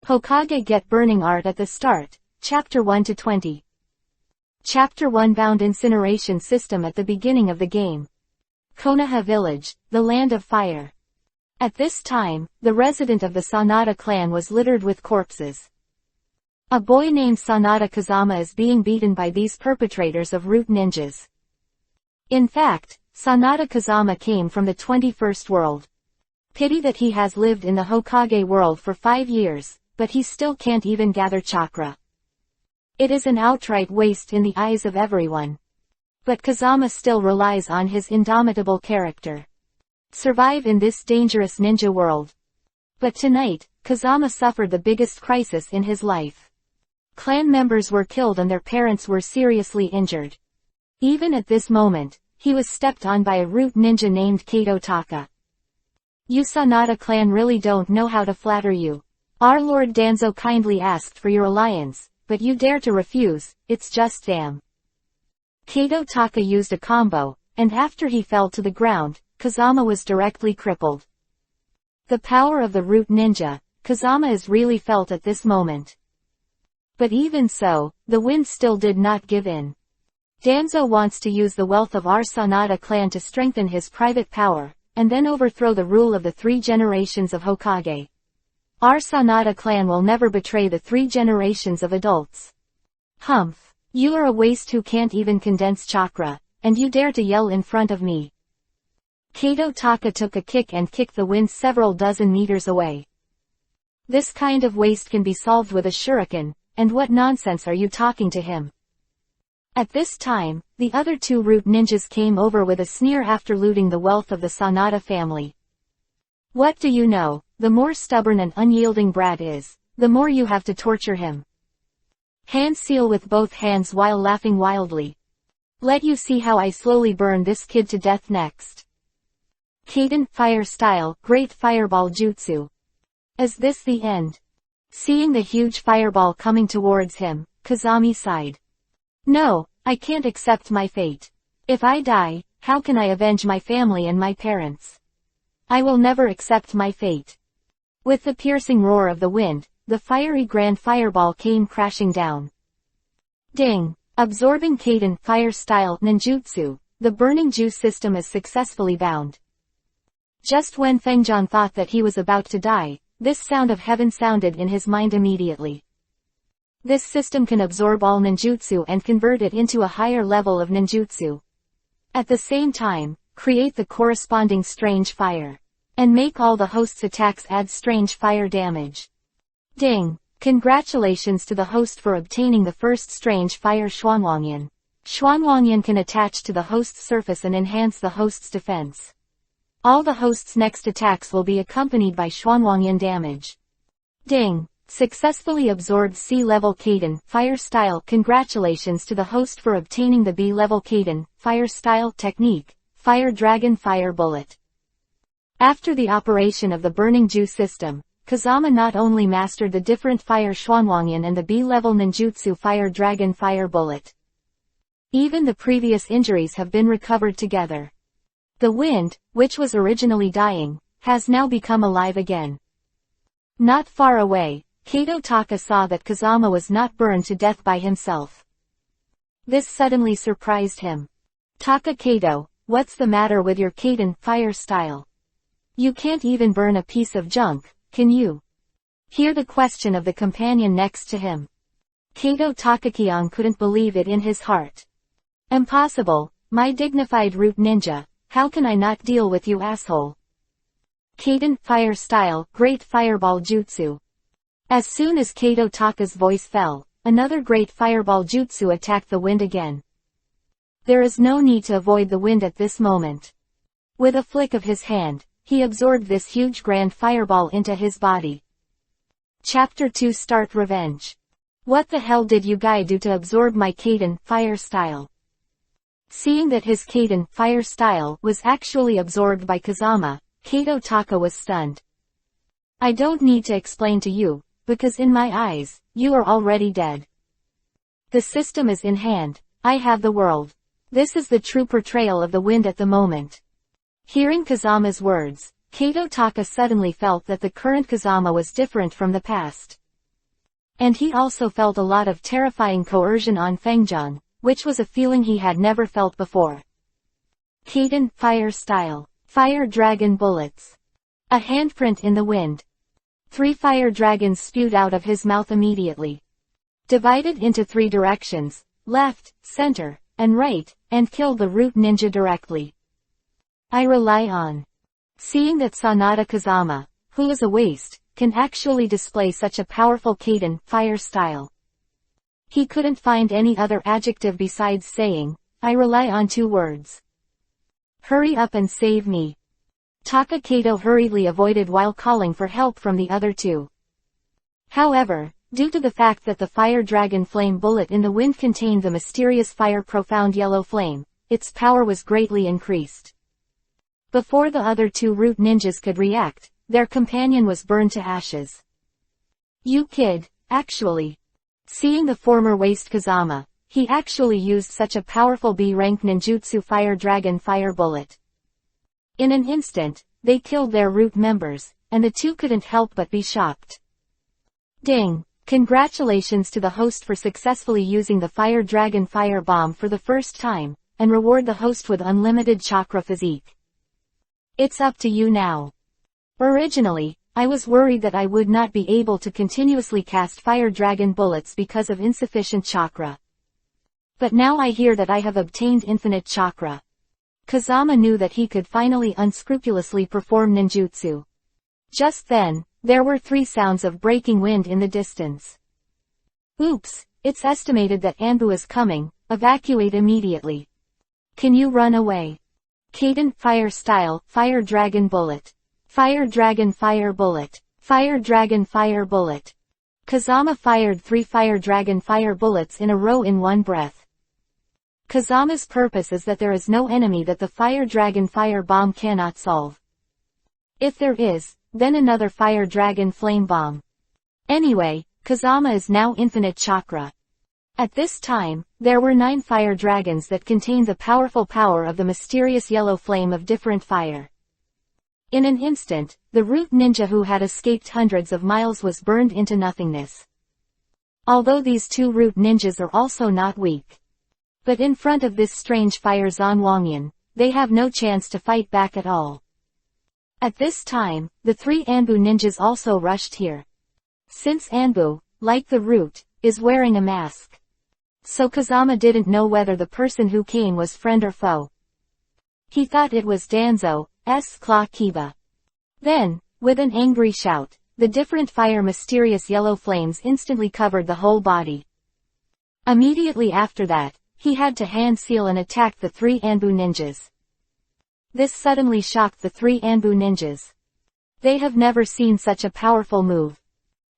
Hokage get burning art at the start, Chapter 1 to 20. Chapter 1 Bound incineration system at the beginning of the game. Konoha Village, the land of fire. At this time, the resident of the Sanada clan was littered with corpses. A boy named Sanada Kazama is being beaten by these perpetrators of root ninjas. In fact, Sanada Kazama came from the 21st world. Pity that he has lived in the Hokage world for 5 years, but he still can't even gather chakra. It is an outright waste in the eyes of everyone. But Kazama still relies on his indomitable character. Survive in this dangerous ninja world. But tonight, Kazama suffered the biggest crisis in his life. Clan members were killed and their parents were seriously injured. Even at this moment, he was stepped on by a root ninja named Kato Taka. You Sanada clan really don't know how to flatter you. Our Lord Danzo kindly asked for your alliance, but you dare to refuse, it's just damn. Kato Taka used a combo, and after he fell to the ground, Kazama was directly crippled. The power of the root ninja, Kazama is really felt at this moment. But even so, the wind still did not give in. Danzo wants to use the wealth of our Sanada clan to strengthen his private power, and then overthrow the rule of the 3 generations of Hokage. Our Sanada clan will never betray the 3 generations of adults. Humph. You are a waste who can't even condense chakra, and you dare to yell in front of me. Kato Taka took a kick and kicked the wind several dozen meters away. This kind of waste can be solved with a shuriken, and what nonsense are you talking to him? At this time, the other 2 root ninjas came over with a sneer after looting the wealth of the Sanada family. What do you know? The more stubborn and unyielding Brad is, the more you have to torture him. Hand seal with both hands while laughing wildly. Let you see how I slowly burn this kid to death next. Kaden, fire style, great fireball jutsu. Is this the end? Seeing the huge fireball coming towards him, Kazami sighed. No, I can't accept my fate. If I die, how can I avenge my family and my parents? I will never accept my fate. With the piercing roar of the wind, the fiery grand fireball came crashing down. Ding! Absorbing Kaden fire style ninjutsu, the burning juice system is successfully bound. Just when Fengjian thought that he was about to die, this sound of heaven sounded in his mind immediately. This system can absorb all ninjutsu and convert it into a higher level of ninjutsu. At the same time, create the corresponding strange fire. And make all the host's attacks add strange fire damage. Ding! Congratulations to the host for obtaining the first strange fire Xuanwangyan. Xuanwangyan can attach to the host's surface and enhance the host's defense. All the host's next attacks will be accompanied by Xuanwangyan damage. Ding! Successfully absorbed C-level Kaden fire style. Congratulations to the host for obtaining the B-level Kaden fire style technique, Fire Dragon Fire Bullet. After the operation of the burning juice system, Kazama not only mastered the different fire Xuanwangyan and the B-level ninjutsu Fire Dragon Fire Bullet. Even the previous injuries have been recovered together. The wind, which was originally dying, has now become alive again. Not far away, Kato Taka saw that Kazama was not burned to death by himself. This suddenly surprised him. Taka Kato, what's the matter with your Kaden fire style? You can't even burn a piece of junk, can you? Hear the question of the companion next to him. Kato Takakion couldn't believe it in his heart. Impossible, my dignified root ninja, how can I not deal with you asshole? Kaden fire style, great fireball jutsu. As soon as Kato Taka's voice fell, another great fireball jutsu attacked the wind again. There is no need to avoid the wind at this moment. With a flick of his hand, he absorbed this huge grand fireball into his body. Chapter 2 Start Revenge. What the hell did you guy do to absorb my Kaden fire style? Seeing that his Kaden fire style was actually absorbed by Kazama, Kato Taka was stunned. I don't need to explain to you, because in my eyes, you are already dead. The system is in hand, I have the world. This is the true portrayal of the wind at the moment. Hearing Kazama's words, Kato Taka suddenly felt that the current Kazama was different from the past. And he also felt a lot of terrifying coercion on Fengjian, which was a feeling he had never felt before. Kaden, fire style. Fire dragon bullets. A handprint in the wind. 3 fire dragons spewed out of his mouth immediately. Divided into 3 directions, left, center, and right, and killed the root ninja directly. I rely on. Seeing that Sanada Kazama, who is a waste, can actually display such a powerful Kaden, fire style. He couldn't find any other adjective besides saying, I rely on 2 words. Hurry up and save me. Taka Kato hurriedly avoided while calling for help from the other 2. However, due to the fact that the fire dragon flame bullet in the wind contained the mysterious fire profound yellow flame, its power was greatly increased. Before the other 2 root ninjas could react, their companion was burned to ashes. You kid, actually. Seeing the former waste Kazama, he actually used such a powerful B-rank ninjutsu fire dragon fire bullet. In an instant, they killed their root members, and the 2 couldn't help but be shocked. Ding! Congratulations to the host for successfully using the fire dragon fire bomb for the first time, and reward the host with unlimited chakra physique. It's up to you now. Originally, I was worried that I would not be able to continuously cast fire dragon bullets because of insufficient chakra. But now I hear that I have obtained infinite chakra. Kazama knew that he could finally unscrupulously perform ninjutsu. Just then, there were 3 sounds of breaking wind in the distance. Oops, it's estimated that Anbu is coming, evacuate immediately. Can you run away? Kaden, fire style, fire dragon bullet. Fire dragon fire bullet. Fire dragon fire bullet. Kazama fired 3 fire dragon fire bullets in a row in one breath. Kazama's purpose is that there is no enemy that the fire dragon fire bomb cannot solve. If there is, then another fire dragon flame bomb. Anyway, Kazama is now infinite chakra. At this time, there were 9 fire dragons that contained the powerful power of the mysterious yellow flame of different fire. In an instant, the root ninja who had escaped hundreds of miles was burned into nothingness. Although these 2 root ninjas are also not weak. But in front of this strange fire Zanwangyan, they have no chance to fight back at all. At this time, the 3 Anbu ninjas also rushed here. Since Anbu, like the root, is wearing a mask. So Kazama didn't know whether the person who came was friend or foe. He thought it was Danzo's Claw Kiba. Then, with an angry shout, the different fire mysterious yellow flames instantly covered the whole body. Immediately after that, he had to hand seal and attack the 3 Anbu ninjas. This suddenly shocked the 3 Anbu ninjas. They have never seen such a powerful move.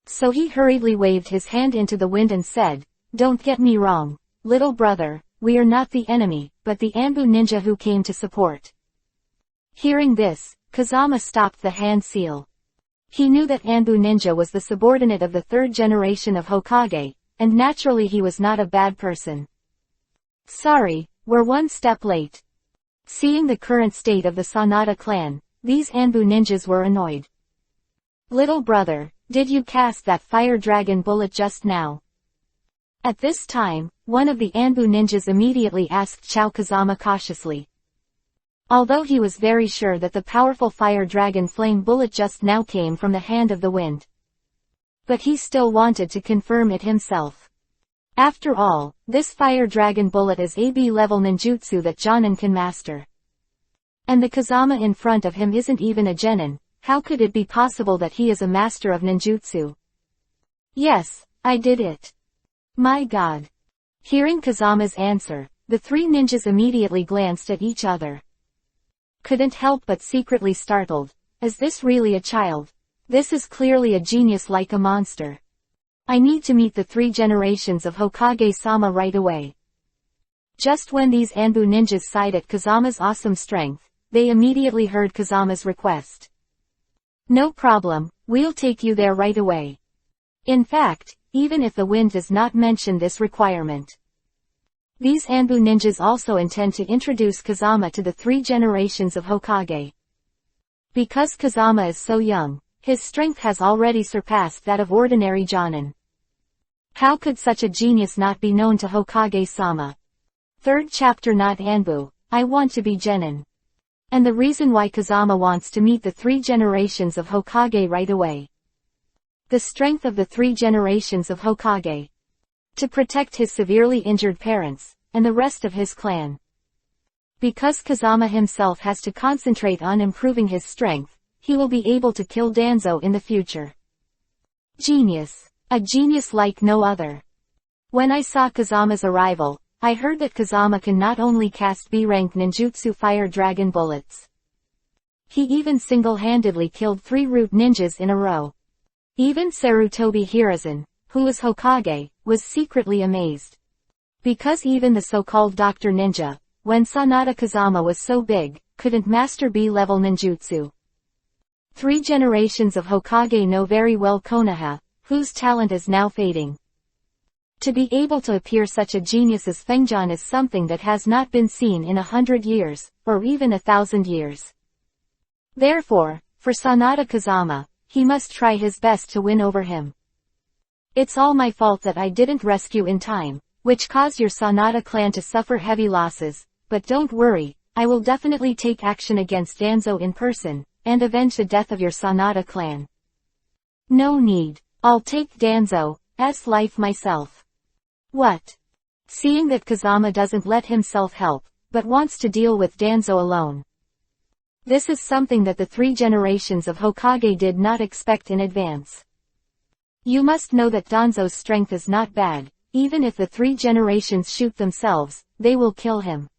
So he hurriedly waved his hand into the wind and said, Don't get me wrong, little brother, we are not the enemy, but the Anbu ninja who came to support. Hearing this, Kazama stopped the hand seal. He knew that Anbu ninja was the subordinate of the 3rd generation of Hokage, and naturally he was not a bad person. Sorry, we're 1 step late. Seeing the current state of the Sanada clan, these Anbu ninjas were annoyed. Little brother, did you cast that fire dragon bullet just now? At this time, one of the Anbu ninjas immediately asked Chao Kazama cautiously. Although he was very sure that the powerful fire dragon flame bullet just now came from the hand of the wind. But he still wanted to confirm it himself. After all, this fire dragon bullet is AB level ninjutsu that Jonin can master. And the Kazama in front of him isn't even a genin, how could it be possible that he is a master of ninjutsu? Yes, I did it. My god. Hearing Kazama's answer, the 3 ninjas immediately glanced at each other. Couldn't help but secretly startled. Is this really a child? This is clearly a genius like a monster. I need to meet the 3 generations of Hokage-sama right away. Just when these Anbu ninjas sighed at Kazama's awesome strength, they immediately heard Kazama's request. No problem, we'll take you there right away. In fact, even if the wind does not mention this requirement. These Anbu ninjas also intend to introduce Kazama to the 3 generations of Hokage. Because Kazama is so young, his strength has already surpassed that of ordinary Jonin. How could such a genius not be known to Hokage-sama? Third chapter. Not Anbu, I want to be Genin. And the reason why Kazama wants to meet the 3 generations of Hokage right away. The strength of the 3 generations of Hokage. To protect his severely injured parents, and the rest of his clan. Because Kazama himself has to concentrate on improving his strength, he will be able to kill Danzo in the future. Genius. A genius like no other. When I saw Kazama's arrival, I heard that Kazama can not only cast B-rank ninjutsu fire dragon bullets. He even single-handedly killed 3 root ninjas in a row. Even Sarutobi Hiruzen, who was Hokage, was secretly amazed. Because even the so-called Dr. Ninja, when Sanada Kazama was so big, couldn't master B-level ninjutsu. 3 generations of Hokage know very well Konoha, whose talent is now fading. To be able to appear such a genius as Fengjan is something that has not been seen in 100 years, or even 1,000 years. Therefore, for Sanada Kazama, he must try his best to win over him. It's all my fault that I didn't rescue in time, which caused your Sanada clan to suffer heavy losses, but don't worry, I will definitely take action against Danzo in person, and avenge the death of your Sanada clan. No need. I'll take Danzo's life myself. What? Seeing that Kazama doesn't let himself help, but wants to deal with Danzo alone. This is something that the 3 generations of Hokage did not expect in advance. You must know that Danzo's strength is not bad, even if the 3 generations shoot themselves, they will kill him.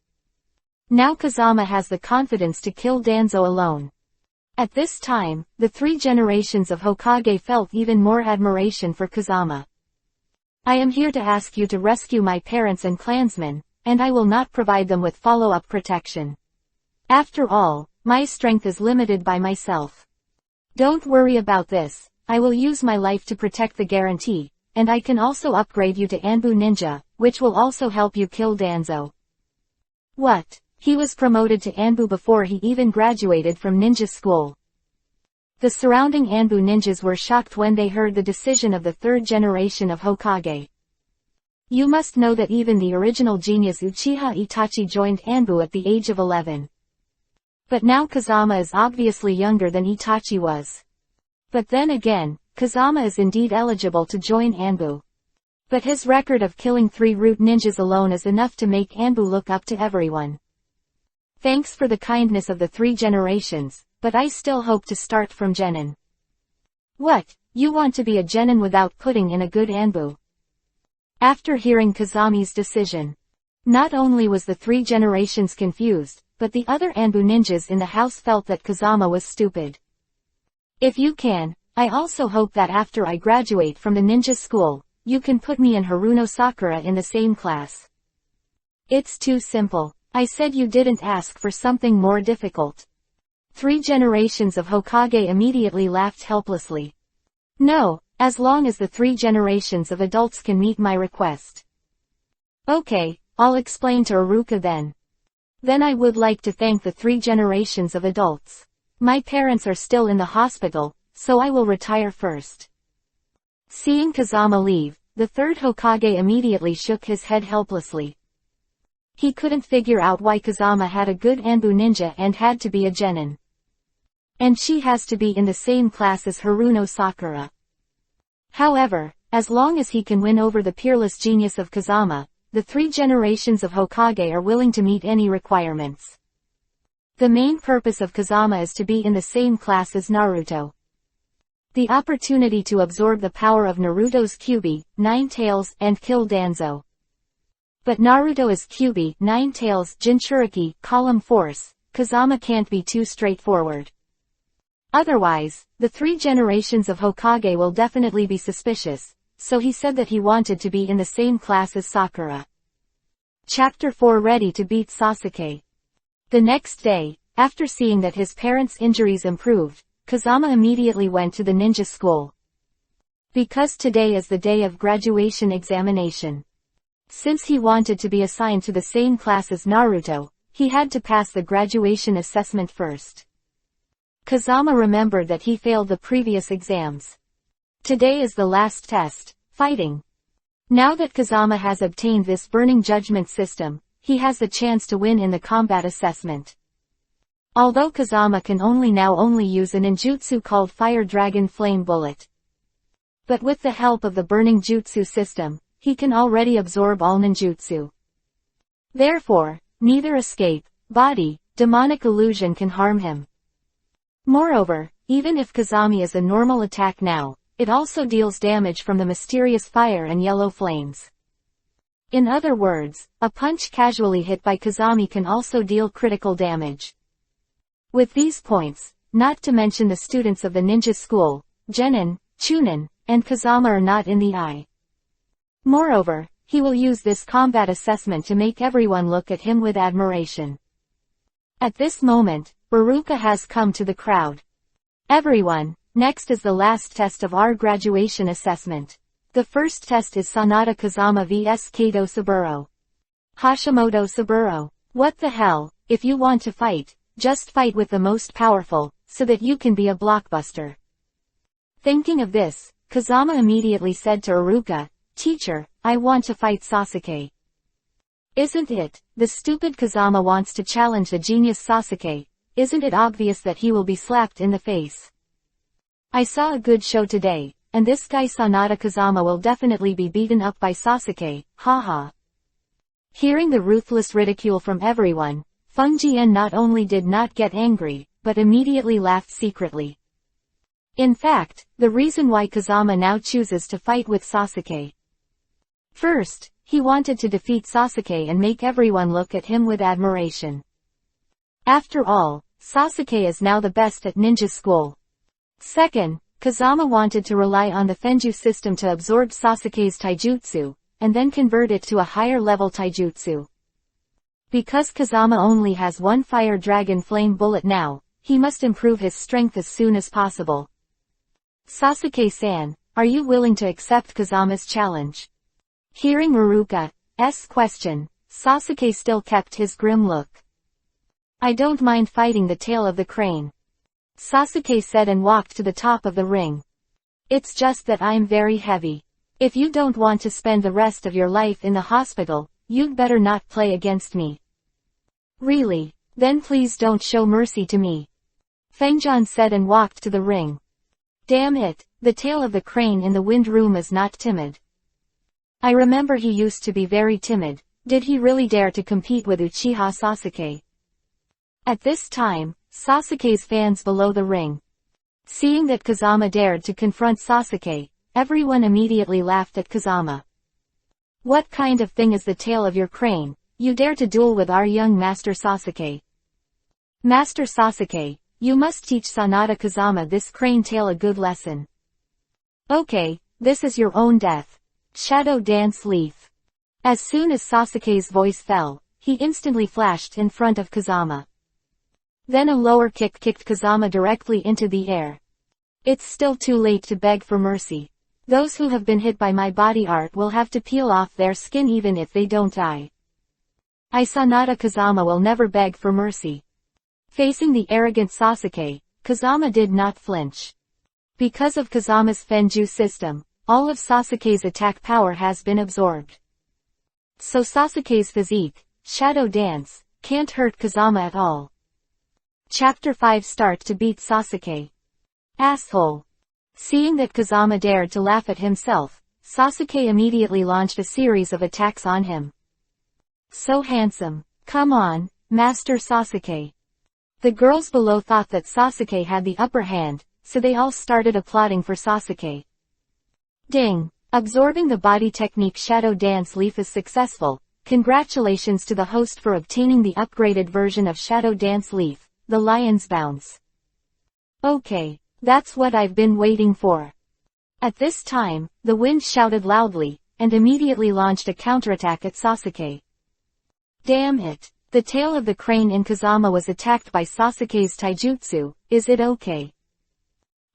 Now Kazama has the confidence to kill Danzo alone. At this time, the 3 generations of Hokage felt even more admiration for Kazama. I am here to ask you to rescue my parents and clansmen, and I will not provide them with follow-up protection. After all, my strength is limited by myself. Don't worry about this, I will use my life to protect the guarantee, and I can also upgrade you to Anbu Ninja, which will also help you kill Danzo. What? He was promoted to Anbu before he even graduated from ninja school. The surrounding Anbu ninjas were shocked when they heard the decision of the 3rd generation of Hokage. You must know that even the original genius Uchiha Itachi joined Anbu at the age of 11. But now Kazama is obviously younger than Itachi was. But then again, Kazama is indeed eligible to join Anbu. But his record of killing 3 root ninjas alone is enough to make Anbu look up to everyone. Thanks for the kindness of the 3 generations, but I still hope to start from Genin. What? You want to be a Genin without putting in a good Anbu? After hearing Kazami's decision, not only was the 3 generations confused, but the other Anbu ninjas in the house felt that Kazama was stupid. If you can, I also hope that after I graduate from the ninja school, you can put me and Haruno Sakura in the same class. It's too simple. I said you didn't ask for something more difficult. 3 generations of Hokage immediately laughed helplessly. No, as long as the 3 generations of adults can meet my request. Okay, I'll explain to Iruka then. Then I would like to thank the 3 generations of adults. My parents are still in the hospital, so I will retire first. Seeing Kazama leave, the 3rd Hokage immediately shook his head helplessly. He couldn't figure out why Kazama had a good Anbu ninja and had to be a Genin. And she has to be in the same class as Haruno Sakura. However, as long as he can win over the peerless genius of Kazama, the 3 generations of Hokage are willing to meet any requirements. The main purpose of Kazama is to be in the same class as Naruto. The opportunity to absorb the power of Naruto's Kyuubi, 9 Tails, and kill Danzo. But Naruto is Kyuubi, 9 Tails, Jinchuriki, Column Force. Kazama can't be too straightforward. Otherwise, the 3 generations of Hokage will definitely be suspicious, so he said that he wanted to be in the same class as Sakura. Chapter 4. Ready to beat Sasuke. The next day, after seeing that his parents' injuries improved, Kazama immediately went to the ninja school. Because today is the day of graduation examination. Since he wanted to be assigned to the same class as Naruto, he had to pass the graduation assessment first. Kazama remembered that he failed the previous exams. Today is the last test, fighting. Now that Kazama has obtained this burning judgment system, he has the chance to win in the combat assessment. Although Kazama can only use a ninjutsu called Fire Dragon Flame Bullet. But with the help of the burning jutsu system, he can already absorb all ninjutsu. Therefore, neither escape, body, demonic illusion can harm him. Moreover, even if Kazami is a normal attack now, it also deals damage from the mysterious fire and yellow flames. In other words, a punch casually hit by Kazami can also deal critical damage. With these points, not to mention the students of the ninja school, Genin, Chunin, and Kazama are not in the eye. Moreover, he will use this combat assessment to make everyone look at him with admiration. At this moment, Baruka has come to the crowd. Everyone, next is the last test of our graduation assessment. The first test is Sanada Kazama vs Kato Saburo. Hashimoto Saburo. What the hell, if you want to fight, just fight with the most powerful, so that you can be a blockbuster. Thinking of this, Kazama immediately said to Iruka, "Teacher, I want to fight Sasuke." Isn't it? The stupid Kazama wants to challenge the genius Sasuke. Isn't it obvious that he will be slapped in the face? I saw a good show today, and this guy Sanada Kazama will definitely be beaten up by Sasuke, haha. Hearing the ruthless ridicule from everyone, Feng-jian not only did not get angry, but immediately laughed secretly. In fact, the reason why Kazama now chooses to fight with Sasuke. First, he wanted to defeat Sasuke and make everyone look at him with admiration. After all, Sasuke is now the best at ninja school. Second, Kazama wanted to rely on the Fenju system to absorb Sasuke's taijutsu, and then convert it to a higher level taijutsu. Because Kazama only has one Fire Dragon Flame Bullet now, he must improve his strength as soon as possible. Sasuke-san, are you willing to accept Kazama's challenge? Hearing Iruka's question, Sasuke still kept his grim look. I don't mind fighting the tail of the crane, Sasuke said and walked to the top of the ring. It's just that I'm very heavy. If you don't want to spend the rest of your life in the hospital, you'd better not play against me. Really? Then please don't show mercy to me, Fengjian said and walked to the ring. Damn it, the tail of the crane in the wind room is not timid. I remember he used to be very timid. Did he really dare to compete with Uchiha Sasuke? At this time, Sasuke's fans below the ring. Seeing that Kazama dared to confront Sasuke, everyone immediately laughed at Kazama. What kind of thing is the tail of your crane? You dare to duel with our young Master Sasuke. Master Sasuke, you must teach Sanada Kazama this crane tail a good lesson. Okay, this is your own death. Shadow Dance Leaf. As soon as Sasuke's voice fell, he instantly flashed in front of Kazama. Then a lower kick kicked Kazama directly into the air. It's still too late to beg for mercy. Those who have been hit by my body art will have to peel off their skin even if they don't die. Sanada Kazama will never beg for mercy. Facing the arrogant Sasuke, Kazama did not flinch. Because of Kazama's Fenju system, all of Sasuke's attack power has been absorbed. So Sasuke's physique, Shadow Dance, can't hurt Kazama at all. Chapter 5 Start to beat Sasuke. Asshole. Seeing that Kazama dared to laugh at himself, Sasuke immediately launched a series of attacks on him. So handsome. Come on, Master Sasuke. The girls below thought that Sasuke had the upper hand, so they all started applauding for Sasuke. Ding! Absorbing the body technique Shadow Dance Leaf is successful. Congratulations to the host for obtaining the upgraded version of Shadow Dance Leaf, the Lion's Bounce. Okay, that's what I've been waiting for. At this time, the wind shouted loudly, and immediately launched a counterattack at Sasuke. Damn it! The tail of the crane in Kazama was attacked by Sasuke's taijutsu. Is it okay?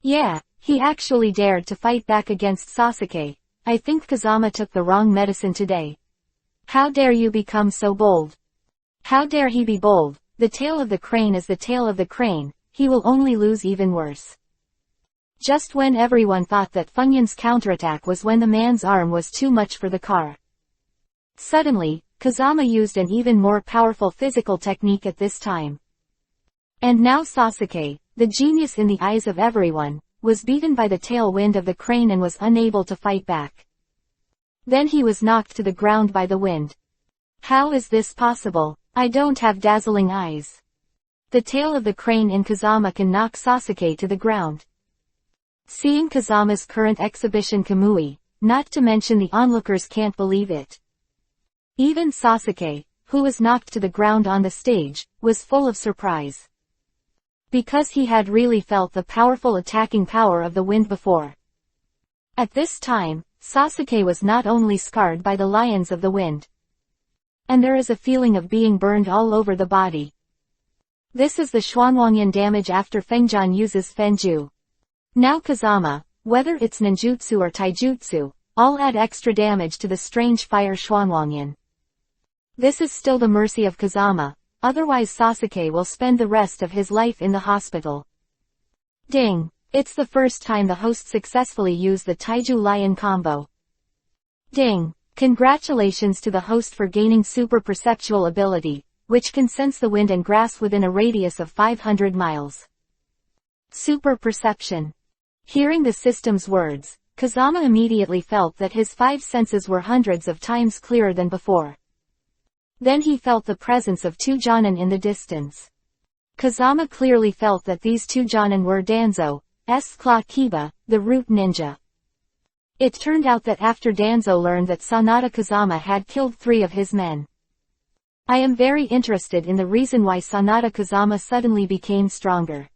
Yeah, he actually dared to fight back against Sasuke. I think Kazama took the wrong medicine today. How dare you become so bold? How dare he be bold? The tail of the crane is the tail of the crane. He will only lose even worse. Just when everyone thought that Funyun's counterattack was when the man's arm was too much for the car. Suddenly, Kazama used an even more powerful physical technique at this time. And now Sasuke, the genius in the eyes of everyone, was beaten by the tailwind of the crane and was unable to fight back. Then he was knocked to the ground by the wind. How is this possible? I don't have dazzling eyes. The tail of the crane in Kazama can knock Sasuke to the ground. Seeing Kazama's current exhibition Kamui, not to mention the onlookers can't believe it. Even Sasuke, who was knocked to the ground on the stage, was full of surprise. Because he had really felt the powerful attacking power of the wind before. At this time, Sasuke was not only scarred by the lions of the wind. And there is a feeling of being burned all over the body. This is the Xuanwangyan damage after Fengjian uses Fenju. Now Kazama, whether it's ninjutsu or taijutsu, all add extra damage to the strange fire Xuanwangyan. This is still the mercy of Kazama, otherwise Sasuke will spend the rest of his life in the hospital. Ding! It's the first time the host successfully used the Taiju Lion combo. Ding! Congratulations to the host for gaining super perceptual ability, which can sense the wind and grass within a radius of 500 miles. Super perception. Hearing the system's words, Kazama immediately felt that his 5 senses were hundreds of times clearer than before. Then he felt the presence of 2 Jonin in the distance. Kazama clearly felt that these 2 Jonin were Danzo's Claw Kiba, the root ninja. It turned out that after Danzo learned that Sanada Kazama had killed 3 of his men. I am very interested in the reason why Sanada Kazama suddenly became stronger.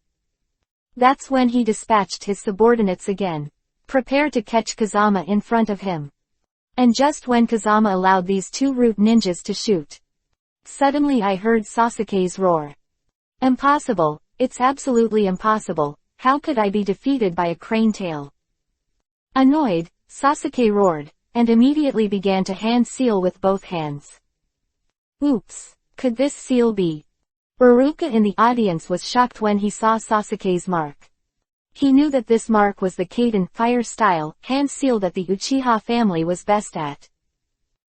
That's when he dispatched his subordinates again. Prepare to catch Kazama in front of him. And just when Kazama allowed these 2 root ninjas to shoot. Suddenly I heard Sasuke's roar. Impossible, it's absolutely impossible, how could I be defeated by a crane tail? Annoyed, Sasuke roared, and immediately began to hand seal with both hands. Oops, could this seal be? Iruka in the audience was shocked when he saw Sasuke's mark. He knew that this mark was the Kaden fire style hand seal that the Uchiha family was best at.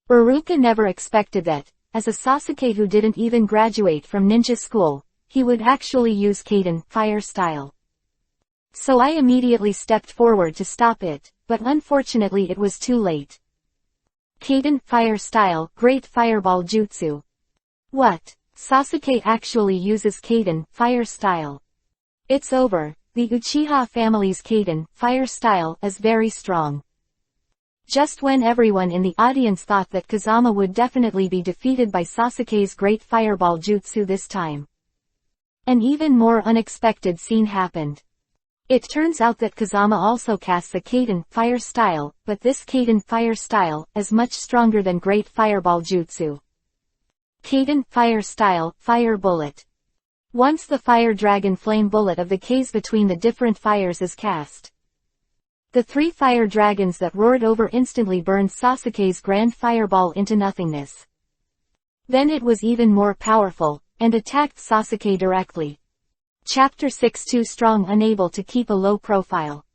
Iruka never expected that, as a Sasuke who didn't even graduate from ninja school, he would actually use Kaden fire style. So I immediately stepped forward to stop it, but unfortunately it was too late. Kaden fire style, great fireball jutsu. What? Sasuke actually uses Kaden fire style. It's over, the Uchiha family's Kaden fire style is very strong. Just when everyone in the audience thought that Kazama would definitely be defeated by Sasuke's great fireball jutsu this time. An even more unexpected scene happened. It turns out that Kazama also casts a Kaden fire style, but this Kaden fire style is much stronger than great fireball jutsu. Kaden fire style, fire bullet. Once the fire dragon flame bullet of the K's between the different fires is cast. The 3 fire dragons that roared over instantly burned Sasuke's grand fireball into nothingness. Then it was even more powerful, and attacked Sasuke directly. Chapter 6 Too strong, unable to keep a low profile.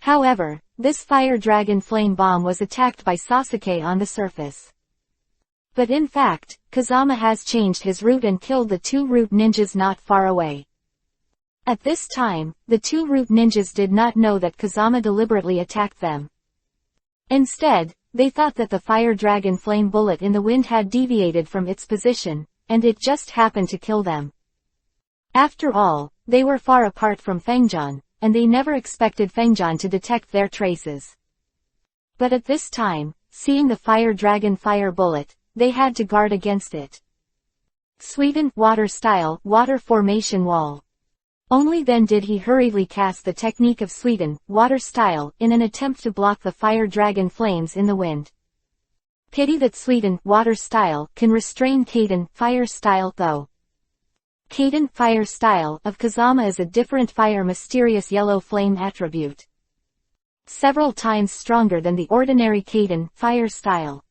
However, this fire dragon flame bomb was attacked by Sasuke on the surface. But in fact, Kazama has changed his route and killed the 2 root ninjas not far away. At this time, the 2 root ninjas did not know that Kazama deliberately attacked them. Instead, they thought that the fire dragon flame bullet in the wind had deviated from its position, and it just happened to kill them. After all, they were far apart from Fengjian, and they never expected Fengjian to detect their traces. But at this time, seeing the fire dragon fire bullet, they had to guard against it. Sweden, water style, water formation wall. Only then did he hurriedly cast the technique of Sweden, water style, in an attempt to block the fire dragon flames in the wind. Pity that Sweden, water style, can restrain Kaden, fire style though. Kaden, fire style, of Kazama is a different fire mysterious yellow flame attribute. Several times stronger than the ordinary Kaden, fire style.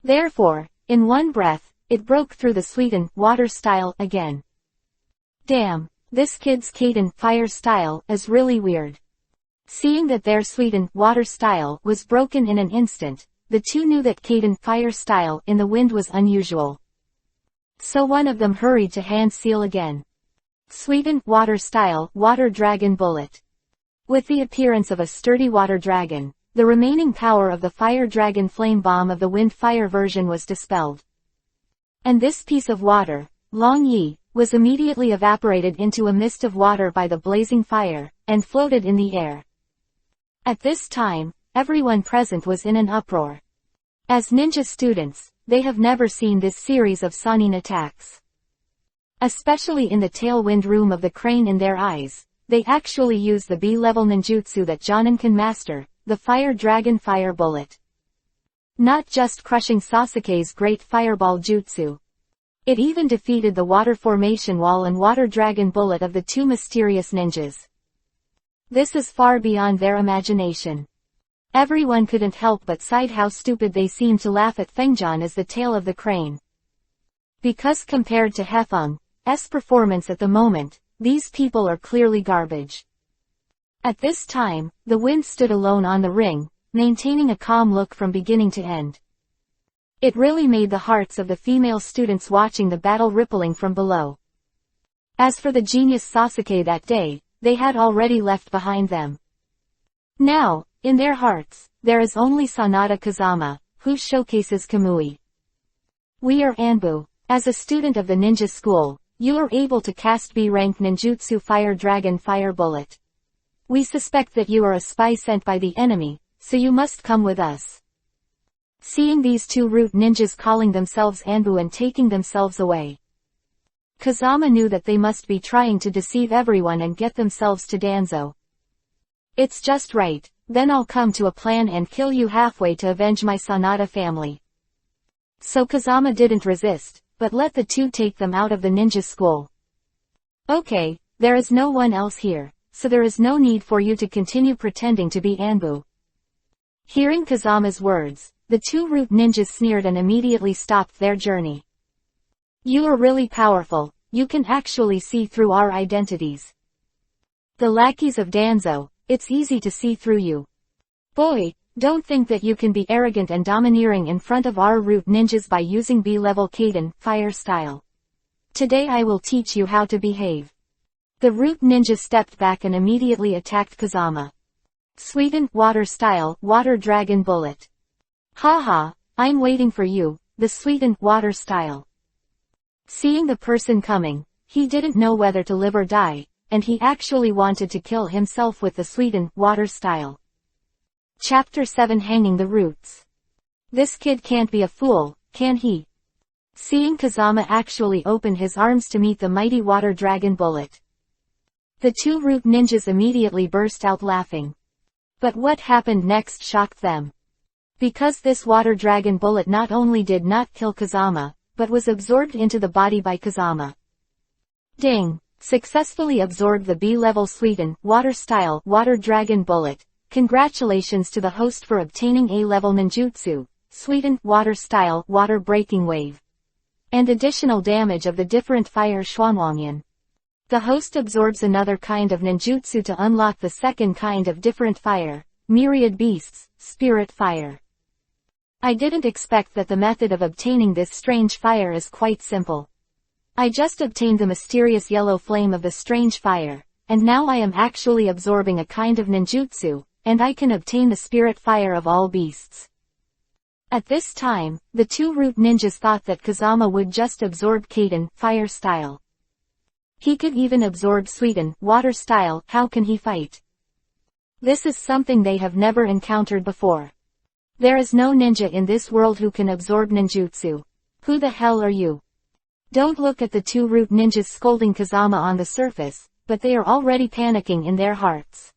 Therefore, in one breath, it broke through the Sweden, water style, again. Damn, this kid's Kaden, fire style, is really weird. Seeing that their sweetened water style was broken in an instant, the two knew that Kaden fire style in the wind was unusual. So one of them hurried to hand seal again. Sweetened water style water dragon bullet. With the appearance of a sturdy water dragon, the remaining power of the fire dragon flame bomb of the wind fire version was dispelled. And this piece of water, Long Yi, was immediately evaporated into a mist of water by the blazing fire, and floated in the air. At this time, everyone present was in an uproar. As ninja students, they have never seen this series of Sannin attacks. Especially in the tailwind room of the crane in their eyes, they actually use the B-level ninjutsu that Jonin can master, the Fire Dragon Fire Bullet. Not just crushing Sasuke's great fireball jutsu. It even defeated the water formation wall and water dragon bullet of the two mysterious ninjas. This is far beyond their imagination. Everyone couldn't help but sigh how stupid they seemed to laugh at Fengjian as the tail of the crane. Because compared to Hefeng's performance at the moment, these people are clearly garbage. At this time, the wind stood alone on the ring, maintaining a calm look from beginning to end. It really made the hearts of the female students watching the battle rippling from below. As for the genius Sasuke that day, they had already left behind them. Now, in their hearts, there is only Sanada Kazama, who showcases Kamui. We are Anbu. As a student of the ninja school, you are able to cast B-rank ninjutsu Fire Dragon Fire Bullet. We suspect that you are a spy sent by the enemy, so you must come with us. Seeing these two root ninjas calling themselves Anbu and taking themselves away, Kazama knew that they must be trying to deceive everyone and get themselves to Danzo. It's just right, then I'll come to a plan and kill you halfway to avenge my Sanada family. So Kazama didn't resist, but let the two take them out of the ninja school. Okay, there is no one else here, so there is no need for you to continue pretending to be Anbu. Hearing Kazama's words, the two root ninjas sneered and immediately stopped their journey. You are really powerful, you can actually see through our identities. The lackeys of Danzo, it's easy to see through you. Boy, don't think that you can be arrogant and domineering in front of our root ninjas by using B-level Kaden fire style. Today I will teach you how to behave. The root ninja stepped back and immediately attacked Kazama. Sweetened water style water dragon bullet. Haha, I'm waiting for you, the sweetened water style. Seeing the person coming, he didn't know whether to live or die, and he actually wanted to kill himself with the sweetened water style. Chapter 7 Hanging the Roots. This kid can't be a fool, can he? Seeing Kazama actually open his arms to meet the mighty water dragon bullet, the two root ninjas immediately burst out laughing. But what happened next shocked them. Because this water dragon bullet not only did not kill Kazama, but was absorbed into the body by Kazama. Ding! Successfully absorbed the B-level sweetened water style water dragon bullet. Congratulations to the host for obtaining A-level ninjutsu, sweetened water style water breaking wave. And additional damage of the different fire Xuanwangyan. The host absorbs another kind of ninjutsu to unlock the second kind of different fire, myriad beasts, spirit fire. I didn't expect that the method of obtaining this strange fire is quite simple. I just obtained the mysterious yellow flame of the strange fire, and now I am actually absorbing a kind of ninjutsu, and I can obtain the spirit fire of all beasts. At this time, the two root ninjas thought that Kazama would just absorb Kaden fire style. He could even absorb Sweeten water style. How can he fight? This is something they have never encountered before. There is no ninja in this world who can absorb ninjutsu. Who the hell are you? Don't look at the two root ninjas scolding Kazama on the surface, but they are already panicking in their hearts.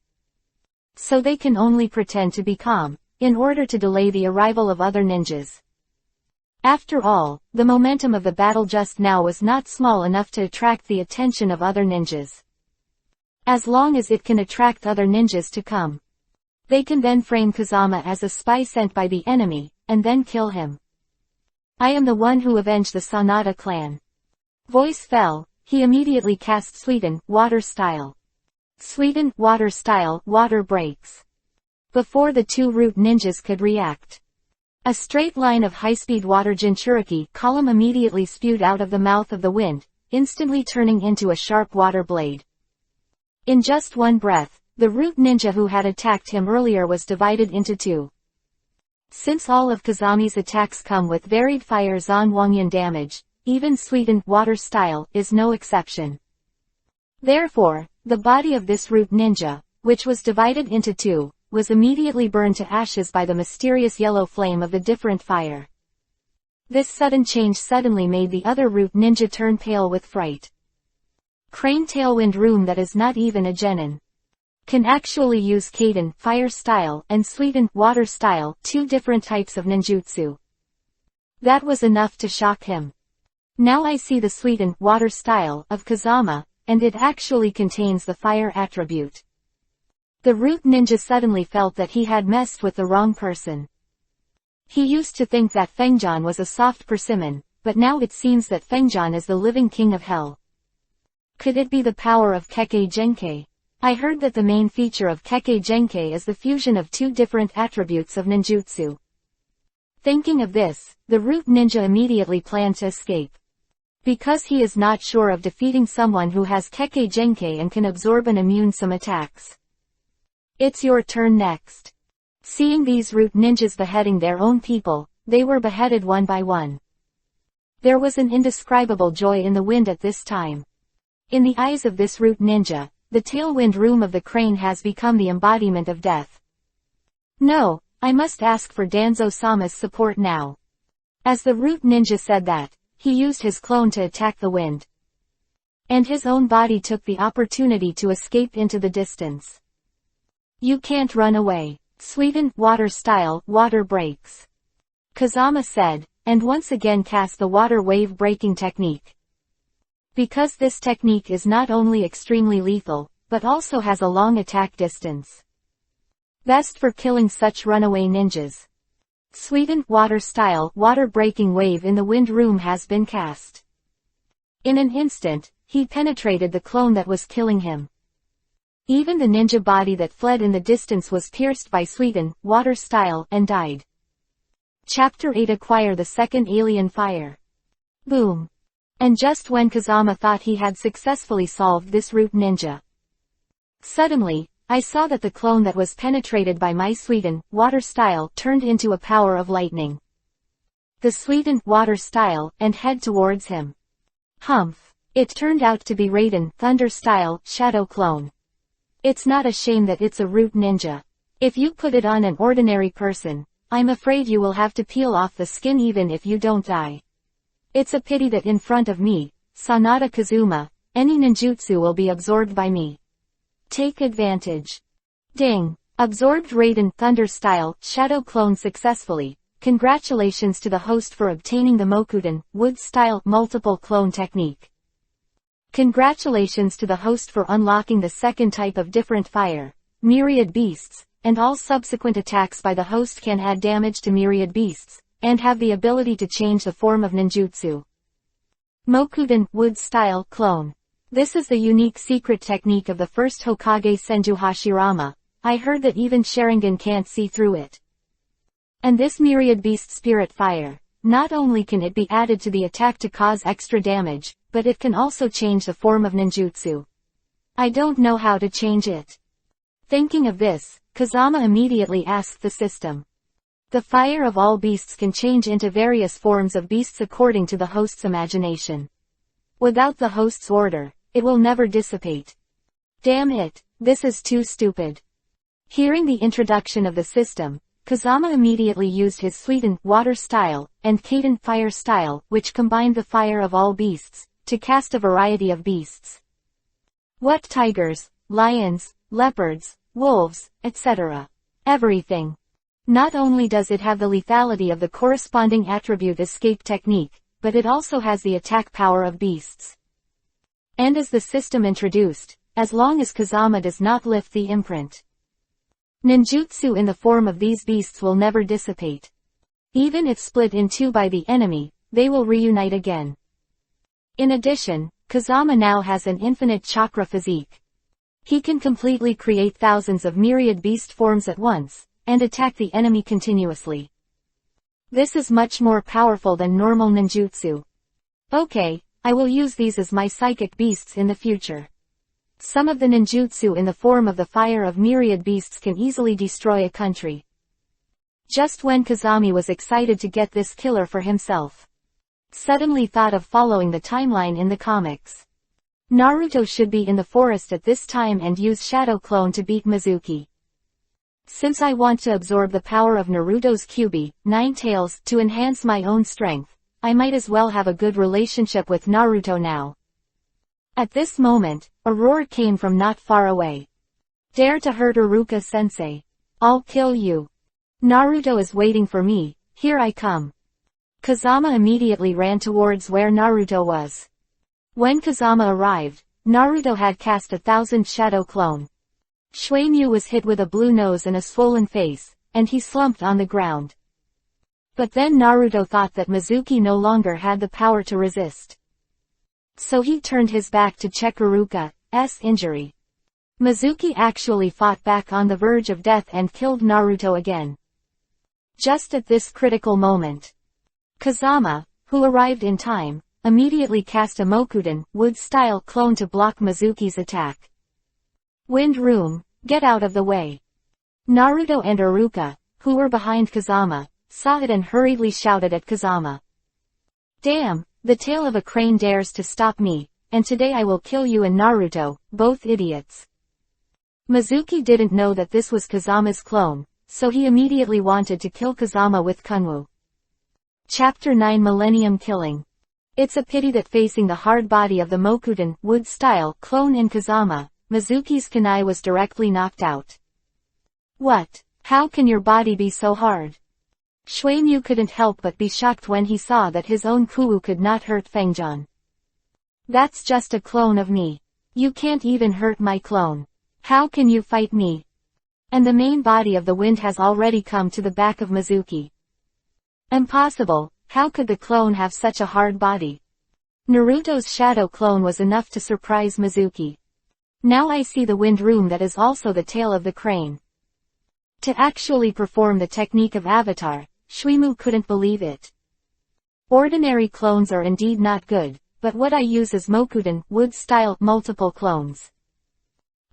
So they can only pretend to be calm, in order to delay the arrival of other ninjas. After all, the momentum of the battle just now was not small enough to attract the attention of other ninjas. As long as it can attract other ninjas to come, they can then frame Kazama as a spy sent by the enemy, and then kill him. I am the one who avenged the Sanada clan. Voice fell, he immediately cast Sweeten water style. Sweden, water style, water breaks. Before the two root ninjas could react, a straight line of high-speed water Jinchuriki column immediately spewed out of the mouth of the wind, instantly turning into a sharp water blade. In just one breath, the root ninja who had attacked him earlier was divided into two. Since all of Kazami's attacks come with varied fire Zanwangyan damage, even Sweden, water style, is no exception. Therefore, the body of this root ninja, which was divided into two, was immediately burned to ashes by the mysterious yellow flame of the different fire. This sudden change suddenly made the other root ninja turn pale with fright. Crane Tailwind Room, that is not even a genin, can actually use Kaden, fire style, and Sweden, water style, two different types of ninjutsu. That was enough to shock him. Now I see the Sweden, water style, of Kazama, and it actually contains the fire attribute. The root ninja suddenly felt that he had messed with the wrong person. He used to think that Fengjian was a soft persimmon, but now it seems that Fengjian is the living king of hell. Could it be the power of Kekkei Genkei? I heard that the main feature of Kekkei Genkei is the fusion of two different attributes of ninjutsu. Thinking of this, the root ninja immediately planned to escape. Because he is not sure of defeating someone who has Kekkei Genkei and can absorb and immune some attacks. It's your turn next. Seeing these root ninjas beheading their own people, they were beheaded one by one. There was an indescribable joy in the wind at this time. In the eyes of this root ninja, the tailwind room of the crane has become the embodiment of death. No, I must ask for Danzo-sama's support now. As the root ninja said that, he used his clone to attack the wind. And his own body took the opportunity to escape into the distance. You can't run away. Sweden, water style, water breaks. Kazama said, and once again cast the water wave breaking technique. Because this technique is not only extremely lethal, but also has a long attack distance. Best for killing such runaway ninjas. Sweden, water style, water breaking wave in the wind room has been cast. In an instant, he penetrated the clone that was killing him. Even the ninja body that fled in the distance was pierced by Sweden, water style, and died. Chapter 8 Acquire the second alien fire. Boom. And just when Kazama thought he had successfully solved this root ninja, suddenly, I saw that the clone that was penetrated by my Sweden, water style, turned into a power of lightning. The Sweden, water style, and head towards him. Humph. It turned out to be Raiden, thunder style, shadow clone. It's not a shame that it's a root ninja. If you put it on an ordinary person, I'm afraid you will have to peel off the skin even if you don't die. It's a pity that in front of me, Sanada Kazuma, any ninjutsu will be absorbed by me. Take advantage. Ding. Absorbed Raiden, thunder style, shadow clone successfully. Congratulations to the host for obtaining the Mokuden, wood style, multiple clone technique. Congratulations to the host for unlocking the second type of different fire, myriad beasts, and all subsequent attacks by the host can add damage to myriad beasts, and have the ability to change the form of ninjutsu. Mokuden, wood style, clone. This is the unique secret technique of the first Hokage Senju Hashirama. I heard that even Sharingan can't see through it. And this myriad beast spirit fire, not only can it be added to the attack to cause extra damage, but it can also change the form of ninjutsu. I don't know how to change it. Thinking of this, Kazama immediately asked the system. The fire of all beasts can change into various forms of beasts according to the host's imagination. Without the host's order, it will never dissipate. Damn it, this is too stupid. Hearing the introduction of the system, Kazama immediately used his Sweden, water style, and Kaden, fire style, which combined the fire of all beasts, to cast a variety of beasts. What tigers, lions, leopards, wolves, etc. Everything. Not only does it have the lethality of the corresponding attribute escape technique, but it also has the attack power of beasts. And as the system introduced, as long as Kazama does not lift the imprint, ninjutsu in the form of these beasts will never dissipate. Even if split in two by the enemy, they will reunite again. In addition, Kazama now has an infinite chakra physique. He can completely create thousands of myriad beast forms at once, and attack the enemy continuously. This is much more powerful than normal ninjutsu. Okay, I will use these as my psychic beasts in the future. Some of the ninjutsu in the form of the fire of myriad beasts can easily destroy a country. Just when Kazami was excited to get this killer for himself, suddenly thought of following the timeline in the comics. Naruto should be in the forest at this time and use Shadow Clone to beat Mizuki. Since I want to absorb the power of Naruto's Kyuubi, 9 Tails, to enhance my own strength, I might as well have a good relationship with Naruto now. At this moment, a roar came from not far away. Dare to hurt Iruka-sensei. I'll kill you. Naruto is waiting for me, here I come. Kazama immediately ran towards where Naruto was. When Kazama arrived, Naruto had cast 1,000 Shadow Clone. Shueimyu was hit with a blue nose and a swollen face, and he slumped on the ground. But then Naruto thought that Mizuki no longer had the power to resist. So he turned his back to check Iruka's injury. Mizuki actually fought back on the verge of death and killed Naruto again. Just at this critical moment, Kazama, who arrived in time, immediately cast a Mokuden wood-style clone to block Mizuki's attack. Wind Room, get out of the way. Naruto and Iruka, who were behind Kazama, saw it and hurriedly shouted at Kazama. Damn, the tail of a crane dares to stop me, and today I will kill you and Naruto, both idiots. Mizuki didn't know that this was Kazama's clone, so he immediately wanted to kill Kazama with Kunwu. Chapter 9 Millennium Killing. It's a pity that facing the hard body of the Mokuden wood-style clone in Kazama, Mizuki's kunai was directly knocked out. What? How can your body be so hard? Shueimyu couldn't help but be shocked when he saw that his own Kuwu could not hurt Fengjian. That's just a clone of me. You can't even hurt my clone. How can you fight me? And the main body of the wind has already come to the back of Mizuki. Impossible, how could the clone have such a hard body? Naruto's shadow clone was enough to surprise Mizuki. Now I see the wind room that is also the tail of the crane. To actually perform the technique of Avatar, Shueimyu couldn't believe it. Ordinary clones are indeed not good, but what I use is Mokuden wood-style multiple clones.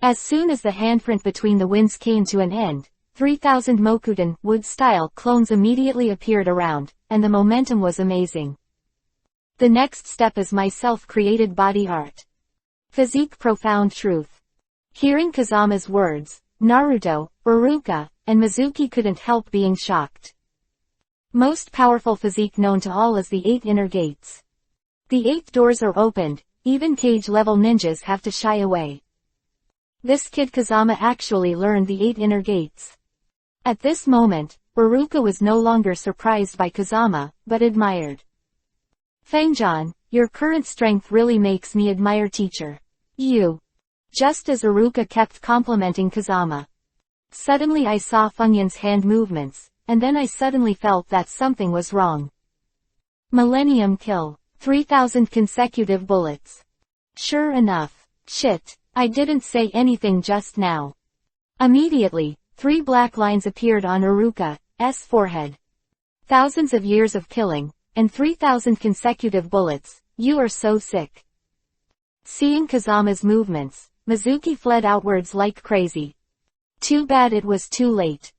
As soon as the handprint between the winds came to an end, 3,000 Mokuden wood-style clones immediately appeared around, and the momentum was amazing. The next step is my self-created body art. Physique profound truth. Hearing Kazama's words, Naruto, Iruka, and Mizuki couldn't help being shocked. Most powerful physique known to all is the 8 inner gates. The 8 doors are opened, even cage-level ninjas have to shy away. This kid Kazama actually learned the 8 inner gates. At this moment, Iruka was no longer surprised by Kazama, but admired. Fengjian, your current strength really makes me admire teacher. You. Just as Iruka kept complimenting Kazama. Suddenly I saw Fengjian's hand movements, and then I suddenly felt that something was wrong. Millennium kill. 3,000 consecutive bullets. Sure enough. Shit, I didn't say anything just now. Immediately, 3 black lines appeared on Iruka's forehead. Thousands of years of killing, and 3,000 consecutive bullets, you are so sick. Seeing Kazama's movements, Mizuki fled outwards like crazy. Too bad it was too late.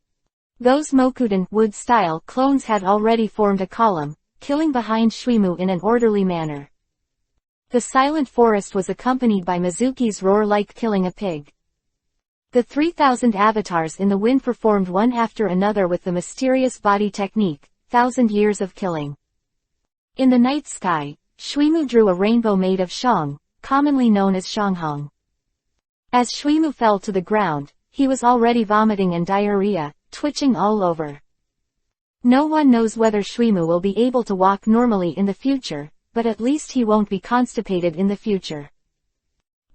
Those Mokuden wood-style clones had already formed a column, killing behind Shueimyu in an orderly manner. The silent forest was accompanied by Mizuki's roar like killing a pig. The 3,000 avatars in the wind performed one after another with the mysterious body technique, 1,000 years of killing. In the night sky, Shueimyu drew a rainbow made of shang, commonly known as shanghong. As Shueimyu fell to the ground, he was already vomiting and diarrhea, twitching all over. No one knows whether Shueimyu will be able to walk normally in the future, but at least he won't be constipated in the future.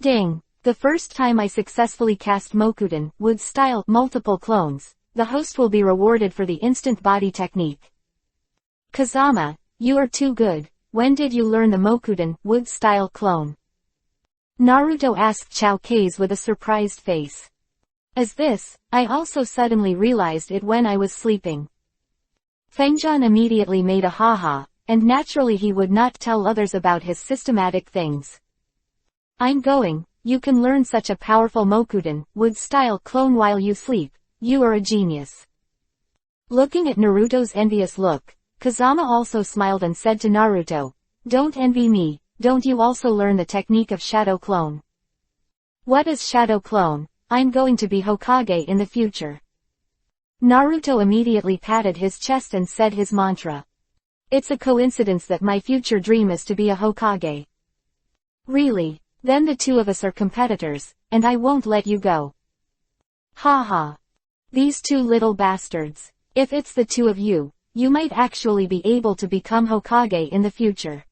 Ding! The first time I successfully cast Mokuden wood-style multiple clones, the host will be rewarded for the instant body technique. Kazama, you are too good. When did you learn the Mokuden wood-style clone? Naruto asked Chao-Kase with a surprised face. As this, I also suddenly realized it when I was sleeping. Fengjian immediately made a ha-ha, and naturally he would not tell others about his systematic things. I'm going, you can learn such a powerful Mokuden, wood-style clone while you sleep, you are a genius. Looking at Naruto's envious look, Kazama also smiled and said to Naruto, don't envy me, don't you also learn the technique of Shadow Clone? What is Shadow Clone? I'm going to be Hokage in the future. Naruto immediately patted his chest and said his mantra. It's a coincidence that my future dream is to be a Hokage. Really? Then the two of us are competitors, and I won't let you go. Ha ha. These two little bastards. If it's the two of you, you might actually be able to become Hokage in the future.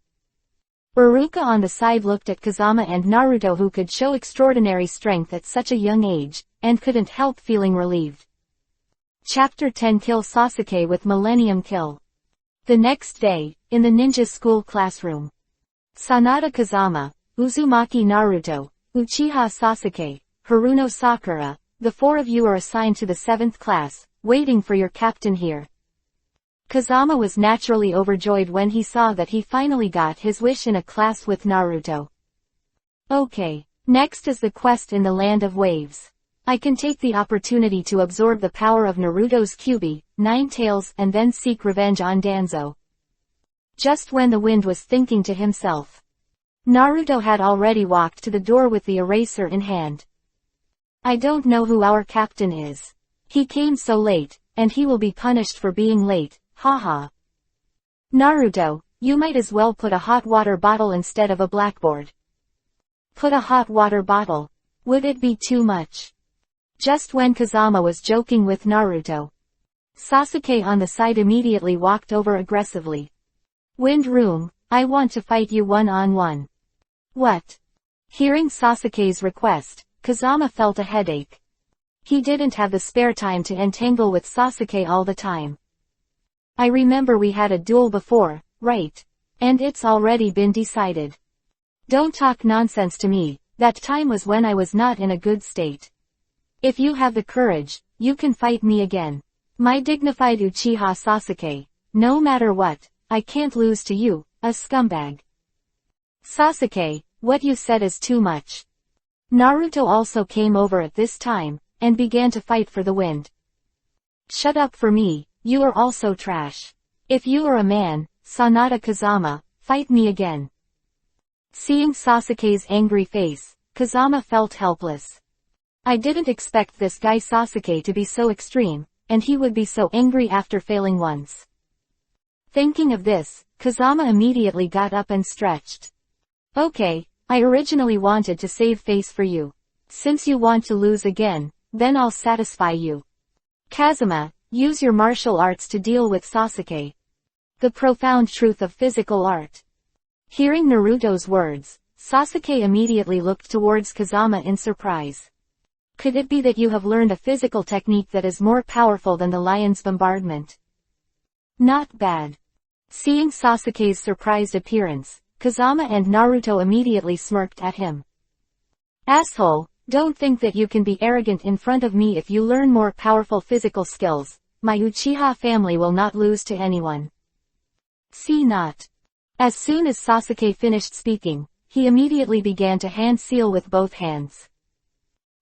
Iruka on the side looked at Kazama and Naruto, who could show extraordinary strength at such a young age, and couldn't help feeling relieved. Chapter 10 Kill Sasuke with Millennium Kill. The next day, in the ninja school classroom. Sanada Kazama, Uzumaki Naruto, Uchiha Sasuke, Haruno Sakura, the four of you are assigned to the 7th class, waiting for your captain here. Kazama was naturally overjoyed when he saw that he finally got his wish in a class with Naruto. Okay, next is the quest in the Land of Waves. I can take the opportunity to absorb the power of Naruto's Kyuubi, 9 Tails, and then seek revenge on Danzo. Just when the wind was thinking to himself, Naruto had already walked to the door with the eraser in hand. I don't know who our captain is. He came so late, and he will be punished for being late, haha. Naruto, you might as well put a hot water bottle instead of a blackboard. Put a hot water bottle. Would it be too much? Just when Kazama was joking with Naruto, Sasuke on the side immediately walked over aggressively. Wind Room, I want to fight you one-on-one. What? Hearing Sasuke's request, Kazama felt a headache. He didn't have the spare time to entangle with Sasuke all the time. I remember we had a duel before, right? And it's already been decided. Don't talk nonsense to me, that time was when I was not in a good state. If you have the courage, you can fight me again. My dignified Uchiha Sasuke, no matter what, I can't lose to you, a scumbag. Sasuke, what you said is too much. Naruto also came over at this time, and began to fight for the wind. Shut up for me, you are also trash. If you are a man, Sanada Kazama, fight me again. Seeing Sasuke's angry face, Kazama felt helpless. I didn't expect this guy Sasuke to be so extreme, and he would be so angry after failing once. Thinking of this, Kazama immediately got up and stretched. Okay, I originally wanted to save face for you. Since you want to lose again, then I'll satisfy you. Kazama, use your martial arts to deal with Sasuke. The profound truth of physical art. Hearing Naruto's words, Sasuke immediately looked towards Kazama in surprise. Could it be that you have learned a physical technique that is more powerful than the lion's bombardment? Not bad. Seeing Sasuke's surprised appearance, Kazama and Naruto immediately smirked at him. Asshole, don't think that you can be arrogant in front of me. If you learn more powerful physical skills, my Uchiha family will not lose to anyone. See not. As soon as Sasuke finished speaking, he immediately began to hand seal with both hands.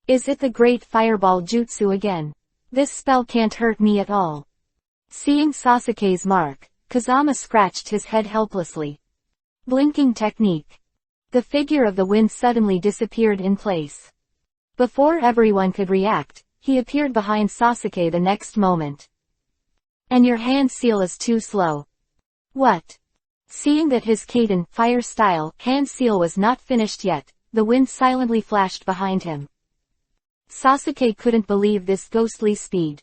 Is it the great fireball jutsu again? This spell can't hurt me at all. Seeing Sasuke's mark, Kazama scratched his head helplessly. Blinking technique. The figure of the wind suddenly disappeared in place. Before everyone could react, he appeared behind Sasuke the next moment. And your hand seal is too slow. What? Seeing that his Kaden, fire style, hand seal was not finished yet, the wind silently flashed behind him. Sasuke couldn't believe this ghostly speed.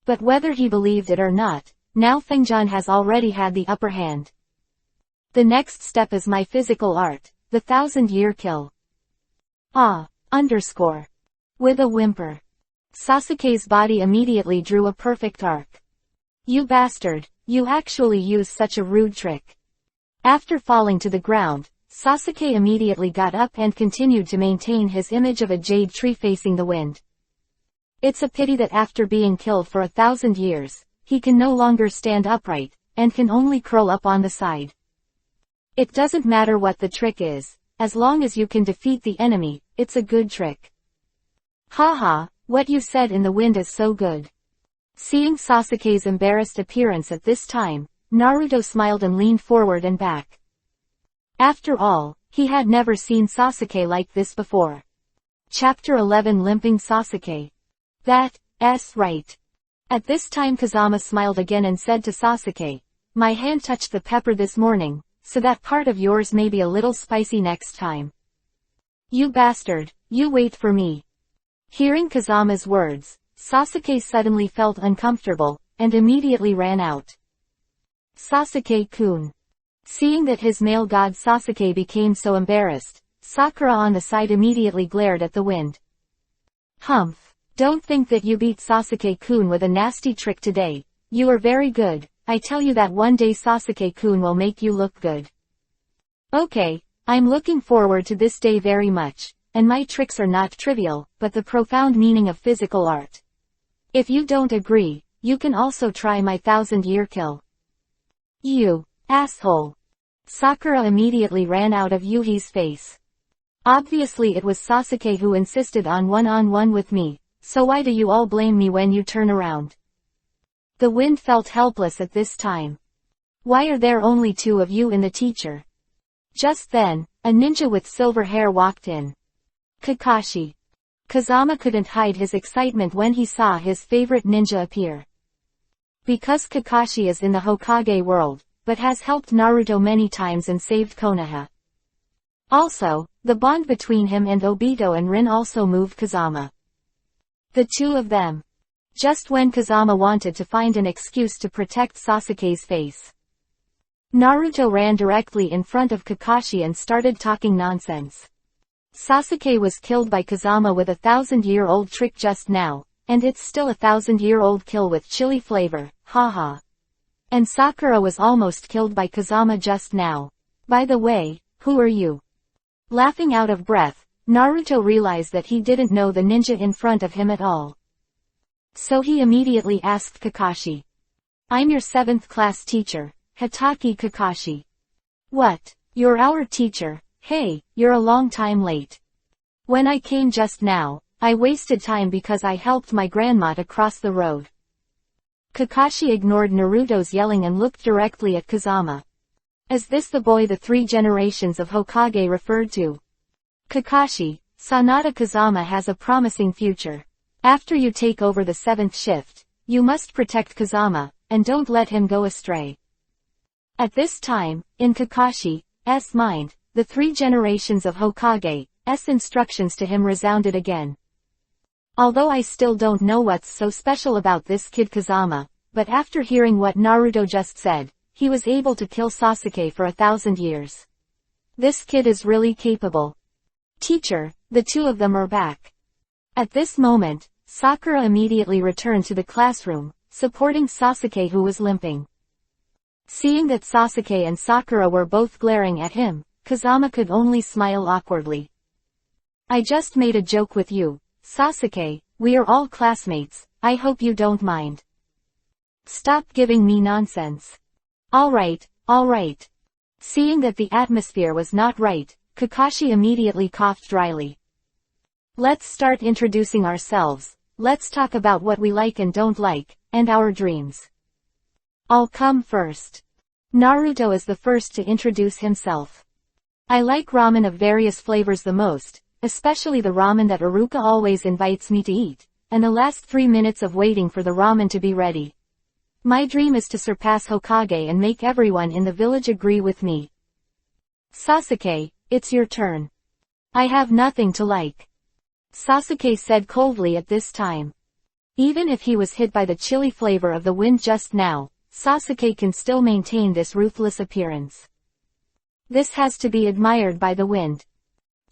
But whether he believed it or not, now Fengjian has already had the upper hand. The next step is my physical art, the 1000-year kill. With a whimper, Sasuke's body immediately drew a perfect arc. You bastard, you actually used such a rude trick. After falling to the ground, Sasuke immediately got up and continued to maintain his image of a jade tree facing the wind. It's a pity that after being killed for 1,000 years, he can no longer stand upright, and can only curl up on the side. It doesn't matter what the trick is, as long as you can defeat the enemy, it's a good trick. Haha, what you said in the wind is so good. Seeing Sasuke's embarrassed appearance at this time, Naruto smiled and leaned forward and back. After all, he had never seen Sasuke like this before. Chapter 11 Limping Sasuke. That's right. At this time Kazama smiled again and said to Sasuke, "My hand touched the pepper this morning, so that part of yours may be a little spicy next time." "You bastard, you wait for me." Hearing Kazama's words, Sasuke suddenly felt uncomfortable, and immediately ran out. Sasuke-kun. Seeing that his male god Sasuke became so embarrassed, Sakura on the side immediately glared at the wind. "Humph, don't think that you beat Sasuke-kun with a nasty trick today. You are very good, I tell you that one day Sasuke-kun will make you look good." "Okay, I'm looking forward to this day very much, and my tricks are not trivial, but the profound meaning of physical art. If you don't agree, you can also try my 1,000-year kill." "You asshole." Sakura immediately ran out of Yuhi's face. "Obviously it was Sasuke who insisted on one-on-one with me, so why do you all blame me when you turn around?" The wind felt helpless at this time. "Why are there only two of you in the teacher?" Just then, a ninja with silver hair walked in. Kakashi. Kazama couldn't hide his excitement when he saw his favorite ninja appear. Because Kakashi is in the Hokage world, but has helped Naruto many times and saved Konoha. Also, the bond between him and Obito and Rin also moved Kazama. The two of them. Just when Kazama wanted to find an excuse to protect Sasuke's face, Naruto ran directly in front of Kakashi and started talking nonsense. Sasuke was killed by Kazama with a 1,000-year-old trick just now, and it's still a 1,000-year-old kill with chili flavor, haha. And Sakura was almost killed by Kazama just now. By the way, who are you? Laughing out of breath, Naruto realized that he didn't know the ninja in front of him at all. So he immediately asked Kakashi. "I'm your 7th class teacher, Hitaki Kakashi." "What? You're our teacher? Hey, you're a long time late. When I came just now, I wasted time because I helped my grandma to cross the road." Kakashi ignored Naruto's yelling and looked directly at Kazama. Is this the boy the 3 generations of Hokage referred to? "Kakashi, Sanada Kazama has a promising future. After you take over the 7th shift, you must protect Kazama, and don't let him go astray." At this time, in Kakashi's mind, the 3 generations of Hokage's instructions to him resounded again. Although I still don't know what's so special about this kid Kazama, but after hearing what Naruto just said, he was able to kill Sasuke for 1,000 years. This kid is really capable. "Teacher, the two of them are back." At this moment, Sakura immediately returned to the classroom, supporting Sasuke who was limping. Seeing that Sasuke and Sakura were both glaring at him, Kazama could only smile awkwardly. "I just made a joke with you, Sasuke, we are all classmates, I hope you don't mind." "Stop giving me nonsense." Alright. Seeing that the atmosphere was not right, Kakashi immediately coughed dryly. "Let's start introducing ourselves, let's talk about what we like and don't like, and our dreams. I'll come first." Naruto is the first to introduce himself. "I like ramen of various flavors the most, especially the ramen that Iruka always invites me to eat, and the last 3 minutes of waiting for the ramen to be ready. My dream is to surpass Hokage and make everyone in the village agree with me." "Sasuke, it's your turn." "I have nothing to like," Sasuke said coldly at this time. Even if he was hit by the chilly flavor of the wind just now, Sasuke can still maintain this ruthless appearance. This has to be admired by the wind.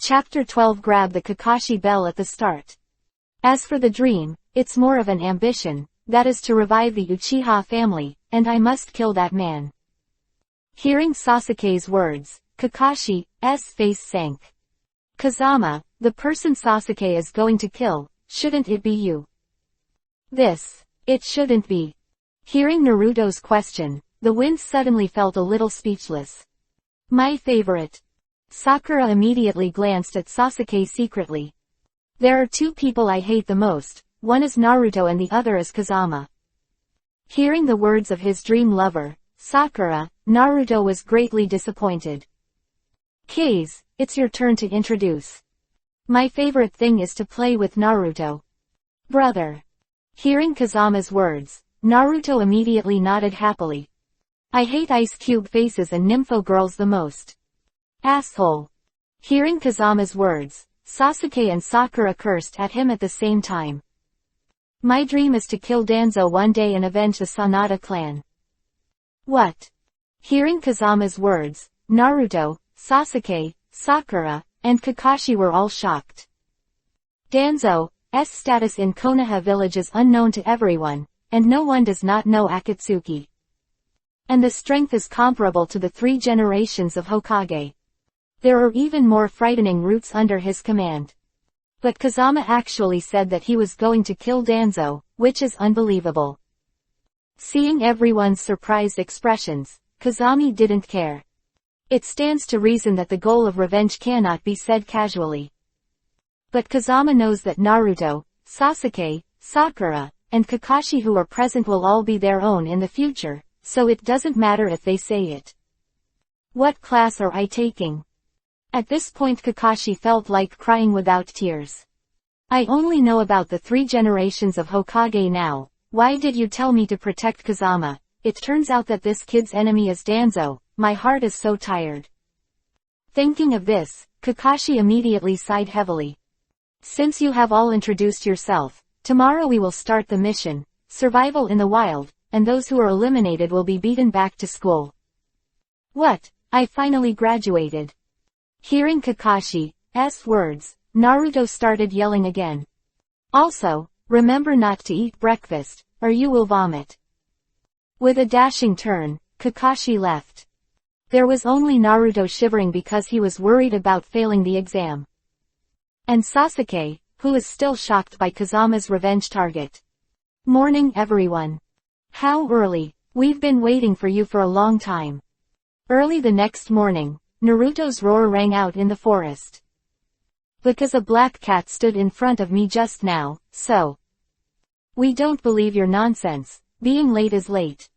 Chapter 12 Grab the Kakashi bell at the start. As for the dream, it's more of an ambition, that is to revive the Uchiha family, and I must kill that man. Hearing Sasuke's words, Kakashi's face sank. Kazama, the person Sasuke is going to kill, shouldn't it be you? It shouldn't be. Hearing Naruto's question, the wind suddenly felt a little speechless. My favorite. Sakura immediately glanced at Sasuke secretly. There are two people I hate the most, one is Naruto and the other is Kazama. Hearing the words of his dream lover, Sakura, Naruto was greatly disappointed. Kase, it's your turn to introduce. My favorite thing is to play with Naruto. Brother. Hearing Kazama's words, Naruto immediately nodded happily. I hate ice cube faces and nympho girls the most. Asshole. Hearing Kazama's words, Sasuke and Sakura cursed at him at the same time. My dream is to kill Danzo one day and avenge the Sanada clan. What? Hearing Kazama's words, Naruto, Sasuke, Sakura, and Kakashi were all shocked. Danzo's status in Konoha village is unknown to everyone, and no one does not know Akatsuki. And the strength is comparable to the 3 generations of Hokage. There are even more frightening roots under his command. But Kazama actually said that he was going to kill Danzo, which is unbelievable. Seeing everyone's surprised expressions, Kazami didn't care. It stands to reason that the goal of revenge cannot be said casually. But Kazama knows that Naruto, Sasuke, Sakura, and Kakashi who are present will all be their own in the future, so it doesn't matter if they say it. What class are I taking? At this point Kakashi felt like crying without tears. I only know about the 3 generations of Hokage now. Why did you tell me to protect Kazama? It turns out that this kid's enemy is Danzo. My heart is so tired. Thinking of this, Kakashi immediately sighed heavily. Since you have all introduced yourself, tomorrow we will start the mission, Survival in the Wild, and those who are eliminated will be beaten back to school. What? I finally graduated. Hearing Kakashi's words, Naruto started yelling again. Also, remember not to eat breakfast, or you will vomit. With a dashing turn, Kakashi left. There was only Naruto shivering because he was worried about failing the exam. And Sasuke, who is still shocked by Kazama's revenge target. Morning everyone. How early? We've been waiting for you for a long time. Early the next morning, Naruto's roar rang out in the forest. Because a black cat stood in front of me just now, so. We don't believe your nonsense, being late is late.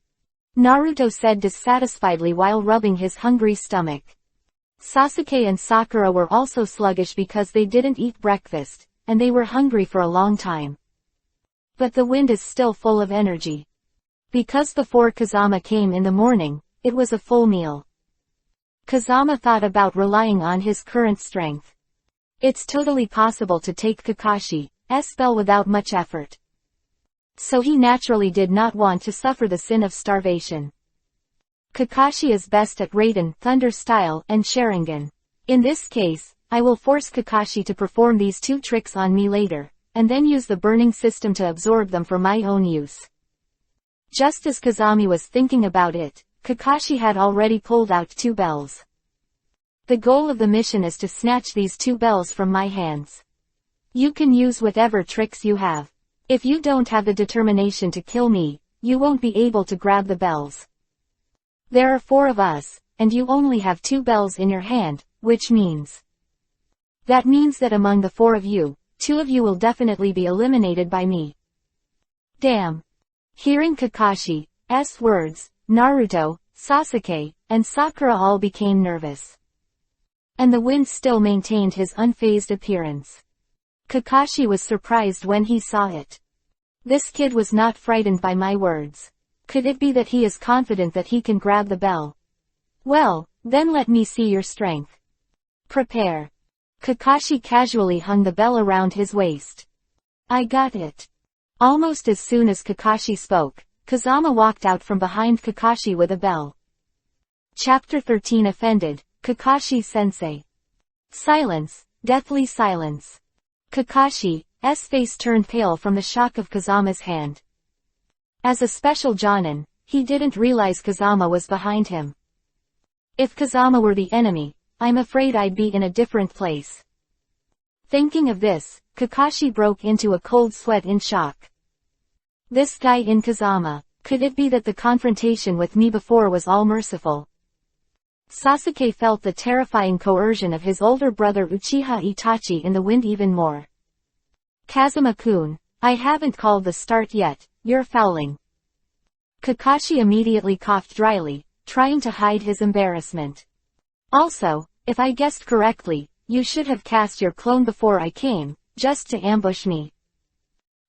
Naruto said dissatisfiedly while rubbing his hungry stomach. Sasuke and Sakura were also sluggish because they didn't eat breakfast, and they were hungry for a long time. But the wind is still full of energy. Because before Kazama came in the morning, it was a full meal. Kazama thought about relying on his current strength. It's totally possible to take Kakashi's spell without much effort. So he naturally did not want to suffer the sin of starvation. Kakashi is best at Raiden, Thunder Style, and Sharingan. In this case, I will force Kakashi to perform these 2 tricks on me later, and then use the burning system to absorb them for my own use. Just as Kazami was thinking about it, Kakashi had already pulled out 2 bells. The goal of the mission is to snatch these 2 bells from my hands. You can use whatever tricks you have. If you don't have the determination to kill me, you won't be able to grab the bells. There are 4 of us, and you only have 2 bells in your hand, which means. That means that among the 4 of you, 2 of you will definitely be eliminated by me. Damn. Hearing Kakashi's words, Naruto, Sasuke, and Sakura all became nervous. And the wind still maintained his unfazed appearance. Kakashi was surprised when he saw it. This kid was not frightened by my words. Could it be that he is confident that he can grab the bell? Well, then let me see your strength. Prepare. Kakashi casually hung the bell around his waist. I got it. Almost as soon as Kakashi spoke, Kazama walked out from behind Kakashi with a bell. Chapter 13 Offended, Kakashi-sensei. Silence, deathly silence. Kakashi's face turned pale from the shock of Kazama's hand. As a special Jonin, he didn't realize Kazama was behind him. If Kazama were the enemy, I'm afraid I'd be in a different place. Thinking of this, Kakashi broke into a cold sweat in shock. This guy in Kazama, could it be that the confrontation with me before was all merciful? Sasuke felt the terrifying coercion of his older brother Uchiha Itachi in the wind even more. Kazama-kun, I haven't called the start yet, you're fouling. Kakashi immediately coughed dryly, trying to hide his embarrassment. Also, if I guessed correctly, you should have cast your clone before I came, just to ambush me.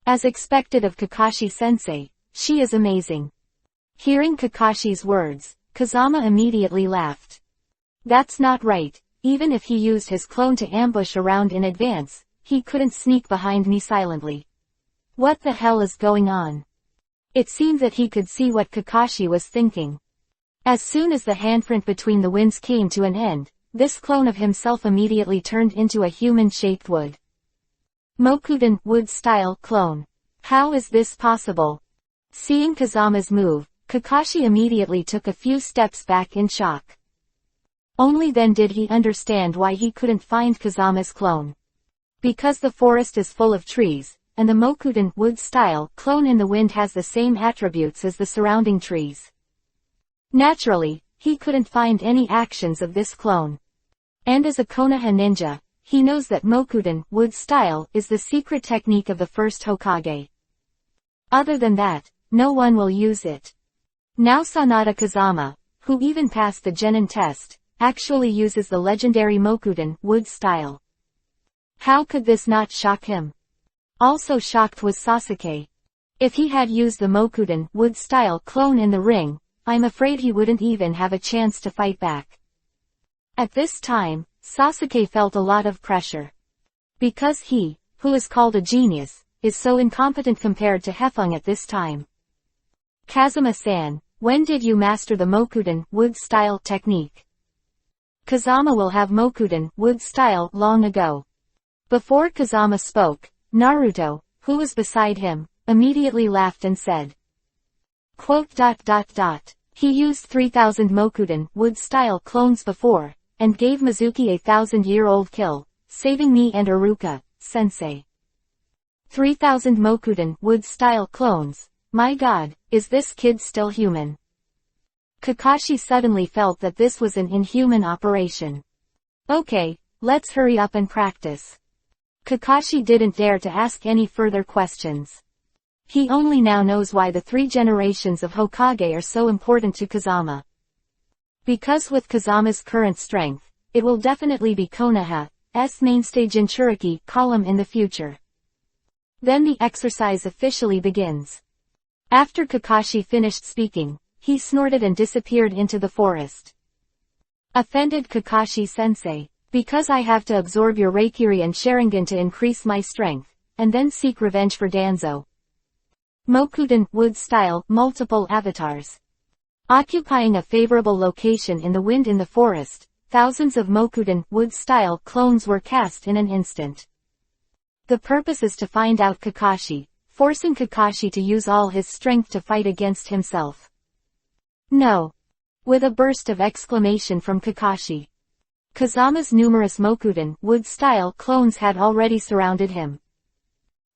As expected of Kakashi-sensei, she is amazing. Hearing Kakashi's words, Kazama immediately laughed. That's not right, even if he used his clone to ambush around in advance, he couldn't sneak behind me silently. What the hell is going on? It seemed that he could see what Kakashi was thinking. As soon as the handprint between the winds came to an end, this clone of himself immediately turned into a human-shaped wood. Mokuden wood-style clone. How is this possible? Seeing Kazama's move, Kakashi immediately took a few steps back in shock. Only then did he understand why he couldn't find Kazama's clone. Because the forest is full of trees, and the Mokuden wood-style clone in the wind has the same attributes as the surrounding trees. Naturally, he couldn't find any actions of this clone. And as a Konoha ninja, he knows that Mokuden wood-style is the secret technique of the first Hokage. Other than that, no one will use it. Now Sanada Kazama, who even passed the Genin test, actually uses the legendary Mokuden wood-style. How could this not shock him? Also shocked was Sasuke. If he had used the Mokuden wood-style clone in the ring, I'm afraid he wouldn't even have a chance to fight back. At this time, Sasuke felt a lot of pressure. Because he, who is called a genius, is so incompetent compared to Hefeng at this time. Kazama-san, when did you master the Mokuden wood-style technique? Kazama will have Mokuden wood-style long ago. Before Kazama spoke, Naruto, who was beside him, immediately laughed and said. He used 3,000 Mokuden wood-style clones before, and gave Mizuki a 1,000-year-old kill, saving me and Iruka, sensei. 3,000 Mokuden wood-style clones, my god, is this kid still human? Kakashi suddenly felt that this was an inhuman operation. Okay, let's hurry up and practice. Kakashi didn't dare to ask any further questions. He only now knows why the 3 generations of Hokage are so important to Kazama. Because with Kazama's current strength, it will definitely be Konoha's mainstay Jinchuriki column in the future. Then the exercise officially begins. After Kakashi finished speaking, he snorted and disappeared into the forest. Offended Kakashi-sensei, because I have to absorb your Reikiri and Sharingan to increase my strength, and then seek revenge for Danzo. Mokuden wood-style multiple avatars. Occupying a favorable location in the wind in the forest, thousands of Mokuden wood-style clones were cast in an instant. The purpose is to find out Kakashi, forcing Kakashi to use all his strength to fight against himself. No. With a burst of exclamation from Kakashi. Kazama's numerous Mokuden wood-style clones had already surrounded him.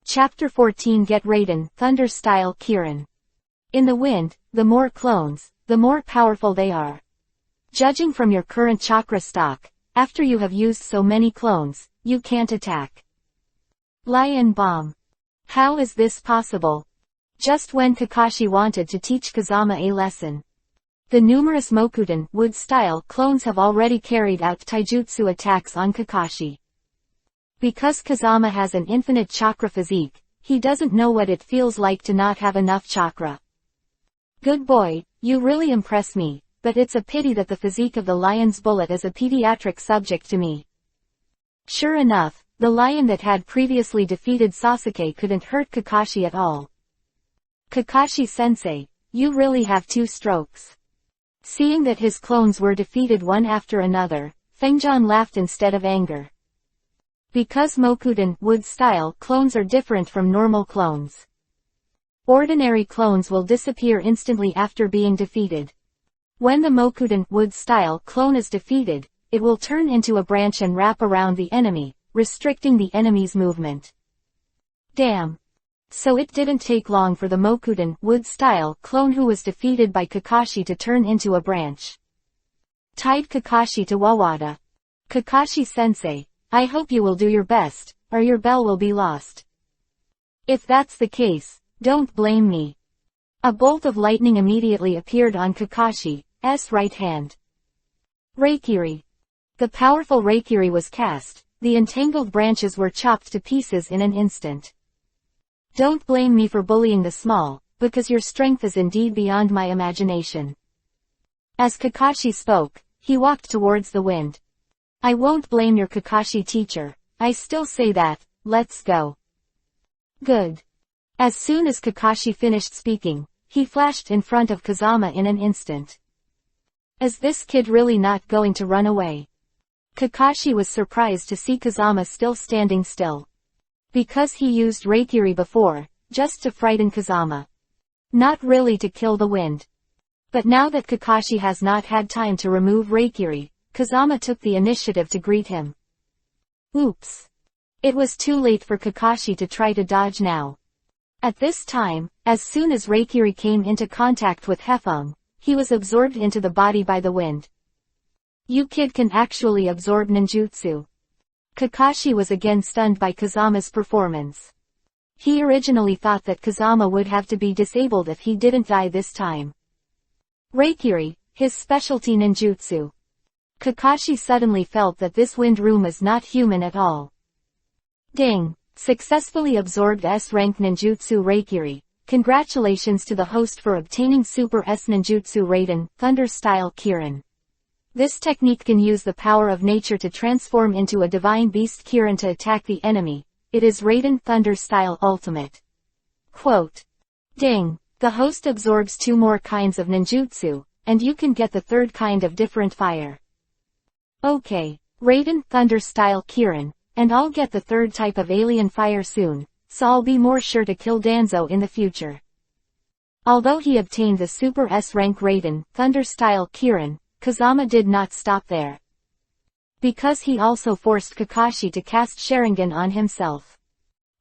Chapter 14 Get Raiden, Thunder-style Kirin. In the wind, the more clones, the more powerful they are. Judging from your current chakra stock, after you have used so many clones, you can't attack. Lion Bomb. How is this possible? Just when Kakashi wanted to teach Kazama a lesson. The numerous Mokuden wood-style clones have already carried out taijutsu attacks on Kakashi. Because Kazama has an infinite chakra physique, he doesn't know what it feels like to not have enough chakra. Good boy, you really impress me, but it's a pity that the physique of the lion's bullet is a pediatric subject to me. Sure enough, the lion that had previously defeated Sasuke couldn't hurt Kakashi at all. Kakashi-sensei, you really have 2 strokes. Seeing that his clones were defeated one after another, Fengjian laughed instead of anger. Because Mokuden wood-style clones are different from normal clones. Ordinary clones will disappear instantly after being defeated. When the Mokuden wood-style clone is defeated, it will turn into a branch and wrap around the enemy, restricting the enemy's movement. Damn. So it didn't take long for the Mokuden wood-style clone who was defeated by Kakashi to turn into a branch. Tied Kakashi to Wawada. Kakashi-sensei, I hope you will do your best, or your bell will be lost. If that's the case, don't blame me. A bolt of lightning immediately appeared on Kakashi's right hand. Reikiri. The powerful Reikiri was cast, the entangled branches were chopped to pieces in an instant. Don't blame me for bullying the small, because your strength is indeed beyond my imagination. As Kakashi spoke, he walked towards the wind. I won't blame your Kakashi teacher, I still say that, let's go. Good. As soon as Kakashi finished speaking, he flashed in front of Kazama in an instant. Is this kid really not going to run away? Kakashi was surprised to see Kazama still standing still. Because he used Reikiri before, just to frighten Kazama. Not really to kill the wind. But now that Kakashi has not had time to remove Reikiri, Kazama took the initiative to greet him. Oops. It was too late for Kakashi to try to dodge now. At this time, as soon as Reikiri came into contact with Hefeng, he was absorbed into the body by the wind. You kid can actually absorb ninjutsu. Kakashi was again stunned by Kazama's performance. He originally thought that Kazama would have to be disabled if he didn't die this time. Reikiri, his specialty ninjutsu. Kakashi suddenly felt that this wind room is not human at all. Ding! Successfully absorbed S-rank ninjutsu Reikiri. Congratulations to the host for obtaining Super S ninjutsu Raiden, Thunder-style Kirin. This technique can use the power of nature to transform into a divine beast Kirin to attack the enemy. It is Raiden Thunder-style ultimate. Quote. Ding! The host absorbs 2 more kinds of ninjutsu, and you can get the 3rd kind of different fire. Okay, Raiden Thunder-style Kirin, and I'll get the 3rd type of alien fire soon, so I'll be more sure to kill Danzo in the future. Although he obtained the Super S-rank Raiden Thunder-style Kirin, Kazama did not stop there. Because he also forced Kakashi to cast Sharingan on himself.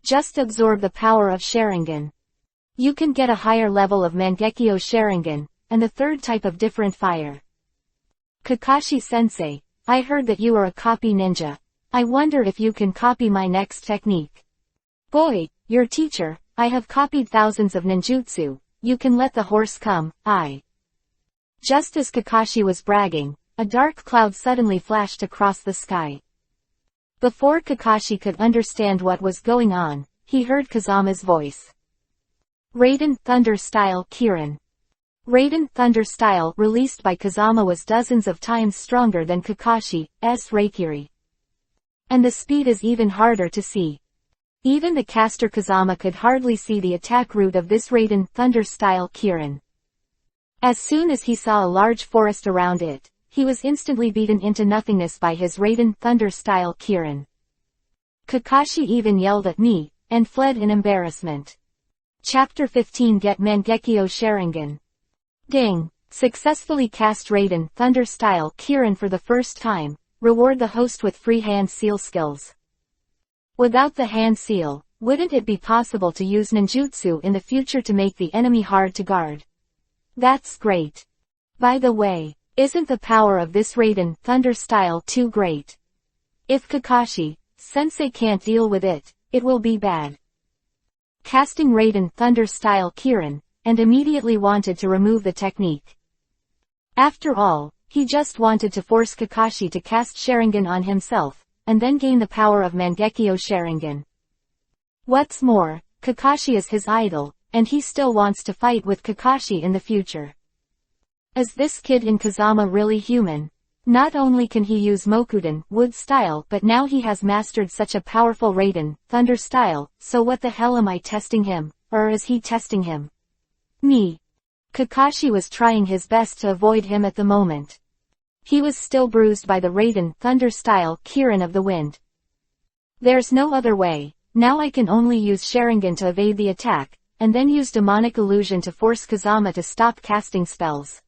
Just absorb the power of Sharingan. You can get a higher level of Mangekyo Sharingan, and the 3rd type of different fire. Kakashi-sensei, I heard that you are a copy ninja. I wonder if you can copy my next technique. Boy, your teacher, I have copied thousands of ninjutsu, you can let the horse come, Just as Kakashi was bragging, a dark cloud suddenly flashed across the sky. Before Kakashi could understand what was going on, he heard Kazama's voice. Raiden Thunder-style Kirin. Raiden Thunder-style released by Kazama was dozens of times stronger than Kakashi's Reikiri. And the speed is even harder to see. Even the caster Kazama could hardly see the attack route of this Raiden Thunder-style Kirin. As soon as he saw a large forest around it, he was instantly beaten into nothingness by his Raiden Thunder-style Kirin. Kakashi even yelled at me, and fled in embarrassment. Chapter 15 Get Mangekyo Sharingan. Ding! Successfully cast Raiden Thunder-style Kirin for the first time. Reward the host with free hand seal skills. Without the hand seal, wouldn't it be possible to use ninjutsu in the future to make the enemy hard to guard? That's great. By the way, isn't the power of this Raiden Thunder-style too great? If Kakashi-sensei can't deal with it, it will be bad. Casting Raiden Thunder-style Kirin, and immediately wanted to remove the technique. After all, he just wanted to force Kakashi to cast Sharingan on himself, and then gain the power of Mangekyo Sharingan. What's more, Kakashi is his idol, and he still wants to fight with Kakashi in the future. Is this kid in Kazama really human? Not only can he use Mokuden wood style, but now he has mastered such a powerful Raiden Thunder style, so what the hell am I testing him, or is he testing him? Me. Kakashi was trying his best to avoid him at the moment. He was still bruised by the Raiden Thunder-style Kirin of the wind. There's no other way, now I can only use Sharingan to evade the attack, and then use demonic illusion to force Kazama to stop casting spells.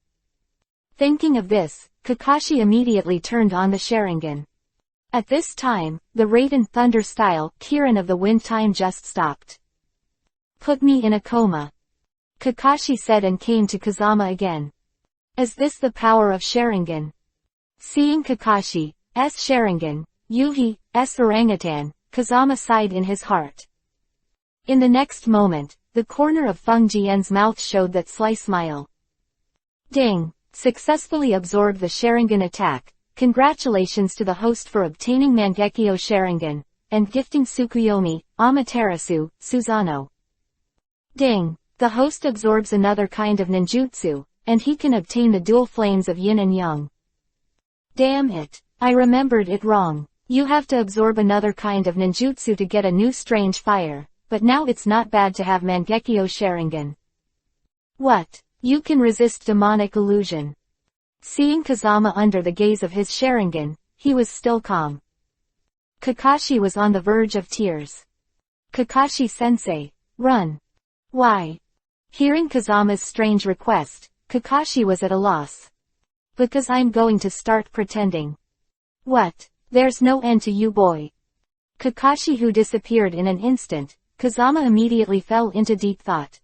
Thinking of this, Kakashi immediately turned on the Sharingan. At this time, the Raiden Thunder style Kirin of the wind time just stopped. Put me in a coma, Kakashi said and came to Kazama again. Is this the power of Sharingan? Seeing Kakashi's Sharingan, Yuhi's orangutan, Kazama sighed in his heart. In the next moment, the corner of Feng Jian's mouth showed that sly smile. Ding! Successfully absorbed the Sharingan attack. Congratulations to the host for obtaining Mangekyo Sharingan, and gifting Tsukuyomi, Amaterasu, Susanoo. Ding! The host absorbs another kind of ninjutsu, and he can obtain the dual flames of yin and yang. Damn it! I remembered it wrong. You have to absorb another kind of ninjutsu to get a new strange fire, but now it's not bad to have Mangekyo Sharingan. What? You can resist demonic illusion. Seeing Kazama under the gaze of his Sharingan, he was still calm. Kakashi was on the verge of tears. Kakashi-sensei, run. Why? Hearing Kazama's strange request, Kakashi was at a loss. Because I'm going to start pretending. What? There's no end to you, boy. Kakashi, who disappeared in an instant, Kazama immediately fell into deep thought.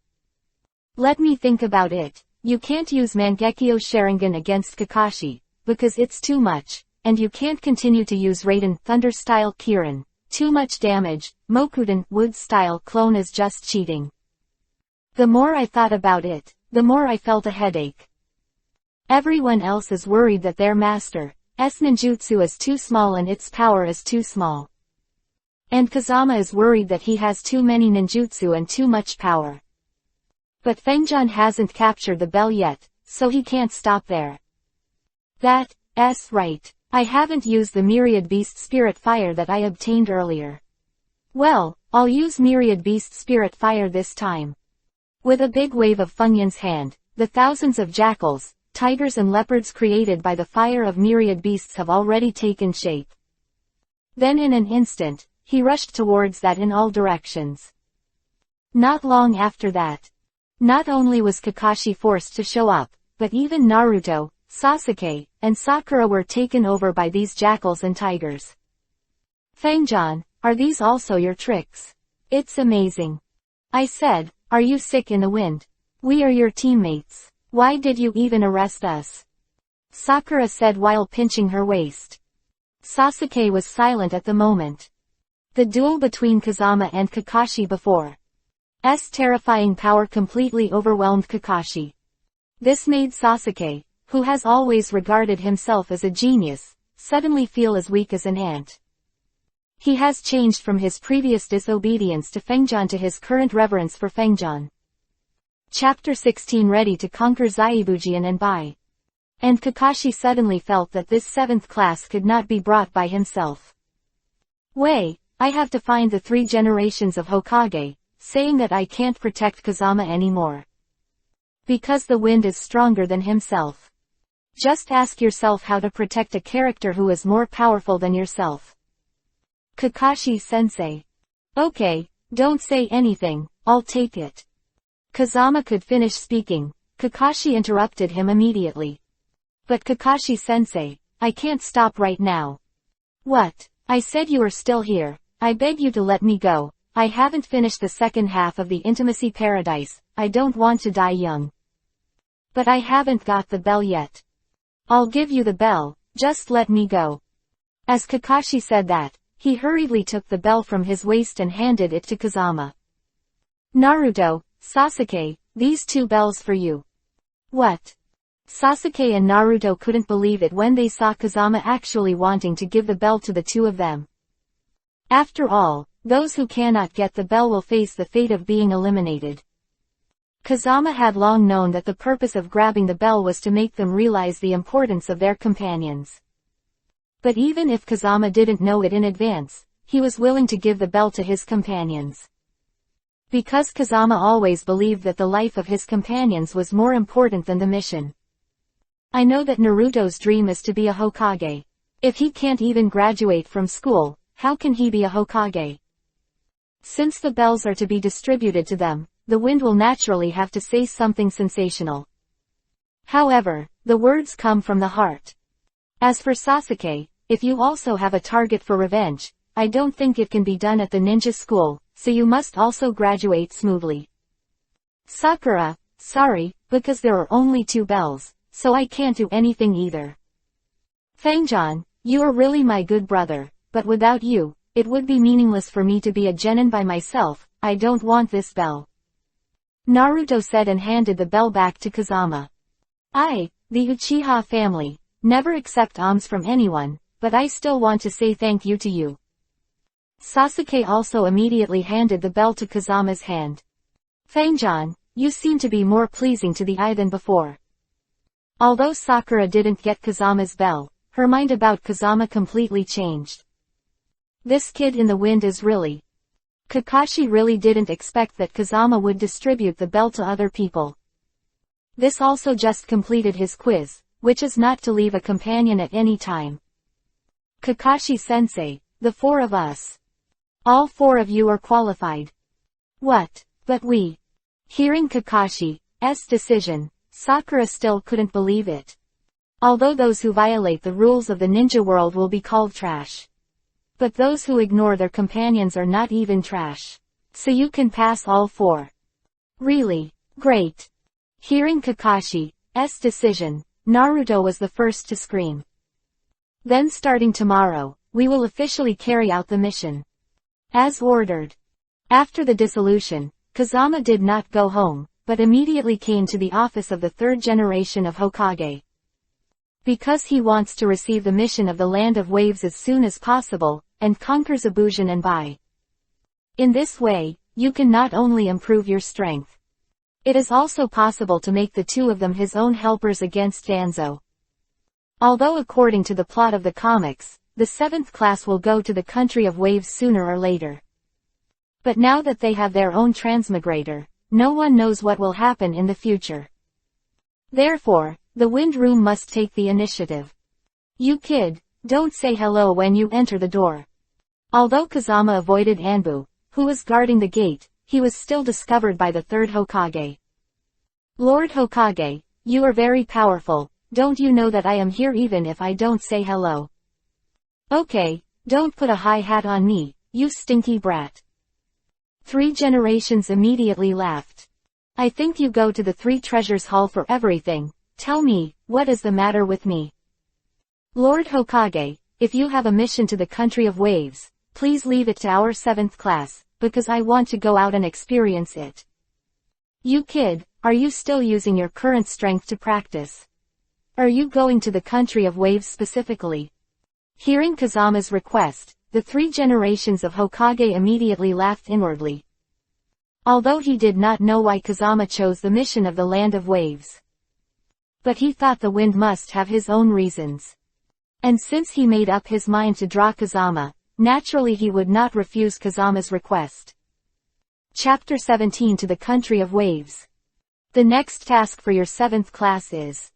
Let me think about it. You can't use Mangekyo Sharingan against Kakashi, because it's too much, and you can't continue to use Raiden Thunder-style Kirin. Too much damage. Mokuden Wood-style clone is just cheating. The more I thought about it, the more I felt a headache. Everyone else is worried that their master's ninjutsu is too small and its power is too small. And Kazama is worried that he has too many ninjutsu and too much power. But Fengjian hasn't captured the bell yet, so he can't stop there. That's right. I haven't used the Myriad Beast Spirit Fire that I obtained earlier. Well, I'll use Myriad Beast Spirit Fire this time. With a big wave of Fengjian's hand, the thousands of jackals, tigers and leopards created by the fire of Myriad Beasts have already taken shape. Then in an instant, he rushed towards that in all directions. Not long after that, not only was Kakashi forced to show up, but even Naruto, Sasuke, and Sakura were taken over by these jackals and tigers. Fengjian, are these also your tricks? It's amazing. I said, are you sick in the wind? We are your teammates. Why did you even arrest us? Sakura said while pinching her waist. Sasuke was silent at the moment. The duel between Kazama and Kakashi before's terrifying power completely overwhelmed Kakashi. This made Sasuke, who has always regarded himself as a genius, suddenly feel as weak as an ant. He has changed from his previous disobedience to Fengjian to his current reverence for Fengjian. Chapter 16 Ready to conquer Zaibujian and Bai. And Kakashi suddenly felt that this 7th class could not be brought by himself. Wait, I have to find the 3 generations of Hokage, saying that I can't protect Kazama anymore. Because the wind is stronger than himself. Just ask yourself how to protect a character who is more powerful than yourself. Kakashi-sensei. Okay, don't say anything, I'll take it. Kazama could finish speaking. Kakashi interrupted him immediately. But Kakashi-sensei, I can't stop right now. What? I said you are still here. I beg you to let me go. I haven't finished the second half of the Intimacy Paradise. I don't want to die young. But I haven't got the bell yet. I'll give you the bell, just let me go. As Kakashi said that, he hurriedly took the bell from his waist and handed it to Kazama. Naruto, Sasuke, these 2 bells for you. What? Sasuke and Naruto couldn't believe it when they saw Kazama actually wanting to give the bell to the 2 of them. After all, those who cannot get the bell will face the fate of being eliminated. Kazama had long known that the purpose of grabbing the bell was to make them realize the importance of their companions. But even if Kazama didn't know it in advance, he was willing to give the bell to his companions. Because Kazama always believed that the life of his companions was more important than the mission. I know that Naruto's dream is to be a Hokage. If he can't even graduate from school, how can he be a Hokage? Since the bells are to be distributed to them, the wind will naturally have to say something sensational. However, the words come from the heart. As for Sasuke, if you also have a target for revenge, I don't think it can be done at the ninja school, so you must also graduate smoothly. Sakura, sorry, because there are only 2 bells, so I can't do anything either. Fangjan, you are really my good brother, but without you, it would be meaningless for me to be a genin by myself. I don't want this bell. Naruto said and handed the bell back to Kazama. I, the Uchiha family, never accept alms from anyone, but I still want to say thank you to you. Sasuke also immediately handed the bell to Kazama's hand. Fangjan, you seem to be more pleasing to the eye than before. Although Sakura didn't get Kazama's bell, her mind about Kazama completely changed. This kid in the wind is really... Kakashi really didn't expect that Kazama would distribute the bell to other people. This also just completed his quiz, which is not to leave a companion at any time. Kakashi-sensei, the 4 of us. All 4 of you are qualified. What? But we... Hearing Kakashi's decision, Sakura still couldn't believe it. Although those who violate the rules of the ninja world will be called trash. But those who ignore their companions are not even trash. So you can pass all 4. Really? Great. Hearing Kakashi's decision, Naruto was the first to scream. Then starting tomorrow, we will officially carry out the mission. As ordered. After the dissolution, Kazama did not go home, but immediately came to the office of the 3rd generation of Hokage. Because he wants to receive the mission of the Land of Waves as soon as possible, and conquer Zabujan and Bai. In this way, you can not only improve your strength. It is also possible to make the 2 of them his own helpers against Danzo. Although according to the plot of the comics, the 7th class will go to the country of waves sooner or later. But now that they have their own transmigrator, no one knows what will happen in the future. Therefore, the Wind Room must take the initiative. You kid, don't say hello when you enter the door. Although Kazama avoided Anbu, who was guarding the gate, he was still discovered by the 3rd Hokage. Lord Hokage, you are very powerful, don't you know that I am here even if I don't say hello? Okay, don't put a high hat on me, you stinky brat. 3 generations immediately laughed. I think you go to the 3 treasures hall for everything. Tell me, what is the matter with me? Lord Hokage, if you have a mission to the country of waves, please leave it to our 7th class, because I want to go out and experience it. You kid, are you still using your current strength to practice? Are you going to the country of waves specifically? Hearing Kazama's request, the 3 generations of Hokage immediately laughed inwardly. Although he did not know why Kazama chose the mission of the Land of Waves. But he thought the wind must have his own reasons. And since he made up his mind to draw Kazama, naturally he would not refuse Kazama's request. Chapter 17 To the Country of Waves. The next task for your 7th class is.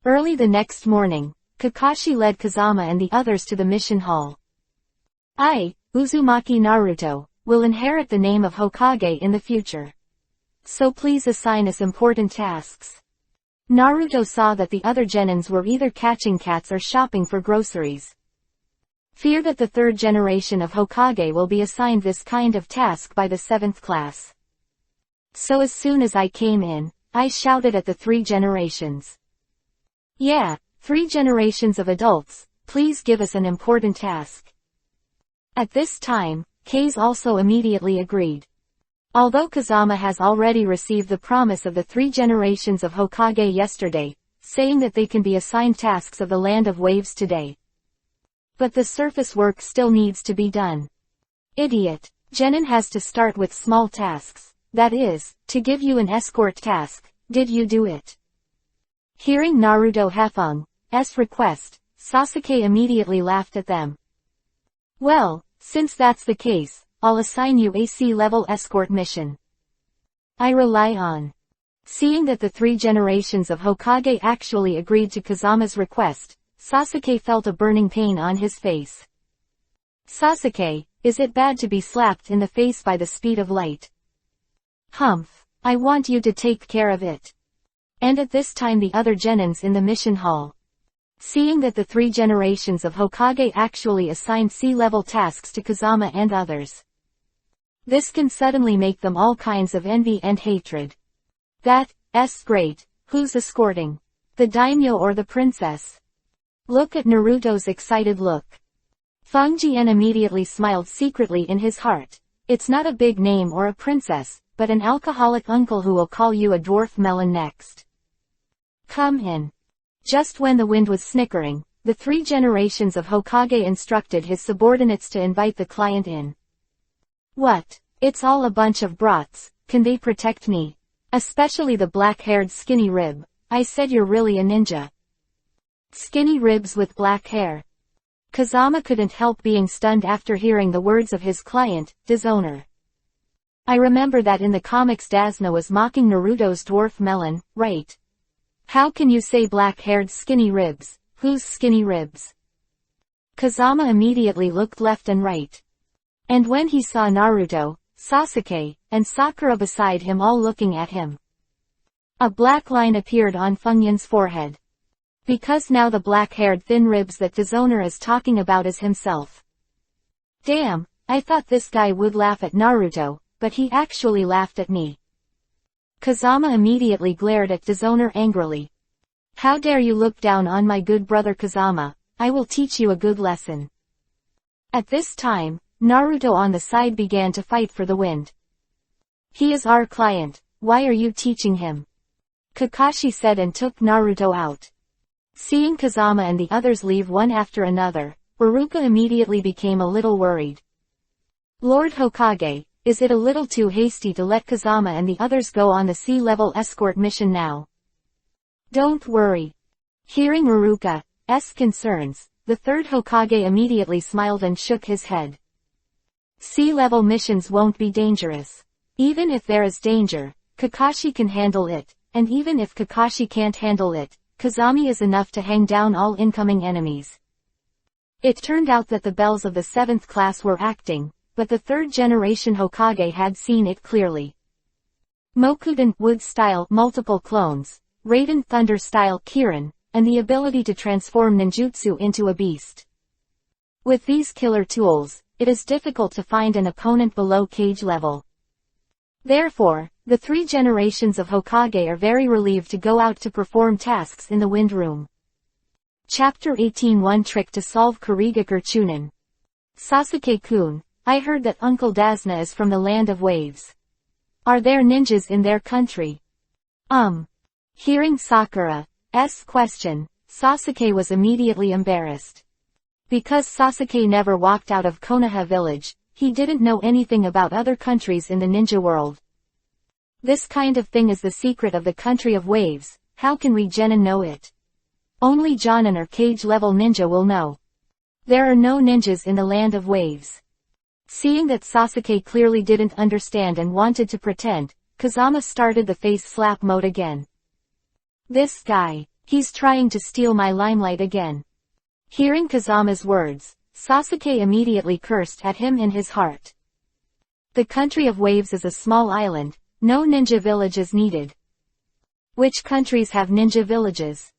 Early the next morning, Kakashi led Kazama and the others to the mission hall. I, Uzumaki Naruto, will inherit the name of Hokage in the future. So please assign us important tasks. Naruto saw that the other genins were either catching cats or shopping for groceries. Fear that the 3rd generation of Hokage will be assigned this kind of task by the 7th class. So as soon as I came in, I shouted at the 3 generations. Yeah, 3 generations of adults, please give us an important task. At this time, Kase also immediately agreed. Although Kazama has already received the promise of the 3 generations of Hokage yesterday, saying that they can be assigned tasks of the Land of Waves today. But the surface work still needs to be done. Idiot, Genin has to start with small tasks, that is, to give you an escort task, did you do it? Hearing Naruto Hefeng's request, Sasuke immediately laughed at them. Well, since that's the case, I'll assign you a C-level escort mission. I rely on. Seeing that the 3 generations of Hokage actually agreed to Kazama's request, Sasuke felt a burning pain on his face. Sasuke, is it bad to be slapped in the face by the speed of light? Humph, I want you to take care of it. And at this time the other genins in the mission hall. Seeing that the 3 generations of Hokage actually assigned C-level tasks to Kazama and others. This can suddenly make them all kinds of envy and hatred. That's great. Who's escorting? The daimyo or the princess? Look at Naruto's excited look. Feng Jian immediately smiled secretly in his heart. It's not a big name or a princess, but an alcoholic uncle who will call you a dwarf melon next. Come in. Just when the wind was snickering, the 3 generations of Hokage instructed his subordinates to invite the client in. What? It's all a bunch of brats, can they protect me? Especially the black-haired skinny rib. I said you're really a ninja. Skinny ribs with black hair. Kazama couldn't help being stunned after hearing the words of his client, Dishonor. I remember that in the comics Dasna was mocking Naruto's dwarf melon, right? How can you say black-haired skinny ribs? Whose skinny ribs? Kazama immediately looked left and right. And when he saw Naruto, Sasuke, and Sakura beside him all looking at him, a black line appeared on Fengyan's forehead. Because now the black-haired thin ribs that Dishonor is talking about is himself. Damn, I thought this guy would laugh at Naruto, but he actually laughed at me. Kazama immediately glared at Dishonor angrily. How dare you look down on my good brother Kazama, I will teach you a good lesson. At this time, Naruto on the side began to fight for the wind. He is our client, why are you teaching him? Kakashi said and took Naruto out. Seeing Kazama and the others leave one after another, Iruka immediately became a little worried. Lord Hokage, is it a little too hasty to let Kazama and the others go on the C-level escort mission now? Don't worry. Hearing Iruka's concerns, the 3rd Hokage immediately smiled and shook his head. C-level missions won't be dangerous. Even if there is danger, Kakashi can handle it, and even if Kakashi can't handle it, Kazami is enough to hang down all incoming enemies. It turned out that the bells of the 7th class were acting, but the 3rd generation Hokage had seen it clearly. Mokuden wood style multiple clones, Raiden thunder style Kirin, and the ability to transform ninjutsu into a beast. With these killer tools, it is difficult to find an opponent below cage level. Therefore, the 3 generations of Hokage are very relieved to go out to perform tasks in the wind room. Chapter 18 One Trick to Solve Kurigakur Chunin. Sasuke-kun, I heard that Uncle Dasna is from the land of waves. Are there ninjas in their country? Hearing Sakura's question, Sasuke was immediately embarrassed. Because Sasuke never walked out of Konoha village, he didn't know anything about other countries in the ninja world. This kind of thing is the secret of the country of waves, how can we genin know it? Only Jonin or cage-level ninja will know. There are no ninjas in the land of waves. Seeing that Sasuke clearly didn't understand and wanted to pretend, Kazama started the face slap mode again. This guy, he's trying to steal my limelight again. Hearing Kazama's words, Sasuke immediately cursed at him in his heart. The country of waves is a small island, no ninja village is needed. Which countries have ninja villages?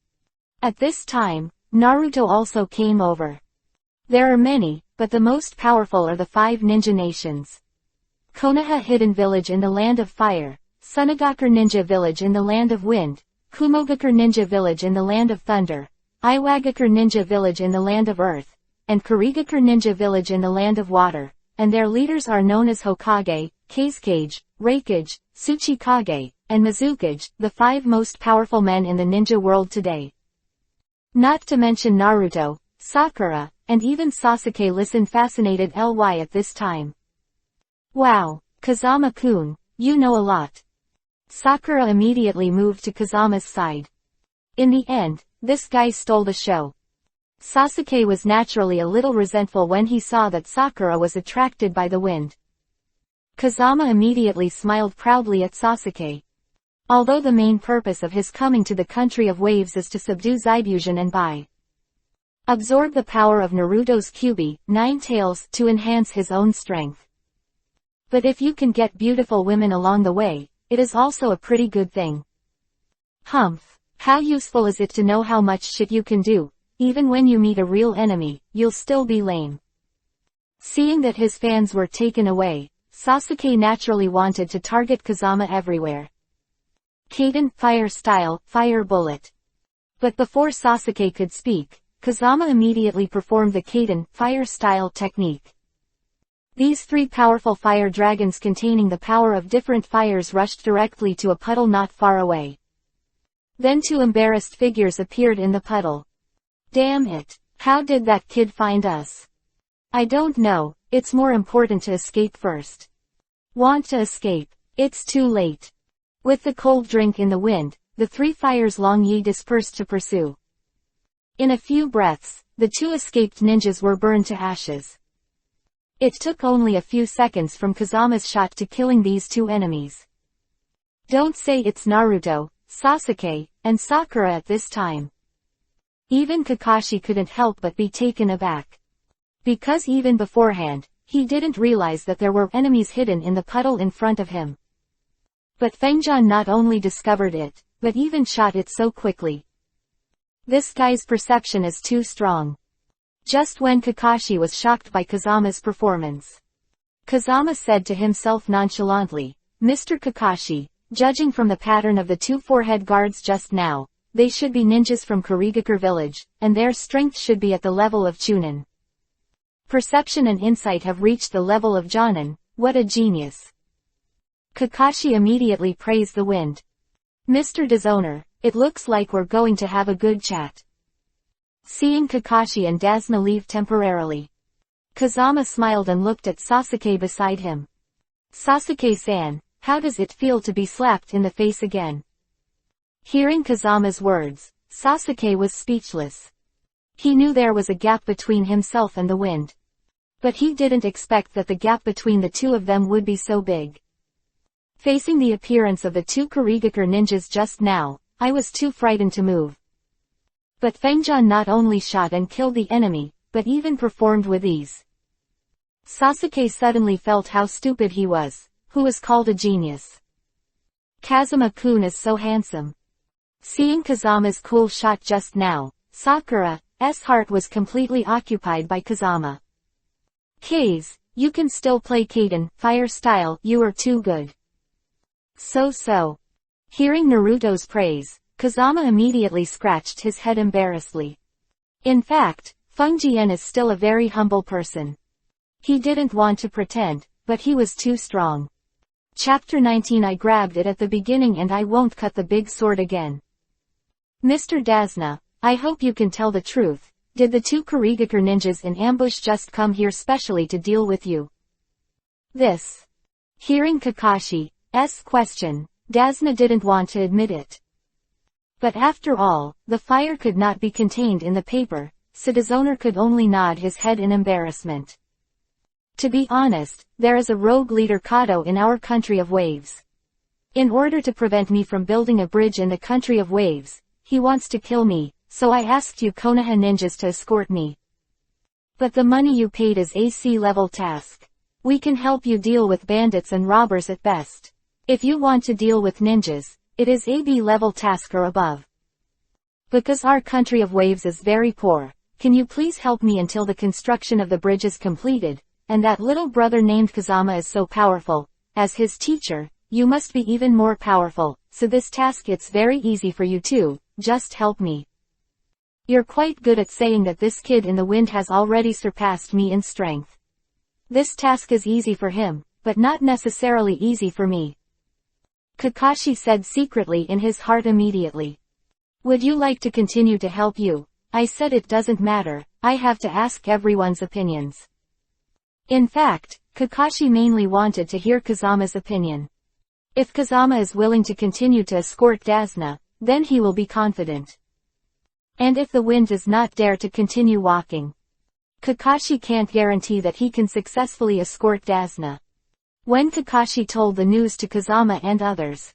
At this time, Naruto also came over. There are many, but the most powerful are the 5 ninja nations. Konoha Hidden Village in the Land of Fire, Sunagakur Ninja Village in the Land of Wind, Kumogakur Ninja Village in the Land of Thunder, Iwagakur Ninja Village in the Land of Earth, and Kurigakur Ninja Village in the Land of Water, and their leaders are known as Hokage, Kazekage, Raikage, Tsuchikage, and Mizukage, the 5 most powerful men in the ninja world today. Not to mention Naruto, Sakura, and even Sasuke listen fascinated ly at this time. Wow, Kazama-kun, you know a lot. Sakura immediately moved to Kazama's side. In the end, this guy stole the show. Sasuke was naturally a little resentful when he saw that Sakura was attracted by the wind. Kazama immediately smiled proudly at Sasuke. Although the main purpose of his coming to the country of waves is to subdue Zaibushin and absorb the power of Naruto's Kyuubi, 9 tails, to enhance his own strength. But if you can get beautiful women along the way, it is also a pretty good thing. Humph. How useful is it to know how much shit you can do? Even when you meet a real enemy, you'll still be lame. Seeing that his fans were taken away, Sasuke naturally wanted to target Kazama everywhere. Kaden, fire style, fire bullet. But before Sasuke could speak, Kazama immediately performed the Kaden, fire style technique. These three powerful fire dragons containing the power of different fires rushed directly to a puddle not far away. Then two embarrassed figures appeared in the puddle. Damn it. How did that kid find us? I don't know, it's more important to escape first. Want to escape? It's too late. With the cold drink in the wind, the three fires Long Yi dispersed to pursue. In a few breaths, the two escaped ninjas were burned to ashes. It took only a few seconds from Kazama's shot to killing these two enemies. Don't say it's Naruto, Sasuke, and Sakura at this time. Even Kakashi couldn't help but be taken aback. Because even beforehand, he didn't realize that there were enemies hidden in the puddle in front of him. But Fengjian not only discovered it, but even shot it so quickly. This guy's perception is too strong. Just when Kakashi was shocked by Kazama's performance, Kazama said to himself nonchalantly, Mr. Kakashi, judging from the pattern of the two forehead guards just now, they should be ninjas from Kurigakure village, and their strength should be at the level of Chunin. Perception and insight have reached the level of Jonin. What a genius. Kakashi immediately praised the wind. Mr. Dishonor, it looks like we're going to have a good chat. Seeing Kakashi and Dasna leave temporarily, Kazama smiled and looked at Sasuke beside him. Sasuke-san, how does it feel to be slapped in the face again? Hearing Kazama's words, Sasuke was speechless. He knew there was a gap between himself and the wind. But he didn't expect that the gap between the two of them would be so big. Facing the appearance of the two Kurigakure ninjas just now, I was too frightened to move. But Fengjian not only shot and killed the enemy, but even performed with ease. Sasuke suddenly felt how stupid he was, who was called a genius. Kazama-kun is so handsome. Seeing Kazama's cool shot just now, Sakura's heart was completely occupied by Kazama. Kaze, you can still play Kaden, fire style, you are too good. So. Hearing Naruto's praise, Kazama immediately scratched his head embarrassedly. In fact, Fengjian is still a very humble person. He didn't want to pretend, but he was too strong. Chapter 19 I grabbed it at the beginning and I won't cut the big sword again. Mr. Dasna, I hope you can tell the truth. Did the two Kurigakure ninjas in ambush just come here specially to deal with you? This. Hearing Kakashi's question, Dasna didn't want to admit it. But after all, the fire could not be contained in the paper, so Dishonor could only nod his head in embarrassment. To be honest, there is a rogue leader Kobo in our country of waves. In order to prevent me from building a bridge in the country of waves, he wants to kill me, so I asked you Konoha ninjas to escort me. But the money you paid is a C-level task. We can help you deal with bandits and robbers at best. If you want to deal with ninjas, it is a B-level task or above. Because our country of waves is very poor, can you please help me until the construction of the bridge is completed, and that little brother named Kazama is so powerful. As his teacher, you must be even more powerful, so this task it's very easy for you too, just help me. You're quite good at saying that this kid in the wind has already surpassed me in strength. This task is easy for him, but not necessarily easy for me. Kakashi said secretly in his heart immediately. Would you like to continue to help you? I said it doesn't matter, I have to ask everyone's opinions. In fact, Kakashi mainly wanted to hear Kazama's opinion. If Kazama is willing to continue to escort Dasna, then he will be confident. And if the wind does not dare to continue walking, Kakashi can't guarantee that he can successfully escort Dasna. When Kakashi told the news to Kazama and others,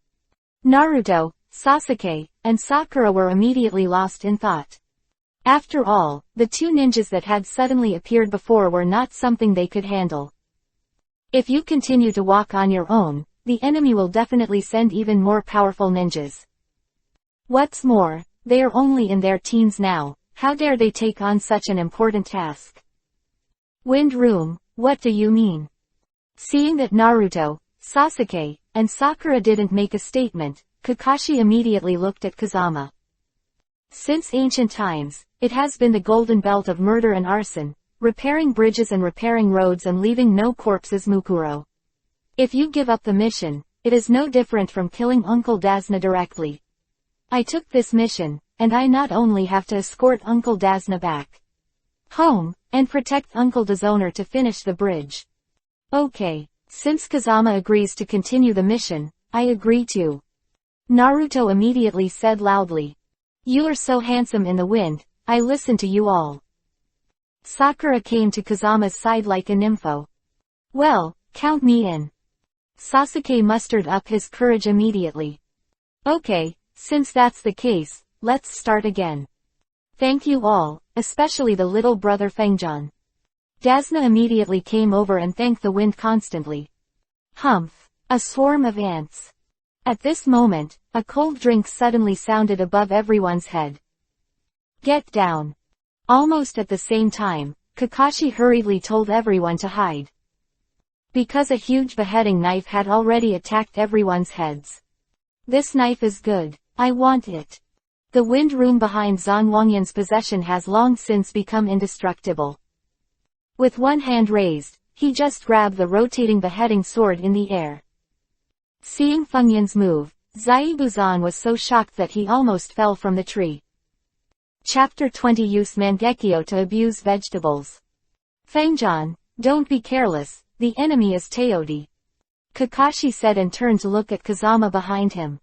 Naruto, Sasuke, and Sakura were immediately lost in thought. After all, the two ninjas that had suddenly appeared before were not something they could handle. If you continue to walk on your own, the enemy will definitely send even more powerful ninjas. What's more, they are only in their teens now, how dare they take on such an important task? Wind Room, what do you mean? Seeing that Naruto, Sasuke, and Sakura didn't make a statement, Kakashi immediately looked at Kazama. Since ancient times, it has been the golden belt of murder and arson, repairing bridges and repairing roads and leaving no corpses Mukuro. If you give up the mission, it is no different from killing Uncle Dazna directly. I took this mission, and I not only have to escort Uncle Dazna back home, and protect Uncle Dazona to finish the bridge. Okay, since Kazama agrees to continue the mission, I agree too. Naruto immediately said loudly. You are so handsome in the wind, I listen to you all. Sakura came to Kazama's side like a nympho. Well, count me in. Sasuke mustered up his courage immediately. Okay, since that's the case, let's start again. Thank you all, especially the little brother Fengjan. Dazna immediately came over and thanked the wind constantly. Humph! A swarm of ants. At this moment, a cold drink suddenly sounded above everyone's head. Get down. Almost at the same time, Kakashi hurriedly told everyone to hide. Because a huge beheading knife had already attacked everyone's heads. This knife is good, I want it. The wind room behind Zhang Wangyan's possession has long since become indestructible. With one hand raised, he just grabbed the rotating beheading sword in the air. Seeing Fengyan's move, Zaibuzan was so shocked that he almost fell from the tree. Chapter 20 Use Mangekyo to abuse vegetables. Fengjan, don't be careless, the enemy is Teodi. Kakashi said and turned to look at Kazama behind him.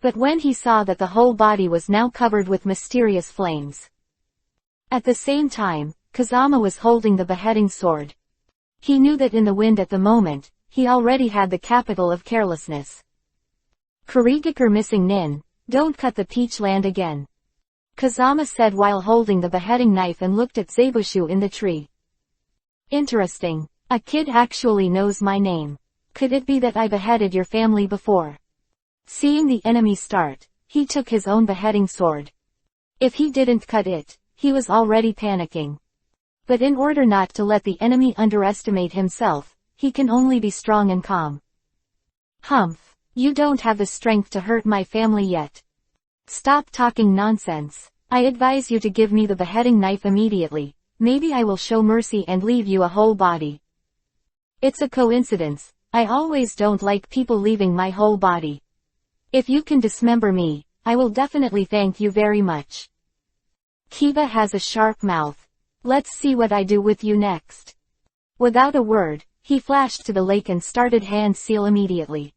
But when he saw that the whole body was now covered with mysterious flames. At the same time, Kazama was holding the beheading sword. He knew that in the wind at the moment, he already had the capital of carelessness. Kurigakure missing Nin, don't cut the peach land again. Kazama said while holding the beheading knife and looked at Zeibushu in the tree. Interesting. A kid actually knows my name. Could it be that I beheaded your family before? Seeing the enemy start, he took his own beheading sword. If he didn't cut it, he was already panicking. But in order not to let the enemy underestimate himself, he can only be strong and calm. Humph, you don't have the strength to hurt my family yet. Stop talking nonsense. I advise you to give me the beheading knife immediately, maybe I will show mercy and leave you a whole body. It's a coincidence, I always don't like people leaving my whole body. If you can dismember me, I will definitely thank you very much. Kiba has a sharp mouth. Let's see what I do with you next. Without a word, he flashed to the lake and started hand seal immediately.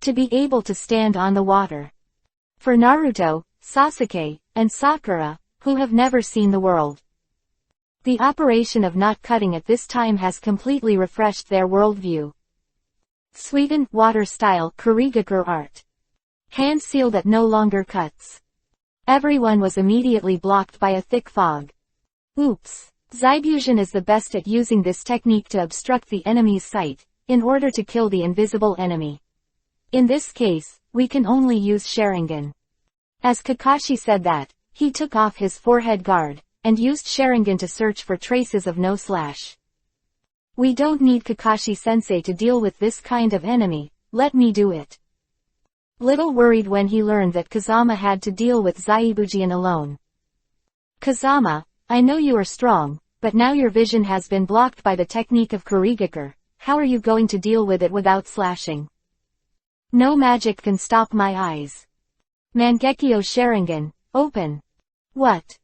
To be able to stand on the water. For Naruto, Sasuke, and Sakura, who have never seen the world. The operation of not cutting at this time has completely refreshed their worldview. Sweden water style Kurigakure art. Hand seal that no longer cuts. Everyone was immediately blocked by a thick fog. Oops. Zaibusian is the best at using this technique to obstruct the enemy's sight, in order to kill the invisible enemy. In this case, we can only use Sharingan. As Kakashi said that, he took off his forehead guard, and used Sharingan to search for traces of no slash. We don't need Kakashi-sensei to deal with this kind of enemy, let me do it. Little worried when he learned that Kazama had to deal with Zaibujian alone. Kazama, I know you are strong, but now your vision has been blocked by the technique of Kurigakure, how are you going to deal with it without slashing? No magic can stop my eyes. Mangekyo Sharingan, open. What?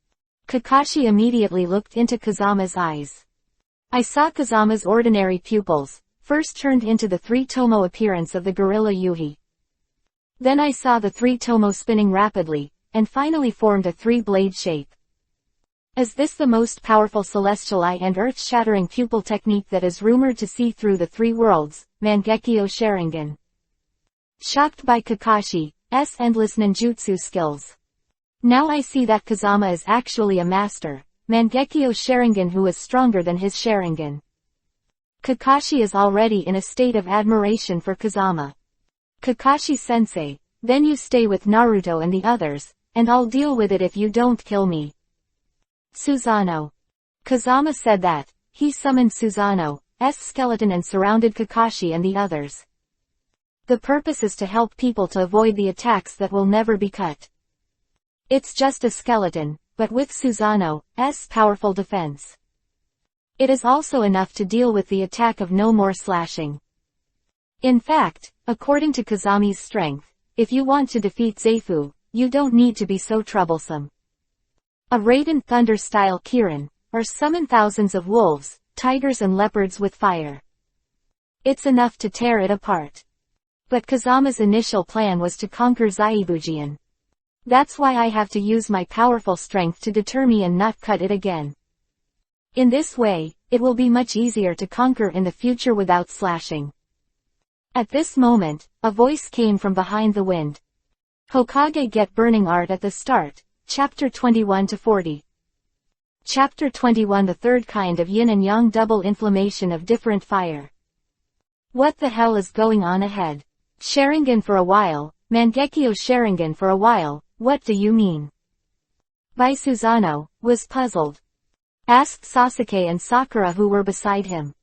Kakashi immediately looked into Kazama's eyes. I saw Kazama's ordinary pupils, first turned into the three-tomo appearance of the gorilla Yuhi. Then I saw the three-tomo spinning rapidly, and finally formed a three-blade shape. Is this the most powerful celestial eye and earth-shattering pupil technique that is rumored to see through the three worlds, Mangekyo Sharingan? Shocked by Kakashi's endless ninjutsu skills. Now I see that Kazama is actually a master, Mangekyo Sharingan who is stronger than his Sharingan. Kakashi is already in a state of admiration for Kazama. Kakashi-sensei, Then you stay with Naruto and the others, and I'll deal with it if you don't kill me. Susanoo. Kazama said that. He summoned Susanoo's skeleton and surrounded Kakashi and the others. The purpose is to help people to avoid the attacks that will never be cut. It's just a skeleton, but with Susanoo's powerful defense. It is also enough to deal with the attack of no more slashing. In fact, according to Kazami's strength, if you want to defeat Zafu, you don't need to be so troublesome. A Raiden Thunder-style Kirin, or summon thousands of wolves, tigers and leopards with fire. It's enough to tear it apart. But Kazama's initial plan was to conquer Zaibujian. That's why I have to use my powerful strength to deter me and not cut it again. In this way, it will be much easier to conquer in the future without slashing. At this moment, a voice came from behind the wind. Hokage get burning art at the start, chapter 21 to 40. Chapter 21 The third kind of yin and yang double inflammation of different fire. What the hell is going on ahead? Sharingan for a while, Mangekyo Sharingan for a while, what do you mean? By Susanoo, was puzzled. Asked Sasuke and Sakura who were beside him.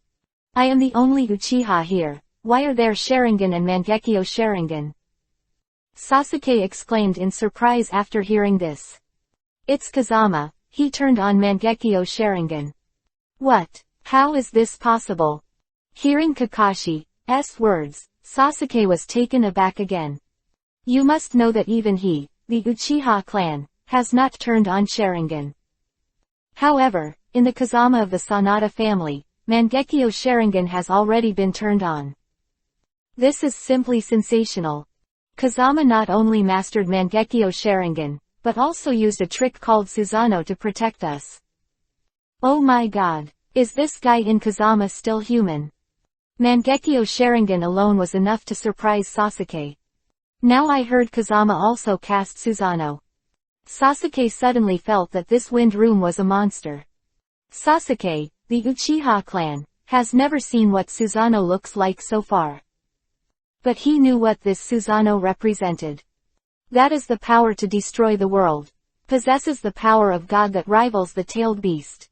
I am the only Uchiha here, why are there Sharingan and Mangekyo Sharingan? Sasuke exclaimed in surprise after hearing this. It's Kazama, he turned on Mangekyo Sharingan. What? How is this possible? Hearing Kakashi's words, Sasuke was taken aback again. You must know that even he, the Uchiha clan, has not turned on Sharingan. However, in the Kazama of the Sanada family, Mangekyo Sharingan has already been turned on. This is simply sensational. Kazama not only mastered Mangekyo Sharingan, but also used a trick called Susanoo to protect us. Oh my god, is this guy in Kazama still human? Mangekyo Sharingan alone was enough to surprise Sasuke. Now I heard Kazama also cast Susanoo. Sasuke suddenly felt that this wind room was a monster. Sasuke, the Uchiha clan, has never seen what Susanoo looks like so far. But he knew what this Susanoo represented. That is the power to destroy the world. Possesses the power of God that rivals the tailed beast.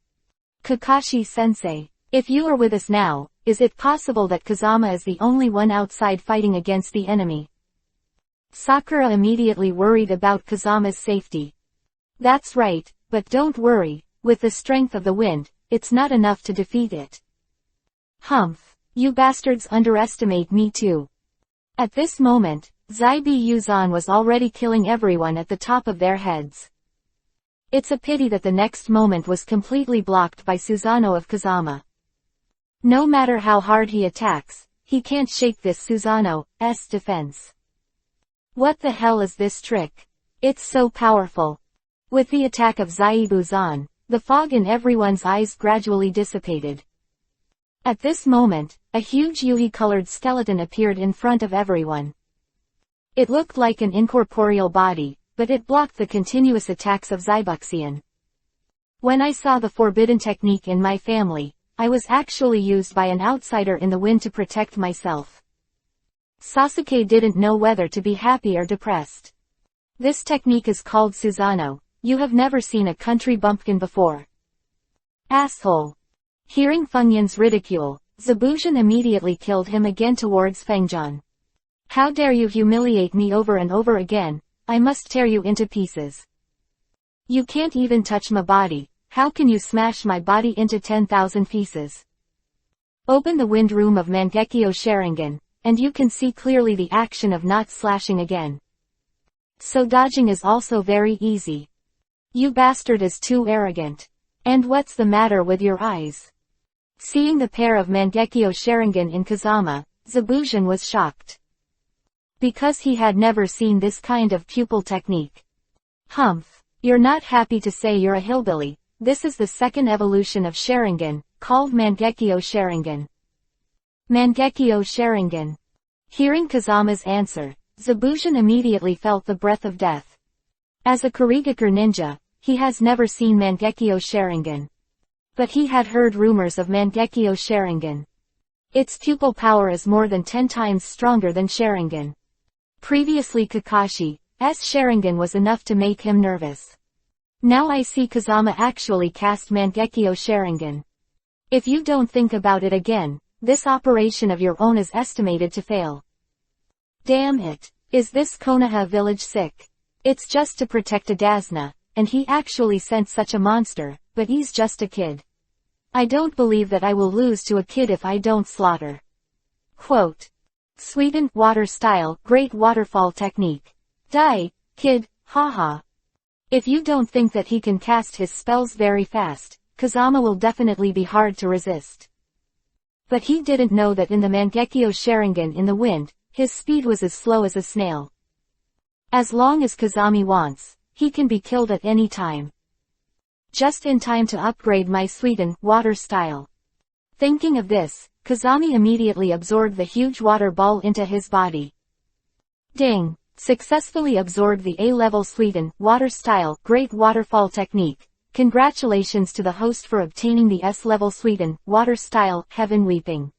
Kakashi-sensei, if you are with us now, is it possible that Kazama is the only one outside fighting against the enemy? Sakura immediately worried about Kazama's safety. That's right, but don't worry, with the strength of the wind, it's not enough to defeat it. Humph, you bastards underestimate me too. At this moment, Zaibi Yuzan was already killing everyone at the top of their heads. It's a pity that the next moment was completely blocked by Susanoo of Kazama. No matter how hard he attacks, he can't shake this Susanoo's defense. What the hell is this trick? It's so powerful. With the attack of Zaibuzan, the fog in everyone's eyes gradually dissipated. At this moment, a huge Yuhi-colored skeleton appeared in front of everyone. It looked like an incorporeal body, but it blocked the continuous attacks of Zaibuxian. When I saw the forbidden technique in my family, I was actually used by an outsider in the wind to protect myself. Sasuke didn't know whether to be happy or depressed. This technique is called Susanoo. You have never seen a country bumpkin before. Asshole. Hearing Funyun's ridicule, Zabujan immediately killed him again towards Fengjian. How dare you humiliate me over and over again, I must tear you into pieces. You can't even touch my body, how can you smash my body into 10,000 pieces? Open the wind room of Mangekyo Sharingan, and you can see clearly the action of not slashing again. So dodging is also very easy. You bastard is too arrogant. And what's the matter with your eyes? Seeing the pair of Mangekyo Sharingan in Kazama, Zabujan was shocked. Because he had never seen this kind of pupil technique. Humph, you're not happy to say you're a hillbilly, this is the second evolution of Sharingan, called Mangekyo Sharingan. Mangekyo Sharingan. Hearing Kazama's answer, Zabujan immediately felt the breath of death. As a Kurigaku ninja, he has never seen Mangekyo Sharingan. But he had heard rumors of Mangekyo Sharingan. Its pupil power is more than 10 times stronger than Sharingan. Previously Kakashi's Sharingan was enough to make him nervous. Now I see Kazama actually cast Mangekyo Sharingan. If you don't think about it again, this operation of your own is estimated to fail. Damn it. Is this Konoha village sick? It's just to protect Adazna, and he actually sent such a monster, but he's just a kid. I don't believe that I will lose to a kid if I don't slaughter. Quote. Sweden, water style, great waterfall technique. Die, kid, haha. If you don't think that he can cast his spells very fast, Kazama will definitely be hard to resist. But he didn't know that in the Mangekyo Sharingan in the wind, his speed was as slow as a snail. As long as Kazami wants, he can be killed at any time. Just in time to upgrade my Sweden, water style. Thinking of this, Kazami immediately absorbed the huge water ball into his body. Ding! Successfully absorbed the A-level Sweden, water style, great waterfall technique. Congratulations to the host for obtaining the S-level Sweden, water style, heaven weeping.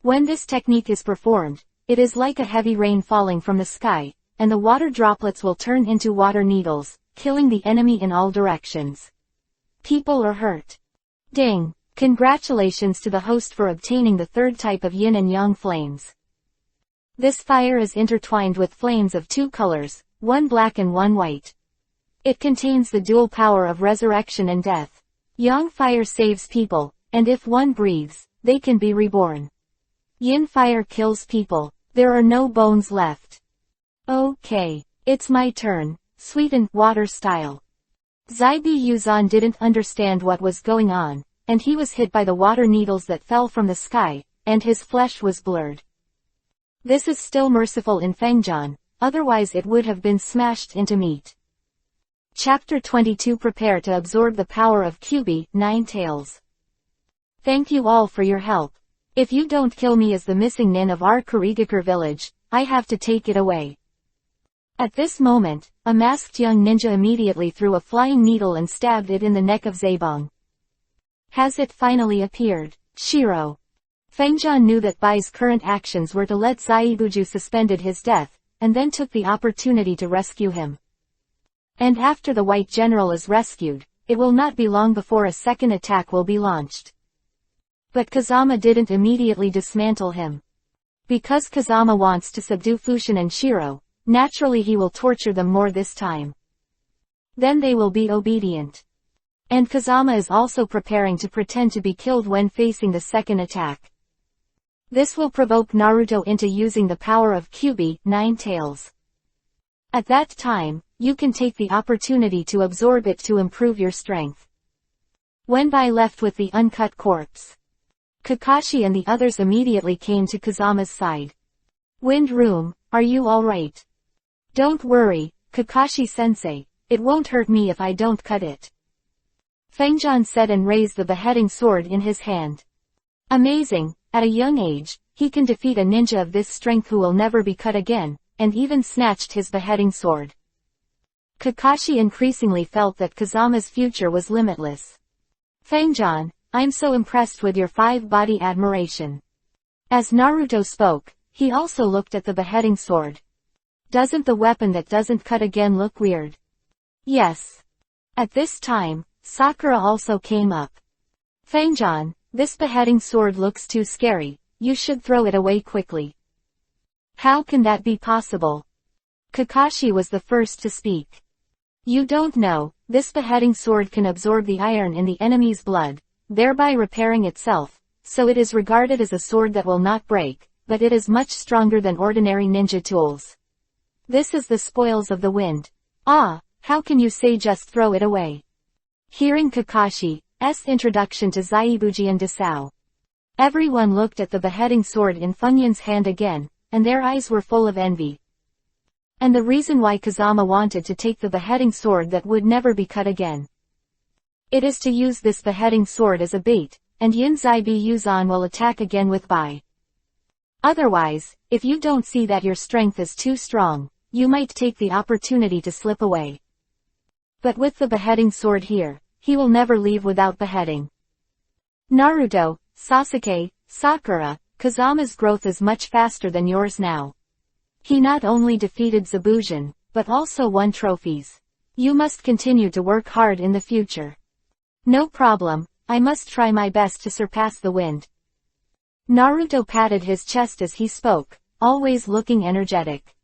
When this technique is performed, it is like a heavy rain falling from the sky, and the water droplets will turn into water needles, killing the enemy in all directions. People are hurt. Ding! Congratulations to the host for obtaining the third type of yin and yang flames. This fire is intertwined with flames of two colors, one black and one white. It contains the dual power of resurrection and death. Yang fire saves people, and if one breathes, they can be reborn. Yin fire kills people. There are no bones left. Okay. It's my turn. Sweden, water style. Zaibi Yuzan didn't understand what was going on, and he was hit by the water needles that fell from the sky, and his flesh was blurred. This is still merciful in Fengjian, otherwise it would have been smashed into meat. Chapter 22. Prepare to absorb the power of Kyubi, Nine Tails. Thank you all for your help. If you don't kill me as the missing nin of our Kurigakure village, I have to take it away. At this moment, a masked young ninja immediately threw a flying needle and stabbed it in the neck of Zaebong. Has it finally appeared? Shiro. Fengjian knew that Bai's current actions were to let Zaibuju suspended his death, and then took the opportunity to rescue him. And after the White General is rescued, it will not be long before a second attack will be launched. But Kazama didn't immediately dismantle him. Because Kazama wants to subdue Fushin and Shiro, naturally he will torture them more this time. Then they will be obedient. And Kazama is also preparing to pretend to be killed when facing the second attack. This will provoke Naruto into using the power of Kyubi, Nine Tails. At that time, you can take the opportunity to absorb it to improve your strength. When Bai left with the uncut corpse, Kakashi and the others immediately came to Kazama's side. Wind Room, are you alright? Don't worry, Kakashi-sensei, it won't hurt me if I don't cut it. Fengjian said and raised the beheading sword in his hand. Amazing, at a young age, he can defeat a ninja of this strength who will never be cut again, and even snatched his beheading sword. Kakashi increasingly felt that Kazama's future was limitless. Fengjian, I'm so impressed with your five-body admiration. As Naruto spoke, he also looked at the beheading sword. Doesn't the weapon that doesn't cut again look weird? Yes. At this time, Sakura also came up. Fengjian, this beheading sword looks too scary, you should throw it away quickly. How can that be possible? Kakashi was the first to speak. You don't know, this beheading sword can absorb the iron in the enemy's blood, thereby repairing itself, so it is regarded as a sword that will not break, but it is much stronger than ordinary ninja tools. This is the spoils of the wind. Ah, how can you say just throw it away? Hearing Kakashi's introduction to Zaibuji and Desao, everyone looked at the beheading sword in Funyun's hand again, and their eyes were full of envy. And the reason why Kazama wanted to take the beheading sword that would never be cut again. It is to use this beheading sword as a bait, and Yinzaibi Yuzan will attack again with Bai. Otherwise, if you don't see that your strength is too strong, you might take the opportunity to slip away. But with the beheading sword here, he will never leave without beheading. Naruto, Sasuke, Sakura, Kazama's growth is much faster than yours now. He not only defeated Zabujan, but also won trophies. You must continue to work hard in the future. No problem, I must try my best to surpass the wind. Naruto patted his chest as he spoke, always looking energetic.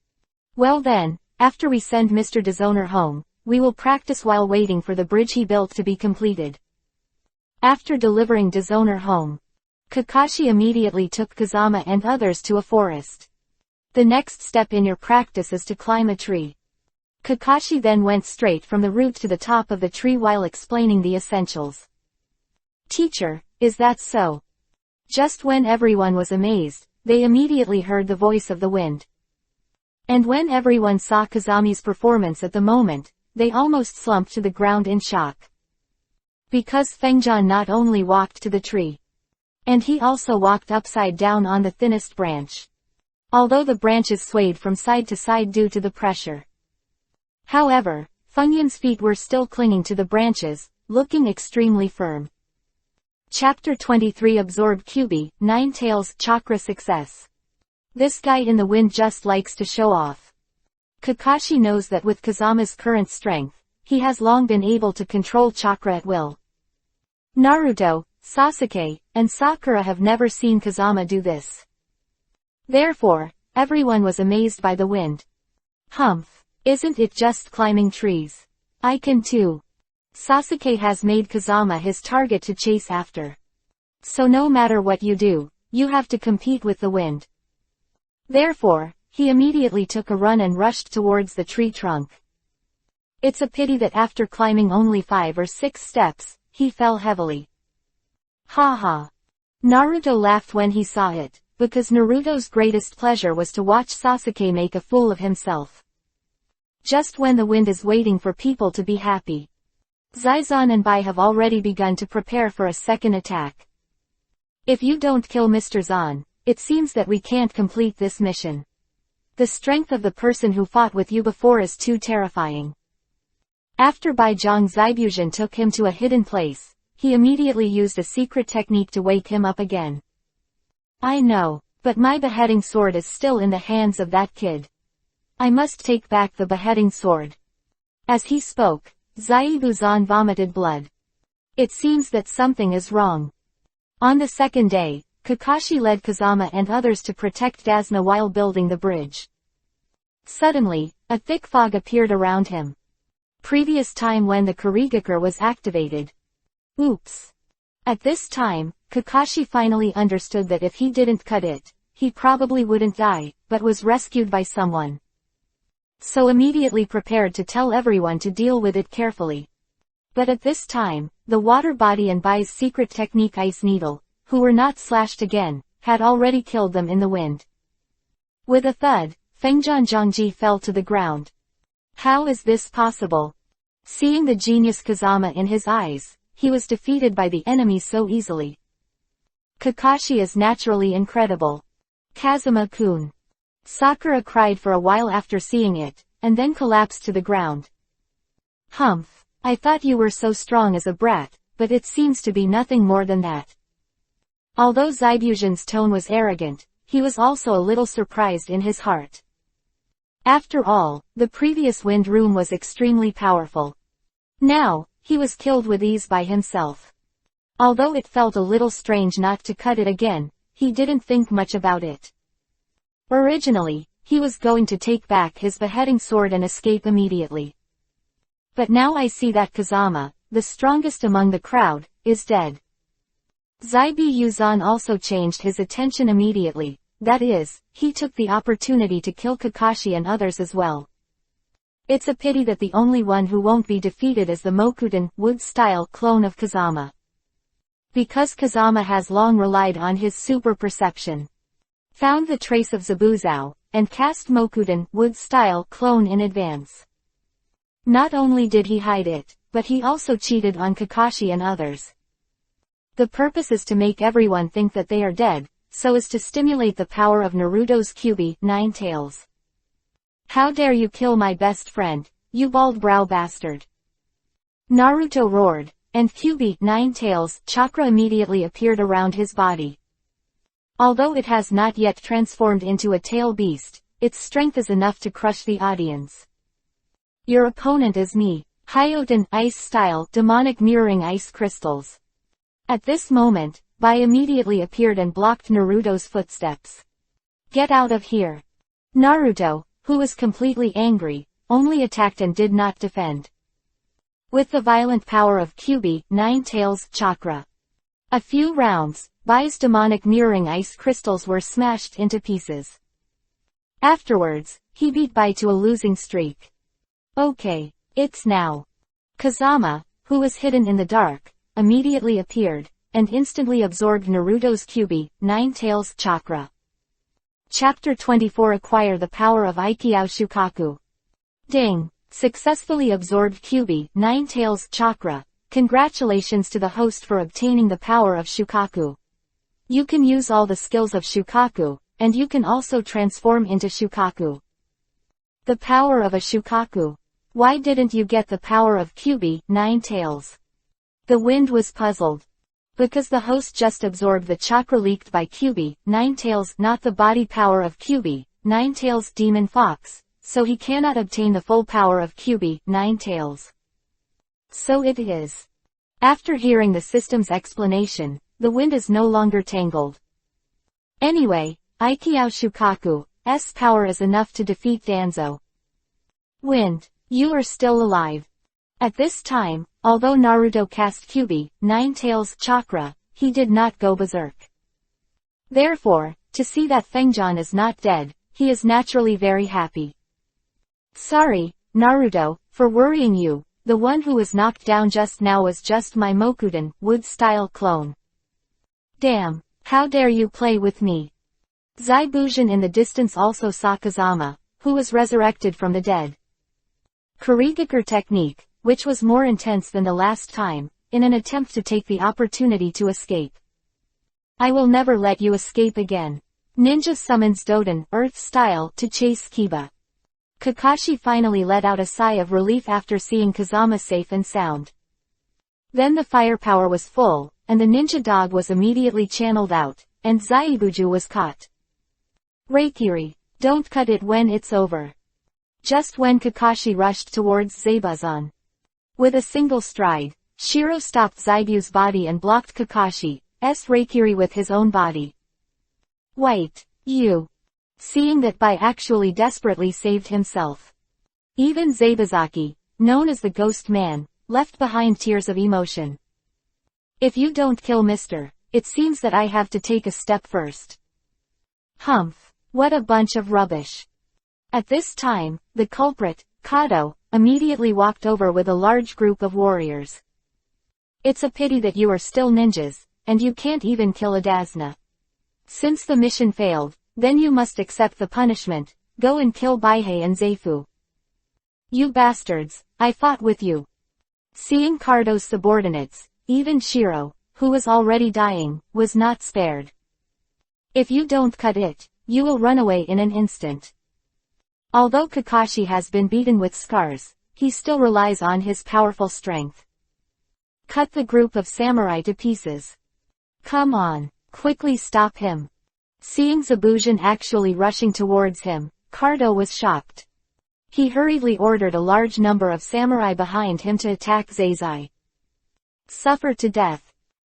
Well then, after we send Mr. Dishonor home, we will practice while waiting for the bridge he built to be completed. After delivering Dishonor home, Kakashi immediately took Kazama and others to a forest. The next step in your practice is to climb a tree. Kakashi then went straight from the root to the top of the tree while explaining the essentials. Teacher, is that so? Just when everyone was amazed, they immediately heard the voice of the wind. And when everyone saw Kazami's performance at the moment, they almost slumped to the ground in shock. Because Fengjian not only walked to the tree, and he also walked upside down on the thinnest branch. Although the branches swayed from side to side due to the pressure. However, Fengjian's feet were still clinging to the branches, looking extremely firm. Chapter 23 Absorb Kyuubi, Nine Tails Chakra Success. This guy in the wind just likes to show off. Kakashi knows that with Kazama's current strength, he has long been able to control chakra at will. Naruto, Sasuke, and Sakura have never seen Kazama do this. Therefore, everyone was amazed by the wind. Humph, isn't it just climbing trees? I can too. Sasuke has made Kazama his target to chase after. So no matter what you do, you have to compete with the wind. Therefore, he immediately took a run and rushed towards the tree trunk. It's a pity that after climbing only 5 or 6 steps, he fell heavily. Ha ha. Naruto laughed when he saw it, because Naruto's greatest pleasure was to watch Sasuke make a fool of himself. Just when the wind is waiting for people to be happy. Zaizan and Bai have already begun to prepare for a second attack. If you don't kill Mr. Zan, it seems that we can't complete this mission. The strength of the person who fought with you before is too terrifying. After Bai Zhang Zaibuzhan took him to a hidden place, he immediately used a secret technique to wake him up again. I know, but my beheading sword is still in the hands of that kid. I must take back the beheading sword. As he spoke, Zaibuzhan vomited blood. It seems that something is wrong. On the second day, Kakashi led Kazama and others to protect Dasna while building the bridge. Suddenly, a thick fog appeared around him. Previous time when the Kurigakure was activated. Oops. At this time, Kakashi finally understood that if he didn't cut it, he probably wouldn't die, but was rescued by someone. So immediately prepared to tell everyone to deal with it carefully. But at this time, the water body and Bai's secret technique Ice Needle, who were not slashed again, had already killed them in the wind. With a thud, Fengjian Zhangji fell to the ground. How is this possible? Seeing the genius Kazama in his eyes, he was defeated by the enemy so easily. Kakashi is naturally incredible. Kazuma-kun. Sakura cried for a while after seeing it, and then collapsed to the ground. Humph, I thought you were so strong as a brat, but it seems to be nothing more than that. Although Zaibuzhan's tone was arrogant, he was also a little surprised in his heart. After all, the previous wind room was extremely powerful. Now, he was killed with ease by himself. Although it felt a little strange not to cut it again, he didn't think much about it. Originally, he was going to take back his beheading sword and escape immediately. But now I see that Kazama, the strongest among the crowd, is dead. Zaibuzhan also changed his attention immediately, that is, he took the opportunity to kill Kakashi and others as well. It's a pity that the only one who won't be defeated is the Mokuton, wood-style clone of Kazama. Because Kazama has long relied on his super perception. Found the trace of Zabuzao, and cast Mokuton, wood-style clone in advance. Not only did he hide it, but he also cheated on Kakashi and others. The purpose is to make everyone think that they are dead, so as to stimulate the power of Naruto's Kyuubi, Nine Tails. How dare you kill my best friend, you bald-brow bastard! Naruto roared, and Kyuubi, Nine Tails, chakra immediately appeared around his body. Although it has not yet transformed into a tail beast, its strength is enough to crush the audience. Your opponent is me, Hyoten ice-style demonic mirroring ice crystals. At this moment, Bai immediately appeared and blocked Naruto's footsteps. Get out of here. Naruto, who was completely angry, only attacked and did not defend. With the violent power of Kyuubi, Nine-Tails Chakra. A few rounds, Bai's demonic mirroring ice crystals were smashed into pieces. Afterwards, he beat Bai to a losing streak. Okay, it's now. Kazama, who was hidden in the dark, immediately appeared, and instantly absorbed Naruto's Kyuubi, Nine-Tails Chakra. Chapter 24 Acquire the Power of Aikyo Shukaku. Ding! Successfully absorbed Kyuubi, Nine-Tails Chakra. Congratulations to the host for obtaining the power of Shukaku. You can use all the skills of Shukaku, and you can also transform into Shukaku. The power of a Shukaku. Why didn't you get the power of Kyuubi, Nine-Tails? The wind was puzzled. Because the host just absorbed the chakra leaked by Kyuubi, Nine-Tails, not the body power of Kyuubi, Nine-Tails Demon Fox, so he cannot obtain the full power of Kyuubi, Nine-Tails. So it is. After hearing the system's explanation, the wind is no longer tangled. Anyway, Aikyo Shukaku's power is enough to defeat Danzo. Wind, you are still alive. At this time, although Naruto cast Kyuubi, Nine-Tails Chakra, he did not go berserk. Therefore, to see that Fengjan is not dead, he is naturally very happy. Sorry, Naruto, for worrying you. The one who was knocked down just now was just my Mokuden, wood-style clone. Damn, how dare you play with me. Zaibujin in the distance also saw Kazama, who was resurrected from the dead. Kurigakur technique, which was more intense than the last time, in an attempt to take the opportunity to escape. I will never let you escape again. Ninja summons Doden, Earth-style, to chase Kiba. Kakashi finally let out a sigh of relief after seeing Kazama safe and sound. Then the firepower was full, and the ninja dog was immediately channeled out, and Zaibuju was caught. Reikiri, don't cut it when it's over. Just when Kakashi rushed towards Zaibuzan. With a single stride, Shiro stopped Zaibu's body and blocked Kakashi's Reikiri with his own body. Wait, you. Seeing that Bai actually desperately saved himself. Even Zaibuzaki, known as the Ghost Man, left behind tears of emotion. If you don't kill Mr., it seems that I have to take a step first. Humph, what a bunch of rubbish. At this time, the culprit, Kato, immediately walked over with a large group of warriors. It's a pity that you are still ninjas, and you can't even kill a Dasna. Since the mission failed, then you must accept the punishment, go and kill Baihei and Zaifu. You bastards, I fought with you. Seeing Kato's subordinates, even Shiro, who was already dying, was not spared. If you don't cut it, you will run away in an instant. Although Kakashi has been beaten with scars, he still relies on his powerful strength. Cut the group of samurai to pieces. Come on, quickly stop him. Seeing Zaibujin actually rushing towards him, Kato was shocked. He hurriedly ordered a large number of samurai behind him to attack Zaizai. Suffer to death.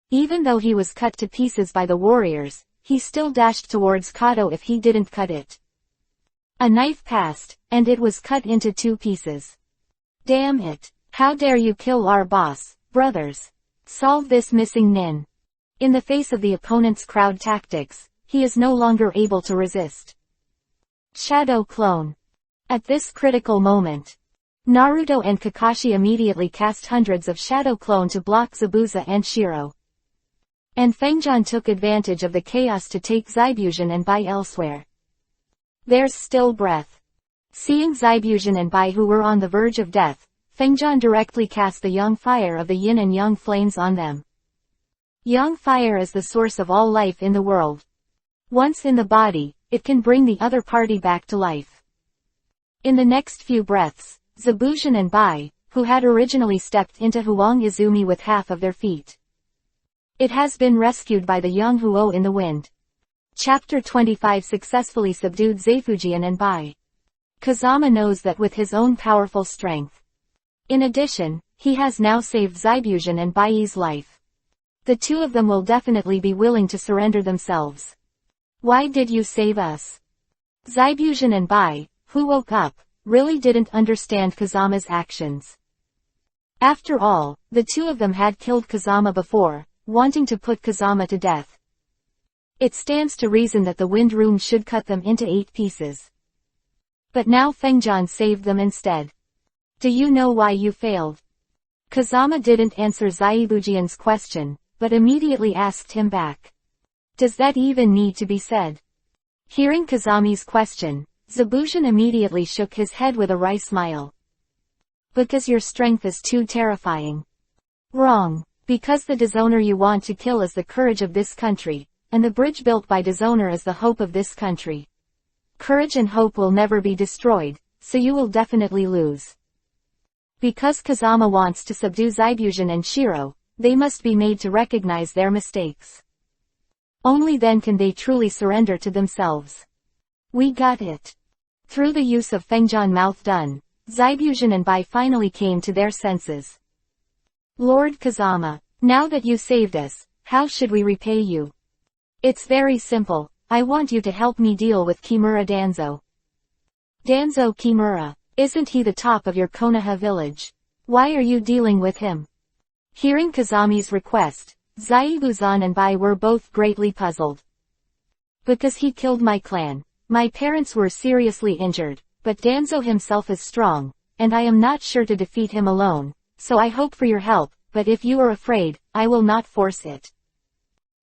Even though he was cut to pieces by the warriors, he still dashed towards Kato if he didn't cut it. A knife passed, and it was cut into 2 pieces. Damn it, how dare you kill our boss, brothers. Solve this missing nin. In the face of the opponent's crowd tactics, he is no longer able to resist. Shadow Clone. At this critical moment, Naruto and Kakashi immediately cast hundreds of Shadow Clone to block Zabuza and Shiro. And Fengjan took advantage of the chaos to take Zaibujin and Bai elsewhere. There's still breath. Seeing Zaibujin and Bai who were on the verge of death, Fengjan directly cast the Young Fire of the Yin and Yang flames on them. Young Fire is the source of all life in the world. Once in the body, it can bring the other party back to life. In the next few breaths, Zaibujin and Bai, who had originally stepped into Huang Izumi with half of their feet. It has been rescued by the young Huo in the wind. Chapter 25 Successfully subdued Zaifujian and Bai. Kazama knows that with his own powerful strength. In addition, he has now saved Zaibujan and Bai's life. The two of them will definitely be willing to surrender themselves. Why did you save us? Zaibujan and Bai, who woke up, really didn't understand Kazama's actions. After all, the two of them had killed Kazama before, wanting to put Kazama to death. It stands to reason that the wind rune should cut them into 8 pieces. But now Fengjian saved them instead. Do you know why you failed? Kazama didn't answer Zaibujian's question, but immediately asked him back. Does that even need to be said? Hearing Kazami's question, Zaibujan immediately shook his head with a wry smile. Because your strength is too terrifying. Wrong. Because the dishonor you want to kill is the courage of this country, and the bridge built by dishonor is the hope of this country. Courage and hope will never be destroyed, so you will definitely lose. Because Kazama wants to subdue Zaibujan and Shiro, they must be made to recognize their mistakes. Only then can they truly surrender to themselves. We got it. Through the use of Fengjian mouth done, Zaibujan and Bai finally came to their senses. Lord Kazama, now that you saved us, how should we repay you? It's very simple, I want you to help me deal with Kimura Danzo. Danzo Kimura, isn't he the top of your Konoha village? Why are you dealing with him? Hearing Kazami's request, Zaibuzan and Bai were both greatly puzzled. Because he killed my clan, my parents were seriously injured, but Danzo himself is strong, and I am not sure to defeat him alone, so I hope for your help, but if you are afraid, I will not force it.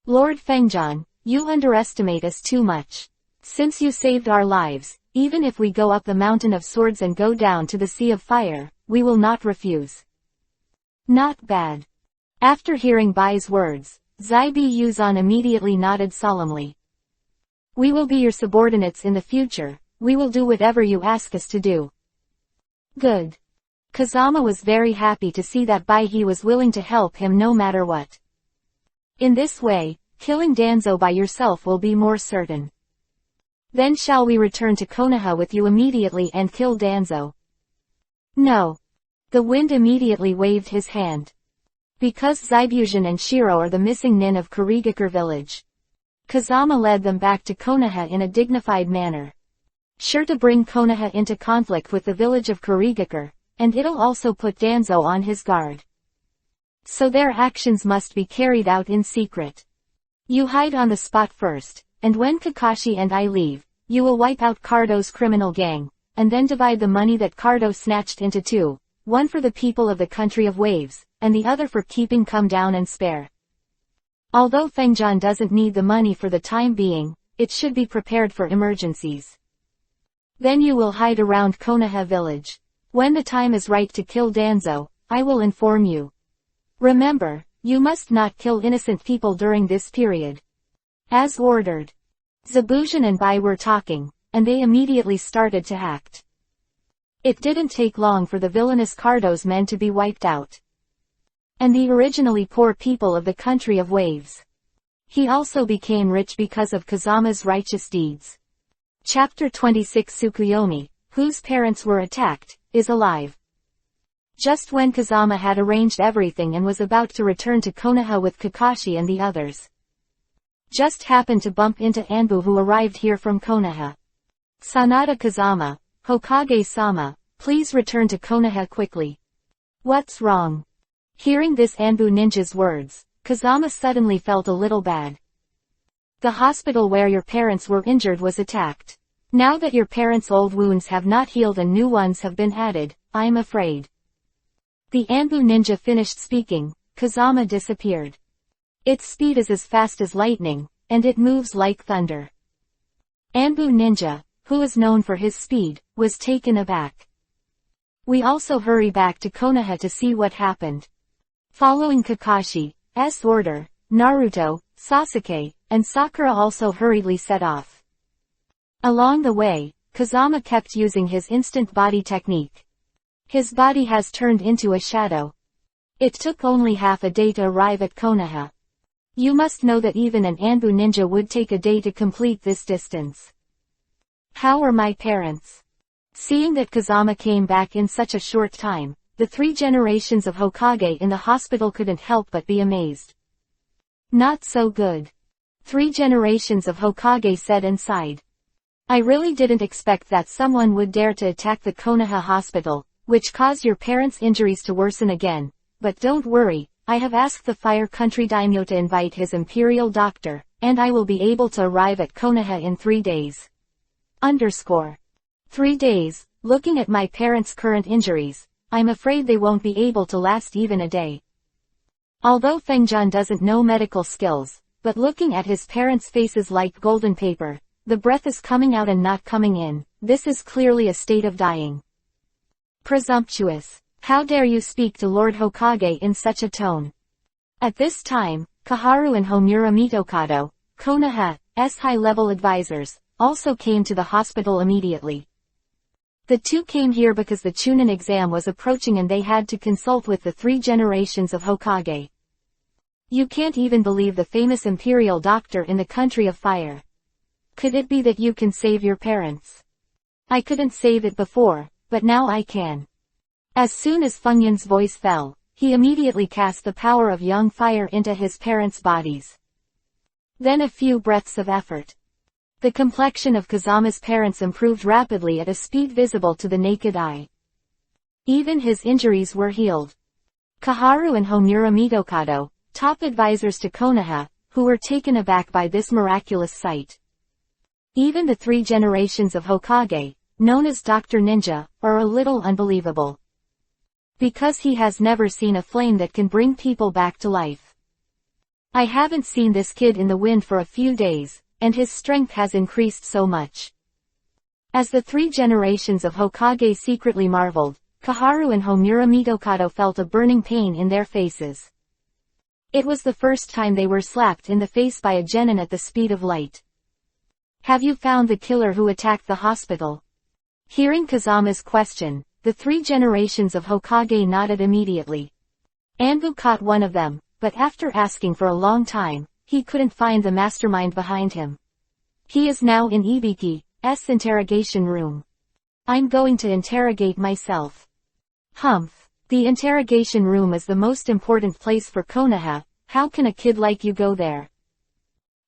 Lord Fengjian, you underestimate us too much. Since you saved our lives, even if we go up the mountain of swords and go down to the sea of fire, we will not refuse. Not bad. After hearing Bai's words, Zaibuzan immediately nodded solemnly. We will be your subordinates in the future, we will do whatever you ask us to do. Good. Kazama was very happy to see that Bai was willing to help him no matter what. In this way, killing Danzo by yourself will be more certain. Then shall we return to Konoha with you immediately and kill Danzo? No. The wind immediately waved his hand. Because Zaibujan and Shiro are the missing nin of Kurigakure village. Kazama led them back to Konoha in a dignified manner. Sure to bring Konoha into conflict with the village of Kurigakure, and it'll also put Danzo on his guard. So their actions must be carried out in secret. You hide on the spot first, and when Kakashi and I leave, you will wipe out Cardo's criminal gang, and then divide the money that Cardo snatched into 2, one for the people of the country of waves, and the other for keeping Come Down and Spare. Although Fengjian doesn't need the money for the time being, it should be prepared for emergencies. Then you will hide around Konoha village. When the time is right to kill Danzo, I will inform you. Remember, you must not kill innocent people during this period. As ordered. Zaibujan and Bai were talking, and they immediately started to act. It didn't take long for the villainous Cardo's men to be wiped out. And the originally poor people of the country of waves. He also became rich because of Kazama's righteous deeds. Chapter 26 Tsukuyomi, whose parents were attacked, is alive. Just when Kazama had arranged everything and was about to return to Konoha with Kakashi and the others. Just happened to bump into Anbu, who arrived here from Konoha. Sanada Kazama, Hokage-sama, please return to Konoha quickly. What's wrong? Hearing this Anbu ninja's words, Kazama suddenly felt a little bad. The hospital where your parents were injured was attacked. Now that your parents' old wounds have not healed and new ones have been added, I'm afraid. The Anbu ninja finished speaking, Kazama disappeared. Its speed is as fast as lightning, and it moves like thunder. Anbu ninja, who is known for his speed, was taken aback. We also hurry back to Konoha to see what happened. Following Kakashi's order, Naruto, Sasuke, and Sakura also hurriedly set off. Along the way, Kazama kept using his instant body technique. His body has turned into a shadow. It took only half a day to arrive at Konoha. You must know that even an Anbu ninja would take a day to complete this distance. How are my parents? Seeing that Kazama came back in such a short time, the 3 generations of Hokage in the hospital couldn't help but be amazed. Not so good. 3 generations of Hokage said and sighed. I really didn't expect that someone would dare to attack the Konoha hospital, which caused your parents' injuries to worsen again, but don't worry, I have asked the Fire Country Daimyo to invite his imperial doctor, and I will be able to arrive at Konoha in 3 days. 3 days, looking at my parents' current injuries, I'm afraid they won't be able to last even a day. Although Fengjian doesn't know medical skills, but looking at his parents' faces like golden paper, the breath is coming out and not coming in, this is clearly a state of dying. Presumptuous. How dare you speak to Lord Hokage in such a tone? At this time, Kaharu and Homura Mitokado, Konoha's high-level advisors, also came to the hospital immediately. The 2 came here because the Chunin exam was approaching and they had to consult with the 3 generations of Hokage. You can't even believe the famous imperial doctor in the country of fire. Could it be that you can save your parents? I couldn't save it before, but now I can. As soon as Fengyan's voice fell, he immediately cast the power of young fire into his parents' bodies. Then a few breaths of effort. The complexion of Kazama's parents improved rapidly at a speed visible to the naked eye. Even his injuries were healed. Kaharu and Homura Mitokado, top advisors to Konoha, who were taken aback by this miraculous sight. Even the 3 generations of Hokage, known as Dr. Ninja, are a little unbelievable. Because he has never seen a flame that can bring people back to life. I haven't seen this kid in the wind for a few days, and his strength has increased so much. As the 3 generations of Hokage secretly marveled, Kaharu and Homura Mitokado felt a burning pain in their faces. It was the first time they were slapped in the face by a genin at the speed of light. Have you found the killer who attacked the hospital? Hearing Kazama's question, the 3 generations of Hokage nodded immediately. Anbu caught one of them, but after asking for a long time, he couldn't find the mastermind behind him. He is now in Ibiki's interrogation room. I'm going to interrogate myself. Humph. The interrogation room is the most important place for Konoha, how can a kid like you go there?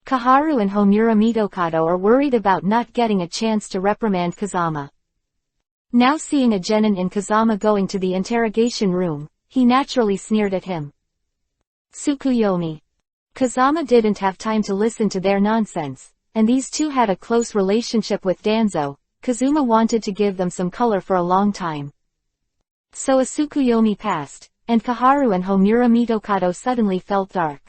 Kaharu and Homura Mitokado are worried about not getting a chance to reprimand Kazama. Now seeing a genin in Kazama going to the interrogation room, he naturally sneered at him. Tsukuyomi. Kazama didn't have time to listen to their nonsense, and these 2 had a close relationship with Danzo. Kazuma wanted to give them some color for a long time. So a Tsukuyomi passed, and Kaharu and Homura Mitokado suddenly felt dark.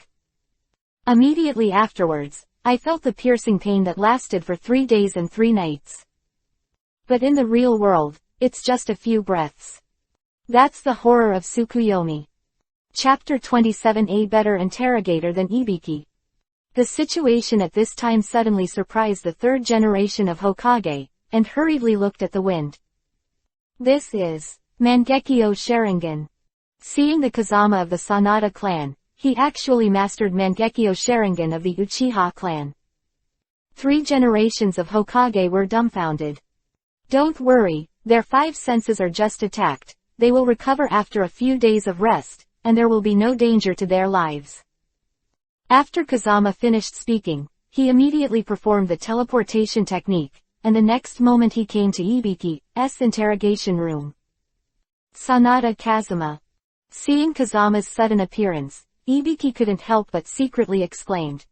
Immediately afterwards, I felt the piercing pain that lasted for 3 days and 3 nights. But in the real world, it's just a few breaths. That's the horror of Tsukuyomi. Chapter 27. A better interrogator than Ibiki. The situation at this time suddenly surprised the 3rd generation of Hokage, and hurriedly looked at the wind. This is Mangekyo Sharingan. Seeing the Kazama of the Sanada clan, he actually mastered Mangekyo Sharingan of the Uchiha clan. 3 generations of Hokage were dumbfounded. Don't worry, their 5 senses are just attacked, they will recover after a few days of rest, and there will be no danger to their lives. After Kazama finished speaking, he immediately performed the teleportation technique, and the next moment he came to Ibiki's interrogation room. Sanada Kazama. Seeing Kazama's sudden appearance, Ibiki couldn't help but secretly exclaimed.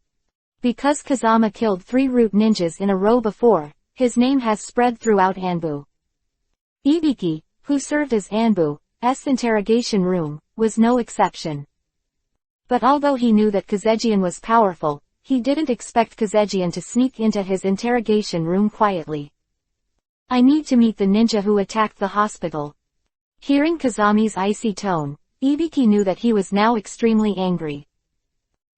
Because Kazama killed 3 root ninjas in a row before, his name has spread throughout Anbu. Ibiki, who served as Anbu's interrogation room, was no exception. But although he knew that Kazejian was powerful, he didn't expect Kazejian to sneak into his interrogation room quietly. I need to meet the ninja who attacked the hospital. Hearing Kazami's icy tone, Ibiki knew that he was now extremely angry.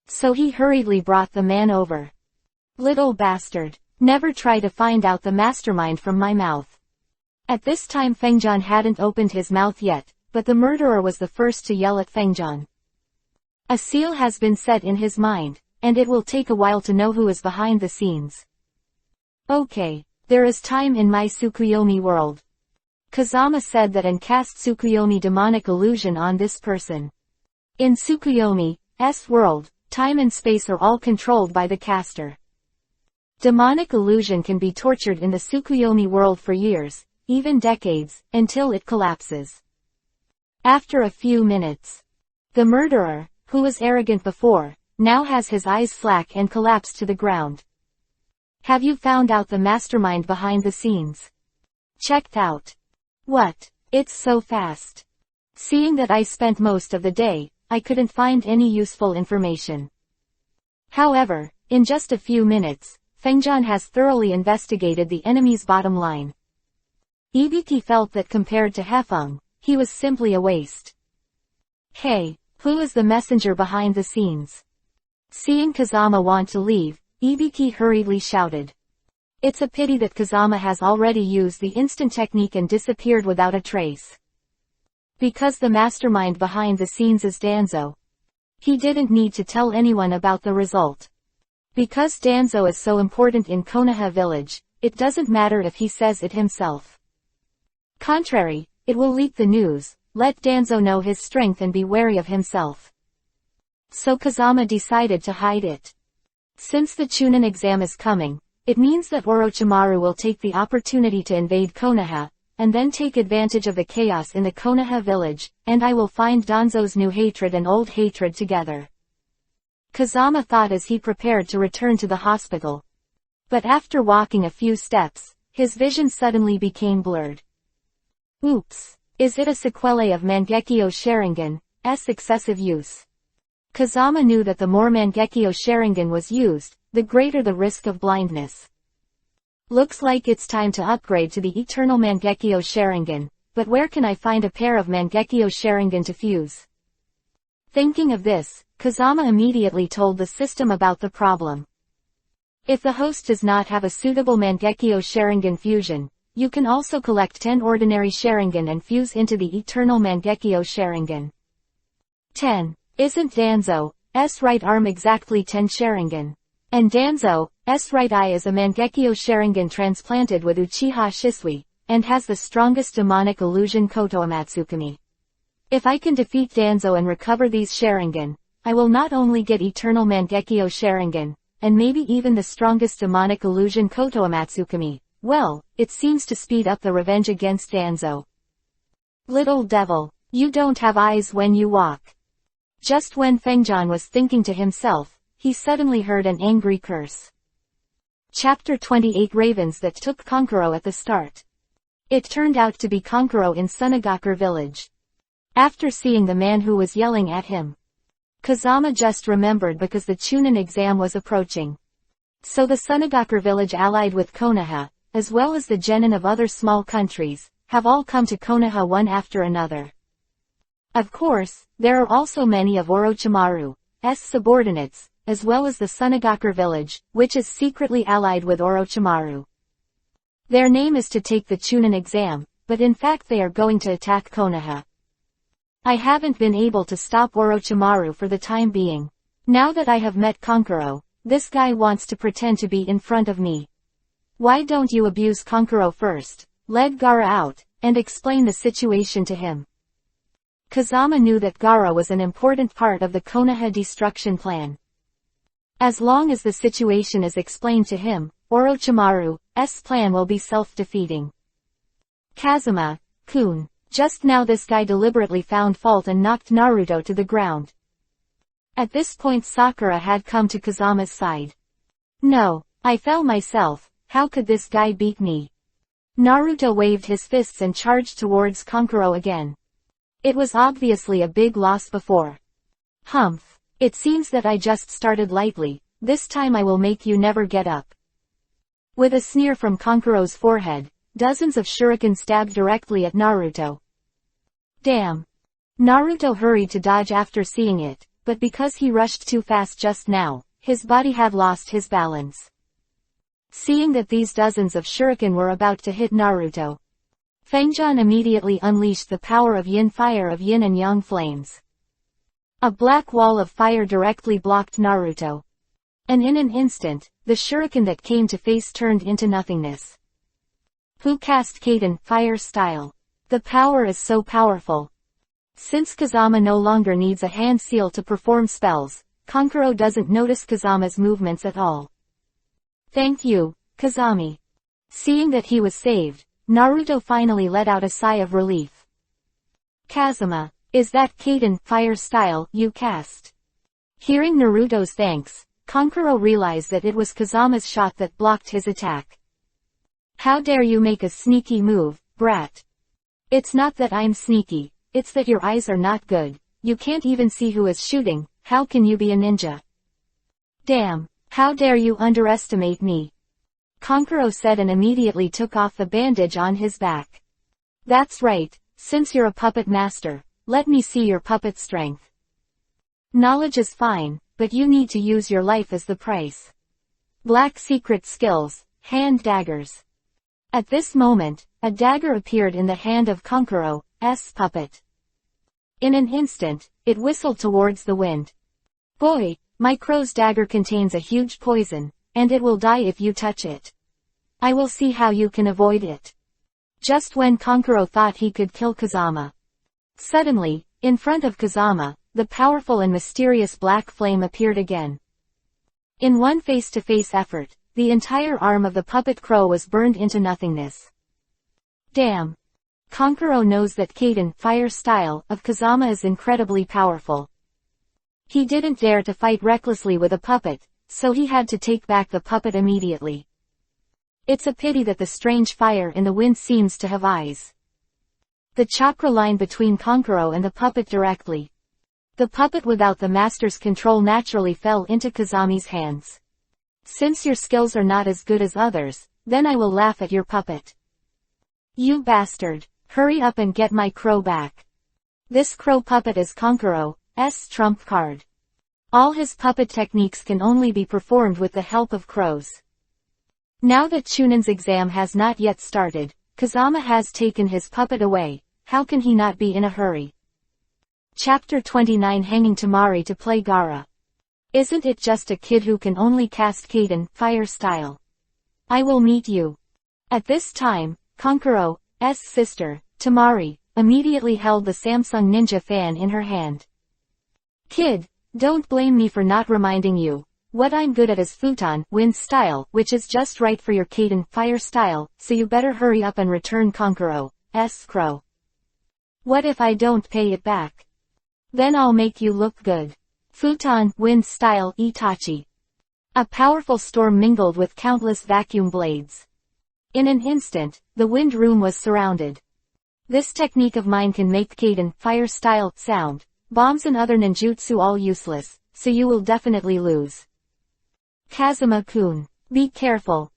So he hurriedly brought the man over. Little bastard. Never try to find out the mastermind from my mouth. At this time Fengjian hadn't opened his mouth yet, but the murderer was the first to yell at Fengjian. A seal has been set in his mind, and it will take a while to know who is behind the scenes. Okay, there is time in my Tsukuyomi world. Kazama said that and cast Tsukuyomi demonic illusion on this person. In Tsukuyomi's world, time and space are all controlled by the caster. Demonic illusion can be tortured in the Tsukuyomi world for years, even decades, until it collapses. After a few minutes, the murderer, who was arrogant before, now has his eyes slack and collapsed to the ground. Have you found out the mastermind behind the scenes? Checked out. What? It's so fast. Seeing that I spent most of the day, I couldn't find any useful information. However, in just a few minutes, Fengjian has thoroughly investigated the enemy's bottom line. Ibiki felt that compared to Hefeng, he was simply a waste. Hey, who is the messenger behind the scenes? Seeing Kazama want to leave, Ibiki hurriedly shouted. It's a pity that Kazama has already used the instant technique and disappeared without a trace. Because the mastermind behind the scenes is Danzo. He didn't need to tell anyone about the result. Because Danzo is so important in Konoha village, it doesn't matter if he says it himself. Contrary, it will leak the news, let Danzo know his strength and be wary of himself. So Kazama decided to hide it. Since the Chunin exam is coming, it means that Orochimaru will take the opportunity to invade Konoha, and then take advantage of the chaos in the Konoha village, and I will find Danzo's new hatred and old hatred together. Kazama thought as he prepared to return to the hospital. But after walking a few steps, his vision suddenly became blurred. Oops. Is it a sequelae of Mangekyo Sharingan's excessive use? Kazama knew that the more Mangekyo Sharingan was used, the greater the risk of blindness. Looks like it's time to upgrade to the Eternal Mangekyo Sharingan, but where can I find a pair of Mangekyo Sharingan to fuse? Thinking of this, Kazama immediately told the system about the problem. If the host does not have a suitable Mangekyo Sharingan fusion, you can also collect 10 ordinary Sharingan and fuse into the Eternal Mangekyo Sharingan. 10. Isn't Danzo's right arm exactly 10 Sharingan? And Danzo's right eye is a Mangekyo Sharingan transplanted with Uchiha Shisui, and has the strongest demonic illusion Koto Amatsukami. If I can defeat Danzo and recover these Sharingan, I will not only get Eternal Mangekyo Sharingan, and maybe even the strongest demonic illusion Koto Amatsukami. Well, it seems to speed up the revenge against Danzo. Little devil, you don't have eyes when you walk. Just when Fengjian was thinking to himself, he suddenly heard an angry curse. Chapter 28 Ravens that took Kankuro at the start. It turned out to be Kankuro in Sunagakur village. After seeing the man who was yelling at him, Kazama just remembered because the Chunin exam was approaching. So the Sunagakur village allied with Konoha, as well as the genin of other small countries, have all come to Konoha one after another. Of course, there are also many of Orochimaru's subordinates, as well as the Sunagakur village, which is secretly allied with Orochimaru. Their name is to take the Chunin exam, but in fact they are going to attack Konoha. I haven't been able to stop Orochimaru for the time being. Now that I have met Kankuro, this guy wants to pretend to be in front of me. Why don't you abuse Kankuro first, lead Gaara out, and explain the situation to him? Kazama knew that Gaara was an important part of the Konoha destruction plan. As long as the situation is explained to him, Orochimaru's plan will be self-defeating. Kazuma-kun, just now this guy deliberately found fault and knocked Naruto to the ground. At this point Sakura had come to Kazama's side. No, I fell myself, how could this guy beat me? Naruto waved his fists and charged towards Kankuro again. It was obviously a big loss before. Humph. It seems that I just started lightly, this time I will make you never get up. With a sneer from Kankuro's forehead, dozens of shuriken stabbed directly at Naruto. Damn. Naruto hurried to dodge after seeing it, but because he rushed too fast just now, his body had lost his balance. Seeing that these dozens of shuriken were about to hit Naruto, Fengjian immediately unleashed the power of yin fire of yin and yang flames. A black wall of fire directly blocked Naruto. And in an instant, the shuriken that came to face turned into nothingness. Who cast Kaden, fire style? The power is so powerful. Since Kazama no longer needs a hand seal to perform spells, Kankuro doesn't notice Kazama's movements at all. Thank you, Kazami. Seeing that he was saved, Naruto finally let out a sigh of relief. Kazama, is that Kaden, fire style, you cast? Hearing Naruto's thanks, Kankuro realized that it was Kazama's shot that blocked his attack. How dare you make a sneaky move, brat? It's not that I'm sneaky, it's that your eyes are not good, you can't even see who is shooting, how can you be a ninja? Damn, how dare you underestimate me? Kankuro said and immediately took off the bandage on his back. That's right, since you're a puppet master, let me see your puppet strength. Knowledge is fine, but you need to use your life as the price. Black secret skills, hand daggers. At this moment, a dagger appeared in the hand of Kankuro's puppet. In an instant, it whistled towards the wind. Boy, my crow's dagger contains a huge poison, and it will die if you touch it. I will see how you can avoid it. Just when Kankuro thought he could kill Kazama. Suddenly, in front of Kazama, the powerful and mysterious black flame appeared again. In one face-to-face effort, the entire arm of the puppet crow was burned into nothingness. Damn. Kankuro knows that Kaden, fire style, of Kazama is incredibly powerful. He didn't dare to fight recklessly with a puppet, so he had to take back the puppet immediately. It's a pity that the strange fire in the wind seems to have eyes. The chakra line between Kankuro and the puppet directly. The puppet without the master's control naturally fell into Kazami's hands. Since your skills are not as good as others, then I will laugh at your puppet. You bastard, hurry up and get my crow back. This crow puppet is Kankuro's trump card. All his puppet techniques can only be performed with the help of crows. Now that Chunon's exam has not yet started, Kazama has taken his puppet away, how can he not be in a hurry? Chapter 29 Hanging Temari to play Gaara. Isn't it just a kid who can only cast Kaden, fire style? I will meet you. At this time, Kankuro's sister, Temari, immediately held the Samsung Ninja fan in her hand. Kid, don't blame me for not reminding you. What I'm good at is futon, wind style, which is just right for your Kaden, fire style, so you better hurry up and return Kankuro's crow. What if I don't pay it back? Then I'll make you look good. Futon, wind style, Itachi. A powerful storm mingled with countless vacuum blades. In an instant, the wind room was surrounded. This technique of mine can make Kaden, fire style, sound, bombs and other ninjutsu all useless, so you will definitely lose. Kazama-kun, be careful.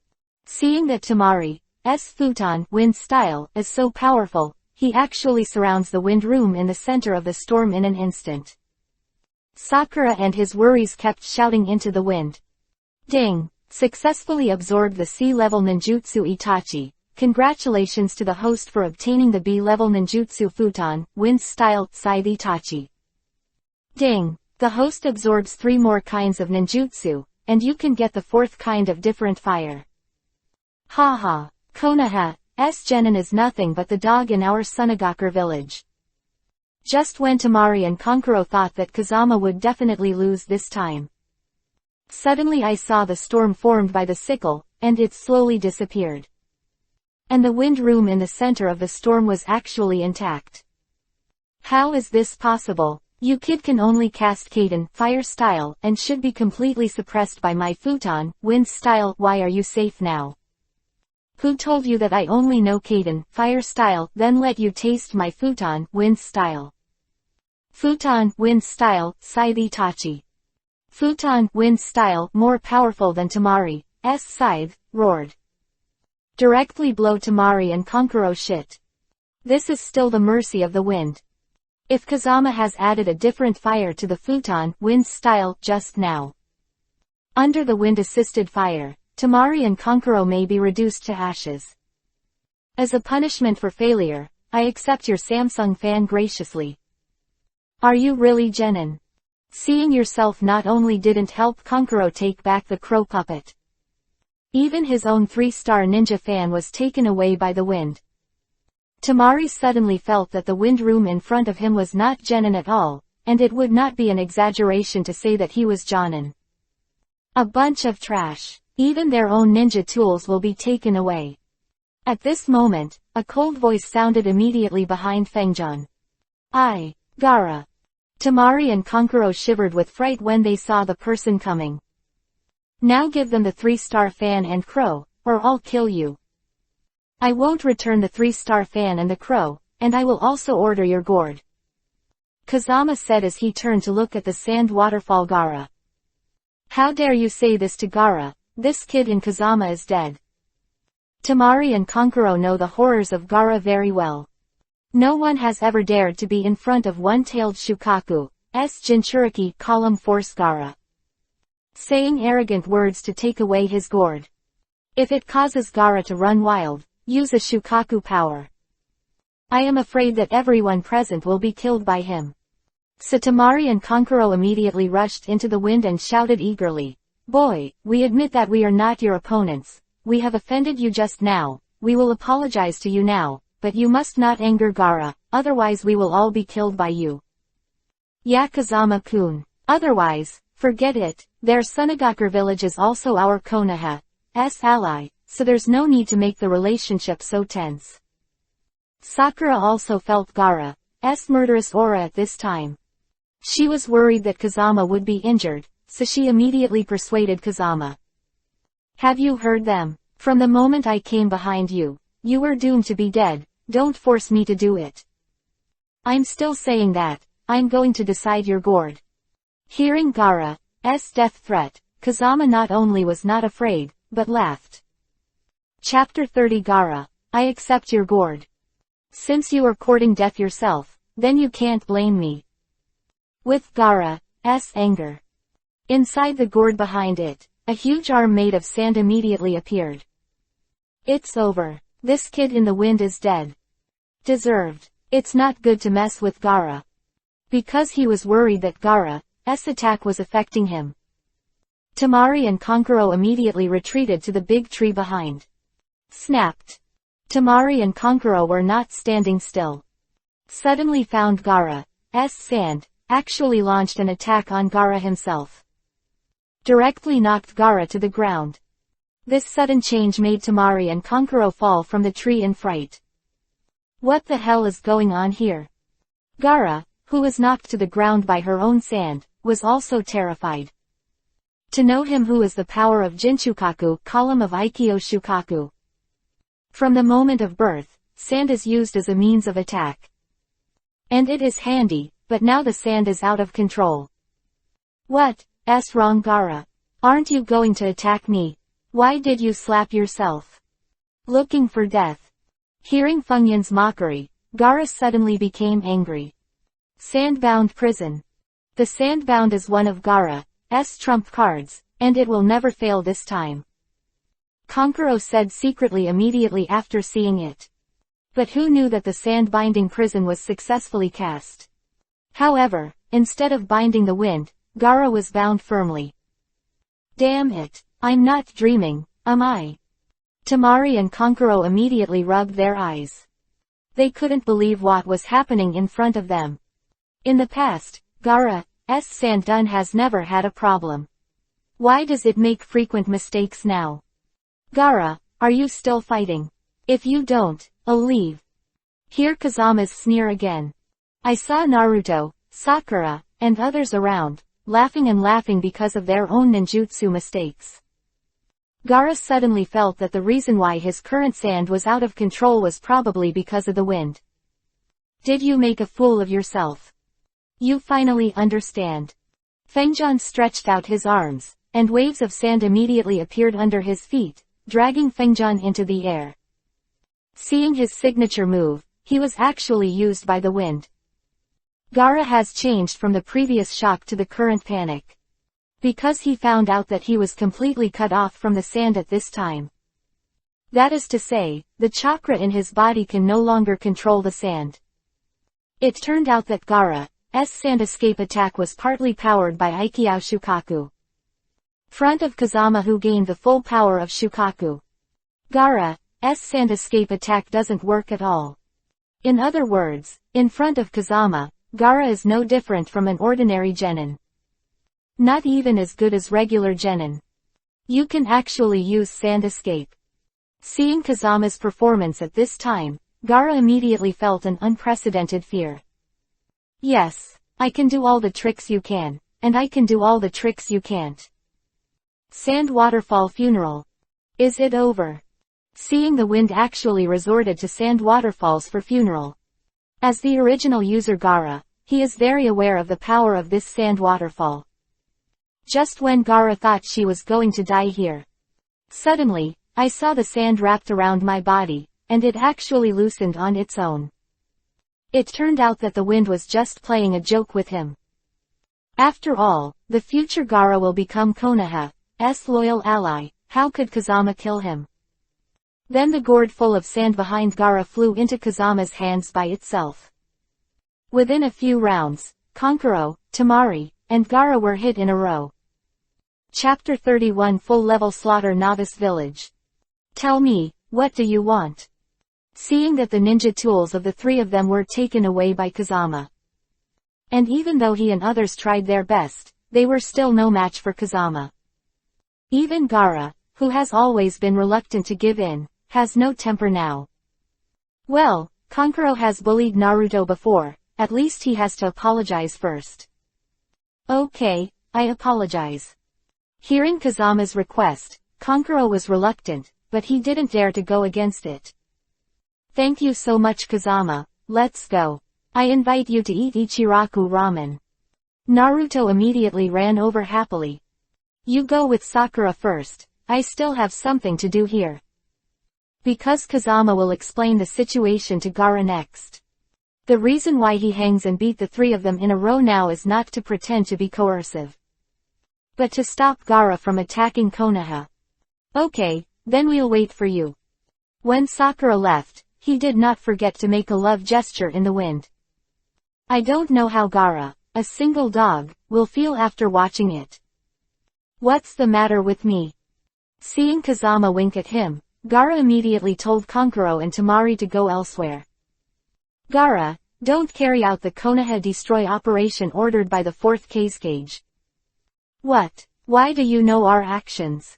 Seeing that Temari's futon, wind style, is so powerful, he actually surrounds the wind room in the center of the storm in an instant. Sakura and his worries kept shouting into the wind. Ding! Successfully absorbed the C-level ninjutsu Itachi. Congratulations to the host for obtaining the B-level ninjutsu futon, wind style, Scythe Itachi. Ding! The host absorbs 3 more kinds of ninjutsu, and you can get the 4th kind of different fire. Haha, Konoha's genin is nothing but the dog in our Sunagakur village. Just when Temari and Kankuro thought that Kazama would definitely lose this time. Suddenly I saw the storm formed by the sickle, and it slowly disappeared. And the wind room in the center of the storm was actually intact. How is this possible? You kid can only cast Kaden, fire style, and should be completely suppressed by my futon, wind style, why are you safe now? Who told you that I only know Kaden, fire style, then let you taste my futon, wind style? Futon, wind style, Scythe Itachi. Futon, wind style, more powerful than Temari's scythe, roared. Directly blow Temari and Kankuro shit. This is still the mercy of the wind. If Kazama has added a different fire to the futon, wind style, just now. Under the wind-assisted fire, Temari and Kankuro may be reduced to ashes. As a punishment for failure, I accept your Samsung fan graciously. Are you really genin? Seeing yourself not only didn't help Kankuro take back the crow puppet. Even his own 3-star ninja fan was taken away by the wind. Tamari suddenly felt that the wind room in front of him was not genin at all, and it would not be an exaggeration to say that he was jonin. A bunch of trash. Even their own ninja tools will be taken away. At this moment, a cold voice sounded immediately behind Fengjan. Gaara. Tamari and Kankuro shivered with fright when they saw the person coming. Now give them the 3-star fan and crow, or I'll kill you. I won't return the 3-star fan and the crow, and I will also order your gourd. Kazama said as he turned to look at the sand waterfall Gaara. How dare you say this to Gaara? This kid in Kazama is dead. Tamari and Kankuro know the horrors of Gaara very well. No one has ever dared to be in front of one-tailed Shukaku's Jinchuriki column force Gaara. Saying arrogant words to take away his gourd. If it causes Gaara to run wild, use a Shukaku power. I am afraid that everyone present will be killed by him. So Tamari and Kankuro immediately rushed into the wind and shouted eagerly. Boy, we admit that we are not your opponents. We have offended you just now. We will apologize to you now, but you must not anger Gaara, otherwise we will all be killed by you. Yeah, Kazama-kun. Otherwise, forget it. Their Sunagakur village is also our Konoha's ally, so there's no need to make the relationship so tense. Sakura also felt Gaara's murderous aura at this time. She was worried that Kazama would be injured, so she immediately persuaded Kazama. Have you heard them? From the moment I came behind you, you were doomed to be dead. Don't force me to do it. I'm still saying that. I'm going to decide your gourd. Hearing Gaara's death threat, Kazama not only was not afraid, but laughed. Chapter 30 Gaara, I accept your gourd. Since you are courting death yourself, then you can't blame me. With Gaara's anger. Inside the gourd behind it, a huge arm made of sand immediately appeared. It's over. This kid in the wind is dead. Deserved. It's not good to mess with Gaara. Because he was worried that Gaara's attack was affecting him. Tamari and Kankuro immediately retreated to the big tree behind. Snapped. Tamari and Kankuro were not standing still. Suddenly found Gaara's sand, actually launched an attack on Gaara himself. Directly knocked Gaara to the ground. This sudden change made Tamari and Kankuro fall from the tree in fright. What the hell is going on here? Gaara, who was knocked to the ground by her own sand, was also terrified. To know him who is the power of Jinshukaku, column of Aikyo Shukaku. From the moment of birth, sand is used as a means of attack. And it is handy, but now the sand is out of control. What's wrong Gaara? Aren't you going to attack me? Why did you slap yourself? Looking for death. Hearing Fengyan's mockery, Gaara suddenly became angry. Sandbound prison. The sandbound is one of Gaara's trump cards, and it will never fail this time. Kankuro said secretly immediately after seeing it. But who knew that the sand-binding prison was successfully cast? However, instead of binding the wind, Gaara was bound firmly. Damn it, I'm not dreaming, am I? Tamari and Kankuro immediately rubbed their eyes. They couldn't believe what was happening in front of them. In the past, Gaara's sand dun has never had a problem. Why does it make frequent mistakes now? Gaara, are you still fighting? If you don't, I'll leave. Hear Kazama's sneer again. I saw Naruto, Sakura, and others around, laughing because of their own ninjutsu mistakes. Gaara suddenly felt that the reason why his current sand was out of control was probably because of the wind. Did you make a fool of yourself? You finally understand. Fengjan stretched out his arms, and waves of sand immediately appeared under his feet, dragging Fengjan into the air. Seeing his signature move, he was actually used by the wind. Gaara has changed from the previous shock to the current panic. Because he found out that he was completely cut off from the sand at this time. That is to say, the chakra in his body can no longer control the sand. It turned out that Gaara's sand escape attack was partly powered by Aikyo Shukaku. Front of Kazama, who gained the full power of Shukaku. Gaara's sand escape attack doesn't work at all. In other words, in front of Kazama, Gaara is no different from an ordinary genin. Not even as good as regular genin. You can actually use sand escape. Seeing Kazama's performance at this time, Gaara immediately felt an unprecedented fear. Yes, I can do all the tricks you can, and I can do all the tricks you can't. Sand waterfall funeral. Is it over? Seeing the wind actually resorted to sand waterfalls for funeral. As the original user Gaara, he is very aware of the power of this sand waterfall. Just when Gaara thought she was going to die here. Suddenly, I saw the sand wrapped around my body, and it actually loosened on its own. It turned out that the wind was just playing a joke with him. After all, the future Gaara will become Konoha's loyal ally. How could Kazama kill him? Then the gourd full of sand behind Gaara flew into Kazama's hands by itself. Within a few rounds, Kankuro, Temari, and Gaara were hit in a row. Chapter 31 Full-Level Slaughter Novice Village. Tell me, what do you want? Seeing that the ninja tools of the three of them were taken away by Kazama. And even though he and others tried their best, they were still no match for Kazama. Even Gaara, who has always been reluctant to give in, has no temper now. Well, Kankuro has bullied Naruto before, at least he has to apologize first. Okay, I apologize. Hearing Kazama's request, Kankuro was reluctant, but he didn't dare to go against it. Thank you so much Kazama, let's go. I invite you to eat Ichiraku ramen. Naruto immediately ran over happily. You go with Sakura first, I still have something to do here. Because Kazama will explain the situation to Gaara next. The reason why he hangs and beat the three of them in a row now is not to pretend to be coercive, but to stop Gaara from attacking Konoha. Okay, then we'll wait for you. When Sakura left, he did not forget to make a love gesture in the wind. I don't know how Gaara, a single dog, will feel after watching it. What's the matter with me? Seeing Kazama wink at him, Gaara immediately told Kankuro and Temari to go elsewhere. Gaara, don't carry out the Konoha destroy operation ordered by the 4th Kazekage. What? Why do you know our actions?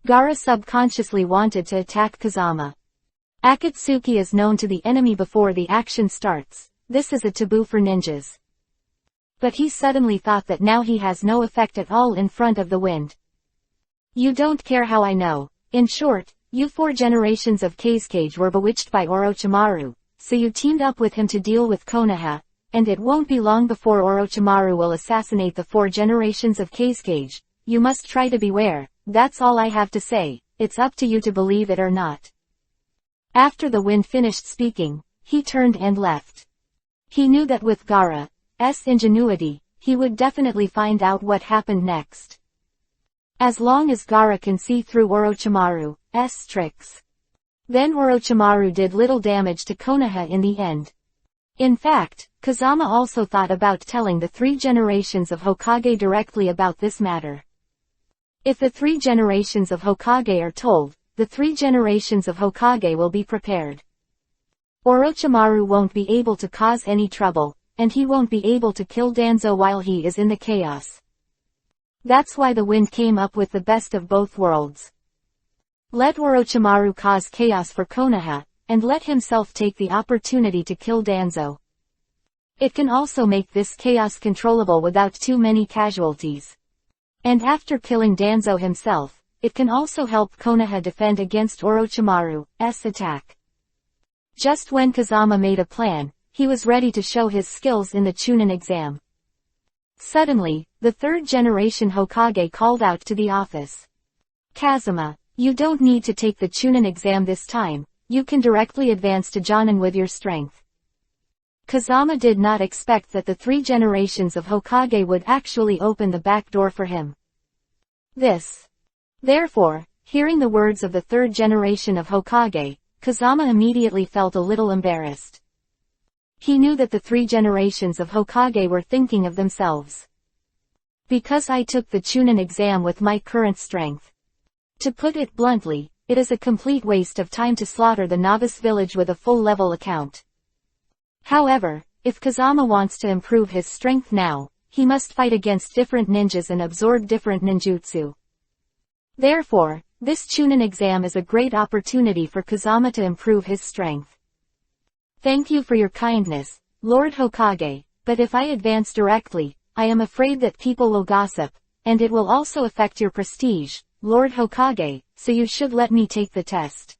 Gaara subconsciously wanted to attack Kazama. Akatsuki is known to the enemy before the action starts. This is a taboo for ninjas. But he suddenly thought that now he has no effect at all in front of the wind. You don't care how I know. In short, you 4 generations of Kazekage were bewitched by Orochimaru, so you teamed up with him to deal with Konoha, and it won't be long before Orochimaru will assassinate the 4 generations of Kazekage. You must try to beware, that's all I have to say, it's up to you to believe it or not. After the wind finished speaking, he turned and left. He knew that with Gaara's ingenuity, he would definitely find out what happened next. As long as Gaara can see through Orochimaru's tricks. Then Orochimaru did little damage to Konoha in the end. In fact, Kazama also thought about telling the 3 generations of Hokage directly about this matter. If the 3 generations of Hokage are told, the 3 generations of Hokage will be prepared. Orochimaru won't be able to cause any trouble, and he won't be able to kill Danzo while he is in the chaos. That's why the wind came up with the best of both worlds. Let Orochimaru cause chaos for Konoha, and let himself take the opportunity to kill Danzo. It can also make this chaos controllable without too many casualties. And after killing Danzo himself, it can also help Konoha defend against Orochimaru's attack. Just when Kazama made a plan, he was ready to show his skills in the Chunin exam. Suddenly, the 3rd generation Hokage called out to the office. Kazama, you don't need to take the Chunin exam this time, you can directly advance to Jonin with your strength. Kazama did not expect that the 3 generations of Hokage would actually open the back door for him. Therefore, hearing the words of the 3rd generation of Hokage, Kazama immediately felt a little embarrassed. He knew that the 3 generations of Hokage were thinking of themselves. Because I took the Chunin exam with my current strength. To put it bluntly, it is a complete waste of time to slaughter the novice village with a full-level account. However, if Kazama wants to improve his strength now, he must fight against different ninjas and absorb different ninjutsu. Therefore, this Chunin exam is a great opportunity for Kazama to improve his strength. Thank you for your kindness, Lord Hokage, but if I advance directly, I am afraid that people will gossip, and it will also affect your prestige, Lord Hokage, so you should let me take the test.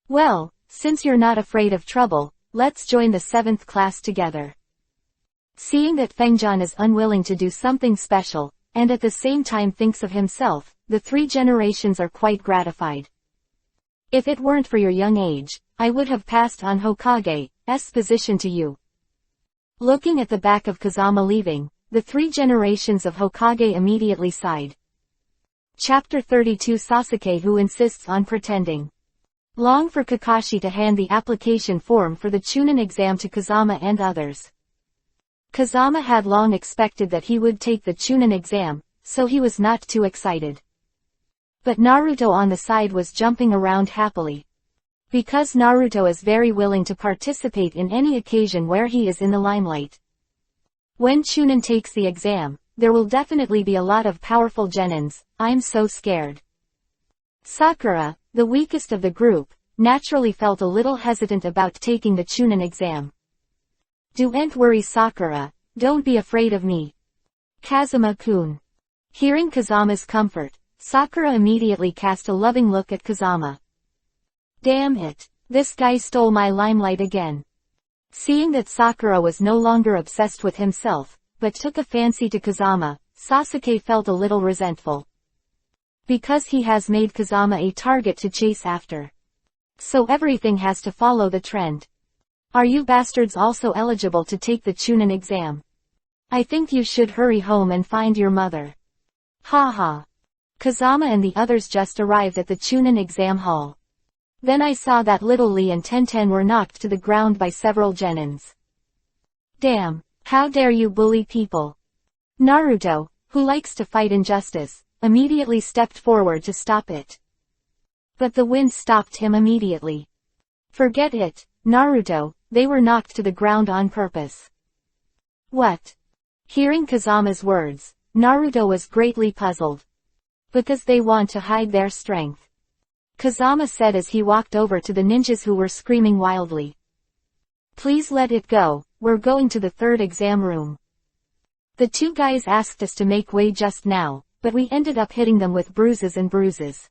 Well, since you're not afraid of trouble, let's join the 7th class together. Seeing that Fengjian is unwilling to do something special, and at the same time thinks of himself, the 3 generations are quite gratified. If it weren't for your young age, I would have passed on Hokage's position to you. Looking at the back of Kazama leaving, the 3 generations of Hokage immediately sighed. Chapter 32 Sasuke who insists on pretending. Long for Kakashi to hand the application form for the Chunin exam to Kazama and others. Kazama had long expected that he would take the Chunin exam, so he was not too excited. But Naruto on the side was jumping around happily. Because Naruto is very willing to participate in any occasion where he is in the limelight. When Chunin takes the exam, there will definitely be a lot of powerful genins. I'm so scared. Sakura, the weakest of the group, naturally felt a little hesitant about taking the Chunin exam. Don't worry Sakura, don't be afraid of me. Kazama-kun. Hearing Kazama's comfort, Sakura immediately cast a loving look at Kazama. Damn it, this guy stole my limelight again. Seeing that Sakura was no longer obsessed with himself, but took a fancy to Kazama, Sasuke felt a little resentful. Because he has made Kazama a target to chase after. So everything has to follow the trend. Are you bastards also eligible to take the Chunin exam? I think you should hurry home and find your mother. Haha. Kazama and the others just arrived at the Chunin exam hall. Then I saw that Little Lee and Tenten were knocked to the ground by several genins. Damn, how dare you bully people. Naruto, who likes to fight injustice, immediately stepped forward to stop it. But the wind stopped him immediately. Forget it, Naruto, they were knocked to the ground on purpose. What? Hearing Kazama's words, Naruto was greatly puzzled. Because they want to hide their strength. Kazama said as he walked over to the ninjas who were screaming wildly. Please let it go, we're going to the 3rd exam room. The 2 guys asked us to make way just now, but we ended up hitting them with bruises and bruises.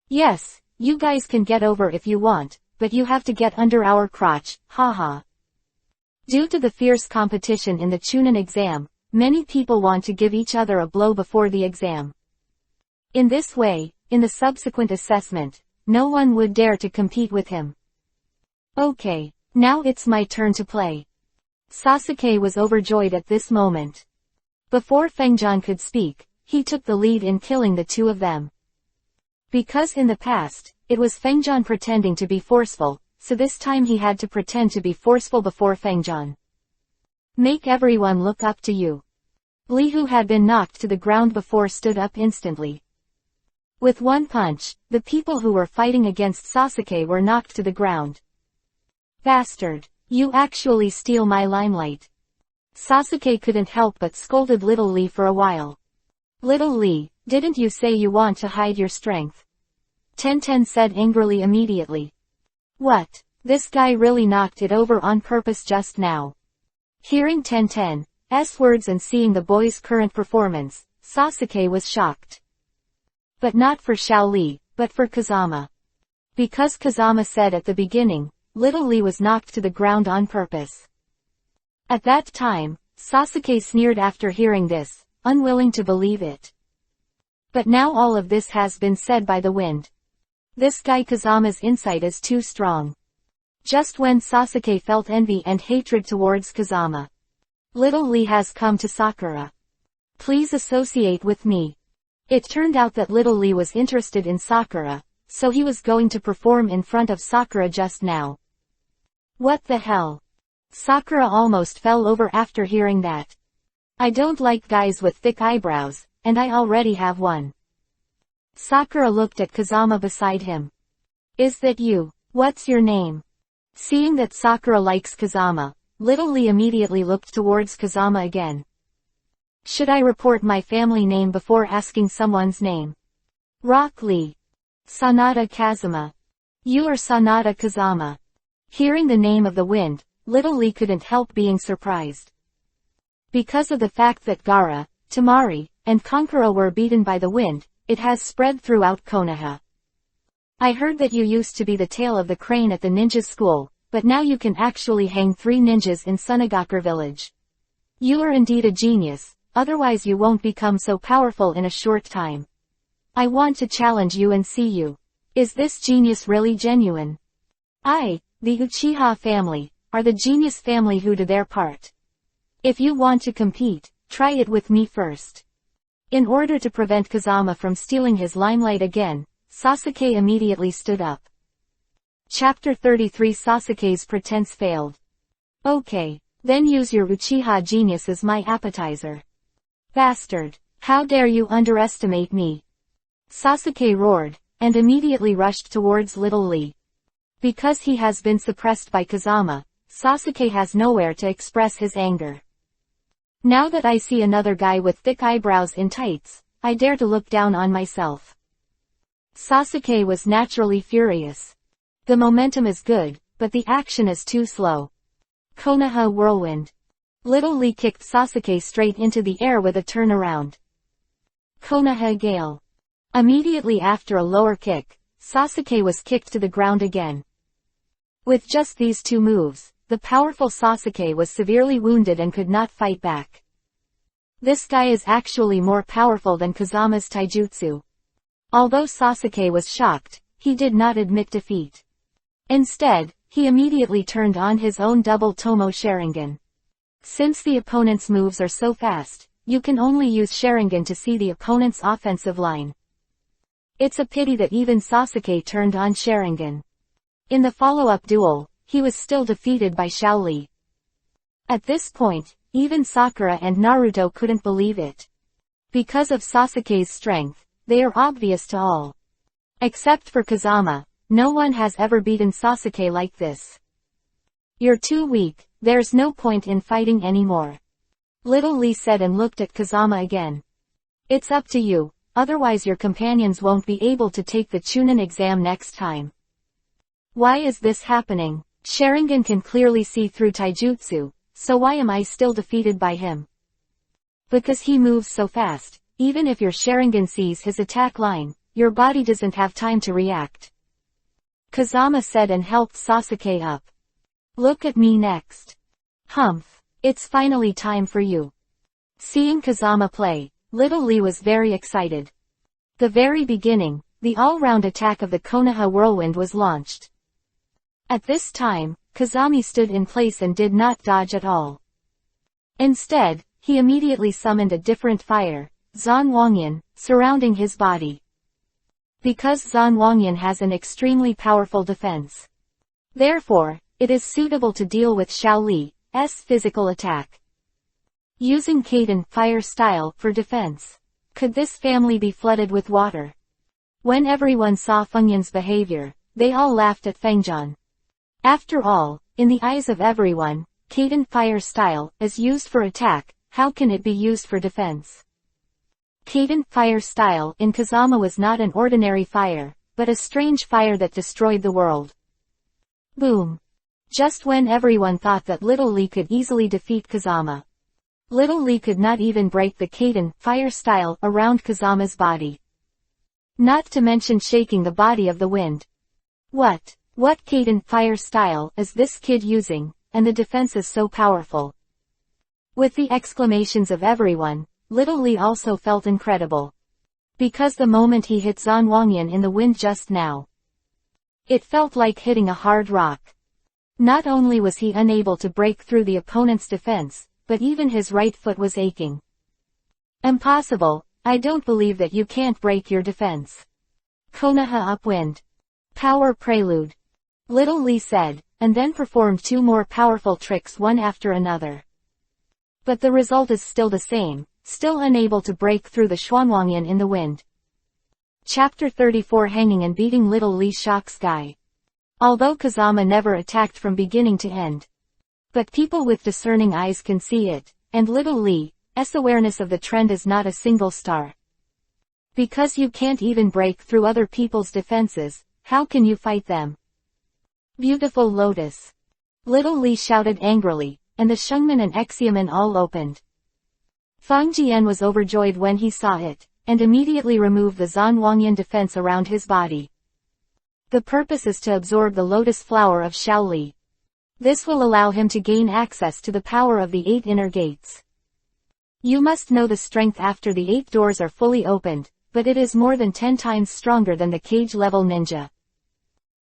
Yes, you guys can get over if you want, but you have to get under our crotch, haha. Due to the fierce competition in the Chunin exam, many people want to give each other a blow before the exam. In this way, in the subsequent assessment, no one would dare to compete with him. Okay, now it's my turn to play. Sasuke was overjoyed at this moment. Before Fengjian could speak, he took the lead in killing the 2 of them. Because in the past, it was Fengjian pretending to be forceful, so this time he had to pretend to be forceful before Fengjian. Make everyone look up to you. Lee, who had been knocked to the ground before, stood up instantly. With one punch, the people who were fighting against Sasuke were knocked to the ground. Bastard, you actually steal my limelight. Sasuke couldn't help but scolded Little Lee for a while. Little Lee, didn't you say you want to hide your strength? Tenten said angrily immediately. What, this guy really knocked it over on purpose just now. Hearing Tenten's words and seeing the boy's current performance, Sasuke was shocked. But not for Xiao Li, but for Kazama. Because Kazama said at the beginning, Little Lee was knocked to the ground on purpose. At that time, Sasuke sneered after hearing this, unwilling to believe it. But now all of this has been said by the wind. This guy Kazama's insight is too strong. Just when Sasuke felt envy and hatred towards Kazama. Little Lee has come to Sakura. Please associate with me. It turned out that Little Lee was interested in Sakura, so he was going to perform in front of Sakura just now. What the hell? Sakura almost fell over after hearing that. I don't like guys with thick eyebrows, and I already have one. Sakura looked at Kazama beside him. Is that you? What's your name? Seeing that Sakura likes Kazama, Little Lee immediately looked towards Kazama again. Should I report my family name before asking someone's name? Rock Lee. Sanada Kazama. You are Sanada Kazama. Hearing the name of the wind, Little Lee couldn't help being surprised. Because of the fact that Gaara, Temari, and Kankuro were beaten by the wind, it has spread throughout Konoha. I heard that you used to be the tail of the crane at the ninja school, but now you can actually hang 3 ninjas in Sunagakure village. You are indeed a genius, otherwise you won't become so powerful in a short time. I want to challenge you and see you. Is this genius really genuine? I, the Uchiha family, are the genius family who do their part. If you want to compete, try it with me first. In order to prevent Kazama from stealing his limelight again, Sasuke immediately stood up. Chapter 33 Sasuke's pretense failed. Okay, then use your Uchiha genius as my appetizer. Bastard, how dare you underestimate me? Sasuke roared, and immediately rushed towards Little Lee. Because he has been suppressed by Kazama, Sasuke has nowhere to express his anger. Now that I see another guy with thick eyebrows in tights, I dare to look down on myself. Sasuke was naturally furious. The momentum is good, but the action is too slow. Konoha whirlwind. Little Lee kicked Sasuke straight into the air with a turnaround. Konoha gale. Immediately after a lower kick, Sasuke was kicked to the ground again. With just these 2 moves, the powerful Sasuke was severely wounded and could not fight back. This guy is actually more powerful than Kazama's taijutsu. Although Sasuke was shocked, he did not admit defeat. Instead, he immediately turned on his own double Tomo Sharingan. Since the opponent's moves are so fast, you can only use Sharingan to see the opponent's offensive line. It's a pity that even Sasuke turned on Sharingan. In the follow-up duel, he was still defeated by Xiao Li. At this point, even Sakura and Naruto couldn't believe it. Because of Sasuke's strength, they are obvious to all. Except for Kazama, no one has ever beaten Sasuke like this. You're too weak, there's no point in fighting anymore. Little Lee said and looked at Kazama again. It's up to you, otherwise your companions won't be able to take the Chunin exam next time. Why is this happening? Sharingan can clearly see through taijutsu, so why am I still defeated by him? Because he moves so fast, even if your Sharingan sees his attack line, your body doesn't have time to react. Kazama said and helped Sasuke up. Look at me next. Humph, it's finally time for you. Seeing Kazama play, Little Lee was very excited. The very beginning, the all-round attack of the Konoha whirlwind was launched. At this time, Kazami stood in place and did not dodge at all. Instead, he immediately summoned a different fire, Zanwangyan, surrounding his body. Because Zanwangyan has an extremely powerful defense. Therefore, it is suitable to deal with Xiao Li's physical attack. Using Kaiden fire style for defense. Could this family be flooded with water? When everyone saw Fengyan's behavior, they all laughed at Fengjian. After all, in the eyes of everyone, Kaiden fire style is used for attack, how can it be used for defense? Kaiden fire style in Kazama was not an ordinary fire, but a strange fire that destroyed the world. Boom! Just when everyone thought that Little Lee could easily defeat Kazama. Little Lee could not even break the Kaiden fire style around Kazama's body. Not to mention shaking the body of the wind. What Kaiden fire style is this kid using, and the defense is so powerful? With the exclamations of everyone, Little Lee also felt incredible. Because the moment he hit Zanwangyan in the wind just now, it felt like hitting a hard rock. Not only was he unable to break through the opponent's defense, but even his right foot was aching. Impossible, I don't believe that you can't break your defense. Konoha upwind. Power prelude. Little Lee said, and then performed 2 more powerful tricks one after another. But the result is still the same, still unable to break through the Xuanwangyan in the wind. Chapter 34 Hanging and Beating Little Lee Shocks Guy. Although Kazama never attacked from beginning to end. But people with discerning eyes can see it, and Little Lee's awareness of the trend is not a single star. Because you can't even break through other people's defenses, how can you fight them? Beautiful Lotus. Little Lee shouted angrily, and the Shungman and Exeaman all opened. Fang Jian was overjoyed when he saw it, and immediately removed the Zanwangyan defense around his body. The purpose is to absorb the lotus flower of Shaoli. This will allow him to gain access to the power of the 8 inner gates. You must know the strength after the 8 doors are fully opened, but it is more than 10 times stronger than the cage-level ninja.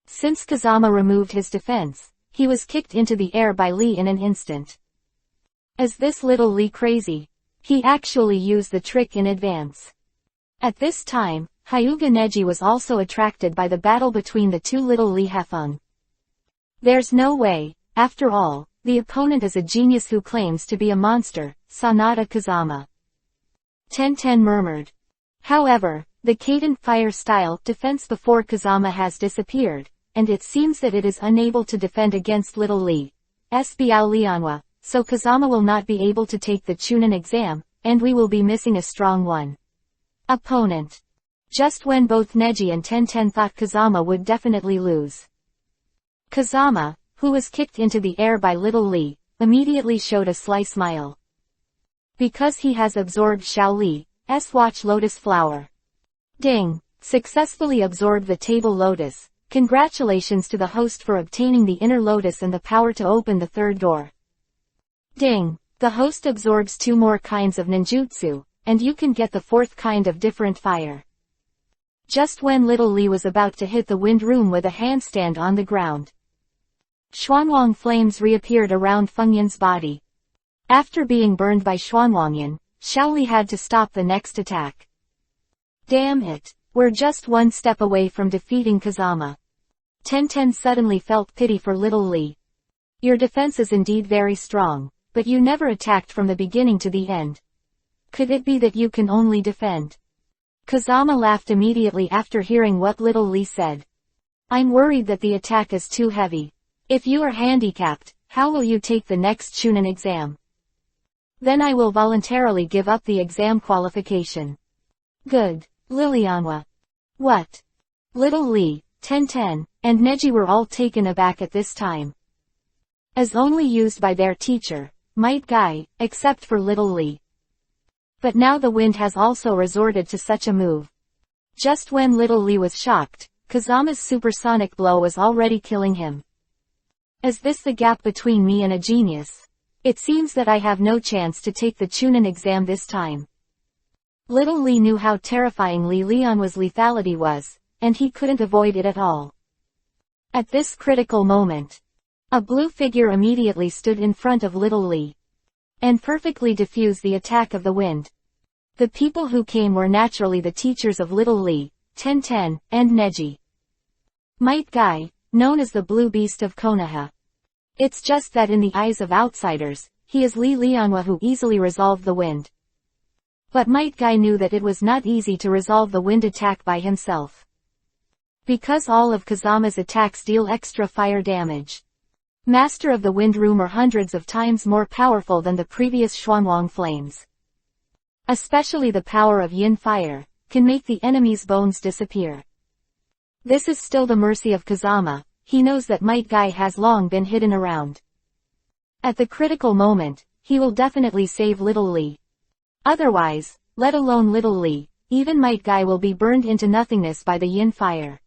Since Kazama removed his defense, he was kicked into the air by Lee in an instant. Is this Little Lee crazy? He actually used the trick in advance. At this time, Hyuga Neji was also attracted by the battle between the 2 Little Lee Hefeng. There's no way, after all, the opponent is a genius who claims to be a monster, Sanada Kazama. Ten murmured. However, the Kadent fire style defense before Kazama has disappeared, and it seems that it is unable to defend against Little Lee's Biao Lianhua, so Kazama will not be able to take the Chunin exam, and we will be missing a strong one. Opponent. Just when both Neji and Ten thought Kazama would definitely lose. Kazama, who was kicked into the air by Little Lee, immediately showed a sly smile. Because he has absorbed Shaoli's Watch Lotus Flower. Ding! Successfully absorbed the table lotus. Congratulations to the host for obtaining the inner lotus and the power to open the 3rd door. Ding! The host absorbs 2 more kinds of ninjutsu, and you can get the 4th kind of different fire. Just when Little Lee was about to hit the wind room with a handstand on the ground, Xuanwang flames reappeared around Fengyan's body. After being burned by Xuanwangyan, Shaoli had to stop the next attack. Damn it, we're just 1 step away from defeating Kazama. Ten suddenly felt pity for Little Lee. Your defense is indeed very strong, but you never attacked from the beginning to the end. Could it be that you can only defend? Kazama laughed immediately after hearing what Little Lee said. I'm worried that the attack is too heavy. If you are handicapped, how will you take the next Chunin exam? Then I will voluntarily give up the exam qualification. Good. Lilianhua. What? Little Lee, Ten, and Neji were all taken aback at this time. As only used by their teacher, Might Guy, except for Little Lee. But now the wind has also resorted to such a move. Just when Little Lee was shocked, Kazama's supersonic blow was already killing him. Is this the gap between me and a genius? It seems that I have no chance to take the Chunin exam this time. Little Lee knew how terrifying Li Lianhua's lethality was, and he couldn't avoid it at all. At this critical moment, a blue figure immediately stood in front of Little Lee, and perfectly diffused the attack of the wind. The people who came were naturally the teachers of Little Lee, Ten, and Neji. Might Guy, known as the Blue Beast of Konoha. It's just that in the eyes of outsiders, he is Li Lianhua who easily resolved the wind. But Might Guy knew that it was not easy to resolve the wind attack by himself. Because all of Kazama's attacks deal extra fire damage. Master of the Wind Room are hundreds of times more powerful than the previous Xuanwang flames. Especially the power of yin fire, can make the enemy's bones disappear. This is still the mercy of Kazama, he knows that Might Guy has long been hidden around. At the critical moment, he will definitely save Little Lee. Otherwise, let alone Little Lee, even Might Guy will be burned into nothingness by the yin fire.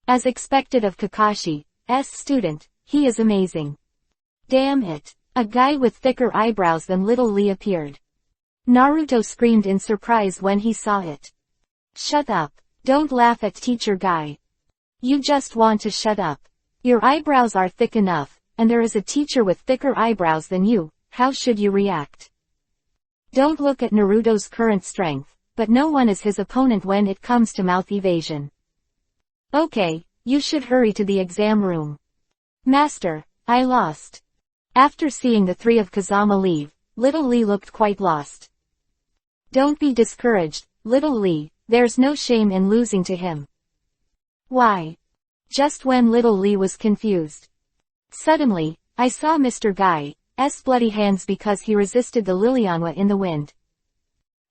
As expected of Kakashi's student, he is amazing. Damn it, a guy with thicker eyebrows than Little Lee appeared. Naruto screamed in surprise when he saw it. Shut up, don't laugh at Teacher Guy. You just want to shut up. Your eyebrows are thick enough, and there is a teacher with thicker eyebrows than you, how should you react? Don't look at Naruto's current strength, but no one is his opponent when it comes to mouth evasion. Okay, you should hurry to the exam room. Master, I lost. After seeing the three of Kazama leave, little Lee looked quite lost. Don't be discouraged, little Lee, there's no shame in losing to him. Why? Just when little Lee was confused. Suddenly, I saw Mr. Guy's bloody hands because he resisted the Lilianwa in the wind.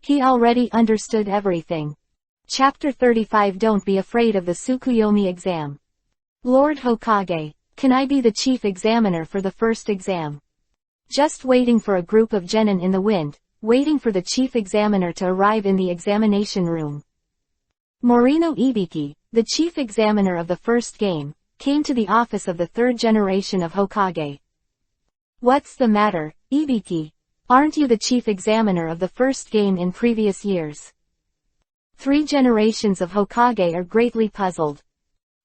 He already understood everything. Chapter 35. Don't be afraid of the Tsukuyomi exam. Lord Hokage, can I be the chief examiner for the first exam? Just waiting for a group of genin in the wind, waiting for the chief examiner to arrive in the examination room. Morino Ibiki, the chief examiner of the first game, came to the office of the third generation of Hokage. What's the matter, Ibiki? Aren't you the chief examiner of the first game in previous years? Three generations of Hokage are greatly puzzled.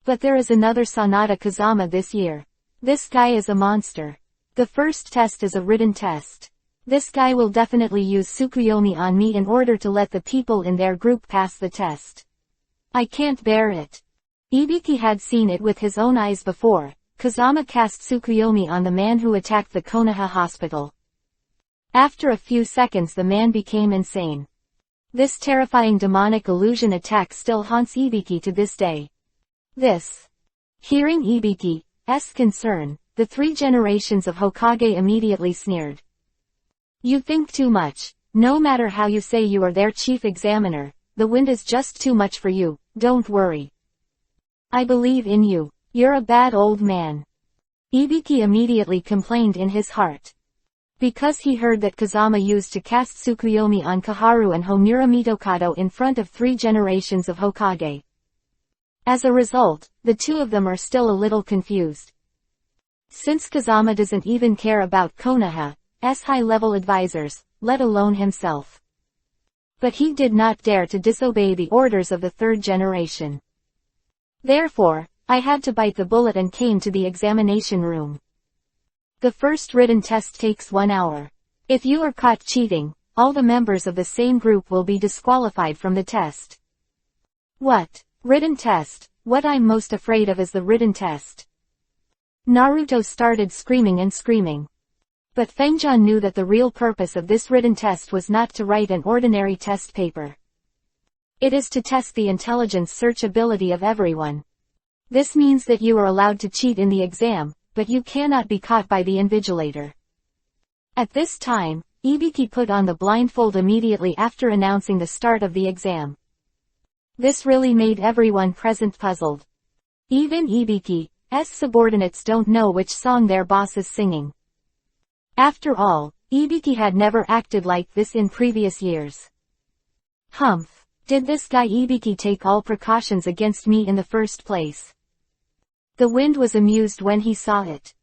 But there is another Sanada Kazama this year. This guy is a monster. The first test is a written test. This guy will definitely use Tsukuyomi on me in order to let the people in their group pass the test. I can't bear it. Ibiki had seen it with his own eyes before. Kazama cast Tsukuyomi on the man who attacked the Konoha hospital. After a few seconds the man became insane. This terrifying demonic illusion attack still haunts Ibiki to this day. Hearing Ibiki's concern, the three generations of Hokage immediately sneered. You think too much. No matter how you say you are their chief examiner, the wind is just too much for you, don't worry. I believe in you. You're a bad old man. Ibiki immediately complained in his heart. Because he heard that Kazama used to cast Tsukuyomi on Kaharu and Homura Mitokado in front of three generations of Hokage. As a result, the two of them are still a little confused. Since Kazama doesn't even care about Konoha's high-level advisors, let alone himself. But he did not dare to disobey the orders of the third generation. Therefore, I had to bite the bullet and came to the examination room. The first written test takes 1 hour. If you are caught cheating, all the members of the same group will be disqualified from the test. What? Written test? What I'm most afraid of is the written test. Naruto started screaming and screaming. But Fengjian knew that the real purpose of this written test was not to write an ordinary test paper. It is to test the intelligence search ability of everyone. This means that you are allowed to cheat in the exam, but you cannot be caught by the invigilator. At this time, Ibiki put on the blindfold immediately after announcing the start of the exam. This really made everyone present puzzled. Even Ibiki's subordinates don't know which song their boss is singing. After all, Ibiki had never acted like this in previous years. Humph. Did this guy Ibiki take all precautions against me in the first place? The wind was amused when he saw it.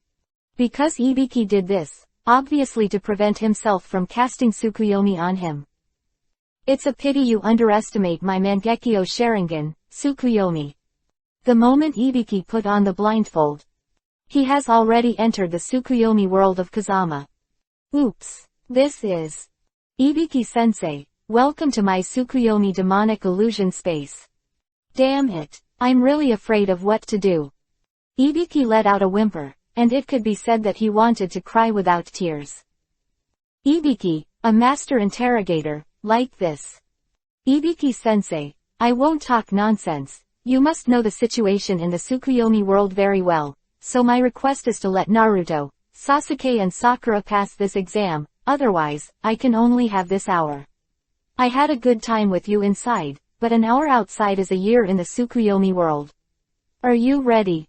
Because Ibiki did this, obviously to prevent himself from casting Tsukuyomi on him. It's a pity you underestimate my Mangekyo Sharingan, Tsukuyomi. The moment Ibiki put on the blindfold, he has already entered the Tsukuyomi world of Kazama. Oops. This is Ibiki-sensei. Welcome to my Tsukuyomi demonic illusion space. Damn it. I'm really afraid of what to do. Ibiki let out a whimper, and it could be said that he wanted to cry without tears. Ibiki, a master interrogator, like this. Ibiki-sensei, I won't talk nonsense. You must know the situation in the Tsukuyomi world very well, so my request is to let Naruto, Sasuke and Sakura pass this exam, otherwise, I can only have this hour. I had a good time with you inside, but an hour outside is a year in the Tsukuyomi world. Are you ready?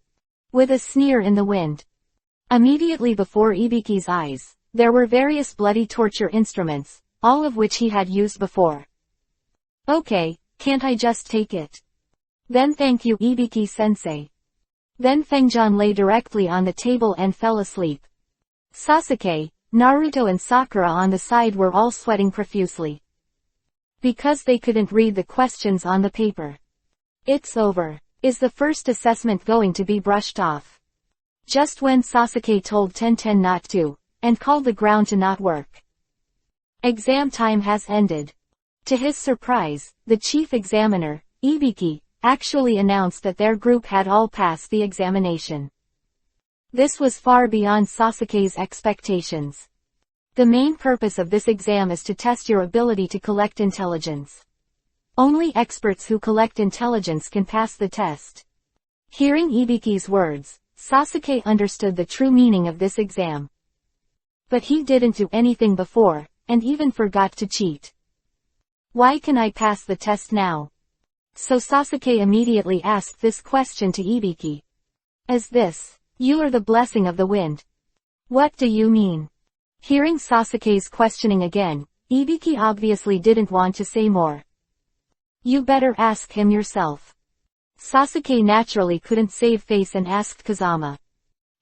With a sneer in the wind. Immediately before Ibiki's eyes, there were various bloody torture instruments, all of which he had used before. Okay, can't I just take it? Then thank you Ibiki-sensei. Then Fengjian lay directly on the table and fell asleep. Sasuke, Naruto and Sakura on the side were all sweating profusely. Because they couldn't read the questions on the paper. It's over. Is the first assessment going to be brushed off? Just when Sasuke told Tenten not to, and called the ground to not work. Exam time has ended. To his surprise, the chief examiner, Ibiki, actually announced that their group had all passed the examination. This was far beyond Sasuke's expectations. The main purpose of this exam is to test your ability to collect intelligence. Only experts who collect intelligence can pass the test. Hearing Ibiki's words, Sasuke understood the true meaning of this exam. But he didn't do anything before, and even forgot to cheat. Why can I pass the test now? So Sasuke immediately asked this question to Ibiki. As this, you are the blessing of the wind. What do you mean? Hearing Sasuke's questioning again, Ibiki obviously didn't want to say more. You better ask him yourself. Sasuke naturally couldn't save face and asked Kazama.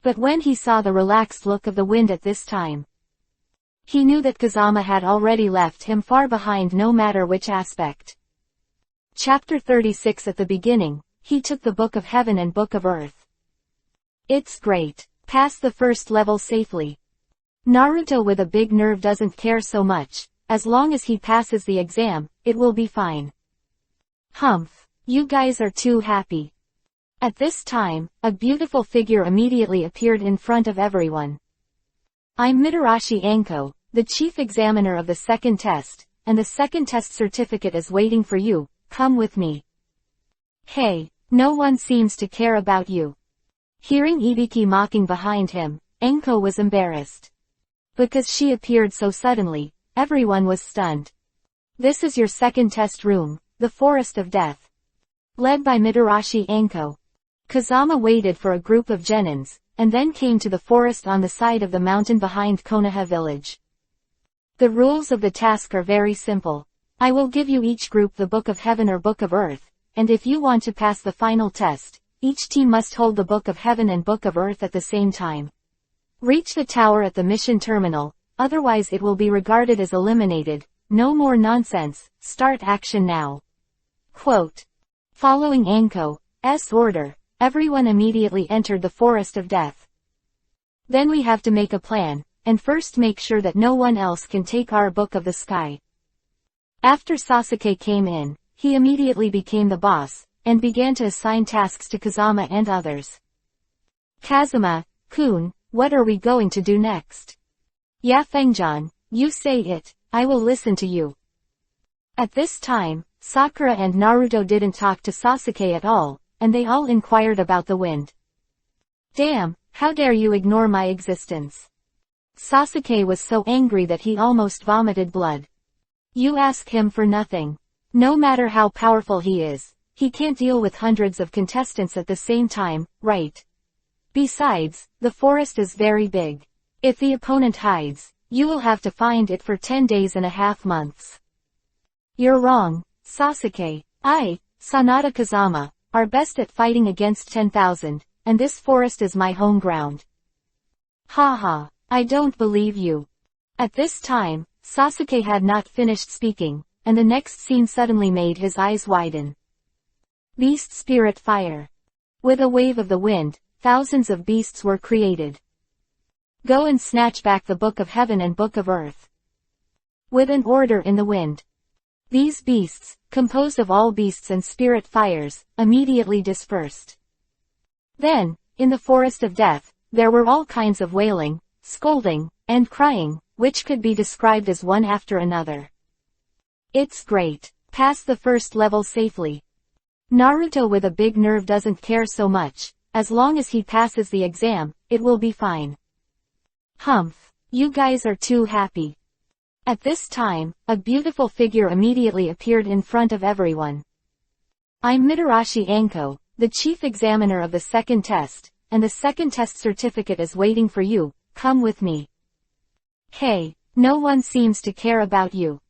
But when he saw the relaxed look of the wind at this time, he knew that Kazama had already left him far behind no matter which aspect. Chapter 36. At the beginning, he took the Book of Heaven and Book of Earth. It's great. Pass the first level safely. Naruto with a big nerve doesn't care so much. As long as he passes the exam, it will be fine. Humph. You guys are too happy. At this time, a beautiful figure immediately appeared in front of everyone. I'm Mitarashi Anko, the chief examiner of the second test, and the second test certificate is waiting for you. Come with me. Hey, no one seems to care about you. Hearing Ibiki mocking behind him, Anko was embarrassed. Because she appeared so suddenly, everyone was stunned. This is your second test room, the Forest of Death. Led by Mitarashi Anko. Kazama waited for a group of genins, and then came to the forest on the side of the mountain behind Konoha village. The rules of the task are very simple. I will give you each group the Book of Heaven or Book of Earth, and if you want to pass the final test, each team must hold the Book of Heaven and Book of Earth at the same time. Reach the tower at the mission terminal, otherwise it will be regarded as eliminated. No more nonsense, start action now. Quote. Following Anko's order, everyone immediately entered the Forest of Death. Then we have to make a plan, and first make sure that no one else can take our Book of the Sky. After Sasuke came in, he immediately became the boss, and began to assign tasks to Kazama and others. Kazama-kun, what are we going to do next? Ya Fengjan, you say it, I will listen to you. At this time, Sakura and Naruto didn't talk to Sasuke at all, and they all inquired about the wind. Damn, how dare you ignore my existence? Sasuke was so angry that he almost vomited blood. You ask him for nothing. No matter how powerful he is, he can't deal with hundreds of contestants at the same time, right? Besides, the forest is very big. If the opponent hides, you will have to find it for 10 days and a half months. You're wrong, Sasuke. Sanada Kazama, are best at fighting against 10,000, and this forest is my home ground. Haha, I don't believe you. At this time, Sasuke had not finished speaking, and the next scene suddenly made his eyes widen. Beast Spirit Fire. With a wave of the wind, thousands of beasts were created. Go and snatch back the Book of Heaven and Book of Earth. With an order in the wind. These beasts, composed of all beasts and spirit fires, immediately dispersed. Then, in the Forest of Death, there were all kinds of wailing, scolding, and crying, which could be described as one after another. It's great. Pass the first level safely. Naruto with a big nerve doesn't care so much. As long as he passes the exam, it will be fine. Humph. You guys are too happy. At this time, a beautiful figure immediately appeared in front of everyone. I'm Mitarashi Anko, the chief examiner of the second test, and the second test certificate is waiting for you. Come with me. Hey, no one seems to care about you.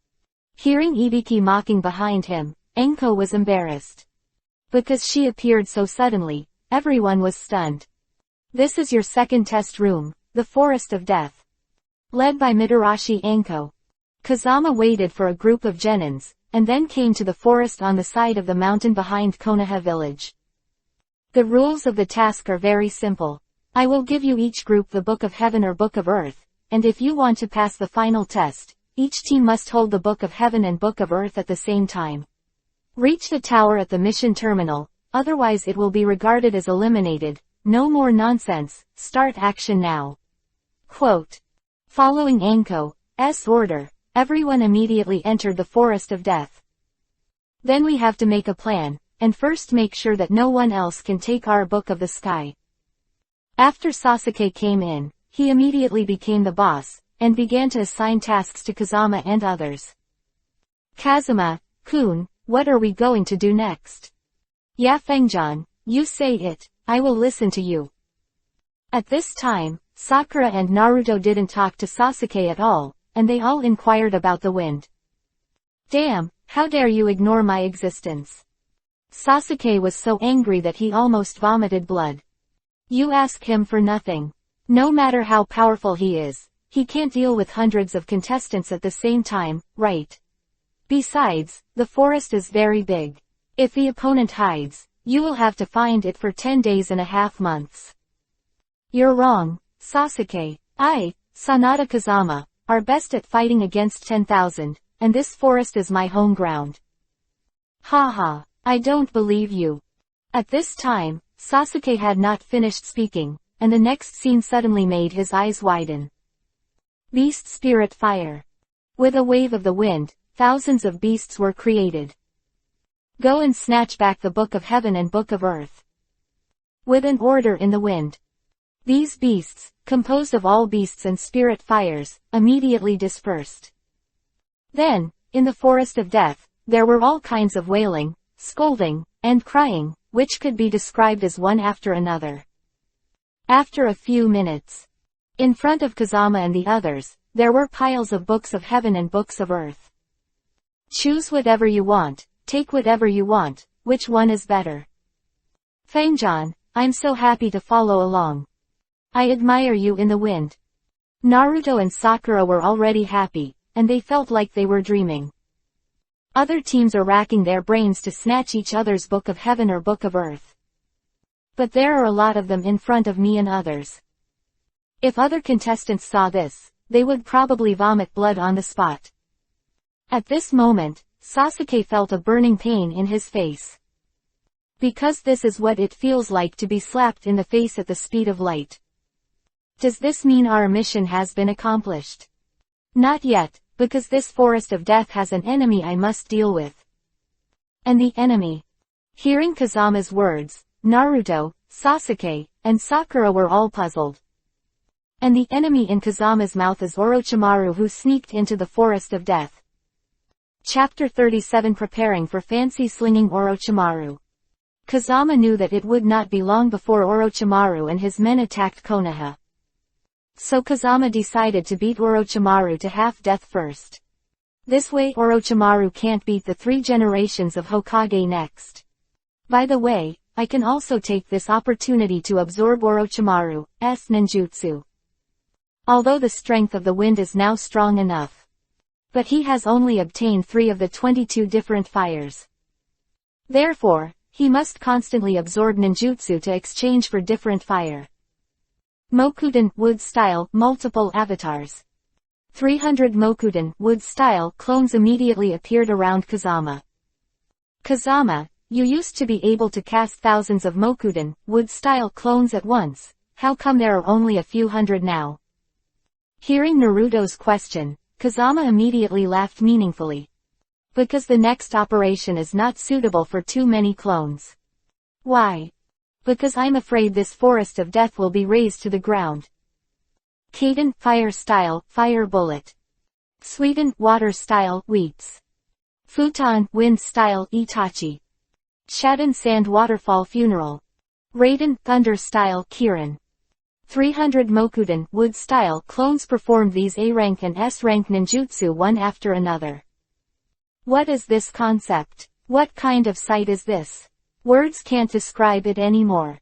Hearing Ibiki mocking behind him, Anko was embarrassed. Because she appeared so suddenly, everyone was stunned. This is your second test room, the Forest of Death. Led by Mitarashi Anko. Kazama waited for a group of genins, and then came to the forest on the side of the mountain behind Konoha village. The rules of the task are very simple. I will give you each group the Book of Heaven or Book of Earth, and if you want to pass the final test, each team must hold the Book of Heaven and Book of Earth at the same time. Reach the tower at the mission terminal, otherwise it will be regarded as eliminated. No more nonsense, start action now. Quote. Following Anko's order, everyone immediately entered the Forest of Death. Then we have to make a plan, and first make sure that no one else can take our Book of the Sky. After Sasuke came in, he immediately became the boss, and began to assign tasks to Kazama and others. Kazuma-kun, what are we going to do next? Yeah, Fengjan, you say it, I will listen to you. At this time, Sakura and Naruto didn't talk to Sasuke at all, and they all inquired about the wind. Damn, how dare you ignore my existence? Sasuke was so angry that he almost vomited blood. You ask him for nothing. No matter how powerful he is, he can't deal with hundreds of contestants at the same time, right? Besides, the forest is very big. If the opponent hides, you will have to find it for 10 days and a half months. You're wrong, Sasuke. I, Sanada Kazama, are best at fighting against 10,000, and this forest is my home ground. Haha, I don't believe you. At this time, Sasuke had not finished speaking, and the next scene suddenly made his eyes widen. Beast Spirit Fire. With a wave of the wind, thousands of beasts were created. Go and snatch back the Book of Heaven and Book of Earth. With an order in the wind. These beasts, composed of all beasts and spirit fires, immediately dispersed. Then, in the Forest of Death, there were all kinds of wailing, scolding, and crying, which could be described as one after another. After a few minutes, in front of Kazama and the others, there were piles of Books of Heaven and Books of Earth. Choose whatever you want, take whatever you want, which one is better? Fengjan, I'm so happy to follow along. I admire you in the wind. Naruto and Sakura were already happy, and they felt like they were dreaming. Other teams are racking their brains to snatch each other's Book of Heaven or Book of Earth. But there are a lot of them in front of me and others. If other contestants saw this, they would probably vomit blood on the spot. At this moment, Sasuke felt a burning pain in his face. Because this is what it feels like to be slapped in the face at the speed of light. Does this mean our mission has been accomplished? Not yet, because this Forest of Death has an enemy I must deal with. And the enemy. Hearing Kazama's words, Naruto, Sasuke, and Sakura were all puzzled. And the enemy in Kazama's mouth is Orochimaru, who sneaked into the Forest of Death. Chapter 37 Preparing for Fancy Slinging Orochimaru. Kazama knew that it would not be long before Orochimaru and his men attacked Konoha. So Kazama decided to beat Orochimaru to half-death first. This way Orochimaru can't beat the 3 generations of Hokage next. By the way, I can also take this opportunity to absorb Orochimaru's ninjutsu. Although the strength of the wind is now strong enough. But he has only obtained 3 of the 22 different fires. Therefore, he must constantly absorb ninjutsu to exchange for different fire. Mokuden, wood style, multiple avatars. 300 Mokuden, wood style clones immediately appeared around Kazama. Kazama, you used to be able to cast thousands of Mokuden, wood style clones at once, how come there are only a few hundred now? Hearing Naruto's question, Kazama immediately laughed meaningfully. Because the next operation is not suitable for too many clones. Why? Because I'm afraid this Forest of Death will be razed to the ground. Kaden, fire style, fire bullet. Suiden, water style, weeps. Futon, wind style, Itachi. Shadon, sand waterfall funeral. Raiden, thunder style, Kirin. 300 Mokuden, wood style clones performed these A-rank and S-rank ninjutsu one after another. What is this concept? What kind of sight is this? Words can't describe it anymore.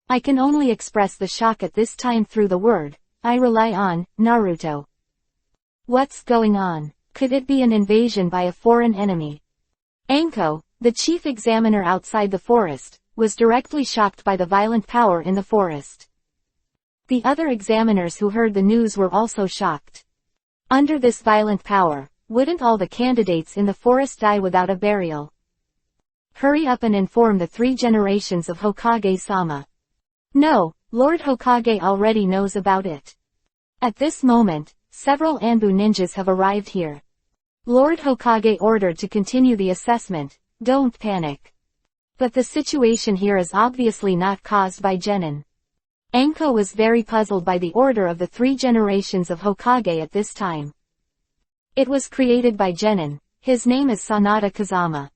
I can only express the shock at this time through the word. I rely on Naruto. What's going on? Could it be an invasion by a foreign enemy? Anko, the chief examiner outside the forest, was directly shocked by the violent power in the forest. The other examiners who heard the news were also shocked. Under this violent power, wouldn't all the candidates in the forest die without a burial? Hurry up and inform the 3 generations of Hokage-sama. No, Lord Hokage already knows about it. At this moment, several Anbu ninjas have arrived here. Lord Hokage ordered to continue the assessment. Don't panic. But the situation here is obviously not caused by genin. Anko was very puzzled by the order of the 3 generations of Hokage at this time. It was created by genin. His name is Sanada Kazama.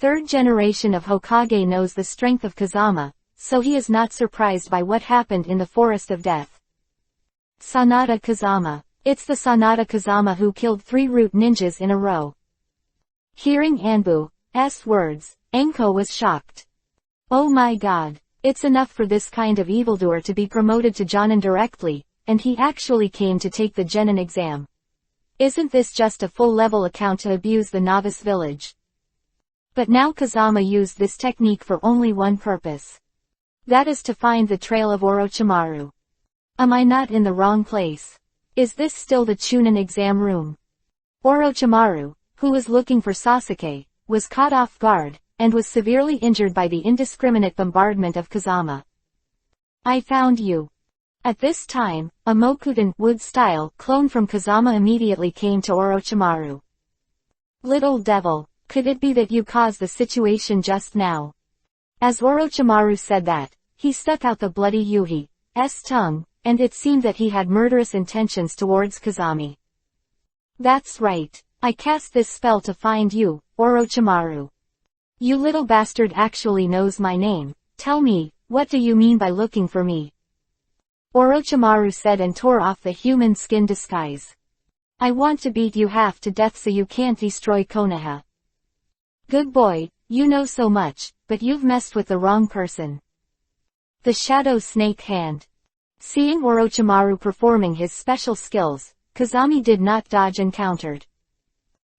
3rd generation of Hokage knows the strength of Kazama, so he is not surprised by what happened in the Forest of Death. Sanada Kazama. It's the Sanada Kazama who killed 3 root ninjas in a row. Hearing Anbu's words, Anko was shocked. Oh my god. It's enough for this kind of evildoer to be promoted to Jonin directly, and he actually came to take the genin exam. Isn't this just a full-level account to abuse the novice village? But now Kazama used this technique for only one purpose. That is to find the trail of Orochimaru. Am I not in the wrong place? Is this still the Chunin exam room? Orochimaru, who was looking for Sasuke, was caught off guard, and was severely injured by the indiscriminate bombardment of Kazama. I found you. At this time, a Mokudan wood-style clone from Kazama immediately came to Orochimaru. Little devil, could it be that you caused the situation just now? As Orochimaru said that, he stuck out the bloody Yuhi's tongue, and it seemed that he had murderous intentions towards Kazami. That's right. I cast this spell to find you, Orochimaru. You little bastard actually knows my name. Tell me, what do you mean by looking for me? Orochimaru said and tore off the human skin disguise. I want to beat you half to death so you can't destroy Konoha. Good boy, you know so much, but you've messed with the wrong person. The Shadow Snake Hand. Seeing Orochimaru performing his special skills, Kazami did not dodge and countered.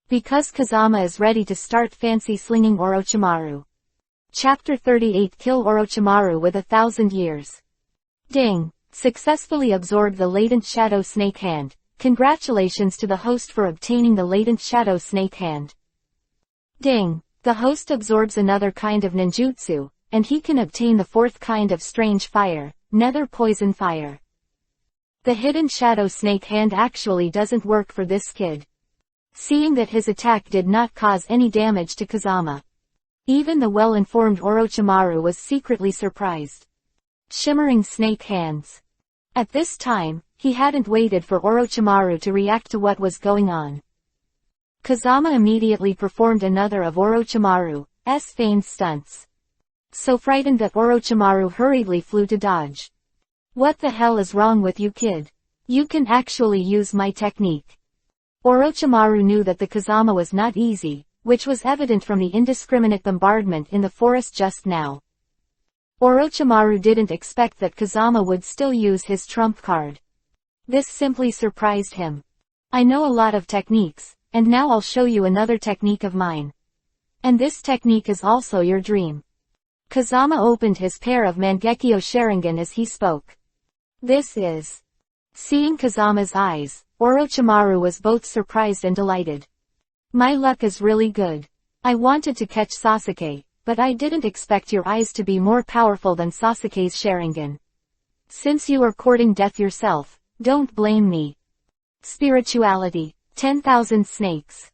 Because Kazama is ready to start fancy slinging Orochimaru. Chapter 38 Kill Orochimaru with 1,000 years. Ding! Successfully absorbed the latent Shadow Snake Hand. Congratulations to the host for obtaining the latent Shadow Snake Hand. Ding! The host absorbs another kind of ninjutsu, and he can obtain the 4th kind of strange fire, Nether Poison Fire. The hidden Shadow Snake Hand actually doesn't work for this kid. Seeing that his attack did not cause any damage to Kazama. Even the well-informed Orochimaru was secretly surprised. Shimmering Snake Hands. At this time, he hadn't waited for Orochimaru to react to what was going on. Kazama immediately performed another of Orochimaru's feigned stunts. So frightened that Orochimaru hurriedly flew to dodge. What the hell is wrong with you, kid? You can actually use my technique. Orochimaru knew that the Kazama was not easy, which was evident from the indiscriminate bombardment in the forest just now. Orochimaru didn't expect that Kazama would still use his trump card. This simply surprised him. I know a lot of techniques, and now I'll show you another technique of mine. And this technique is also your dream. Kazama opened his pair of Mangekyo Sharingan as he spoke. This is... Seeing Kazama's eyes, Orochimaru was both surprised and delighted. My luck is really good. I wanted to catch Sasuke, but I didn't expect your eyes to be more powerful than Sasuke's Sharingan. Since you are courting death yourself, don't blame me. Spirituality. 10,000 snakes.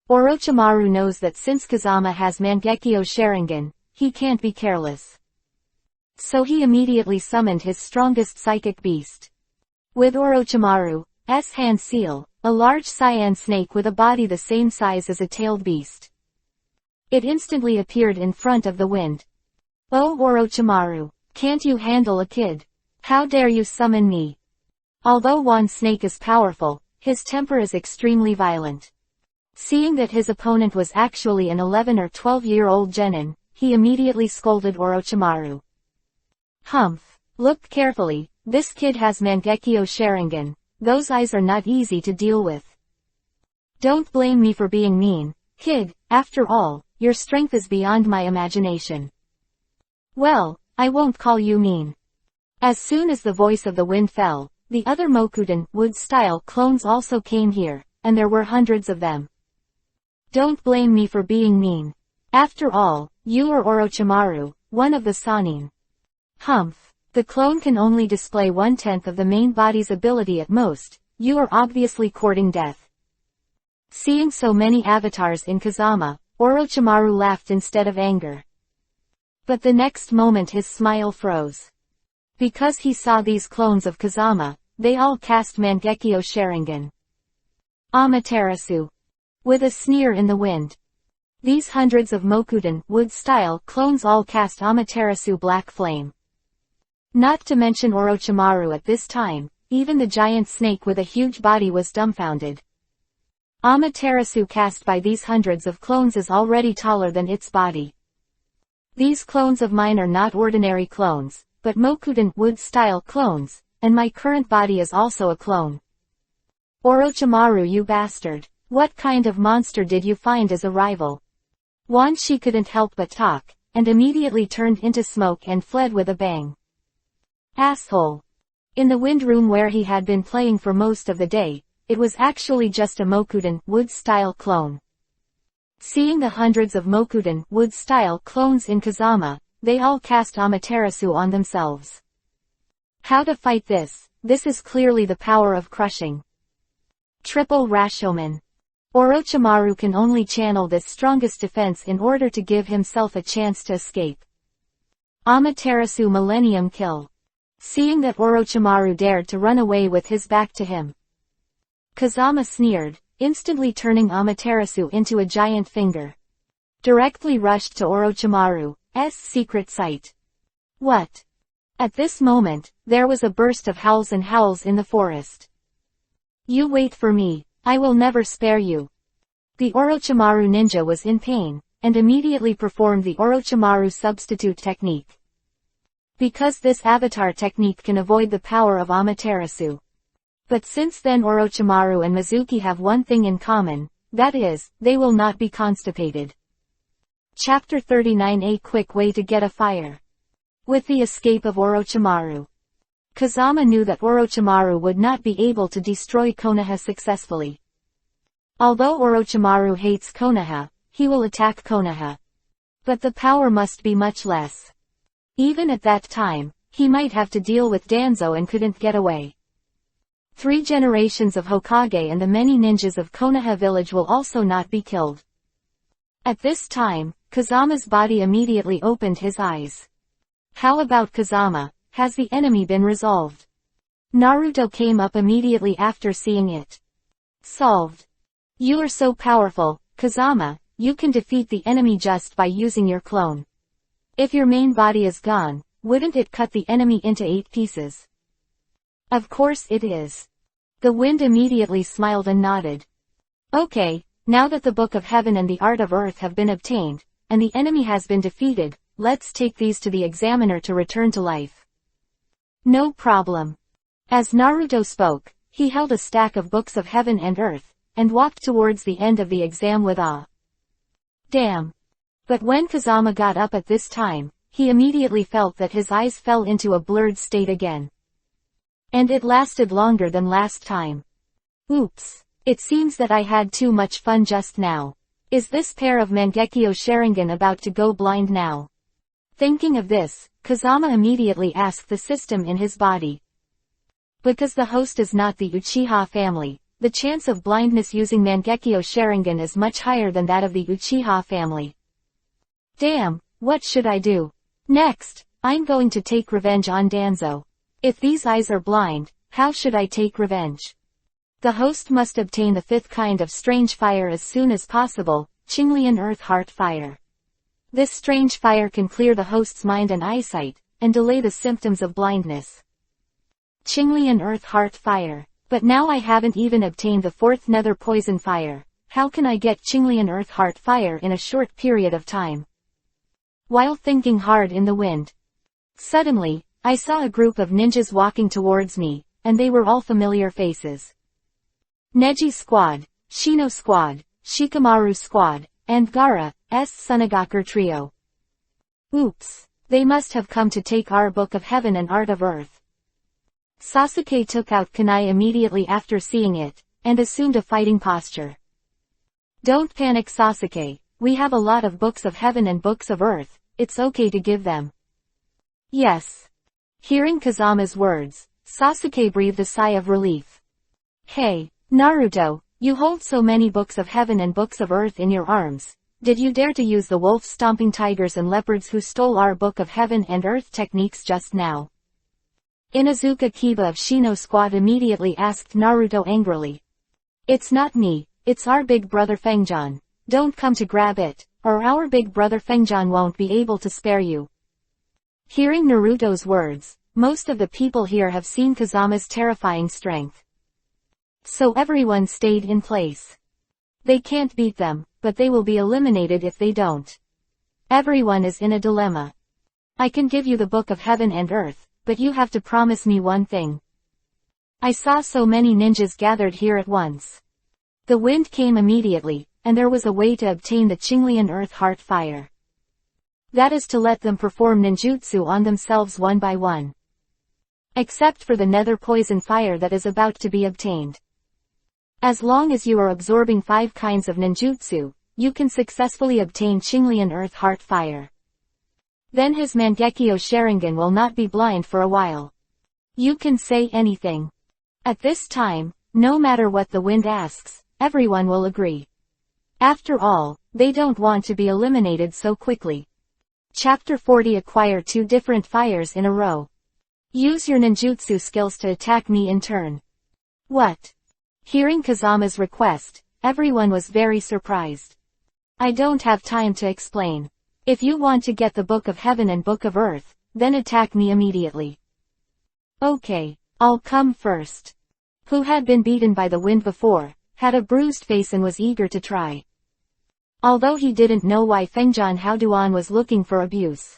Orochimaru knows that since Kazama has Mangekyo Sharingan, he can't be careless. So he immediately summoned his strongest psychic beast. With Orochimaru's hand seal, a large cyan snake with a body the same size as a tailed beast. It instantly appeared in front of the wind. Oh Orochimaru, can't you handle a kid? How dare you summon me? Although one snake is powerful, his temper is extremely violent. Seeing that his opponent was actually an 11 or 12-year-old genin, he immediately scolded Orochimaru. Humph! Look carefully, this kid has Mangekyo Sharingan. Those eyes are not easy to deal with. Don't blame me for being mean, kid, after all, your strength is beyond my imagination. Well, I won't call you mean. As soon as the voice of the wind fell, the other Mokudan wood-style clones also came here, and there were hundreds of them. Don't blame me for being mean. After all, you are Orochimaru, one of the Sannin. Humph. The clone can only display 1/10 of the main body's ability at most. You are obviously courting death. Seeing so many avatars in Kazama, Orochimaru laughed instead of anger. But the next moment his smile froze. Because he saw these clones of Kazama, they all cast Mangekyo Sharingan. Amaterasu. With a sneer in the wind. These hundreds of Mokuden wood-style clones all cast Amaterasu Black Flame. Not to mention Orochimaru at this time, even the giant snake with a huge body was dumbfounded. Amaterasu cast by these hundreds of clones is already taller than its body. These clones of mine are not ordinary clones, but Mokuden wood-style clones, and my current body is also a clone. Orochimaru, you bastard. What kind of monster did you find as a rival? Wan Shi couldn't help but talk, and immediately turned into smoke and fled with a bang. Asshole. In the wind room where he had been playing for most of the day, it was actually just a Mokuden wood-style clone. Seeing the hundreds of Mokuden wood-style clones in Kazama, they all cast Amaterasu on themselves. How to fight this? This is clearly the power of crushing. Triple Rashomon. Orochimaru can only channel this strongest defense in order to give himself a chance to escape. Amaterasu Millennium Kill. Seeing that Orochimaru dared to run away with his back to him, Kazama sneered, instantly turning Amaterasu into a giant finger. Directly rushed to Orochimaru's secret site. What? At this moment, there was a burst of howls and howls in the forest. You wait for me, I will never spare you. The Orochimaru ninja was in pain, and immediately performed the Orochimaru substitute technique. Because this avatar technique can avoid the power of Amaterasu. But since then Orochimaru and Mizuki have one thing in common, that is, they will not be constipated. Chapter 39. A quick way to get a fire. With the escape of Orochimaru, Kazama knew that Orochimaru would not be able to destroy Konoha successfully. Although Orochimaru hates Konoha, he will attack Konoha. But the power must be much less. Even at that time, he might have to deal with Danzo and couldn't get away. 3 generations of Hokage and the many ninjas of Konoha village will also not be killed. At this time, Kazama's body immediately opened his eyes. How about Kazama? Has the enemy been resolved? Naruto came up immediately after seeing it. Solved. You are so powerful, Kazama, you can defeat the enemy just by using your clone. If your main body is gone, wouldn't it cut the enemy into 8 pieces? Of course it is. The wind immediately smiled and nodded. Okay, now that the Book of Heaven and the Art of Earth have been obtained, and the enemy has been defeated, let's take these to the examiner to return to life. No problem. As Naruto spoke, he held a stack of Books of Heaven and Earth, and walked towards the end of the exam with awe. Damn. But when Kazama got up at this time, he immediately felt that his eyes fell into a blurred state again. And it lasted longer than last time. Oops. It seems that I had too much fun just now. Is this pair of Mangekyo Sharingan about to go blind now? Thinking of this, Kazama immediately asked the system in his body. Because the host is not the Uchiha family, the chance of blindness using Mangekyo Sharingan is much higher than that of the Uchiha family. Damn, what should I do? Next, I'm going to take revenge on Danzo. If these eyes are blind, how should I take revenge? The host must obtain the 5th kind of strange fire as soon as possible, Qinglian Earth Heart Fire. This strange fire can clear the host's mind and eyesight, and delay the symptoms of blindness. Qinglian Earth Heart Fire. But now I haven't even obtained the 4th Nether Poison Fire. How can I get Qinglian Earth Heart Fire in a short period of time? While thinking hard in the wind, suddenly, I saw a group of ninjas walking towards me, and they were all familiar faces. Neji Squad, Shino Squad, Shikamaru Squad, and Gaara's Sunagaku Trio. Oops, they must have come to take our Book of Heaven and Art of Earth. Sasuke took out kunai immediately after seeing it, and assumed a fighting posture. Don't panic Sasuke, we have a lot of books of heaven and books of earth, it's okay to give them. Yes. Hearing Kazama's words, Sasuke breathed a sigh of relief. Hey, Naruto, you hold so many books of heaven and books of earth in your arms. Did you dare to use the wolf-stomping tigers and leopards who stole our book of heaven and earth techniques just now? Inuzuka Kiba of Shino Squad immediately asked Naruto angrily. It's not me, it's our big brother Fengjan. Don't come to grab it, or our big brother Fengjan won't be able to spare you. Hearing Naruto's words, most of the people here have seen Kazama's terrifying strength. So everyone stayed in place. They can't beat them, but they will be eliminated if they don't. Everyone is in a dilemma. I can give you the book of heaven and earth, but you have to promise me one thing. I saw so many ninjas gathered here at once. The wind came immediately, and there was a way to obtain the Qinglian Earth Heart Fire. That is to let them perform ninjutsu on themselves one by one. Except for the nether poison fire that is about to be obtained. As long as you are absorbing 5 kinds of ninjutsu, you can successfully obtain Qinglian Earth Heart Fire. Then his Mangekyo Sharingan will not be blind for a while. You can say anything. At this time, no matter what the wind asks, everyone will agree. After all, they don't want to be eliminated so quickly. Chapter 40 Acquire 2 different fires in a row. Use your ninjutsu skills to attack me in turn. What? Hearing Kazama's request, everyone was very surprised. I don't have time to explain. If you want to get the Book of Heaven and Book of Earth, then attack me immediately. Okay, I'll come first. Who had been beaten by the wind before, had a bruised face and was eager to try. Although he didn't know why Fengjan Haoduan was looking for abuse.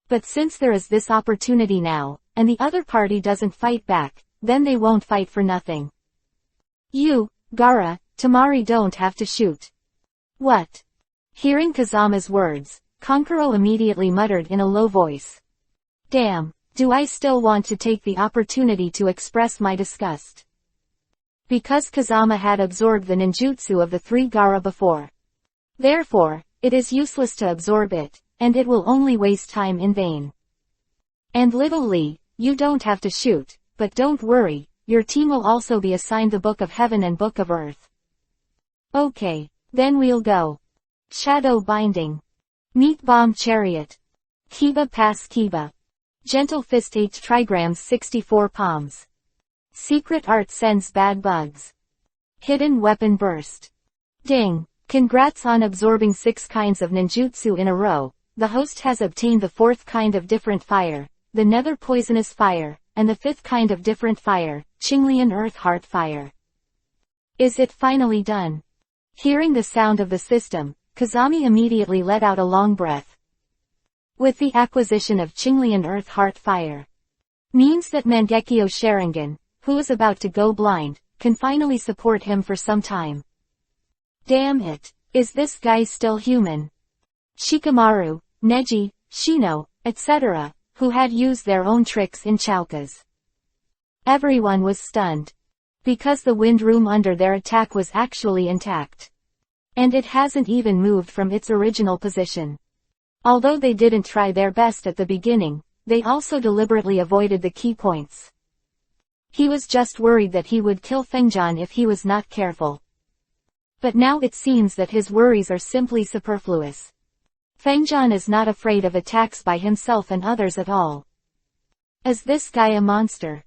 But since there is this opportunity now, and the other party doesn't fight back, then they won't fight for nothing. You, Gaara, Tamari don't have to shoot. What? Hearing Kazama's words, Kankuro immediately muttered in a low voice. Damn, do I still want to take the opportunity to express my disgust? Because Kazama had absorbed the ninjutsu of the 3 Gaara before. Therefore, it is useless to absorb it, and it will only waste time in vain. And little Lee, you don't have to shoot, but don't worry, your team will also be assigned the Book of Heaven and Book of Earth. Okay, then we'll go. Shadow Binding. Meat Bomb Chariot. Kiba Pass Kiba. Gentle Fist 8 trigrams 64 palms. Secret Art Sends Bad Bugs. Hidden Weapon Burst. Ding. Congrats on absorbing 6 kinds of ninjutsu in a row. The host has obtained the 4th kind of different fire, the Nether Poisonous Fire, and the 5th kind of different fire, Qinglian Earth Heart Fire. Is it finally done? Hearing the sound of the system, Kazami immediately let out a long breath. With the acquisition of Qinglian Earth Heart Fire, means that Mangekyo Sharingan, who is about to go blind, can finally support him for some time. Damn it, is this guy still human? Shikamaru, Neji, Shino, etc., who had used their own tricks in chaukas. Everyone was stunned. Because the wind room under their attack was actually intact. And it hasn't even moved from its original position. Although they didn't try their best at the beginning, they also deliberately avoided the key points. He was just worried that he would kill Fengjan if he was not careful. But now it seems that his worries are simply superfluous. Fengjan is not afraid of attacks by himself and others at all. Is this guy a monster?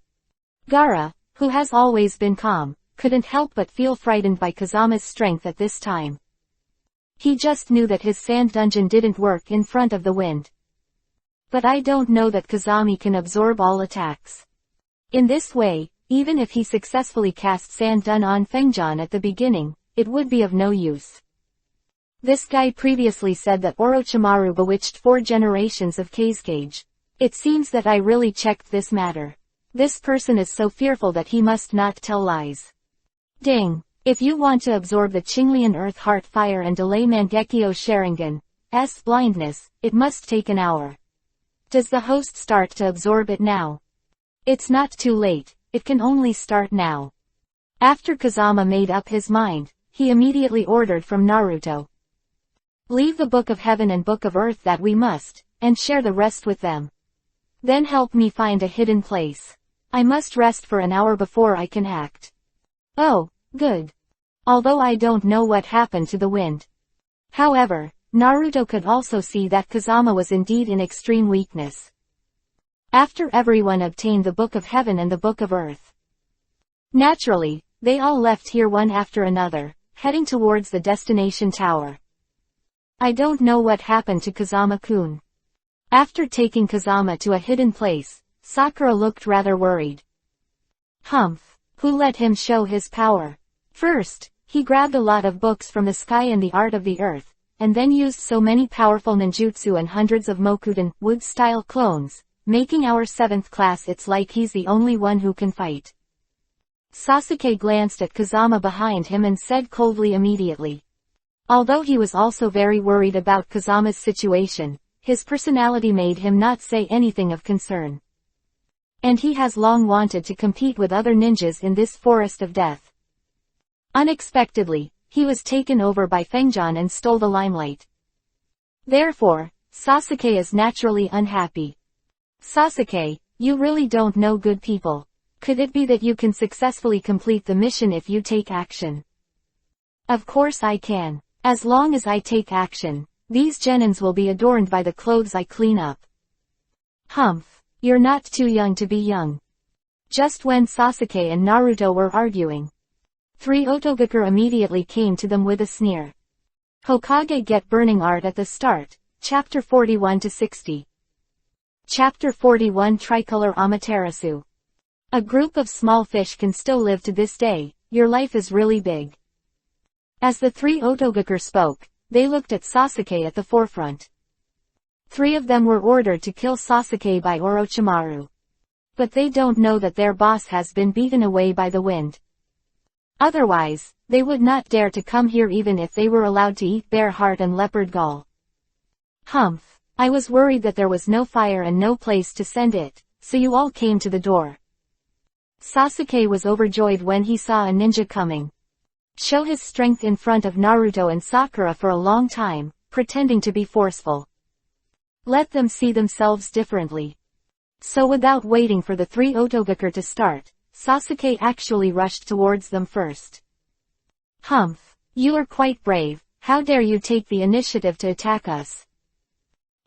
Gaara, who has always been calm, couldn't help but feel frightened by Kazama's strength at this time. He just knew that his sand dungeon didn't work in front of the wind. But I don't know that Kazami can absorb all attacks. In this way, even if he successfully cast Sand Dun on Fengjan at the beginning, it would be of no use. This guy previously said that Orochimaru bewitched 4 generations of Kazekage. It seems that I really checked this matter. This person is so fearful that he must not tell lies. Ding. If you want to absorb the Qinglian Earth Heart Fire and delay Mangekyo Sharingan's blindness, it must take an hour. Does the host start to absorb it now? It's not too late, it can only start now. After Kazama made up his mind, he immediately ordered from Naruto. Leave the Book of Heaven and Book of Earth that we must, and share the rest with them. Then help me find a hidden place. I must rest for an hour before I can act. Oh, good. Although I don't know what happened to the wind. However, Naruto could also see that Kazama was indeed in extreme weakness. After everyone obtained the Book of Heaven and the Book of Earth, naturally, they all left here one after another, heading towards the destination tower. I don't know what happened to Kazama-kun. After taking Kazama to a hidden place, Sakura looked rather worried. Humph, who let him show his power? First, he grabbed a lot of books from the sky and the art of the earth, and then used so many powerful ninjutsu and hundreds of Mokuden, wood-style clones, making our 7th class it's like he's the only one who can fight. Sasuke glanced at Kazama behind him and said coldly immediately. Although he was also very worried about Kazama's situation, his personality made him not say anything of concern. And he has long wanted to compete with other ninjas in this forest of death. Unexpectedly, he was taken over by Fengjian and stole the limelight. Therefore, Sasuke is naturally unhappy. Sasuke, you really don't know good people. Could it be that you can successfully complete the mission if you take action? Of course I can. As long as I take action, these genins will be adorned by the clothes I clean up. Humph, you're not too young to be young. Just when Sasuke and Naruto were arguing, 3 Otogakure immediately came to them with a sneer. Hokage get burning art at the start, chapter 41 to 60. Chapter 41 Tricolor Amaterasu. A group of small fish can still live to this day, your life is really big. As the 3 Otogakure spoke, they looked at Sasuke at the forefront. 3 of them were ordered to kill Sasuke by Orochimaru. But they don't know that their boss has been beaten away by the wind. Otherwise, they would not dare to come here even if they were allowed to eat bear heart and leopard gall. Humph, I was worried that there was no fire and no place to send it, so you all came to the door. Sasuke was overjoyed when he saw a ninja coming. Show his strength in front of Naruto and Sakura for a long time, pretending to be forceful. Let them see themselves differently. So without waiting for the 3 Otogakure to start, Sasuke actually rushed towards them first. Humph, you are quite brave, how dare you take the initiative to attack us?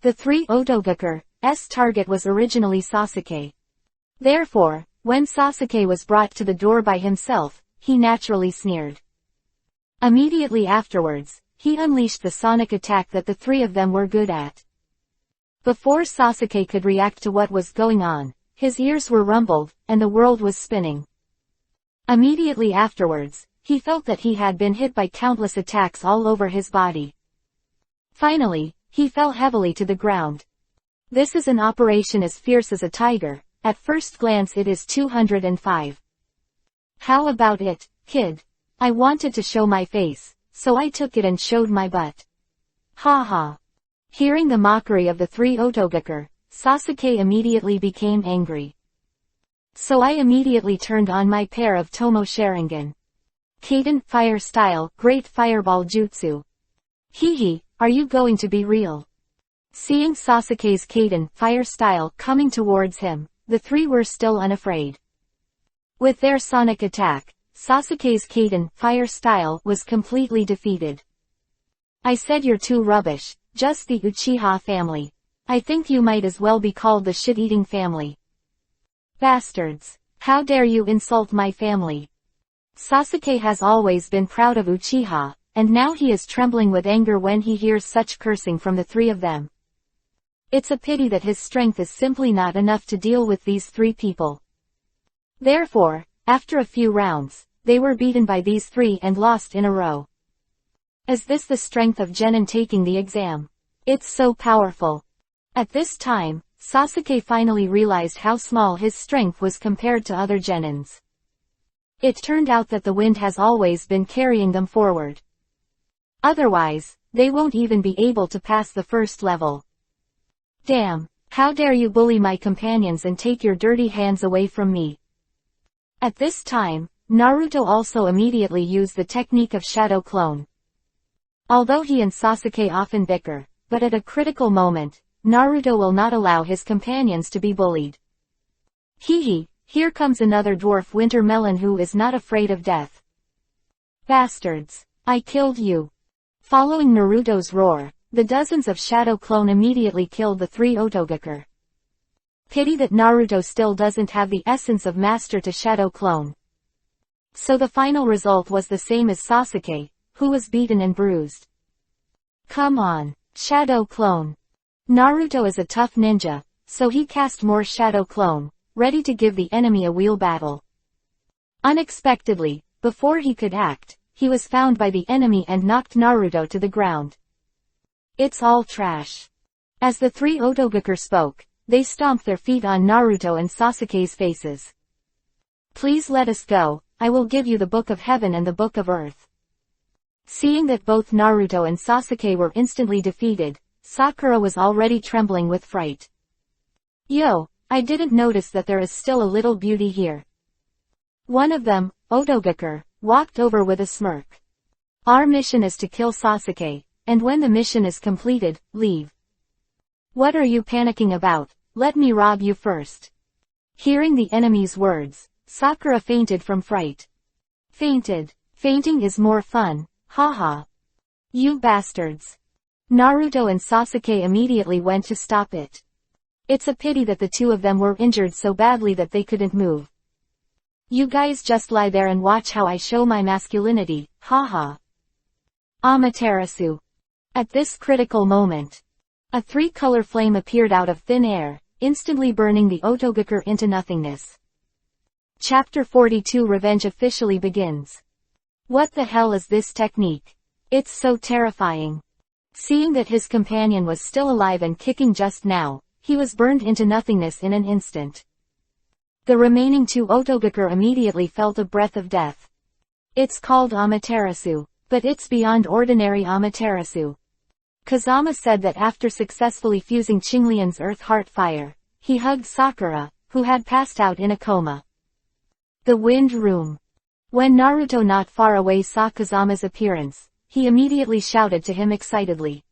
The 3 Otogakure's target was originally Sasuke. Therefore, when Sasuke was brought to the door by himself, he naturally sneered. Immediately afterwards, he unleashed the sonic attack that the 3 of them were good at. Before Sasuke could react to what was going on, his ears were rumbled, and the world was spinning. Immediately afterwards, he felt that he had been hit by countless attacks all over his body. Finally, he fell heavily to the ground. This is an operation as fierce as a tiger, at first glance it is 205. How about it, kid? I wanted to show my face, so I took it and showed my butt. Ha ha. Hearing the mockery of the 3 Otogakure, Sasuke immediately became angry. So I immediately turned on my pair of Tomo Sharingan. Kaden, fire style, great fireball jutsu. Hehe, are you going to be real? Seeing Sasuke's Kaden, fire style, coming towards him, the 3 were still unafraid. With their sonic attack, Sasuke's Kaden, fire style, was completely defeated. I said you're too rubbish, just the Uchiha family. I think you might as well be called the shit-eating family. Bastards. How dare you insult my family? Sasuke has always been proud of Uchiha, and now he is trembling with anger when he hears such cursing from the 3 of them. It's a pity that his strength is simply not enough to deal with these 3 people. Therefore, after a few rounds, they were beaten by these 3 and lost in a row. Is this the strength of genin taking the exam? It's so powerful. At this time, Sasuke finally realized how small his strength was compared to other genins. It turned out that the wind has always been carrying them forward. Otherwise, they won't even be able to pass the first level. Damn, how dare you bully my companions and take your dirty hands away from me. At this time, Naruto also immediately used the technique of shadow clone. Although he and Sasuke often bicker, but at a critical moment, Naruto will not allow his companions to be bullied. Hee, here comes another dwarf winter melon who is not afraid of death. Bastards! I killed you! Following Naruto's roar, the dozens of shadow clone immediately killed the 3 Otogeker. Pity that Naruto still doesn't have the essence of master to shadow clone. So the final result was the same as Sasuke, who was beaten and bruised. Come on, shadow clone. Naruto is a tough ninja, so he cast more shadow clone, ready to give the enemy a wheel battle. Unexpectedly, before he could act, he was found by the enemy and knocked Naruto to the ground. It's all trash. As the 3 Otogeker spoke, they stomped their feet on Naruto and Sasuke's faces. Please let us go, I will give you the Book of Heaven and the Book of Earth. Seeing that both Naruto and Sasuke were instantly defeated, Sakura was already trembling with fright. Yo, I didn't notice that there is still a little beauty here. One of them, Otogeker, walked over with a smirk. Our mission is to kill Sasuke, and when the mission is completed, leave. What are you panicking about? Let me rob you first. Hearing the enemy's words, Sakura fainted from fright. Fainted. Fainting is more fun, haha. You bastards. Naruto and Sasuke immediately went to stop it. It's a pity that the 2 of them were injured so badly that they couldn't move. You guys just lie there and watch how I show my masculinity, haha. Amaterasu. At this critical moment, a 3-color flame appeared out of thin air, instantly burning the Otogeker into nothingness. Chapter 42 Revenge officially begins. What the hell is this technique? It's so terrifying. Seeing that his companion was still alive and kicking just now, he was burned into nothingness in an instant. The remaining 2 Otogeker immediately felt a breath of death. It's called Amaterasu, but it's beyond ordinary Amaterasu. Kazama said that after successfully fusing Qinglian's Earth Heart Fire, he hugged Sakura, who had passed out in a coma. The Wind Room. When Naruto not far away saw Kazama's appearance, he immediately shouted to him excitedly.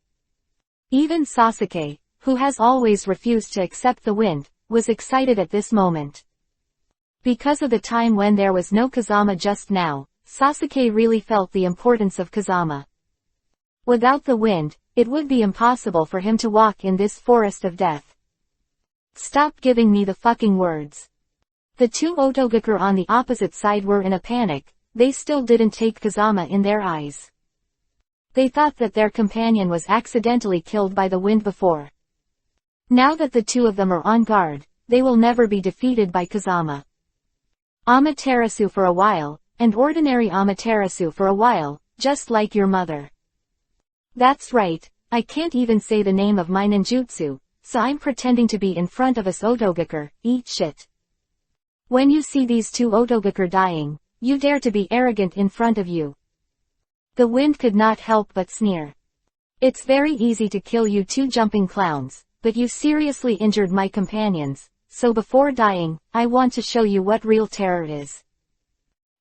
Even Sasuke, who has always refused to accept the wind, was excited at this moment. Because of the time when there was no Kazama just now, Sasuke really felt the importance of Kazama. Without the wind, it would be impossible for him to walk in this forest of death. Stop giving me the fucking words. The 2 Otogeker on the opposite side were in a panic, they still didn't take Kazama in their eyes. They thought that their companion was accidentally killed by the wind before. Now that the 2 of them are on guard, they will never be defeated by Kazama. Amaterasu for a while, and ordinary Amaterasu for a while, just like your mother. That's right, I can't even say the name of my ninjutsu, so I'm pretending to be in front of us Otogeker, eat shit. When you see these 2 Otogeker dying, you dare to be arrogant in front of you. The wind could not help but sneer. It's very easy to kill you 2 jumping clowns, but you seriously injured my companions, so before dying, I want to show you what real terror is.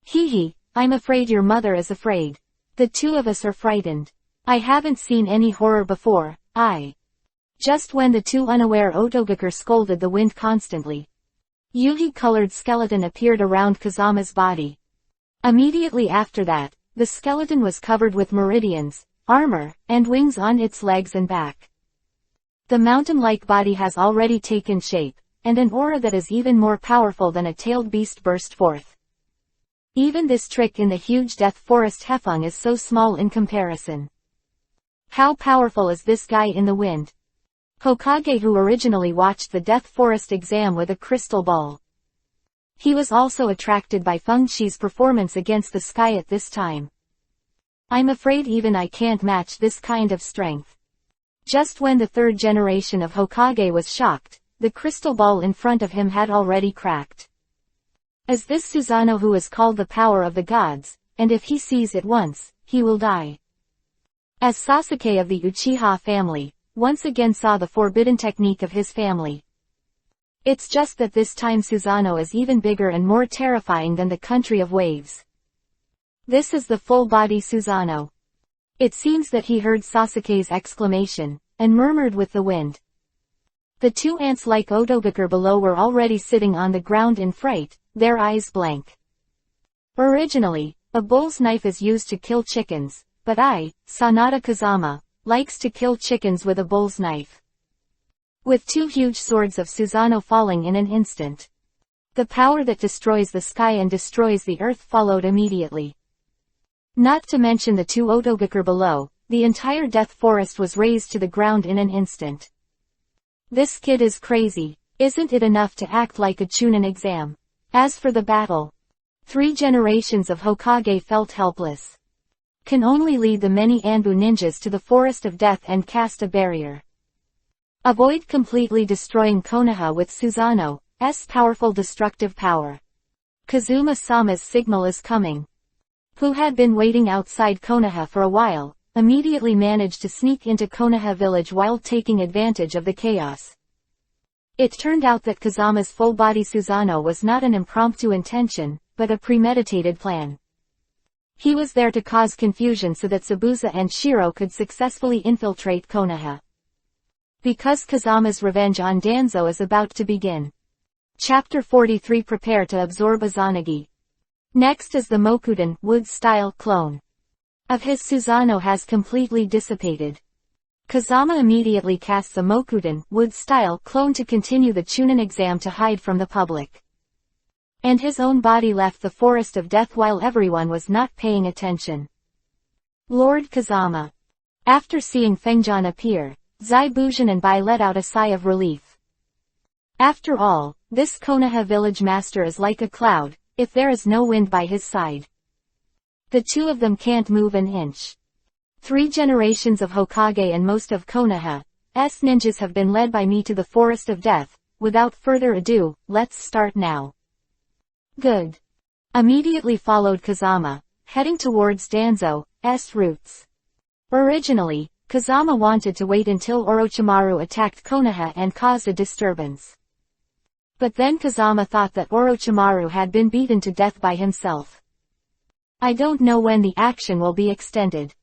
Hee, I'm afraid your mother is afraid. The 2 of us are frightened. I haven't seen any horror before, Just when the 2 unaware Otogeker scolded the wind constantly, Yugi-colored skeleton appeared around Kazama's body. Immediately after that, the skeleton was covered with meridians, armor, and wings on its legs and back. The mountain-like body has already taken shape, and an aura that is even more powerful than a tailed beast burst forth. Even this trick in the huge death forest Hefeng is so small in comparison. How powerful is this guy in the wind? Hokage, who originally watched the Death Forest exam with a crystal ball. He was also attracted by Feng Shi's performance against the sky at this time. I'm afraid even I can't match this kind of strength. Just when the 3rd generation of Hokage was shocked, the crystal ball in front of him had already cracked. Is this Susanoo who is called the power of the gods, and if he sees it once, he will die? As Sasuke of the Uchiha family, once again saw the forbidden technique of his family. It's just that this time Susanoo is even bigger and more terrifying than the country of waves. This is the full-body Susanoo. It seems that he heard Sasuke's exclamation, and murmured with the wind. The two ants like Audiobook below were already sitting on the ground in fright, their eyes blank. Originally, a bull's knife is used to kill chickens, but Sanada Kazama, likes to kill chickens with a bull's knife. With two huge swords of Susanoo falling in an instant. The power that destroys the sky and destroys the earth followed immediately. Not to mention the two Audiobook below, the entire death forest was razed to the ground in an instant. This kid is crazy. Isn't it enough to act like a Chunin exam? As for the battle, 3 generations of Hokage felt helpless. Can only lead the many Anbu ninjas to the forest of death and cast a barrier. Avoid completely destroying Konoha with Susanoo's powerful destructive power. Kazuma-sama's signal is coming. Who had been waiting outside Konoha for a while, immediately managed to sneak into Konoha village while taking advantage of the chaos. It turned out that Kazama's full-body Susanoo was not an impromptu intention, but a premeditated plan. He was there to cause confusion so that Zabuza and Shiro could successfully infiltrate Konoha. Because Kazama's revenge on Danzo is about to begin. Chapter 43. Prepare to absorb Izanagi. Next is the Mokuden wood-style clone of his Susanoo has completely dissipated. Kazama immediately casts a Mokuden wood-style clone to continue the Chunin exam to hide from the public. And his own body left the forest of death while everyone was not paying attention. Lord Kazama. After seeing Fengjan appear, Zai Bujin and Bai let out a sigh of relief. After all, this Konoha village master is like a cloud, if there is no wind by his side. The two of them can't move an inch. 3 generations of Hokage and most of Konoha's ninjas have been led by me to the forest of death. Without further ado, let's start now. Good. Immediately followed Kazama, heading towards Danzo's roots. Originally, Kazama wanted to wait until Orochimaru attacked Konoha and caused a disturbance. But then Kazama thought that Orochimaru had been beaten to death by himself. I don't know when the action will be extended.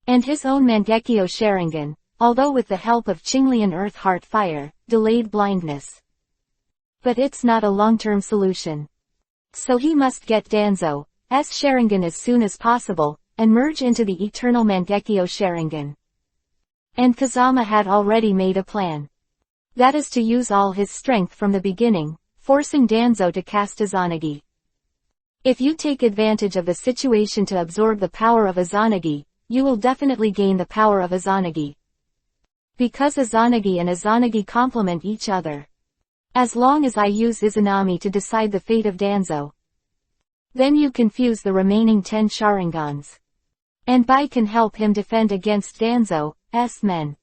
And his own Mangekyo Sharingan, although with the help of Qinglian Earth Heart Fire, delayed blindness. But it's not a long-term solution. So he must get Danzo's Sharingan as soon as possible, and merge into the eternal Mangekyo Sharingan. And Kazama had already made a plan. That is to use all his strength from the beginning, forcing Danzo to cast Izanagi. If you take advantage of the situation to absorb the power of Izanagi, you will definitely gain the power of Izanagi. Because Izanagi and Izanagi complement each other. As long as I use Izanami to decide the fate of Danzo. Then you confuse the remaining 10 Sharingans. And Bai can help him defend against Danzo's men.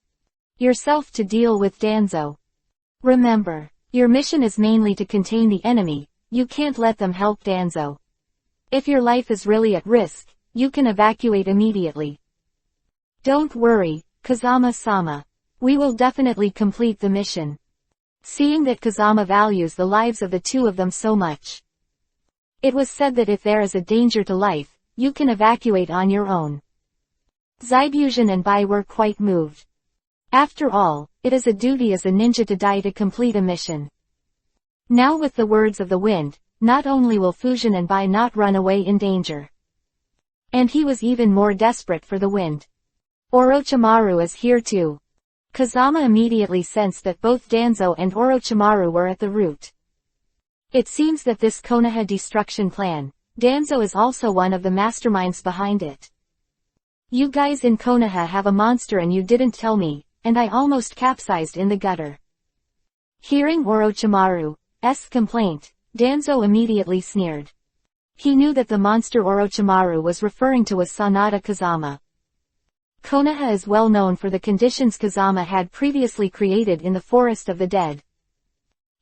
Yourself to deal with Danzo. Remember, your mission is mainly to contain the enemy, you can't let them help Danzo. If your life is really at risk, you can evacuate immediately. Don't worry, Kazama-sama. We will definitely complete the mission. Seeing that Kazama values the lives of the two of them so much. It was said that if there is a danger to life, you can evacuate on your own. Zaibujin and Bai were quite moved. After all, it is a duty as a ninja to die to complete a mission. Now with the words of the wind, not only will Fujin and Bai not run away in danger. And he was even more desperate for the wind. Orochimaru is here too. Kazama immediately sensed that both Danzo and Orochimaru were at the root. It seems that this Konoha destruction plan, Danzo is also one of the masterminds behind it. You guys in Konoha have a monster and you didn't tell me, and I almost capsized in the gutter. Hearing Orochimaru's complaint, Danzo immediately sneered. He knew that the monster Orochimaru was referring to was Sanada Kazama. Konoha is well known for the conditions Kazama had previously created in the Forest of the Dead.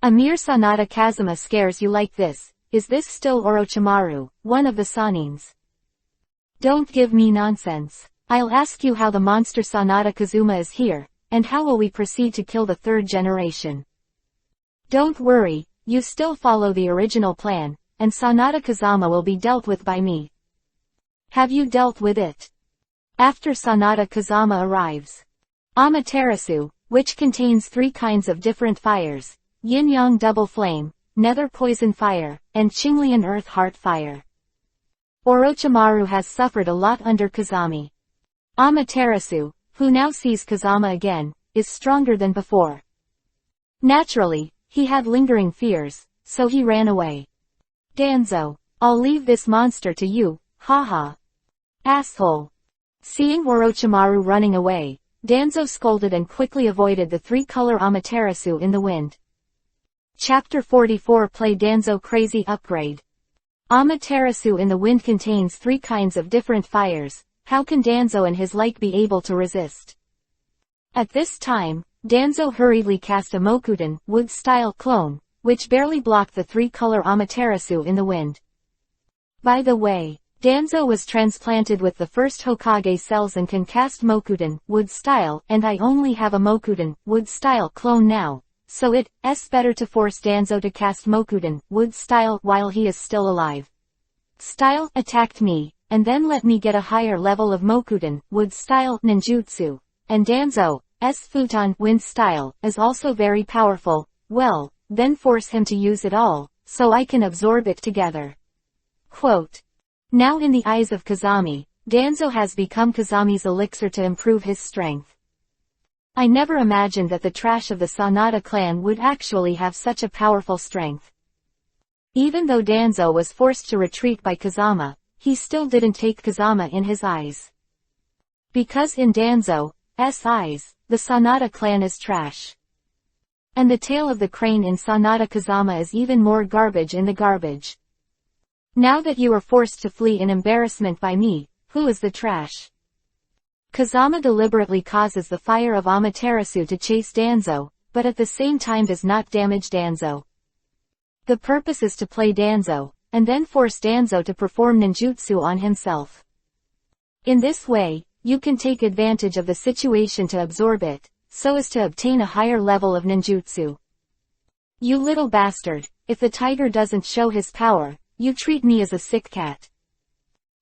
A mere Sanada Kazama scares you like this. Is this still Orochimaru, one of the Sanins? Don't give me nonsense. I'll ask you how the monster Sanada Kazuma is here, and how will we proceed to kill the 3rd generation. Don't worry, you still follow the original plan, and Sanada Kazama will be dealt with by me. Have you dealt with it? After Sanada Kazama arrives. Amaterasu, which contains 3 kinds of different fires, Yin-Yang Double Flame, Nether Poison Fire, and Qinglian Earth Heart Fire. Orochimaru has suffered a lot under Kazami. Amaterasu, who now sees Kazama again, is stronger than before. Naturally, he had lingering fears, so he ran away. Danzo, I'll leave this monster to you, haha. Asshole. Seeing Orochimaru running away, Danzo scolded and quickly avoided the 3-color Amaterasu in the wind. Chapter 44 Play Danzo Crazy Upgrade. Amaterasu in the wind contains 3 kinds of different fires. How can Danzo and his like be able to resist? At this time, Danzo hurriedly cast a Mokuden wood-style clone, which barely blocked the 3-color Amaterasu in the wind. By the way, Danzo was transplanted with the first Hokage cells and can cast Mokuden wood-style, and I only have a Mokuden wood-style clone now, so it's better to force Danzo to cast Mokuden wood-style while he is still alive. Style attacked me, and then let me get a higher level of Mokuden wood-style ninjutsu, and Danzo's futon wind style is also very powerful. Well, then force him to use it all, so I can absorb it together. Quote. Now in the eyes of Kazami, Danzo has become Kazami's elixir to improve his strength. I never imagined that the trash of the Sanada clan would actually have such a powerful strength. Even though Danzo was forced to retreat by Kazama, he still didn't take Kazama in his eyes. Because in Danzo's eyes, the Sanada clan is trash. And the tail of the crane in Sanada Kazama is even more garbage in the garbage. Now that you are forced to flee in embarrassment by me, who is the trash? Kazama deliberately causes the fire of Amaterasu to chase Danzo, but at the same time does not damage Danzo. The purpose is to play Danzo, and then force Danzo to perform ninjutsu on himself. In this way, you can take advantage of the situation to absorb it, so as to obtain a higher level of ninjutsu. You little bastard, if the tiger doesn't show his power, you treat me as a sick cat.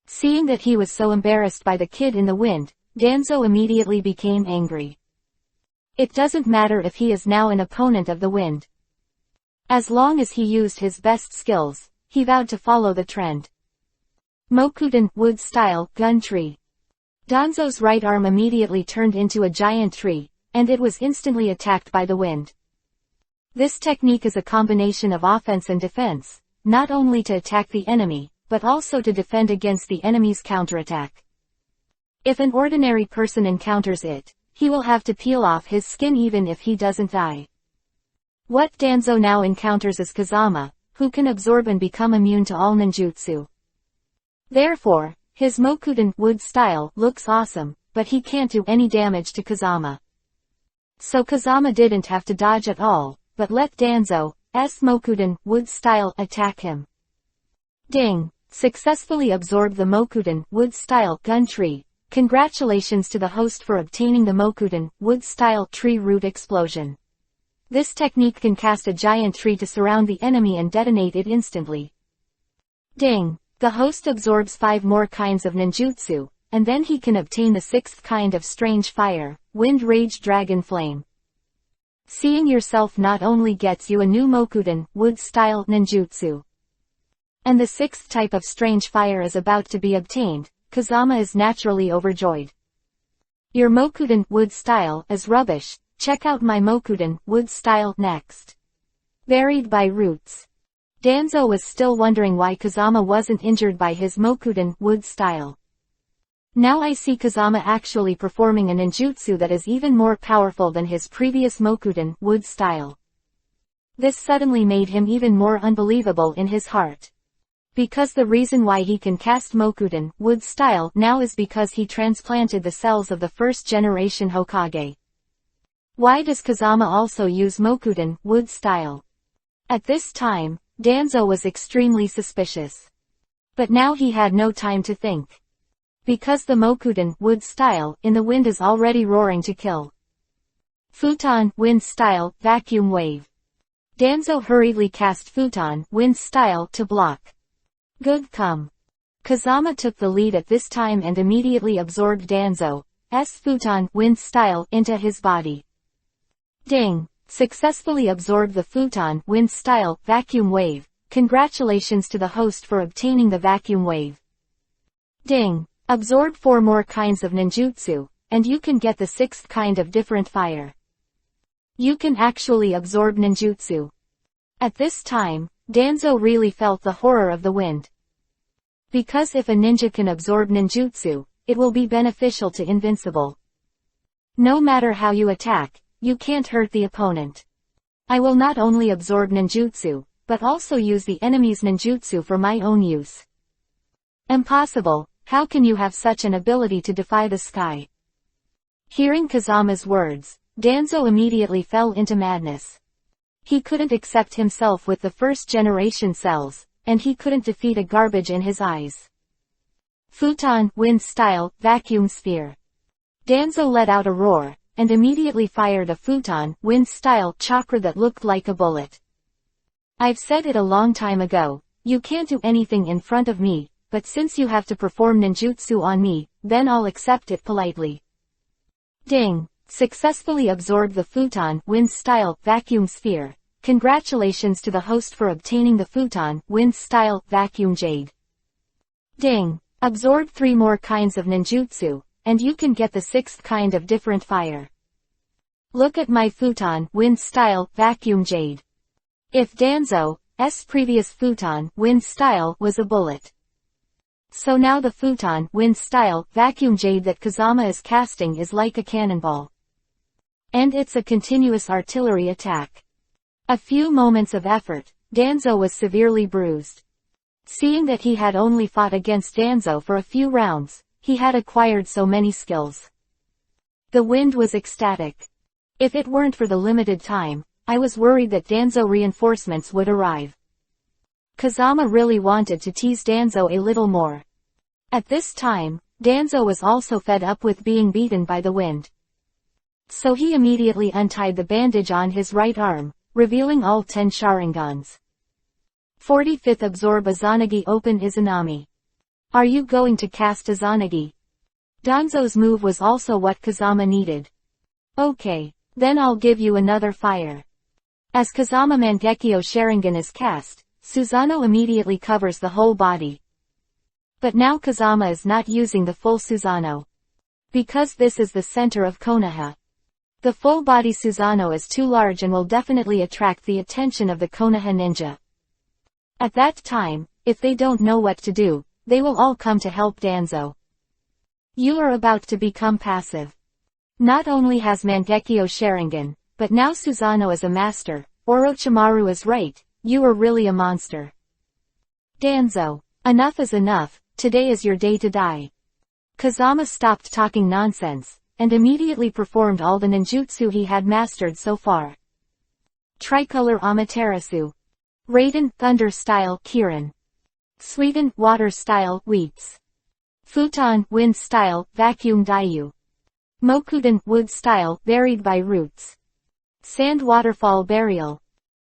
Seeing that he was so embarrassed by the kid in the wind, Danzo immediately became angry. It doesn't matter if he is now an opponent of the wind. As long as he used his best skills, he vowed to follow the trend. Mokuden wood-style gun tree. Danzo's right arm immediately turned into a giant tree, and it was instantly attacked by the wind. This technique is a combination of offense and defense, not only to attack the enemy, but also to defend against the enemy's counterattack. If an ordinary person encounters it, he will have to peel off his skin even if he doesn't die. What Danzo now encounters is Kazama, who can absorb and become immune to all ninjutsu. Therefore, his Mokuden wood style looks awesome, but he can't do any damage to Kazama. So Kazama didn't have to dodge at all, but let Danzo's Mokuden wood style attack him. Ding! Successfully absorbed the Mokuden wood style gun tree. Congratulations to the host for obtaining the Mokuden wood style tree root explosion. This technique can cast a giant tree to surround the enemy and detonate it instantly. Ding! The host absorbs 5 more kinds of ninjutsu, and then he can obtain the 6th kind of strange fire, Wind Rage Dragon Flame. Seeing yourself not only gets you a new Mokuden wood style ninjutsu, and the 6th type of strange fire is about to be obtained, Kazama is naturally overjoyed. Your Mokuden wood style is rubbish, check out my Mokuden wood style next. Buried by roots. Danzo was still wondering why Kazama wasn't injured by his Mokuden wood style. Now I see Kazama actually performing a ninjutsu that is even more powerful than his previous Mokuden wood style. This suddenly made him even more unbelievable in his heart. Because the reason why he can cast Mokuden wood style now is because he transplanted the cells of the first generation Hokage. Why does Kazama also use Mokuden wood style? At this time, Danzo was extremely suspicious. But now he had no time to think. Because the Mokuden wood style in the wind is already roaring to kill. Futon wind style vacuum wave. Danzo hurriedly cast Futon wind style to block. Good come. Kazama took the lead at this time and immediately absorbed Danzo's futon wind style into his body. Ding! Successfully absorbed the futon wind style vacuum wave. Congratulations to the host for obtaining the vacuum wave. Ding! Absorb 4 more kinds of ninjutsu, and you can get the 6th kind of different fire. You can actually absorb ninjutsu. At this time, Danzo really felt the horror of the wind. Because if a ninja can absorb ninjutsu, it will be beneficial to invincible. No matter how you attack, you can't hurt the opponent. I will not only absorb ninjutsu, but also use the enemy's ninjutsu for my own use. Impossible, how can you have such an ability to defy the sky? Hearing Kazama's words, Danzo immediately fell into madness. He couldn't accept himself with the first-generation cells, and he couldn't defeat a garbage in his eyes. Futon wind style vacuum sphere. Danzo let out a roar, and immediately fired a futon wind style chakra that looked like a bullet. I've said it a long time ago, you can't do anything in front of me, but since you have to perform ninjutsu on me, then I'll accept it politely. Ding! Successfully absorbed the futon wind style vacuum sphere. Congratulations to the host for obtaining the futon wind style vacuum jade. Ding! Absorb 3 more kinds of ninjutsu, and you can get the 6th kind of different fire. Look at my futon wind style vacuum jade. If Danzo's previous futon wind style was a bullet, so now the futon wind style vacuum jade that Kazama is casting is like a cannonball. And it's a continuous artillery attack. A few moments of effort, Danzo was severely bruised. Seeing that he had only fought against Danzo for a few rounds, he had acquired so many skills. The wind was ecstatic. If it weren't for the limited time, I was worried that Danzo reinforcements would arrive. Kazama really wanted to tease Danzo a little more. At this time, Danzo was also fed up with being beaten by the wind. So he immediately untied the bandage on his right arm, revealing all 10 Sharingans. 45th Absorb Izanagi Open Izanami. Are you going to cast Izanagi? Danzo's move was also what Kazama needed. Okay, then I'll give you another fire. As Kazama Mangekyo Sharingan is cast, Susanoo immediately covers the whole body. But now Kazama is not using the full Susanoo. Because this is the center of Konoha. The full-body Susanoo is too large and will definitely attract the attention of the Konoha ninja. At that time, if they don't know what to do, they will all come to help Danzo. You are about to become passive. Not only has Mangekyo Sharingan, but now Susanoo is a master. Orochimaru is right, you are really a monster. Danzo, enough is enough, today is your day to die. Kazama stopped talking nonsense, and immediately performed all the ninjutsu he had mastered so far. Tricolor Amaterasu. Raiden Thunder Style Kirin. Suigen Water Style Wheats. Futon Wind Style Vacuum Daiyu. Mokuden Wood Style Buried by Roots. Sand Waterfall Burial.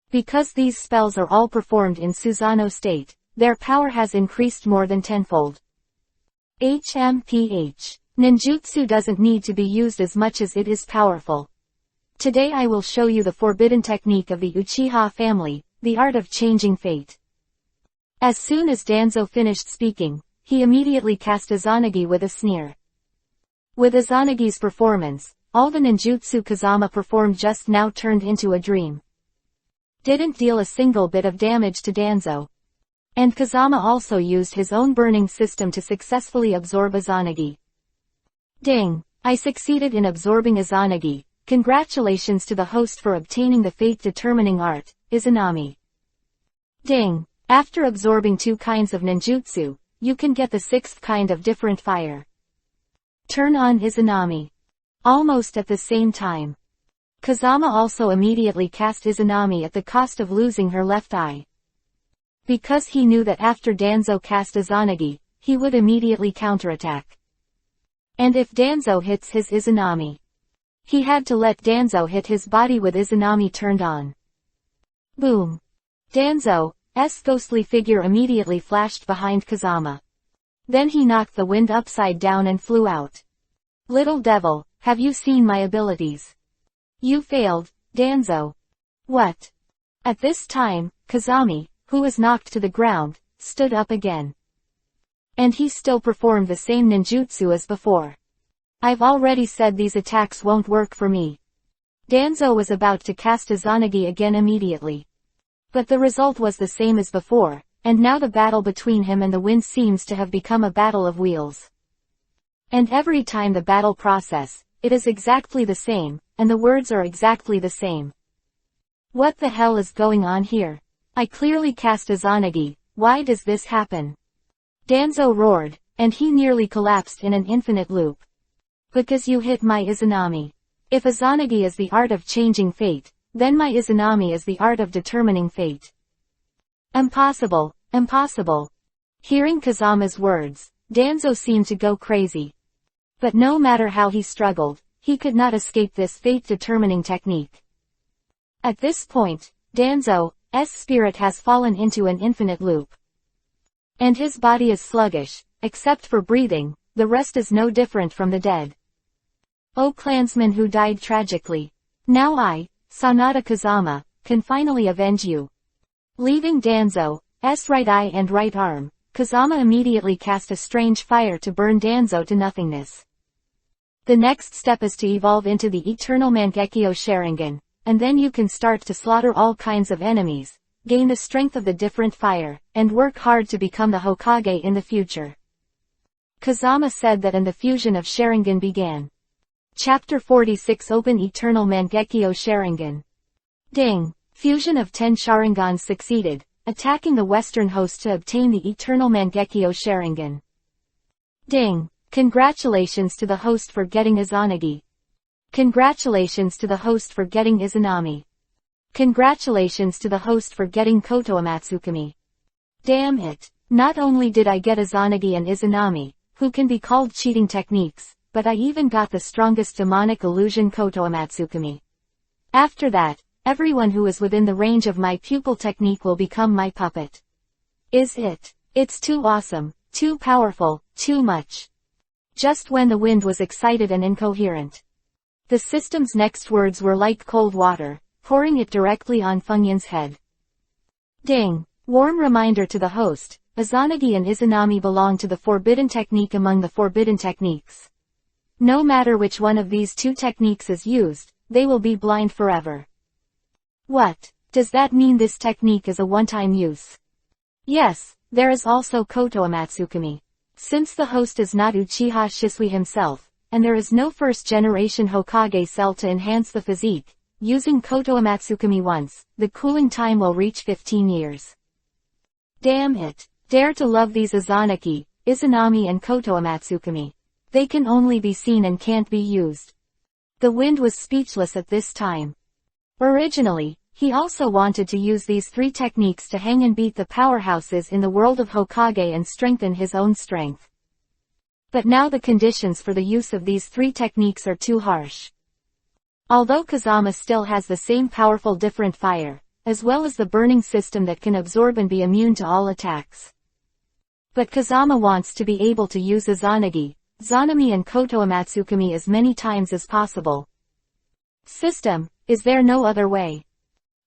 Because these spells are all performed in Susanoo state, their power has increased more than tenfold. HMPH. Ninjutsu doesn't need to be used as much as it is powerful. Today I will show you the forbidden technique of the Uchiha family, the art of changing fate. As soon as Danzo finished speaking, he immediately cast Izanagi with a sneer. With Izanagi's performance, all the ninjutsu Kazama performed just now turned into a dream. Didn't deal a single bit of damage to Danzo. And Kazama also used his own burning system to successfully absorb Izanagi. Ding! I succeeded in absorbing Izanagi. Congratulations to the host for obtaining the fate-determining art, Izanami. Ding! After absorbing 2 kinds of ninjutsu, you can get the 6th kind of different fire. Turn on Izanami. Almost at the same time. Kazama also immediately cast Izanami at the cost of losing her left eye. Because he knew that after Danzo cast Izanagi, he would immediately counterattack. And if Danzo hits his Izanami, he had to let Danzo hit his body with Izanami turned on. Boom! Danzo's ghostly figure immediately flashed behind Kazama. Then he knocked the wind upside down and flew out. Little devil, have you seen my abilities? You failed, Danzo. What? At this time, Kazami, who was knocked to the ground, stood up again. And he still performed the same ninjutsu as before. I've already said these attacks won't work for me. Danzo was about to cast Izanagi again immediately. But the result was the same as before, and now the battle between him and the wind seems to have become a battle of wheels. And every time the battle process, it is exactly the same, and the words are exactly the same. What the hell is going on here? I clearly cast Izanagi, why does this happen? Danzo roared, and he nearly collapsed in an infinite loop. Because you hit my Izanami. If Izanagi is the art of changing fate, then my Izanami is the art of determining fate. Impossible, impossible. Hearing Kazama's words, Danzo seemed to go crazy. But no matter how he struggled, he could not escape this fate-determining technique. At this point, Danzo's spirit has fallen into an infinite loop. And his body is sluggish, except for breathing, the rest is no different from the dead. O clansman who died tragically. Now I, Sanada Kazama, can finally avenge you. Leaving Danzo's right eye and right arm, Kazama immediately cast a strange fire to burn Danzo to nothingness. The next step is to evolve into the Eternal Mangekyo Sharingan, and then you can start to slaughter all kinds of enemies, gain the strength of the different fire, and work hard to become the Hokage in the future. Kazama said that and the fusion of Sharingan began. Chapter 46 Open Eternal Mangekyo Sharingan. Ding! Fusion of 10 Sharingans succeeded, attacking the western host to obtain the Eternal Mangekyo Sharingan. Ding! Congratulations to the host for getting Izanagi. Congratulations to the host for getting Izanami. Congratulations to the host for getting Koto Amatsukami. Damn it! Not only did I get Izanagi and Izanami, who can be called cheating techniques, but I even got the strongest demonic illusion Koto Amatsukami. After that, everyone who is within the range of my pupil technique will become my puppet. Is it? It's too awesome, too powerful, too much. Just when the wind was excited and incoherent. The system's next words were like cold water, pouring it directly on Funyun's head. Ding! Warm reminder to the host, Izanagi and Izanami belong to the forbidden technique among the forbidden techniques. No matter which one of these two techniques is used, they will be blind forever. What? Does that mean this technique is a one-time use? Yes, there is also Koto Amatsukami. Since the host is not Uchiha Shisui himself, and there is no first-generation Hokage cell to enhance the physique, using Koto Amatsukami once, the cooling time will reach 15 years. Damn it! Dare to love these Izanagi, Izanami and Koto Amatsukami. They can only be seen and can't be used. The wind was speechless at this time. Originally, he also wanted to use these three techniques to hang and beat the powerhouses in the world of Hokage and strengthen his own strength. But now the conditions for the use of these three techniques are too harsh. Although Kazama still has the same powerful different fire, as well as the burning system that can absorb and be immune to all attacks. But Kazama wants to be able to use Izanagi, Zanami and Koto Amatsukami as many times as possible. System, is there no other way?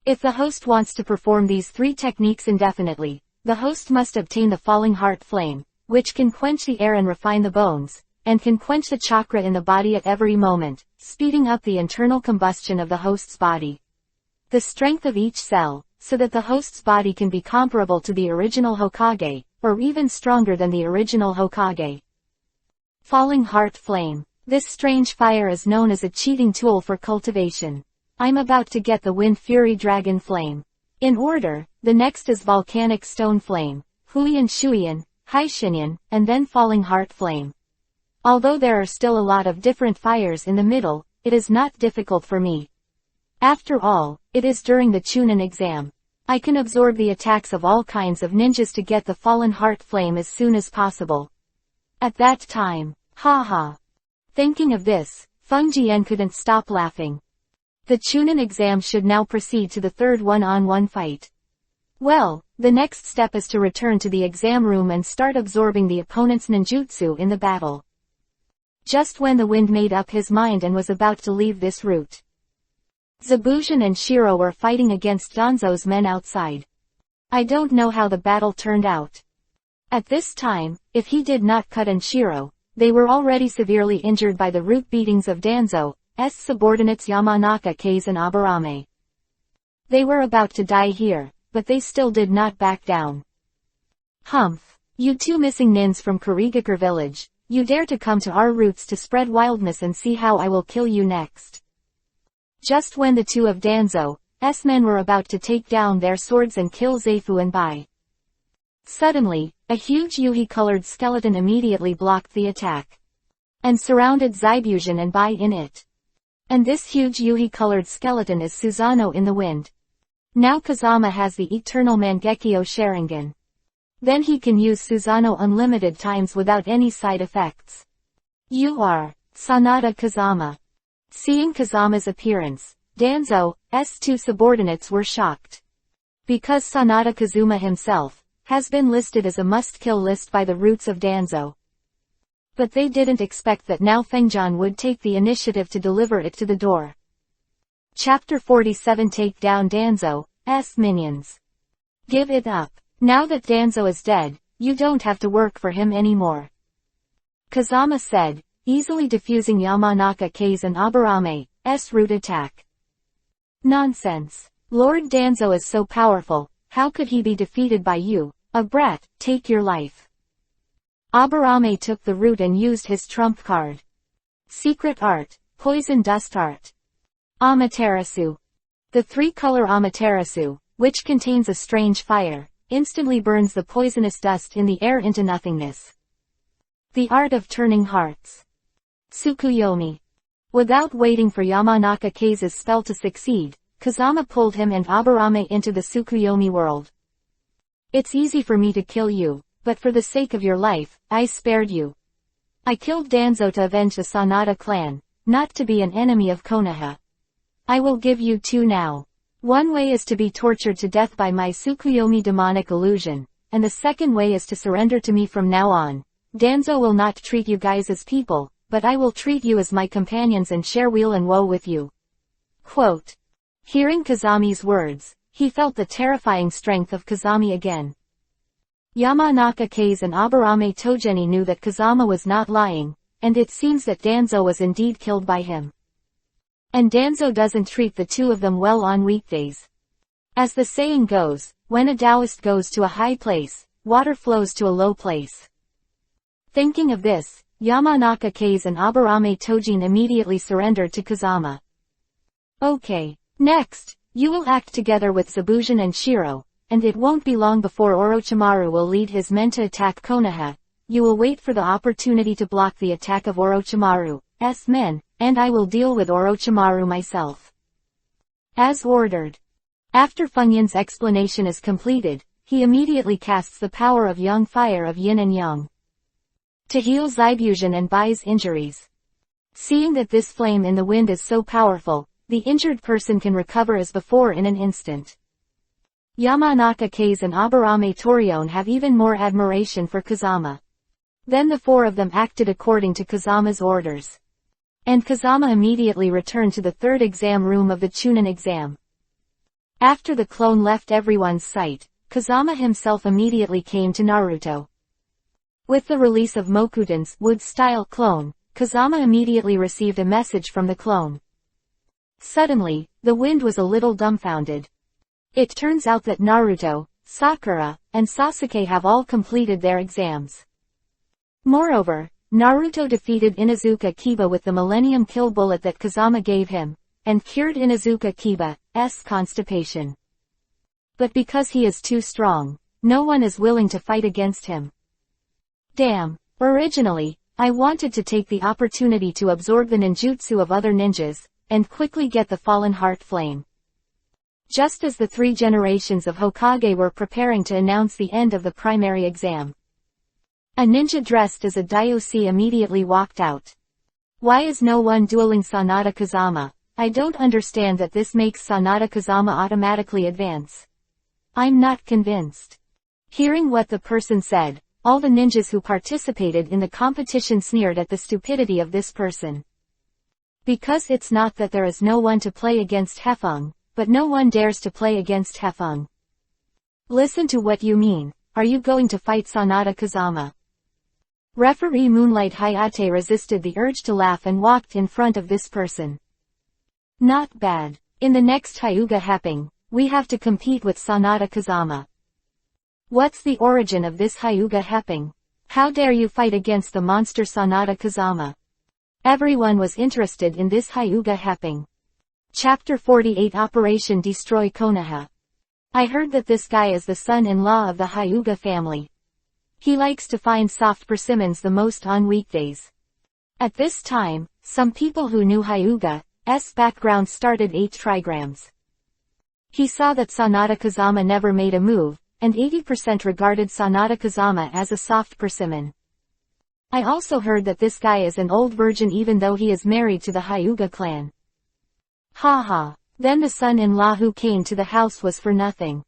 If the host wants to perform these three techniques indefinitely, the host must obtain the falling heart flame, which can quench the air and refine the bones, and can quench the chakra in the body at every moment, speeding up the internal combustion of the host's body. The strength of each cell, so that the host's body can be comparable to the original Hokage, or even stronger than the original Hokage. Falling heart flame. This strange fire is known as a cheating tool for cultivation. I'm about to get the Wind Fury Dragon Flame. In order, the next is Volcanic Stone Flame, Huiyan Shuiyan, Haishinyan, and then Falling Heart Flame. Although there are still a lot of different fires in the middle, it is not difficult for me. After all, it is during the Chunin exam. I can absorb the attacks of all kinds of ninjas to get the Fallen Heart Flame as soon as possible. At that time, haha. Thinking of this, Feng Jian couldn't stop laughing. The Chunin exam should now proceed to the third one-on-one fight. Well, The next step is to return to the exam room and start absorbing the opponent's ninjutsu in the battle. Just when the wind made up his mind and was about to leave this route, Zabujan and Shiro were fighting against Danzo's men outside. I don't know how the battle turned out. At this time, if he did not cut and Shiro, they were already severely injured by the root beatings of Danzo's subordinates Yamanaka, Kase and Aburame. They were about to die here, but they still did not back down. Humph! You two missing nins from Kurigakure village, you dare to come to our roots to spread wildness and see how I will kill you next. Just when the two of Danzo's men were about to take down their swords and kill Zaifu and Bai, suddenly, a huge Yuhi-colored skeleton immediately blocked the attack and surrounded Zabujan and Bai in it. And this huge Yuhi-colored skeleton is Susanoo in the wind. Now Kazama has the eternal Mangekyo Sharingan. Then he can use Susanoo unlimited times without any side effects. You are Sanada Kazama. Seeing Kazama's appearance, Danzo's two subordinates were shocked. Because Sanada Kazuma himself has been listed as a must-kill list by the roots of Danzo. But they didn't expect that now Fengjian would take the initiative to deliver it to the door. Chapter 47 Take down Danzo's minions. Give it up. Now that Danzo is dead, you don't have to work for him anymore, Kazama said, easily defusing Yamanaka, Kase and Aburame's root attack. Nonsense. Lord Danzo is so powerful, how could he be defeated by you? A brat, take your life. Aburame took the root and used his trump card. Secret art, poison dust art. Amaterasu. The three-color Amaterasu, which contains a strange fire, instantly burns the poisonous dust in the air into nothingness. The art of turning hearts. Tsukuyomi. Without waiting for Yamanaka Kase's spell to succeed, Kazama pulled him and Aburame into the Tsukuyomi world. It's easy for me to kill you, but for the sake of your life, I spared you. I killed Danzo to avenge the Sanada clan, not to be an enemy of Konoha. I will give you two now. One way is to be tortured to death by my Tsukuyomi demonic illusion, and the second way is to surrender to me from now on. Danzo will not treat you guys as people, but I will treat you as my companions and share weal and woe with you. Quote. Hearing Kazami's words, he felt the terrifying strength of Kazami again. Yamanaka Kase and Aburame Tojeni knew that Kazama was not lying, and it seems that Danzo was indeed killed by him. And Danzo doesn't treat the two of them well on weekdays. As the saying goes, when a Taoist goes to a high place, water flows to a low place. Thinking of this, Yamanaka Kase and Aburame Tojin immediately surrendered to Kazama. Okay. Next, you will act together with Zabujan and Shiro, and it won't be long before Orochimaru will lead his men to attack Konoha. You will wait for the opportunity to block the attack of Orochimaru's men, and I will deal with Orochimaru myself. As ordered. After Funyun's explanation is completed, he immediately casts the power of Yang Fire of Yin and Yang to heal Zabujan and Bai's injuries. Seeing that this flame in the wind is so powerful, the injured person can recover as before in an instant. Yamanaka Kase and Aburame Torion have even more admiration for Kazama. Then the four of them acted according to Kazama's orders. And Kazama immediately returned to the third exam room of the Chunin exam. After the clone left everyone's sight, Kazama himself immediately came to Naruto. With the release of Mokutan's wood-style clone, Kazama immediately received a message from the clone. Suddenly, the wind was a little dumbfounded. It turns out that Naruto, Sakura, and Sasuke have all completed their exams. Moreover, Naruto defeated Inuzuka Kiba with the Millennium Kill Bullet that Kazama gave him, and cured Inuzuka Kiba's constipation. But because he is too strong, no one is willing to fight against him. Damn. Originally, I wanted to take the opportunity to absorb the ninjutsu of other ninjas, and quickly get the Fallen Heart Flame. Just as the 3 generations of Hokage were preparing to announce the end of the primary exam, a ninja dressed as a Daiusi immediately walked out. Why is no one dueling Sanada Kazama? I don't understand that this makes Sanada Kazama automatically advance. I'm not convinced. Hearing what the person said, all the ninjas who participated in the competition sneered at the stupidity of this person. Because it's not that there is no one to play against Hefeng, but no one dares to play against Hefeng. Listen to what you mean, are you going to fight Sanada Kazama? Referee Moonlight Hayate resisted the urge to laugh and walked in front of this person. Not bad. In the next Hyuga Happening, we have to compete with Sanada Kazama. What's the origin of this Hyuga Happening? How dare you fight against the monster Sanada Kazama? Everyone was interested in this Hyuga Happening. Chapter 48 Operation Destroy Konoha. I heard that this guy is the son-in-law of the Hyuga family. He likes to find soft persimmons the most on weekdays. At this time, some people who knew Hyuga's background started 8 trigrams. He saw that Sanada Kazama never made a move, and 80% regarded Sanada Kazama as a soft persimmon. I also heard that this guy is an old virgin even though he is married to the Hyuga clan. Haha. Then the son-in-law who came to the house was for nothing.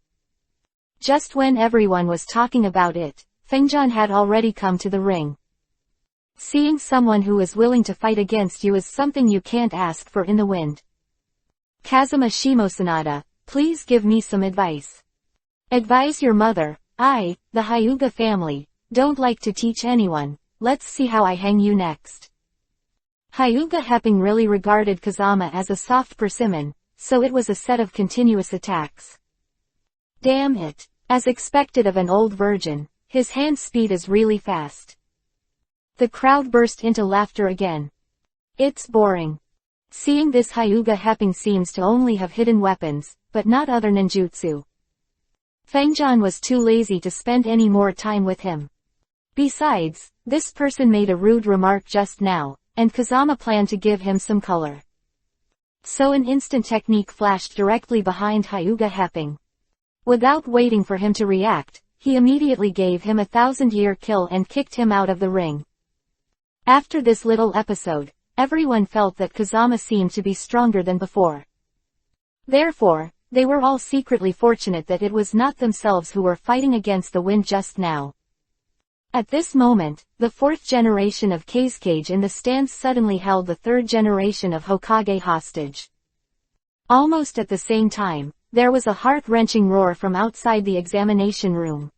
Just when everyone was talking about it, Fengjian had already come to the ring. Seeing someone who is willing to fight against you is something you can't ask for in the wind. Kazuma Shimosanada, please give me some advice. Advise your mother. I, the Hyuga family, don't like to teach anyone. Let's see how I hang you next. Hyuga Heping really regarded Kazama as a soft persimmon, so it was a set of continuous attacks. Damn it. As expected of an old virgin, his hand speed is really fast. The crowd burst into laughter again. It's boring. Seeing this Hyuga Heping seems to only have hidden weapons, but not other ninjutsu. Fengjian was too lazy to spend any more time with him. Besides, this person made a rude remark just now, and Kazama planned to give him some color. So an instant technique flashed directly behind Hyuga Heping. Without waiting for him to react, he immediately gave him a 1,000-year kill and kicked him out of the ring. After this little episode, everyone felt that Kazama seemed to be stronger than before. Therefore, they were all secretly fortunate that it was not themselves who were fighting against the wind just now. At this moment, the 4th generation of Kazekage in the stands suddenly held the 3rd generation of Hokage hostage. Almost at the same time, there was a heart-wrenching roar from outside the examination room.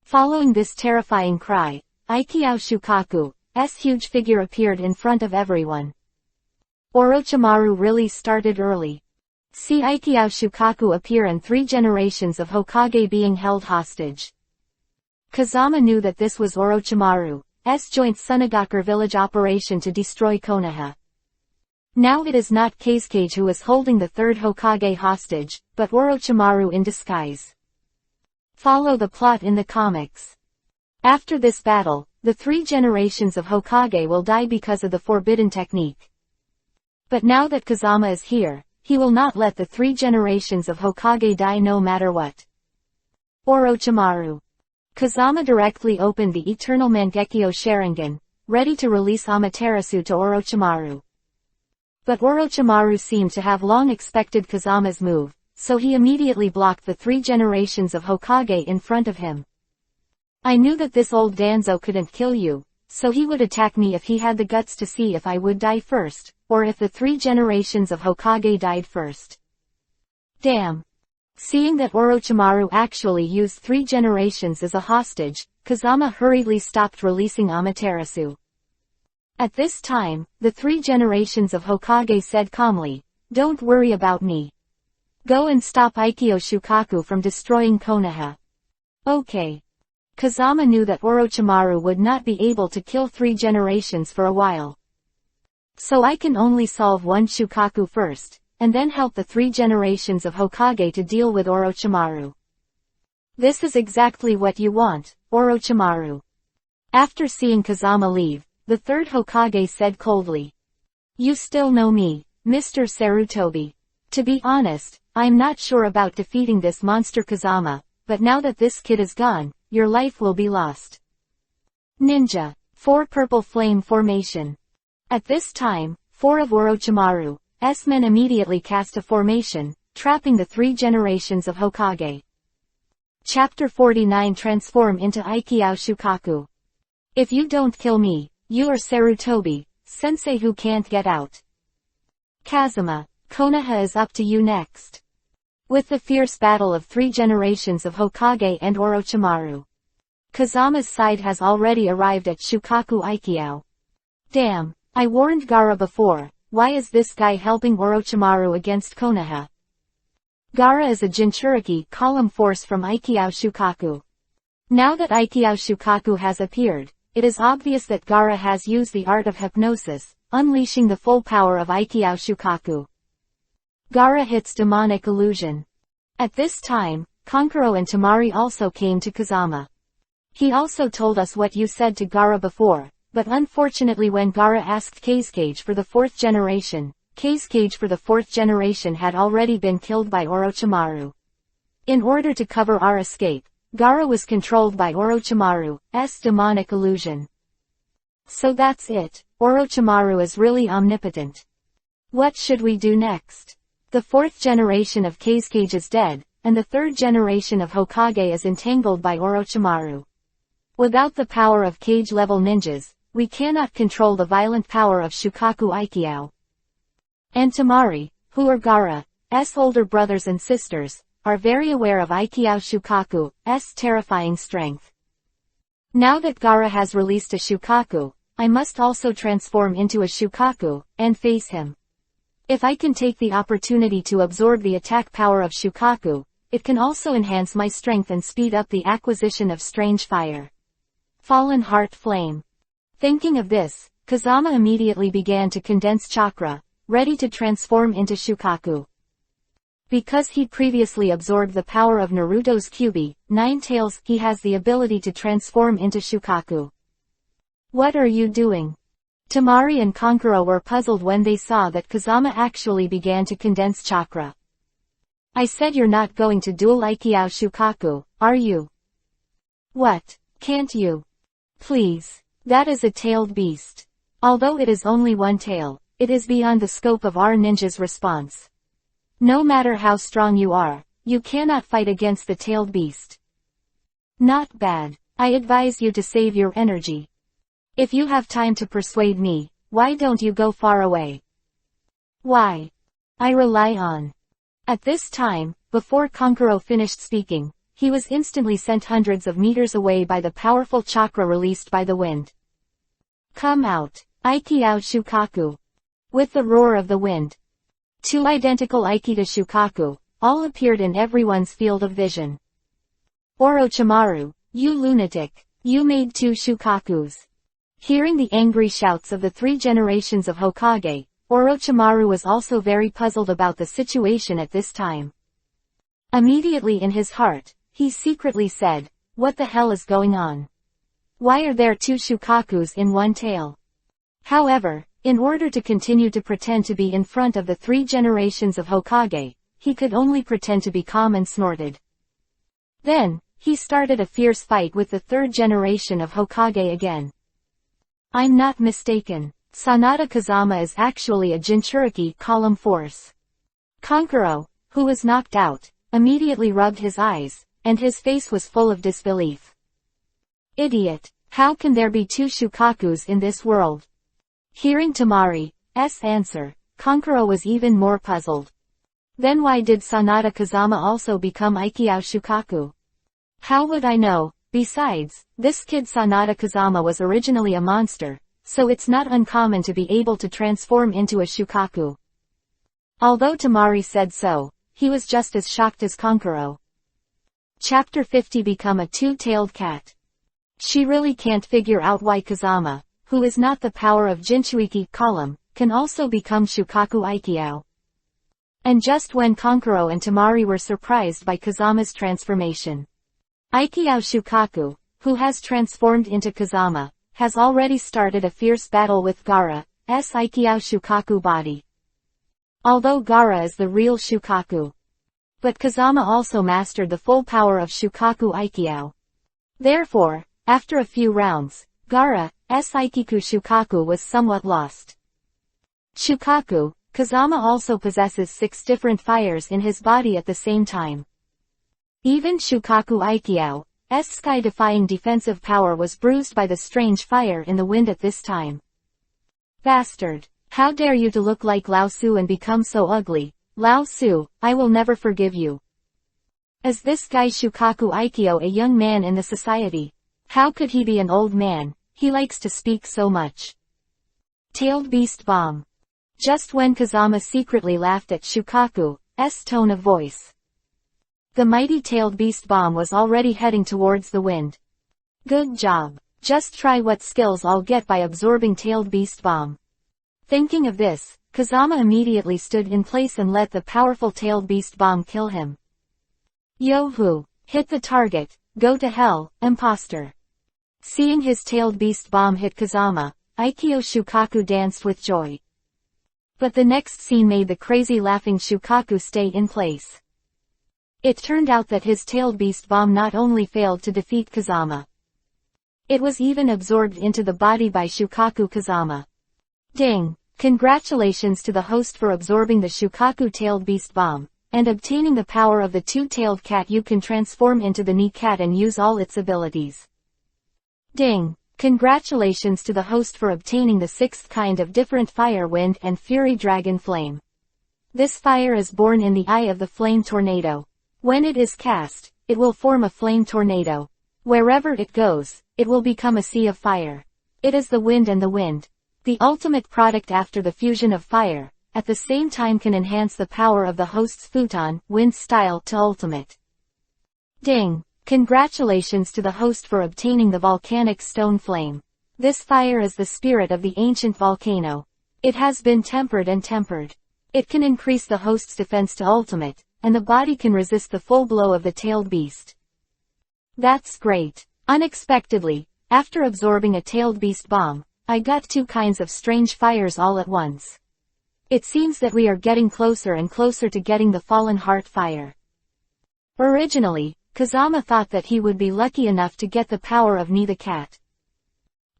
Following this terrifying cry, Aikyo Shukaku's huge figure appeared in front of everyone. Orochimaru really started early. See Aikyo Shukaku appear and 3 generations of Hokage being held hostage. Kazama knew that this was Orochimaru's joint Sunagakure village operation to destroy Konoha. Now it is not Kazekage who is holding the 3rd Hokage hostage, but Orochimaru in disguise. Follow the plot in the comics. After this battle, the 3 generations of Hokage will die because of the forbidden technique. But now that Kazama is here, he will not let the 3 generations of Hokage die no matter what. Orochimaru. Kazama directly opened the Eternal Mangekyo Sharingan, ready to release Amaterasu to Orochimaru. But Orochimaru seemed to have long expected Kazama's move, so he immediately blocked the 3 generations of Hokage in front of him. I knew that this old Danzo couldn't kill you, so he would attack me if he had the guts to see if I would die first, or if the 3 generations of Hokage died first. Damn. Seeing that Orochimaru actually used 3 generations as a hostage, Kazama hurriedly stopped releasing Amaterasu. At this time, the 3 generations of Hokage said calmly, "Don't worry about me. Go and stop Aikyo Shukaku from destroying Konoha." Okay. Kazama knew that Orochimaru would not be able to kill 3 generations for a while. So I can only solve 1 Shukaku first, and then help the 3 generations of Hokage to deal with Orochimaru. This is exactly what you want, Orochimaru. After seeing Kazama leave, the 3rd Hokage said coldly. You still know me, Mr. Sarutobi. To be honest, I'm not sure about defeating this monster Kazama, but now that this kid is gone, your life will be lost. Ninja. 4 Purple Flame Formation. At this time, 4 of Orochimaru's men immediately cast a formation, trapping the 3 generations of Hokage. Chapter 49 Transform into Aikiao Shukaku. If you don't kill me, you are Sarutobi, sensei who can't get out. Kazuma, Konoha is up to you next. With the fierce battle of 3 generations of Hokage and Orochimaru, Kazama's side has already arrived at Shukaku Aikiao. Damn, I warned Gaara before, why is this guy helping Orochimaru against Konoha? Gaara is a Jinchuriki column force from Aikiao Shukaku. Now that Aikiao Shukaku has appeared, it is obvious that Gaara has used the art of hypnosis, unleashing the full power of Aikiao Shukaku. Gaara hits demonic illusion. At this time, Kankuro and Tamari also came to Kazama. He also told us what you said to Gaara before, but unfortunately when Gaara asked Kazekage for the 4th generation, Kazekage for the 4th generation had already been killed by Orochimaru. In order to cover our escape, Gaara was controlled by Orochimaru's demonic illusion. So that's it, Orochimaru is really omnipotent. What should we do next? The 4th generation of Kazekage is dead, and the 3rd generation of Hokage is entangled by Orochimaru. Without the power of Kage-level ninjas, we cannot control the violent power of Shukaku Aikiao. And Tamari, who are Gaara's older brothers and sisters, are very aware of Aikiao Shukaku's terrifying strength. Now that Gaara has released a Shukaku, I must also transform into a Shukaku, and face him. If I can take the opportunity to absorb the attack power of Shukaku, it can also enhance my strength and speed up the acquisition of strange fire. Fallen Heart Flame. Thinking of this, Kazama immediately began to condense chakra, ready to transform into Shukaku. Because he previously absorbed the power of Naruto's Kyuubi, 9 Tails, he has the ability to transform into Shukaku. What are you doing? Tamari and Kankuro were puzzled when they saw that Kazama actually began to condense chakra. I said you're not going to duel Aikiao Shukaku, are you? What? Can't you? Please. That is a tailed beast. Although it is only 1 tail, it is beyond the scope of our ninja's response. No matter how strong you are, you cannot fight against the tailed beast. Not bad. I advise you to save your energy. If you have time to persuade me, why don't you go far away? Why? I rely on. At this time, before Kankuro finished speaking, he was instantly sent hundreds of meters away by the powerful chakra released by the wind. Come out, Aikiao Shukaku. With the roar of the wind, 2 identical Aikita Shukaku, all appeared in everyone's field of vision. Orochimaru, you lunatic, you made 2 Shukakus. Hearing the angry shouts of the 3 generations of Hokage, Orochimaru was also very puzzled about the situation at this time. Immediately in his heart, he secretly said, what the hell is going on? Why are there 2 Shukakus in 1 tail? However, in order to continue to pretend to be in front of the 3 generations of Hokage, he could only pretend to be calm and snorted. Then, he started a fierce fight with the 3rd generation of Hokage again. I'm not mistaken. Sanada Kazama is actually a Jinchuriki column force. Kankuro, who was knocked out, immediately rubbed his eyes, and his face was full of disbelief. Idiot, how can there be 2 Shukakus in this world? Hearing Tamari's answer, Kankuro was even more puzzled. Then why did Sanada Kazama also become Aikiao Shukaku? How would I know? Besides, this kid Sanada Kazama was originally a monster, so it's not uncommon to be able to transform into a Shukaku. Although Tamari said so, he was just as shocked as Kankuro. Chapter 50 Become a 2-tailed cat. She really can't figure out why Kazama, who is not the power of Jinchuriki column, can also become Shukaku Aikiao. And just when Kankuro and Tamari were surprised by Kazama's transformation, Aikiao Shukaku, who has transformed into Kazama, has already started a fierce battle with Gaara's Aikiao Shukaku body. Although Gaara is the real Shukaku, but Kazama also mastered the full power of Shukaku Aikiao. Therefore, after a few rounds, Gaara's Aikiku Shukaku was somewhat lost. Shukaku, Kazama also possesses 6 different fires in his body at the same time. Even Shukaku Aikio's sky-defying defensive power was bruised by the strange fire in the wind at this time. Bastard! How dare you to look like Lao Su and become so ugly? Lao Su, I will never forgive you. Is this guy Shukaku Aikio a young man in the society? How could he be an old man? He likes to speak so much. Tailed Beast Bomb. Just when Kazama secretly laughed at Shukaku's tone of voice, the mighty Tailed Beast Bomb was already heading towards the wind. Good job. Just try what skills I'll get by absorbing Tailed Beast Bomb. Thinking of this, Kazama immediately stood in place and let the powerful Tailed Beast Bomb kill him. Yo-hoo! Hit the target, go to hell, imposter. Seeing his Tailed Beast Bomb hit Kazama, Aikio Shukaku danced with joy. But the next scene made the crazy laughing Shukaku stay in place. It turned out that his Tailed Beast Bomb not only failed to defeat Kazama, it was even absorbed into the body by Shukaku Kazama. Ding! Congratulations to the host for absorbing the Shukaku Tailed Beast Bomb, and obtaining the power of the two-tailed cat. You can transform into the Ni cat and use all its abilities. Ding! Congratulations to the host for obtaining the sixth kind of different fire, wind and fury dragon flame. This fire is born in the eye of the flame tornado. When it is cast, it will form a flame tornado. Wherever it goes, it will become a sea of fire. It is the wind, and the wind, the ultimate product after the fusion of fire, at the same time can enhance the power of the host's futon, wind style, to ultimate. Ding! Congratulations to the host for obtaining the volcanic stone flame. This fire is the spirit of the ancient volcano. It has been tempered and tempered. It can increase the host's defense to ultimate, and the body can resist the full blow of the tailed beast. That's great. Unexpectedly, after absorbing a Tailed Beast Bomb, I got two kinds of strange fires all at once. It seems that we are getting closer and closer to getting the Fallen Heart fire. Originally, Kazama thought that he would be lucky enough to get the power of Ni the cat.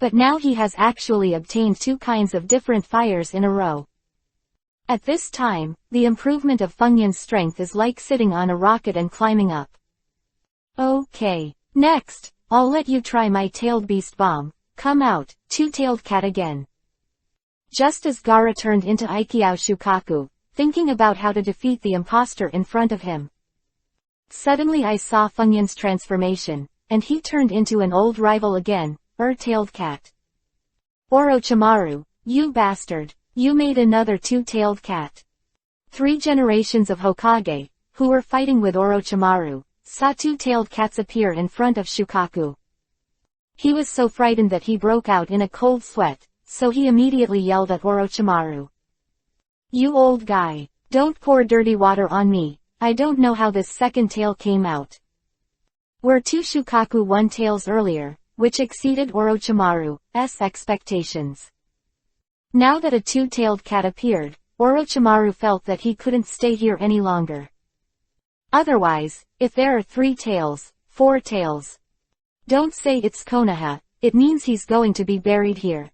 But now he has actually obtained two kinds of different fires in a row. At this time, the improvement of Fengyan's strength is like sitting on a rocket and climbing up. Okay. Next, I'll let you try my Tailed Beast Bomb. Come out, two-tailed cat again. Just as Gaara turned into Aikio Shukaku, thinking about how to defeat the imposter in front of him, suddenly I saw Fengyan's transformation, and he turned into an old rival again, tailed cat. Orochimaru, you bastard, you made another two-tailed cat. 3 generations of Hokage, who were fighting with Orochimaru, saw two-tailed cats appear in front of Shukaku. He was so frightened that he broke out in a cold sweat, so he immediately yelled at Orochimaru. You old guy, don't pour dirty water on me, I don't know how this second tail came out. Were 2 Shukaku 1 tails earlier, which exceeded Orochimaru's expectations. Now that a two-tailed cat appeared, Orochimaru felt that he couldn't stay here any longer. Otherwise, if there are 3 tails, 4 tails. Don't say it's Konoha, it means he's going to be buried here.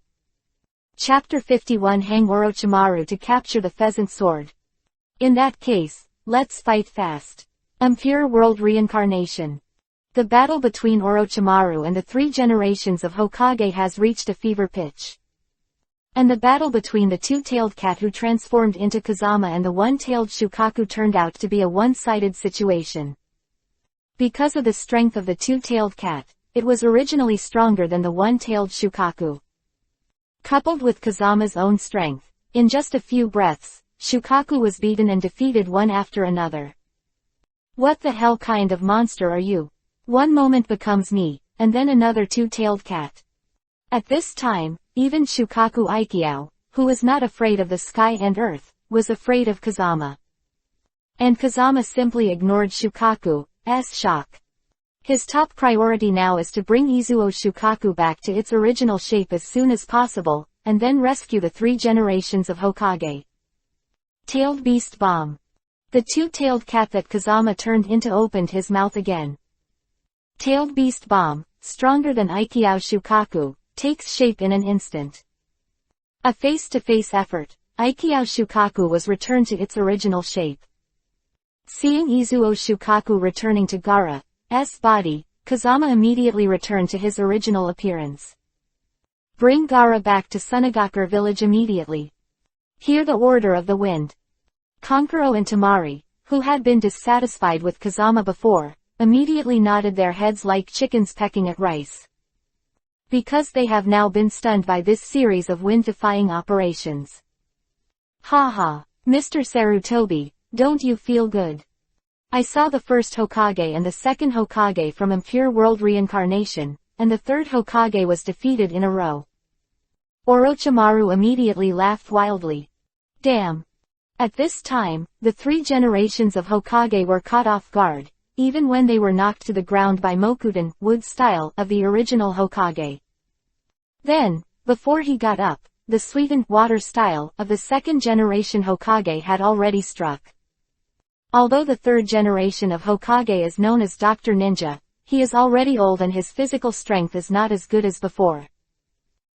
Chapter 51 Hang Orochimaru to capture the pheasant sword. In that case, let's fight fast. Pure World Reincarnation. The battle between Orochimaru and the 3 generations of Hokage has reached a fever pitch. And the battle between the two-tailed cat who transformed into Kazama and the one-tailed Shukaku turned out to be a one-sided situation. Because of the strength of the two-tailed cat, it was originally stronger than the one-tailed Shukaku. Coupled with Kazama's own strength, in just a few breaths, Shukaku was beaten and defeated one after another. What the hell kind of monster are you? One moment becomes me, and then another two-tailed cat. At this time, even Shukaku Aikio, who was not afraid of the sky and earth, was afraid of Kazama. And Kazama simply ignored Shukaku's shock. His top priority now is to bring Izuo Shukaku back to its original shape as soon as possible, and then rescue the 3 generations of Hokage. Tailed Beast Bomb. The two-tailed cat that Kazama turned into opened his mouth again. Tailed Beast Bomb, stronger than Aikio Shukaku, takes shape in an instant. A face-to-face effort, Aikio Shukaku was returned to its original shape. Seeing Izuo Shukaku returning to Gaara's body, Kazama immediately returned to his original appearance. Bring Gaara back to Sunagakure village immediately. Hear the order of the wind. Kankuro and Tamari, who had been dissatisfied with Kazama before, immediately nodded their heads like chickens pecking at rice. Because they have now been stunned by this series of wind-defying operations. Haha, Mr. Sarutobi, don't you feel good? I saw the first Hokage and the second Hokage from Impure World Reincarnation, and the third Hokage was defeated in a row. Orochimaru immediately laughed wildly. Damn. At this time, the 3 generations of Hokage were caught off guard, even when they were knocked to the ground by Mokudan, wood style, of the original Hokage. Then, before he got up, the sweetened water style of the second generation Hokage had already struck. Although the third generation of Hokage is known as Dr. Ninja, he is already old and his physical strength is not as good as before.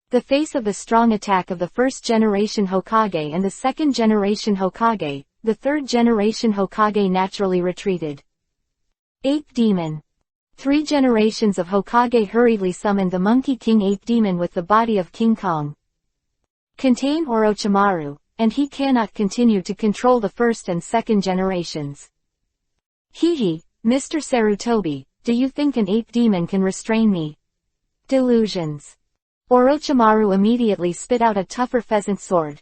The face of the strong attack of the first generation Hokage and the second generation Hokage, the third generation Hokage naturally retreated. Ape Demon. 3 generations of Hokage hurriedly summoned the Monkey King Ape Demon with the body of King Kong. Contain Orochimaru, and he cannot continue to control the first and second generations. Hehe, Mr. Sarutobi, do you think an ape demon can restrain me? Delusions. Orochimaru immediately spit out a tougher pheasant sword.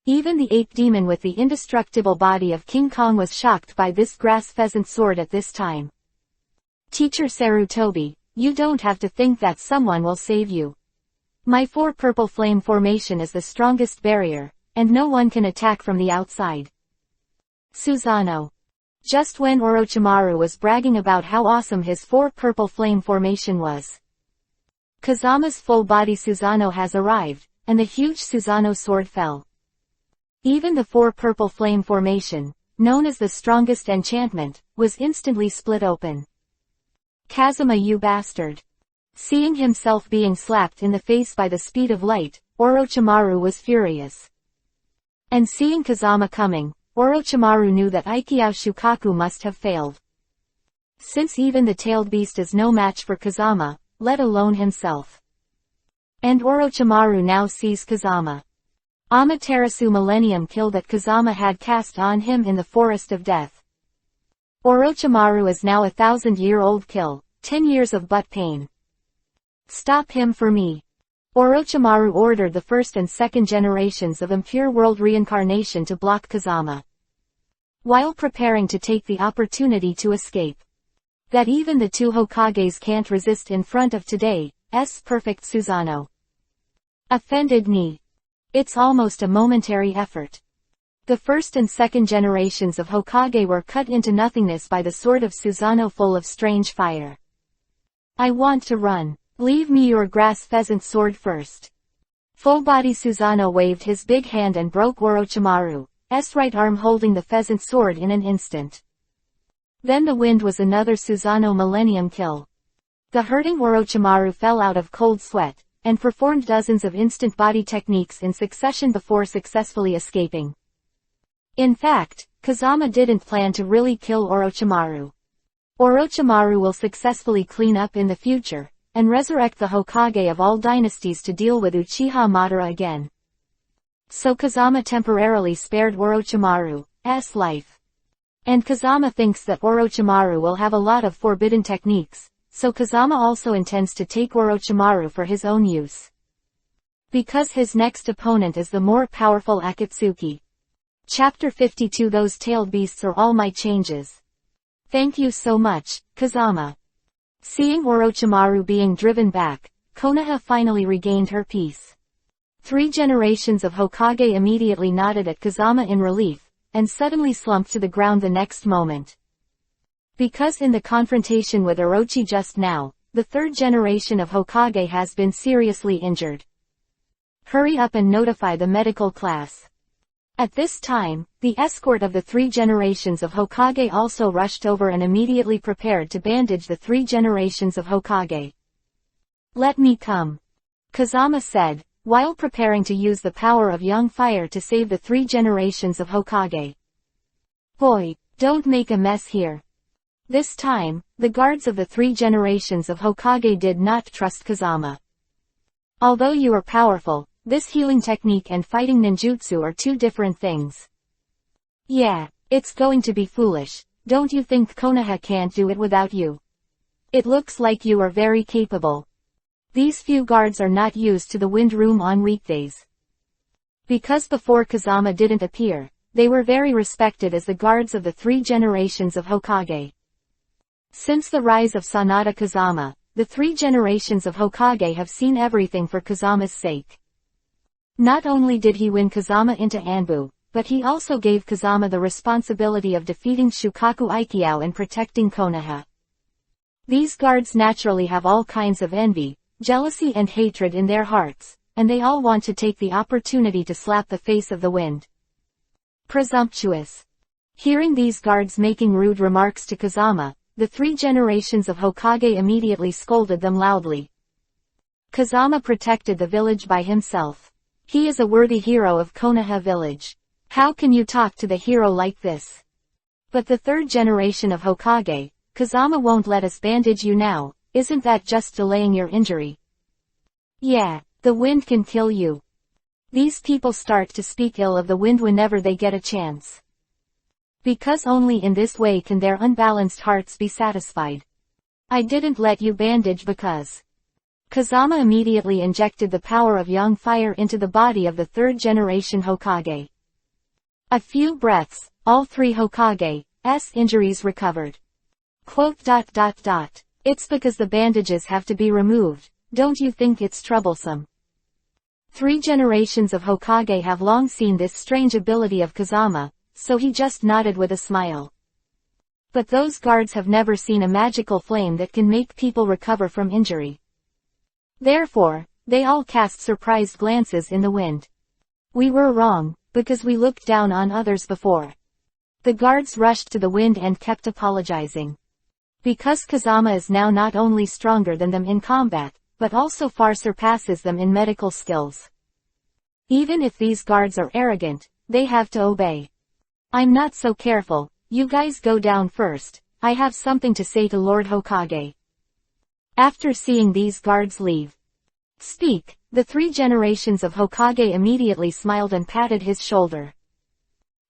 Even the ape demon with the indestructible body of King Kong was shocked by this grass pheasant sword at this time. Teacher Sarutobi, you don't have to think that someone will save you. My 4 purple flame formation is the strongest barrier, and no one can attack from the outside. Susanoo. Just when Orochimaru was bragging about how awesome his 4 purple flame formation was, Kazama's full-body Susanoo has arrived, and the huge Susanoo sword fell. Even the 4 purple flame formation, known as the strongest enchantment, was instantly split open. Kazama, you bastard. Seeing himself being slapped in the face by the speed of light, Orochimaru was furious. And seeing Kazama coming, Orochimaru knew that Ikkyou Shukaku must have failed. Since even the tailed beast is no match for Kazama, let alone himself. And Orochimaru now sees Kazama. Amaterasu Millennium kill that Kazama had cast on him in the Forest of Death. Orochimaru is now 1,000-year-old kill, 10 years of butt pain. Stop him for me. Orochimaru ordered the first and second generations of Impure World Reincarnation to block Kazama, while preparing to take the opportunity to escape. That even the 2 Hokages can't resist in front of today's perfect Susanoo. Offended knee. It's almost a momentary effort. The first and second generations of Hokage were cut into nothingness by the sword of Susanoo full of strange fire. I want to run. Leave me your grass pheasant sword first. Full-body Susanoo waved his big hand and broke Orochimaru's right arm, holding the pheasant sword in an instant. Then the wind was another Susanoo Millennium kill. The hurting Orochimaru fell out of cold sweat, and performed dozens of instant body techniques in succession before successfully escaping. In fact, Kazama didn't plan to really kill Orochimaru. Orochimaru will successfully clean up in the future, and resurrect the Hokage of all dynasties to deal with Uchiha Madara again. So Kazama temporarily spared Orochimaru's life. And Kazama thinks that Orochimaru will have a lot of forbidden techniques, so Kazama also intends to take Orochimaru for his own use. Because his next opponent is the more powerful Akatsuki. Chapter 52. Those tailed beasts are all my changes. Thank you so much, Kazama. Seeing Orochimaru being driven back, Konoha finally regained her peace. 3 generations of Hokage immediately nodded at Kazama in relief, and suddenly slumped to the ground the next moment. Because in the confrontation with Orochi just now, the 3rd generation of Hokage has been seriously injured. Hurry up and notify the medical class. At this time, the escort of the 3 generations of Hokage also rushed over and immediately prepared to bandage the 3 generations of Hokage. Let me come, Kazama said, while preparing to use the power of young fire to save the 3 generations of Hokage. Boy, Don't make a mess here. This time, the guards of the 3 generations of Hokage did not trust Kazama. Although you are powerful, this healing technique and fighting ninjutsu are 2 different things. Yeah, it's going to be foolish. Don't you think Konoha can't do it without you? It looks like you are very capable. These few guards are not used to the wind room on weekdays. Because before Kazama didn't appear, they were very respected as the guards of the 3 generations of Hokage. Since the rise of Sanada Kazama, the 3 generations of Hokage have seen everything for Kazama's sake. Not only did he win Kazama into Anbu, but he also gave Kazama the responsibility of defeating Shukaku Aikyo and protecting Konoha. These guards naturally have all kinds of envy, jealousy and hatred in their hearts, and they all want to take the opportunity to slap the face of the wind. Presumptuous. Hearing these guards making rude remarks to Kazama, the 3 generations of Hokage immediately scolded them loudly. Kazama protected the village by himself. He is a worthy hero of Konoha village. How can you talk to the hero like this? But the 3rd generation of Hokage, Kazama won't let us bandage you now, isn't that just delaying your injury? Yeah, the wind can kill you. These people start to speak ill of the wind whenever they get a chance. Because only in this way can their unbalanced hearts be satisfied. I didn't let you bandage because... Kazama immediately injected the power of Yang Fire into the body of the 3rd generation Hokage. A few breaths, all 3 Hokage's injuries recovered. It's because the bandages have to be removed, don't you think it's troublesome? 3 generations of Hokage have long seen this strange ability of Kazama, so he just nodded with a smile. But those guards have never seen a magical flame that can make people recover from injury. Therefore, they all cast surprised glances in the wind. We were wrong, because we looked down on others before. The guards rushed to the wind and kept apologizing. Because Kazama is now not only stronger than them in combat, but also far surpasses them in medical skills. Even if these guards are arrogant, they have to obey. I'm not so careful, you guys go down first, I have something to say to Lord Hokage. After seeing these guards leave. Speak, the 3 generations of Hokage immediately smiled and patted his shoulder.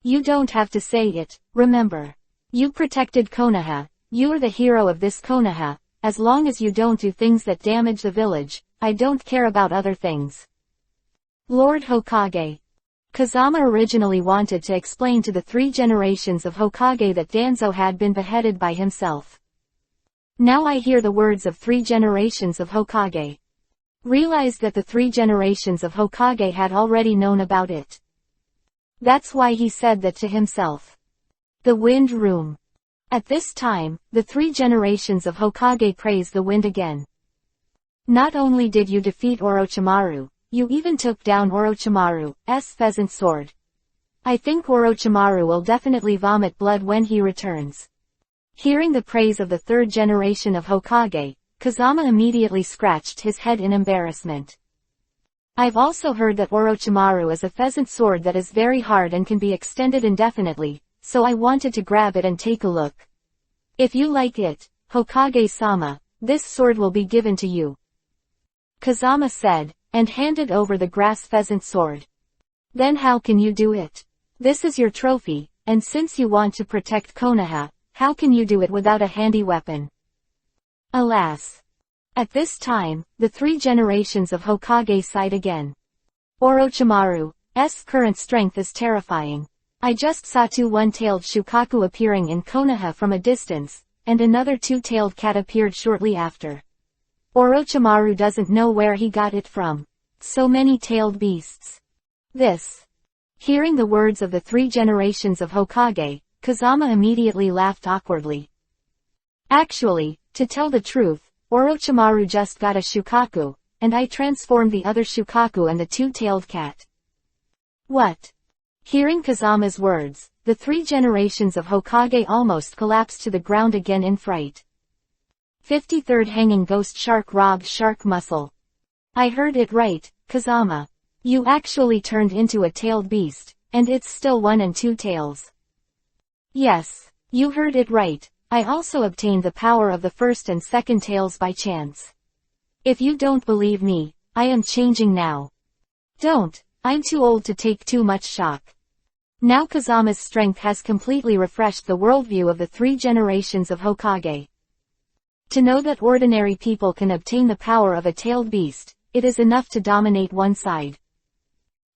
You don't have to say it, remember. You protected Konoha, you are the hero of this Konoha, as long as you don't do things that damage the village, I don't care about other things. Lord Hokage. Kazama originally wanted to explain to the 3 generations of Hokage that Danzo had been beheaded by himself. Now I hear the words of 3 generations of Hokage. Realized that the 3 generations of Hokage had already known about it. That's why he said that to himself. The wind room. At this time, the 3 generations of Hokage praised the wind again. Not only did you defeat Orochimaru, you even took down Orochimaru's pheasant sword. I think Orochimaru will definitely vomit blood when he returns. Hearing the praise of the 3rd generation of Hokage, Kazama immediately scratched his head in embarrassment. I've also heard that Orochimaru is a pheasant sword that is very hard and can be extended indefinitely, so I wanted to grab it and take a look. If you like it, Hokage-sama, this sword will be given to you. Kazama said, and handed over the grass pheasant sword. Then how can you do it? This is your trophy, and since you want to protect Konoha, how can you do it without a handy weapon? Alas. At this time, the 3 generations of Hokage sighed again. Orochimaru's current strength is terrifying. I just saw 2 one-tailed Shukaku appearing in Konoha from a distance, and another 2-tailed cat appeared shortly after. Orochimaru doesn't know where he got it from. So many tailed beasts. This. Hearing the words of the 3 generations of Hokage, Kazama immediately laughed awkwardly. Actually, to tell the truth, Orochimaru just got a Shukaku, and I transformed the other Shukaku and the 2-tailed cat. What? Hearing Kazama's words, the 3 generations of Hokage almost collapsed to the ground again in fright. 53rd Hanging Ghost Shark robbed shark muscle. I heard it right, Kazama. You actually turned into a tailed beast, and it's still 1 and 2 tails. Yes. You heard it right, I also obtained the power of the first and second tails by chance. If you don't believe me, I am changing now. Don't, I'm too old to take too much shock. Now Kazama's strength has completely refreshed the worldview of the 3 generations of Hokage. To know that ordinary people can obtain the power of a tailed beast, it is enough to dominate one side.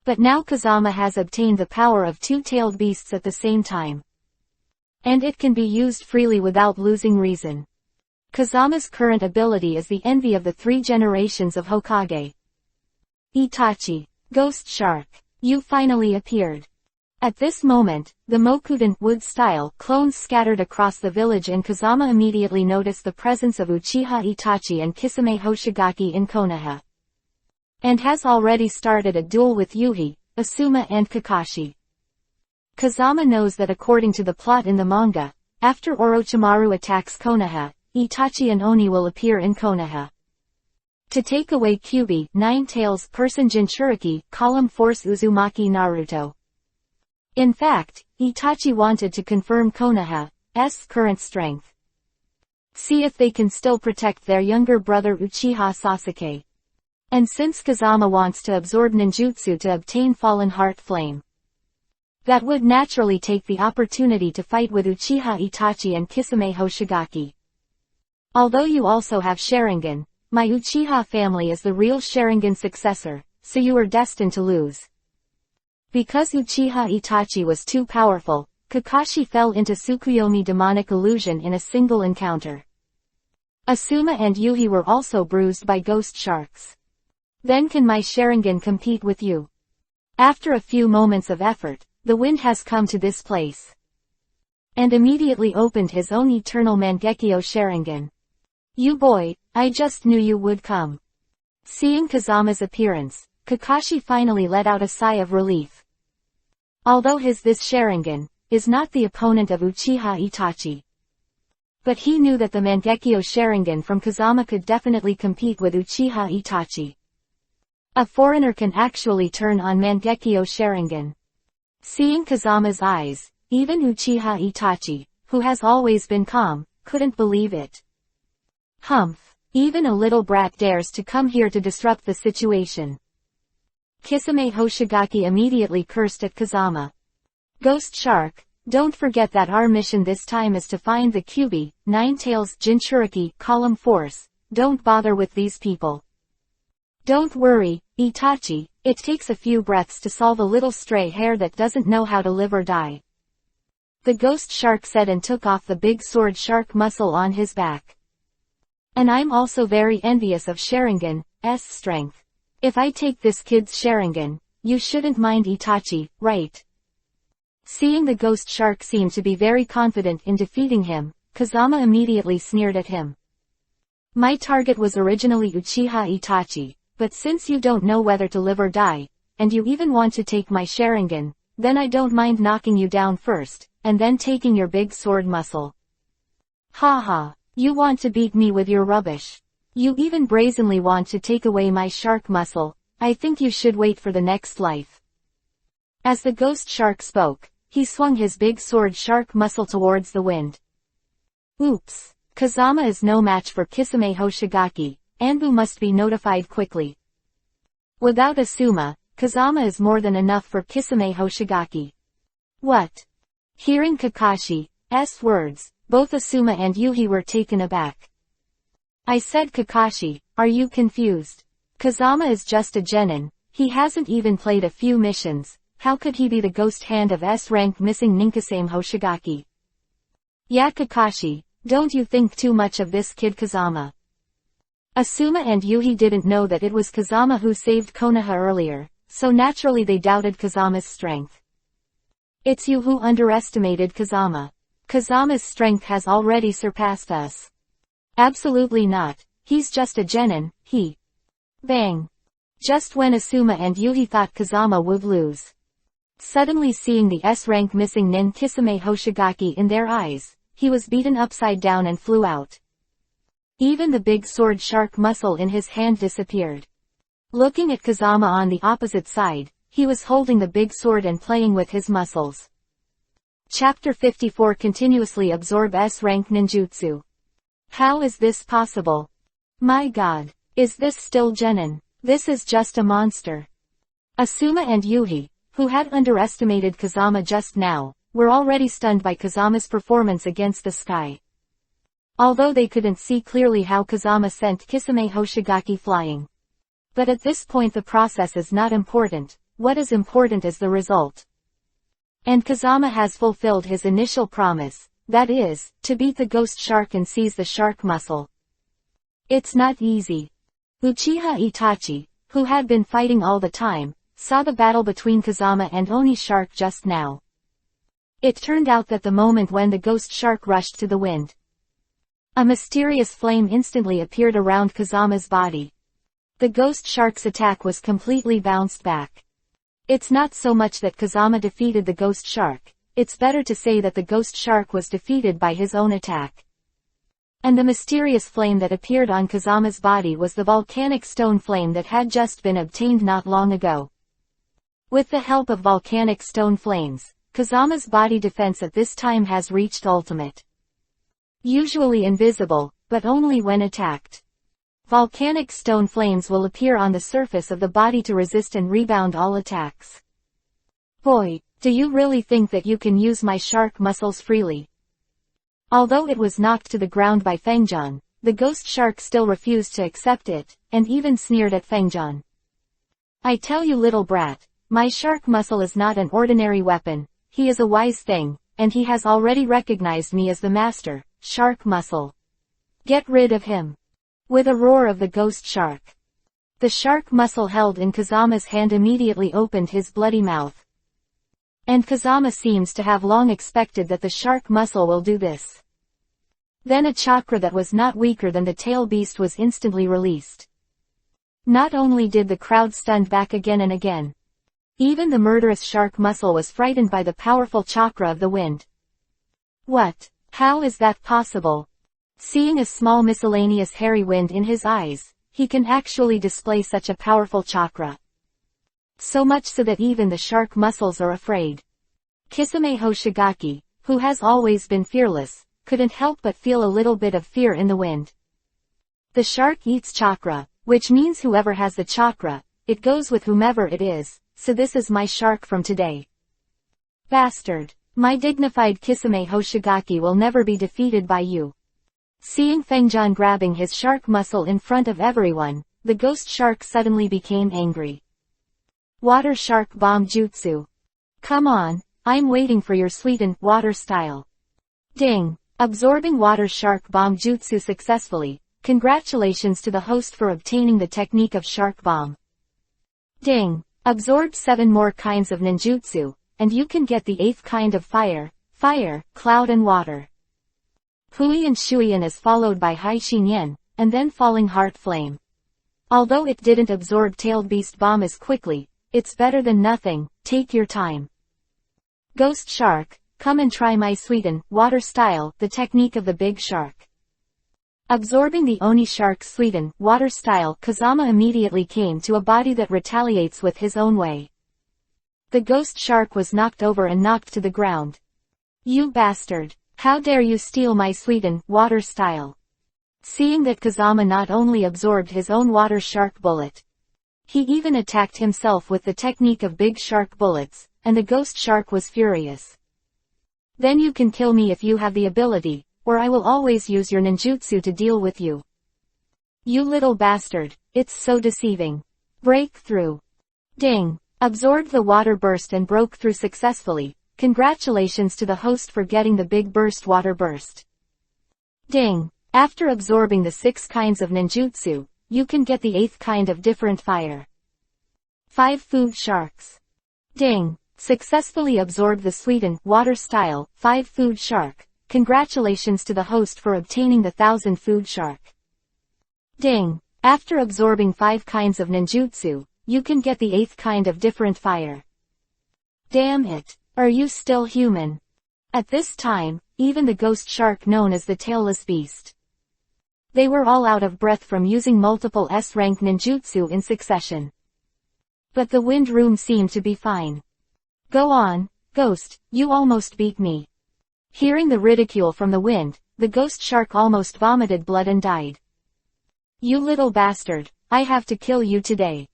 But now Kazama has obtained the power of 2 tailed beasts at the same time. And it can be used freely without losing reason. Kazama's current ability is the envy of the 3 generations of Hokage. Itachi, Ghost Shark, you finally appeared. At this moment, the Mokudan wood-style clones scattered across the village and Kazama immediately noticed the presence of Uchiha Itachi and Kisame Hoshigaki in Konoha. And has already started a duel with Yuhi, Asuma and Kakashi. Kazama knows that according to the plot in the manga, after Orochimaru attacks Konoha, Itachi and Oni will appear in Konoha. To take away Kyuubi, 9 Tails Person Jinchuriki, Column Force Uzumaki Naruto. In fact, Itachi wanted to confirm Konoha's current strength. See if they can still protect their younger brother Uchiha Sasuke. And since Kazama wants to absorb ninjutsu to obtain Fallen Heart Flame, that would naturally take the opportunity to fight with Uchiha Itachi and Kisame Hoshigaki. Although you also have Sharingan, my Uchiha family is the real Sharingan successor, so you are destined to lose. Because Uchiha Itachi was too powerful, Kakashi fell into Tsukuyomi demonic illusion in a single encounter. Asuma and Yuhi were also bruised by ghost sharks. Then can my Sharingan compete with you? After a few moments of effort, the wind has come to this place. And immediately opened his own eternal Mangekyo Sharingan. You boy, I just knew you would come. Seeing Kazama's appearance, Kakashi finally let out a sigh of relief. Although this Sharingan is not the opponent of Uchiha Itachi. But he knew that the Mangekyo Sharingan from Kazama could definitely compete with Uchiha Itachi. A foreigner can actually turn on Mangekyo Sharingan. Seeing Kazama's eyes, even Uchiha Itachi, who has always been calm, couldn't believe it. Humph, even a little brat dares to come here to disrupt the situation. Kisame Hoshigaki immediately cursed at Kazama. Ghost Shark, don't forget that our mission this time is to find the Kyuubi, 9 Tails Jinchuriki, Column Force. Don't bother with these people. Don't worry, Itachi, it takes a few breaths to solve a little stray hair that doesn't know how to live or die. The Ghost Shark said and took off the big sword shark muscle on his back. And I'm also very envious of Sharingan's strength. If I take this kid's Sharingan, you shouldn't mind Itachi, right? Seeing the Ghost Shark seem to be very confident in defeating him, Kazama immediately sneered at him. My target was originally Uchiha Itachi, but since you don't know whether to live or die, and you even want to take my Sharingan, then I don't mind knocking you down first, and then taking your big sword muscle. Ha ha, you want to beat me with your rubbish. You even brazenly want to take away my shark muscle. I think you should wait for the next life. As the Ghost Shark spoke, he swung his big sword shark muscle towards the wind. Oops, Kazama is no match for Kisame Hoshigaki, Anbu must be notified quickly. Without Asuma, Kazama is more than enough for Kisame Hoshigaki. What? Hearing Kakashi's words, both Asuma and Yuhi were taken aback. I said Kakashi, are you confused? Kazama is just a genin, he hasn't even played a few missions, how could he be the ghost hand of S-rank missing Ninkasame Hoshigaki? Yeah Kakashi, don't you think too much of this kid Kazama. Asuma and Yuhi didn't know that it was Kazama who saved Konoha earlier, so naturally they doubted Kazama's strength. It's you who underestimated Kazama. Kazama's strength has already surpassed us. Absolutely not, he's just a genin, he. Bang. Just when Asuma and Yuhi thought Kazama would lose. Suddenly seeing the S-rank missing nin Kisame Hoshigaki in their eyes, he was beaten upside down and flew out. Even the big sword shark muscle in his hand disappeared. Looking at Kazama on the opposite side, he was holding the big sword and playing with his muscles. Chapter 54 Continuously absorb S-rank ninjutsu. How is this possible? My god. Is this still genin? This is just a monster. Asuma and Yuhi, who had underestimated Kazama just now, were already stunned by Kazama's performance against the sky. Although they couldn't see clearly how Kazama sent Kisame Hoshigaki flying. But at this point the process is not important, what is important is the result. And Kazama has fulfilled his initial promise, that is, to beat the ghost shark and seize the shark muscle. It's not easy. Uchiha Itachi, who had been fighting all the time, saw the battle between Kazama and Oni Shark just now. It turned out that the moment when the ghost shark rushed to the wind, a mysterious flame instantly appeared around Kazama's body. The ghost shark's attack was completely bounced back. It's not so much that Kazama defeated the ghost shark, it's better to say that the ghost shark was defeated by his own attack. And the mysterious flame that appeared on Kazama's body was the volcanic stone flame that had just been obtained not long ago. With the help of volcanic stone flames, Kazama's body defense at this time has reached ultimate. Usually invisible, but only when attacked. Volcanic stone flames will appear on the surface of the body to resist and rebound all attacks. Boy, do you really think that you can use my shark muscles freely? Although it was knocked to the ground by Fengjian, the ghost shark still refused to accept it, and even sneered at Fengjian. I tell you little brat, my shark muscle is not an ordinary weapon, he is a wise thing, and he has already recognized me as the master, shark muscle. Get rid of him. With a roar of the ghost shark. The shark muscle held in Kazama's hand immediately opened his bloody mouth. And Kazama seems to have long expected that the shark muscle will do this. Then a chakra that was not weaker than the tail beast was instantly released. Not only did the crowd stand back again and again. Even the murderous shark muscle was frightened by the powerful chakra of the wind. What? How is that possible? Seeing a small miscellaneous hairy wind in his eyes, he can actually display such a powerful chakra. So much so that even the shark muscles are afraid. Kisame Hoshigaki, who has always been fearless, couldn't help but feel a little bit of fear in the wind. The shark eats chakra, which means whoever has the chakra, it goes with whomever it is, so this is my shark from today. Bastard. My dignified Kisame Hoshigaki will never be defeated by you. Seeing Fengjian grabbing his shark muscle in front of everyone, the ghost shark suddenly became angry. Water Shark Bomb Jutsu. Come on, I'm waiting for your sweetened water style. Ding. Absorbing Water Shark Bomb Jutsu successfully, congratulations to the host for obtaining the technique of Shark Bomb. Ding. Absorbed 7 more kinds of ninjutsu, and you can get the 8th kind of fire, cloud and water. Huiyan Shuiyan is followed by Hai Xinyan, and then Falling Heart Flame. Although it didn't absorb Tailed Beast Bomb as quickly, it's better than nothing, take your time. Ghost Shark, come and try my sweeten, water style, the technique of the big shark. Absorbing the Oni Shark's sweeten, water style, Kazama immediately came to a body that retaliates with his own way. The ghost shark was knocked over and knocked to the ground. You bastard! How dare you steal my sweeten, water style? Seeing that Kazama not only absorbed his own water shark bullet, he even attacked himself with the technique of big shark bullets, and the ghost shark was furious. Then you can kill me if you have the ability, or I will always use your ninjutsu to deal with you. You little bastard, it's so deceiving. Breakthrough. Ding. Absorbed the water burst and broke through successfully. Congratulations to the host for getting the big burst water burst. Ding. After absorbing the 6 kinds of ninjutsu, you can get the 8th kind of different fire. 5 food sharks. Ding. Successfully absorbed the sweeten, water style, 5 food shark. Congratulations to the host for obtaining the 1000 food shark. Ding. After absorbing 5 kinds of ninjutsu, you can get the 8th kind of different fire. Damn it. Are you still human? At this time, even the ghost shark known as the Tailless Beast. They were all out of breath from using multiple S-rank ninjutsu in succession. But the wind room seemed to be fine. Go on, Ghost, you almost beat me. Hearing the ridicule from the wind, the ghost shark almost vomited blood and died. You little bastard, I have to kill you today.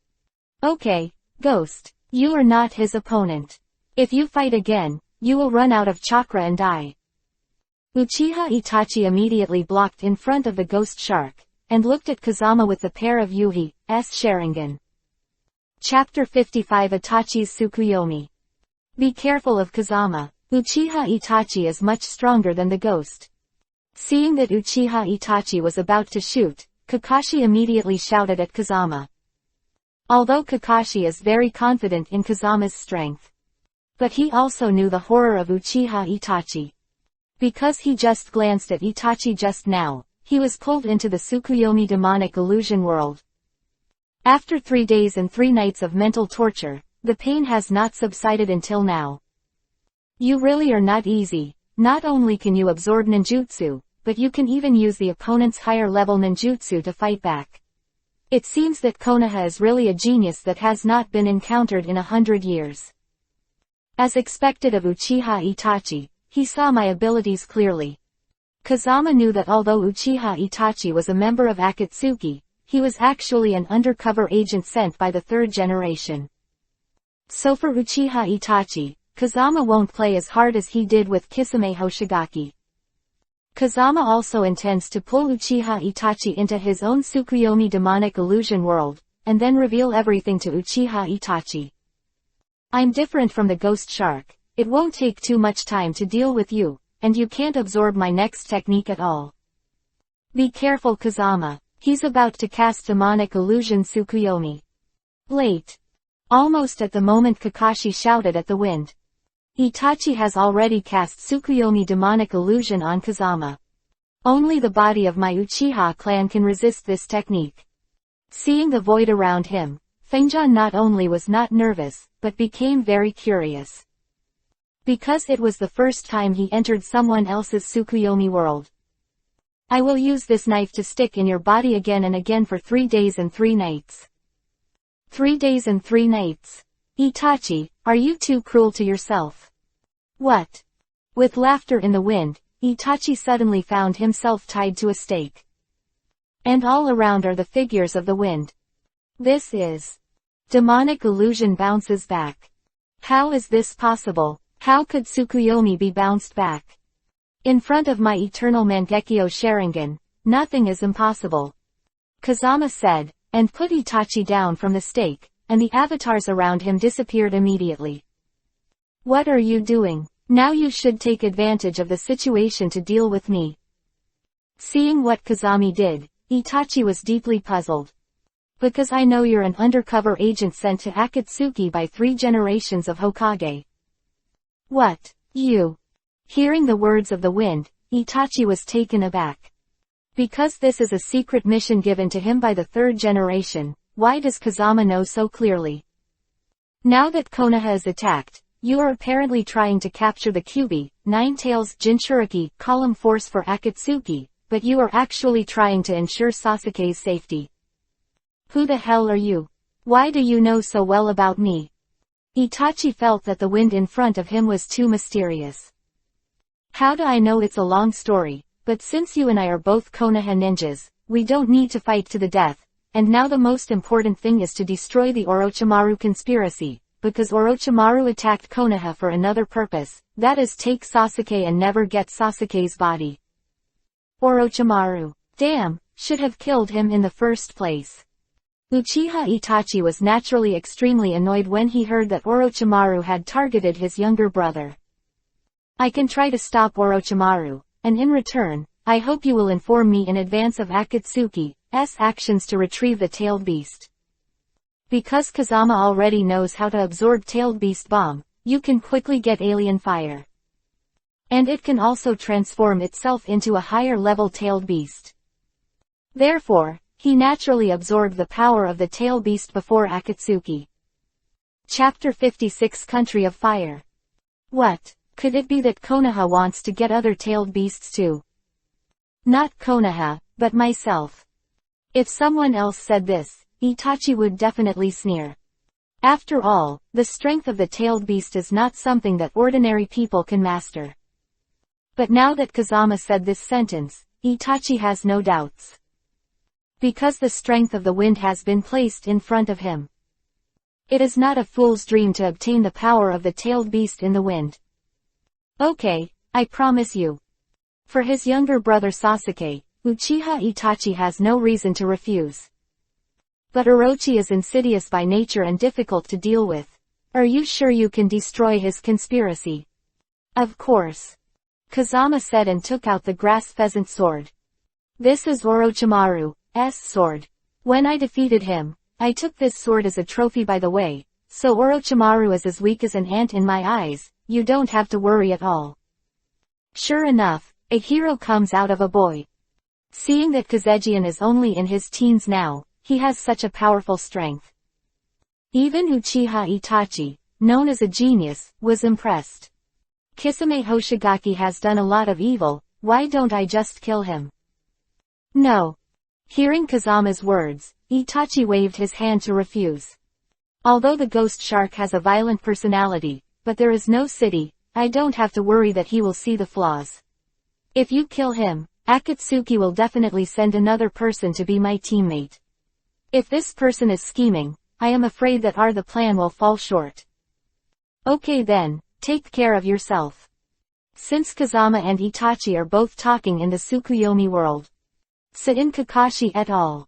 Okay, Ghost, you are not his opponent. If you fight again, you will run out of chakra and die. Uchiha Itachi immediately blocked in front of the ghost shark, and looked at Kazama with the pair of Yuhi's Sharingan. Chapter 55 Itachi's Tsukuyomi. Be careful of Kazama. Uchiha Itachi is much stronger than the ghost. Seeing that Uchiha Itachi was about to shoot, Kakashi immediately shouted at Kazama. Although Kakashi is very confident in Kazama's strength, but he also knew the horror of Uchiha Itachi. Because he just glanced at Itachi just now, he was pulled into the Tsukuyomi demonic illusion world. After 3 days and 3 nights of mental torture, the pain has not subsided until now. You really are not easy. Not only can you absorb ninjutsu, but you can even use the opponent's higher level ninjutsu to fight back. It seems that Konoha is really a genius that has not been encountered in 100 years. As expected of Uchiha Itachi, he saw my abilities clearly. Kazama knew that although Uchiha Itachi was a member of Akatsuki, he was actually an undercover agent sent by the 3rd generation. So for Uchiha Itachi, Kazama won't play as hard as he did with Kisame Hoshigaki. Kazama also intends to pull Uchiha Itachi into his own Tsukuyomi demonic illusion world, and then reveal everything to Uchiha Itachi. I'm different from the ghost shark. It won't take too much time to deal with you, and you can't absorb my next technique at all. Be careful Kazama. He's about to cast demonic illusion Tsukuyomi. Late. Almost at the moment Kakashi shouted at the wind. Itachi has already cast Tsukuyomi demonic illusion on Kazama. Only the body of my Uchiha clan can resist this technique. Seeing the void around him, Fengjan not only was not nervous, but became very curious. Because it was the first time he entered someone else's Tsukuyomi world. I will use this knife to stick in your body again and again for 3 days and 3 nights. 3 days and 3 nights. Itachi, are you too cruel to yourself? What? With laughter in the wind, Itachi suddenly found himself tied to a stake. And all around are the figures of the wind. This is. Demonic illusion bounces back. How is this possible? How could Tsukuyomi be bounced back? In front of my eternal Mangekyo Sharingan, nothing is impossible. Kazama said, and put Itachi down from the stake, and the avatars around him disappeared immediately. What are you doing? Now you should take advantage of the situation to deal with me. Seeing what Kazami did, Itachi was deeply puzzled. Because I know you're an undercover agent sent to Akatsuki by 3 generations of Hokage. What? You? Hearing the words of the wind, Itachi was taken aback. Because this is a secret mission given to him by the 3rd generation, why does Kazama know so clearly? Now that Konoha is attacked, you are apparently trying to capture the Kyuubi, 9 Tails Jinchuriki, column force for Akatsuki, but you are actually trying to ensure Sasuke's safety. Who the hell are you? Why do you know so well about me? Itachi felt that the wind in front of him was too mysterious. How do I know? It's a long story, but since you and I are both Konoha ninjas, we don't need to fight to the death, and now the most important thing is to destroy the Orochimaru conspiracy, because Orochimaru attacked Konoha for another purpose, that is take Sasuke and never get Sasuke's body. Orochimaru. Damn, should have killed him in the first place. Uchiha Itachi was naturally extremely annoyed when he heard that Orochimaru had targeted his younger brother. I can try to stop Orochimaru, and in return, I hope you will inform me in advance of Akatsuki's actions to retrieve the tailed beast. Because Kazama already knows how to absorb tailed beast bomb, you can quickly get alien fire. And it can also transform itself into a higher level tailed beast. Therefore, he naturally absorbed the power of the tailed beast before Akatsuki. Chapter 56 Country of Fire. What? Could it be that Konoha wants to get other tailed beasts too? Not Konoha, but myself. If someone else said this, Itachi would definitely sneer. After all, the strength of the tailed beast is not something that ordinary people can master. But now that Kazama said this sentence, Itachi has no doubts. Because the strength of the wind has been placed in front of him. It is not a fool's dream to obtain the power of the tailed beast in the wind. Okay, I promise you. For his younger brother Sasuke, Uchiha Itachi has no reason to refuse. But Orochi is insidious by nature and difficult to deal with. Are you sure you can destroy his conspiracy? Of course. Kazama said and took out the grass pheasant sword. This is Orochimaru's sword. When I defeated him, I took this sword as a trophy by the way, so Orochimaru is as weak as an ant in my eyes, you don't have to worry at all. Sure enough, a hero comes out of a boy. Seeing that Kazejian is only in his teens now, he has such a powerful strength. Even Uchiha Itachi, known as a genius, was impressed. Kisame Hoshigaki has done a lot of evil, why don't I just kill him? No. Hearing Kazama's words, Itachi waved his hand to refuse. Although the ghost shark has a violent personality, but there is no city, I don't have to worry that he will see the flaws. If you kill him, Akatsuki will definitely send another person to be my teammate. If this person is scheming, I am afraid that the plan will fall short. Okay then, take care of yourself. Since Kazama and Itachi are both talking in the Tsukuyomi world. Sain Kakashi et al.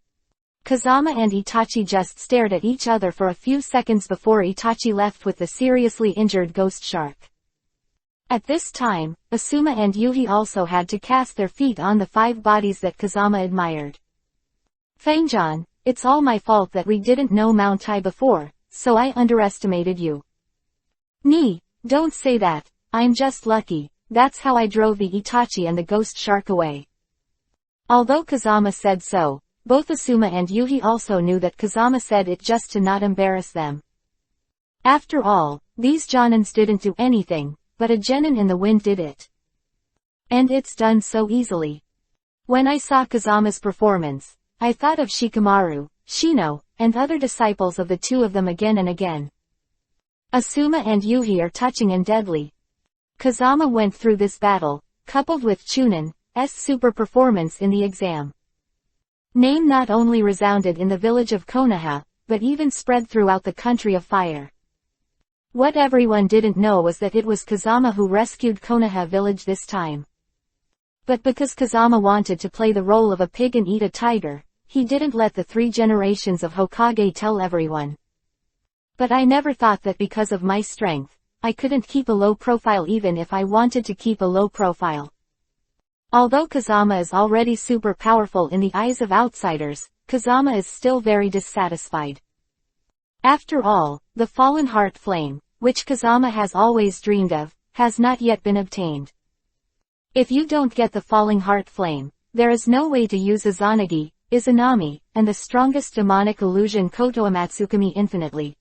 Kazama and Itachi just stared at each other for a few seconds before Itachi left with the seriously injured ghost shark. At this time, Asuma and Yuhi also had to cast their feet on the 5 bodies that Kazama admired. Fanjan, it's all my fault that we didn't know Mount Tai before, so I underestimated you. Nee, don't say that, I'm just lucky, that's how I drove the Itachi and the ghost shark away. Although Kazama said so, both Asuma and Yuhi also knew that Kazama said it just to not embarrass them. After all, these Jonins didn't do anything, but a genin in the wind did it. And it's done so easily. When I saw Kazama's performance, I thought of Shikamaru, Shino, and other disciples of the two of them again and again. Asuma and Yuhi are touching and deadly. Kazama went through this battle, coupled with Chunin's super performance in the exam. Name not only resounded in the village of Konoha, but even spread throughout the country of fire. What everyone didn't know was that it was Kazama who rescued Konoha village this time. But because Kazama wanted to play the role of a pig and eat a tiger, he didn't let the 3 generations of Hokage tell everyone. But I never thought that because of my strength, I couldn't keep a low profile even if I wanted to keep a low profile. Although Kazama is already super powerful in the eyes of outsiders, Kazama is still very dissatisfied. After all, the fallen heart flame, which Kazama has always dreamed of, has not yet been obtained. If you don't get the falling heart flame, there is no way to use Izanagi, Izanami, and the strongest demonic illusion Koto Amatsukami infinitely.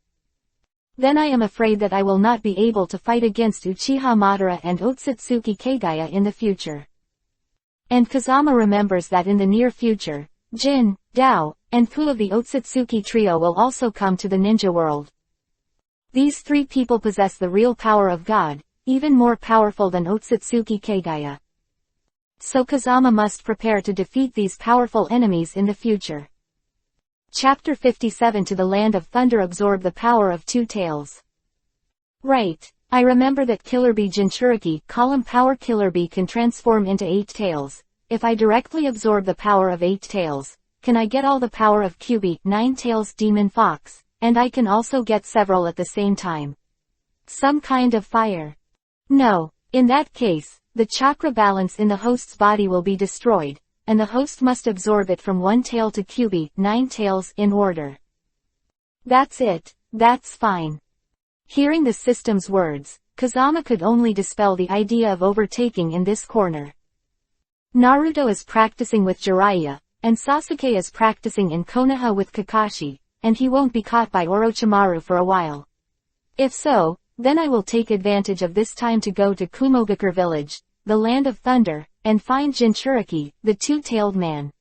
Then I am afraid that I will not be able to fight against Uchiha Madara and Otsutsuki Kagaya in the future. And Kazama remembers that in the near future, Jin, Dao, and Fu of the Otsutsuki trio will also come to the ninja world. These 3 people possess the real power of God, even more powerful than Otsutsuki Kagaya. So Kazama must prepare to defeat these powerful enemies in the future. Chapter 57 To the Land of Thunder absorb the power of 2 tails. Right, I remember that Killer Bee Jinchuriki column power Killer Bee can transform into 8 tails. If I directly absorb the power of 8 tails, can I get all the power of Kyubi 9 tails Demon Fox, and I can also get several at the same time. Some kind of fire. No, in that case, the chakra balance in the host's body will be destroyed, and the host must absorb it from 1 tail to Kyubi 9 tails in order. That's it, that's fine. Hearing the system's words, Kazama could only dispel the idea of overtaking in this corner. Naruto is practicing with Jiraiya, and Sasuke is practicing in Konoha with Kakashi, and he won't be caught by Orochimaru for a while. If so, then I will take advantage of this time to go to Kumogakure village, the land of thunder, and find Jinchuriki, the 2-tailed man.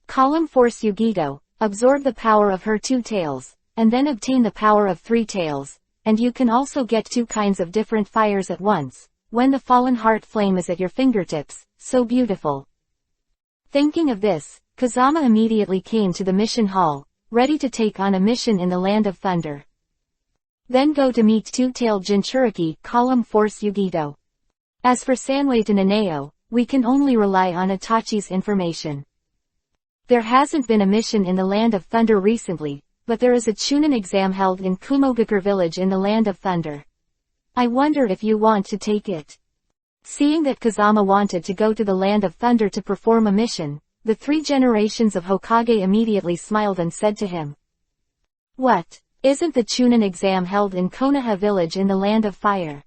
Column Force Yugito, absorb the power of her 2 tails, and then obtain the power of 3 tails, and you can also get 2 kinds of different fires at once, when the fallen heart flame is at your fingertips, so beautiful. Thinking of this, Kazama immediately came to the mission hall, ready to take on a mission in the Land of Thunder. Then go to meet 2-tailed Jinchuriki, Column Force Yugito. As for Sanwei to Naneo, we can only rely on Itachi's information. There hasn't been a mission in the Land of Thunder recently, but there is a Chunin exam held in Kumogakure village in the Land of Thunder. I wonder if you want to take it. Seeing that Kazama wanted to go to the Land of Thunder to perform a mission, the 3 generations of Hokage immediately smiled and said to him. What? Isn't the Chunin exam held in Konoha village in the Land of Fire?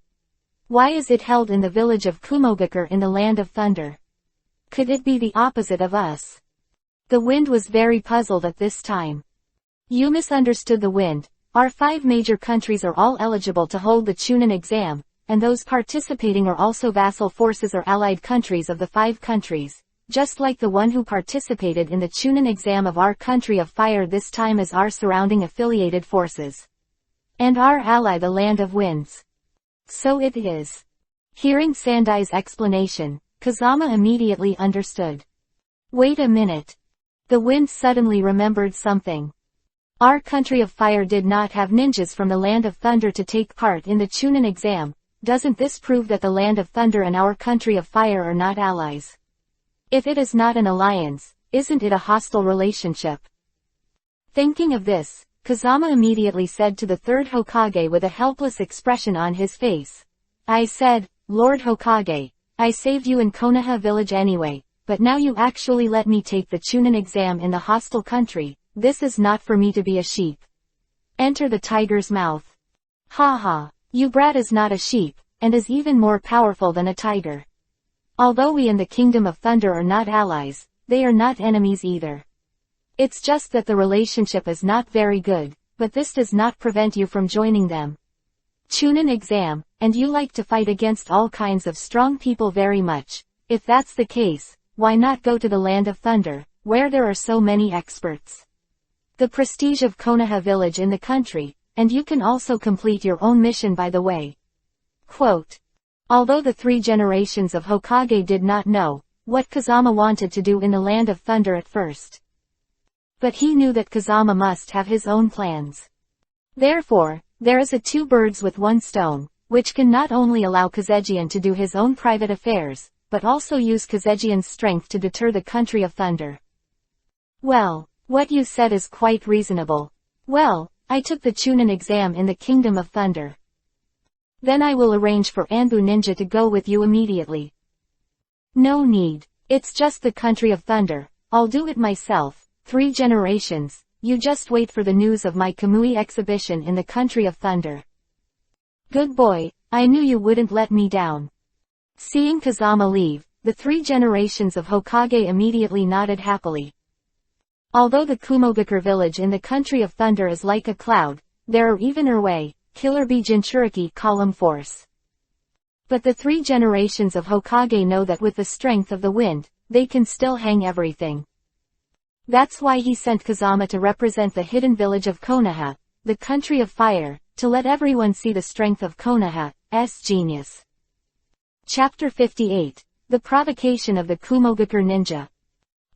Why is it held in the village of Kumogakure in the Land of Thunder? Could it be the opposite of us? The Wind was very puzzled at this time. You misunderstood the Wind. Our 5 major countries are all eligible to hold the Chunin exam, and those participating are also vassal forces or allied countries of the 5 countries, just like the one who participated in the Chunin exam of our country of Fire this time is our surrounding affiliated forces. And our ally the Land of Winds. So it is. Hearing Sandai's explanation, Kazama immediately understood. Wait a minute. The Wind suddenly remembered something. Our country of Fire did not have ninjas from the Land of Thunder to take part in the Chunin exam. Doesn't this prove that the Land of Thunder and our country of Fire are not allies? If it is not an alliance, isn't it a hostile relationship? Thinking of this, Kazama immediately said to the 3rd Hokage with a helpless expression on his face. I said, Lord Hokage, I saved you in Konoha village anyway, but now you actually let me take the Chunin exam in the hostile country. This is not for me to be a sheep. Enter the tiger's mouth. Ha ha, you brat is not a sheep, and is even more powerful than a tiger. Although we in the Kingdom of Thunder are not allies, they are not enemies either. It's just that the relationship is not very good, but this does not prevent you from joining them. Chunin exam, and you like to fight against all kinds of strong people very much. If that's the case, why not go to the Land of Thunder, where there are so many experts? The prestige of Konoha village in the country, and you can also complete your own mission by the way. Quote. Although the 3 generations of Hokage did not know what Kazama wanted to do in the Land of Thunder at first. But he knew that Kazama must have his own plans. Therefore, there is a 2 birds with 1 stone, which can not only allow Kazegian to do his own private affairs, but also use Kazegian's strength to deter the country of Thunder. Well, what you said is quite reasonable. Well, I took the Chunin exam in the Kingdom of Thunder. Then I will arrange for Anbu Ninja to go with you immediately. No need. It's just the country of Thunder. I'll do it myself. 3 generations. You just wait for the news of my Kamui exhibition in the country of Thunder. Good boy, I knew you wouldn't let me down. Seeing Kazama leave, the 3 generations of Hokage immediately nodded happily. Although the Kumogakure village in the country of Thunder is like a cloud, there are even Erway, Killer Bee Jinchuriki column force. But the 3 generations of Hokage know that with the strength of the wind, they can still hang everything. That's why he sent Kazama to represent the hidden village of Konoha, the country of fire, to let everyone see the strength of Konoha's genius. Chapter 58. The Provocation of the Kumogakure Ninja.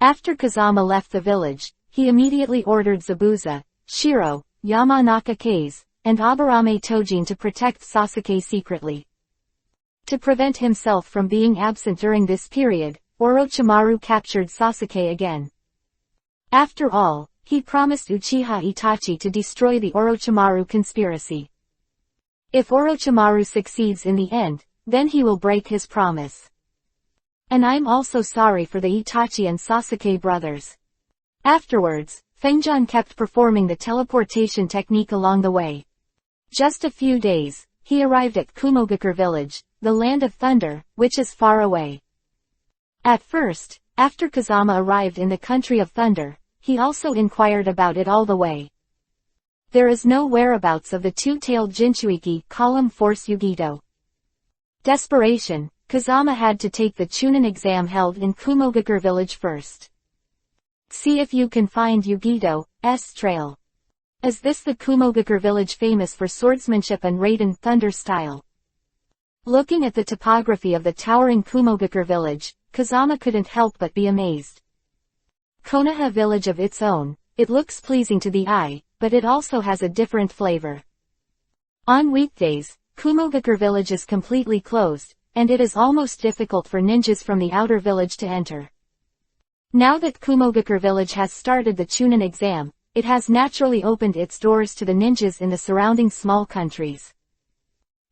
After Kazama left the village, he immediately ordered Zabuza, Shiro, Yamanaka Kase, and Aburame Tojin to protect Sasuke secretly. To prevent himself from being absent during this period, Orochimaru captured Sasuke again. After all, he promised Uchiha Itachi to destroy the Orochimaru conspiracy. If Orochimaru succeeds in the end, then he will break his promise. And I'm also sorry for the Itachi and Sasuke brothers. Afterwards, Fengjian kept performing the teleportation technique along the way. Just a few days, he arrived at Kumogakure village, the Land of Thunder, which is far away. At first, after Kazama arrived in the country of Thunder, he also inquired about it all the way. There is no whereabouts of the 2-tailed Jinchuiki column force Yugito. Desperation, Kazama had to take the Chunin exam held in Kumogakure village first. See if you can find Yugito's trail. Is this the Kumogakure village famous for swordsmanship and raid and thunder style? Looking at the topography of the towering Kumogakure village, Kazama couldn't help but be amazed. Konoha village of its own, it looks pleasing to the eye, but it also has a different flavor. On weekdays, Kumogakure village is completely closed, and it is almost difficult for ninjas from the outer village to enter. Now that Kumogakure village has started the Chunin exam, it has naturally opened its doors to the ninjas in the surrounding small countries.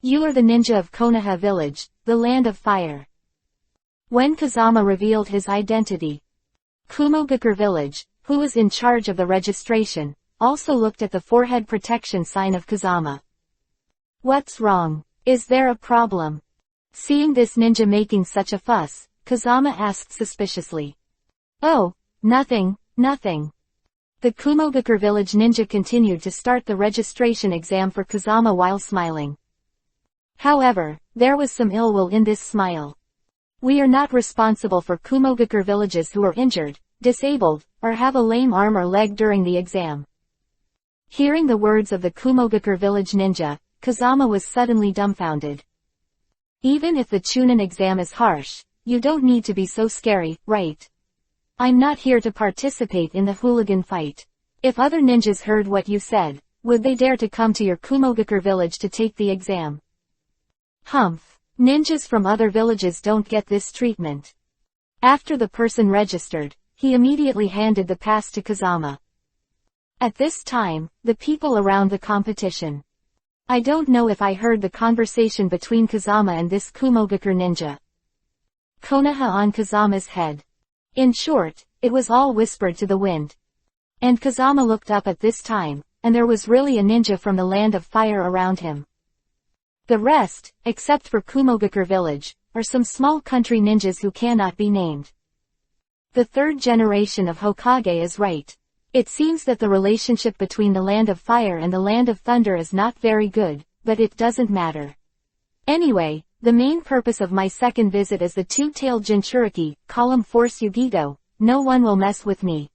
You are the ninja of Konoha village, the land of fire. When Kazama revealed his identity, Kumogakure village, who was in charge of the registration, also looked at the forehead protection sign of Kazama. What's wrong? Is there a problem? Seeing this ninja making such a fuss, Kazama asked suspiciously. Oh, nothing, nothing. The Kumogakure village ninja continued to start the registration exam for Kazama while smiling. However, there was some ill will in this smile. We are not responsible for Kumogakure villages who are injured, disabled, or have a lame arm or leg during the exam. Hearing the words of the Kumogakure village ninja, Kazama was suddenly dumbfounded. Even if the Chunin exam is harsh, you don't need to be so scary, right? I'm not here to participate in the hooligan fight. If other ninjas heard what you said, would they dare to come to your Kumogakure village to take the exam? Humph. Ninjas from other villages don't get this treatment. After the person registered, he immediately handed the pass to Kazama. At this time, the people around the competition. I don't know if I heard the conversation between Kazama and this Kumogakure ninja. Konoha on Kazama's head. In short, it was all whispered to the wind. And Kazama looked up at this time, and there was really a ninja from the land of fire around him. The rest, except for Kumogakure village, are some small country ninjas who cannot be named. The third generation of Hokage is right. It seems that the relationship between the land of fire and the land of thunder is not very good, but it doesn't matter. Anyway, the main purpose of my second visit is the two-tailed Jinchuriki, column force Yugito. No one will mess with me.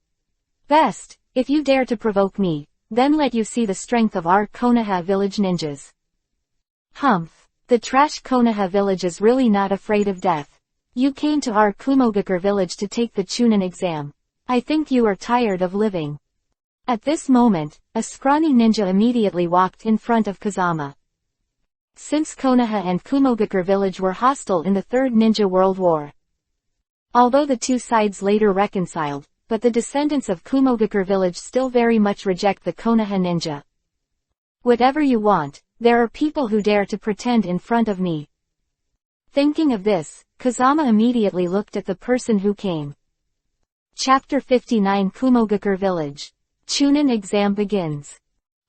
Best, if you dare to provoke me, then let you see the strength of our Konoha village ninjas. Humph. The trash Konoha village is really not afraid of death. You came to our Kumogakure village to take the Chunin exam. I think you are tired of living. At this moment, a scrawny ninja immediately walked in front of Kazama. Since Konoha and Kumogakure village were hostile in the Third Ninja World War. Although the two sides later reconciled, but the descendants of Kumogakure village still very much reject the Konoha ninja. Whatever you want, there are people who dare to pretend in front of me. Thinking of this, Kazama immediately looked at the person who came. Chapter 59 Kumogakure Village. Chunin exam begins.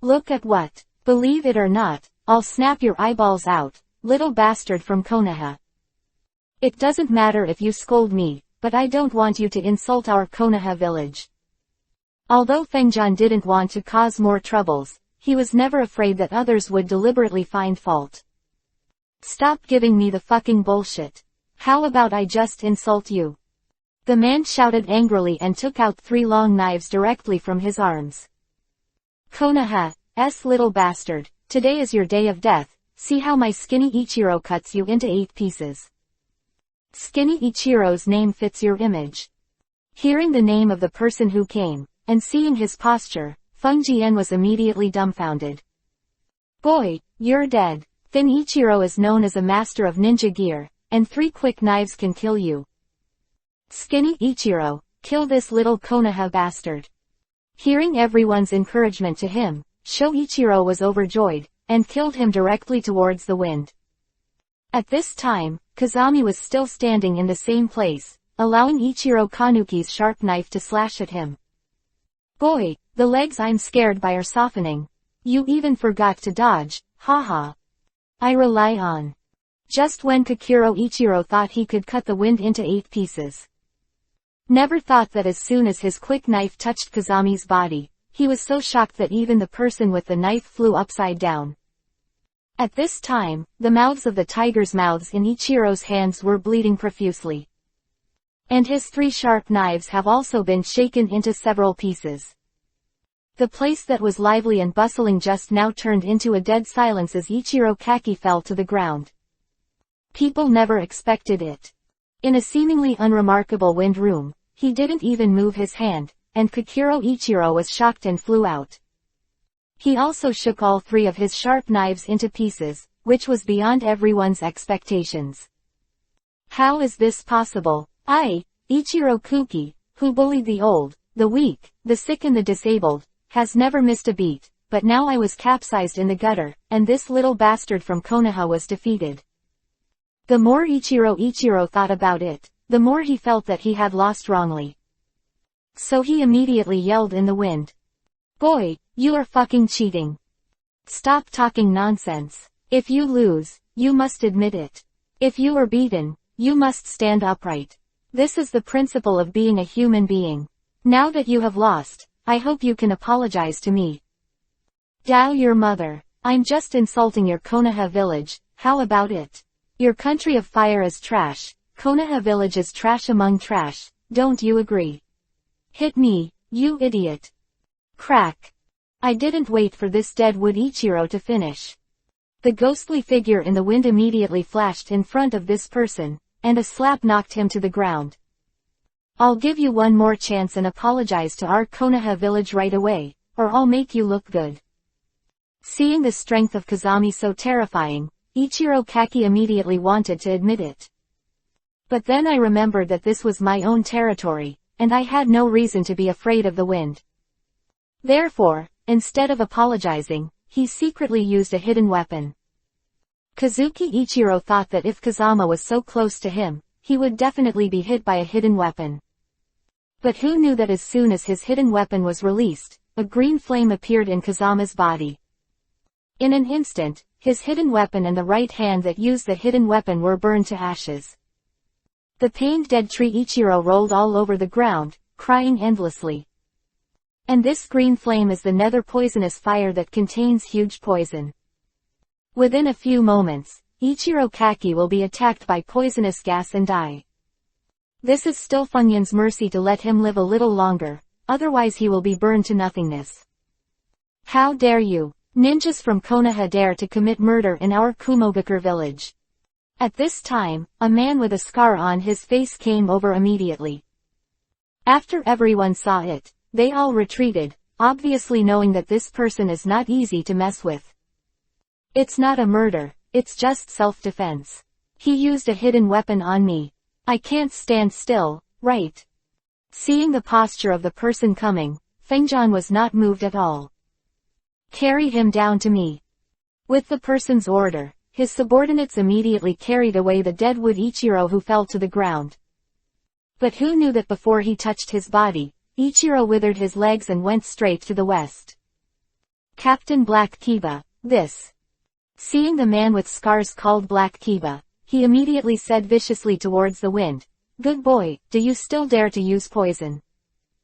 Look at what. Believe it or not, I'll snap your eyeballs out, little bastard from Konoha. It doesn't matter if you scold me, but I don't want you to insult our Konoha village. Although Fengjian didn't want to cause more troubles, he was never afraid that others would deliberately find fault. Stop giving me the fucking bullshit. How about I just insult you? The man shouted angrily and took out 3 long knives directly from his arms. Konoha's little bastard, today is your day of death. See how my skinny Ichiro cuts you into 8 pieces. Skinny Ichiro's name fits your image. Hearing the name of the person who came, and seeing his posture, Feng Jian was immediately dumbfounded. Boy, you're dead. Thin Ichiro is known as a master of ninja gear, and 3 quick knives can kill you. Skinny Ichiro, kill this little Konoha bastard. Hearing everyone's encouragement to him, Sho Ichiro was overjoyed, and killed him directly towards the wind. At this time, Kazami was still standing in the same place, allowing Ichiro Kanuki's sharp knife to slash at him. Boy, the legs I'm scared by are softening. You even forgot to dodge, haha. I rely on. Just when Kakuro Ichiro thought he could cut the wind into 8 pieces. Never thought that as soon as his quick knife touched Kazami's body, he was so shocked that even the person with the knife flew upside down. At this time, the mouths of the tiger's mouths in Ichiro's hands were bleeding profusely. And his 3 sharp knives have also been shaken into several pieces. The place that was lively and bustling just now turned into a dead silence as Ichiro Kaki fell to the ground. People never expected it. In a seemingly unremarkable wind room, he didn't even move his hand, and Kakiro Ichiro was shocked and flew out. He also shook all three of his sharp knives into pieces, which was beyond everyone's expectations. How is this possible? I, Ichiro Kuki, who bullied the old, the weak, the sick and the disabled, has never missed a beat, but now I was capsized in the gutter, and this little bastard from Konoha was defeated. The more Ichiro thought about it, the more he felt that he had lost wrongly. So he immediately yelled in the wind. Boy, you are fucking cheating. Stop talking nonsense. If you lose, you must admit it. If you are beaten, you must stand upright. This is the principle of being a human being. Now that you have lost, I hope you can apologize to me. Dao your mother. I'm just insulting your Konoha village, how about it? Your country of fire is trash, Konoha village is trash among trash, don't you agree? Hit me, you idiot. Crack. I didn't wait for this deadwood Ichiro to finish. The ghostly figure in the wind immediately flashed in front of this person, and a slap knocked him to the ground. I'll give you one more chance and apologize to our Konoha village right away, or I'll make you look good. Seeing the strength of Kazami so terrifying, Ichiro Kaki immediately wanted to admit it. But then I remembered that this was my own territory, and I had no reason to be afraid of the wind. Therefore, instead of apologizing, he secretly used a hidden weapon. Kazuki Ichiro thought that if Kazama was so close to him, he would definitely be hit by a hidden weapon. But who knew that as soon as his hidden weapon was released, a green flame appeared in Kazama's body. In an instant, his hidden weapon and the right hand that used the hidden weapon were burned to ashes. The pained dead tree Ichiro rolled all over the ground, crying endlessly. And this green flame is the nether poisonous fire that contains huge poison. Within a few moments, Ichiro Kaki will be attacked by poisonous gas and die. This is still Funyun's mercy to let him live a little longer, otherwise he will be burned to nothingness. How dare you! Ninjas from Konoha dare to commit murder in our Kumogakure village. At this time, a man with a scar on his face came over immediately. After everyone saw it, they all retreated, obviously knowing that this person is not easy to mess with. It's not a murder, it's just self-defense. He used a hidden weapon on me. I can't stand still, right? Seeing the posture of the person coming, Fengjian was not moved at all. Carry him down to me. With the person's order, his subordinates immediately carried away the deadwood Ichiro who fell to the ground. But who knew that before he touched his body, Ichiro withered his legs and went straight to the west. Captain Black Kiba, this. Seeing the man with scars called Black Kiba, he immediately said viciously towards the wind, "Good boy, do you still dare to use poison?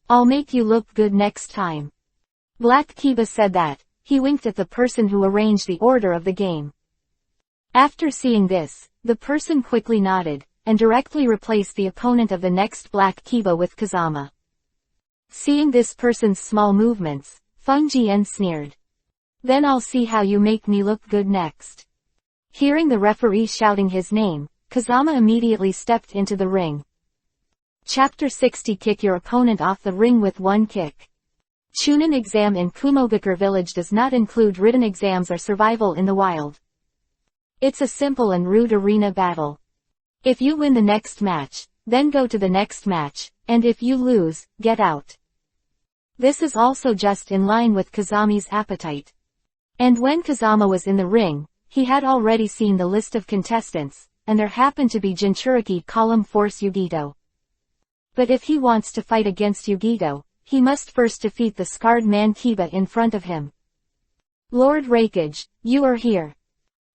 I'll make you look good next time." Black Kiba said that. He winked at the person who arranged the order of the game. After seeing this, the person quickly nodded, and directly replaced the opponent of the next Black Kiba with Kazama. Seeing this person's small movements, Feng Jian sneered. Then I'll see how you make me look good next. Hearing the referee shouting his name, Kazama immediately stepped into the ring. Chapter 60 Kick your opponent off the ring with one kick. Chunin exam in Kumogakure village does not include written exams or survival in the wild. It's a simple and rude arena battle. If you win the next match, then go to the next match, and if you lose, get out. This is also just in line with Kazami's appetite. And when Kazama was in the ring, he had already seen the list of contestants, and there happened to be Jinchuriki Column Force Yugito. But if he wants to fight against Yugito, he must first defeat the scarred man Kiba in front of him. Lord Rakage, you are here.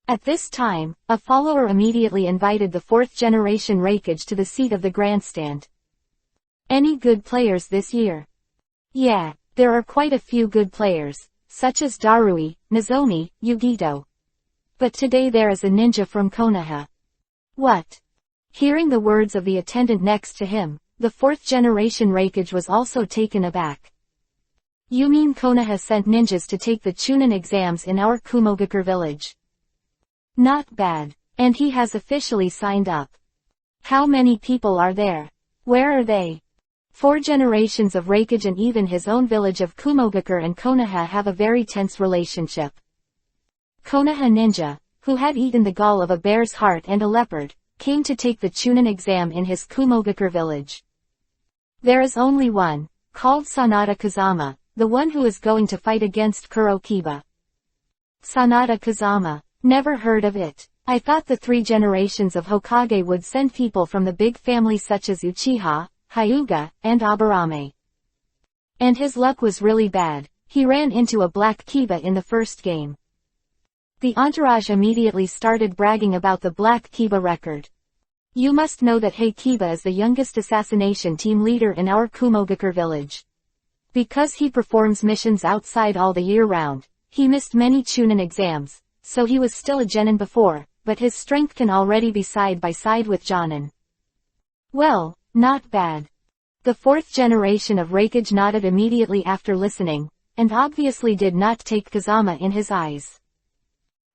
At this time, a follower immediately invited the fourth generation Rakage to the seat of the grandstand. Any good players this year? Yeah, there are quite a few good players, such as Darui, Nozomi, Yugito. But today there is a ninja from Konoha. What? Hearing the words of the attendant next to him, the fourth generation Rakage was also taken aback. You mean Konoha sent ninjas to take the Chunin exams in our Kumogakure village? Not bad. And he has officially signed up. How many people are there? Where are they? 4 generations of Reikage and even his own village of Kumogakure and Konoha have a very tense relationship. Konoha ninja, who had eaten the gall of a bear's heart and a leopard, came to take the Chunin exam in his Kumogakure village. There is only one, called Sanada Kazama, the one who is going to fight against Kuro Kiba. Sanada Kazama. Never heard of it. I thought the 3 generations of Hokage would send people from the big families such as Uchiha, Hyuga, and Aburame. And his luck was really bad. He ran into a Black Kiba in the first game. The entourage immediately started bragging about the Black Kiba record. You must know that Kiba is the youngest assassination team leader in our Kumogakure village. Because he performs missions outside all the year round, he missed many Chunin exams, so he was still a genin before, but his strength can already be side by side with Jonin. Well, not bad. The 4th generation of Reikage nodded immediately after listening, and obviously did not take Kazama in his eyes.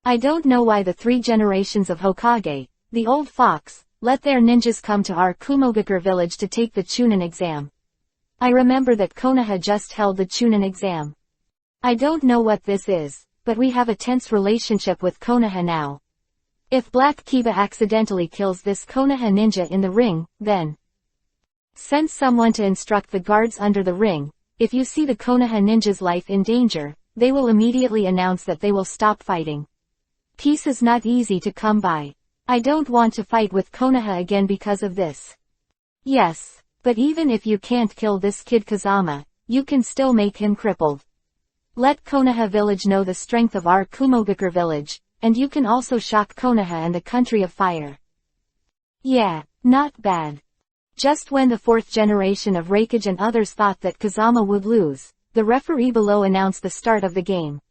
I don't know why the 3 generations of Hokage, the old fox, let their ninjas come to our Kumogakure village to take the Chunin exam. I remember that Konoha just held the Chunin exam. I don't know what this is, but we have a tense relationship with Konoha now. If Black Kiba accidentally kills this Konoha ninja in the ring, then send someone to instruct the guards under the ring. If you see the Konoha ninja's life in danger, they will immediately announce that they will stop fighting. Peace is not easy to come by. I don't want to fight with Konoha again because of this. Yes, but even if you can't kill this kid Kazama, you can still make him crippled. Let Konoha village know the strength of our Kumogakure village, and you can also shock Konoha and the country of fire. Yeah, not bad. Just when the 4th generation of Reikage and others thought that Kazama would lose, the referee below announced the start of the game.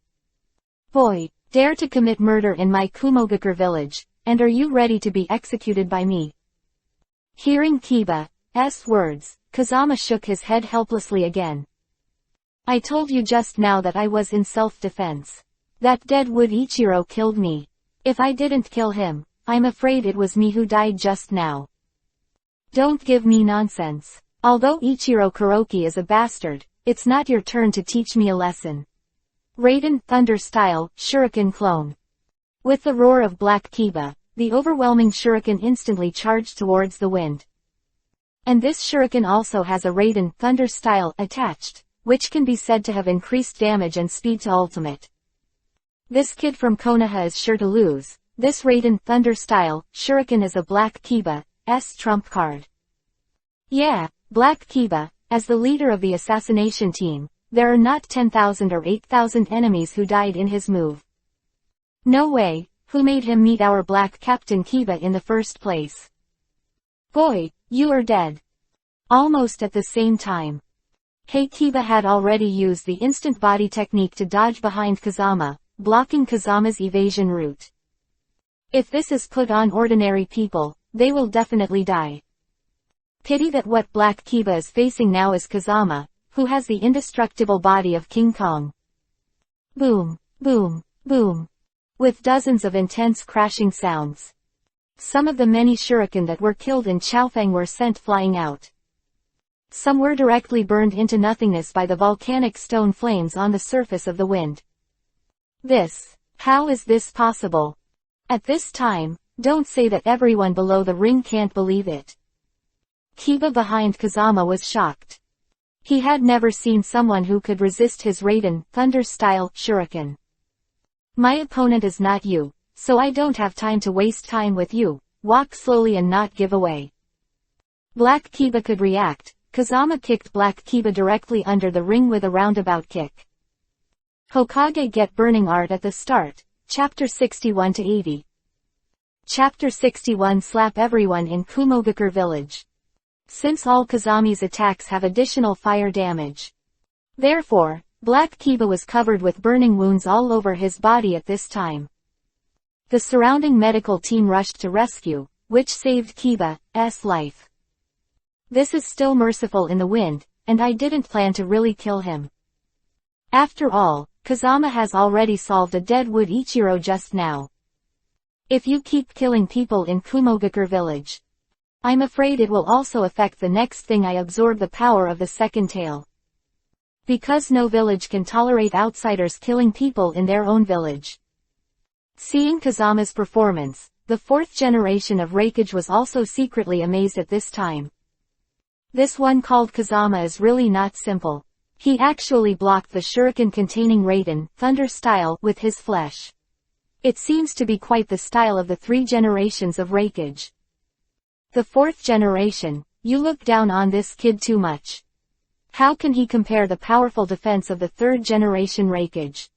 Boy, dare to commit murder in my Kumogakure village, and are you ready to be executed by me? Hearing Kiba's words, Kazama shook his head helplessly again. I told you just now that I was in self-defense. That deadwood Ichiro killed me. If I didn't kill him, I'm afraid it was me who died just now. Don't give me nonsense. Although Ichiro Kuroki is a bastard, it's not your turn to teach me a lesson. Raiden Thunder Style, Shuriken Clone. With the roar of Black Kiba, the overwhelming shuriken instantly charged towards the wind. And this shuriken also has a Raiden Thunder Style attached, which can be said to have increased damage and speed to ultimate. This kid from Konoha is sure to lose. This Raiden Thunder Style shuriken is a Black Kiba's trump card. Yeah, Black Kiba, as the leader of the assassination team, there are not 10,000 or 8,000 enemies who died in his move. No way. Who made him meet our Black Captain Kiba in the first place? Boy, you are dead. Almost at the same time. Kiba had already used the instant body technique to dodge behind Kazama, blocking Kazama's evasion route. If this is put on ordinary people, they will definitely die. Pity that what Black Kiba is facing now is Kazama, who has the indestructible body of King Kong. Boom, boom, boom. With dozens of intense crashing sounds. Some of the many shuriken that were killed in Chaofeng were sent flying out. Some were directly burned into nothingness by the volcanic stone flames on the surface of the wind. How is this possible? At this time, don't say that everyone below the ring can't believe it. Kiba behind Kazama was shocked. He had never seen someone who could resist his Raiden Thunder Style shuriken. My opponent is not you, so I don't have time to waste time with you. Walk slowly and not give away. Black Kiba could react. Kazama kicked Black Kiba directly under the ring with a roundabout kick. Hokage get burning art at the start, chapter 61 to 80. Chapter 61 Slap everyone in Kumogakure village. Since all Kazami's attacks have additional fire damage. Therefore, Black Kiba was covered with burning wounds all over his body at this time. The surrounding medical team rushed to rescue, which saved Kiba's life. This is still merciful in the wind, and I didn't plan to really kill him. After all, Kazama has already solved a dead wood Ichiro just now. If you keep killing people in Kumogakure village, I'm afraid it will also affect the next thing I absorb the power of the second tail. Because no village can tolerate outsiders killing people in their own village. Seeing Kazama's performance, the fourth generation of Reikage was also secretly amazed at this time. This one called Kazama is really not simple. He actually blocked the shuriken containing Raiden, Thunder style, with his flesh. It seems to be quite the style of the 3 generations of Reikage. The 4th generation, you look down on this kid too much. How can he compare the powerful defense of the 3rd generation Reikage?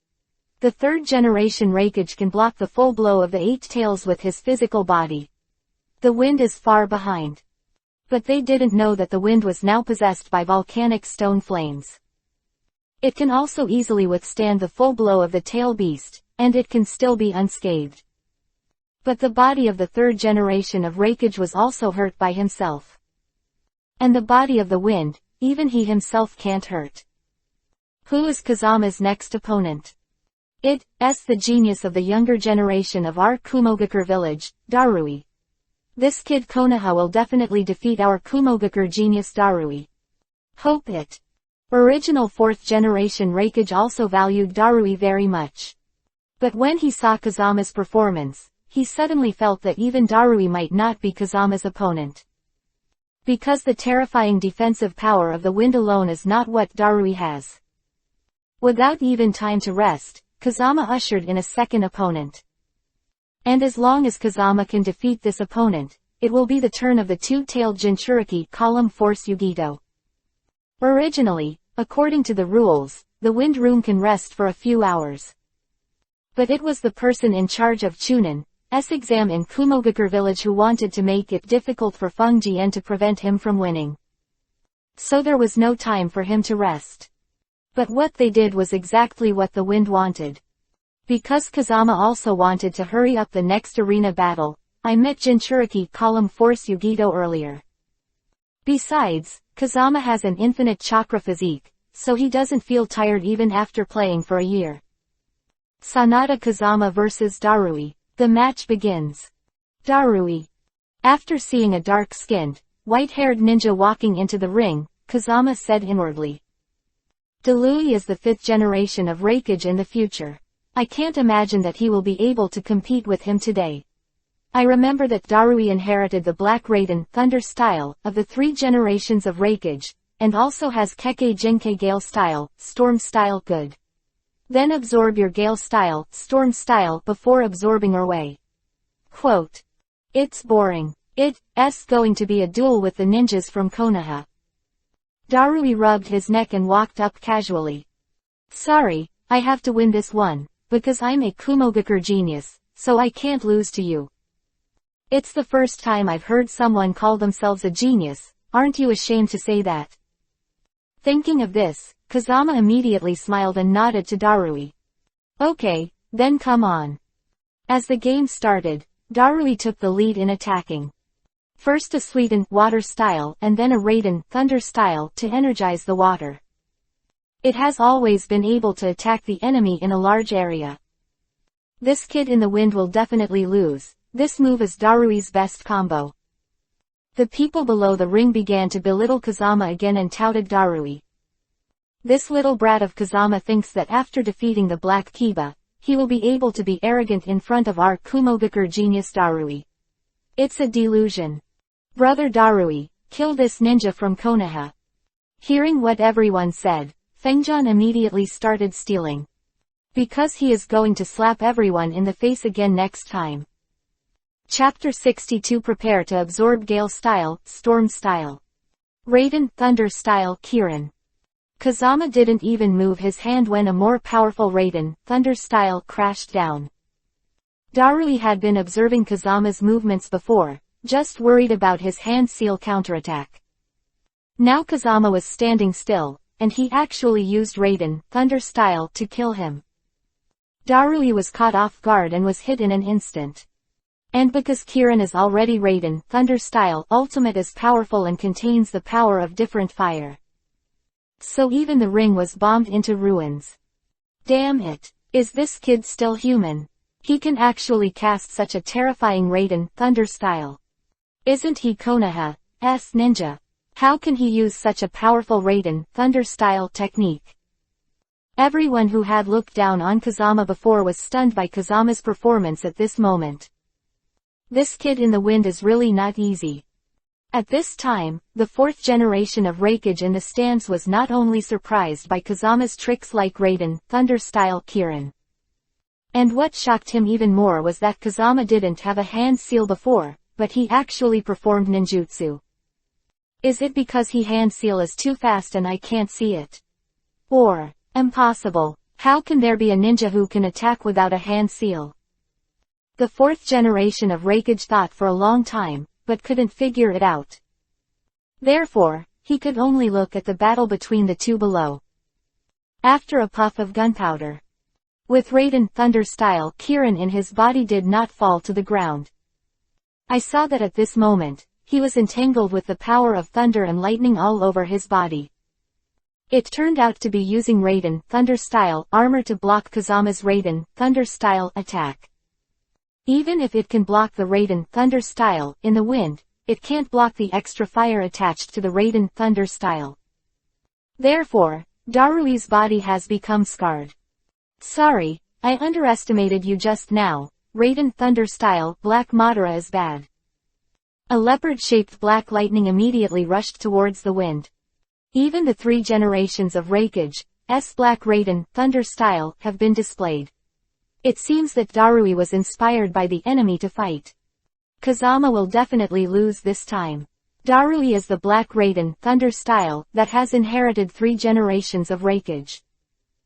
The 3rd generation Reikage can block the full blow of the 8 tails with his physical body. The wind is far behind. But they didn't know that the wind was now possessed by volcanic stone flames. It can also easily withstand the full blow of the tail beast, and it can still be unscathed. But the body of the 3rd generation of Reikage was also hurt by himself. And the body of the wind, even he himself can't hurt. Who is Kazama's next opponent? It's the genius of the younger generation of our Kumogakure village, Darui. This kid Konoha will definitely defeat our Kumogakure genius Darui. Hope it. Original 4th generation Reikage also valued Darui very much. But when he saw Kazama's performance, he suddenly felt that even Darui might not be Kazama's opponent. Because the terrifying defensive power of the wind alone is not what Darui has. Without even time to rest, Kazama ushered in a second opponent. And as long as Kazama can defeat this opponent, it will be the turn of the 2-tailed Jinchuriki Column Force Yugito. Originally, according to the rules, the wind room can rest for a few hours. But it was the person in charge of Chunan's exam in Kumogakure village who wanted to make it difficult for Feng Jian to prevent him from winning. So there was no time for him to rest. But what they did was exactly what the wind wanted. Because Kazama also wanted to hurry up the next arena battle, I met Jinchuriki Column Force Yugito earlier. Besides, Kazama has an infinite chakra physique, so he doesn't feel tired even after playing for a year. Sanada Kazama vs Darui. The match begins. Darui. After seeing a dark-skinned, white-haired ninja walking into the ring, Kazama said inwardly. Darui is the 5th generation of Reikage in the future. I can't imagine that he will be able to compete with him today. I remember that Darui inherited the Black Raiden Thunder style of the 3 generations of Reikage, and also has Kekkei Jinkei Gale style, Storm style good. Then absorb your Gale style, Storm style before absorbing your way. Quote. It's boring. It's going to be a duel with the ninjas from Konoha. Darui rubbed his neck and walked up casually. Sorry, I have to win this one, because I'm a Kumogakure genius, so I can't lose to you. It's the first time I've heard someone call themselves a genius, aren't you ashamed to say that? Thinking of this, Kazama immediately smiled and nodded to Darui. Okay, then come on. As the game started, Darui took the lead in attacking. First a Suiten water style and then a Raiden thunder style to energize the water. It has always been able to attack the enemy in a large area. This kid in the wind will definitely lose. This move is Darui's best combo. The people below the ring began to belittle Kazama again and touted Darui. This little brat of Kazama thinks that after defeating the Black Kiba, he will be able to be arrogant in front of our Kumogakure genius Darui. It's a delusion. Brother Darui, kill this ninja from Konoha. Hearing what everyone said, Fengjian immediately started stealing. Because he is going to slap everyone in the face again next time. Chapter 62 Prepare to absorb Gale style, Storm style. Raiden Thunder style Kirin. Kazama didn't even move his hand when a more powerful Raiden Thunder style crashed down. Darui had been observing Kazama's movements before, just worried about his hand seal counterattack. Now Kazama was standing still, and he actually used Raiden Thunder style to kill him. Darui was caught off guard and was hit in an instant. And because Kirin is already Raiden Thunder style ultimate is powerful and contains the power of different fire. So even the ring was bombed into ruins. Damn it. Is this kid still human? He can actually cast such a terrifying Raiden Thunder style. Isn't he Konoha's ninja? How can he use such a powerful Raiden Thunder style technique? Everyone who had looked down on Kazama before was stunned by Kazama's performance at this moment. This kid in the wind is really not easy. At this time, the fourth generation of Reikage in the stands was not only surprised by Kazama's tricks like Raiden Thunder style Kirin. And what shocked him even more was that Kazama didn't have a hand seal before, but he actually performed ninjutsu. Is it because he hand seal is too fast and I can't see it? Or, impossible, how can there be a ninja who can attack without a hand seal? The fourth generation of Reikage thought for a long time, but couldn't figure it out. Therefore, he could only look at the battle between the two below. After a puff of gunpowder, with Raiden Thunder style Kirin in his body did not fall to the ground. I saw that at this moment, he was entangled with the power of thunder and lightning all over his body. It turned out to be using Raiden Thunder style armor to block Kazama's Raiden Thunder style attack. Even if it can block the Raiden Thunder style in the wind, it can't block the extra fire attached to the Raiden Thunder style. Therefore, Darui's body has become scarred. Sorry, I underestimated you just now. Raiden Thunder style Black Madara is bad. A leopard-shaped black lightning immediately rushed towards the wind. Even the 3 generations of Reikage's Black Raiden Thunder style have been displayed. It seems that Darui was inspired by the enemy to fight. Kazama will definitely lose this time. Darui is the Black Raiden Thunder style that has inherited 3 generations of Reikage.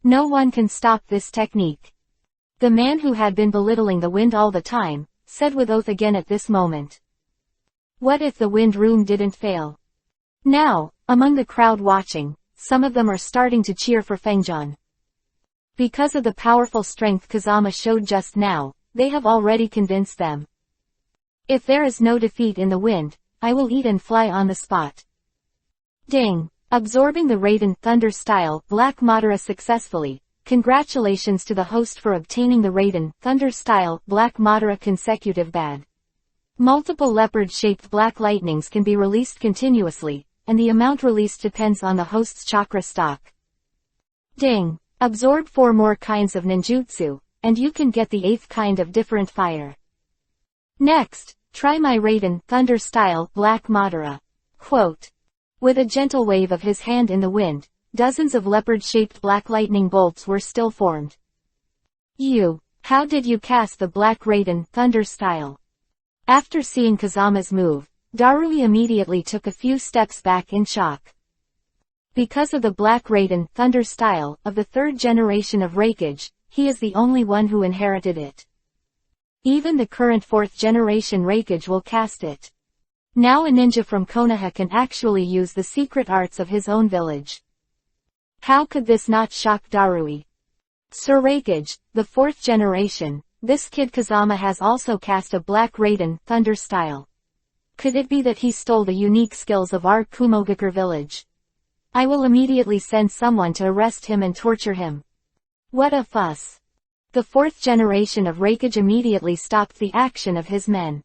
No one can stop this technique. The man who had been belittling the wind all the time, said with oath again at this moment. What if the wind room didn't fail? Now, among the crowd watching, some of them are starting to cheer for Fengjian. Because of the powerful strength Kazama showed just now, they have already convinced them. If there is no defeat in the wind, I will eat and fly on the spot. Ding! Absorbing the Raiden Thunder style Black Madara successfully. Congratulations to the host for obtaining the Raiden Thunder style Black Madara consecutive bad. Multiple leopard-shaped black lightnings can be released continuously, and the amount released depends on the host's chakra stock. Ding! Absorb 4 more kinds of ninjutsu, and you can get the 8th kind of different fire. Next, try my Raiden Thunder style Black Madara. Quote. With a gentle wave of his hand in the wind, dozens of leopard-shaped black lightning bolts were still formed. How did you cast the Black Raiden Thunder style? After seeing Kazama's move, Darui immediately took a few steps back in shock. Because of the Black Raiden Thunder style of the 3rd generation of Reikage, he is the only one who inherited it. Even the current 4th generation Reikage will cast it. Now a ninja from Konoha can actually use the secret arts of his own village. How could this not shock Darui? Sir Reikage, the 4th generation, this kid Kazama has also cast a Black Raiden Thunder style. Could it be that he stole the unique skills of our Kumogakure village? I will immediately send someone to arrest him and torture him. What a fuss. The 4th generation of Reikage immediately stopped the action of his men.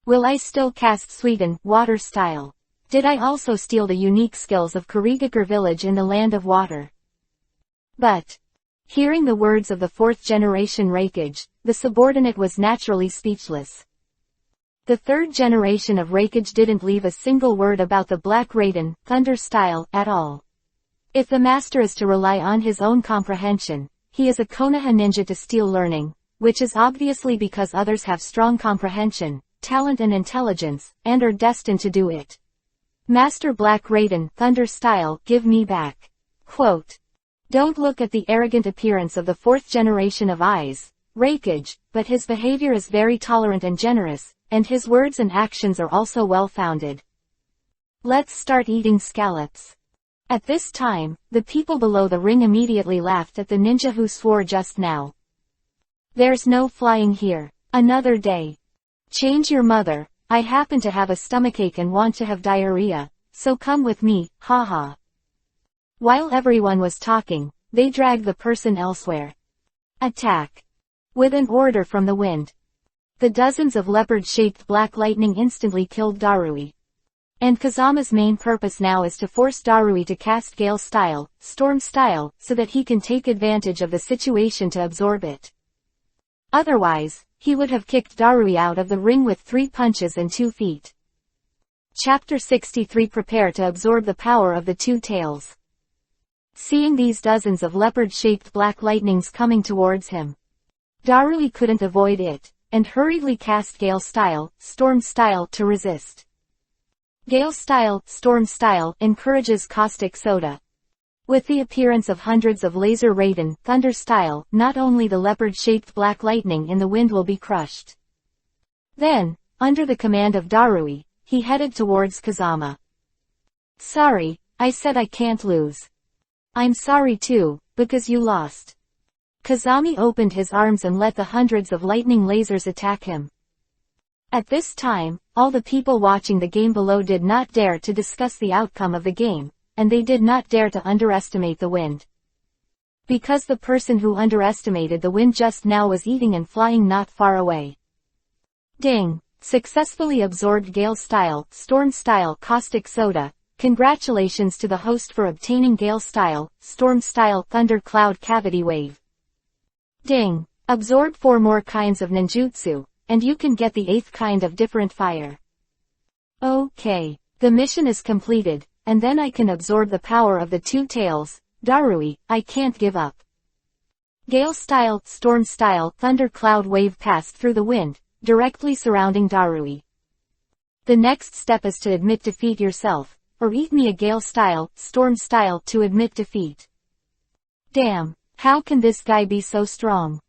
Will I still cast Sweden water style? Did I also steal the unique skills of Kurigakure village in the land of water? But, hearing the words of the 4th generation Reikage, the subordinate was naturally speechless. The 3rd generation of Reikage didn't leave a single word about the Black Raiden Thunder style at all. If the master is to rely on his own comprehension, he is a Konoha ninja to steal learning, which is obviously because others have strong comprehension, talent and intelligence, and are destined to do it. Master Black Raiden Thunder style, give me back. Quote. Don't look at the arrogant appearance of the 4th generation of eyes, Reikage, but his behavior is very tolerant and generous, and his words and actions are also well-founded. Let's start eating scallops. At this time, the people below the ring immediately laughed at the ninja who swore just now. There's no flying here. Another day. Change your mother. I happen to have a stomachache and want to have diarrhea, so come with me, haha. While everyone was talking, they drag the person elsewhere. Attack. With an order from the wind. The dozens of leopard-shaped black lightning instantly killed Darui. And Kazama's main purpose now is to force Darui to cast Gale Style, Storm Style, so that he can take advantage of the situation to absorb it. Otherwise, he would have kicked Darui out of the ring with 3 punches and 2 feet. Chapter 63. Prepare to absorb the power of the 2 tails. Seeing these dozens of leopard-shaped black lightnings coming towards him, Darui couldn't avoid it, and hurriedly cast Gale Style, Storm Style to resist. Gale Style, Storm Style encourages caustic soda. With the appearance of hundreds of laser raiden, Thunder Style, not only the leopard-shaped black lightning in the wind will be crushed. Then, under the command of Darui, he headed towards Kazama. Sorry, I said I can't lose. I'm sorry too, because you lost. Kazami opened his arms and let the hundreds of lightning lasers attack him. At this time, all the people watching the game below did not dare to discuss the outcome of the game, and they did not dare to underestimate the wind. Because the person who underestimated the wind just now was eating and flying not far away. Ding! Successfully absorbed Gale Style, Storm Style caustic soda. Congratulations to the host for obtaining Gale Style, Storm Style Thunder Cloud Cavity Wave. Ding! Absorb 4 more kinds of ninjutsu, and you can get the 8th kind of different fire. Okay. The mission is completed, and then I can absorb the power of the 2 tails. Darui, I can't give up. Gale Style, Storm Style Thunder Cloud Wave passed through the wind, directly surrounding Darui. The next step is to admit defeat yourself, or eat me a Gale Style, Storm Style to admit defeat. Damn, how can this guy be so strong?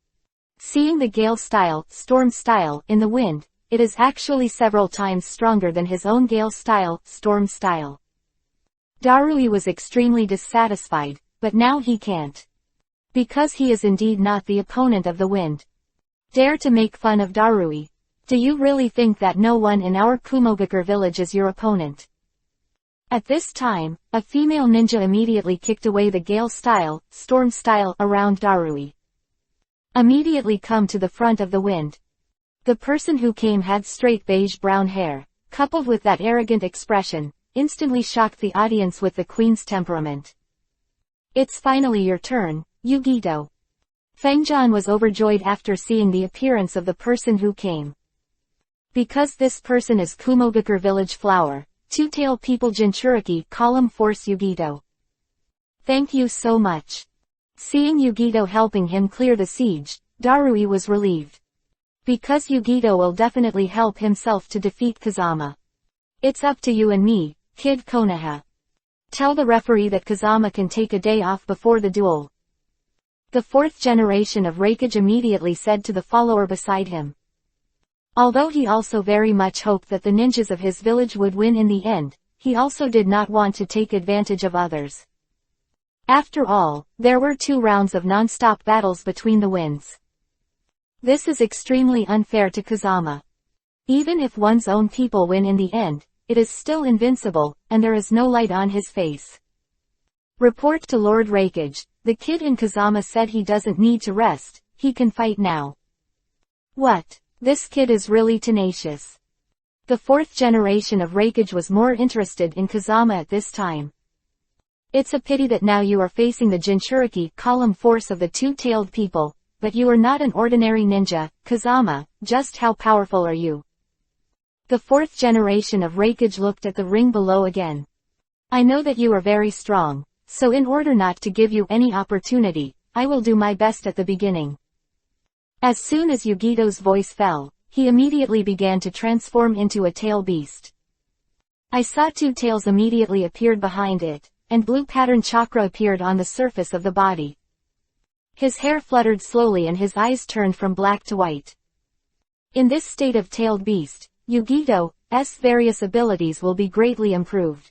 Seeing the Gale Style, Storm Style in the wind, it is actually several times stronger than his own Gale Style, Storm Style. Darui was extremely dissatisfied, but now he can't. Because he is indeed not the opponent of the wind. Dare to make fun of Darui. Do you really think that no one in our Kumogakure village is your opponent? At this time, a female ninja immediately kicked away the Gale Style, Storm Style around Darui. Immediately come to the front of the wind. The person who came had straight beige-brown hair, coupled with that arrogant expression, instantly shocked the audience with the queen's temperament. It's finally your turn, Yugito. Fengjian was overjoyed after seeing the appearance of the person who came. Because this person is Kumogakure Village Flower, 2-Tail People Jinchuriki Column Force Yugito. Thank you so much. Seeing Yugito helping him clear the siege, Darui was relieved. Because Yugito will definitely help himself to defeat Kazama. It's up to you and me, Kid Konoha. Tell the referee that Kazama can take a day off before the duel. The 4th generation of Reikage immediately said to the follower beside him. Although he also very much hoped that the ninjas of his village would win in the end, he also did not want to take advantage of others. After all, there were 2 rounds of non-stop battles between the wins. This is extremely unfair to Kazama. Even if one's own people win in the end, it is still invincible, and there is no light on his face. Report to Lord Reikage. The kid in Kazama said he doesn't need to rest, he can fight now. What? This kid is really tenacious. The 4th generation of Reikage was more interested in Kazama at this time. It's a pity that now you are facing the Jinchuriki column force of the 2-tailed people, but you are not an ordinary ninja, Kazama. Just how powerful are you? The 4th generation of Reikage looked at the ring below again. I know that you are very strong, so in order not to give you any opportunity, I will do my best at the beginning. As soon as Yugito's voice fell, he immediately began to transform into a tail beast. I saw 2 tails immediately appeared behind it, and blue pattern chakra appeared on the surface of the body. His hair fluttered slowly and his eyes turned from black to white. In this state of tailed beast, Yugito's various abilities will be greatly improved.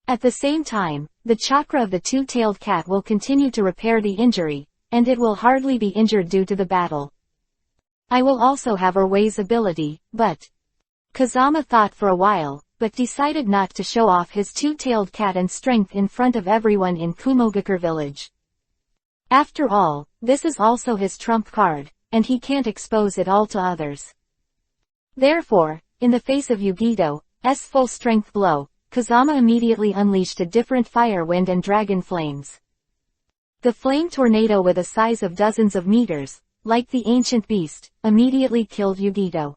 At the same time, the chakra of the 2-tailed cat will continue to repair the injury, and it will hardly be injured due to the battle. I will also have Erwei's ability, but... Kazama thought for a while, but decided not to show off his 2-tailed cat and strength in front of everyone in Kumogakure village. After all, this is also his trump card, and he can't expose it all to others. Therefore, in the face of Yugito's full-strength blow, Kazama immediately unleashed a different fire wind and dragon flames. The flame tornado with a size of dozens of meters, like the ancient beast, immediately killed Yugito.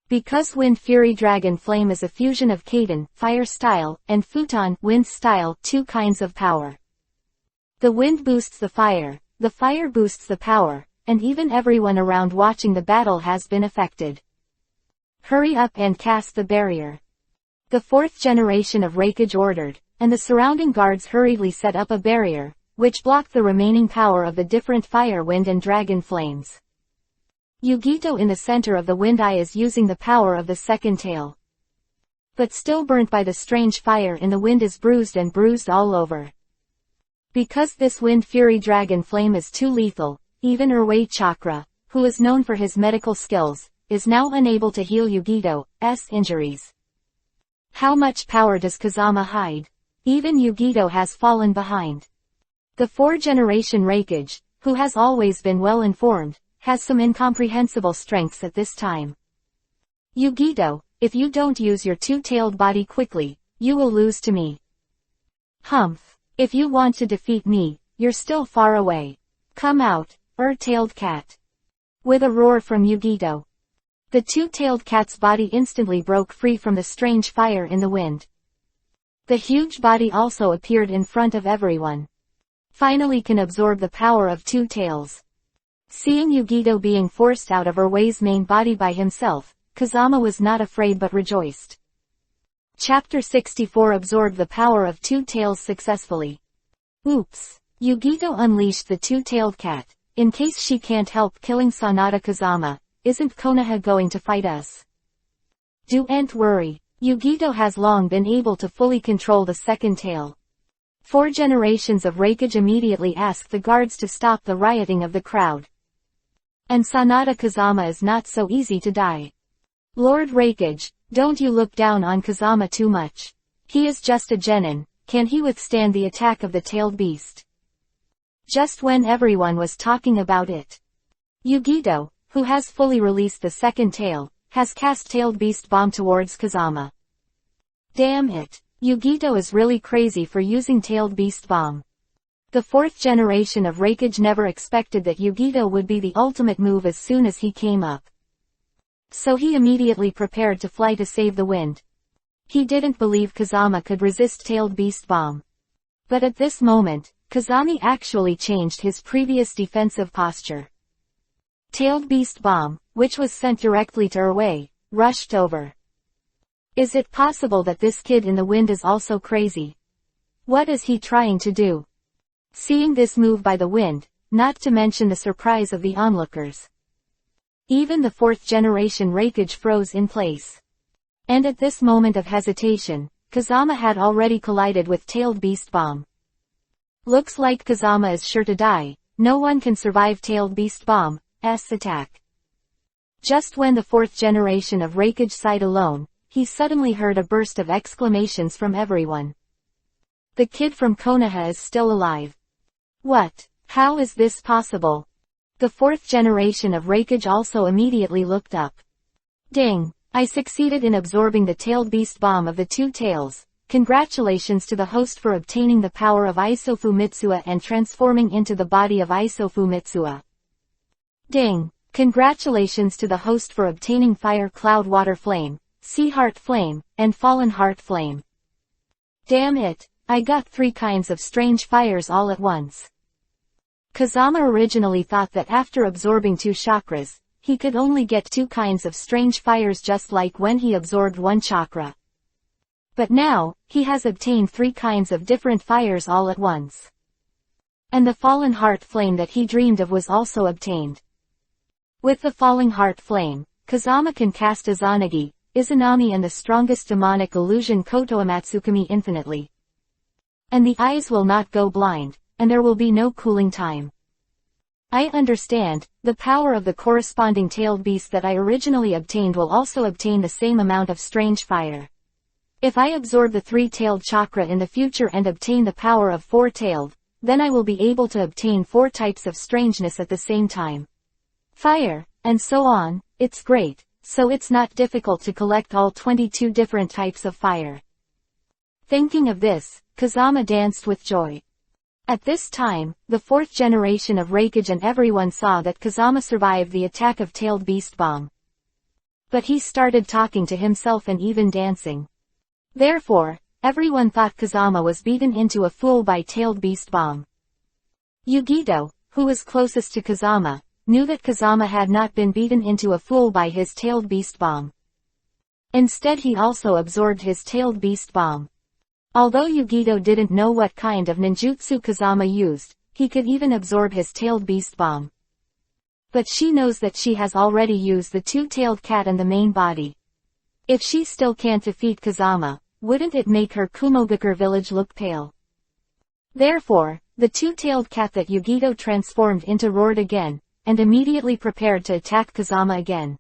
Because Wind Fury Dragon Flame is a fusion of Kaiden, fire style, and Futon, wind style, two kinds of power. The wind boosts the fire boosts the power, and even everyone around watching the battle has been affected. Hurry up and cast the barrier. The fourth generation of Hokage ordered, and the surrounding guards hurriedly set up a barrier, which blocked the remaining power of the different fire wind and dragon flames. Yugito in the center of the wind eye is using the power of the second tail. But still burnt by the strange fire in the wind is bruised all over. Because this Wind Fury Dragon Flame is too lethal, even Urwei Chakra, who is known for his medical skills, is now unable to heal Yugito's injuries. How much power does Kazama hide? Even Yugito has fallen behind. The 4th-generation Hokage, who has always been well informed, has some incomprehensible strengths at this time. Yugito, if you don't use your two-tailed body quickly, you will lose to me. Humph. If you want to defeat me, you're still far away. Come out, tailed cat. With a roar from Yugito. The two-tailed cat's body instantly broke free from the strange fire in the wind. The huge body also appeared in front of everyone. Finally can absorb the power of two tails. Seeing Yugito being forced out of Urwei's main body by himself, Kazama was not afraid but rejoiced. Chapter 64 absorbed the power of two tails successfully. Oops. Yugito unleashed the two-tailed cat. In case she can't help killing Sanada Kazama, isn't Konoha going to fight us? Don't worry. Yugito has long been able to fully control the second tail. 4 generations of Hokage immediately asked the guards to stop the rioting of the crowd. And Sanada Kazama is not so easy to die. Lord Hokage, don't you look down on Kazama too much. He is just a genin, can he withstand the attack of the tailed beast? Just when everyone was talking about it, Yugito, who has fully released the second tail, has cast tailed beast bomb towards Kazama. Damn it, Yugito is really crazy for using tailed beast bomb. The 4th generation of Hokage never expected that Yugito would be the ultimate move as soon as he came up. So he immediately prepared to fly to save the wind. He didn't believe Kazama could resist tailed beast bomb. But at this moment, Kazami actually changed his previous defensive posture. Tailed beast bomb, which was sent directly to Urwei, rushed over. Is it possible that this kid in the wind is also crazy? What is he trying to do? Seeing this move by the wind, not to mention the surprise of the onlookers. Even the 4th generation Hokage froze in place. And at this moment of hesitation, Kazama had already collided with tailed beast bomb. Looks like Kazama is sure to die. No one can survive tailed beast bomb's attack. Just when the 4th generation of Hokage sighed alone, he suddenly heard a burst of exclamations from everyone. The kid from Konoha is still alive. What? How is this possible? The 4th generation of Hokage also immediately looked up. Ding! I succeeded in absorbing the tailed beast bomb of the two tails. Congratulations to the host for obtaining the power of Isofu Mitsuha and transforming into the body of Isofu Mitsuha. Ding! Congratulations to the host for obtaining Fire Cloud Water Flame, Sea Heart Flame, and Fallen Heart Flame. Damn it! I got 3 kinds of strange fires all at once. Kazama originally thought that after absorbing 2 chakras, he could only get 2 kinds of strange fires just like when he absorbed 1 chakra. But now, he has obtained 3 kinds of different fires all at once. And the Fallen Heart Flame that he dreamed of was also obtained. With the Falling Heart Flame, Kazama can cast Izanagi, Izanami and the strongest demonic illusion Koto Amatsukami infinitely. And the eyes will not go blind, and there will be no cooling time. I understand, the power of the corresponding tailed beast that I originally obtained will also obtain the same amount of strange fire. If I absorb the 3-tailed chakra in the future and obtain the power of 4-tailed, then I will be able to obtain 4 types of strangeness at the same time. Fire, and so on. It's great, so it's not difficult to collect all 22 different types of fire. Thinking of this, Kazama danced with joy. At this time, the 4th generation of Reikage and everyone saw that Kazama survived the attack of Tailed Beast Bomb. But he started talking to himself and even dancing. Therefore, everyone thought Kazama was beaten into a fool by Tailed Beast Bomb. Yugito, who was closest to Kazama, knew that Kazama had not been beaten into a fool by his Tailed Beast Bomb. Instead he also absorbed his Tailed Beast Bomb. Although Yugito didn't know what kind of ninjutsu Kazama used, he could even absorb his Tailed Beast Bomb. But she knows that she has already used the 2-tailed cat and the main body. If she still can't defeat Kazama, wouldn't it make her Kumogakure village look pale? Therefore, the 2-tailed cat that Yugito transformed into roared again, and immediately prepared to attack Kazama again.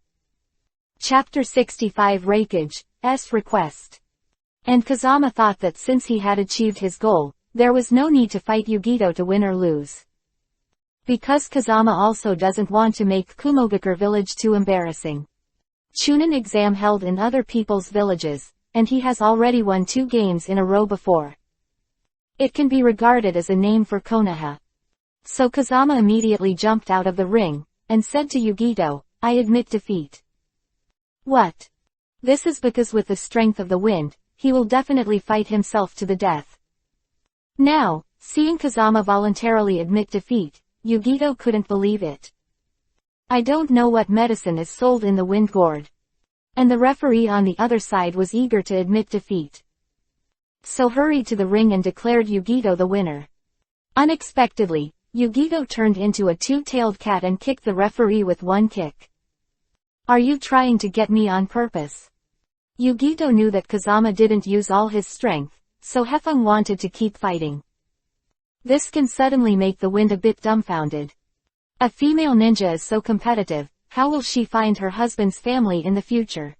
Chapter 65 Reikage's Request. And Kazama thought that since he had achieved his goal, there was no need to fight Yugito to win or lose. Because Kazama also doesn't want to make Kumogakure village too embarrassing. Chunin exam held in other people's villages, and he has already won 2 games in a row before. It can be regarded as a name for Konoha. So Kazama immediately jumped out of the ring, and said to Yugito, "I admit defeat." What? This is because with the strength of the wind, he will definitely fight himself to the death. Now, seeing Kazama voluntarily admit defeat, Yugito couldn't believe it. I don't know what medicine is sold in the wind gourd. And the referee on the other side was eager to admit defeat. So hurried to the ring and declared Yugito the winner. Unexpectedly, Yugito turned into a 2-tailed cat and kicked the referee with 1 kick. Are you trying to get me on purpose? Yugito knew that Kazama didn't use all his strength, so Hefeng wanted to keep fighting. This can suddenly make the wind a bit dumbfounded. A female ninja is so competitive, how will she find her husband's family in the future?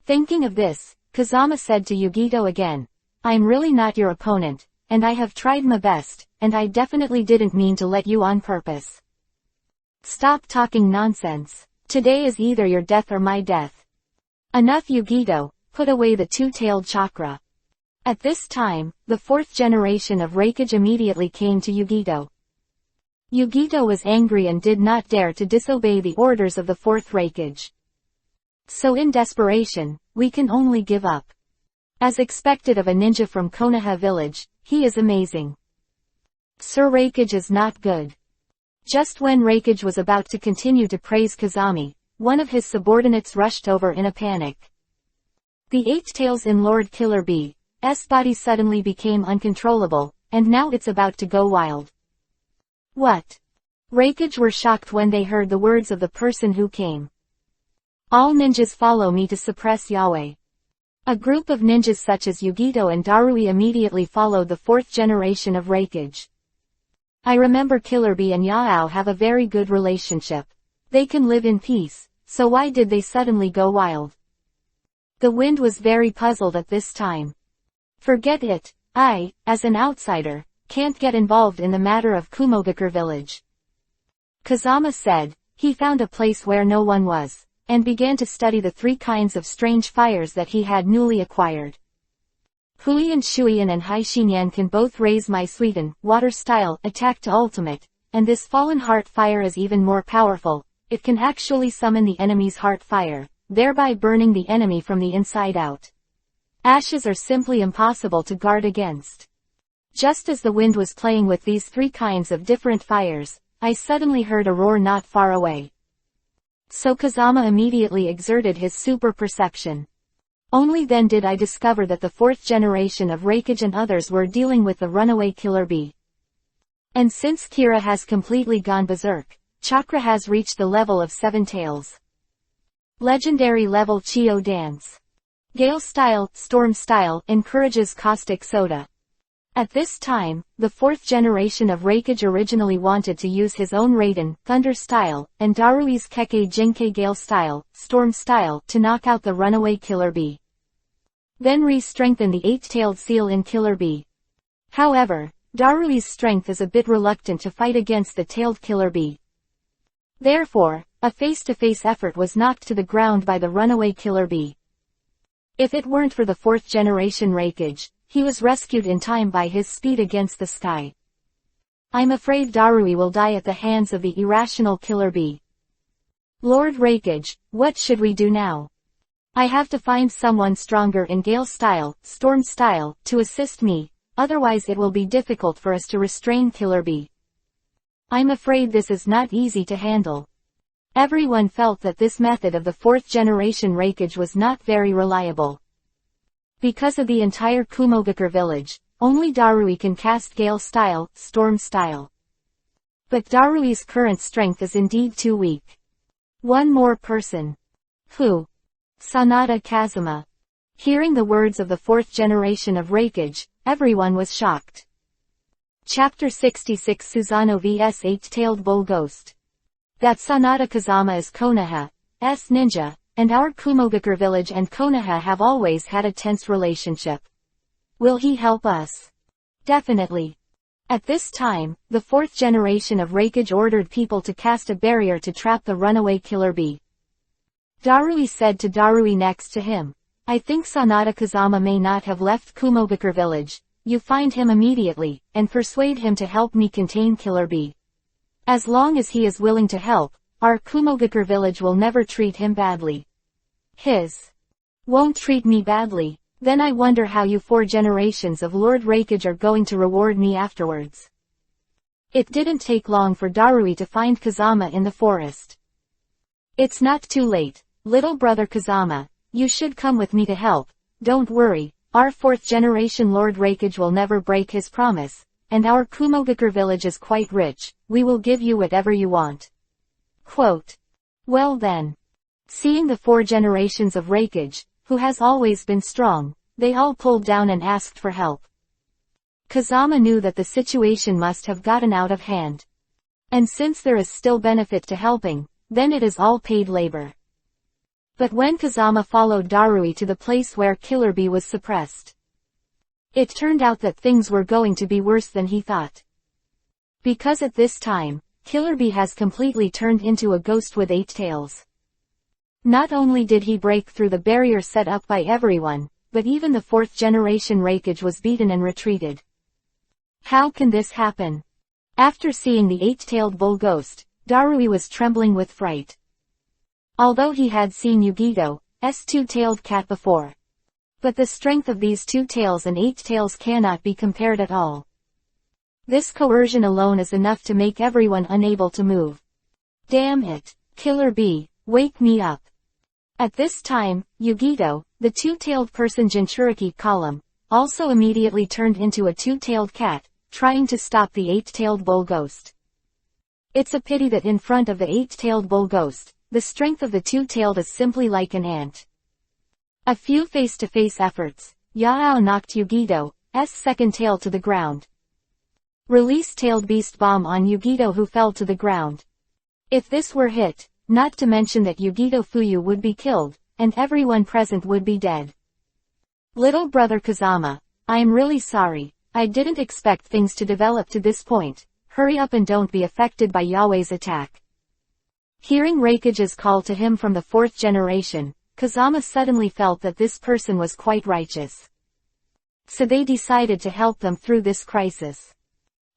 Thinking of this, Kazama said to Yugito again, "I'm really not your opponent, and I have tried my best, and I definitely didn't mean to let you on purpose. Stop talking nonsense. Today is either your death or my death." Enough Yugito, put away the 2-tailed chakra. At this time, the 4th generation of Reikage immediately came to Yugito. Yugito was angry and did not dare to disobey the orders of the 4th Reikage. So in desperation, we can only give up. As expected of a ninja from Konoha village, he is amazing. Sir Reikage is not good. Just when Reikage was about to continue to praise Kazami, one of his subordinates rushed over in a panic. The 8 tails in Lord Killer Bee's body suddenly became uncontrollable, and now it's about to go wild. What? Reikage were shocked when they heard the words of the person who came. All ninjas follow me to suppress Yahweh. A group of ninjas such as Yugito and Darui immediately followed the 4th generation of Reikage. I remember Killer Bee and Yaao have a very good relationship. They can live in peace, so why did they suddenly go wild? The wind was very puzzled at this time. Forget it, I, as an outsider, can't get involved in the matter of Kumogakure village. Kazama said. He found a place where no one was, and began to study the 3 kinds of strange fires that he had newly acquired. Huiyan Shuiyan and Haishinyan can both raise my Suiten, water style, attack to ultimate, and this Fallen Heart fire is even more powerful. It can actually summon the enemy's heart fire, thereby burning the enemy from the inside out. Ashes are simply impossible to guard against. Just as the wind was playing with these 3 kinds of different fires, I suddenly heard a roar not far away. So Kazama immediately exerted his super perception. Only then did I discover that the 4th generation of Reikage and others were dealing with the runaway Killer Bee. And since Kira has completely gone berserk, Chakra has reached the level of 7 tails. Legendary level Chio Dance. Gale style, Storm style, encourages caustic soda. At this time, the 4th generation of Reikage originally wanted to use his own Raiden, Thunder style, and Darui's Kekkei Jinkei Gale style, Storm style, to knock out the runaway Killer Bee. Then re-strengthen the 8-tailed seal in Killer Bee. However, Darui's strength is a bit reluctant to fight against the tailed killer bee. Therefore, a face-to-face effort was knocked to the ground by the runaway killer bee. If it weren't for the fourth-generation Hokage, he was rescued in time by his speed against the sky. I'm afraid Darui will die at the hands of the irrational killer bee. Lord Hokage, what should we do now? I have to find someone stronger in Gale style, Storm style, to assist me, otherwise it will be difficult for us to restrain Killer Bee. I'm afraid this is not easy to handle. Everyone felt that this method of the fourth-generation Hokage was not very reliable. Because of the entire Kumogakure village, only Darui can cast Gale style, Storm style. But Darui's current strength is indeed too weak. One more person. Who? Sanada Kazuma. Hearing the words of the fourth generation of Hokage, everyone was shocked. Chapter 66 Susanoo vs Eight-Tailed Bull Ghost. That Sanada Kazama is Konoha's ninja, and our Kumogakure village and Konoha have always had a tense relationship. Will he help us? Definitely. At this time, the fourth generation of Hokage ordered people to cast a barrier to trap the runaway killer bee. Darui said to Darui next to him, I think Sanada Kazama may not have left Kumogakure village. You find him immediately, and persuade him to help me contain Killer Bee. As long as he is willing to help, our Kumogakure village will never treat him badly. Won't treat me badly, then I wonder how you 4 generations of Lord Hokage are going to reward me afterwards. It didn't take long for Darui to find Kazama in the forest. It's not too late, little brother Kazama, you should come with me to help. Don't worry, our 4th generation Lord Hokage will never break his promise, and our Kumogakure village is quite rich, we will give you whatever you want. Quote. Well then. Seeing the 4 generations of Hokage, who has always been strong, they all pulled down and asked for help. Kazama knew that the situation must have gotten out of hand. And since there is still benefit to helping, then it is all paid labor. But when Kazama followed Darui to the place where Killer Bee was suppressed, it turned out that things were going to be worse than he thought. Because at this time, Killer Bee has completely turned into a ghost with 8 tails. Not only did he break through the barrier set up by everyone, but even the 4th generation Hokage was beaten and retreated. How can this happen? After seeing the 8-tailed bull ghost, Darui was trembling with fright. Although he had seen Yugito's 2-tailed cat before. But the strength of these 2 tails and 8 tails cannot be compared at all. This coercion alone is enough to make everyone unable to move. Damn it, Killer Bee, wake me up. At this time, Yugito, the 2-tailed person Jinchuriki column, also immediately turned into a 2-tailed cat, trying to stop the 8-tailed bull ghost. It's a pity that in front of the 8-tailed bull ghost, the strength of the 2-tailed is simply like an ant. A few face-to-face efforts, Yao knocked Yugito's second tail to the ground. Release tailed beast bomb on Yugito, who fell to the ground. If this were hit, not to mention that Yugito Fuyu would be killed, and everyone present would be dead. Little brother Kazama, I am really sorry, I didn't expect things to develop to this point. Hurry up and don't be affected by Yahweh's attack. Hearing Hokage's call to him from the 4th generation, Kazama suddenly felt that this person was quite righteous. So they decided to help them through this crisis.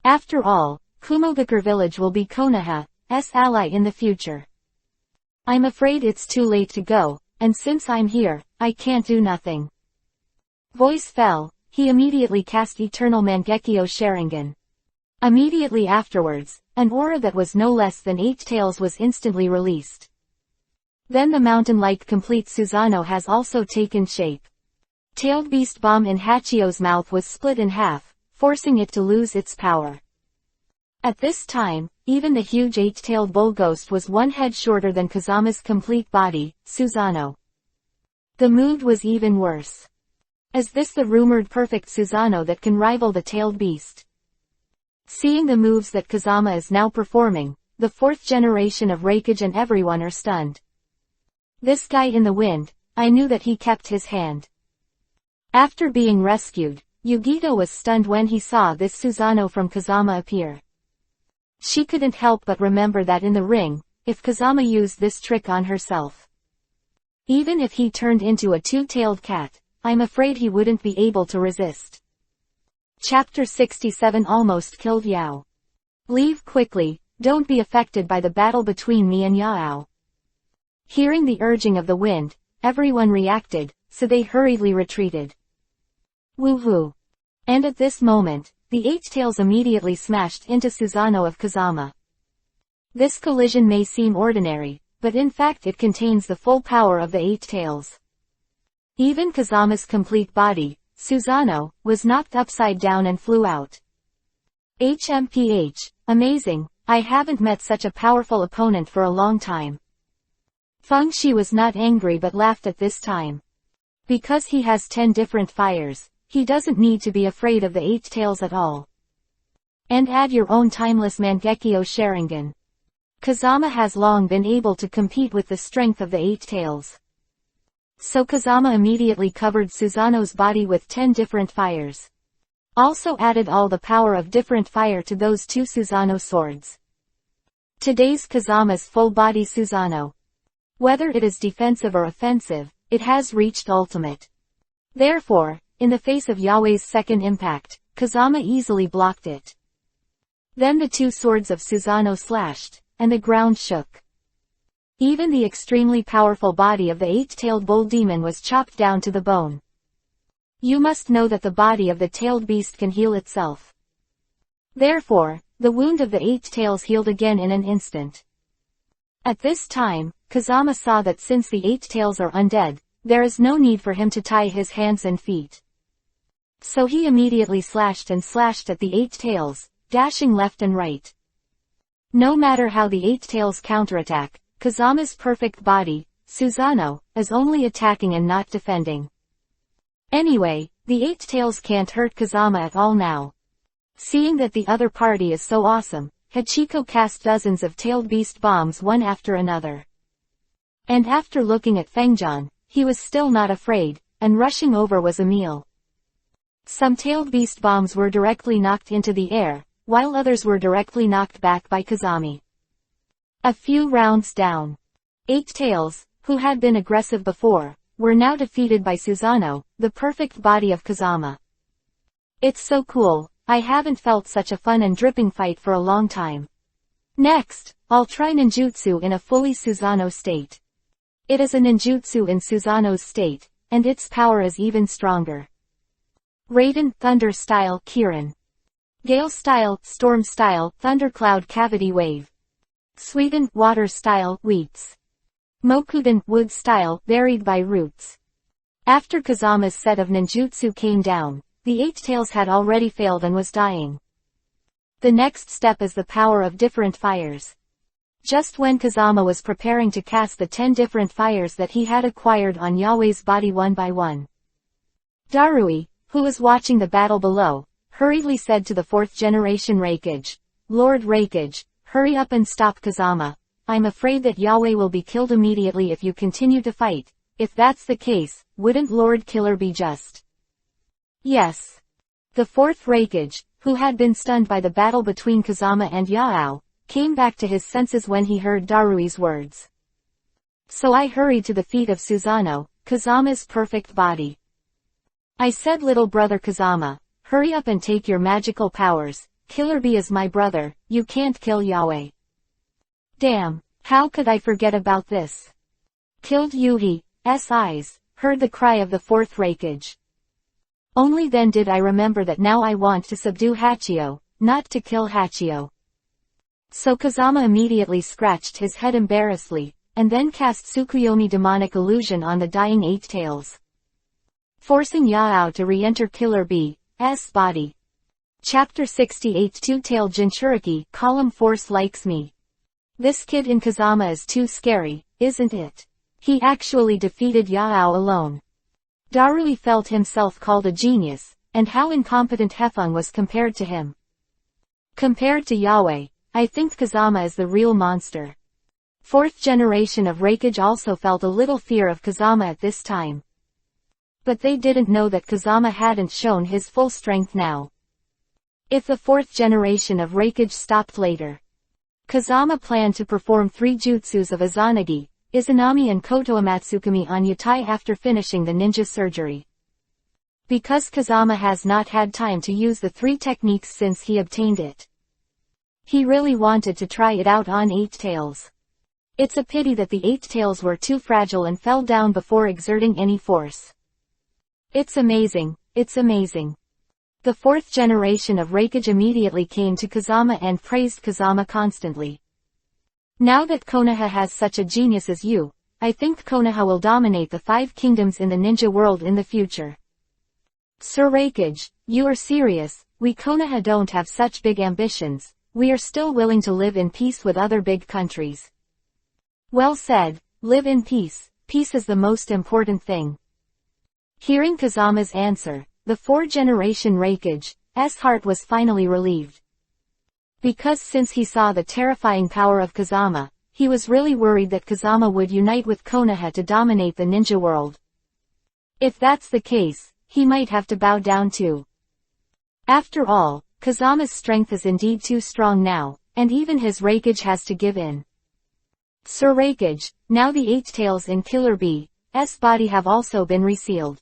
After all, Kumogakure village will be Konoha's ally in the future. I'm afraid it's too late to go, and since I'm here, I can't do nothing. Voice fell, he immediately cast Eternal Mangekyo Sharingan. Immediately afterwards, an aura that was no less than 8 tails was instantly released. Then the mountain-like complete Susanoo has also taken shape. Tailed beast bomb in Hachio's mouth was split in half, forcing it to lose its power. At this time, even the huge 8-tailed bull ghost was 1 head shorter than Kazama's complete body, Susanoo. The mood was even worse. Is this the rumored perfect Susanoo that can rival the tailed beast? Seeing the moves that Kazama is now performing, the 4th generation of Hokage and everyone are stunned. This guy in the wind, I knew that he kept his hand. After being rescued, Yugito was stunned when he saw this Susanoo from Kazama appear. She couldn't help but remember that in the ring, if Kazama used this trick on herself, even if he turned into a two-tailed cat, I'm afraid he wouldn't be able to resist. Chapter 67 Almost Killed Yao. Leave quickly, don't be affected by the battle between me and Yao. Hearing the urging of the wind, everyone reacted, so they hurriedly retreated. Woo-hoo. And at this moment, the eight tails immediately smashed into Susanoo of Kazama. This collision may seem ordinary, but in fact it contains the full power of the eight tails. Even Kazama's complete body, Susanoo, was knocked upside down and flew out. HMPH, amazing, I haven't met such a powerful opponent for a long time. Feng Shi was not angry but laughed at this time. Because he has 10 different fires, he doesn't need to be afraid of the eight tails at all. And add your own timeless Mangekyo Sharingan. Kazama has long been able to compete with the strength of the eight tails. So Kazama immediately covered Susanoo's body with 10 different fires. Also added all the power of different fire to those two Susanoo swords. Today's Kazama's full-body Susanoo. Whether it is defensive or offensive, it has reached ultimate. Therefore, in the face of Yahweh's second impact, Kazama easily blocked it. Then the two swords of Susanoo slashed, and the ground shook. Even the extremely powerful body of the eight-tailed bull demon was chopped down to the bone. You must know that the body of the tailed beast can heal itself. Therefore, the wound of the eight tails healed again in an instant. At this time, Kazama saw that since the eight tails are undead, there is no need for him to tie his hands and feet. So he immediately slashed and slashed at the eight tails, dashing left and right. No matter how the eight tails counterattack, Kazama's perfect body, Susanoo, is only attacking and not defending. Anyway, the eight tails can't hurt Kazama at all now. Seeing that the other party is so awesome, Hachiko cast dozens of tailed beast bombs one after another. And after looking at Fengjian, he was still not afraid, and rushing over was a meal. Some tailed beast bombs were directly knocked into the air, while others were directly knocked back by Kazami. A few rounds down. Eight tails, who had been aggressive before, were now defeated by Susanoo, the perfect body of Kazama. It's so cool, I haven't felt such a fun and dripping fight for a long time. Next, I'll try ninjutsu in a fully Susanoo state. It is a ninjutsu in Susanoo's state, and its power is even stronger. Raiden, Thunder Style, Kirin. Gale Style, Storm Style, Thundercloud Cavity Wave. Suidan, Water Style, Wheats. Mokuden, Wood Style, varied by roots. After Kazama's set of ninjutsu came down, the eight tails had already failed and was dying. The next step is the power of different fires. Just when Kazama was preparing to cast the 10 different fires that he had acquired on Yahweh's body one by one, Darui, who was watching the battle below, hurriedly said to the 4th generation Reikage, Lord Reikage, hurry up and stop Kazama. I'm afraid that Yahweh will be killed immediately if you continue to fight. If that's the case, wouldn't Lord Killer be just? Yes. The 4th Reikage, who had been stunned by the battle between Kazama and Yao, came back to his senses when he heard Darui's words. So I hurried to the feet of Susanoo, Kazama's perfect body. I said, little brother Kazama, hurry up and take your magical powers. Killer Bee is my brother, you can't kill Yahweh. Damn, how could I forget about this? Killed Yuhi's eyes, heard the cry of the 4th Reikage. Only then did I remember that now I want to subdue Hachio, not to kill Hachio. So Kazama immediately scratched his head embarrassedly, and then cast Tsukuyomi Demonic Illusion on the dying eight tails, forcing Yao to re-enter Killer Bee's body. Chapter 68 Two-Tailed Jinchuriki, Column Force likes me. This kid in Kazama is too scary, isn't it? He actually defeated Yao alone. Darui felt himself called a genius, and how incompetent Hefeng was compared to him. Compared to Yahweh, I think Kazama is the real monster. 4th generation of Reikage also felt a little fear of Kazama at this time. But they didn't know that Kazama hadn't shown his full strength now. If the fourth generation of Reikage stopped later, Kazama planned to perform 3 jutsus of Izanagi, Izanami and Kotoamatsukami on Yutai after finishing the ninja surgery. Because Kazama has not had time to use the 3 techniques since he obtained it, he really wanted to try it out on 8 Tails. It's a pity that the 8 Tails were too fragile and fell down before exerting any force. It's amazing, it's amazing. The fourth generation of Reikage immediately came to Kazama and praised Kazama constantly. Now that Konoha has such a genius as you, I think Konoha will dominate the 5 kingdoms in the ninja world in the future. Sir Reikage, you are serious. We Konoha don't have such big ambitions, we are still willing to live in peace with other big countries. Well said, live in peace, peace is the most important thing. Hearing Kazama's answer, the 4th-generation Reikage's heart was finally relieved. Because since he saw the terrifying power of Kazama, he was really worried that Kazama would unite with Konoha to dominate the ninja world. If that's the case, he might have to bow down too. After all, Kazama's strength is indeed too strong now, and even his Reikage has to give in. Sir Reikage, now the 8 Tails in Killer B's body have also been resealed.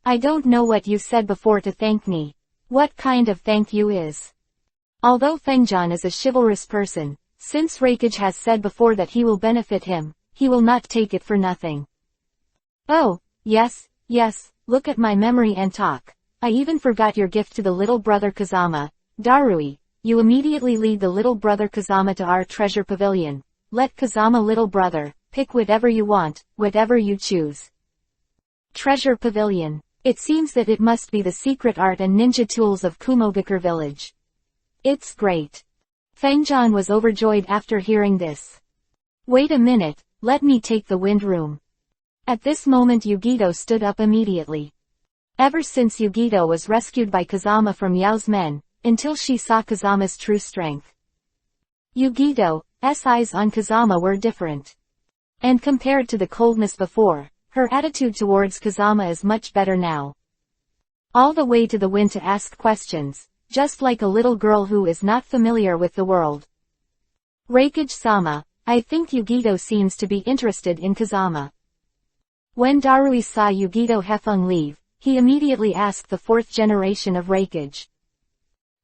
I don't know what you said before to thank me. What kind of thank you is? Although Fengjian is a chivalrous person, since Reikage has said before that he will benefit him, he will not take it for nothing. Oh, yes, look at my memory and talk. I even forgot your gift to the little brother Kazama. Darui, you immediately lead the little brother Kazama to our treasure pavilion. Let Kazama little brother, pick whatever you want, whatever you choose. Treasure pavilion. It seems that it must be the secret art and ninja tools of Kumogakure village. It's great. Fengjian was overjoyed after hearing this. Wait a minute, let me take the wind room. At this moment Yugito stood up immediately. Ever since Yugito was rescued by Kazama from Yao's men, until she saw Kazama's true strength, Yugito's eyes on Kazama were different. And compared to the coldness before, her attitude towards Kazama is much better now. All the way to the wind to ask questions, just like a little girl who is not familiar with the world. Reikage-sama, I think Yugito seems to be interested in Kazama. When Darui saw Yugito Hefeng leave, he immediately asked the 4th generation of Reikage.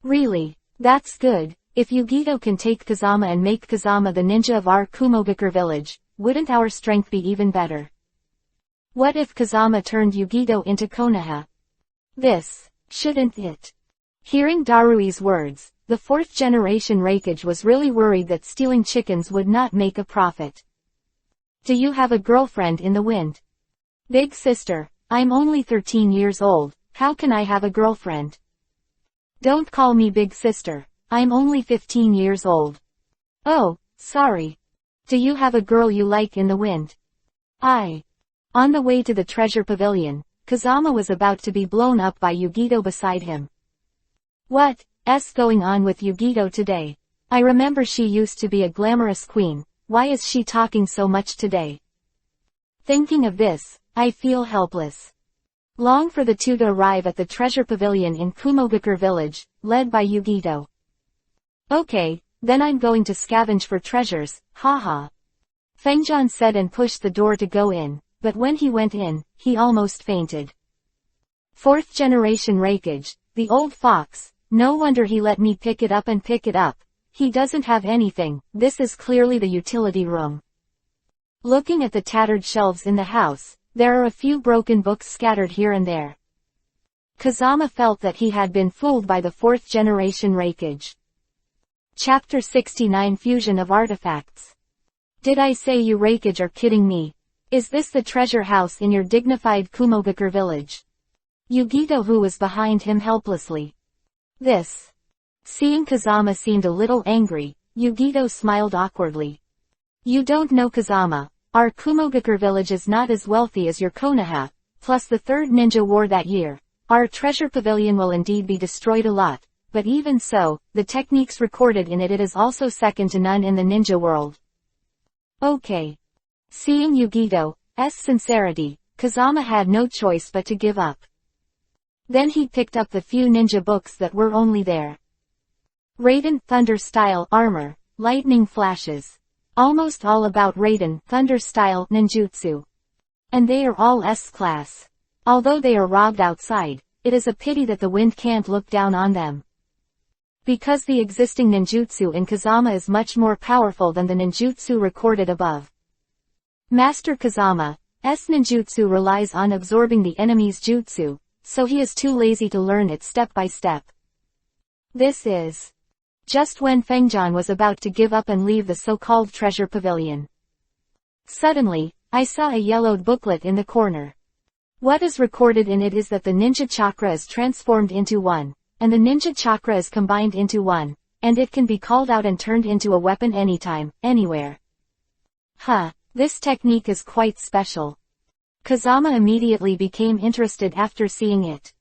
Really? That's good. If Yugito can take Kazama and make Kazama the ninja of our Kumogakure village, wouldn't our strength be even better? What if Kazama turned Yugito into Konoha? This, shouldn't it? Hearing Darui's words, the 4th generation Reikage was really worried that stealing chickens would not make a profit. Do you have a girlfriend in the wind? Big sister, I'm only 13 years old, how can I have a girlfriend? Don't call me big sister, I'm only 15 years old. Oh, sorry. Do you have a girl you like in the wind? On the way to the treasure pavilion, Kazama was about to be blown up by Yugito beside him. What's going on with Yugito today? I remember she used to be a glamorous queen, why is she talking so much today? Thinking of this, I feel helpless. Long for the two to arrive at the treasure pavilion in Kumogakure village, led by Yugito. Okay, then I'm going to scavenge for treasures, haha. Fengjian said and pushed the door to go in, but when he went in, he almost fainted. 4th generation Reikage, the old fox, no wonder he let me pick it up and pick it up. He doesn't have anything, this is clearly the utility room. Looking at the tattered shelves in the house, there are a few broken books scattered here and there. Kazama felt that he had been fooled by the 4th generation Reikage. Chapter 69 Fusion of Artifacts. Did I say you Reikage are kidding me? Is this the treasure house in your dignified Kumogakure village? Yugito who was behind him helplessly. This. Seeing Kazama seemed a little angry, Yugito smiled awkwardly. You don't know Kazama, our Kumogakure village is not as wealthy as your Konoha, plus the 3rd ninja war that year. Our treasure pavilion will indeed be destroyed a lot, but even so, the techniques recorded in it is also second to none in the ninja world. Okay. Seeing Yugito's sincerity, Kazama had no choice but to give up. Then he picked up the few ninja books that were only there. Raiden Thunder-style armor, lightning flashes. Almost all about Raiden Thunder-style ninjutsu. And they are all S-class. Although they are robbed outside, it is a pity that the wind can't look down on them. Because the existing ninjutsu in Kazama is much more powerful than the ninjutsu recorded above. Master Kazama's ninjutsu relies on absorbing the enemy's jutsu, so he is too lazy to learn it step by step. This is just when Fengjian was about to give up and leave the so-called treasure pavilion. Suddenly, I saw a yellowed booklet in the corner. What is recorded in it is that the ninja chakra is transformed into one, and the ninja chakra is combined into one, and it can be called out and turned into a weapon anytime, anywhere. This technique is quite special. Kazama immediately became interested after seeing it.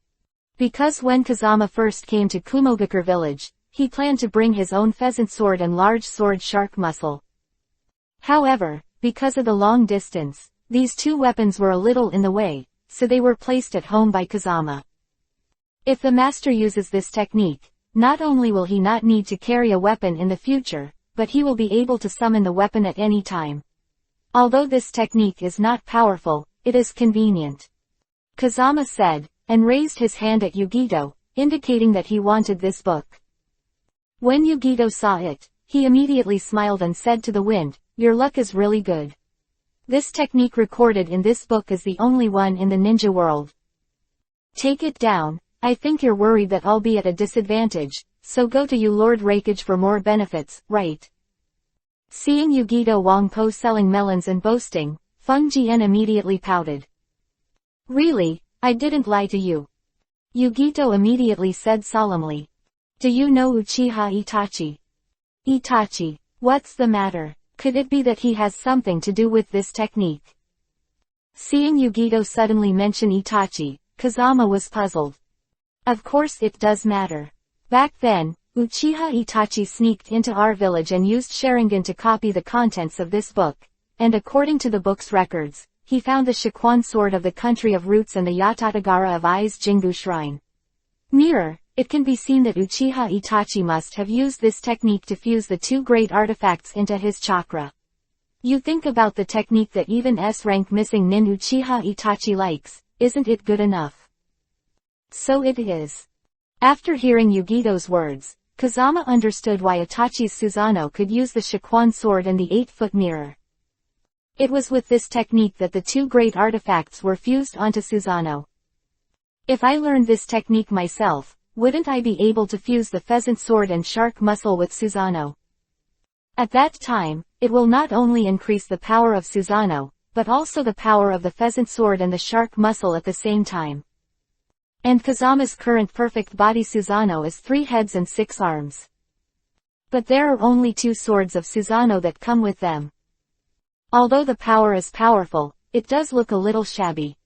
Because when Kazama first came to Kumogakure village, he planned to bring his own pheasant sword and large sword shark muscle. However, because of the long distance, these two weapons were a little in the way, so they were placed at home by Kazama. If the master uses this technique, not only will he not need to carry a weapon in the future, but he will be able to summon the weapon at any time. Although this technique is not powerful, it is convenient. Kazama said, and raised his hand at Yugito, indicating that he wanted this book. When Yugito saw it, he immediately smiled and said to the wind, "Your luck is really good. This technique recorded in this book is the only one in the ninja world. Take it down. I think you're worried that I'll be at a disadvantage, so go to Lord Raikage for more benefits, right?" Seeing Yugito Wangpo selling melons and boasting, Feng Jian immediately pouted. "Really, I didn't lie to you," Yugito immediately said solemnly. "Do you know Uchiha Itachi?" "Itachi? What's the matter? Could it be that he has something to do with this technique?" Seeing Yugito suddenly mention Itachi, Kazama was puzzled. Of course it does matter. Back then, Uchiha Itachi sneaked into our village and used Sharingan to copy the contents of this book, and according to the book's records, he found the Shakuan sword of the country of roots and the Yatatagara of Ai's Jingu shrine. Mirror, it can be seen that Uchiha Itachi must have used this technique to fuse the two great artifacts into his chakra. You think about the technique that even S-rank missing nin Uchiha Itachi likes, isn't it good enough? So it is. After hearing Yugito's words, Kazama understood why Itachi's Susanoo could use the Shakuan sword and the 8-foot mirror. It was with this technique that the two great artifacts were fused onto Susanoo. If I learned this technique myself, wouldn't I be able to fuse the pheasant sword and shark muscle with Susanoo? At that time, it will not only increase the power of Susanoo, but also the power of the pheasant sword and the shark muscle at the same time. And Kazama's current perfect body Susanoo is 3 heads and 6 arms. But there are only 2 swords of Susanoo that come with them. Although the power is powerful, it does look a little shabby.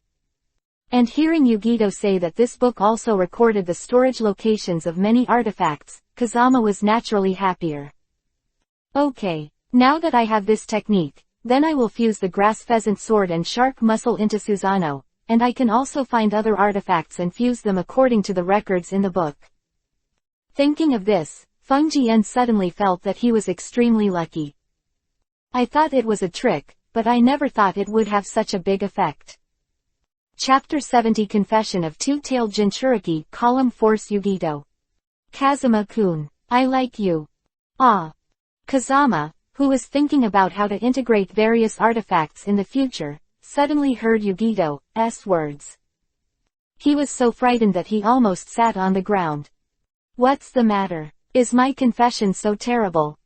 And hearing Yugito say that this book also recorded the storage locations of many artifacts, Kazama was naturally happier. Okay, now that I have this technique, then I will fuse the grass pheasant sword and shark muscle into Susanoo, and I can also find other artifacts and fuse them according to the records in the book. Thinking of this, Feng Jian suddenly felt that he was extremely lucky. I thought it was a trick, but I never thought it would have such a big effect. Chapter 70 Confession of Two-Tailed Jinchuriki, Column Force Yugito. Kazama-kun, I like you. Ah. Kazama, who was thinking about how to integrate various artifacts in the future, suddenly heard Yugito's words. He was so frightened that he almost sat on the ground. What's the matter? Is my confession so terrible?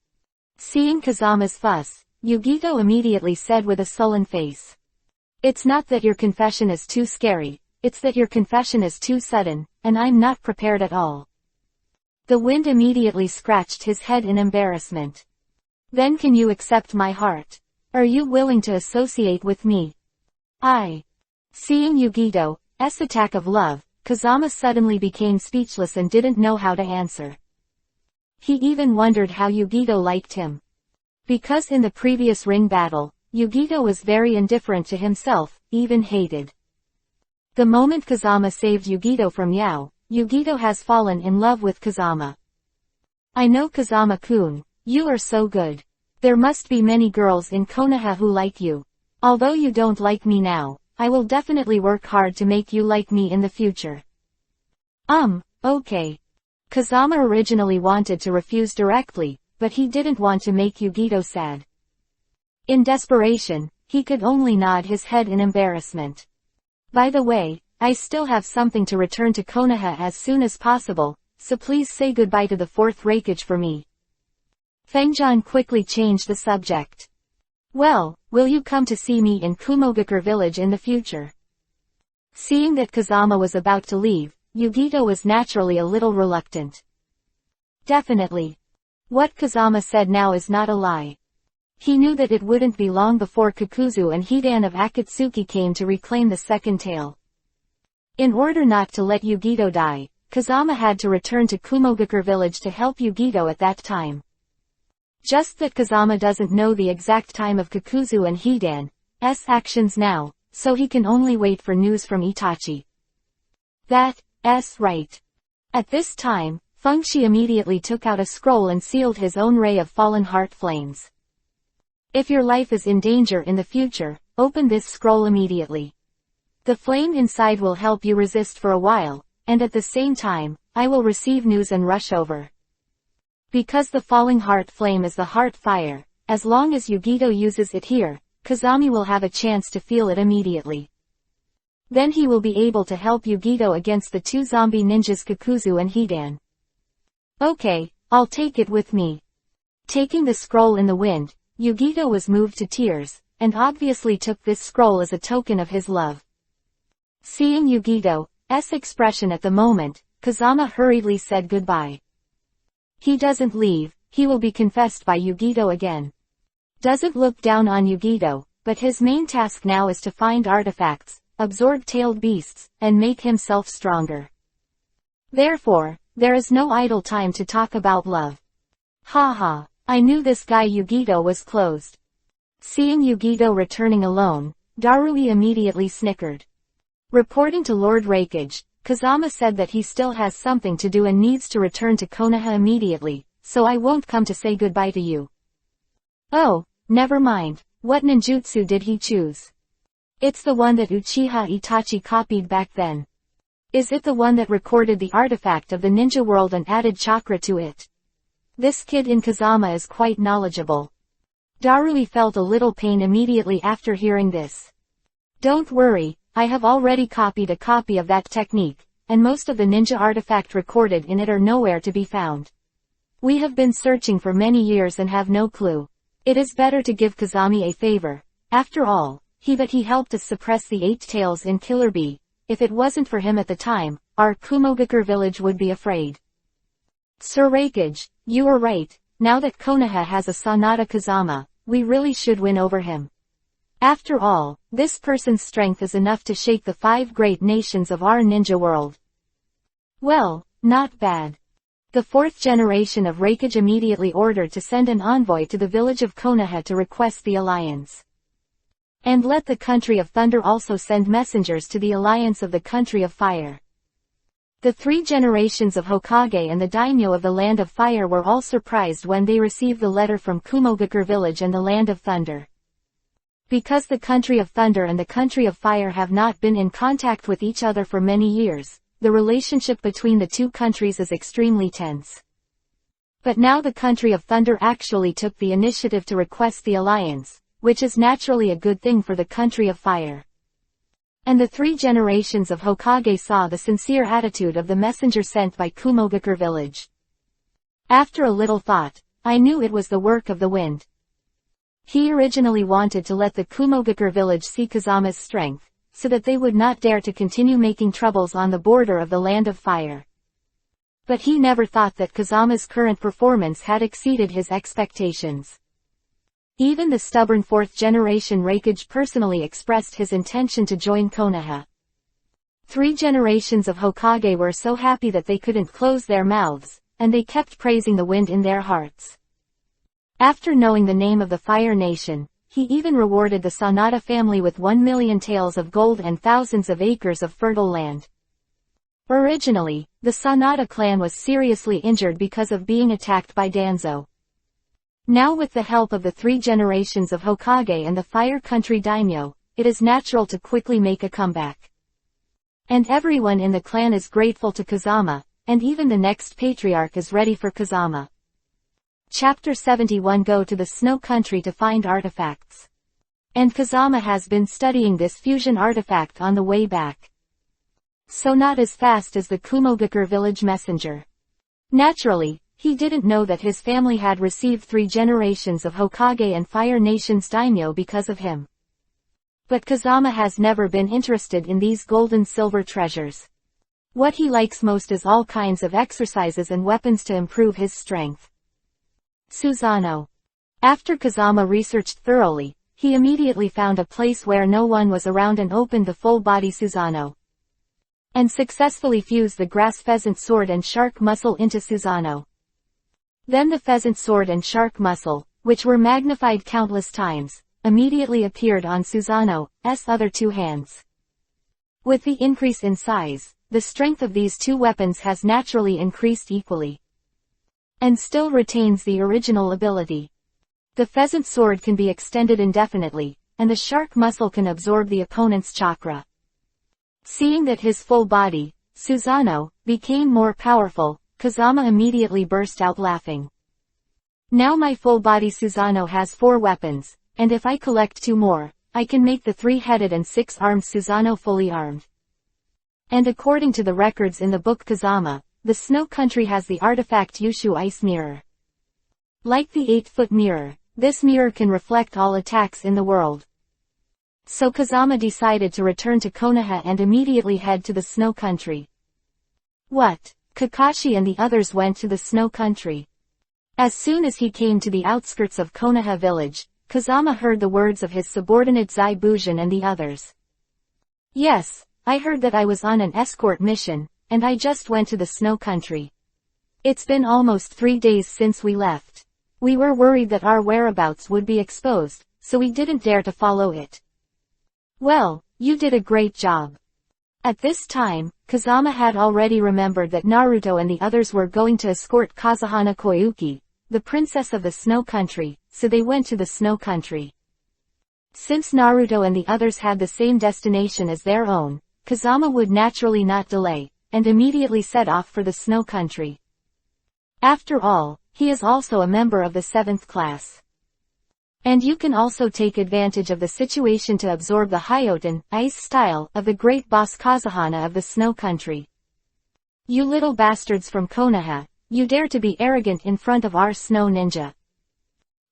Seeing Kazama's fuss, Yugito immediately said with a sullen face. It's not that your confession is too scary, it's that your confession is too sudden, and I'm not prepared at all. The wind immediately scratched his head in embarrassment. Then can you accept my heart? Are you willing to associate with me? Seeing Yugito's attack of love, Kazama suddenly became speechless and didn't know how to answer. He even wondered how Yugito liked him. Because in the previous ring battle, Yugito was very indifferent to himself, even hated. The moment Kazama saved Yugito from Yao, Yugito has fallen in love with Kazama. I know Kazama-kun, you are so good. There must be many girls in Konoha who like you. Although you don't like me now, I will definitely work hard to make you like me in the future. Okay. Kazama originally wanted to refuse directly, but he didn't want to make Yugito sad. In desperation, he could only nod his head in embarrassment. By the way, I still have something to return to Konoha as soon as possible, so please say goodbye to the 4th Hokage for me. Fengjian quickly changed the subject. Well, will you come to see me in Kumogakure village in the future? Seeing that Kazama was about to leave, Yugito was naturally a little reluctant. Definitely. What Kazama said now is not a lie. He knew that it wouldn't be long before Kakuzu and Hidan of Akatsuki came to reclaim the second tail. In order not to let Yugito die, Kazama had to return to Kumogakure village to help Yugito at that time. Just that Kazama doesn't know the exact time of Kakuzu and Hidan's actions now, so he can only wait for news from Itachi. That's right. At this time, Fengshi immediately took out a scroll and sealed his own ray of fallen heart flames. If your life is in danger in the future, open this scroll immediately. The flame inside will help you resist for a while, and at the same time, I will receive news and rush over. Because the falling heart flame is the heart fire, as long as Yugito uses it here, Kazami will have a chance to feel it immediately. Then he will be able to help Yugito against the 2 zombie ninjas Kakuzu and Hidan. Okay, I'll take it with me. Taking the scroll in the wind, Yugito was moved to tears, and obviously took this scroll as a token of his love. Seeing Yugito's expression at the moment, Kazama hurriedly said goodbye. He doesn't leave, he will be confessed by Yugito again. Doesn't look down on Yugito, but his main task now is to find artifacts, absorb tailed beasts, and make himself stronger. Therefore, there is no idle time to talk about love. Haha, I knew this guy Yugito was closed. Seeing Yugito returning alone, Darui immediately snickered. Reporting to Lord Hokage, Kazama said that he still has something to do and needs to return to Konoha immediately, so I won't come to say goodbye to you. Oh, never mind, what ninjutsu did he choose? It's the one that Uchiha Itachi copied back then. Is it the one that recorded the artifact of the ninja world and added chakra to it? This kid in Kazama is quite knowledgeable. Darui felt a little pain immediately after hearing this. Don't worry, I have already copied a copy of that technique, and most of the ninja artifact recorded in it are nowhere to be found. We have been searching for many years and have no clue. It is better to give Kazami a favor. After all, he helped us suppress the 8 tails in Killer Bee. If it wasn't for him at the time, our Kumogakure village would be afraid. Sir Hokage, you are right, now that Konoha has a Sanada Kazama, we really should win over him. After all, this person's strength is enough to shake the 5 great nations of our ninja world. Well, not bad. The 4th generation of Hokage immediately ordered to send an envoy to the village of Konoha to request the alliance. And let the country of Thunder also send messengers to the alliance of the country of Fire. The 3 generations of Hokage and the daimyo of the Land of Fire were all surprised when they received the letter from Kumogakure village and the Land of Thunder. Because the country of Thunder and the country of Fire have not been in contact with each other for many years, the relationship between the 2 countries is extremely tense. But now the country of Thunder actually took the initiative to request the alliance, which is naturally a good thing for the country of Fire. And the 3 generations of Hokage saw the sincere attitude of the messenger sent by Kumogakure village. After a little thought, I knew it was the work of the wind. He originally wanted to let the Kumogakure village see Kazama's strength, so that they would not dare to continue making troubles on the border of the Land of Fire. But he never thought that Kazama's current performance had exceeded his expectations. Even the stubborn 4th generation Hokage personally expressed his intention to join Konoha. 3 generations of Hokage were so happy that they couldn't close their mouths, and they kept praising the wind in their hearts. After knowing the name of the Fire Nation, he even rewarded the Sanada family with 1,000,000 taels of gold and thousands of acres of fertile land. Originally, the Sanada clan was seriously injured because of being attacked by Danzo. Now with the help of the 3 generations of Hokage and the Fire Country daimyo, it is natural to quickly make a comeback. And everyone in the clan is grateful to Kazama, and even the next patriarch is ready for Kazama. Chapter 71 Go to the Snow Country to find artifacts. And Kazama has been studying this fusion artifact on the way back. So not as fast as the Kumogakure village messenger. Naturally, he didn't know that his family had received 3 generations of Hokage and Fire Nation's daimyo because of him. But Kazama has never been interested in these gold-and-silver treasures. What he likes most is all kinds of exercises and weapons to improve his strength. Susanoo. After Kazama researched thoroughly, he immediately found a place where no one was around and opened the full-body Susanoo. And successfully fused the grass pheasant sword and shark muscle into Susanoo. Then the pheasant sword and shark muscle, which were magnified countless times, immediately appeared on Susanoo's other 2 hands. With the increase in size, the strength of these 2 weapons has naturally increased equally. And still retains the original ability. The pheasant sword can be extended indefinitely, and the shark muscle can absorb the opponent's chakra. Seeing that his full body, Susanoo, became more powerful, Kazama immediately burst out laughing. Now my full body Susanoo has 4 weapons, and if I collect 2 more, I can make the 3-headed and 6-armed Susanoo fully armed. And according to the records in the book Kazama, the Snow Country has the artifact Yushu Ice Mirror. Like the 8-foot mirror, this mirror can reflect all attacks in the world. So Kazama decided to return to Konoha and immediately head to the Snow Country. What? Kakashi and the others went to the Snow Country. As soon as he came to the outskirts of Konoha village, Kazama heard the words of his subordinate Zai Bujin and the others. Yes, I heard that I was on an escort mission, and I just went to the Snow Country. It's been almost 3 days since we left. We were worried that our whereabouts would be exposed, so we didn't dare to follow it. Well, you did a great job. At this time, Kazama had already remembered that Naruto and the others were going to escort Kazuhana Koyuki, the princess of the Snow Country, so they went to the Snow Country. Since Naruto and the others had the same destination as their own, Kazama would naturally not delay, and immediately set off for the Snow Country. After all, he is also a member of the 7th class. And you can also take advantage of the situation to absorb the Hyoten, ice style, of the great boss Kazuhana of the Snow Country. You little bastards from Konoha, you dare to be arrogant in front of our snow ninja.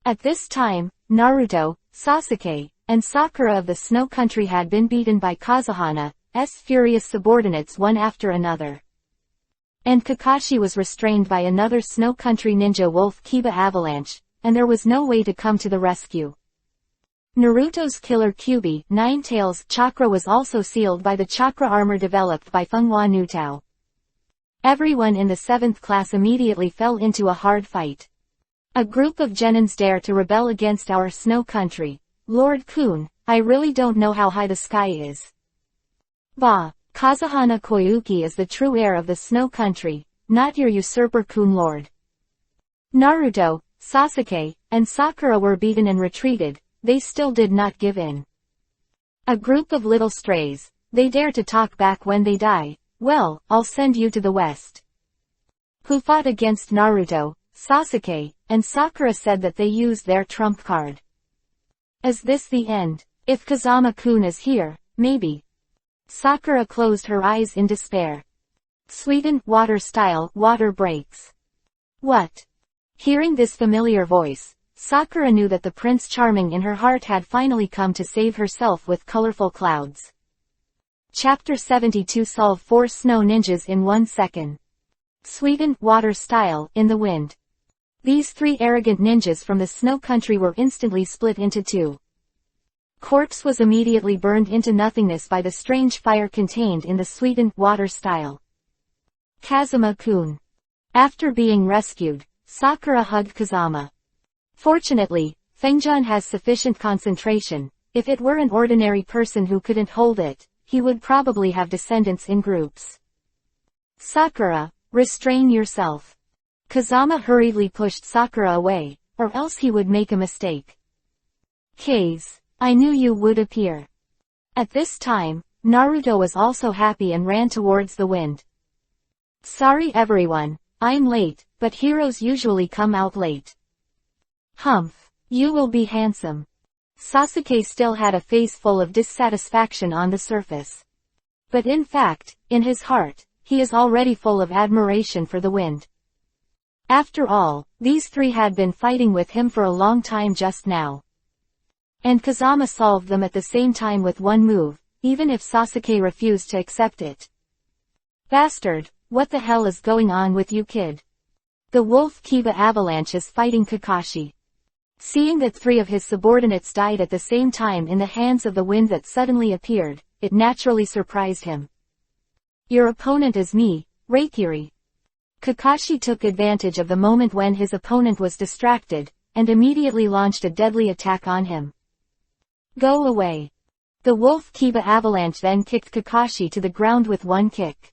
At this time, Naruto, Sasuke, and Sakura of the Snow Country had been beaten by Kazuhana's furious subordinates one after another. And Kakashi was restrained by another Snow Country ninja wolf Kiba Avalanche, and there was no way to come to the rescue. Naruto's killer Kyuubi, 9 Tails chakra was also sealed by the chakra armor developed by Fenghua Nutao. Everyone in the 7th class immediately fell into a hard fight. A group of genins dare to rebel against our Snow Country. Lord Kun, I really don't know how high the sky is. Bah, Kazuhana Koyuki is the true heir of the Snow Country, not your usurper Kun Lord. Naruto, Sasuke, and Sakura were beaten and retreated, they still did not give in. A group of little strays, they dare to talk back when they die, well, I'll send you to the west. Who fought against Naruto, Sasuke, and Sakura said that they used their trump card. Is this the end? If Kazama-kun is here, maybe. Sakura closed her eyes in despair. Sweden, water style, water breaks. What? Hearing this familiar voice, Sakura knew that the Prince Charming in her heart had finally come to save herself with colorful clouds. Chapter 72 Solve 4 Snow Ninjas in 1 second. Sweden, water style, in the wind. These 3 arrogant ninjas from the Snow Country were instantly split into 2. Corpse was immediately burned into nothingness by the strange fire contained in the Sweden, water style. Kazama-kun. After being rescued, Sakura hugged Kazama. Fortunately, Fengjun has sufficient concentration. If it were an ordinary person who couldn't hold it, he would probably have descendants in groups. Sakura, restrain yourself. Kazama hurriedly pushed Sakura away, or else he would make a mistake. Kase, I knew you would appear. At this time, Naruto was also happy and ran towards the wind. Sorry everyone, I'm late, but heroes usually come out late. Humph, you will be handsome. Sasuke still had a face full of dissatisfaction on the surface. But in fact, in his heart, he is already full of admiration for the wind. After all, these three had been fighting with him for a long time just now. And Kazama solved them at the same time with one move, even if Sasuke refused to accept it. Bastard, what the hell is going on with you kid? The wolf Kiba Avalanche is fighting Kakashi. Seeing that three of his subordinates died at the same time in the hands of the wind that suddenly appeared, it naturally surprised him. Your opponent is me, Reikiri. Kakashi took advantage of the moment when his opponent was distracted, and immediately launched a deadly attack on him. Go away. The wolf Kiba Avalanche then kicked Kakashi to the ground with one kick.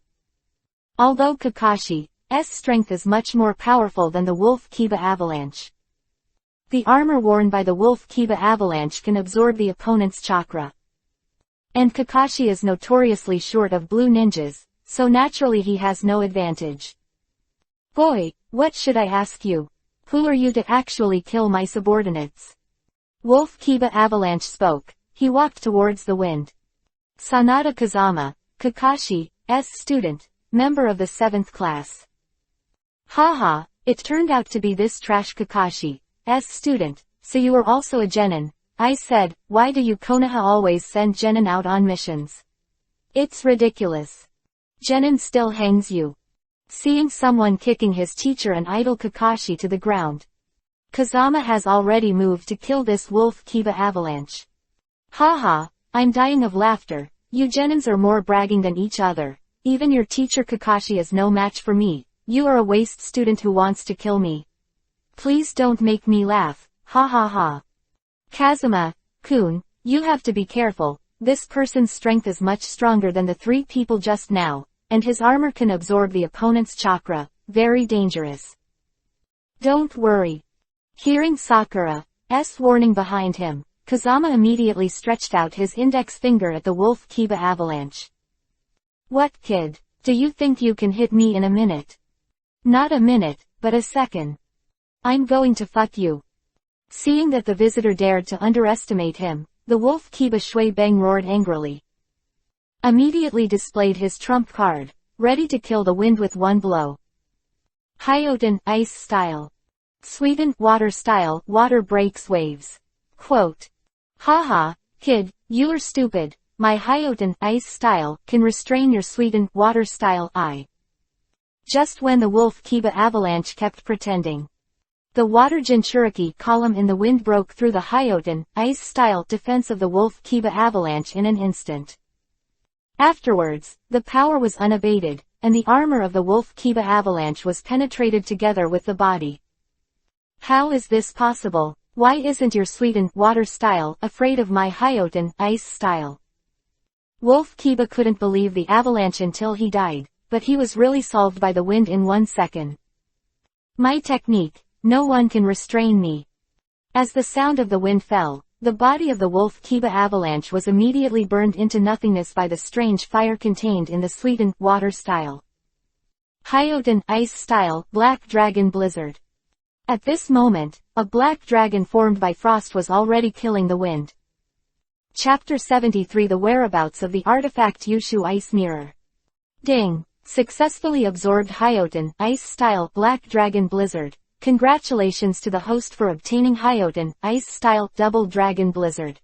Although Kakashi's strength is much more powerful than the wolf Kiba Avalanche. The armor worn by the wolf Kiba Avalanche can absorb the opponent's chakra. And Kakashi is notoriously short of blue ninjas, so naturally he has no advantage. Boy, what should I ask you? Who are you to actually kill my subordinates? Wolf Kiba Avalanche spoke. He walked towards the wind. Sanada Kazama, Kakashi's student, member of the 7th class. Haha, it turned out to be this trash Kakashi's student, so you are also a genin. I said, why do you Konoha always send genin out on missions? It's ridiculous. Genin still hangs you. Seeing someone kicking his teacher and idol Kakashi to the ground. Kazama has already moved to kill this wolf Kiba Avalanche. Haha, I'm dying of laughter. You genins are more bragging than each other. Even your teacher Kakashi is no match for me. You are a waste student who wants to kill me. Please don't make me laugh. Ha ha ha. Kazuma-kun, you have to be careful. This person's strength is much stronger than the three people just now, and his armor can absorb the opponent's chakra. Very dangerous. Don't worry. Hearing Sakura's warning behind him, Kazama immediately stretched out his index finger at the wolf Kiba Avalanche. What kid, do you think you can hit me in a minute? Not a minute, but a second. I'm going to fuck you. Seeing that the visitor dared to underestimate him, the wolf Kiba Shui Beng roared angrily. Immediately displayed his trump card, ready to kill the wind with one blow. Hyoten, ice style. Sweden, water style, water breaks waves. Quote. Haha, kid, you are stupid. My Hyoten, ice style, can restrain your Sweden, water style, eye. Just when the wolf Kiba Avalanche kept pretending. The water Jinchuriki column in the wind broke through the Hyoten, ice style defense of the wolf Kiba Avalanche in an instant. Afterwards, the power was unabated, and the armor of the wolf Kiba Avalanche was penetrated together with the body. How is this possible? Why isn't your Sweden, water style, afraid of my Hyoten, ice style? Wolf Kiba couldn't believe the avalanche until he died, but he was really solved by the wind in 1 second. My technique, no one can restrain me. As the sound of the wind fell, the body of the wolf Kiba Avalanche was immediately burned into nothingness by the strange fire contained in the Sweden, water style. Hyoten, ice style, black dragon blizzard. At this moment, a black dragon formed by frost was already killing the wind. Chapter 73 The Whereabouts of the Artifact Yushu Ice Mirror. Ding! Successfully absorbed Hyoten, ice style, black dragon blizzard. Congratulations to the host for obtaining Hyoten, ice style, double dragon blizzard.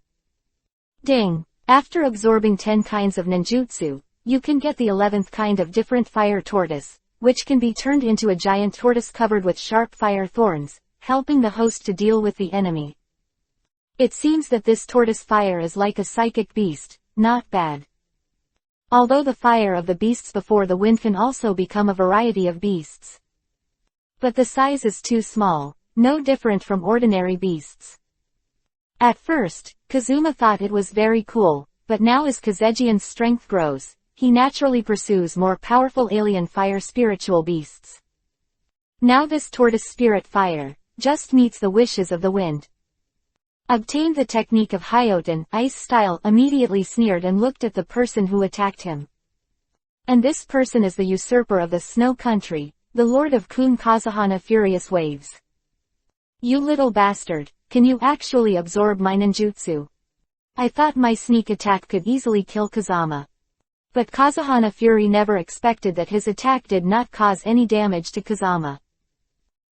Ding! After absorbing 10 kinds of ninjutsu, you can get the 11th kind of different fire tortoise, which can be turned into a giant tortoise covered with sharp fire thorns, helping the host to deal with the enemy. It seems that this tortoise fire is like a psychic beast, not bad. Although the fire of the beasts before the wind can also become a variety of beasts. But the size is too small, no different from ordinary beasts. At first, Kazuma thought it was very cool, but now as Kazejian's strength grows, he naturally pursues more powerful alien fire spiritual beasts. Now this tortoise spirit fire just meets the wishes of the wind. Obtained the technique of Hyoten, ice style, immediately sneered and looked at the person who attacked him. And this person is the usurper of the snow country, the lord of Kun Kazuhana Furious Waves. You little bastard, can you actually absorb my ninjutsu? I thought my sneak attack could easily kill Kazama. But Kazuhana Fury never expected that his attack did not cause any damage to Kazama.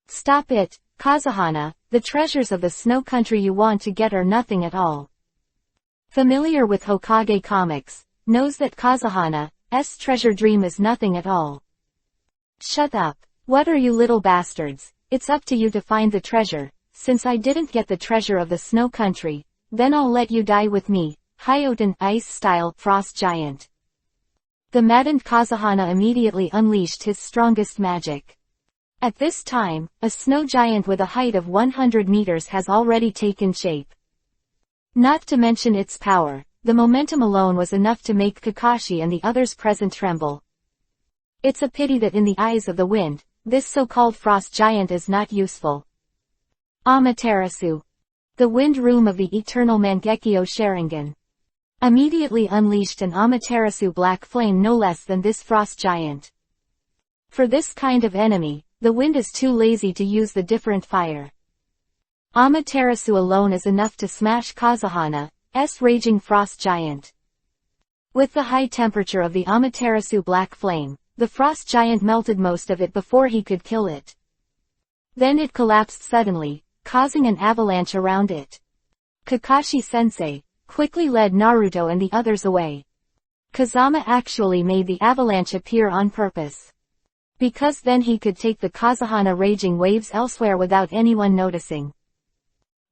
Stop it, Kazuhana, the treasures of the snow country you want to get are nothing at all. Familiar with Hokage comics, knows that Kazuhana's treasure dream is nothing at all. Shut up. What are you little bastards? It's up to you to find the treasure. Since I didn't get the treasure of the snow country, then I'll let you die with me, Hyoten, ice style, frost giant. The maddened Kazuhana immediately unleashed his strongest magic. At this time, a snow giant with a height of 100 meters has already taken shape. Not to mention its power, the momentum alone was enough to make Kakashi and the others present tremble. It's a pity that in the eyes of the wind, this so-called frost giant is not useful. Amaterasu. The wind room of the eternal Mangekyo Sharingan. Immediately unleashed an Amaterasu black flame no less than this frost giant. For this kind of enemy, the wind is too lazy to use the different fire. Amaterasu alone is enough to smash Kazuhana's raging frost giant. With the high temperature of the Amaterasu black flame, the frost giant melted most of it before he could kill it. Then it collapsed suddenly, causing an avalanche around it. Kakashi-sensei quickly led Naruto and the others away. Kazama actually made the avalanche appear on purpose. Because then he could take the Kazuhana raging waves elsewhere without anyone noticing.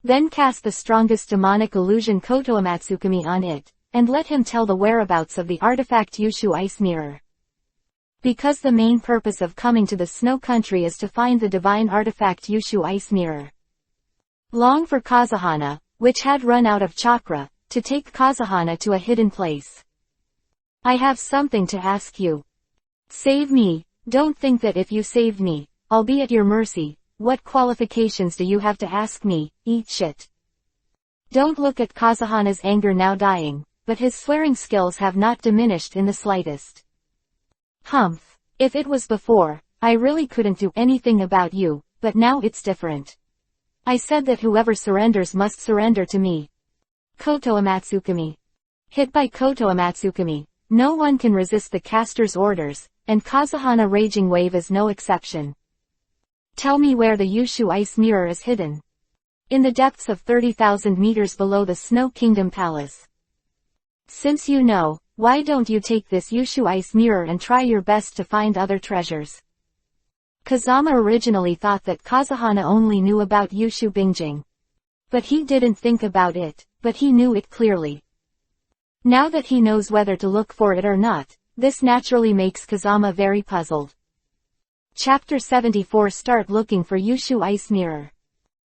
Then cast the strongest demonic illusion Kotoamatsukami on it, and let him tell the whereabouts of the artifact Yushu Ice Mirror. Because the main purpose of coming to the snow country is to find the divine artifact Yushu Ice Mirror. Long for Kazuhana, which had run out of chakra, to take Kazuhana to a hidden place. I have something to ask you. Save me. Don't think that if you saved me, I'll be at your mercy. What qualifications do you have to ask me? Eat shit. Don't look at Kazuhana's anger now dying, but his swearing skills have not diminished in the slightest. Humph. If it was before, I really couldn't do anything about you, but now it's different. I said that whoever surrenders must surrender to me. Kotoamatsukami. Hit by Kotoamatsukami, no one can resist the caster's orders, and Kazuhana Raging Wave is no exception. Tell me where the Yushu Ice Mirror is hidden. In the depths of 30,000 meters below the Snow Kingdom Palace. Since you know, why don't you take this Yushu Ice Mirror and try your best to find other treasures? Kazama originally thought that Kazuhana only knew about Yushu Bingjing. But he didn't think about it, but he knew it clearly. Now that he knows whether to look for it or not, this naturally makes Kazama very puzzled. Chapter 74. Start looking for Yushu Ice Mirror.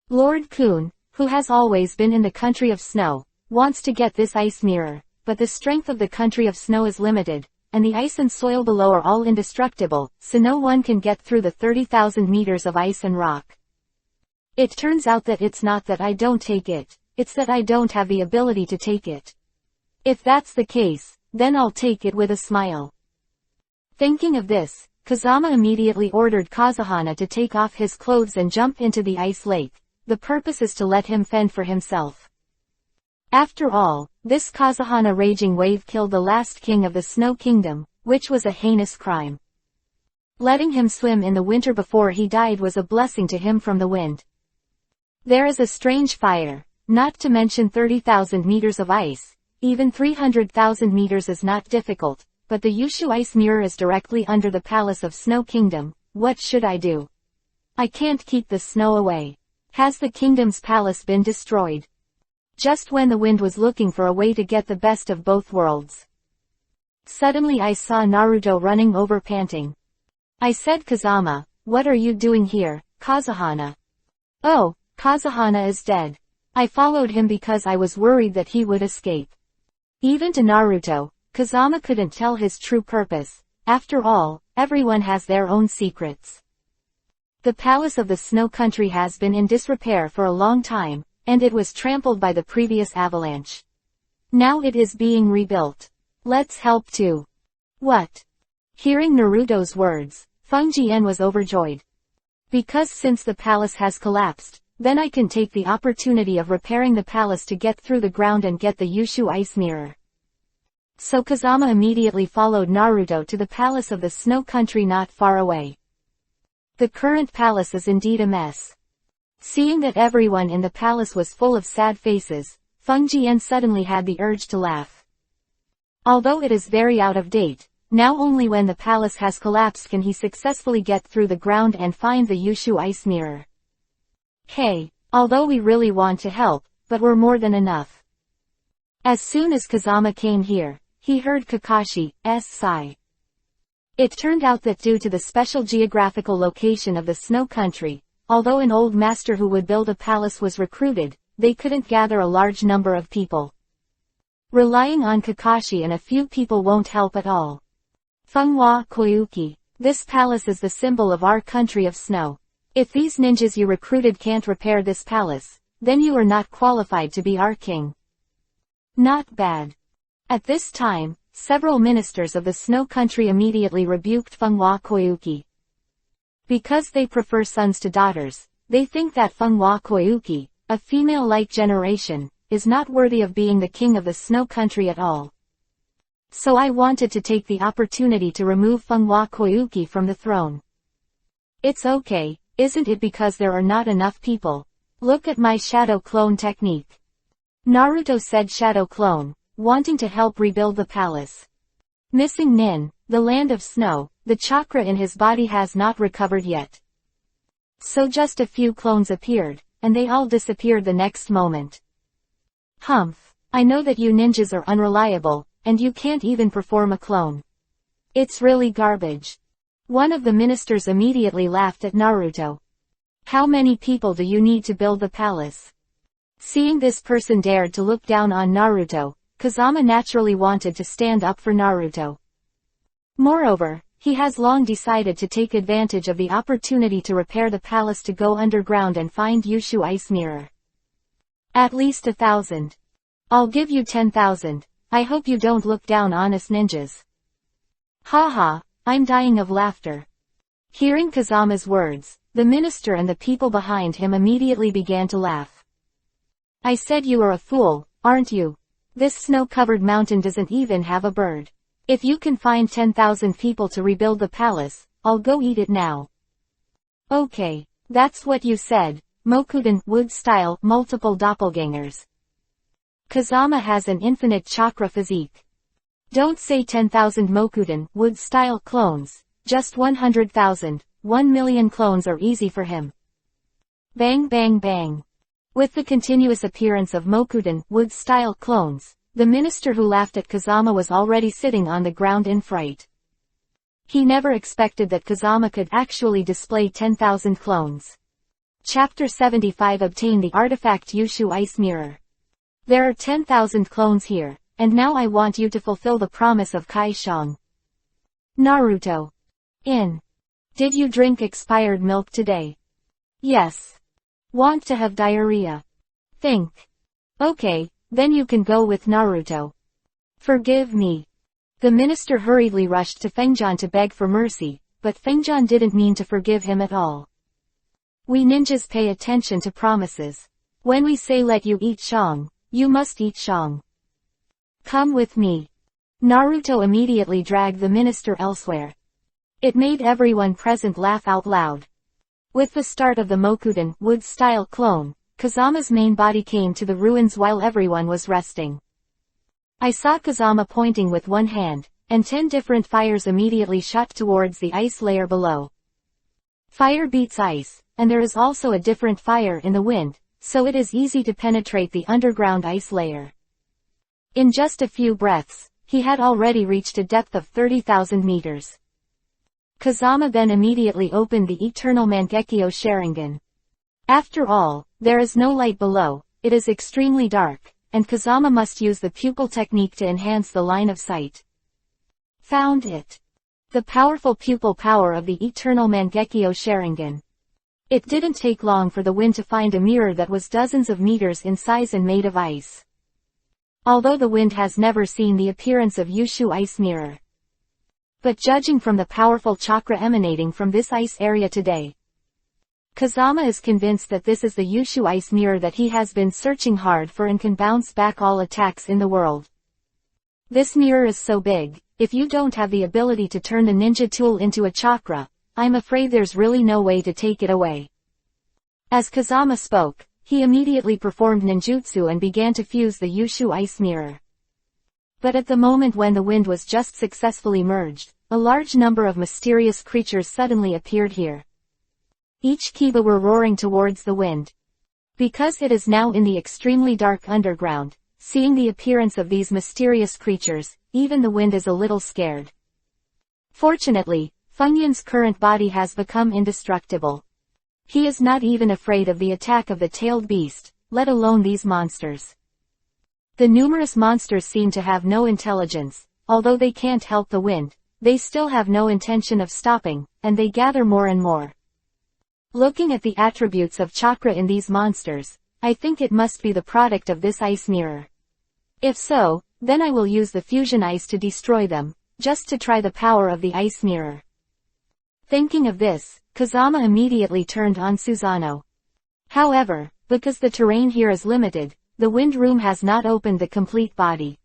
Lord Kun, who has always been in the country of snow, wants to get this ice mirror, but the strength of the country of snow is limited, and the ice and soil below are all indestructible, so no one can get through the 30,000 meters of ice and rock. It turns out that it's not that I don't take it, it's that I don't have the ability to take it. If that's the case, then I'll take it with a smile. Thinking of this, Kazama immediately ordered Kazuhana to take off his clothes and jump into the ice lake. The purpose is to let him fend for himself. After all, this Kazuhana Raging Wave killed the last king of the Snow Kingdom, which was a heinous crime. Letting him swim in the winter before he died was a blessing to him from the wind. There is a strange fire, not to mention 30,000 meters of ice. Even 300,000 meters is not difficult, but the Yushu Ice Mirror is directly under the Palace of Snow Kingdom. What should I do? I can't keep the snow away. Has the kingdom's palace been destroyed? Just when the wind was looking for a way to get the best of both worlds. Suddenly I saw Naruto running over panting. I said, Kazama, what are you doing here, Kazuhana? Oh, Kazuhana is dead. I followed him because I was worried that he would escape. Even to Naruto, Kazama couldn't tell his true purpose. After all, everyone has their own secrets. The palace of the Snow Country has been in disrepair for a long time, and it was trampled by the previous avalanche. Now it is being rebuilt. Let's help too. What? Hearing Naruto's words, Feng Jian was overjoyed. Because since the palace has collapsed, then I can take the opportunity of repairing the palace to get through the ground and get the Yushu Ice Mirror. So Kazama immediately followed Naruto to the palace of the Snow Country not far away. The current palace is indeed a mess. Seeing that everyone in the palace was full of sad faces, Feng Jian suddenly had the urge to laugh. Although it is very out of date, now only when the palace has collapsed can he successfully get through the ground and find the Yushu Ice Mirror. Hey, although we really want to help, but we're more than enough. As soon as Kazama came here, he heard Kakashi's sigh. It turned out that due to the special geographical location of the Snow Country, although an old master who would build a palace was recruited, they couldn't gather a large number of people. Relying on Kakashi and a few people won't help at all. Fenghua Koyuki, this palace is the symbol of our country of snow. If these ninjas you recruited can't repair this palace, then you are not qualified to be our king. Not bad. At this time, several ministers of the Snow Country immediately rebuked Fenghua Koyuki. Because they prefer sons to daughters, they think that Fenghua Koyuki, a female-like generation, is not worthy of being the king of the Snow Country at all. So I wanted to take the opportunity to remove Fenghua Koyuki from the throne. It's okay, isn't it, because there are not enough people? Look at my shadow clone technique. Naruto said shadow clone, wanting to help rebuild the palace. Missing Nin, the land of snow, the chakra in his body has not recovered yet. So just a few clones appeared, and they all disappeared the next moment. Humph, I know that you ninjas are unreliable, and you can't even perform a clone. It's really garbage. One of the ministers immediately laughed at Naruto. How many people do you need to build the palace? Seeing this person dared to look down on Naruto, Kazama naturally wanted to stand up for Naruto. Moreover, he has long decided to take advantage of the opportunity to repair the palace to go underground and find Yushu Ice Mirror. At least 1,000. I'll give you 10,000. I hope you don't look down on us ninjas. Haha, I'm dying of laughter. Hearing Kazama's words, the minister and the people behind him immediately began to laugh. I said you are a fool, aren't you? This snow-covered mountain doesn't even have a bird. If you can find 10,000 people to rebuild the palace, I'll go eat it now. Okay, that's what you said, Mokuden, wood-style, multiple doppelgangers. Kazama has an infinite chakra physique. Don't say 10,000 Mokuden, wood-style clones, just 100,000, 1,000,000 clones are easy for him. Bang bang bang. With the continuous appearance of Mokuden, wood-style clones, the minister who laughed at Kazama was already sitting on the ground in fright. He never expected that Kazama could actually display 10,000 clones. Chapter 75 Obtain the artifact Yushu Ice Mirror. There are 10,000 clones here, and now I want you to fulfill the promise of Kai Shang. Naruto. Did you drink expired milk today? Yes. Want to have diarrhea? Think. Okay, then you can go with Naruto. Forgive me. The minister hurriedly rushed to Fengjian to beg for mercy, but Fengjian didn't mean to forgive him at all. We ninjas pay attention to promises. When we say let you eat Shang, you must eat Shang. Come with me. Naruto immediately dragged the minister elsewhere. It made everyone present laugh out loud. With the start of the Mokuden, wood-style clone, Kazama's main body came to the ruins while everyone was resting. I saw Kazama pointing with one hand, and 10 different fires immediately shot towards the ice layer below. Fire beats ice, and there is also a different fire in the wind, so it is easy to penetrate the underground ice layer. In just a few breaths, he had already reached a depth of 30,000 meters. Kazama then immediately opened the Eternal Mangekyo Sharingan. After all, there is no light below, it is extremely dark, and Kazama must use the pupil technique to enhance the line of sight. Found it. The powerful pupil power of the eternal Mangekyo Sharingan. It didn't take long for the wind to find a mirror that was dozens of meters in size and made of ice. Although the wind has never seen the appearance of Yushu ice mirror. But judging from the powerful chakra emanating from this ice area today, Kazama is convinced that this is the Yushu ice mirror that he has been searching hard for and can bounce back all attacks in the world. This mirror is so big, if you don't have the ability to turn the ninja tool into a chakra, I'm afraid there's really no way to take it away. As Kazama spoke, he immediately performed ninjutsu and began to fuse the Yushu ice mirror. But at the moment when the wind was just successfully merged, a large number of mysterious creatures suddenly appeared here. Each Kiba were roaring towards the wind. Because it is now in the extremely dark underground, seeing the appearance of these mysterious creatures, even the wind is a little scared. Fortunately, Funyun's current body has become indestructible. He is not even afraid of the attack of the tailed beast, let alone these monsters. The numerous monsters seem to have no intelligence, although they can't help the wind, they still have no intention of stopping, and they gather more and more. Looking at the attributes of chakra in these monsters, I think it must be the product of this ice mirror. If so, then I will use the fusion ice to destroy them, just to try the power of the ice mirror. Thinking of this, Kazama immediately turned on Susanoo. However, because the terrain here is limited, the wind room has not opened the complete body.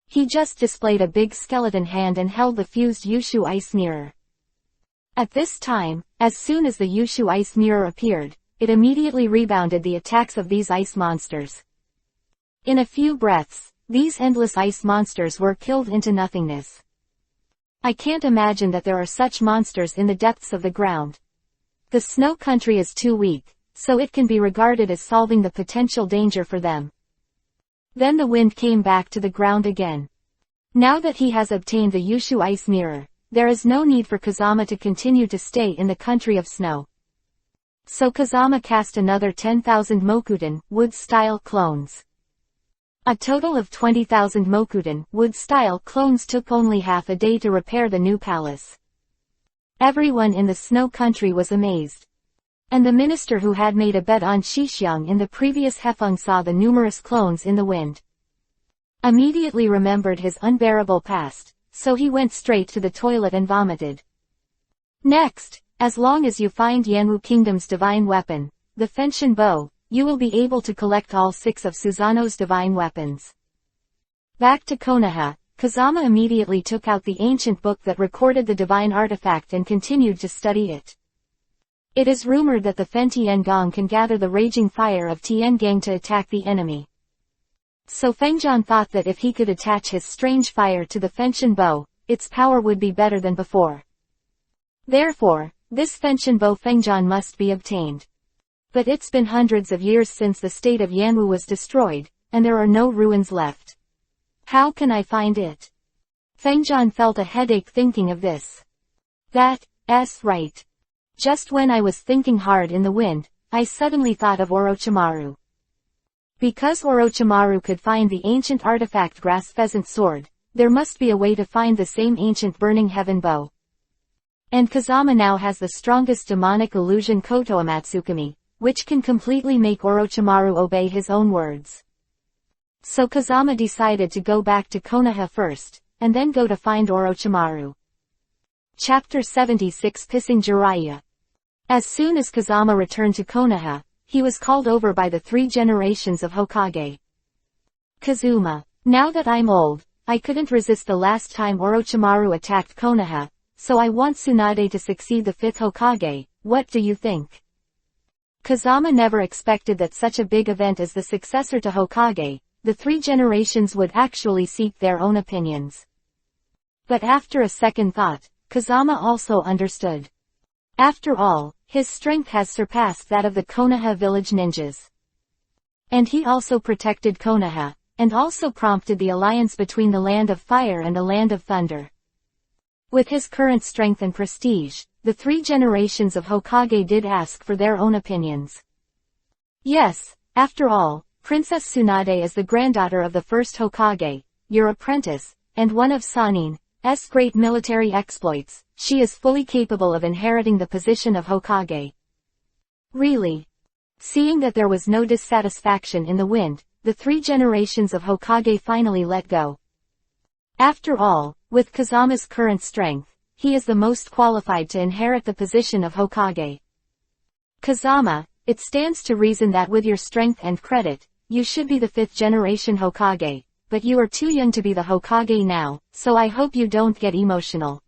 He just displayed a big skeleton hand and held the fused Yushu ice mirror. At this time, as soon as the Yushu ice mirror appeared, it immediately rebounded the attacks of these ice monsters. In a few breaths, these endless ice monsters were killed into nothingness. I can't imagine that there are such monsters in the depths of the ground. The snow country is too weak, so it can be regarded as solving the potential danger for them. Then the wind came back to the ground again. Now that he has obtained the Yushu ice mirror, there is no need for Kazama to continue to stay in the country of snow. So Kazama cast another 10,000 Mokuten, wood-style clones. A total of 20,000 Mokuten, wood-style clones took only half a day to repair the new palace. Everyone in the snow country was amazed. And the minister who had made a bet on Shishyang in the previous Hefeng saw the numerous clones in the wind. Immediately remembered his unbearable past, so he went straight to the toilet and vomited. Next, as long as you find Yanwu Kingdom's divine weapon, the Fenshin bow, you will be able to collect all 6 of Susanoo's divine weapons. Back to Konoha, Kazama immediately took out the ancient book that recorded the divine artifact and continued to study it. It is rumored that the Fen Tiangong can gather the raging fire of Tiangang to attack the enemy. So Fengjian thought that if he could attach his strange fire to the Fenshin bow, its power would be better than before. Therefore, this Fenshin bow Fengjian must be obtained. But it's been hundreds of years since the state of Yanwu was destroyed, and there are no ruins left. How can I find it? Fengjian felt a headache thinking of this. That's right. Just when I was thinking hard in the wind, I suddenly thought of Orochimaru. Because Orochimaru could find the ancient artifact grass pheasant sword, there must be a way to find the same ancient burning heaven bow. And Kazama now has the strongest demonic illusion Koto Amatsukami, which can completely make Orochimaru obey his own words. So Kazama decided to go back to Konoha first, and then go to find Orochimaru. Chapter 76 Pissing Jiraiya. As soon as Kazama returned to Konoha, he was called over by the 3 generations of Hokage. Kazuma, now that I'm old, I couldn't resist the last time Orochimaru attacked Konoha, so I want Tsunade to succeed the 5th Hokage, what do you think? Kazama never expected that such a big event as the successor to Hokage, the 3 generations would actually seek their own opinions. But after a second thought, Kazama also understood. After all, his strength has surpassed that of the Konoha village ninjas. And he also protected Konoha, and also prompted the alliance between the Land of Fire and the Land of Thunder. With his current strength and prestige, the 3 generations of Hokage did ask for their own opinions. Yes, after all, Princess Tsunade is the granddaughter of the first Hokage, your apprentice, and one of Sanin's great military exploits. She is fully capable of inheriting the position of Hokage. Really? Seeing that there was no dissatisfaction in the wind, the 3 generations of Hokage finally let go. After all, with Kazama's current strength, he is the most qualified to inherit the position of Hokage. Kazama, it stands to reason that with your strength and credit, you should be the 5th generation Hokage, but you are too young to be the Hokage now, so I hope you don't get emotional.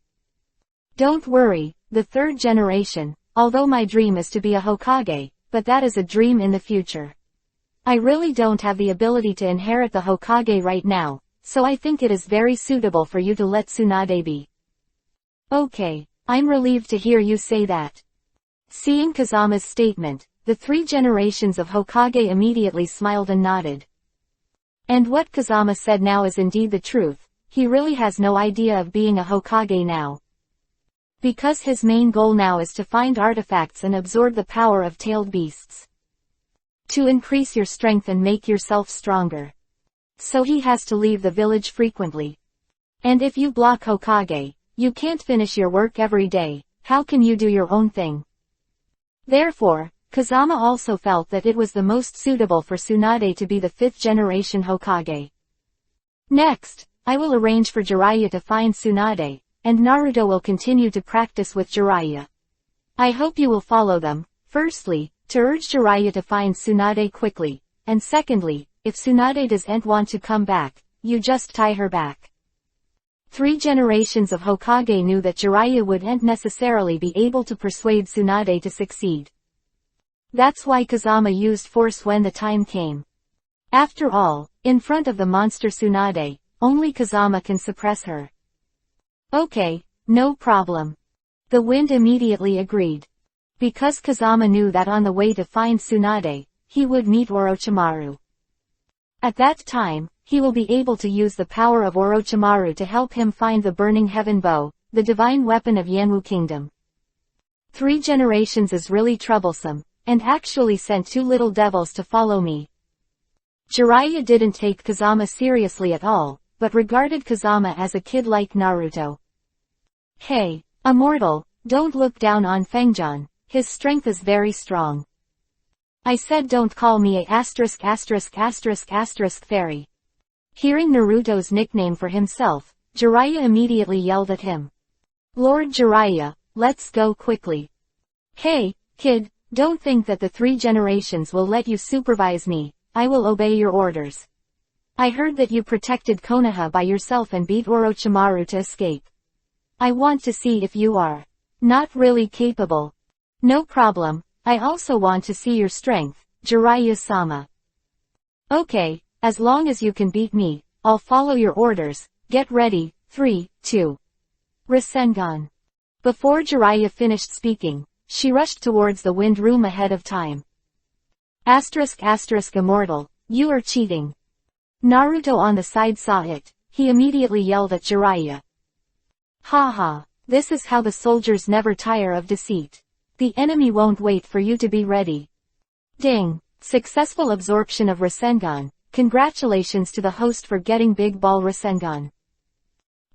Don't worry, the 3rd generation, although my dream is to be a Hokage, but that is a dream in the future. I really don't have the ability to inherit the Hokage right now, so I think it is very suitable for you to let Tsunade be. Okay, I'm relieved to hear you say that. Seeing Kazama's statement, the 3 generations of Hokage immediately smiled and nodded. And what Kazama said now is indeed the truth, he really has no idea of being a Hokage now. Because his main goal now is to find artifacts and absorb the power of tailed beasts. To increase your strength and make yourself stronger. So he has to leave the village frequently. And if you block Hokage, you can't finish your work every day, how can you do your own thing? Therefore, Kazama also felt that it was the most suitable for Tsunade to be the 5th generation Hokage. Next, I will arrange for Jiraiya to find Tsunade, and Naruto will continue to practice with Jiraiya. I hope you will follow them, firstly, to urge Jiraiya to find Tsunade quickly, and secondly, if Tsunade doesn't want to come back, you just tie her back. 3 generations of Hokage knew that Jiraiya wouldn't necessarily be able to persuade Tsunade to succeed. That's why Kazama used force when the time came. After all, in front of the monster Tsunade, only Kazama can suppress her. Okay, no problem. The wind immediately agreed. Because Kazama knew that on the way to find Tsunade, he would meet Orochimaru. At that time, he will be able to use the power of Orochimaru to help him find the Burning Heaven Bow, the divine weapon of Yanwu Kingdom. 3 generations is really troublesome, and actually sent 2 little devils to follow me. Jiraiya didn't take Kazama seriously at all, but regarded Kazama as a kid like Naruto. Hey, immortal, don't look down on Fengjan, his strength is very strong. I said don't call me a ****** fairy. Hearing Naruto's nickname for himself, Jiraiya immediately yelled at him. Lord Jiraiya, let's go quickly. Hey, kid, don't think that the 3 generations will let you supervise me, I will obey your orders. I heard that you protected Konoha by yourself and beat Orochimaru to escape. I want to see if you are not really capable. No problem, I also want to see your strength, Jiraiya-sama. Okay, as long as you can beat me, I'll follow your orders, get ready, 3, 2. Rasengan. Before Jiraiya finished speaking, she rushed towards the wind room ahead of time. *** immortal, you are cheating. Naruto on the side saw it, he immediately yelled at Jiraiya. Haha, this is how the soldiers never tire of deceit. The enemy won't wait for you to be ready. Ding, successful absorption of Rasengan, congratulations to the host for getting Big Ball Rasengan.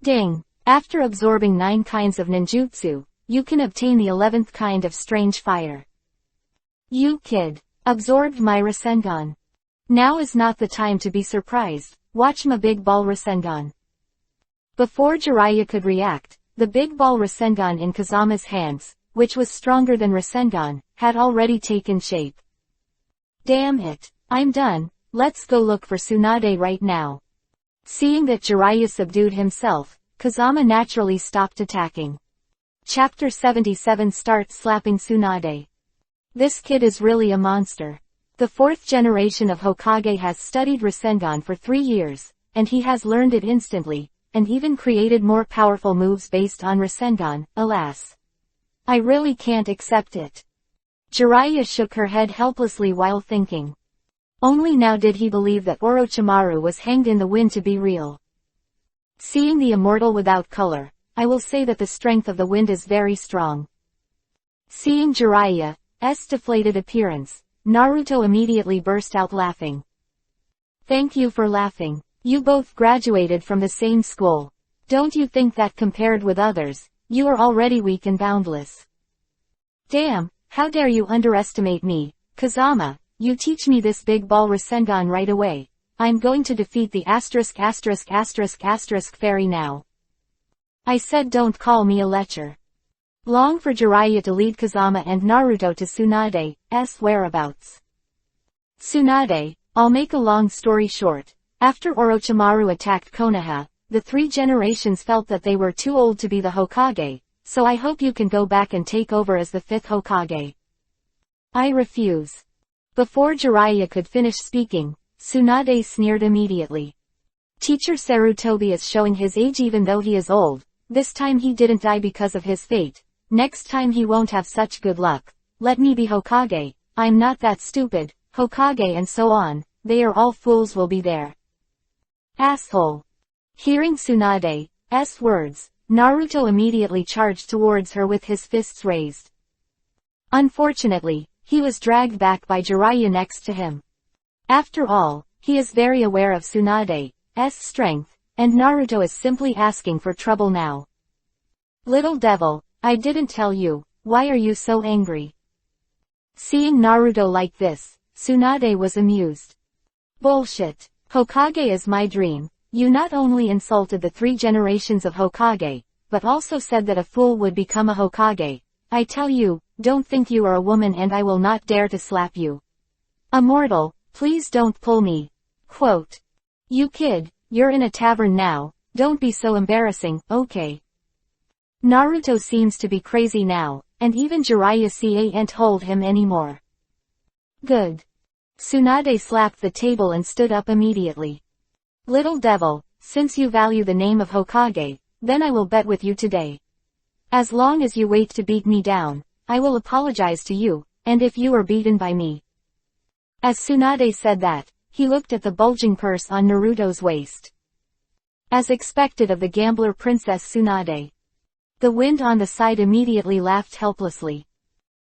Ding, after absorbing 9 kinds of ninjutsu, you can obtain the 11th kind of strange fire. You kid, absorbed my Rasengan. Now is not the time to be surprised, watch my Big Ball Rasengan. Before Jiraiya could react, the Big Ball Rasengan in Kazama's hands, which was stronger than Rasengan, had already taken shape. Damn it, I'm done, let's go look for Tsunade right now. Seeing that Jiraiya subdued himself, Kazama naturally stopped attacking. Chapter 77 starts slapping Tsunade. This kid is really a monster. The 4th generation of Hokage has studied Rasengan for 3 years, and he has learned it instantly, and even created more powerful moves based on Rasengan, alas. I really can't accept it. Jiraiya shook her head helplessly while thinking. Only now did he believe that Orochimaru was hanged in the wind to be real. Seeing the immortal without color, I will say that the strength of the wind is very strong. Seeing Jiraiya's deflated appearance, Naruto immediately burst out laughing. Thank you for laughing. You both graduated from the same school. Don't you think that compared with others, you are already weak and boundless? Damn, how dare you underestimate me, Kazama, you teach me this big ball Rasengan right away. I'm going to defeat the ***** fairy now. I said don't call me a lecher. Long for Jiraiya to lead Kazama and Naruto to Tsunade's whereabouts. Tsunade, I'll make a long story short. After Orochimaru attacked Konoha, the 3 generations felt that they were too old to be the Hokage, so I hope you can go back and take over as the 5th Hokage. I refuse. Before Jiraiya could finish speaking, Tsunade sneered immediately. Teacher Sarutobi is showing his age even though he is old. This time he didn't die because of his fate. Next time he won't have such good luck. Let me be Hokage. I'm not that stupid. Hokage and so on. They are all fools will be there. Asshole. Hearing Tsunade's words, Naruto immediately charged towards her with his fists raised. Unfortunately, he was dragged back by Jiraiya next to him. After all, he is very aware of Tsunade's strength, and Naruto is simply asking for trouble now. Little devil, I didn't tell you, why are you so angry? Seeing Naruto like this, Tsunade was amused. Bullshit. Hokage is my dream. You not only insulted the 3 generations of Hokage, but also said that a fool would become a Hokage. I tell you, don't think you are a woman and I will not dare to slap you. A mortal, please don't pull me. Quote. You kid, you're in a tavern now, don't be so embarrassing, okay? Naruto seems to be crazy now, and even Jiraiya can't hold him anymore. Good. Tsunade slapped the table and stood up immediately. Little devil, since you value the name of Hokage, then I will bet with you today. As long as you wait to beat me down, I will apologize to you, and if you are beaten by me. As Tsunade said that, he looked at the bulging purse on Naruto's waist. As expected of the gambler Princess Tsunade. The wind on the side immediately laughed helplessly.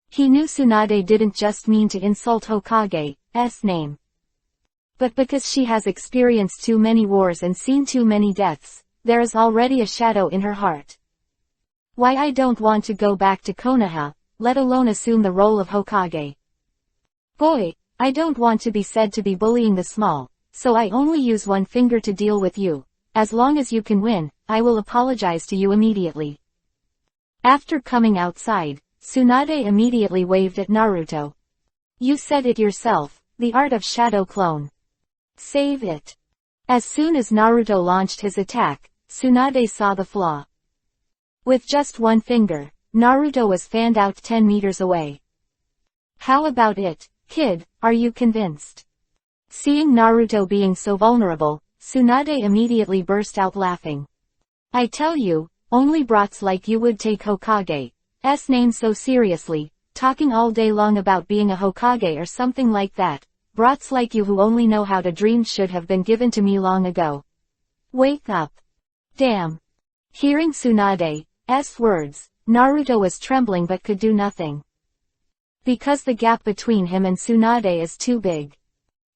He knew Tsunade didn't just mean to insult Hokage's name. But because she has experienced too many wars and seen too many deaths, there is already a shadow in her heart. Why I don't want to go back to Konoha, let alone assume the role of Hokage. Boy, I don't want to be said to be bullying the small, so I only use one finger to deal with you. As long as you can win, I will apologize to you immediately. After coming outside, Tsunade immediately waved at Naruto. You said it yourself, the art of shadow clone. Save it. As soon as Naruto launched his attack, Tsunade saw the flaw. With just one finger, Naruto was fanned out 10 meters away. How about it, kid, are you convinced? Seeing Naruto being so vulnerable, Tsunade immediately burst out laughing. I tell you, only brats like you would take Hokage's name so seriously, talking all day long about being a Hokage or something like that. Brats like you who only know how to dream should have been given to me long ago. Wake up. Damn. Hearing Tsunade's words, Naruto was trembling but could do nothing. Because the gap between him and Tsunade is too big.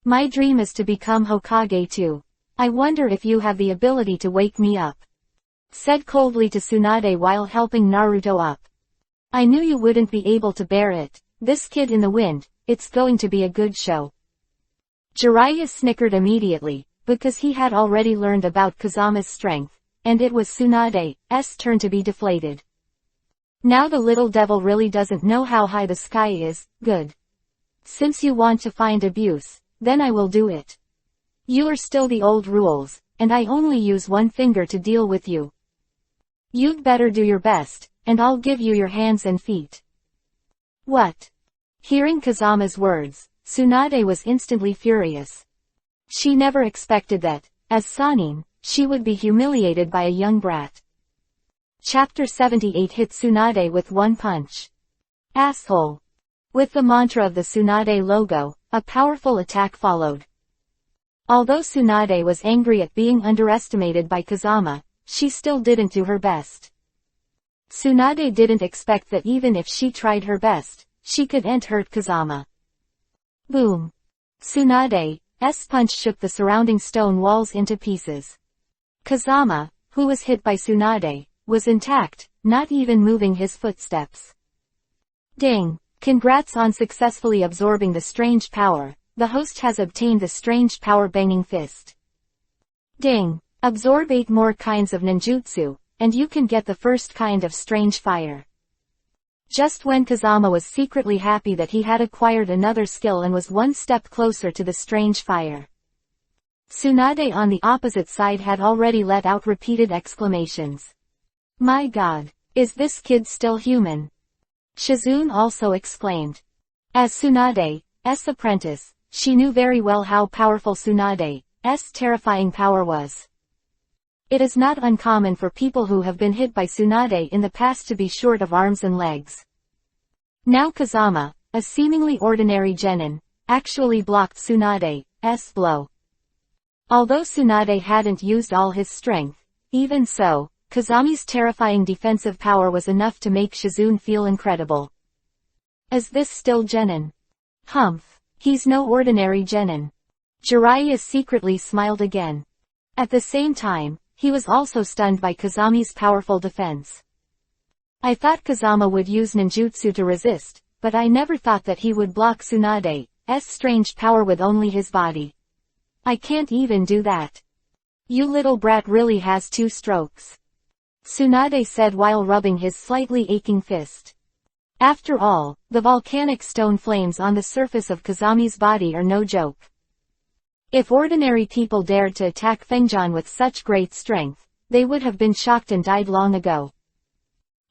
My dream is to become Hokage too. I wonder if you have the ability to wake me up. Said coldly to Tsunade while helping Naruto up. I knew you wouldn't be able to bear it. This kid in the wind, it's going to be a good show. Jiraiya snickered immediately, because he had already learned about Kazama's strength, and it was Tsunade's turn to be deflated. Now the little devil really doesn't know how high the sky is. Good. Since you want to find abuse, then I will do it. You are still the old rules, and I only use one finger to deal with you. You'd better do your best, and I'll give you your hands and feet. What? Hearing Kazama's words, Tsunade was instantly furious. She never expected that, as Sannin, she would be humiliated by a young brat. Chapter 78 hit Tsunade with one punch. Asshole. With the mantra of the Tsunade logo, a powerful attack followed. Although Tsunade was angry at being underestimated by Kazama, she still didn't do her best. Tsunade didn't expect that even if she tried her best, she couldn't hurt Kazama. Boom. Tsunade, punch shook the surrounding stone walls into pieces. Kazama, who was hit by Tsunade, was intact, not even moving his footsteps. Ding! Congrats on successfully absorbing the strange power. The host has obtained the strange power banging fist. Ding! Absorb 8 more kinds of ninjutsu, and you can get the first kind of strange fire. Just when Kazama was secretly happy that he had acquired another skill and was one step closer to the strange fire, Tsunade on the opposite side had already let out repeated exclamations. My god, is this kid still human? Shizune also exclaimed. As Tsunade's apprentice, she knew very well how powerful Tsunade's terrifying power was. It is not uncommon for people who have been hit by Tsunade in the past to be short of arms and legs. Now Kazama, a seemingly ordinary genin, actually blocked Tsunade's blow. Although Tsunade hadn't used all his strength, even so, Kazami's terrifying defensive power was enough to make Shizune feel incredible. Is this still genin? Humph, he's no ordinary genin. Jiraiya secretly smiled again. At the same time, he was also stunned by Kazami's powerful defense. I thought Kazama would use ninjutsu to resist, but I never thought that he would block Tsunade's strange power with only his body. I can't even do that. You little brat really has 2 strokes. Tsunade said while rubbing his slightly aching fist. After all, the volcanic stone flames on the surface of Kazami's body are no joke. If ordinary people dared to attack Fengjian with such great strength, they would have been shocked and died long ago.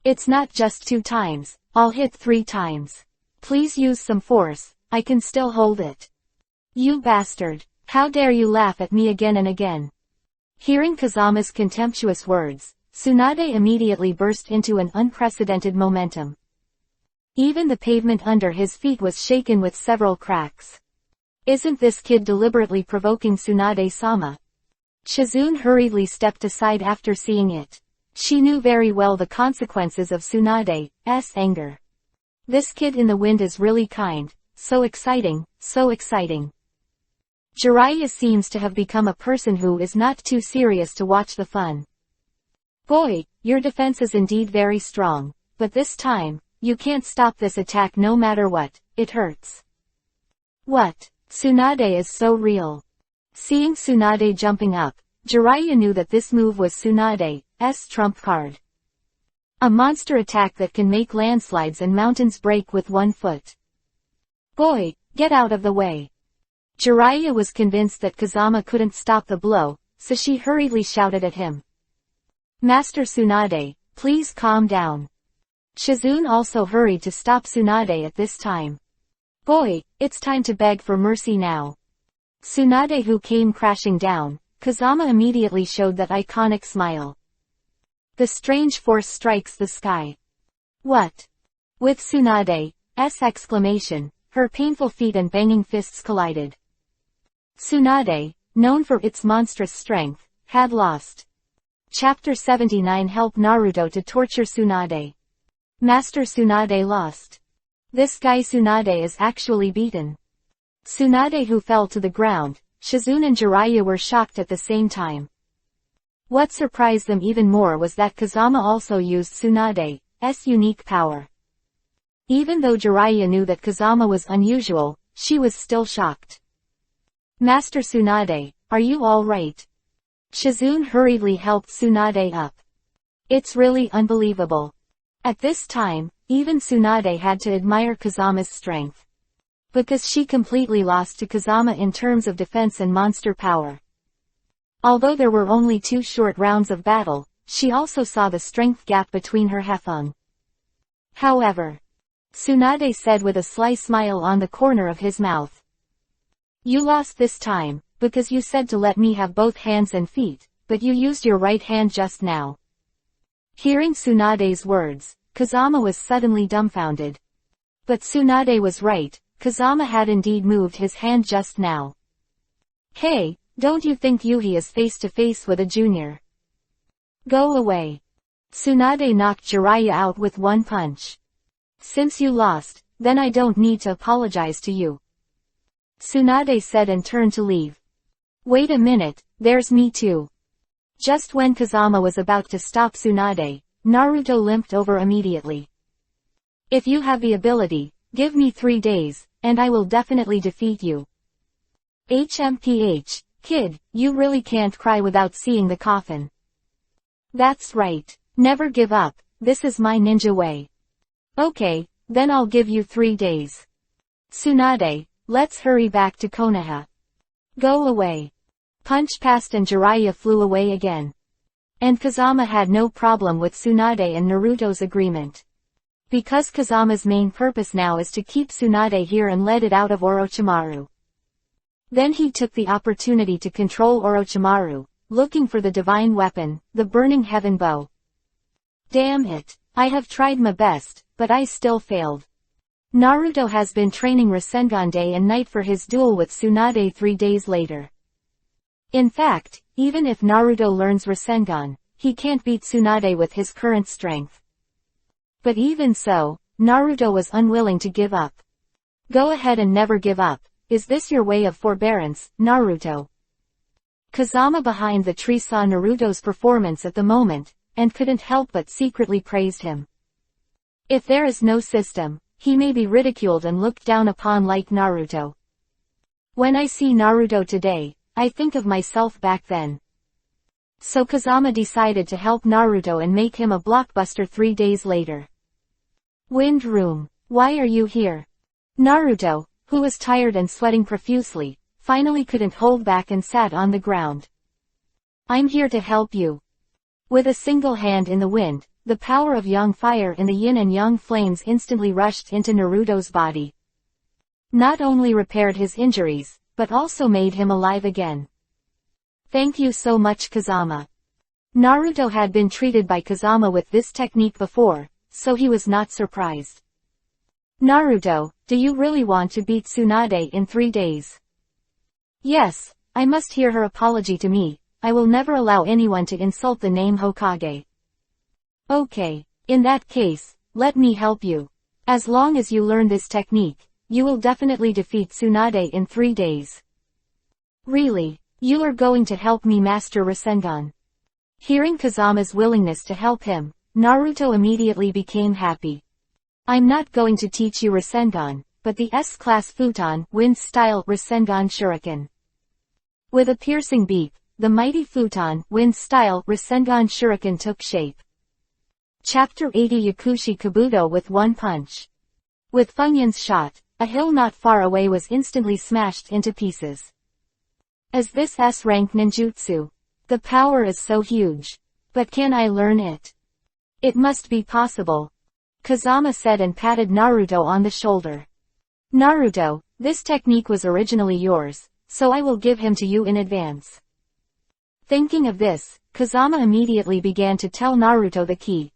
It's not just 2 times, I'll hit 3 times. Please use some force, I can still hold it. You bastard, how dare you laugh at me again and again. Hearing Kazama's contemptuous words, Tsunade immediately burst into an unprecedented momentum. Even the pavement under his feet was shaken with several cracks. Isn't this kid deliberately provoking Tsunade-sama? Shizune hurriedly stepped aside after seeing it. She knew very well the consequences of Tsunade's anger. This kid in the wind is really kind, so exciting, so exciting. Jiraiya seems to have become a person who is not too serious to watch the fun. Boy, your defense is indeed very strong, but this time, you can't stop this attack no matter what, it hurts. What? Tsunade is so real. Seeing Tsunade jumping up, Jiraiya knew that this move was Tsunade's trump card. A monster attack that can make landslides and mountains break with 1 foot. Boy, get out of the way. Jiraiya was convinced that Kazama couldn't stop the blow, so she hurriedly shouted at him. Master Tsunade, please calm down. Shizune also hurried to stop Tsunade at this time. Boy, it's time to beg for mercy now. Tsunade who came crashing down, Kazama immediately showed that iconic smile. The strange force strikes the sky. What? With Tsunade's exclamation, her painful feet and banging fists collided. Tsunade, known for its monstrous strength, had lost. Chapter 79 Help Naruto to torture Tsunade. Master Tsunade lost. This guy Tsunade is actually beaten. Tsunade who fell to the ground, Shizune and Jiraiya were shocked at the same time. What surprised them even more was that Kazama also used Tsunade's unique power. Even though Jiraiya knew that Kazama was unusual, she was still shocked. Master Tsunade, are you alright? Shizune hurriedly helped Tsunade up. It's really unbelievable. At this time, even Tsunade had to admire Kazama's strength. Because she completely lost to Kazama in terms of defense and monster power. Although there were only 2 short rounds of battle, she also saw the strength gap between her Hefeng. However, Tsunade said with a sly smile on the corner of his mouth. You lost this time, because you said to let me have both hands and feet, but you used your right hand just now. Hearing Tsunade's words, Kazama was suddenly dumbfounded. But Tsunade was right, Kazama had indeed moved his hand just now. Hey, don't you think Yuhi is face to face with a junior? Go away. Tsunade knocked Jiraiya out with 1 punch. Since you lost, then I don't need to apologize to you. Tsunade said and turned to leave. Wait a minute, there's me too. Just when Kazama was about to stop Tsunade, Naruto limped over immediately. If you have the ability, give me 3 days, and I will definitely defeat you. HMPH, kid, you really can't cry without seeing the coffin. That's right. Never give up, this is my ninja way. Okay, then I'll give you 3 days. Tsunade, let's hurry back to Konoha. Go away. Punch passed and Jiraiya flew away again. And Kazama had no problem with Tsunade and Naruto's agreement. Because Kazama's main purpose now is to keep Tsunade here and let it out of Orochimaru. Then he took the opportunity to control Orochimaru, looking for the divine weapon, the Burning Heaven Bow. Damn it, I have tried my best, but I still failed. Naruto has been training Rasengan day and night for his duel with Tsunade 3 days later. In fact, even if Naruto learns Rasengan, he can't beat Tsunade with his current strength. But even so, Naruto was unwilling to give up. Go ahead and never give up. Is this your way of forbearance, Naruto? Kazama behind the tree saw Naruto's performance at the moment, and couldn't help but secretly praised him. If there is no system, he may be ridiculed and looked down upon like Naruto. When I see Naruto today, I think of myself back then. So Kazama decided to help Naruto and make him a blockbuster 3 days later. Wind Room, why are you here? Naruto, who was tired and sweating profusely, finally couldn't hold back and sat on the ground. I'm here to help you. With a single hand in the wind, the power of yang fire in the yin and yang flames instantly rushed into Naruto's body. Not only repaired his injuries, but also made him alive again. Thank you so much Kazama. Naruto had been treated by Kazama with this technique before, so he was not surprised. Naruto, do you really want to beat Tsunade in 3 days? Yes, I must hear her apology to me. I will never allow anyone to insult the name Hokage. Okay, in that case, let me help you. As long as you learn this technique, you will definitely defeat Tsunade in 3 days. Really, you are going to help me master Rasengan? Hearing Kazama's willingness to help him, Naruto immediately became happy. I'm not going to teach you Rasengan, but the S-class futon wind-style Rasengan Shuriken. With a piercing beep, the mighty futon wind-style Rasengan Shuriken took shape. Chapter 80 Yakushi Kabuto with one punch. With Funyun's shot, a hill not far away was instantly smashed into pieces. As this S-rank ninjutsu, the power is so huge. But can I learn it? It must be possible. Kazama said and patted Naruto on the shoulder. Naruto, this technique was originally yours, so I will give him to you in advance. Thinking of this, Kazama immediately began to tell Naruto the key.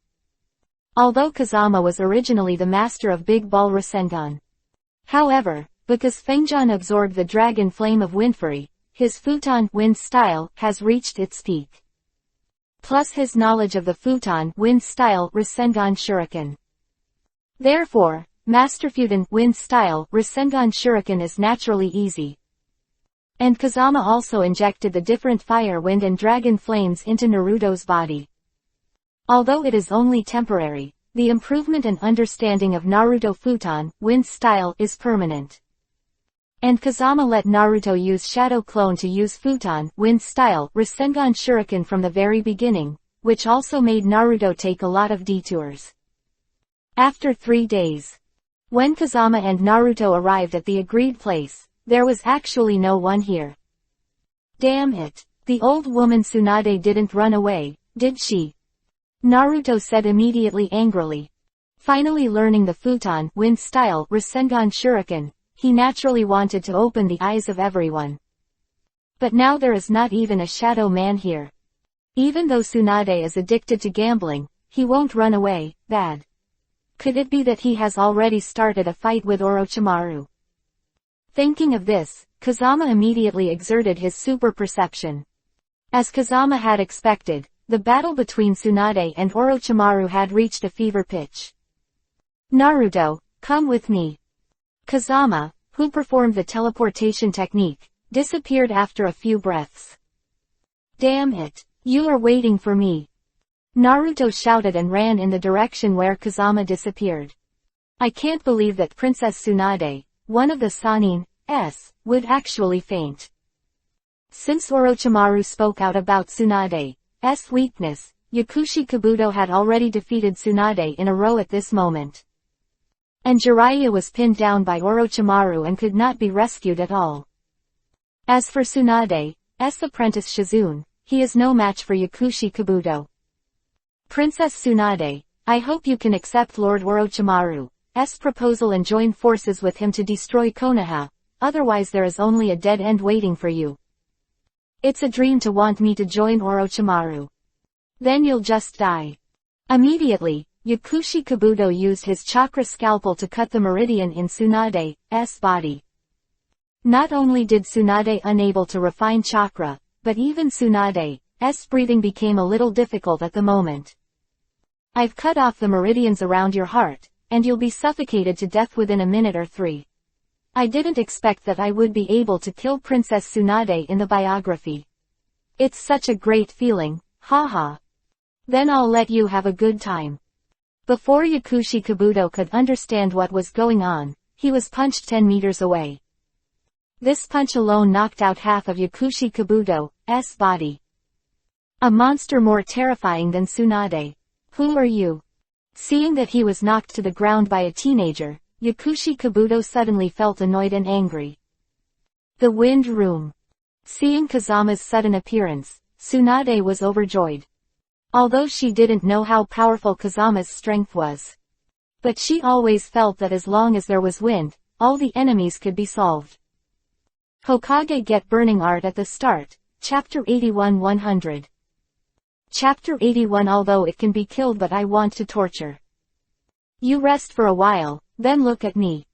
Although Kazama was originally the master of Big Ball Rasengan. However, because Fengjian absorbed the dragon flame of Windfury, his futon wind style has reached its peak. Plus his knowledge of the futon wind style Rasengan Shuriken. Therefore, Master Futon wind style Rasengan Shuriken is naturally easy. And Kazama also injected the different fire, wind and dragon flames into Naruto's body. Although it is only temporary, the improvement and understanding of Naruto futon wind style is permanent. And Kazama let Naruto use Shadow Clone to use futon wind style Rasengan Shuriken from the very beginning, which also made Naruto take a lot of detours. After 3 days, when Kazama and Naruto arrived at the agreed place, there was actually no one here. Damn it, the old woman Tsunade didn't run away, did she? Naruto said immediately angrily. Finally learning the futon wind style Rasengan Shuriken, he naturally wanted to open the eyes of everyone. But now there is not even a shadow man here. Even though Tsunade is addicted to gambling, he won't run away. Bad. Could it be that he has already started a fight with Orochimaru? Thinking of this, Kazama immediately exerted his super perception. As Kazama had expected, the battle between Tsunade and Orochimaru had reached a fever pitch. Naruto, come with me. Kazama, who performed the teleportation technique, disappeared after a few breaths. Damn it! You are waiting for me! Naruto shouted and ran in the direction where Kazama disappeared. I can't believe that Princess Tsunade, one of the Sanins, would actually faint. Since Orochimaru spoke out about Tsunade's weakness, Yakushi Kabuto had already defeated Tsunade in a row at this moment. And Jiraiya was pinned down by Orochimaru and could not be rescued at all. As for Tsunade's apprentice Shizune, he is no match for Yakushi Kabuto. Princess Tsunade, I hope you can accept Lord Orochimaru's proposal and join forces with him to destroy Konoha, otherwise there is only a dead end waiting for you. It's a dream to want me to join Orochimaru. Then you'll just die. Immediately, Yakushi Kabuto used his chakra scalpel to cut the meridian in Tsunade's body. Not only did Tsunade unable to refine chakra, but even Tsunade's breathing became a little difficult at the moment. I've cut off the meridians around your heart, and you'll be suffocated to death within a minute or 3. I didn't expect that I would be able to kill Princess Tsunade in the biography. It's such a great feeling, haha. Then I'll let you have a good time. Before Yakushi Kabuto could understand what was going on, he was punched 10 meters away. This punch alone knocked out half of Yakushi Kabuto's body. A monster more terrifying than Tsunade. Who are you? Seeing that he was knocked to the ground by a teenager, Yakushi Kabuto suddenly felt annoyed and angry. The Wind Room. Seeing Kazama's sudden appearance, Tsunade was overjoyed. Although she didn't know how powerful Kazama's strength was. But she always felt that as long as there was wind, all the enemies could be solved. Hokage get burning art at the start, Chapter 81-100. Chapter 81 Although it can be killed but I want to torture. You rest for a while, then look at me.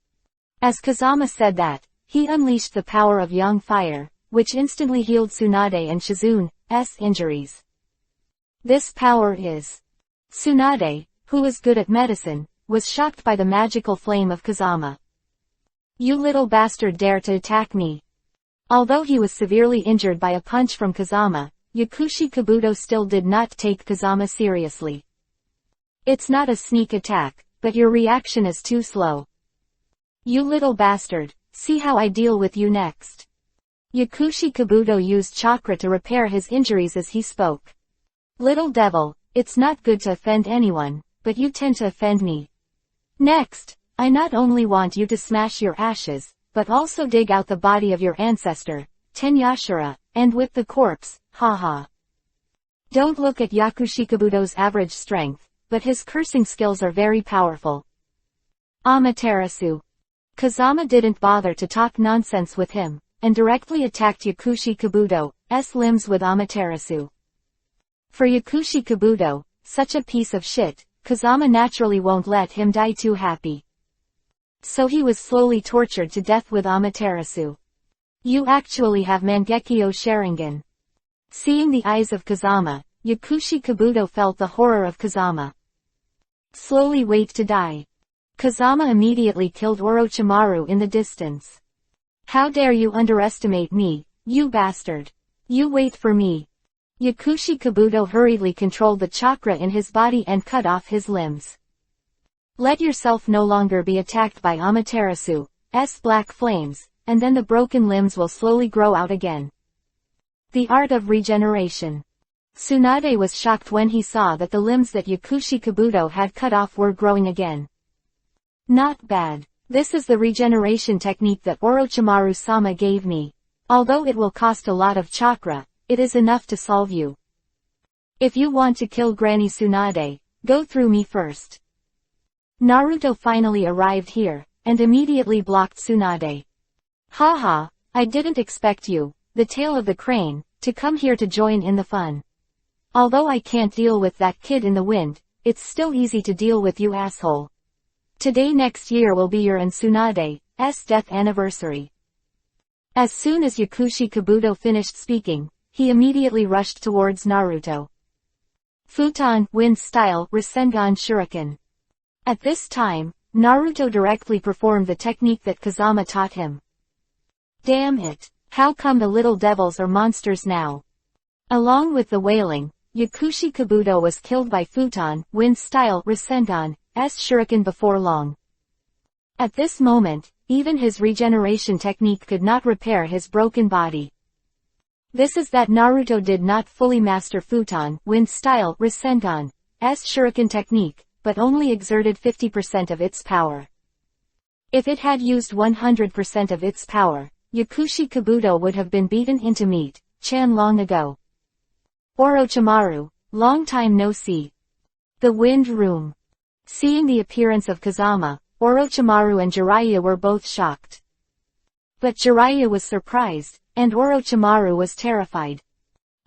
As Kazama said that, he unleashed the power of Yang Fire, which instantly healed Tsunade and Shizune's injuries. This power is. Tsunade, who is good at medicine, was shocked by the magical flame of Kazama. You little bastard dare to attack me. Although he was severely injured by a punch from Kazama, Yakushi Kabuto still did not take Kazama seriously. It's not a sneak attack, but your reaction is too slow. You little bastard, see how I deal with you next. Yakushi Kabuto used chakra to repair his injuries as he spoke. Little devil, it's not good to offend anyone, but you tend to offend me. Next, I not only want you to smash your ashes, but also dig out the body of your ancestor, Tenyashira, and whip the corpse, haha. Don't look at Yakushi Kabuto's average strength, but his cursing skills are very powerful. Amaterasu. Kazama didn't bother to talk nonsense with him, and directly attacked Yakushi Kabuto's limbs with Amaterasu. For Yakushi Kabuto, such a piece of shit, Kazama naturally won't let him die too happy. So he was slowly tortured to death with Amaterasu. You actually have Mangekyo Sharingan. Seeing the eyes of Kazama, Yakushi Kabuto felt the horror of Kazama. Slowly wait to die. Kazama immediately killed Orochimaru in the distance. How dare you underestimate me, you bastard. You wait for me. Yakushi Kabuto hurriedly controlled the chakra in his body and cut off his limbs. Let yourself no longer be attacked by Amaterasu's black flames, and then the broken limbs will slowly grow out again. The art of regeneration. Tsunade was shocked when he saw that the limbs that Yakushi Kabuto had cut off were growing again. Not bad. This is the regeneration technique that Orochimaru-sama gave me. Although it will cost a lot of chakra, it is enough to solve you. If you want to kill Granny Tsunade, go through me first. Naruto finally arrived here, and immediately blocked Tsunade. Haha, I didn't expect you, the tail of the crane, to come here to join in the fun. Although I can't deal with that kid in the wind, it's still easy to deal with you asshole. Today next year will be your and Tsunade's death anniversary. As soon as Yakushi Kabuto finished speaking, he immediately rushed towards Naruto. Futon, Wind Style, Rasengan Shuriken. At this time, Naruto directly performed the technique that Kazama taught him. Damn it! How come the little devils are monsters now? Along with the wailing, Yakushi Kabuto was killed by Futon, Wind-style Rasengan's shuriken before long. At this moment, even his regeneration technique could not repair his broken body. This is that Naruto did not fully master Futon, Wind-style Rasengan's shuriken technique, but only exerted 50% of its power. If it had used 100% of its power, Yakushi Kabuto would have been beaten into meat, long ago. Orochimaru, long time no see. The Wind Room. Seeing the appearance of Kazama, Orochimaru and Jiraiya were both shocked. But Jiraiya was surprised, and Orochimaru was terrified.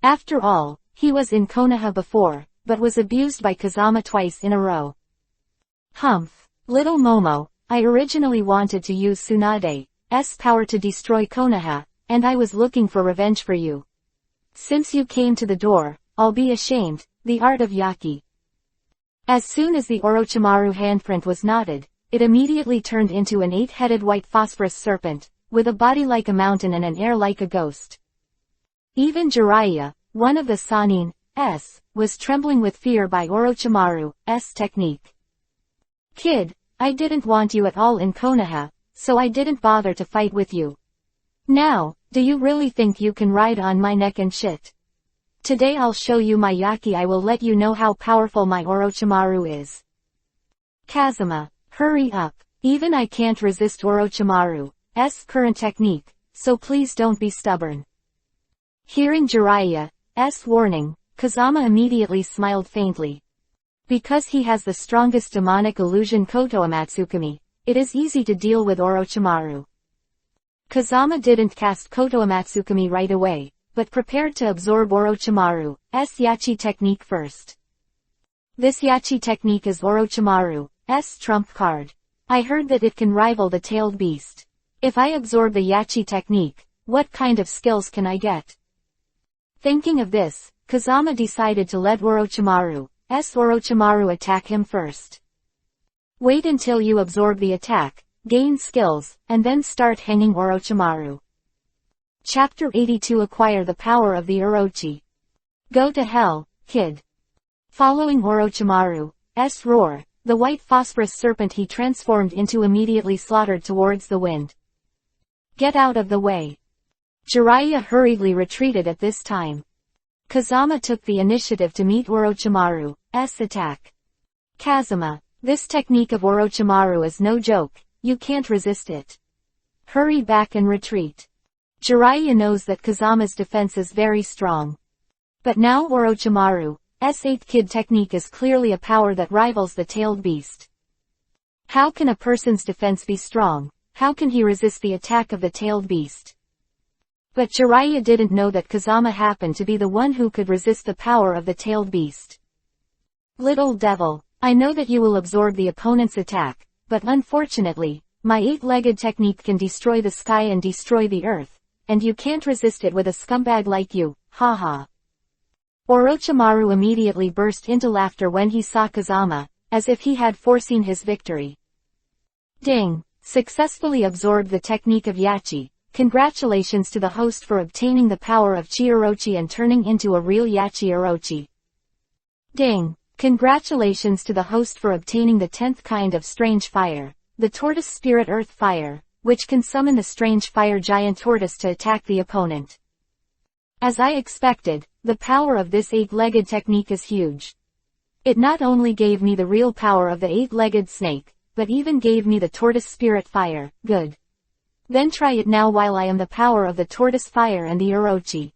After all, he was in Konoha before, but was abused by Kazama twice in a row. Humph. Little Momo, I originally wanted to use Tsunade's power to destroy Konoha, and I was looking for revenge for you. Since you came to the door, I'll be ashamed, the art of Yaki. As soon as the Orochimaru handprint was knotted, it immediately turned into an 8-headed white phosphorus serpent, with a body like a mountain and an air like a ghost. Even Jiraiya, one of the Sannin's, was trembling with fear by Orochimaru's technique. Kid, I didn't want you at all in Konoha, so I didn't bother to fight with you. Now, do you really think you can ride on my neck and shit? Today I'll show you my Yaki. I will let you know how powerful my Orochimaru is. Kazama, hurry up. Even I can't resist Orochimaru's current technique, so please don't be stubborn. Hearing Jiraiya's warning, Kazama immediately smiled faintly. Because he has the strongest demonic illusion Kotoamatsukami, it is easy to deal with Orochimaru. Kazama didn't cast Kotoamatsukami right away, but prepared to absorb Orochimaru's Yachi technique first. This Yachi technique is Orochimaru's trump card. I heard that it can rival the tailed beast. If I absorb the Yachi technique, what kind of skills can I get? Thinking of this, Kazama decided to let Orochimaru attack him first. Wait until you absorb the attack, gain skills, and then start hanging Orochimaru. Chapter 82 Acquire the Power of the Orochi. Go to hell, kid. Following Orochimaru's roar, the white phosphorus serpent he transformed into immediately slaughtered towards the wind. Get out of the way. Jiraiya hurriedly retreated at this time. Kazama took the initiative to meet Orochimaru's attack. Kazama, this technique of Orochimaru is no joke, you can't resist it. Hurry back and retreat. Jiraiya knows that Kazama's defense is very strong. But now Orochimaru's 8-kid technique is clearly a power that rivals the tailed beast. How can a person's defense be strong? How can he resist the attack of the tailed beast? But Jiraiya didn't know that Kazama happened to be the one who could resist the power of the tailed beast. Little devil, I know that you will absorb the opponent's attack, but unfortunately, my 8-legged technique can destroy the sky and destroy the earth, and you can't resist it with a scumbag like you, haha. Orochimaru immediately burst into laughter when he saw Kazama, as if he had foreseen his victory. Ding! Successfully absorbed the technique of Yachi. Congratulations to the host for obtaining the power of Chi-Orochi and turning into a real Yachi-Orochi. Ding! Congratulations to the host for obtaining the 10th kind of strange fire, the tortoise spirit earth fire, which can summon the strange fire giant tortoise to attack the opponent. As I expected, the power of this 8-legged technique is huge. It not only gave me the real power of the 8-legged snake, but even gave me the tortoise spirit fire, good. Then try it now while I am the power of the tortoise fire and the Orochi.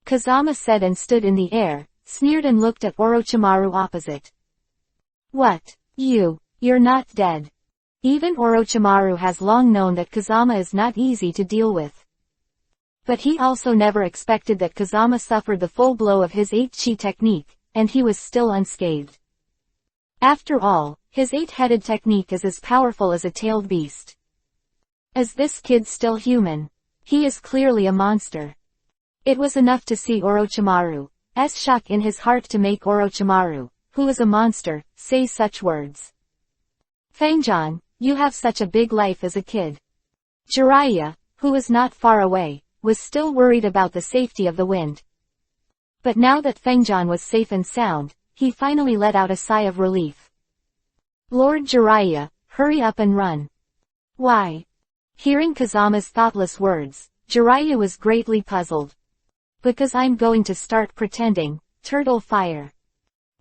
Kazama said and stood in the air, sneered and looked at Orochimaru opposite. What? You're not dead. Even Orochimaru has long known that Kazama is not easy to deal with. But he also never expected that Kazama suffered the full blow of his 8-chi technique, and he was still unscathed. After all, his 8-headed technique is as powerful as a tailed beast. Is this kid still human? He is clearly a monster. It was enough to see Orochimaru's shock in his heart to make Orochimaru, who is a monster, say such words. Fangjan, you have such a big life as a kid. Jiraiya, who was not far away, was still worried about the safety of the wind. But now that Fangjan was safe and sound, he finally let out a sigh of relief. Lord Jiraiya, hurry up and run. Why? Hearing Kazama's thoughtless words, Jiraiya was greatly puzzled. Because I'm going to start pretending, turtle fire.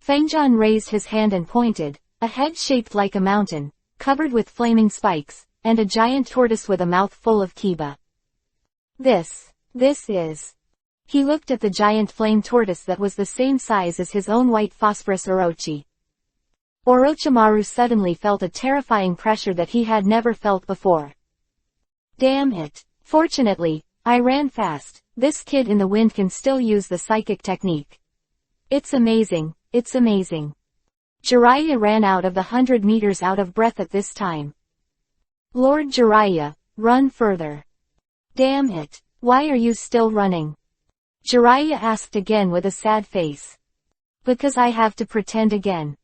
Fangjan raised his hand and pointed, a head shaped like a mountain, covered with flaming spikes, and a giant tortoise with a mouth full of kiba. This is... He looked at the giant flame tortoise that was the same size as his own white phosphorus Orochi. Orochimaru suddenly felt a terrifying pressure that he had never felt before. Damn it. Fortunately, I ran fast. This kid in the wind can still use the psychic technique. It's amazing, it's amazing. Jiraiya ran out of the 100 meters out of breath at this time. Lord Jiraiya, run further. Damn it, why are you still running? Jiraiya asked again with a sad face. Because I have to pretend again.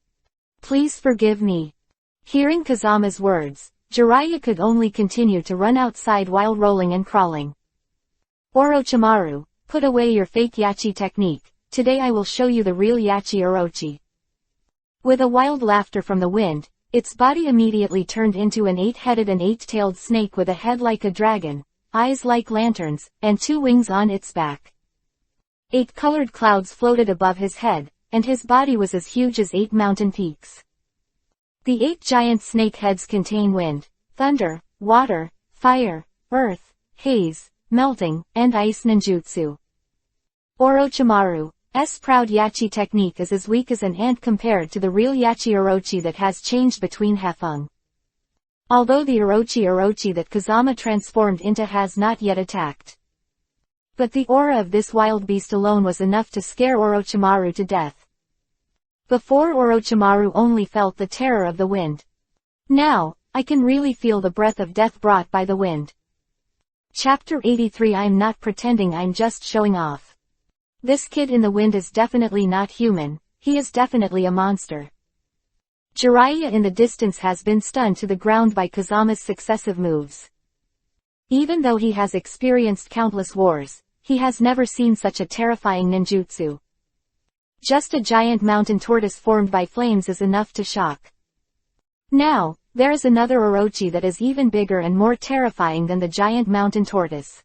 Please forgive me. Hearing Kazama's words, Jiraiya could only continue to run outside while rolling and crawling. Orochimaru, put away your fake Yachi technique. Today I will show you the real Yachi Orochi. With a wild laughter from the wind, its body immediately turned into an 8-headed and 8-tailed snake with a head like a dragon, eyes like lanterns, and 2 wings on its back. 8 colored clouds floated above his head, and his body was as huge as 8 mountain peaks. The 8 giant snake heads contain wind, thunder, water, fire, earth, haze, melting, and ice ninjutsu. Orochimaru's proud Yachi technique is as weak as an ant compared to the real Yachi Orochi that has changed between Hefeng. Although the Orochi that Kazama transformed into has not yet attacked. But the aura of this wild beast alone was enough to scare Orochimaru to death. Before Orochimaru only felt the terror of the wind. Now, I can really feel the breath of death brought by the wind. Chapter 83. I'm not pretending, I'm just showing off. This kid in the wind is definitely not human, he is definitely a monster. Jiraiya in the distance has been stunned to the ground by Kazama's successive moves. Even though he has experienced countless wars, he has never seen such a terrifying ninjutsu. Just a giant mountain tortoise formed by flames is enough to shock. Now, there is another Orochi that is even bigger and more terrifying than the giant mountain tortoise.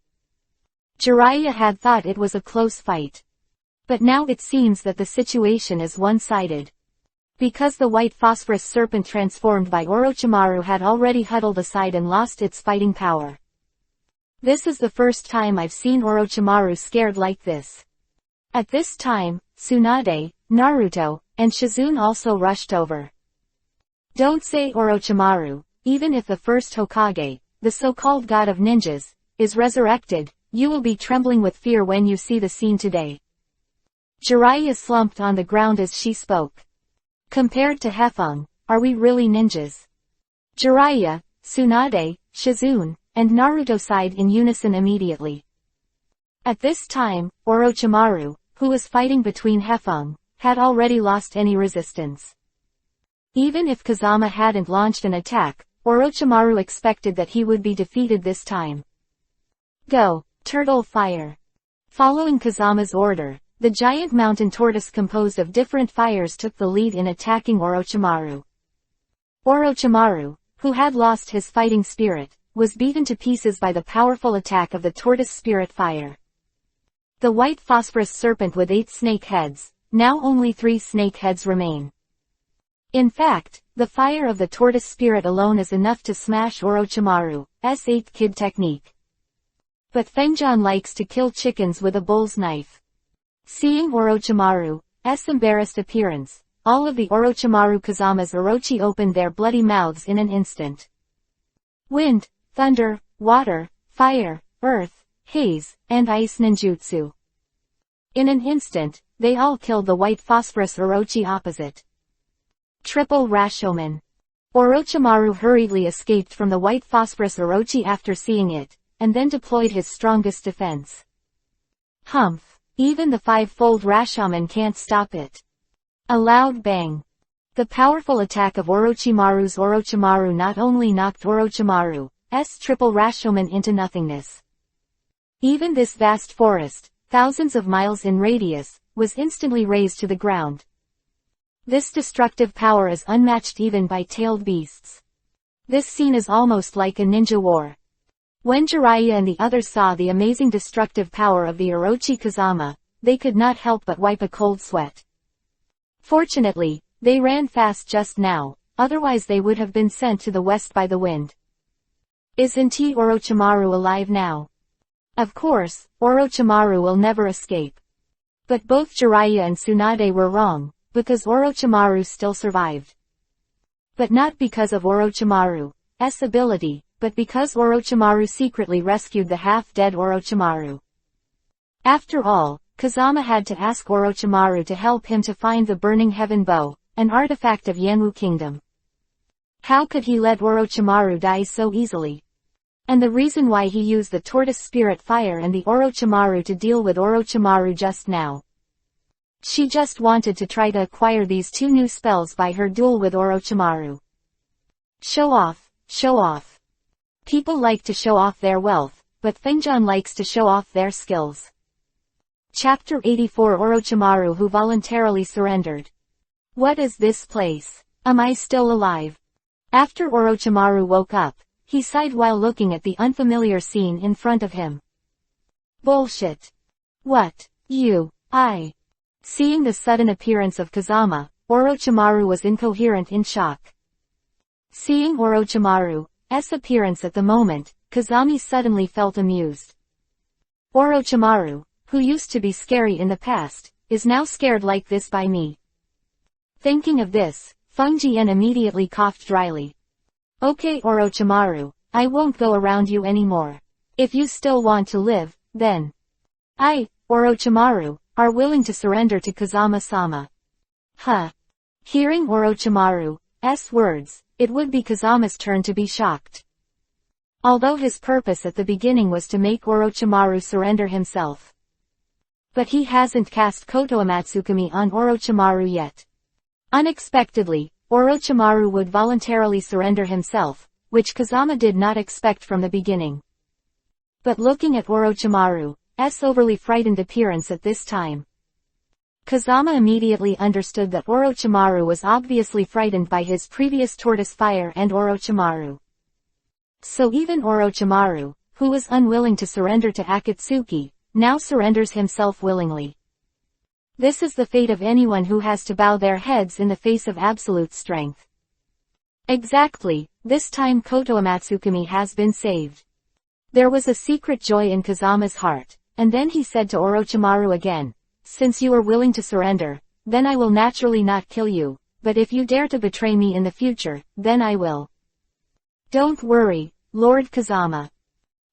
Jiraiya had thought it was a close fight. But now it seems that the situation is one-sided. Because the white phosphorus serpent transformed by Orochimaru had already huddled aside and lost its fighting power. This is the first time I've seen Orochimaru scared like this. At this time, Tsunade, Naruto, and Shizune also rushed over. Don't say Orochimaru, even if the first Hokage, the so-called god of ninjas, is resurrected, you will be trembling with fear when you see the scene today. Jiraiya slumped on the ground as she spoke. Compared to Hefeng, are we really ninjas? Jiraiya, Tsunade, Shizune, and Naruto sighed in unison immediately. At this time, Orochimaru, who was fighting between Hefeng, had already lost any resistance. Even if Kazama hadn't launched an attack, Orochimaru expected that he would be defeated this time. Go, turtle fire. Following Kazama's order, the giant mountain tortoise composed of different fires took the lead in attacking Orochimaru. Orochimaru, who had lost his fighting spirit, was beaten to pieces by the powerful attack of the tortoise spirit fire. The white phosphorus serpent with 8 snake heads, now only 3 snake heads remain. In fact, the fire of the tortoise spirit alone is enough to smash Orochimaru's 8 kid technique. But Fangjan likes to kill chickens with a bull's knife. Seeing Orochimaru's embarrassed appearance, all of the Orochimaru Kazama's Orochi opened their bloody mouths in an instant. Wind, thunder, water, fire, earth, haze, and ice ninjutsu. In an instant, they all killed the white phosphorus Orochi opposite. Triple Rashomon. Orochimaru hurriedly escaped from the white phosphorus Orochi after seeing it, and then deployed his strongest defense. Humph, even the 5-fold Rashomon can't stop it. A loud bang. The powerful attack of Orochimaru not only knocked Orochimaru's triple Rashomon into nothingness. Even this vast forest, thousands of miles in radius, was instantly razed to the ground. This destructive power is unmatched even by tailed beasts. This scene is almost like a ninja war. When Jiraiya and the others saw the amazing destructive power of the Orochi Kazama, they could not help but wipe a cold sweat. Fortunately, they ran fast just now, otherwise they would have been sent to the west by the wind. Isn't Orochimaru alive now? Of course, Orochimaru will never escape. But both Jiraiya and Tsunade were wrong, because Orochimaru still survived. But not because of Orochimaru's ability, but because Orochimaru secretly rescued the half-dead Orochimaru. After all, Kazama had to ask Orochimaru to help him to find the Burning Heaven Bow, an artifact of Yanwu Kingdom. How could he let Orochimaru die so easily? And the reason why he used the Tortoise Spirit Fire and the Orochimaru to deal with Orochimaru just now. She just wanted to try to acquire these two new spells by her duel with Orochimaru. Show off, show off. People like to show off their wealth, but Fengjian likes to show off their skills. Chapter 84 Orochimaru who voluntarily surrendered. What is this place? Am I still alive? After Orochimaru woke up, he sighed while looking at the unfamiliar scene in front of him. Bullshit. What? Seeing the sudden appearance of Kazama, Orochimaru was incoherent in shock. Seeing Orochimaru's appearance at the moment, Kazami suddenly felt amused. Orochimaru, who used to be scary in the past, is now scared like this by me. Thinking of this, Fengjian immediately coughed dryly. Okay Orochimaru, I won't go around you anymore. If you still want to live, then Orochimaru, are willing to surrender to Kazama-sama. Hearing Orochimaru's words, it would be Kazama's turn to be shocked. Although his purpose at the beginning was to make Orochimaru surrender himself. But he hasn't cast Koto Amatsukami on Orochimaru yet. Unexpectedly, Orochimaru would voluntarily surrender himself, which Kazama did not expect from the beginning. But looking at Orochimaru's overly frightened appearance at this time, Kazama immediately understood that Orochimaru was obviously frightened by his previous tortoise fire and Orochimaru. So even Orochimaru, who was unwilling to surrender to Akatsuki, now surrenders himself willingly. This is the fate of anyone who has to bow their heads in the face of absolute strength. Exactly, this time Koto Amatsukami has been saved. There was a secret joy in Kazama's heart, and then he said to Orochimaru again, since you are willing to surrender, then I will naturally not kill you, but if you dare to betray me in the future, then I will. Don't worry, Lord Kazama.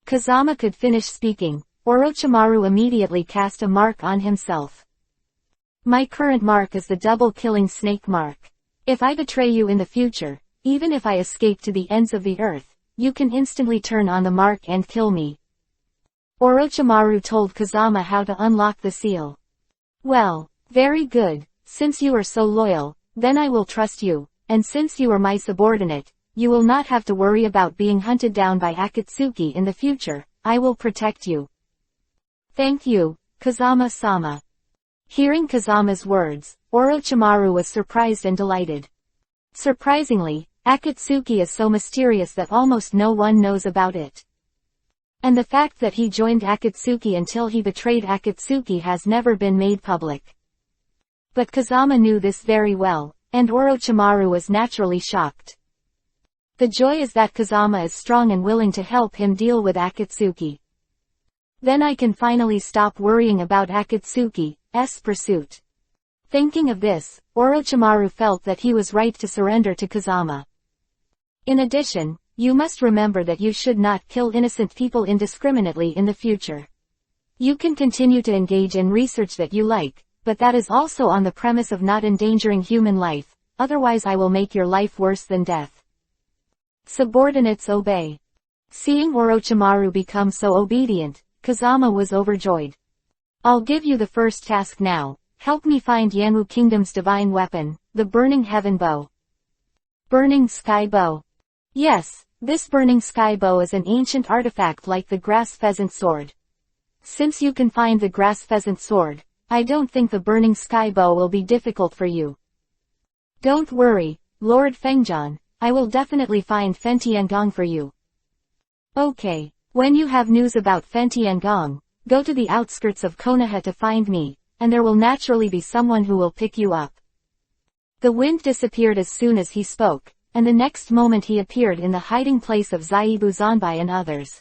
Kazama could finish speaking, Orochimaru immediately cast a mark on himself. My current mark is the double killing snake mark. If I betray you in the future, even if I escape to the ends of the earth, you can instantly turn on the mark and kill me. Orochimaru told Kazama how to unlock the seal. Well, very good, since you are so loyal, then I will trust you, and since you are my subordinate, you will not have to worry about being hunted down by Akatsuki in the future, I will protect you. Thank you, Kazama-sama. Hearing Kazama's words, Orochimaru was surprised and delighted. Surprisingly, Akatsuki is so mysterious that almost no one knows about it. And the fact that he joined Akatsuki until he betrayed Akatsuki has never been made public. But Kazama knew this very well, and Orochimaru was naturally shocked. The joy is that Kazama is strong and willing to help him deal with Akatsuki. Then I can finally stop worrying about Akatsuki's pursuit. Thinking of this, Orochimaru felt that he was right to surrender to Kazama. In addition, you must remember that you should not kill innocent people indiscriminately in the future. You can continue to engage in research that you like, but that is also on the premise of not endangering human life, otherwise I will make your life worse than death. Subordinates obey. Seeing Orochimaru become so obedient, Kazama was overjoyed. I'll give you the first task now, help me find Yanwu Kingdom's divine weapon, the Burning Heaven Bow. Burning Sky Bow. Yes, this Burning Sky Bow is an ancient artifact like the Grass Pheasant Sword. Since you can find the Grass Pheasant Sword, I don't think the Burning Sky Bow will be difficult for you. Don't worry, Lord Fengjian, I will definitely find Fen Tiangong for you. Okay, when you have news about Fen Tiangong, go to the outskirts of Konoha to find me, and there will naturally be someone who will pick you up. The wind disappeared as soon as he spoke, and the next moment he appeared in the hiding place of Zaibu Zanbai and others.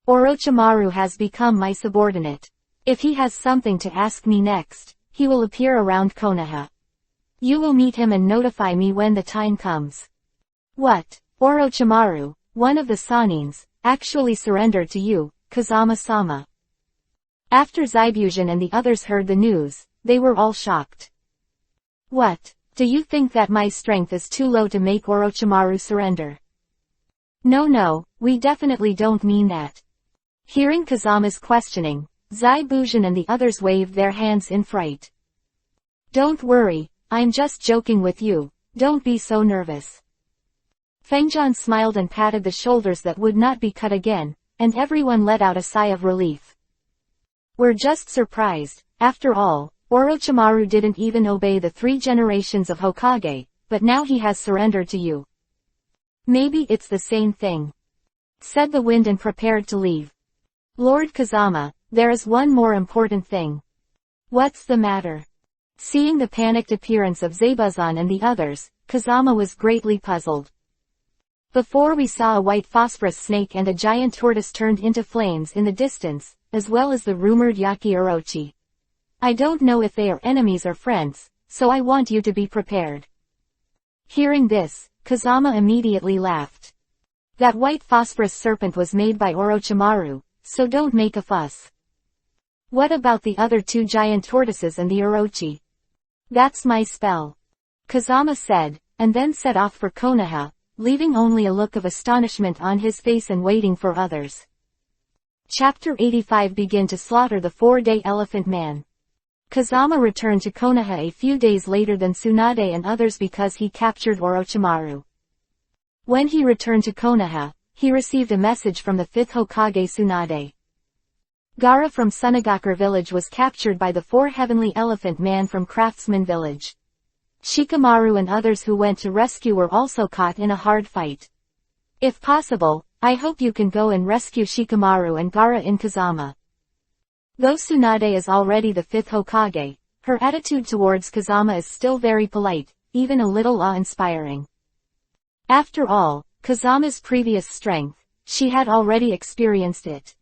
Orochimaru has become my subordinate. If he has something to ask me next, he will appear around Konoha. You will meet him and notify me when the time comes. What? Orochimaru, one of the Sanins, actually surrendered to you, Kazama-sama. After Zaibuzhan and the others heard the news, they were all shocked. What? Do you think that my strength is too low to make Orochimaru surrender? No, we definitely don't mean that. Hearing Kazama's questioning, Zaibuzhan and the others waved their hands in fright. Don't worry, I'm just joking with you, don't be so nervous. Fengjian smiled and patted the shoulders that would not be cut again, and everyone let out a sigh of relief. We're just surprised. After all, Orochimaru didn't even obey the 3 generations of Hokage, but now he has surrendered to you. Maybe it's the same thing, said the wind and prepared to leave. Lord Kazama, there is one more important thing. What's the matter? Seeing the panicked appearance of Zaibuzhan and the others, Kazama was greatly puzzled. Before we saw a white phosphorus snake and a giant tortoise turned into flames in the distance, as well as the rumored Yaki Orochi. I don't know if they are enemies or friends, so I want you to be prepared. Hearing this, Kazama immediately laughed. That white phosphorus serpent was made by Orochimaru, so don't make a fuss. What about the other 2 giant tortoises and the Orochi? That's my spell, Kazama said, and then set off for Konoha, leaving only a look of astonishment on his face and waiting for others. Chapter 85 Begin to slaughter the 4-day elephant man. Kazama returned to Konoha a few days later than Tsunade and others because he captured Orochimaru. When he returned to Konoha, he received a message from the 5th Hokage Tsunade. Gaara from Sunagakure village was captured by the 4 heavenly elephant man from Craftsman village. Shikamaru and others who went to rescue were also caught in a hard fight. If possible, I hope you can go and rescue Shikamaru and Gaara in Kazama. Though Tsunade is already the 5th Hokage, her attitude towards Kazama is still very polite, even a little awe-inspiring. After all, Kazama's previous strength, she had already experienced it.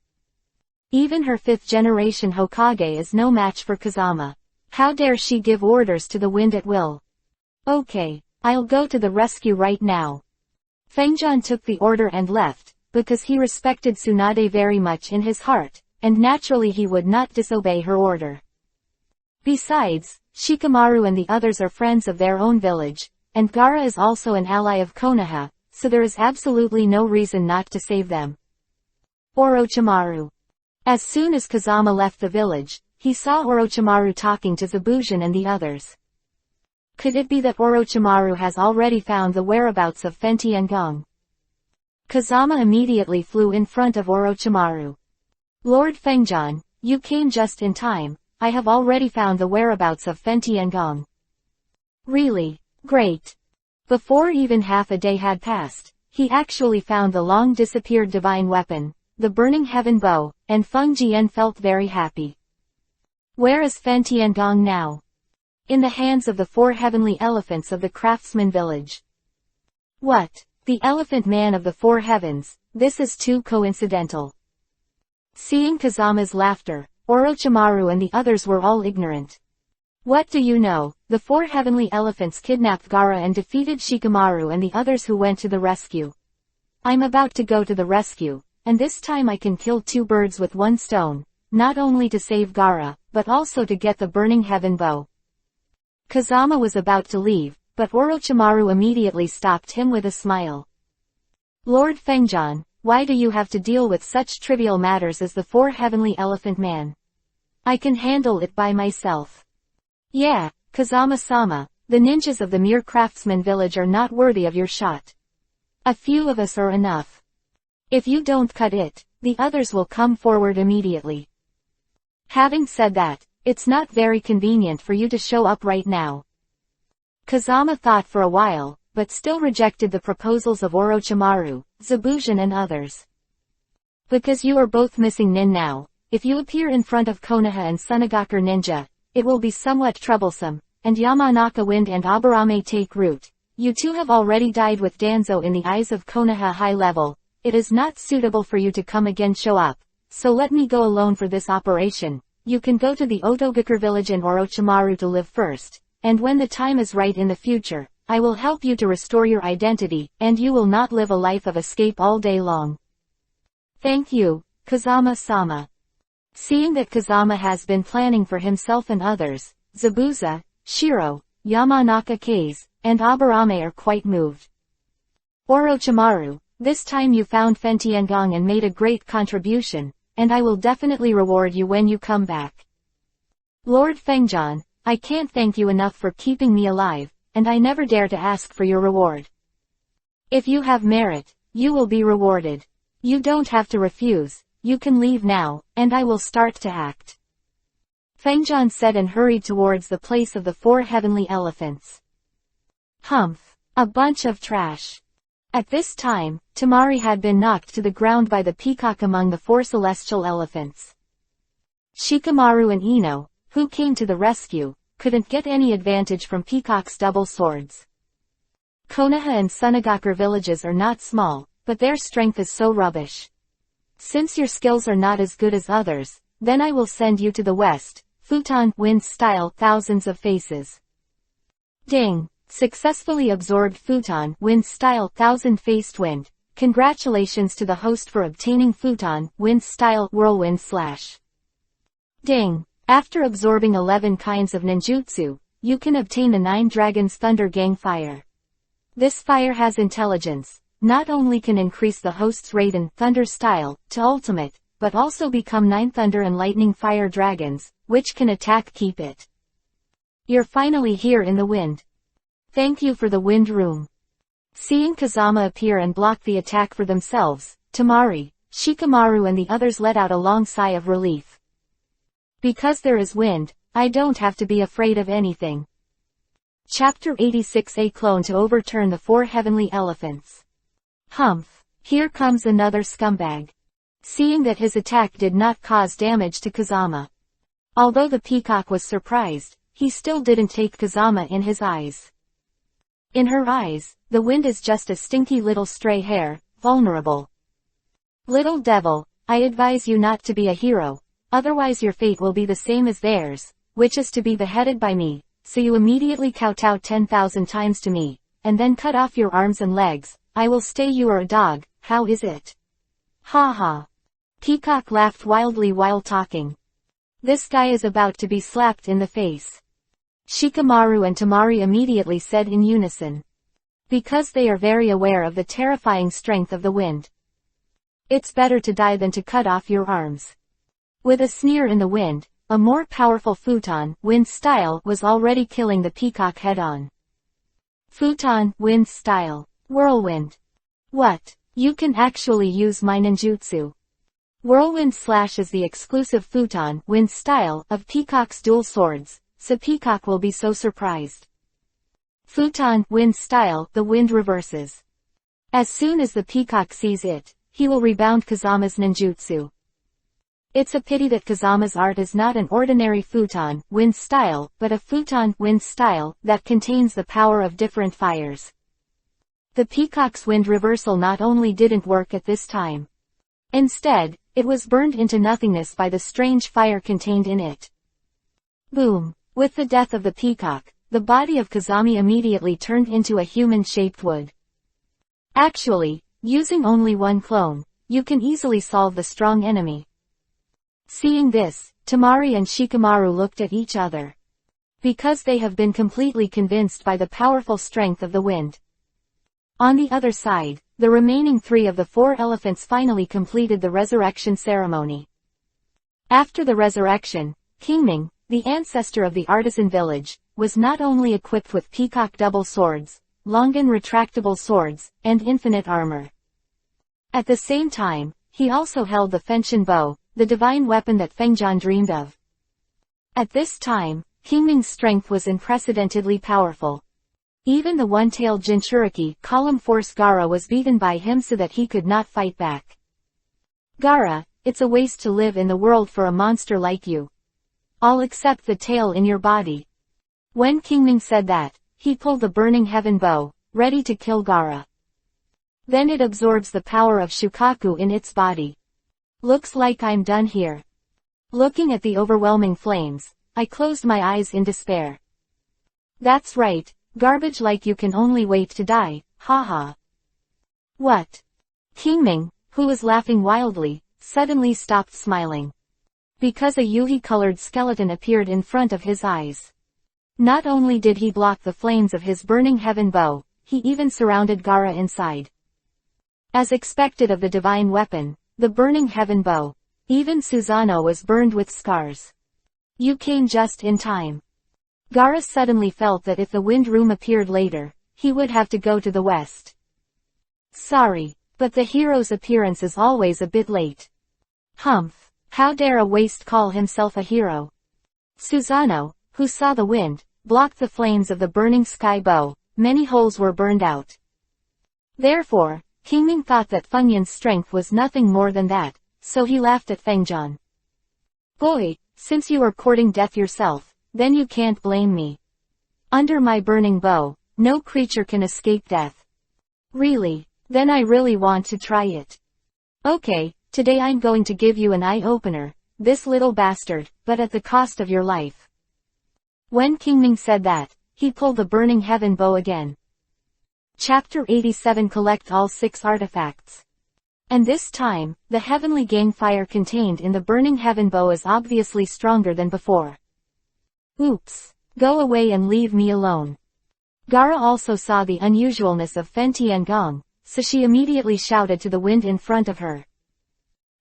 Even her 5th generation Hokage is no match for Kazama. How dare she give orders to the wind at will? Okay, I'll go to the rescue right now. Fengjian took the order and left, because he respected Tsunade very much in his heart, and naturally he would not disobey her order. Besides, Shikamaru and the others are friends of their own village, and Gaara is also an ally of Konoha, so there is absolutely no reason not to save them. Orochimaru. As soon as Kazama left the village, he saw Orochimaru talking to Zaibuzhan and the others. Could it be that Orochimaru has already found the whereabouts of Fen Tiangong? Kazama immediately flew in front of Orochimaru. Lord Fengjian, you came just in time, I have already found the whereabouts of Fen Tiangong. Really? Great. Before even half a day had passed, he actually found the long-disappeared divine weapon, the Burning Heaven Bow, and Feng Jian felt very happy. Where is Fen Tiangong now? In the hands of the 4 heavenly elephants of the Craftsman village. What? The elephant man of the 4 heavens, this is too coincidental. Seeing Kazama's laughter, Orochimaru and the others were all ignorant. What do you know, the 4 heavenly elephants kidnapped Gaara and defeated Shikamaru and the others who went to the rescue. I'm about to go to the rescue, and this time I can kill 2 birds with 1 stone, not only to save Gaara, but also to get the Burning Heaven Bow. Kazama was about to leave, but Orochimaru immediately stopped him with a smile. Lord Fengjian, why do you have to deal with such trivial matters as the 4 heavenly elephant man? I can handle it by myself. Yeah, Kazama-sama, the ninjas of the mere craftsman village are not worthy of your shot. A few of us are enough. If you don't cut it, the others will come forward immediately. Having said that, it's not very convenient for you to show up right now. Kazama thought for a while, but still rejected the proposals of Orochimaru, Zabujan and others. Because you are both missing Nin now, if you appear in front of Konoha and Sunagaku Ninja, it will be somewhat troublesome, and Yamanaka Wind and Aburame take root. You two have already died with Danzo in the eyes of Konoha high level. It is not suitable for you to come again show up, so let me go alone for this operation. You can go to the Otogaku village in Orochimaru to live first, and when the time is right in the future, I will help you to restore your identity, and you will not live a life of escape all day long. Thank you, Kazama-sama. Seeing that Kazama has been planning for himself and others, Zabuza, Shiro, Yamanaka Kase, and Aburame are quite moved. Orochimaru, this time you found Fentiangong and made a great contribution, and I will definitely reward you when you come back. Lord Fengjian, I can't thank you enough for keeping me alive, and I never dare to ask for your reward. If you have merit, you will be rewarded. You don't have to refuse, you can leave now, and I will start to act. Fengjian said and hurried towards the place of the 4 heavenly elephants. Humph! A bunch of trash. At this time, Tamari had been knocked to the ground by the peacock among the 4 celestial elephants. Shikamaru and Ino, who came to the rescue, couldn't get any advantage from Peacock's double swords. Konoha and Sunagaku villages are not small, but their strength is so rubbish. Since your skills are not as good as others, then I will send you to the west, Futon Wind Style Thousands of Faces. Ding! Successfully absorbed Futon Wind Style Thousand-Faced Wind. Congratulations to the host for obtaining Futon Wind Style Whirlwind Slash. Ding! After absorbing 11 kinds of ninjutsu, you can obtain the 9 Dragons Thunder Gang Fire. This fire has intelligence, not only can increase the host's Raiden Thunder Style to Ultimate, but also become 9 Thunder and Lightning Fire Dragons, which can attack keep it. You're finally here in the wind. Thank you for the wind room. Seeing Kazama appear and block the attack for themselves, Tamari, Shikamaru and the others let out a long sigh of relief. Because there is wind, I don't have to be afraid of anything. Chapter 86. A clone to overturn the 4 heavenly elephants. Humph! Here comes another scumbag. Seeing that his attack did not cause damage to Kazama. Although the peacock was surprised, he still didn't take Kazama in his eyes. In her eyes, the wind is just a stinky little stray hair, vulnerable. Little devil, I advise you not to be a hero, otherwise your fate will be the same as theirs, which is to be beheaded by me, so you immediately kowtow 10,000 times to me, and then cut off your arms and legs. I will stay you are a dog, how is it? Ha ha. Peacock laughed wildly while talking. This guy is about to be slapped in the face. Shikamaru and Tamari immediately said in unison. Because they are very aware of the terrifying strength of the wind. It's better to die than to cut off your arms. With a sneer in the wind, a more powerful Futon Wind Style was already killing the peacock head-on. Futon Wind Style. Whirlwind. What? You can actually use my ninjutsu. Whirlwind Slash is the exclusive Futon Wind Style of Peacock's dual swords, so Peacock will be so surprised. Futon Wind Style, the wind reverses. As soon as the Peacock sees it, he will rebound Kazama's ninjutsu. It's a pity that Kazama's art is not an ordinary Futon Wind Style, but a Futon Wind Style that contains the power of different fires. The Peacock's wind reversal not only didn't work at this time. Instead, it was burned into nothingness by the strange fire contained in it. Boom! With the death of the peacock, the body of Kazami immediately turned into a human-shaped wood. Actually, using only one clone, you can easily solve the strong enemy. Seeing this, Tamari and Shikamaru looked at each other. Because they have been completely convinced by the powerful strength of the wind. On the other side, the remaining 3 of the 4 elephants finally completed the resurrection ceremony. After the resurrection, Kingming, the ancestor of the artisan village, was not only equipped with peacock double swords, Longan retractable swords, and infinite armor. At the same time, he also held the Fenshin bow, the divine weapon that Fengjian dreamed of. At this time, Qingming's strength was unprecedentedly powerful. Even the one-tailed Jinchuriki column force Gaara was beaten by him so that he could not fight back. Gaara, it's a waste to live in the world for a monster like you. All except the tail in your body. When Qingming said that, he pulled the burning heaven bow, ready to kill Gaara. Then it absorbs the power of Shukaku in its body. Looks like I'm done here. Looking at the overwhelming flames, I closed my eyes in despair. That's right, garbage like you can only wait to die, haha. What? Qingming, who was laughing wildly, suddenly stopped smiling. Because a yuhi-colored skeleton appeared in front of his eyes. Not only did he block the flames of his burning heaven bow, he even surrounded Gaara inside. As expected of the divine weapon, the burning heaven bow, even Susanoo was burned with scars. You came just in time. Gaara suddenly felt that if the wind room appeared later, he would have to go to the west. Sorry, but the hero's appearance is always a bit late. Humph, how dare a waste call himself a hero? Susanoo, who saw the wind, blocked the flames of the burning sky bow, many holes were burned out. Therefore, Qingming thought that Fengyan's strength was nothing more than that, so he laughed at Fengjian. Boy, since you are courting death yourself, then you can't blame me. Under my burning bow, no creature can escape death. Really? Then I really want to try it. Okay, today I'm going to give you an eye-opener, this little bastard, but at the cost of your life. When Qingming said that, he pulled the burning heaven bow again. Chapter 87 Collect all 6 artifacts. And this time, the heavenly gang fire contained in the burning heaven bow is obviously stronger than before. Oops. Go away and leave me alone. Gaara also saw the unusualness of Fen Tiangong, so she immediately shouted to the wind in front of her.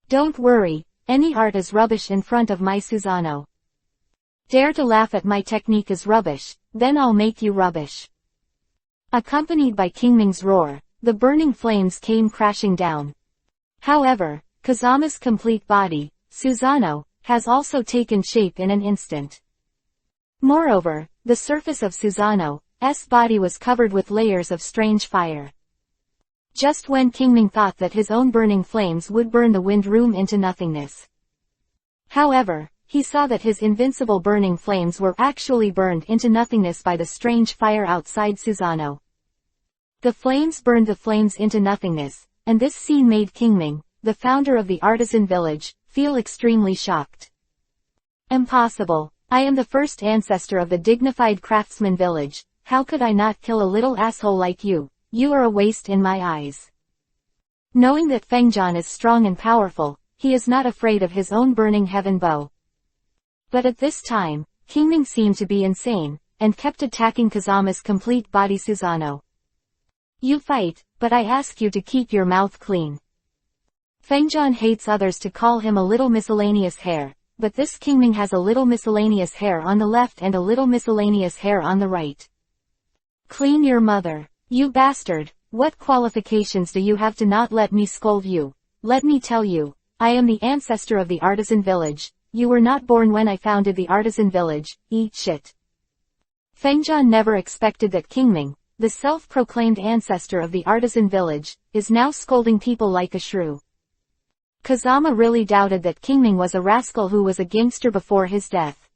Don't worry, any art is rubbish in front of my Susanoo. Dare to laugh at my technique is rubbish, then I'll make you rubbish. Accompanied by Qingming's roar, the burning flames came crashing down. However, Kazama's complete body, Susanoo, has also taken shape in an instant. Moreover, the surface of Susanoo's body was covered with layers of strange fire. Just when Qingming thought that his own burning flames would burn the wind room into nothingness. However, he saw that his invincible burning flames were actually burned into nothingness by the strange fire outside Susanoo. The flames burned the flames into nothingness, and this scene made Qingming, the founder of the artisan village, feel extremely shocked. Impossible. I am the first ancestor of the dignified craftsman village, how could I not kill a little asshole like you? You are a waste in my eyes. Knowing that Fengjian is strong and powerful, he is not afraid of his own burning heaven bow. But at this time, Qingming seemed to be insane, and kept attacking Kazama's complete body Susanoo. You fight, but I ask you to keep your mouth clean. Fengjian hates others to call him a little miscellaneous hair, but this Qingming has a little miscellaneous hair on the left and a little miscellaneous hair on the right. Clean your mother. You bastard, what qualifications do you have to not let me scold you? Let me tell you, I am the ancestor of the artisan village, you were not born when I founded the artisan village, eat shit. Fengjian never expected that Qingming, the self-proclaimed ancestor of the artisan village, is now scolding people like a shrew. Kazama really doubted that Qingming was a rascal who was a gangster before his death.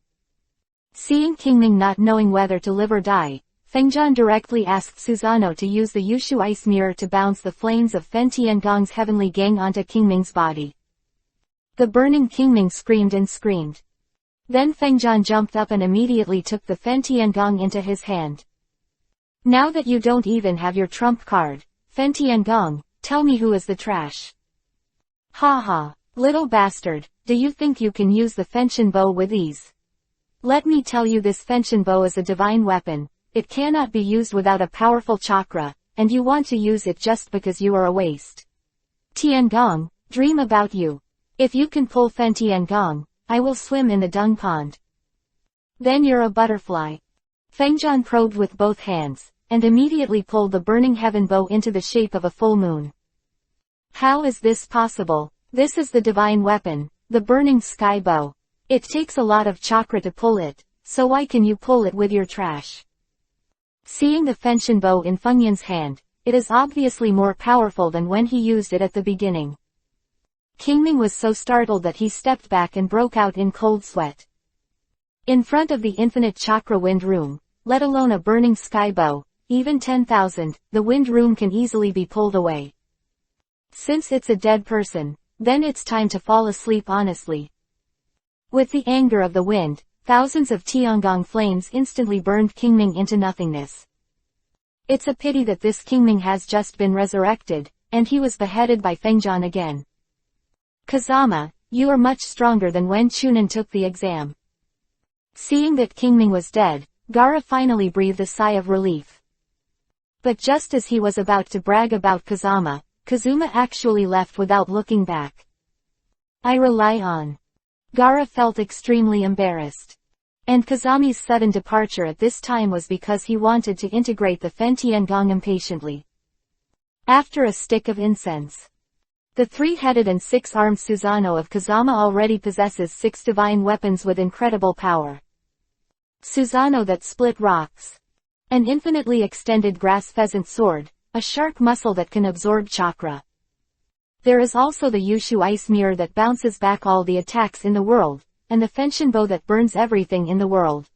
Seeing Qingming not knowing whether to live or die, Fengjian directly asked Susanoo to use the Yushu ice mirror to bounce the flames of Fen Tiangong's heavenly gang onto Qingming's body. The burning Qingming screamed and screamed. Then Fengjian jumped up and immediately took the Fen Tiangong into his hand. Now that you don't even have your trump card, Fen Tiangong, tell me who is the trash. Ha ha, little bastard, do you think you can use the Fenshin bow with ease? Let me tell you, this Fenshin bow is a divine weapon. It cannot be used without a powerful chakra, and you want to use it just because you are a waste. Tiangong, dream about you. If you can pull Fen Tiangong, I will swim in the dung pond. Then you're a butterfly. Fengjian probed with both hands, and immediately pulled the burning heaven bow into the shape of a full moon. How is this possible? This is the divine weapon, the burning sky bow. It takes a lot of chakra to pull it, so why can you pull it with your trash? Seeing the Fanfiction bow in Fengjian's hand, it is obviously more powerful than when he used it at the beginning. Qingming was so startled that he stepped back and broke out in cold sweat. In front of the infinite chakra wind room, let alone a burning sky bow, even 10,000, the wind room can easily be pulled away. Since it's a dead person, then it's time to fall asleep honestly. With the anger of the wind, thousands of Tiangong flames instantly burned Qingming into nothingness. It's a pity that this Qingming has just been resurrected, and he was beheaded by Fengjian again. Kazama, you are much stronger than when Chunin took the exam. Seeing that Qingming was dead, Gaara finally breathed a sigh of relief. But just as he was about to brag about Kazama, Kazuma actually left without looking back. I rely on. Gaara felt extremely embarrassed. And Kazami's sudden departure at this time was because he wanted to integrate the Fentiangong impatiently. After a stick of incense. The three-headed and six-armed Susanoo of Kazama already possesses 6 divine weapons with incredible power. Susanoo that split rocks. An infinitely extended grass pheasant sword, a shark muscle that can absorb chakra. There is also the Yushu ice mirror that bounces back all the attacks in the world, and the Fanfiction bow that burns everything in the world.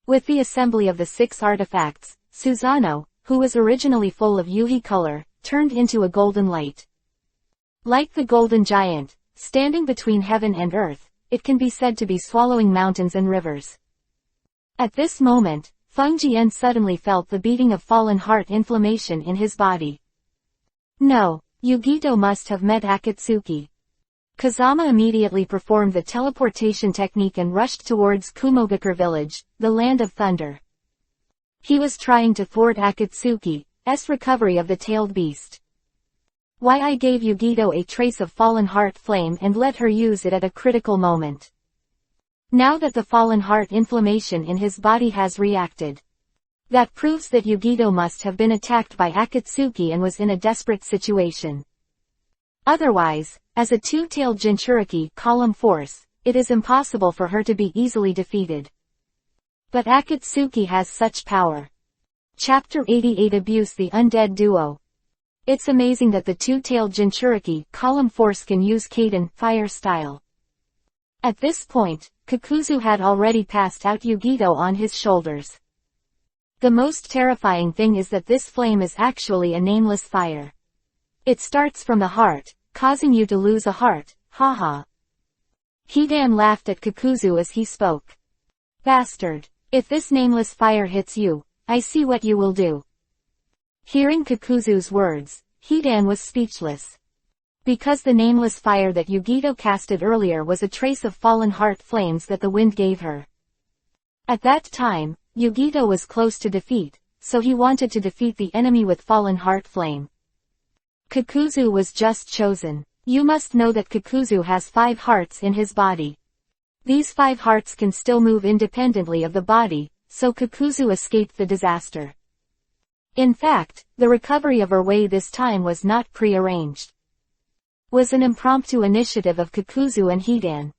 With the assembly of the 6 artifacts, Susanoo, who was originally full of Yuhi color, turned into a golden light. Like the golden giant, standing between heaven and earth, it can be said to be swallowing mountains and rivers. At this moment, Feng Jian suddenly felt the beating of fallen heart inflammation in his body. No, Yugito must have met Akatsuki. Kazama immediately performed the teleportation technique and rushed towards Kumogakure village, the land of thunder. He was trying to thwart Akatsuki's recovery of the tailed beast. Why I gave Yugito a trace of fallen heart flame and let her use it at a critical moment. Now that the fallen heart inflammation in his body has reacted. That proves that Yugito must have been attacked by Akatsuki and was in a desperate situation. Otherwise, as a two-tailed Jinchuriki column force, it is impossible for her to be easily defeated. But Akatsuki has such power. Chapter 88 Abuse the Undead Duo. It's amazing that the two-tailed Jinchuriki column force can use Kaiden fire style. At this point, Kakuzu had already passed out Yugito on his shoulders. The most terrifying thing is that this flame is actually a nameless fire. It starts from the heart, causing you to lose a heart, haha. Hidan laughed at Kakuzu as he spoke. Bastard. If this nameless fire hits you, I see what you will do. Hearing Kakuzu's words, Hidan was speechless. Because the nameless fire that Yugito casted earlier was a trace of fallen heart flames that the wind gave her. At that time, Yugito was close to defeat, so he wanted to defeat the enemy with fallen heart flame. Kakuzu was just chosen. You must know that Kakuzu has 5 hearts in his body. These 5 hearts can still move independently of the body, so Kakuzu escaped the disaster. In fact, the recovery of her way this time was not pre-arranged. Was an impromptu initiative of Kakuzu and Hidan.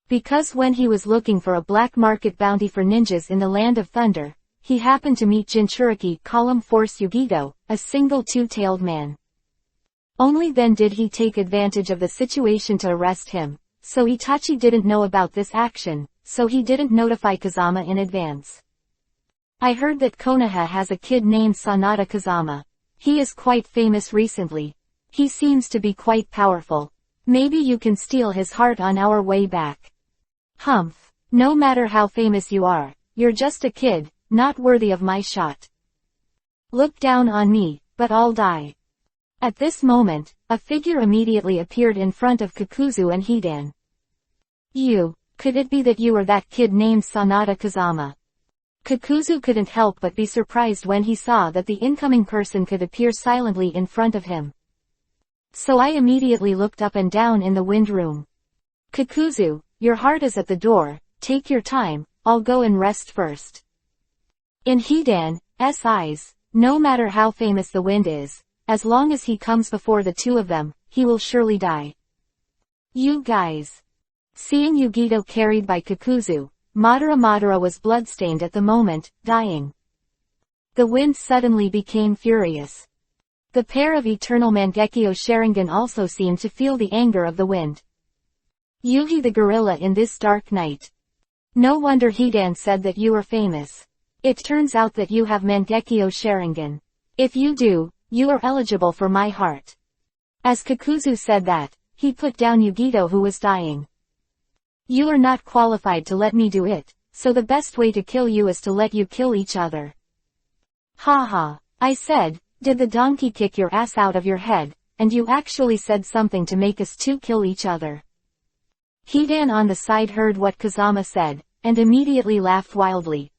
Because when he was looking for a black market bounty for ninjas in the Land of Thunder, he happened to meet Jinchuriki column force Yugito, a single two-tailed man. Only then did he take advantage of the situation to arrest him, so Itachi didn't know about this action, so he didn't notify Kazama in advance. I heard that Konoha has a kid named Sanada Kazama. He is quite famous recently. He seems to be quite powerful. Maybe you can steal his heart on our way back. Humph. No matter how famous you are, you're just a kid, not worthy of my shot. Look down on me, but I'll die. At this moment, a figure immediately appeared in front of Kakuzu and Hidan. Could it be that you were that kid named Sanada Kazama? Kakuzu couldn't help but be surprised when he saw that the incoming person could appear silently in front of him. So I immediately looked up and down in the wind room. Kakuzu, your heart is at the door, take your time, I'll go and rest first. In Hidan's eyes, no matter how famous the wind is, as long as he comes before the two of them, he will surely die. You guys. Seeing Yugito carried by Kakuzu, Madara was bloodstained at the moment, dying. The wind suddenly became furious. The pair of eternal Mangekyo Sharingan also seemed to feel the anger of the wind. Yugi the gorilla in this dark night. No wonder Hidan said that you are famous. It turns out that you have Mangekyo Sharingan. If you do, you are eligible for my heart. As Kakuzu said that, he put down Yugito who was dying. You are not qualified to let me do it, so the best way to kill you is to let you kill each other. Haha, I said, did the donkey kick your ass out of your head, and you actually said something to make us two kill each other. Hidan on the side heard what Kazama said, and immediately laughed wildly.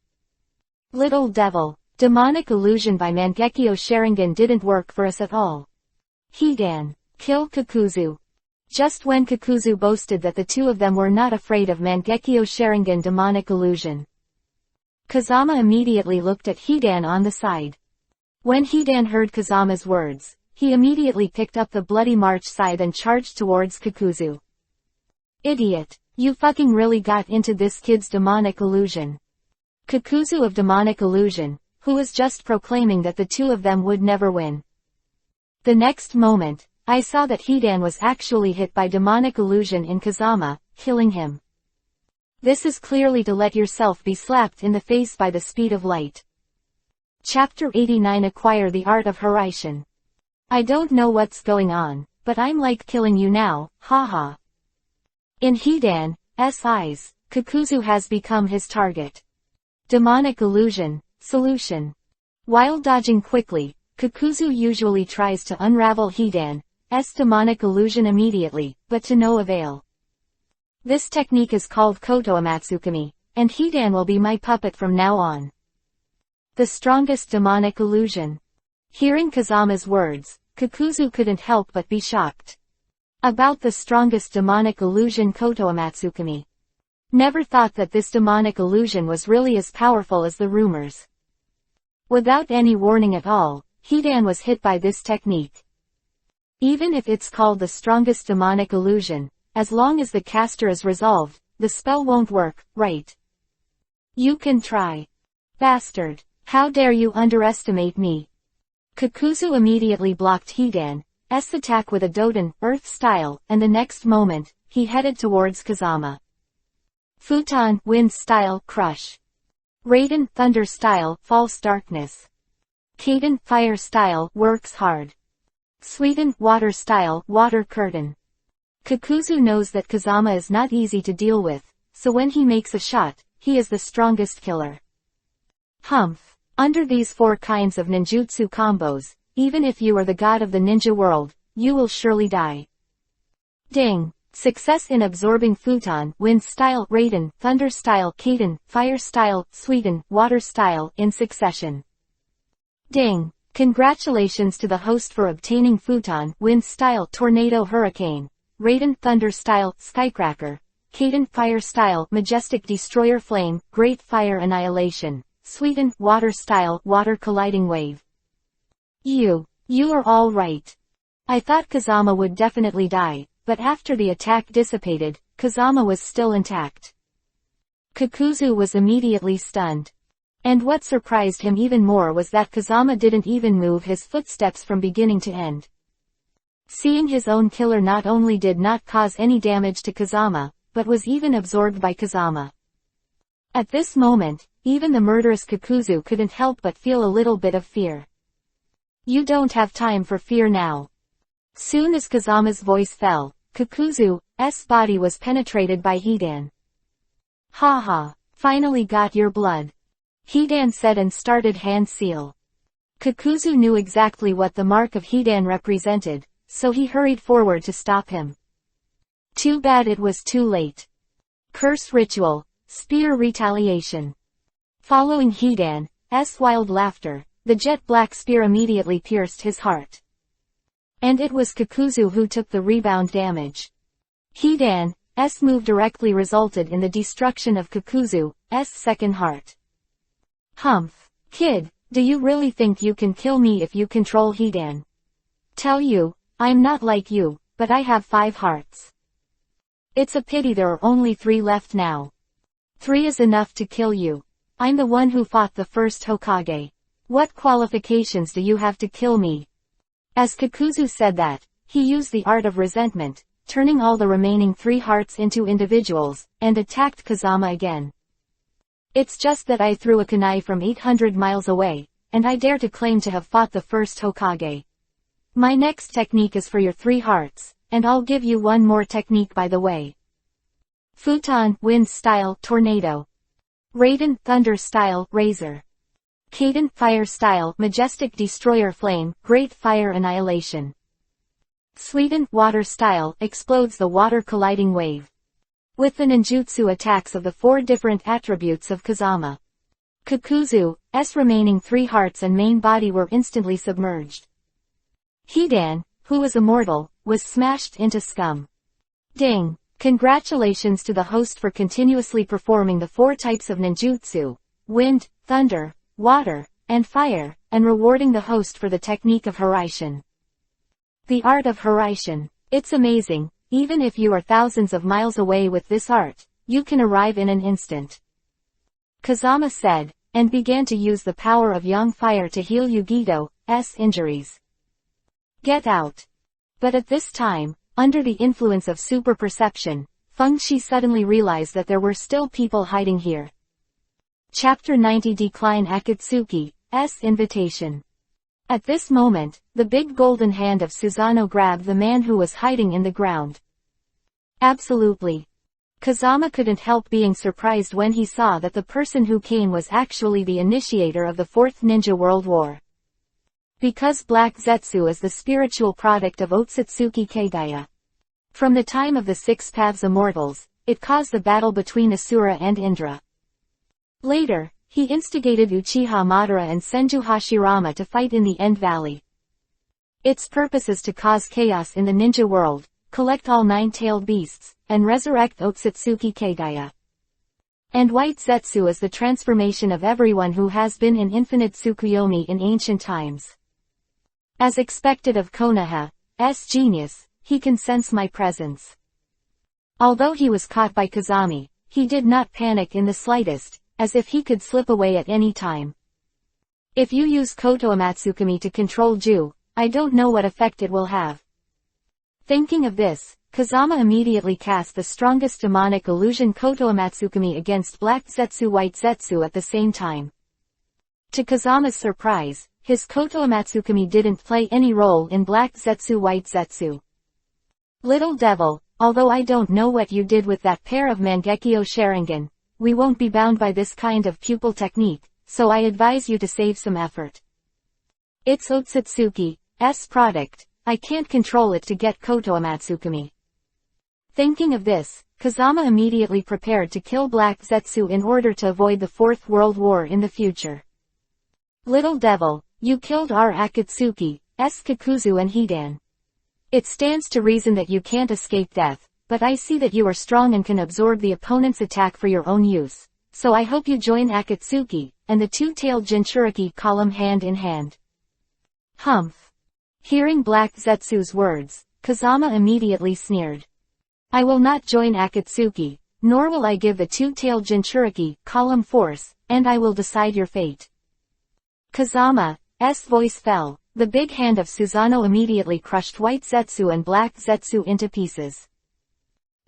Little devil, demonic illusion by Mangekyo Sharingan didn't work for us at all. Hidan, kill Kakuzu. Just when Kakuzu boasted that the two of them were not afraid of Mangekyo Sharingan demonic illusion. Kazama immediately looked at Hidan on the side. When Hidan heard Kazama's words, he immediately picked up the bloody march scythe and charged towards Kakuzu. Idiot, you fucking really got into this kid's demonic illusion. Kakuzu of demonic illusion, who was just proclaiming that the two of them would never win. The next moment, I saw that Hidan was actually hit by demonic illusion in Kazama, killing him. This is clearly to let yourself be slapped in the face by the speed of light. Chapter 89 Acquire the Art of Haraishin. I don't know what's going on, but I'm like killing you now, haha. In Hidan's eyes, Kakuzu has become his target. Demonic illusion, solution. While dodging quickly, Kakuzu usually tries to unravel Hidan's demonic illusion immediately, but to no avail. This technique is called Koto Amatsukami, and Hidan will be my puppet from now on. The strongest demonic illusion. Hearing Kazama's words, Kakuzu couldn't help but be shocked. About the strongest demonic illusion Koto Amatsukami. Never thought that this demonic illusion was really as powerful as the rumors. Without any warning at all, Hidan was hit by this technique. Even if it's called the strongest demonic illusion, as long as the caster is resolved, the spell won't work, right? You can try. Bastard, how dare you underestimate me? Kakuzu immediately blocked Hidan's attack with a Doden, Earth style, and the next moment, he headed towards Kazama. Futon, Wind style, Crush. Raiden, Thunder style, False Darkness. Kaden, Fire style, Works Hard. Suiten, Water style, Water Curtain. Kakuzu knows that Kazama is not easy to deal with, so when he makes a shot, he is the strongest killer. Humph. Under these four kinds of ninjutsu combos, even if you are the god of the ninja world, you will surely die. Ding. Success in absorbing Futon, Wind style, Raiden, Thunder style, Kaden, Fire style, Suiten, Water style, in succession. Ding. Congratulations to the host for obtaining Futon, Wind style, Tornado Hurricane, Raiden, Thunder style, Skycracker, Kaden, Fire style, Majestic Destroyer Flame, Great Fire Annihilation, Suiten, Water style, Water Colliding Wave. You are all right. I thought Kazama would definitely die, but after the attack dissipated, Kazama was still intact. Kakuzu was immediately stunned. And what surprised him even more was that Kazama didn't even move his footsteps from beginning to end. Seeing his own killer not only did not cause any damage to Kazama, but was even absorbed by Kazama. At this moment, even the murderous Kakuzu couldn't help but feel a little bit of fear. You don't have time for fear now. Soon as Kazama's voice fell, Kakuzu's body was penetrated by Hidan. Haha, finally got your blood. Hidan said and started hand seal. Kakuzu knew exactly what the mark of Hidan represented, so he hurried forward to stop him. Too bad it was too late. Curse Ritual, Spear Retaliation. Following Hidan's wild laughter, the jet black spear immediately pierced his heart. And it was Kakuzu who took the rebound damage. Hidan's Zetsu's move directly resulted in the destruction of Kakuzu's second heart. Humph. Kid, do you really think you can kill me if you control Hidan? Tell you, I'm not like you, but I have 5 hearts. It's a pity there are only 3 left now. 3 is enough to kill you. I'm the one who fought the first Hokage. What qualifications do you have to kill me? As Kakuzu said that, he used the art of resentment, turning all the remaining 3 hearts into individuals, and attacked Kazama again. It's just that I threw a kunai from 800 miles away, and I dare to claim to have fought the first Hokage. My next technique is for your 3 hearts, and I'll give you one more technique by the way. Futon, wind style, tornado. Raiden, thunder style, razor. Kaden, fire style, majestic destroyer flame, great fire annihilation. Suiden, water style, explodes the water colliding wave. With the ninjutsu attacks of the 4 different attributes of Kazama. Kakuzu's remaining 3 hearts and main body were instantly submerged. Hidan, who was immortal, was smashed into scum. Ding! Congratulations to the host for continuously performing the 4 types of ninjutsu, wind, thunder, water, and fire, and rewarding the host for the technique of Hiraishin. The art of Hiraishin. It's amazing, even if you are thousands of miles away with this art, you can arrive in an instant. Kazama said, and began to use the power of yang fire to heal Yugito's injuries. Get out. But at this time, under the influence of super perception, Feng-Shi suddenly realized that there were still people hiding here. Chapter 90 Decline Akatsuki's Invitation. At this moment, the big golden hand of Susanoo grabbed the man who was hiding in the ground. Absolutely. Kazama couldn't help being surprised when he saw that the person who came was actually the initiator of the 4th Ninja World War. Because Black Zetsu is the spiritual product of Otsutsuki Kagaya. From the time of the 6 Paths Immortals, it caused the battle between Asura and Indra. Later, he instigated Uchiha Madara and Senju Hashirama to fight in the End Valley. Its purpose is to cause chaos in the ninja world, collect all 9-tailed beasts, and resurrect Otsutsuki Kagaya. And White Zetsu is the transformation of everyone who has been in infinite Tsukuyomi in ancient times. As expected of Konoha's genius, he can sense my presence. Although he was caught by Kazami, he did not panic in the slightest, as if he could slip away at any time. If you use Koto Amatsukami to control Ju, I don't know what effect it will have. Thinking of this, Kazama immediately cast the strongest demonic illusion Koto Amatsukami against Black Zetsu White Zetsu at the same time. To Kazama's surprise, his Koto Amatsukami didn't play any role in Black Zetsu White Zetsu. Little devil, although I don't know what you did with that pair of Mangekyo Sharingan, we won't be bound by this kind of pupil technique, so I advise you to save some effort. It's Otsutsuki's product, I can't control it to get Koto Amatsukami. Thinking of this, Kazama immediately prepared to kill Black Zetsu in order to avoid the 4th World War in the future. Little devil, you killed our Akatsuki's Kakuzu and Hidan. It stands to reason that you can't escape death, but I see that you are strong and can absorb the opponent's attack for your own use, so I hope you join Akatsuki and the 2-tailed Jinchuriki column hand in hand. Humph. Hearing Black Zetsu's words, Kazama immediately sneered. I will not join Akatsuki, nor will I give the 2-tailed Jinchuriki column force, and I will decide your fate. Kazama's voice fell. The big hand of Susanoo immediately crushed White Zetsu and Black Zetsu into pieces.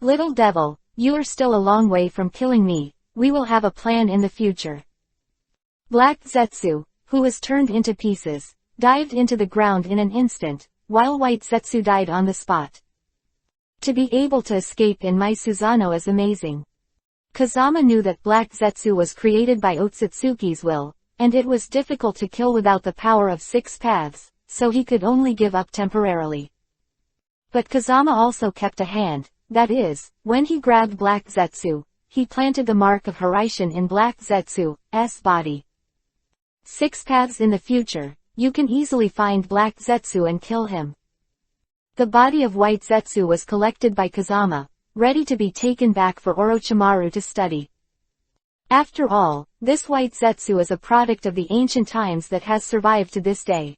Little devil, you are still a long way from killing me, we will have a plan in the future. Black Zetsu, who was turned into pieces, dived into the ground in an instant, while White Zetsu died on the spot. To be able to escape in my Susanoo is amazing. Kazama knew that Black Zetsu was created by Otsutsuki's will, and it was difficult to kill without the power of 6 paths, so he could only give up temporarily. But Kazama also kept a hand, that is, when he grabbed Black Zetsu, he planted the mark of Hiraishin in Black Zetsu's body. 6 paths in the future, you can easily find Black Zetsu and kill him. The body of White Zetsu was collected by Kazama, ready to be taken back for Orochimaru to study. After all, this white Zetsu is a product of the ancient times that has survived to this day.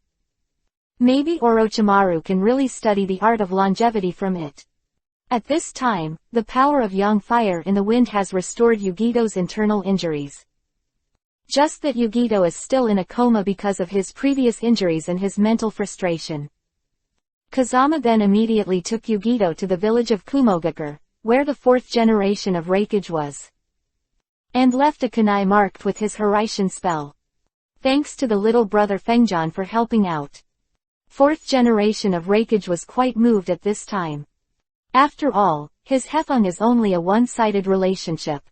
Maybe Orochimaru can really study the art of longevity from it. At this time, the power of Yang Fire in the Wind has restored Yugito's internal injuries. Just that Yugito is still in a coma because of his previous injuries and his mental frustration. Kazama then immediately took Yugito to the village of Kumogakure, where the fourth generation of Reikage was, and left a kunai marked with his Hiraishin spell. Thanks to the little brother Fengjan for helping out. Fourth generation of Reikage was quite moved at this time. After all, his Hefeng is only a one-sided relationship.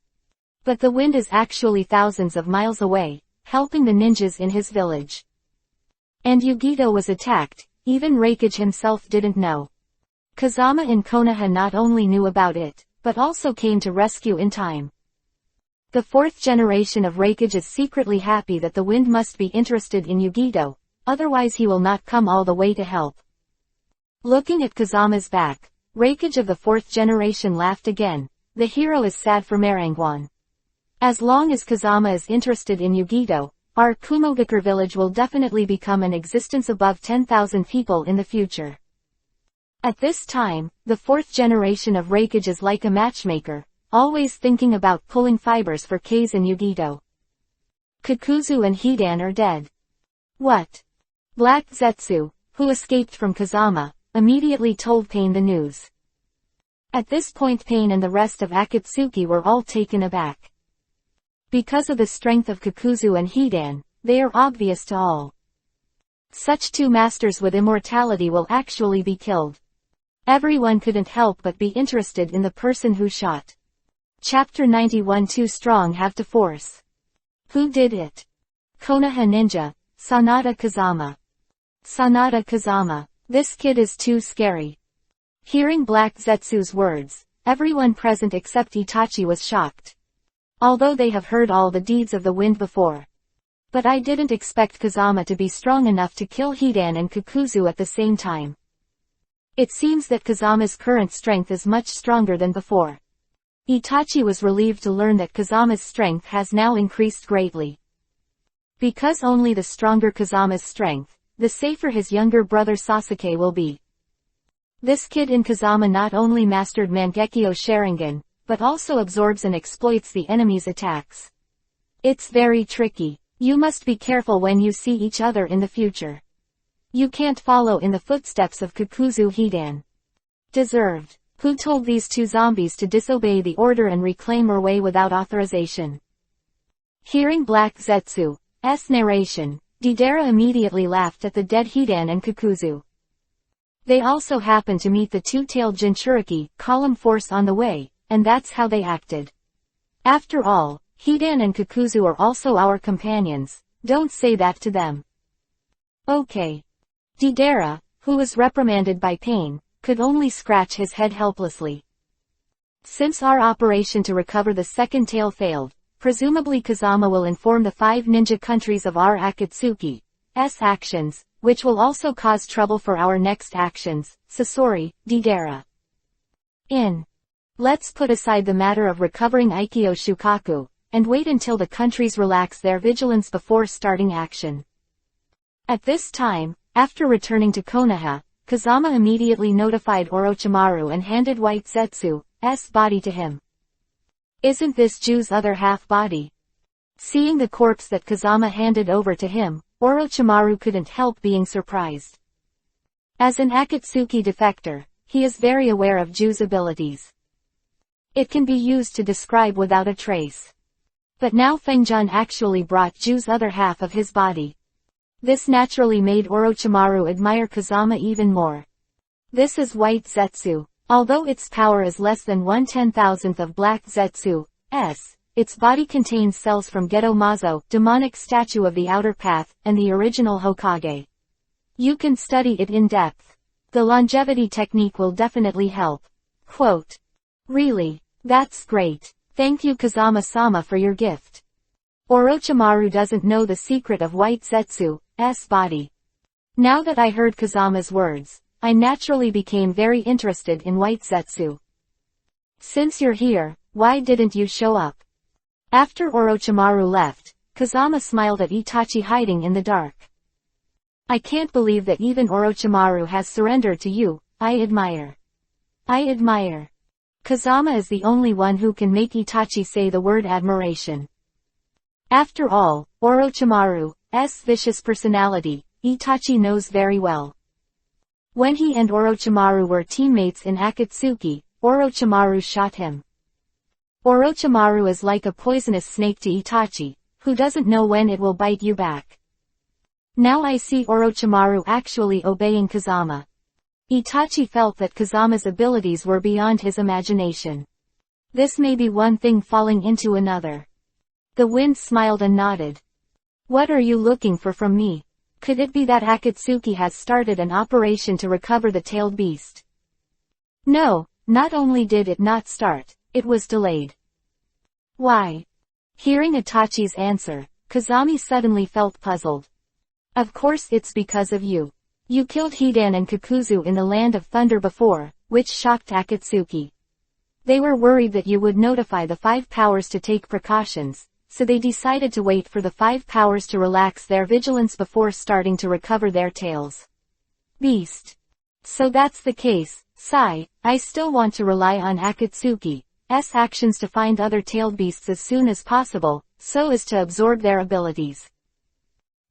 But the wind is actually thousands of miles away, helping the ninjas in his village. And Yugito was attacked, even Reikage himself didn't know. Kazama in Konoha not only knew about it, but also came to rescue in time. The fourth generation of Reikage is secretly happy that the wind must be interested in Yugito, otherwise he will not come all the way to help. Looking at Kazama's back, Reikage of the fourth generation laughed again. The hero is sad for Marangwan. As long as Kazama is interested in Yugito, our Kumogakure village will definitely become an existence above 10,000 people in the future. At this time, the fourth generation of Reikage is like a matchmaker, always thinking about pulling fibers for Kase and Yugito. Kakuzu and Hidan are dead. What? Black Zetsu, who escaped from Kazama, immediately told Pain the news. At this point Pain and the rest of Akatsuki were all taken aback. Because of the strength of Kakuzu and Hidan, they are obvious to all. Such two masters with immortality will actually be killed. Everyone couldn't help but be interested in the person who shot. Chapter 91. Too strong have to force. Who did it? Konoha Ninja, Sanada Kazama. Sanada Kazama. This kid is too scary. Hearing Black Zetsu's words, everyone present except Itachi was shocked. Although they have heard all the deeds of the wind before. But I didn't expect Kazama to be strong enough to kill Hidan and Kakuzu at the same time. It seems that Kazama's current strength is much stronger than before. Itachi was relieved to learn that Kazama's strength has now increased greatly. Because only the stronger Kazama's strength, the safer his younger brother Sasuke will be. This kid in Kazama not only mastered Mangekyo Sharingan, but also absorbs and exploits the enemy's attacks. It's very tricky. You must be careful when you see each other in the future. You can't follow in the footsteps of Kakuzu Hidan. Deserved. Who told these two zombies to disobey the order and reclaim her way without authorization? Hearing Black Zetsu's narration, Deidara immediately laughed at the dead Hidan and Kakuzu. They also happened to meet the two-tailed Jinchuriki column force on the way, and that's how they acted. After all, Hidan and Kakuzu are also our companions, don't say that to them. Okay. Deidara, who was reprimanded by Pain, could only scratch his head helplessly. Since our operation to recover the second tail failed, presumably Kazama will inform the 5 ninja countries of our Akatsuki's actions, which will also cause trouble for our next actions, Sasori, Deidara. Let's put aside the matter of recovering Aikyo Shukaku, and wait until the countries relax their vigilance before starting action. At this time, after returning to Konoha, Kazama immediately notified Orochimaru and handed White Zetsu's body to him. Isn't this Ju's other half-body? Seeing the corpse that Kazama handed over to him, Orochimaru couldn't help being surprised. As an Akatsuki defector, he is very aware of Ju's abilities. It can be used to describe without a trace. But now Fengjan actually brought Ju's other half of his body. This naturally made Orochimaru admire Kazama even more. This is White Zetsu. Although its power is less than 1/10,000th of Black Zetsu's, its body contains cells from Geto Mazo, demonic statue of the outer path, and the original Hokage. You can study it in depth. The longevity technique will definitely help. Quote. Really? That's great. Thank you Kazama-sama for your gift. Orochimaru doesn't know the secret of White Zetsu's body. Now that I heard Kazama's words, I naturally became very interested in White Zetsu. Since you're here, why didn't you show up? After Orochimaru left, Kazama smiled at Itachi hiding in the dark. I can't believe that even Orochimaru has surrendered to you. I admire. Kazama is the only one who can make Itachi say the word admiration. After all, Orochimaru's vicious personality, Itachi knows very well. When he and Orochimaru were teammates in Akatsuki, Orochimaru shot him. Orochimaru is like a poisonous snake to Itachi, who doesn't know when it will bite you back. Now I see Orochimaru actually obeying Kazama. Itachi felt that Kazama's abilities were beyond his imagination. This may be one thing falling into another. The wind smiled and nodded. What are you looking for from me? Could it be that Akatsuki has started an operation to recover the tailed beast? No, not only did it not start, it was delayed. Why? Hearing Itachi's answer, Kazami suddenly felt puzzled. Of course it's because of you. You killed Hidan and Kakuzu in the Land of Thunder before, which shocked Akatsuki. They were worried that you would notify the five powers to take precautions, so they decided to wait for the five powers to relax their vigilance before starting to recover their tails. Beast. So that's the case, Sai. I still want to rely on Akatsuki's actions to find other tailed beasts as soon as possible, so as to absorb their abilities.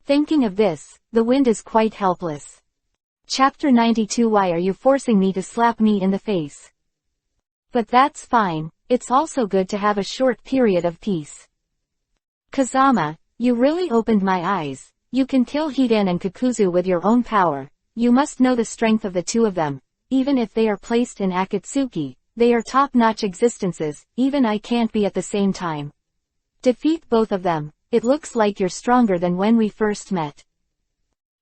Thinking of this, the wind is quite helpless. Chapter 92. Why are you forcing me to slap me in the face? But that's fine, it's also good to have a short period of peace. Kazama, you really opened my eyes. You can kill Hidan and Kakuzu with your own power. You must know the strength of the two of them. Even if they are placed in Akatsuki, they are top-notch existences, even I can't be at the same time. Defeat both of them. It looks like you're stronger than when we first met.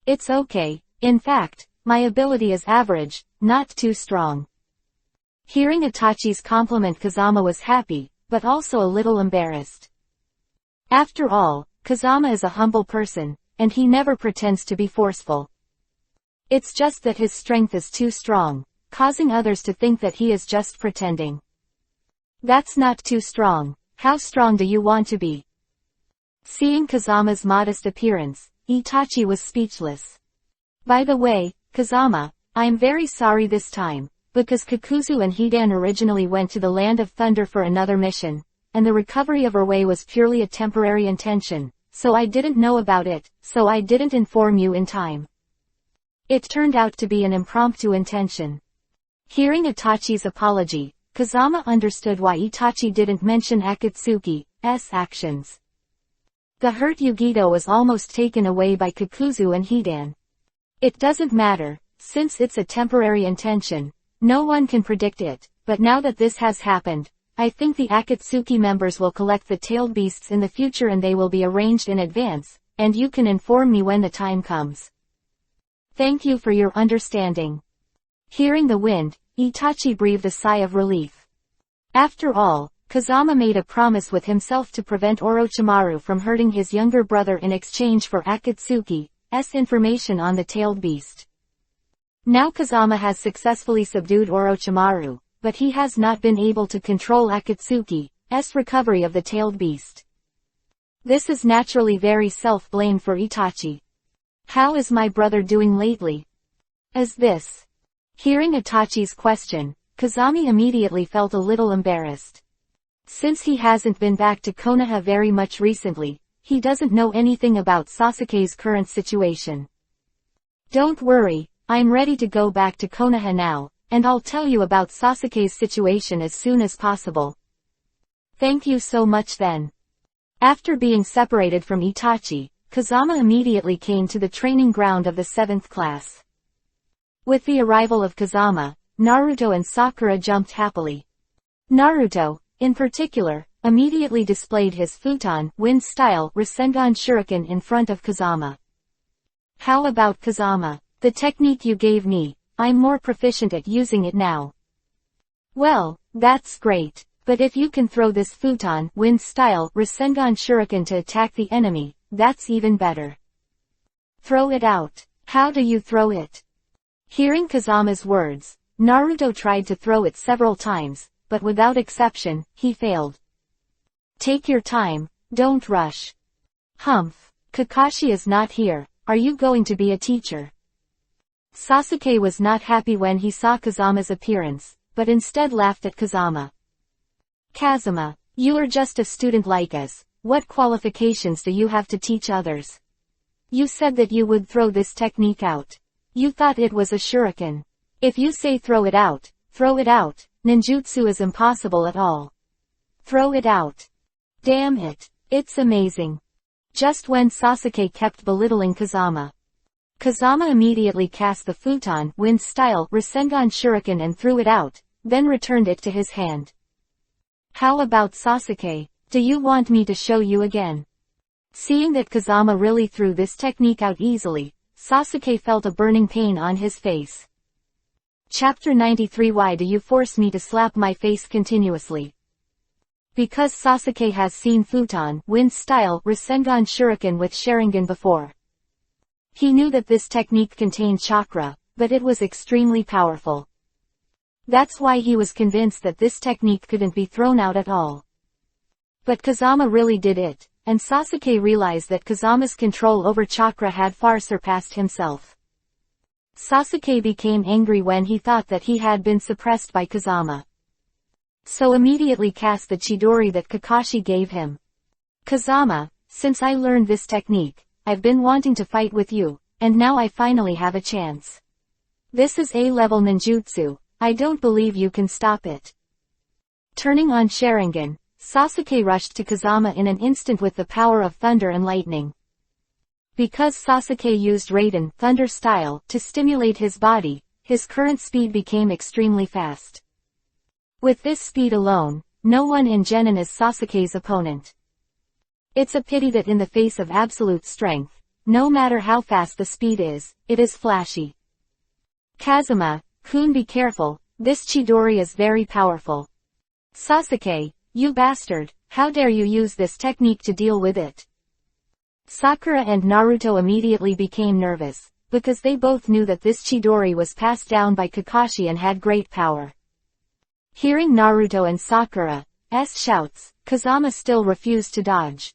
It's okay, in fact, my ability is average, not too strong. Hearing Itachi's compliment, Kazama was happy, but also a little embarrassed. After all, Kazama is a humble person, and he never pretends to be forceful. It's just that his strength is too strong, causing others to think that he is just pretending. That's not too strong. How strong do you want to be? Seeing Kazama's modest appearance, Itachi was speechless. By the way, Kazama, I'm very sorry this time, because Kakuzu and Hidan originally went to the Land of Thunder for another mission, and the recovery of our way was purely a temporary intention, so I didn't know about it, so I didn't inform you in time. It turned out to be an impromptu intention. Hearing Itachi's apology, Kazama understood why Itachi didn't mention Akatsuki's actions. The hurt Yugito was almost taken away by Kakuzu and Hidan. It doesn't matter, since it's a temporary intention. No one can predict it, but now that this has happened, I think the Akatsuki members will collect the tailed beasts in the future and they will be arranged in advance, and you can inform me when the time comes. Thank you for your understanding. Hearing the wind, Itachi breathed a sigh of relief. After all, Kazama made a promise with himself to prevent Orochimaru from hurting his younger brother in exchange for Akatsuki's information on the tailed beast. Now Kazama has successfully subdued Orochimaru, but he has not been able to control Akatsuki's recovery of the tailed beast. This is naturally very self-blame for Itachi. How is my brother doing lately? As this. Hearing Itachi's question, Kazami immediately felt a little embarrassed. Since he hasn't been back to Konoha very much recently, he doesn't know anything about Sasuke's current situation. Don't worry, I'm ready to go back to Konoha now, and I'll tell you about Sasuke's situation as soon as possible. Thank you so much then. After being separated from Itachi, Kazama immediately came to the training ground of the 7th class. With the arrival of Kazama, Naruto and Sakura jumped happily. Naruto, in particular, immediately displayed his futon wind-style Rasengan Shuriken in front of Kazama. How about Kazama? The technique you gave me, I'm more proficient at using it now. Well, that's great, but if you can throw this futon wind-style Rasengan Shuriken to attack the enemy, that's even better. Throw it out. How do you throw it? Hearing Kazama's words, Naruto tried to throw it several times, but without exception, he failed. Take your time, don't rush. Humph. Kakashi is not here, are you going to be a teacher? Sasuke was not happy when he saw Kazama's appearance, but instead laughed at Kazama. Kazama, you are just a student like us, what qualifications do you have to teach others? You said that you would throw this technique out. You thought it was a shuriken. If you say throw it out, ninjutsu is impossible at all. Throw it out. Damn it, it's amazing. Just when Sasuke kept belittling Kazama, Kazama immediately cast the futon wind-style Rasengan Shuriken and threw it out, then returned it to his hand. How about Sasuke? Do you want me to show you again? Seeing that Kazama really threw this technique out easily, Sasuke felt a burning pain on his face. Chapter 93. Why do you force me to slap my face continuously? Because Sasuke has seen futon wind-style Rasengan Shuriken with Sharingan before. He knew that this technique contained chakra, but it was extremely powerful. That's why he was convinced that this technique couldn't be thrown out at all. But Kazama really did it, and Sasuke realized that Kazama's control over chakra had far surpassed himself. Sasuke became angry when he thought that he had been suppressed by Kazama. So immediately cast the Chidori that Kakashi gave him. Kazama, since I learned this technique, I've been wanting to fight with you, and now I finally have a chance. This is A-level ninjutsu, I don't believe you can stop it. Turning on Sharingan, Sasuke rushed to Kazama in an instant with the power of thunder and lightning. Because Sasuke used Raiden Thunder style to stimulate his body, his current speed became extremely fast. With this speed alone, no one in Genin is Sasuke's opponent. It's a pity that in the face of absolute strength, no matter how fast the speed is, it is flashy. Kazama-kun, be careful, this Chidori is very powerful. Sasuke, you bastard, how dare you use this technique to deal with it? Sakura and Naruto immediately became nervous, because they both knew that this Chidori was passed down by Kakashi and had great power. Hearing Naruto and Sakura's shouts, Kazama still refused to dodge.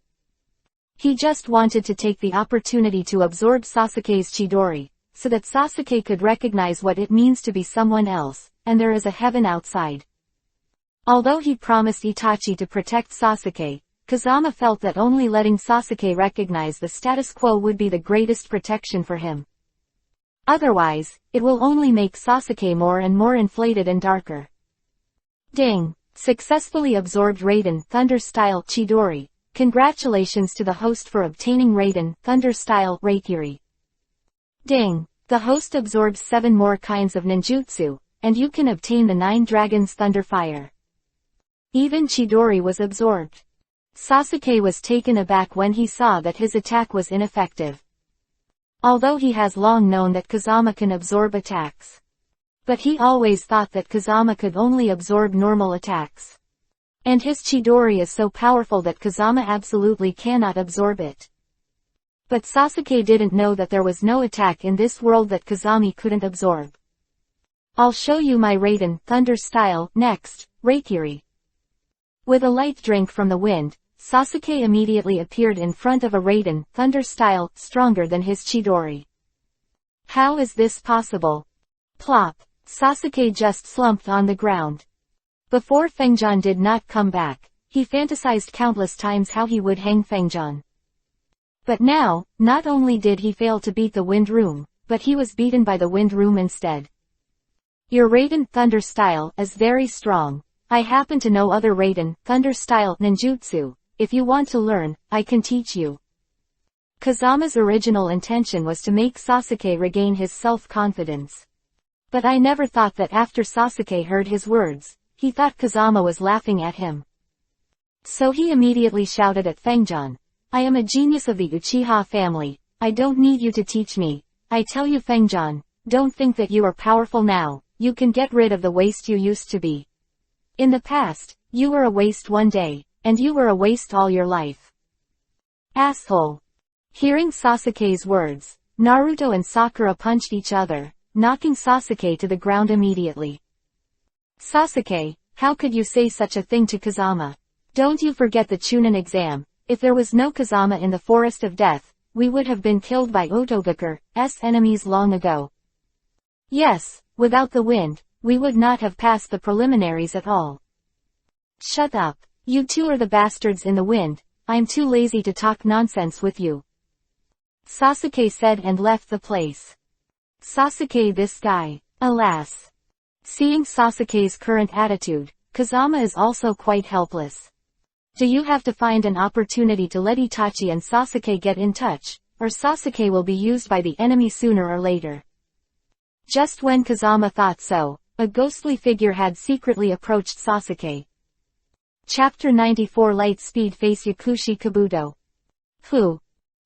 He just wanted to take the opportunity to absorb Sasuke's Chidori, so that Sasuke could recognize what it means to be someone else, and there is a heaven outside. Although he promised Itachi to protect Sasuke, Kazama felt that only letting Sasuke recognize the status quo would be the greatest protection for him. Otherwise, it will only make Sasuke more and more inflated and darker. Ding! Successfully absorbed Raiden Thunder-style Chidori. Congratulations to the host for obtaining Raiden Thunder-style Reikiri. Ding! The host absorbs 7 more kinds of ninjutsu, and you can obtain the 9 Dragons Thunder Fire. Even Chidori was absorbed. Sasuke was taken aback when he saw that his attack was ineffective. Although he has long known that Kazama can absorb attacks. But he always thought that Kazama could only absorb normal attacks. And his Chidori is so powerful that Kazama absolutely cannot absorb it. But Sasuke didn't know that there was no attack in this world that Kazami couldn't absorb. I'll show you my Raiden Thunder style next, Reikiri. With a light drink from the wind, Sasuke immediately appeared in front of a Raiden Thunder style stronger than his Chidori. How is this possible? Plop! Sasuke just slumped on the ground. Before Fengjan did not come back, he fantasized countless times how he would hang Fengjan. But now, not only did he fail to beat the Wind Room, but he was beaten by the Wind Room instead. Your Raiden Thunder style is very strong. I happen to know other Raiden Thunder style ninjutsu. If you want to learn, I can teach you. Kazama's original intention was to make Sasuke regain his self-confidence. But I never thought that after Sasuke heard his words, he thought Kazama was laughing at him. So he immediately shouted at Fengjan, I am a genius of the Uchiha family, I don't need you to teach me. I tell you Fengjan, don't think that you are powerful now, you can get rid of the waste you used to be. In the past, you were a waste one day, and you were a waste all your life. Asshole. Hearing Sasuke's words, Naruto and Sakura punched each other, knocking Sasuke to the ground immediately. Sasuke, How could you say such a thing to Kazama? Don't you forget the Chunin exam? If there was no Kazama in the Forest of Death, we would have been killed by Otogaku's enemies long ago. Yes, without the wind, we would not have passed the preliminaries at all. Shut up. You two are the bastards in the wind. I'm too lazy to talk nonsense with you. Sasuke said and left the place. Sasuke, this guy. Alas. Seeing Sasuke's current attitude, Kazama is also quite helpless. Do you have to find an opportunity to let Itachi and Sasuke get in touch, or Sasuke will be used by the enemy sooner or later? Just when Kazama thought so, a ghostly figure had secretly approached Sasuke. Chapter 94 Light Speed Face Yakushi Kabuto. Who?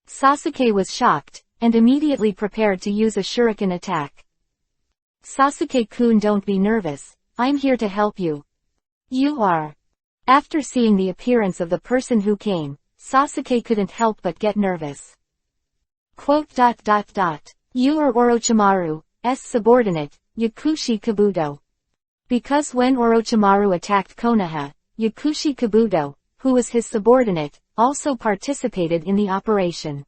Sasuke was shocked, and immediately prepared to use a shuriken attack. Sasuke-kun, don't be nervous, I'm here to help you. You are. After seeing the appearance of the person who came, Sasuke couldn't help but get nervous. Quote. You are Orochimaru's subordinate, Yakushi Kabuto. Because when Orochimaru attacked Konoha, Yakushi Kabuto, who was his subordinate, also participated in the operation.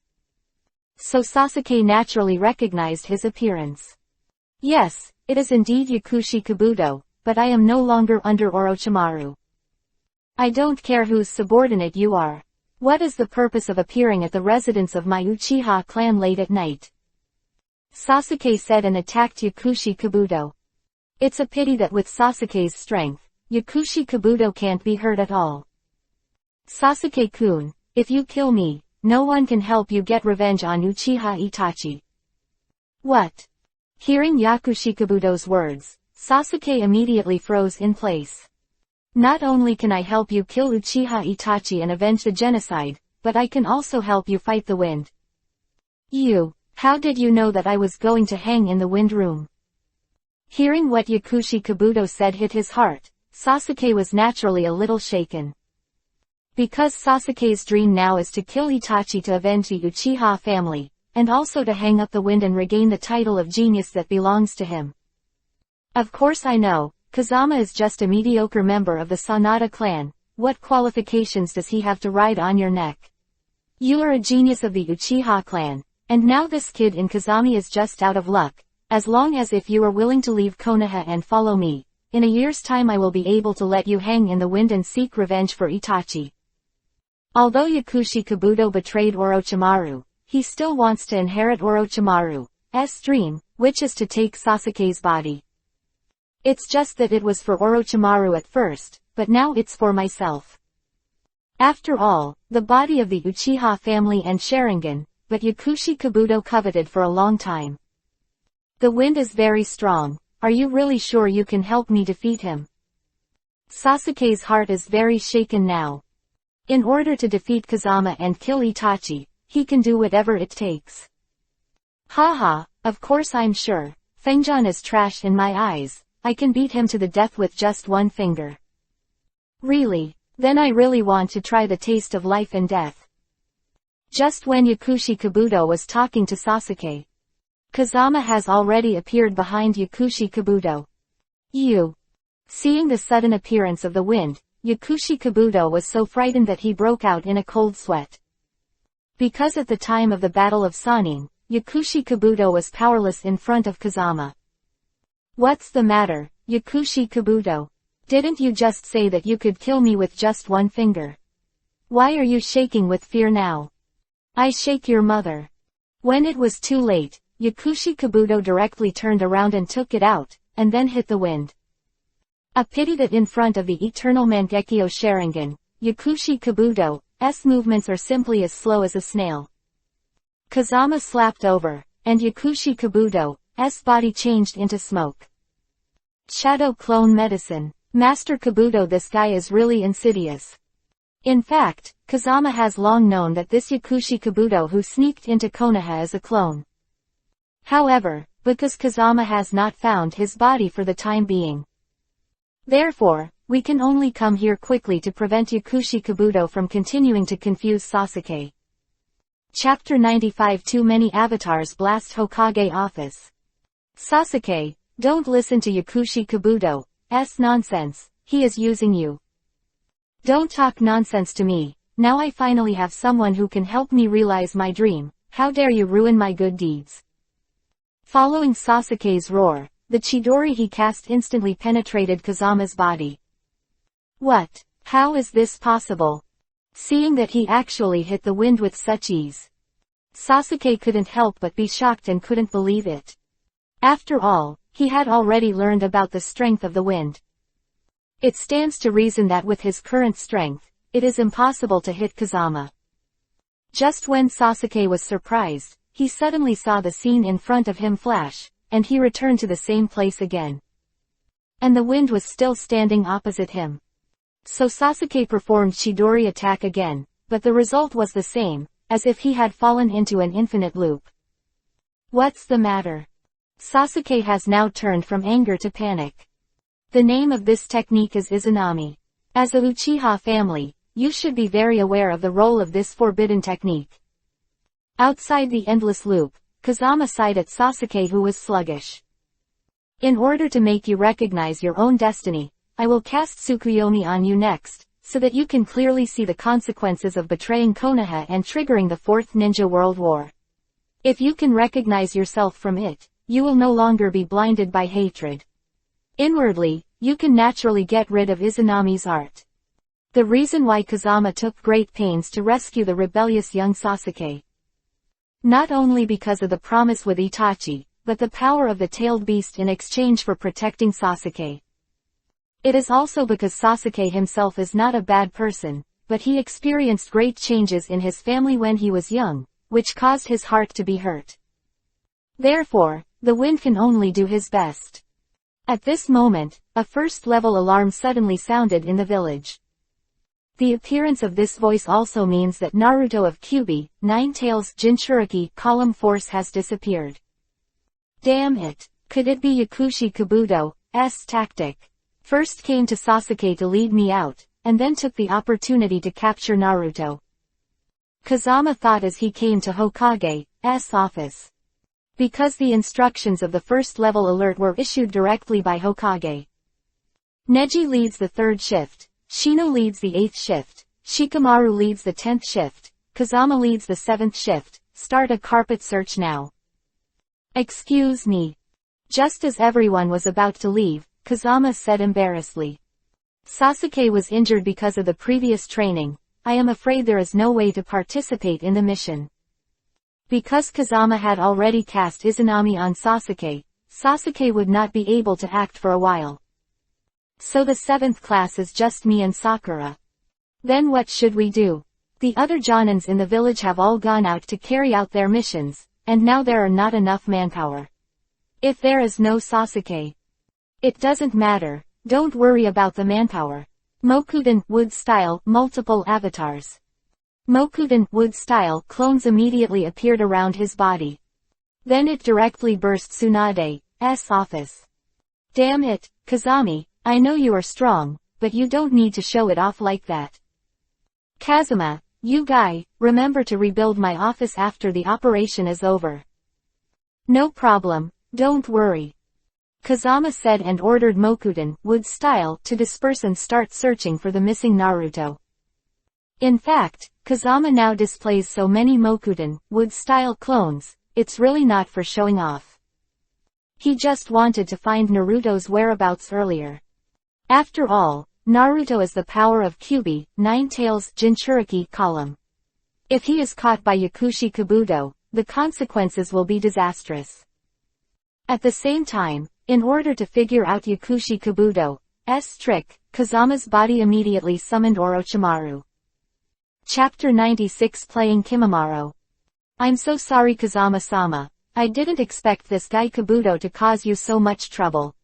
So Sasuke naturally recognized his appearance. Yes, it is indeed Yakushi Kabuto, but I am no longer under Orochimaru. I don't care whose subordinate you are. What is the purpose of appearing at the residence of my Uchiha clan late at night? Sasuke said and attacked Yakushi Kabuto. It's a pity that with Sasuke's strength, Yakushi Kabuto can't be hurt at all. Sasuke-kun, if you kill me, no one can help you get revenge on Uchiha Itachi. What? Hearing Yakushi Kabuto's words, Sasuke immediately froze in place. Not only can I help you kill Uchiha Itachi and avenge the genocide, but I can also help you fight the wind. How did you know that I was going to hang in the wind room? Hearing what Yakushi Kabuto said hit his heart, Sasuke was naturally a little shaken. Because Sasuke's dream now is to kill Itachi to avenge the Uchiha family, and also to hang up the wind and regain the title of genius that belongs to him. Of course I know, Kazama is just a mediocre member of the Sanada clan. What qualifications does he have to ride on your neck? You are a genius of the Uchiha clan, and now this kid in Kazami is just out of luck. As long as if you are willing to leave Konoha and follow me, in a year's time I will be able to let you hang in the wind and seek revenge for Itachi. Although Yakushi Kabuto betrayed Orochimaru, he still wants to inherit Orochimaru's dream, which is to take Sasuke's body. It's just that it was for Orochimaru at first, but now it's for myself. After all, the body of the Uchiha family and Sharingan, but Yakushi Kabuto coveted for a long time. The wind is very strong. Are you really sure you can help me defeat him? Sasuke's heart is very shaken now. In order to defeat Kazama and kill Itachi, he can do whatever it takes. Haha, of course I'm sure. Fengjan is trash in my eyes. I can beat him to the death with just one finger. Really? Then I really want to try the taste of life and death. Just when Yakushi Kabuto was talking to Sasuke, Kazama has already appeared behind Yakushi Kabuto. Seeing the sudden appearance of the wind, Yakushi Kabuto was so frightened that he broke out in a cold sweat. Because at the time of the Battle of Sannin, Yakushi Kabuto was powerless in front of Kazama. What's the matter, Yakushi Kabuto? Didn't you just say that you could kill me with just one finger? Why are you shaking with fear now? I shake your mother. When it was too late, Yakushi Kabuto directly turned around and took it out, and then hit the wind. A pity that in front of the eternal Mangekyo Sharingan, Yakushi Kabuto's movements are simply as slow as a snail. Kazama slapped over, and Yakushi Kabuto's body changed into smoke. Shadow clone medicine. Master Kabuto, this guy is really insidious. In fact, Kazama has long known that this Yakushi Kabuto who sneaked into Konoha is a clone. However, because Kazama has not found his body for the time being. Therefore, we can only come here quickly to prevent Yakushi Kabuto from continuing to confuse Sasuke. Chapter 95 Too many avatars blast Hokage office. Sasuke, don't listen to Yakushi Kabuto's nonsense. he is using you. Don't talk nonsense to me. Now I finally have someone who can help me realize my dream. How dare you ruin my good deeds. Following Sasuke's roar, the Chidori he cast instantly penetrated Kazama's body. What? How is this possible? Seeing that he actually hit the wind with such ease, Sasuke couldn't help but be shocked and couldn't believe it. After all, he had already learned about the strength of the wind. It stands to reason that with his current strength, it is impossible to hit Kazama. Just when Sasuke was surprised, he suddenly saw the scene in front of him flash, and he returned to the same place again. And the wind was still standing opposite him. So Sasuke performed Chidori attack again, but the result was the same, as if he had fallen into an infinite loop. What's the matter? Sasuke has now turned from anger to panic. The name of this technique is Izanami. As a Uchiha family, you should be very aware of the role of this forbidden technique. Outside the endless loop, Kazama sighed at Sasuke, who was sluggish. In order to make you recognize your own destiny, I will cast Tsukuyomi on you next, so that you can clearly see the consequences of betraying Konoha and triggering the Fourth Ninja World War. If you can recognize yourself from it, you will no longer be blinded by hatred. Inwardly, you can naturally get rid of Izanami's art. The reason why Kazama took great pains to rescue the rebellious young Sasuke. Not only because of the promise with Itachi, but the power of the tailed beast in exchange for protecting Sasuke. It is also because Sasuke himself is not a bad person, but he experienced great changes in his family when he was young, which caused his heart to be hurt. Therefore, the wind can only do his best. At this moment, a first-level alarm suddenly sounded in the village. The appearance of this voice also means that Naruto of Kyuubi, Nine-Tails Jinchuriki column force has disappeared. Damn it! Could it be Yakushi Kabuto's tactic? First came to Sasuke to lead me out, and then took the opportunity to capture Naruto. Kazama thought as he came to Hokage's office. Because the instructions of the first-level alert were issued directly by Hokage. Neji leads the 3rd shift, Shino leads the 8th shift, Shikamaru leads the 10th shift, Kazama leads the 7th shift. Start a carpet search now. Excuse me. Just as everyone was about to leave, Kazama said embarrassedly. Sasuke was injured because of the previous training. I am afraid there is no way to participate in the mission. Because Kazama had already cast Izanami on Sasuke, Sasuke would not be able to act for a while. So the 7th class is just me and Sakura. Then what should we do? The other Jonins in the village have all gone out to carry out their missions, and now there are not enough manpower. If there is no Sasuke, it doesn't matter, don't worry about the manpower. Mokuden wood style multiple avatars. Mokuden wood style clones immediately appeared around his body. Then it directly burst Tsunade's office. Damn it, Kazami, I know you are strong, but you don't need to show it off like that. Kazuma, you guy, remember to rebuild my office after the operation is over. No problem, don't worry. Kazama said and ordered Mokuden wood style to disperse and start searching for the missing Naruto. In fact, Kazama now displays so many Mokuden wood style clones, it's really not for showing off. He just wanted to find Naruto's whereabouts earlier. After all, Naruto is the power of Kyuubi, Nine-Tails Jinchuriki column. If he is caught by Yakushi Kabuto, the consequences will be disastrous. At the same time, in order to figure out Yakushi Kabuto's trick, Kazama's body immediately summoned Orochimaru. Chapter 96 Playing Kimimaro. I'm so sorry Kazama-sama, I didn't expect this guy Kabuto to cause you so much trouble.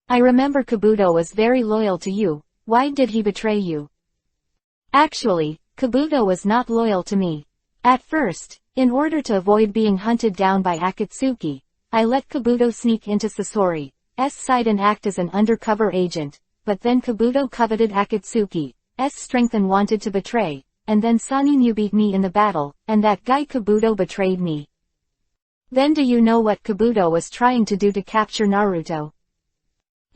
I remember Kabuto was very loyal to you, why did he betray you? Actually, Kabuto was not loyal to me. At first, in order to avoid being hunted down by Akatsuki, I let Kabuto sneak into Sasori's side and act as an undercover agent, but then Kabuto coveted Akatsuki's strength and wanted to betray, and then Saninu beat me in the battle, and that guy Kabuto betrayed me. Then do you know what Kabuto was trying to do to capture Naruto?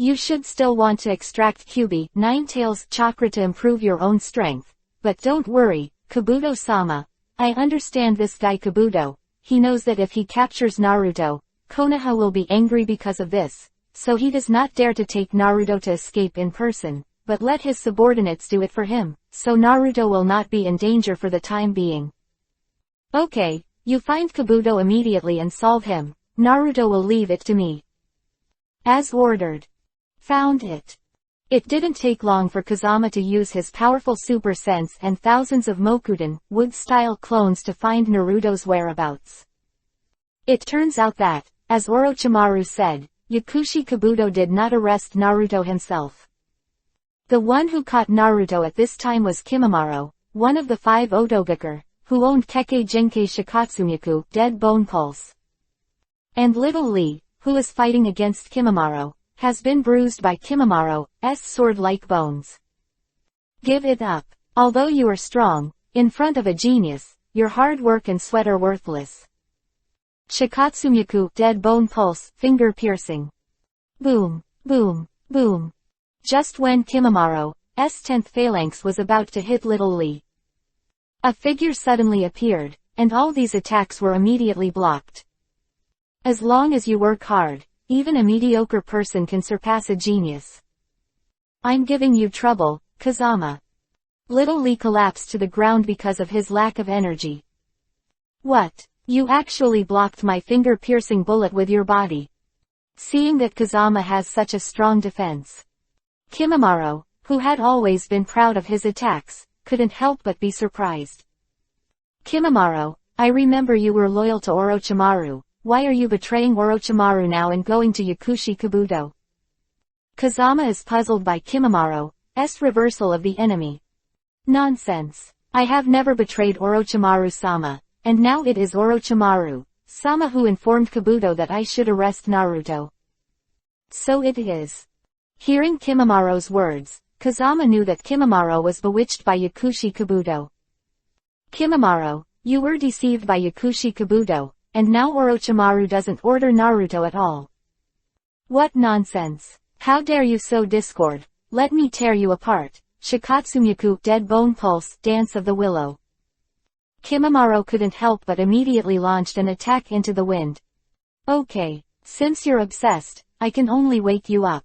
You should still want to extract Kyubi, Nine-Tails chakra to improve your own strength. But don't worry, Kabuto-sama. I understand this guy Kabuto. He knows that if he captures Naruto, Konoha will be angry because of this, so he does not dare to take Naruto to escape in person, but let his subordinates do it for him, so Naruto will not be in danger for the time being. Okay, you find Kabuto immediately and solve him. Naruto will leave it to me. As ordered. Found it. It didn't take long for Kazama to use his powerful super sense and thousands of Mokuden, wood-style clones to find Naruto's whereabouts. It turns out that, as Orochimaru said, Yakushi Kabuto did not arrest Naruto himself. The one who caught Naruto at this time was Kimimaro, one of the 5 Otogaker, who owned Kekkei Genkei Shikatsumiku, Dead Bone Pulse. And Little Lee, who is fighting against Kimimaro, has been bruised by Kimimaro's sword-like bones. Give it up. Although you are strong, in front of a genius, your hard work and sweat are worthless. Shikatsumiku, Dead Bone Pulse, finger piercing. Boom, boom, boom. Just when Kimimaro's 10th phalanx was about to hit Little Lee, a figure suddenly appeared, and all these attacks were immediately blocked. As long as you work hard, even a mediocre person can surpass a genius. I'm giving you trouble, Kazama. Little Lee collapsed to the ground because of his lack of energy. What? You actually blocked my finger-piercing bullet with your body. Seeing that Kazama has such a strong defense, Kimimaro, who had always been proud of his attacks, couldn't help but be surprised. Kimimaro, I remember you were loyal to Orochimaru. Why are you betraying Orochimaru now and going to Yakushi Kabuto? Kazama is puzzled by Kimimaro's reversal of the enemy. Nonsense. I have never betrayed Orochimaru-sama, and now it is Orochimaru-sama who informed Kabuto that I should arrest Naruto. So it is. Hearing Kimimaro's words, Kazama knew that Kimimaro was bewitched by Yakushi Kabuto. Kimimaro, you were deceived by Yakushi Kabuto, and now Orochimaru doesn't order Naruto at all. What nonsense. How dare you sow discord? Let me tear you apart. Shikatsumiku, Dead Bone Pulse, Dance of the Willow. Kimimaro couldn't help but immediately launched an attack into the wind. Okay, since you're obsessed, I can only wake you up.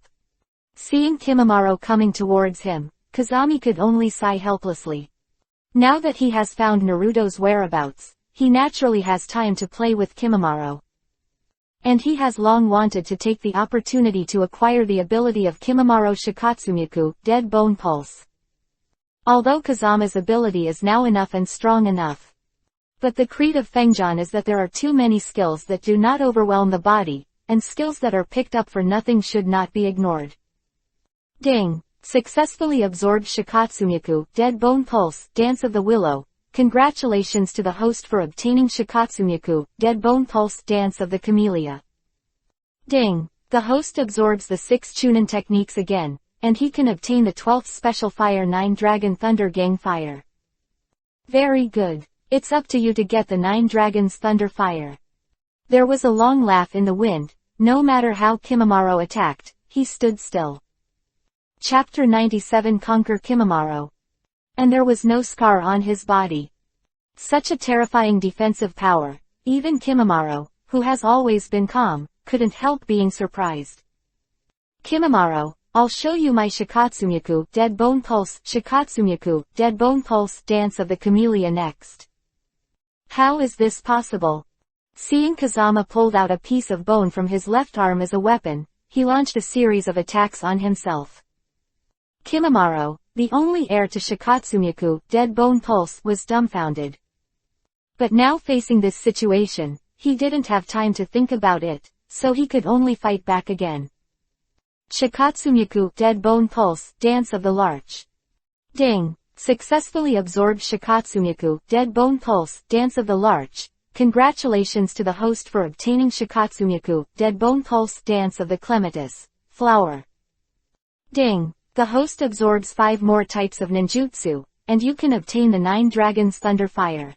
Seeing Kimimaro coming towards him, Kazami could only sigh helplessly. Now that he has found Naruto's whereabouts, he naturally has time to play with Kimimaro. And he has long wanted to take the opportunity to acquire the ability of Kimimaro Shikatsumiku, Dead Bone Pulse. Although Kazama's ability is now enough and strong enough. But the creed of Fengjian is that there are too many skills that do not overwhelm the body, and skills that are picked up for nothing should not be ignored. Ding! Successfully absorbed Shikatsumiku, Dead Bone Pulse, Dance of the Willow. Congratulations to the host for obtaining Shikatsumiku, Dead Bone Pulse, Dance of the Camellia. Ding! The host absorbs the 6 Chunin techniques again, and he can obtain the 12th special fire 9 Dragon Thunder Gang Fire. Very good. It's up to you to get the 9 Dragons Thunder Fire. There was a long laugh in the wind. No matter how Kimimaro attacked, he stood still. Chapter 97 Conquer Kimimaro. And there was no scar on his body. Such a terrifying defensive power, even Kimimaro, who has always been calm, couldn't help being surprised. Kimimaro, I'll show you my Shikatsumiku, Dead Bone Pulse, Shikatsumiku, Dead Bone Pulse, Dance of the Camellia next. How is this possible? Seeing Kazama pulled out a piece of bone from his left arm as a weapon, he launched a series of attacks on himself. Kimimaro, the only heir to Shikatsumiku, Dead Bone Pulse, was dumbfounded. But now facing this situation, he didn't have time to think about it, so he could only fight back again. Shikatsumiku, Dead Bone Pulse, Dance of the Larch. Ding! Successfully absorbed Shikatsumiku, Dead Bone Pulse, Dance of the Larch. Congratulations to the host for obtaining Shikatsumiku, Dead Bone Pulse, Dance of the Clematis, Flower. Ding! The host absorbs 5 more types of ninjutsu, and you can obtain the 9 Dragons Thunder Fire.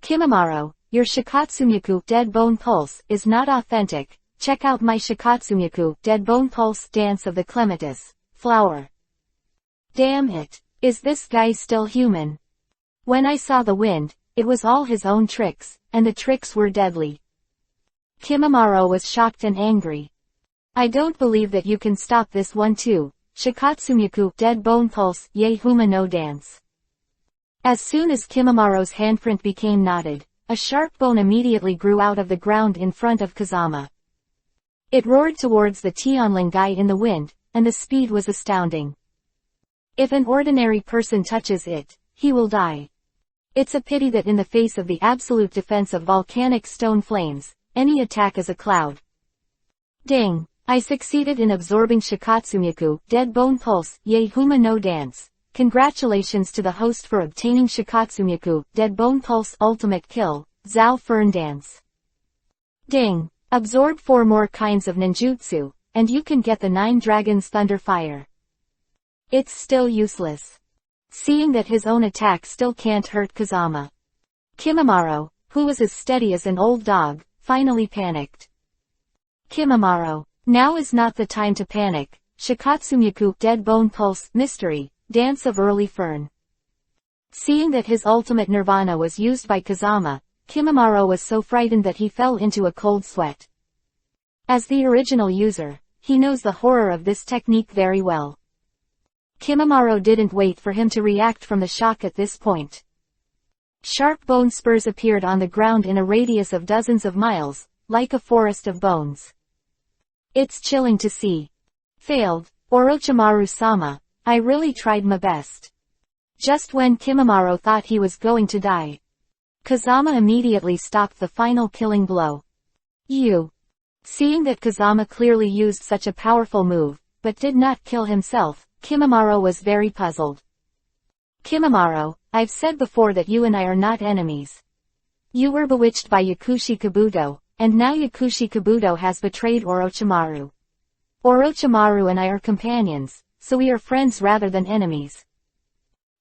Kimimaro, your Shikatsumiku, Dead Bone Pulse, is not authentic. check out my Shikatsumiku, Dead Bone Pulse Dance of the Clematis, Flower. Damn it, is this guy still human? When I saw the wind, it was all his own tricks, and the tricks were deadly. Kimimaro was shocked and angry. I don't believe that you can stop this one too, Shikatsumiku, Dead Bone Pulse, Ye Huma no Dance. As soon as Kimimaro's handprint became knotted, a sharp bone immediately grew out of the ground in front of Kazama. It roared towards the Tionlin guy in the wind, and the speed was astounding. If an ordinary person touches it, he will die. It's a pity that in the face of the absolute defense of volcanic stone flames, any attack is a cloud. Ding! I succeeded in absorbing Shikatsumiku, Dead Bone Pulse, Ye Huma no Dance. Congratulations to the host for obtaining Shikatsumiku, Dead Bone Pulse Ultimate Kill, Zao Fern Dance. Ding! Absorb 4 more kinds of ninjutsu, and you can get the 9 Dragons Thunder Fire. It's still useless. Seeing that his own attack still can't hurt Kazama. Kimimaro, who was as steady as an old dog, finally panicked. Kimimaro, now is not the time to panic. Shikatsumiku, Dead Bone Pulse, Mystery, Dance of Early Fern. Seeing that his ultimate nirvana was used by Kazama, Kimimaro was so frightened that he fell into a cold sweat. As the original user, he knows the horror of this technique very well. Kimimaro didn't wait for him to react from the shock at this point. Sharp bone spurs appeared on the ground in a radius of dozens of miles, like a forest of bones. It's chilling to see. Failed, Orochimaru-sama, I really tried my best. Just when Kimimaro thought he was going to die, Kazama immediately stopped the final killing blow. Seeing that Kazama clearly used such a powerful move, but did not kill himself, Kimimaro was very puzzled. Kimimaro, I've said before that you and I are not enemies. You were bewitched by Yakushi Kabuto, and now Yakushi Kabuto has betrayed Orochimaru. Orochimaru and I are companions, so we are friends rather than enemies.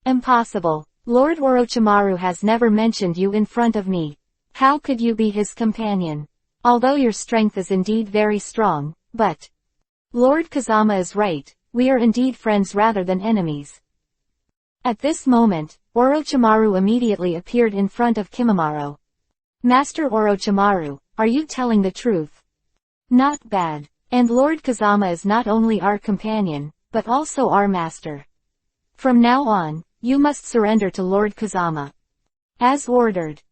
Impossible. Lord Orochimaru has never mentioned you in front of me. How could you be his companion? Although your strength is indeed very strong, but Lord Kazama is right, we are indeed friends rather than enemies. At this moment, Orochimaru immediately appeared in front of Kimimaro. Master Orochimaru, are you telling the truth? Not bad. And Lord Kazama is not only our companion, but also our master. From now on, you must surrender to Lord Kazama. As ordered.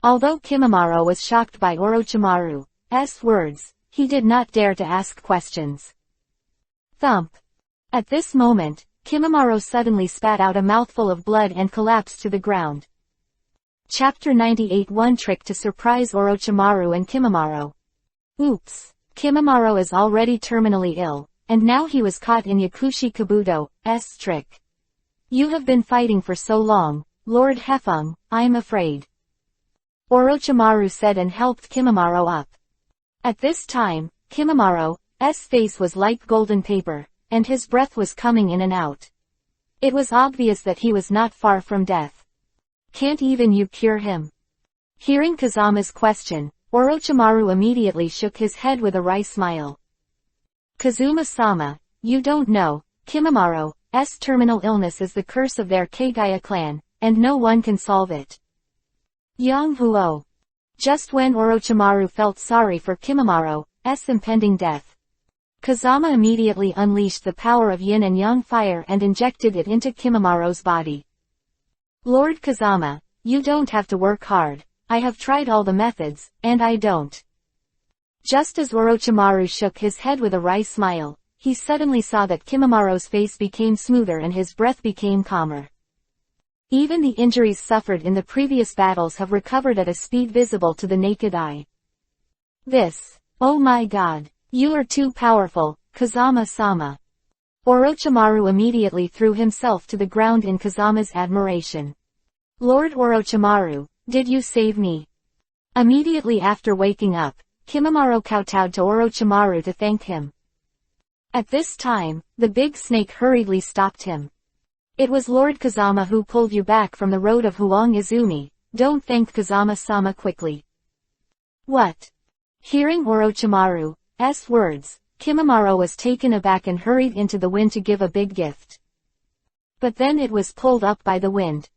Although Kimimaro was shocked by Orochimaru's words, he did not dare to ask questions. Thump. At this moment, Kimimaro suddenly spat out a mouthful of blood and collapsed to the ground. Chapter 98 One Trick to Surprise Orochimaru and Kimimaro. Oops. Kimimaro is already terminally ill, and now he was caught in Yakushi Kabuto's trick. You have been fighting for so long, Lord Hefeng, I'm afraid. Orochimaru said and helped Kimimaro up. At this time, Kimimaro's face was like golden paper, and his breath was coming in and out. It was obvious that he was not far from death. Can't even you cure him? Hearing Kazama's question, Orochimaru immediately shook his head with a wry smile. Kazuma-sama, you don't know, Kimimaro's terminal illness is the curse of their Kagaya clan, and no one can solve it. Yang Huo. Just when Orochimaru felt sorry for Kimimaro's impending death, Kazama immediately unleashed the power of yin and yang fire and injected it into Kimimaro's body. Lord Kazama, you don't have to work hard. I have tried all the methods, and I don't. Just as Orochimaru shook his head with a wry smile, he suddenly saw that Kimimaro's face became smoother and his breath became calmer. Even the injuries suffered in the previous battles have recovered at a speed visible to the naked eye. Oh my god, you are too powerful, Kazama-sama. Orochimaru immediately threw himself to the ground in Kazama's admiration. Lord Orochimaru, did you save me? Immediately after waking up, Kimimaro kowtowed to Orochimaru to thank him. At this time, the big snake hurriedly stopped him. It was Lord Kazama who pulled you back from the road of Huang Izumi. Don't thank Kazama-sama quickly. What? Hearing Orochimaru's words, Kimimaro was taken aback and hurried into the wind to give a big gift. But then it was pulled up by the wind.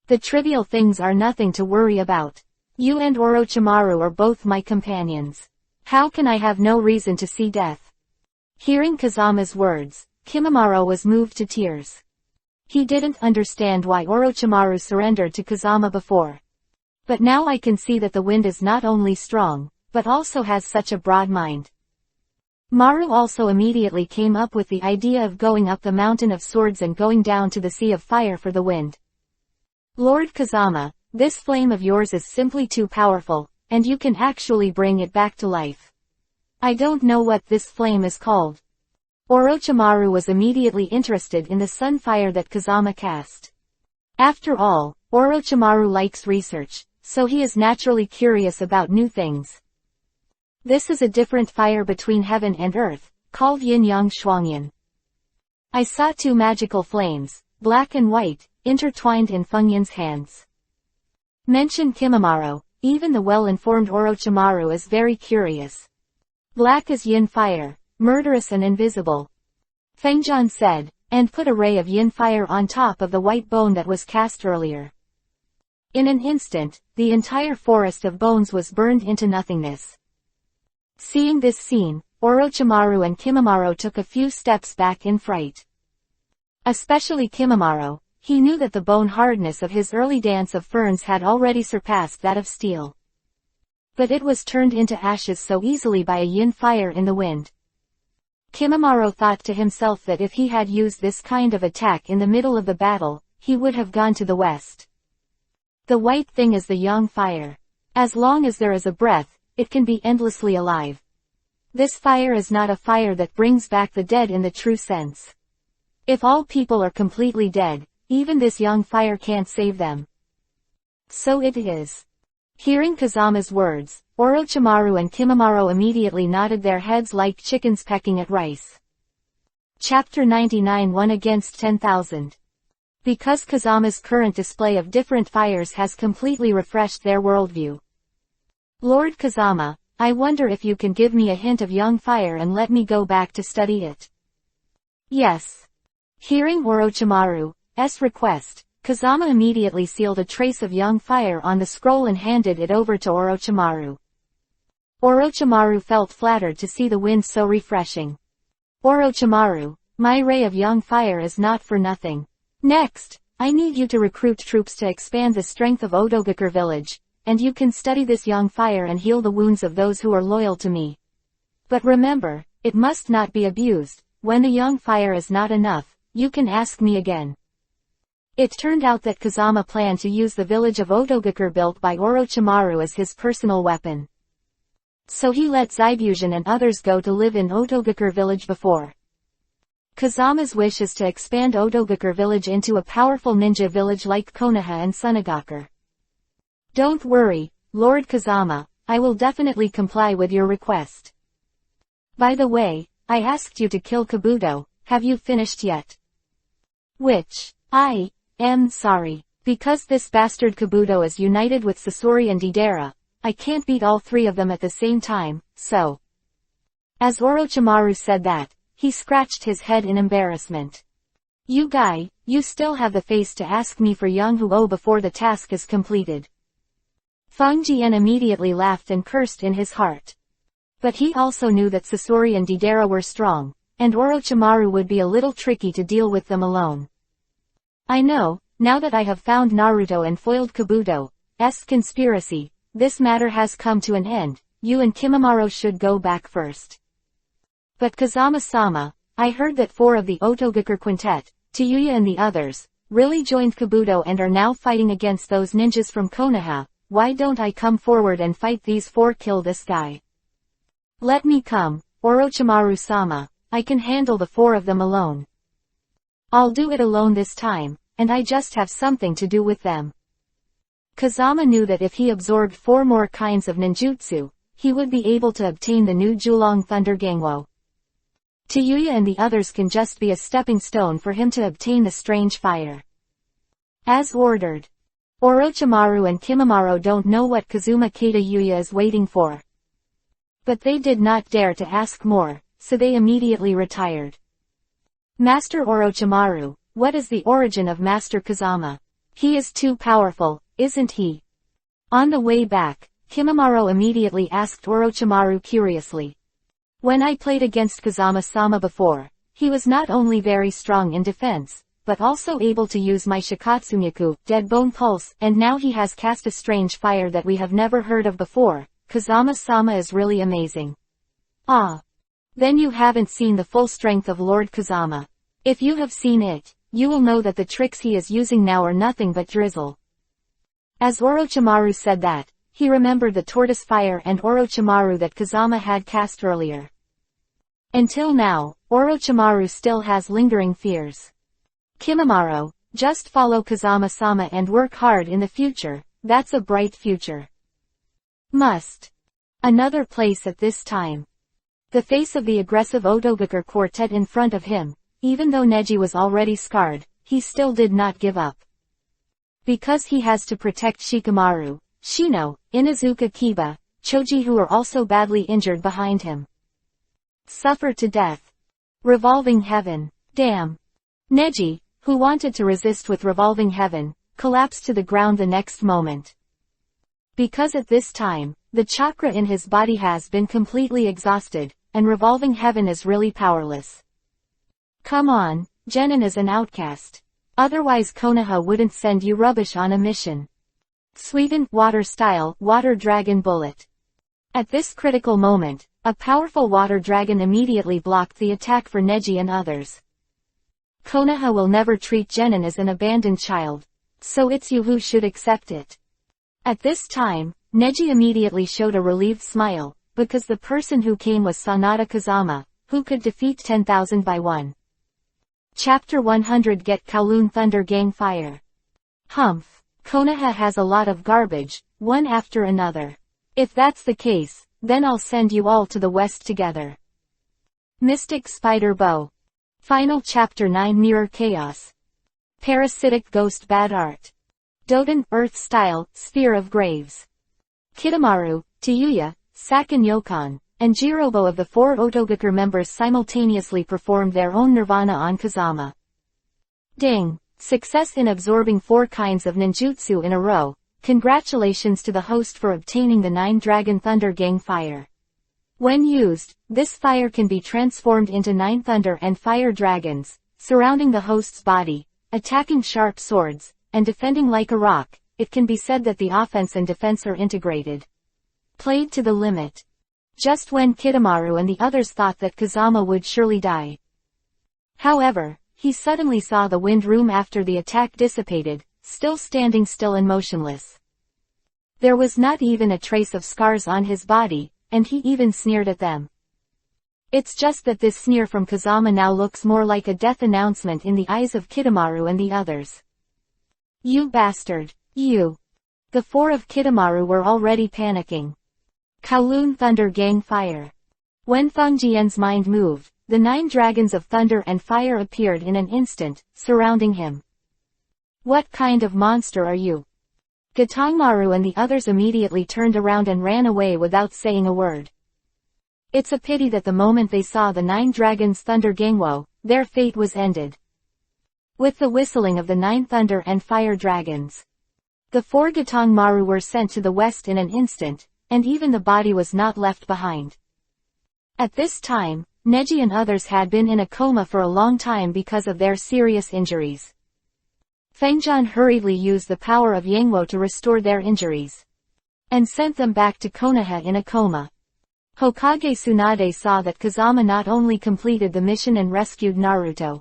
The trivial things are nothing to worry about. You and Orochimaru are both my companions. How can I have no reason to see death? Hearing Kazama's words, Kimimaro was moved to tears. He didn't understand why Orochimaru surrendered to Kazama before. But now I can see that the wind is not only strong, but also has such a broad mind. Maru also immediately came up with the idea of going up the mountain of swords and going down to the sea of fire for the wind. Lord Kazama, this flame of yours is simply too powerful, and you can actually bring it back to life. I don't know what this flame is called. Orochimaru was immediately interested in the sunfire that Kazama cast. After all, Orochimaru likes research, so he is naturally curious about new things. This is a different fire between heaven and earth, called Yin-Yang Shuangyan. I saw two magical flames, black and white, intertwined in Fengyan's hands. Mention Kimimaro, even the well-informed Orochimaru is very curious. Black is yin fire, murderous and invisible. Fengyan said, and put a ray of yin fire on top of the white bone that was cast earlier. In an instant, the entire forest of bones was burned into nothingness. Seeing this scene, Orochimaru and Kimimaro took a few steps back in fright. Especially Kimimaro, he knew that the bone hardness of his early dance of ferns had already surpassed that of steel. But it was turned into ashes so easily by a yin fire in the wind. Kimimaro thought to himself that if he had used this kind of attack in the middle of the battle, he would have gone to the west. The white thing is the yang fire. As long as there is a breath, it can be endlessly alive. This fire is not a fire that brings back the dead in the true sense. If all people are completely dead, even this yang fire can't save them. So it is. Hearing Kazama's words, Orochimaru and Kimimaro immediately nodded their heads like chickens pecking at rice. Chapter 99 1 against 10,000. Because Kazama's current display of different fires has completely refreshed their worldview. Lord Kazama, I wonder if you can give me a hint of yang fire and let me go back to study it. Yes. Hearing Orochimaru's request, Kazama immediately sealed a trace of yang fire on the scroll and handed it over to Orochimaru. Orochimaru felt flattered to see the wind so refreshing. Orochimaru, my ray of yang fire is not for nothing. Next, I need you to recruit troops to expand the strength of Odogakur village, and you can study this yang fire and heal the wounds of those who are loyal to me. But remember, it must not be abused. When the yang fire is not enough, you can ask me again. It turned out that Kazama planned to use the village of Odogakur built by Orochimaru as his personal weapon. So he let Zaibushin and others go to live in Odogakur village before. Kazama's wish is to expand Odogakur village into a powerful ninja village like Konoha and Sunagakur. Don't worry, Lord Kazama, I will definitely comply with your request. By the way, I asked you to kill Kabuto, have you finished yet? Which? I am sorry. Because this bastard Kabuto is united with Sasori and Deidara, I can't beat all three of them at the same time, so. As Orochimaru said that, he scratched his head in embarrassment. You guy, you still have the face to ask me for Yang Huo before the task is completed. Feng Jian immediately laughed and cursed in his heart. But he also knew that Sasori and Deidara were strong, and Orochimaru would be a little tricky to deal with them alone. I know, now that I have found Naruto and foiled Kabuto's conspiracy, this matter has come to an end. You and Kimimaro should go back first. But Kazama-sama, I heard that 4 of the Otogakur quintet, Tayuya and the others, really joined Kabuto and are now fighting against those ninjas from Konoha. Why don't I come forward and fight these 4? Kill this guy. Let me come, Orochimaru-sama, I can handle the 4 of them alone. I'll do it alone this time, and I just have something to do with them. Kazama knew that if he absorbed 4 more kinds of ninjutsu, he would be able to obtain the new Julong Thunder Gangwo. Tayuya and the others can just be a stepping stone for him to obtain the strange fire. As ordered. Orochimaru and Kimimaro don't know what Kazuma Kata Yuya is waiting for. But they did not dare to ask more, so they immediately retired. Master Orochimaru, what is the origin of Master Kazama? He is too powerful, isn't he? On the way back, Kimimaro immediately asked Orochimaru curiously. When I played against Kazama-sama before, he was not only very strong in defense, but also able to use my Shikatsunyaku, Dead Bone Pulse, and now he has cast a strange fire that we have never heard of before. Kazama-sama is really amazing. Ah. Then you haven't seen the full strength of Lord Kazama. If you have seen it, you will know that the tricks he is using now are nothing but drizzle. As Orochimaru said that, he remembered the tortoise fire and Orochimaru that Kazama had cast earlier. Until now, Orochimaru still has lingering fears. Kimimaro, just follow Kazama-sama and work hard in the future, that's a bright future. Must. Another place at this time. The face of the aggressive Otobuker quartet in front of him, even though Neji was already scarred, he still did not give up. Because he has to protect Shikamaru, Shino, Inuzuka Kiba, Choji who are also badly injured behind him. Suffer to death. Revolving Heaven. Damn. Neji, who wanted to resist with Revolving Heaven, collapsed to the ground the next moment. Because at this time, the chakra in his body has been completely exhausted, and Revolving Heaven is really powerless. Come on, Genin is an outcast. Otherwise Konoha wouldn't send you rubbish on a mission. Suidan, Water Style, Water Dragon Bullet. At this critical moment, a powerful water dragon immediately blocked the attack for Neji and others. Konoha will never treat Genin as an abandoned child. So it's you who should accept it. At this time, Neji immediately showed a relieved smile, because the person who came was Sanada Kazama, who could defeat 10,000 by one. Chapter 100 Get Kowloon Thunder Gang Fire. Humph. Konoha has a lot of garbage, one after another. If that's the case, then I'll send you all to the west together. Mystic Spider Bow. Final Chapter 9 Mirror Chaos. Parasitic Ghost Bad Art. Doden, Earth Style, Sphere of Graves. Kidomaru, Tayuya, Sakan Yokon, and Jirobo of the four Otobuker members simultaneously performed their own nirvana on Kazama. Ding! Success in absorbing 4 kinds of ninjutsu in a row. Congratulations to the host for obtaining the 9 Dragon Thunder Gang Fire. When used, this fire can be transformed into 9 thunder and fire dragons, surrounding the host's body, attacking sharp swords, and defending like a rock. It can be said that the offense and defense are integrated. Played to the limit. Just when Kidomaru and the others thought that Kazama would surely die. However, he suddenly saw the wind room after the attack dissipated, still standing still and motionless. There was not even a trace of scars on his body, and he even sneered at them. It's just that this sneer from Kazama now looks more like a death announcement in the eyes of Kidomaru and the others. You bastard, you. The 4 of Kidomaru were already panicking. Kowloon Thunder Gang Fire. When Fengjian's mind moved, the 9 dragons of thunder and fire appeared in an instant, surrounding him. What kind of monster are you? Gatongmaru and the others immediately turned around and ran away without saying a word. It's a pity that the moment they saw the 9 dragons Thunder Gangwo, their fate was ended. With the whistling of the 9 thunder and fire dragons, the 4 Gatongmaru were sent to the west in an instant, and even the body was not left behind. At this time, Neji and others had been in a coma for a long time because of their serious injuries. Fengjian hurriedly used the power of Yangwo to restore their injuries, and sent them back to Konoha in a coma. Hokage Tsunade saw that Kazama not only completed the mission and rescued Naruto,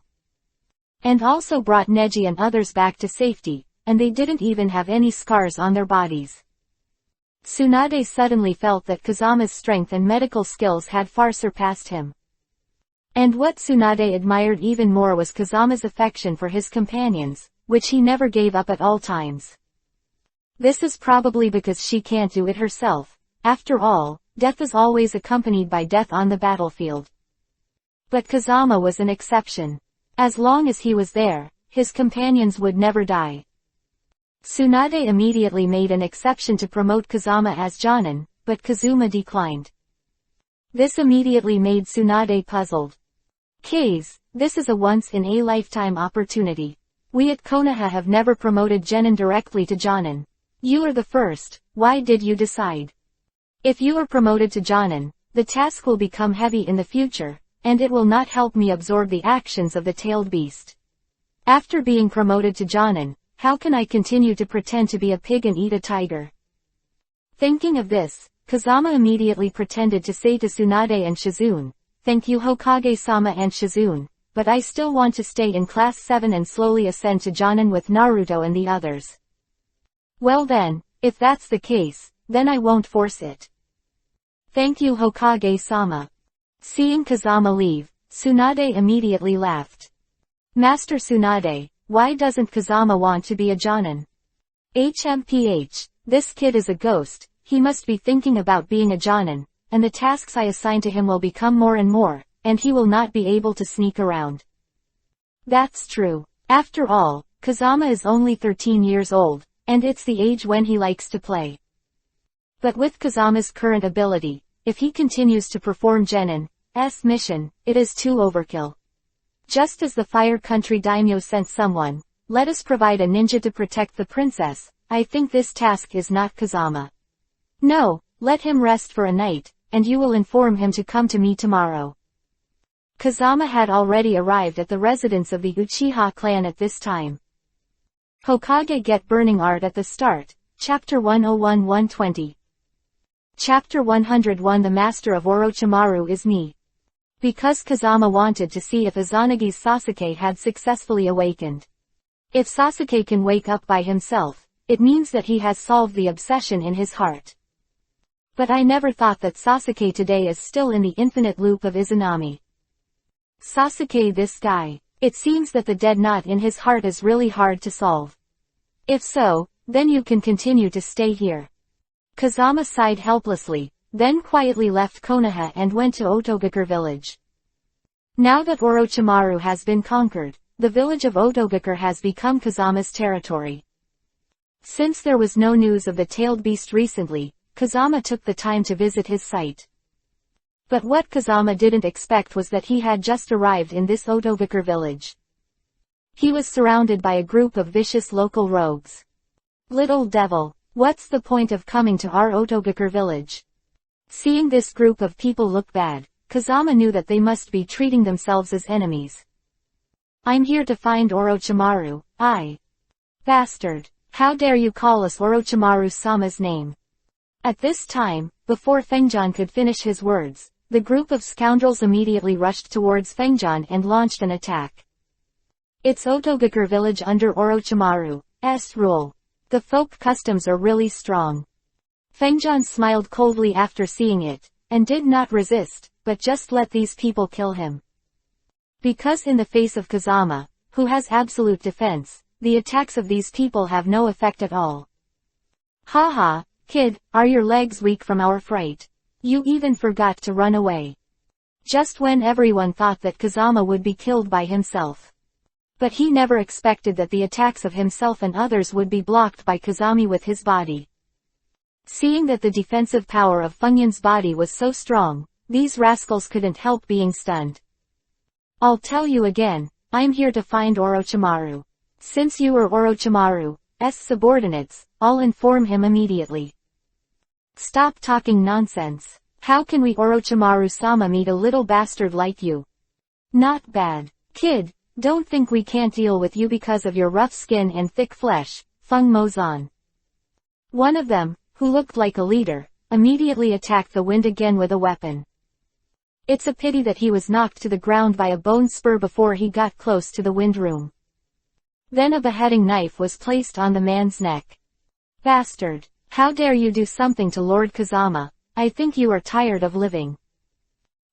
and also brought Neji and others back to safety, and they didn't even have any scars on their bodies. Tsunade suddenly felt that Kazama's strength and medical skills had far surpassed him. And what Tsunade admired even more was Kazama's affection for his companions, which he never gave up at all times. This is probably because she can't do it herself. After all, death is always accompanied by death on the battlefield. But Kazama was an exception. As long as he was there, his companions would never die. Tsunade immediately made an exception to promote Kazama as Jonin, but Kazuma declined. This immediately made Tsunade puzzled. Case, this is a once-in-a-lifetime opportunity. We at Konoha have never promoted genin directly to jonin. You are the first, why did you decide? If you are promoted to jonin, the task will become heavy in the future, and it will not help me absorb the actions of the tailed beast. After being promoted to jonin, how can I continue to pretend to be a pig and eat a tiger? Thinking of this, Kazama immediately pretended to say to Tsunade and Shizune, "Thank you Hokage-sama and Shizune, but I still want to stay in Class 7 and slowly ascend to jonin with Naruto and the others." Well then, if that's the case, then I won't force it. Thank you Hokage-sama. Seeing Kazama leave, Tsunade immediately laughed. Master Tsunade, why doesn't Kazama want to be a jonin? HMPH, this kid is a ghost, he must be thinking about being a jonin, and the tasks I assign to him will become more and more, and he will not be able to sneak around. That's true. After all, Kazama is only 13 years old, and it's the age when he likes to play. But with Kazama's current ability, if he continues to perform genin's mission, it is too overkill. Just as the Fire Country daimyo sent someone, let us provide a ninja to protect the princess, I think this task is not Kazama. No, let him rest for a night, and you will inform him to come to me tomorrow. Kazama had already arrived at the residence of the Uchiha clan at this time. Hokage get burning art at the start, Chapter 101-120. Chapter 101 The Master of Orochimaru is me. Because Kazama wanted to see if Izanagi's Sasuke had successfully awakened. If Sasuke can wake up by himself, it means that he has solved the obsession in his heart. But I never thought that Sasuke today is still in the infinite loop of Izanami. Sasuke, this guy. It seems that the dead knot in his heart is really hard to solve. If so, then you can continue to stay here. Kazama sighed helplessly, then quietly left Konoha and went to Otogakure village. Now that Orochimaru has been conquered, the village of Otogakure has become Kazama's territory. Since there was no news of the tailed beast recently, Kazama took the time to visit his site. But what Kazama didn't expect was that he had just arrived in this Otogakure village. He was surrounded by a group of vicious local rogues. Little devil, what's the point of coming to our Otogakure village? Seeing this group of people look bad, Kazama knew that they must be treating themselves as enemies. I'm here to find Orochimaru, Bastard, how dare you call us Orochimaru-sama's name? At this time, before Fengjan could finish his words, the group of scoundrels immediately rushed towards Fengjan and launched an attack. It's Otogakure village under Orochimaru's rule. The folk customs are really strong. Fengjan smiled coldly after seeing it, and did not resist, but just let these people kill him. Because in the face of Kazama, who has absolute defense, the attacks of these people have no effect at all. Haha, kid, are your legs weak from our fright? You even forgot to run away. Just when everyone thought that Kazama would be killed by himself. But he never expected that the attacks of himself and others would be blocked by Kazami with his body. Seeing that the defensive power of Funyun's body was so strong, these rascals couldn't help being stunned. I'll tell you again, I'm here to find Orochimaru. Since you are Orochimaru's subordinates, I'll inform him immediately. Stop talking nonsense. How can we Orochimaru-sama meet a little bastard like you? Not bad. Kid, don't think we can't deal with you because of your rough skin and thick flesh, Feng Mozan. One of them, who looked like a leader, immediately attacked the wind again with a weapon. It's a pity that he was knocked to the ground by a bone spur before he got close to the wind room. Then a beheading knife was placed on the man's neck. Bastard, how dare you do something to Lord Kazama, I think you are tired of living.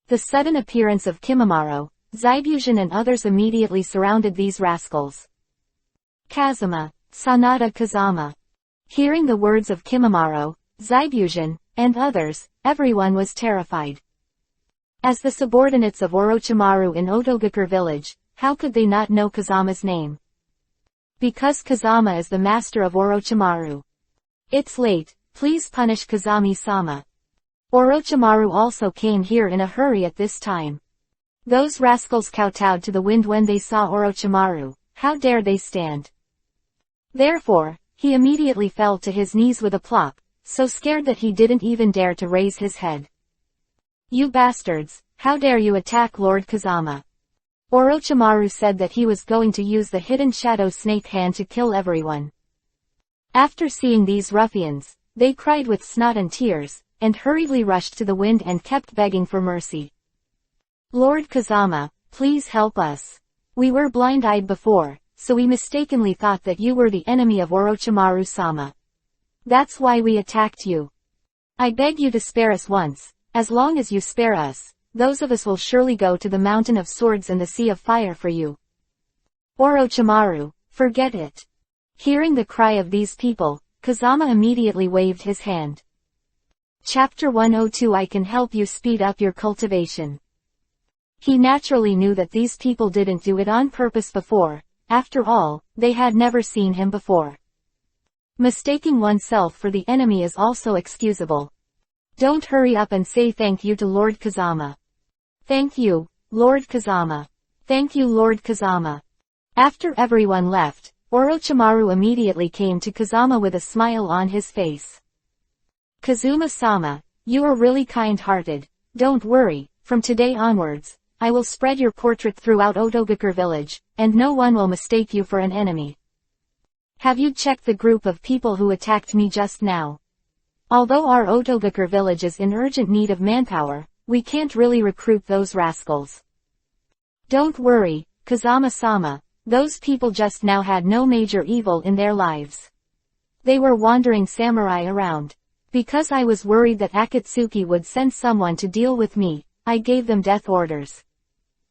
The sudden appearance of Kimimaro, Zaibushin and others immediately surrounded these rascals. Kazama, Sanada Kazama. Hearing the words of Kimimaro, Zaibushin, and others, everyone was terrified. As the subordinates of Orochimaru in Otogakure village, how could they not know Kazama's name? Because Kazama is the master of Orochimaru. It's late, please punish Kazami-sama. Orochimaru also came here in a hurry at this time. Those rascals kowtowed to the wind when they saw Orochimaru. How dare they stand? Therefore, he immediately fell to his knees with a plop, so scared that he didn't even dare to raise his head. You bastards, how dare you attack Lord Kazama? Orochimaru said that he was going to use the hidden shadow snake hand to kill everyone. After seeing these ruffians, they cried with snot and tears, and hurriedly rushed to the wind and kept begging for mercy. Lord Kazama, please help us. We were blind-eyed before, so we mistakenly thought that you were the enemy of Orochimaru-sama. That's why we attacked you. I beg you to spare us once. As long as you spare us, those of us will surely go to the Mountain of Swords and the Sea of Fire for you. Orochimaru, forget it. Hearing the cry of these people, Kazama immediately waved his hand. Chapter 102 I can help you speed up your cultivation. He naturally knew that these people didn't do it on purpose before. After all, they had never seen him before. Mistaking oneself for the enemy is also excusable. Don't hurry up and say thank you to Lord Kazama. Thank you, Lord Kazama. Thank you, Lord Kazama. After everyone left, Orochimaru immediately came to Kazama with a smile on his face. Kazuma-sama, you are really kind-hearted. Don't worry, from today onwards, I will spread your portrait throughout Otogakur village, and no one will mistake you for an enemy. Have you checked the group of people who attacked me just now? Although our Otogakur village is in urgent need of manpower, we can't really recruit those rascals. Don't worry, Kazama-sama, those people just now had no major evil in their lives. They were wandering samurai around. Because I was worried that Akatsuki would send someone to deal with me, I gave them death orders.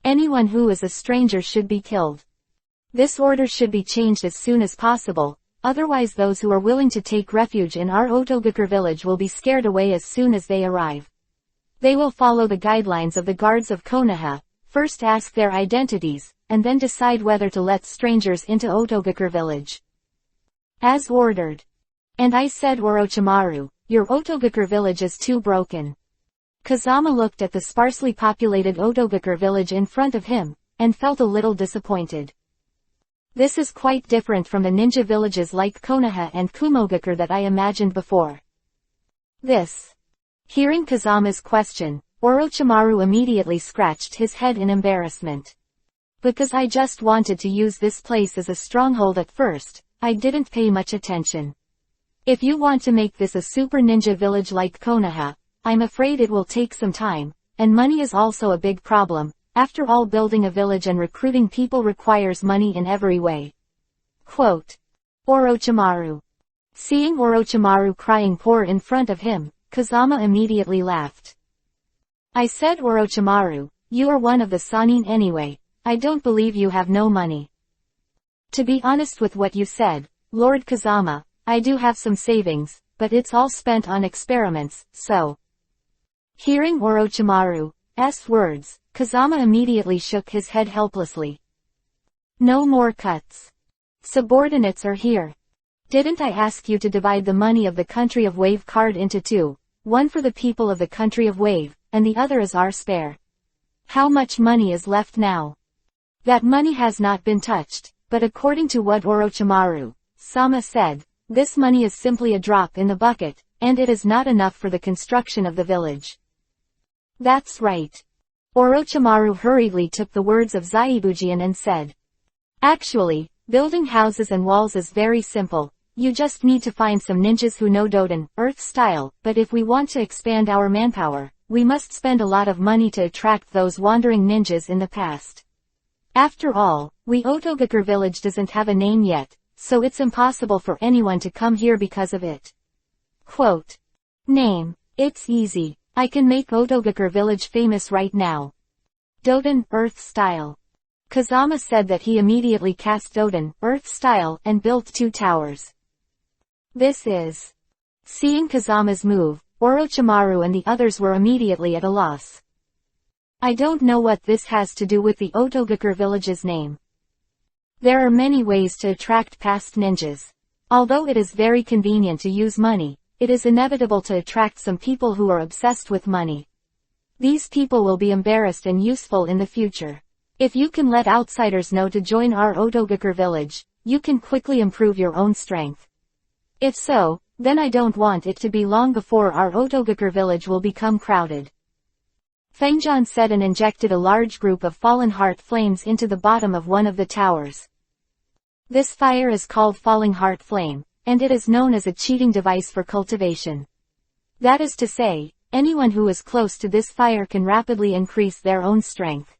Anyone who is a stranger should be killed. This order should be changed as soon as possible, otherwise those who are willing to take refuge in our Otogakur village will be scared away as soon as they arrive. They will follow the guidelines of the guards of Konoha, first ask their identities, and then decide whether to let strangers into Otogakur village. As ordered. And I said Orochimaru, your Otogakur village is too broken. Kazama looked at the sparsely populated Otogakur village in front of him, and felt a little disappointed. This is quite different from the ninja villages like Konoha and Kumogakur that I imagined before. This. Hearing Kazama's question, Orochimaru immediately scratched his head in embarrassment. Because I just wanted to use this place as a stronghold at first, I didn't pay much attention. If you want to make this a super ninja village like Konoha, I'm afraid it will take some time, and money is also a big problem. After all, building a village and recruiting people requires money in every way. Quote. Orochimaru. Seeing Orochimaru crying poor in front of him, Kazama immediately laughed. I said Orochimaru, you are one of the Sannin anyway, I don't believe you have no money. To be honest with what you said, Lord Kazama, I do have some savings, but it's all spent on experiments, so. Hearing Orochimaru's words, Kazama immediately shook his head helplessly. No more cuts. Subordinates are here. Didn't I ask you to divide the money of the Country of Wave card into two, one for the people of the Country of Wave, and the other is our spare? How much money is left now? That money has not been touched, but according to what Orochimaru-sama said, this money is simply a drop in the bucket, and it is not enough for the construction of the village. That's right. Orochimaru hurriedly took the words of Zaibujian and said. Actually, building houses and walls is very simple. You just need to find some ninjas who know Doden, Earth style, but if we want to expand our manpower, we must spend a lot of money to attract those wandering ninjas in the past. After all, we Otogakur village doesn't have a name yet, so it's impossible for anyone to come here because of it. Quote. Name. It's easy. I can make Otogakur village famous right now. Doden, Earth style. Kazama said that he immediately cast Doden, Earth style, and built 2 towers. This is. Seeing Kazama's move, Orochimaru and the others were immediately at a loss. I don't know what this has to do with the Otogakur village's name. There are many ways to attract past ninjas. Although it is very convenient to use money, it is inevitable to attract some people who are obsessed with money. These people will be embarrassed and useful in the future. If you can let outsiders know to join our Audiobook village, you can quickly improve your own strength. If so, then I don't want it to be long before our Audiobook village will become crowded. Fengjian said and injected a large group of fallen heart flames into the bottom of one of the towers. This fire is called Falling Heart Flame, and it is known as a cheating device for cultivation. That is to say, anyone who is close to this fire can rapidly increase their own strength.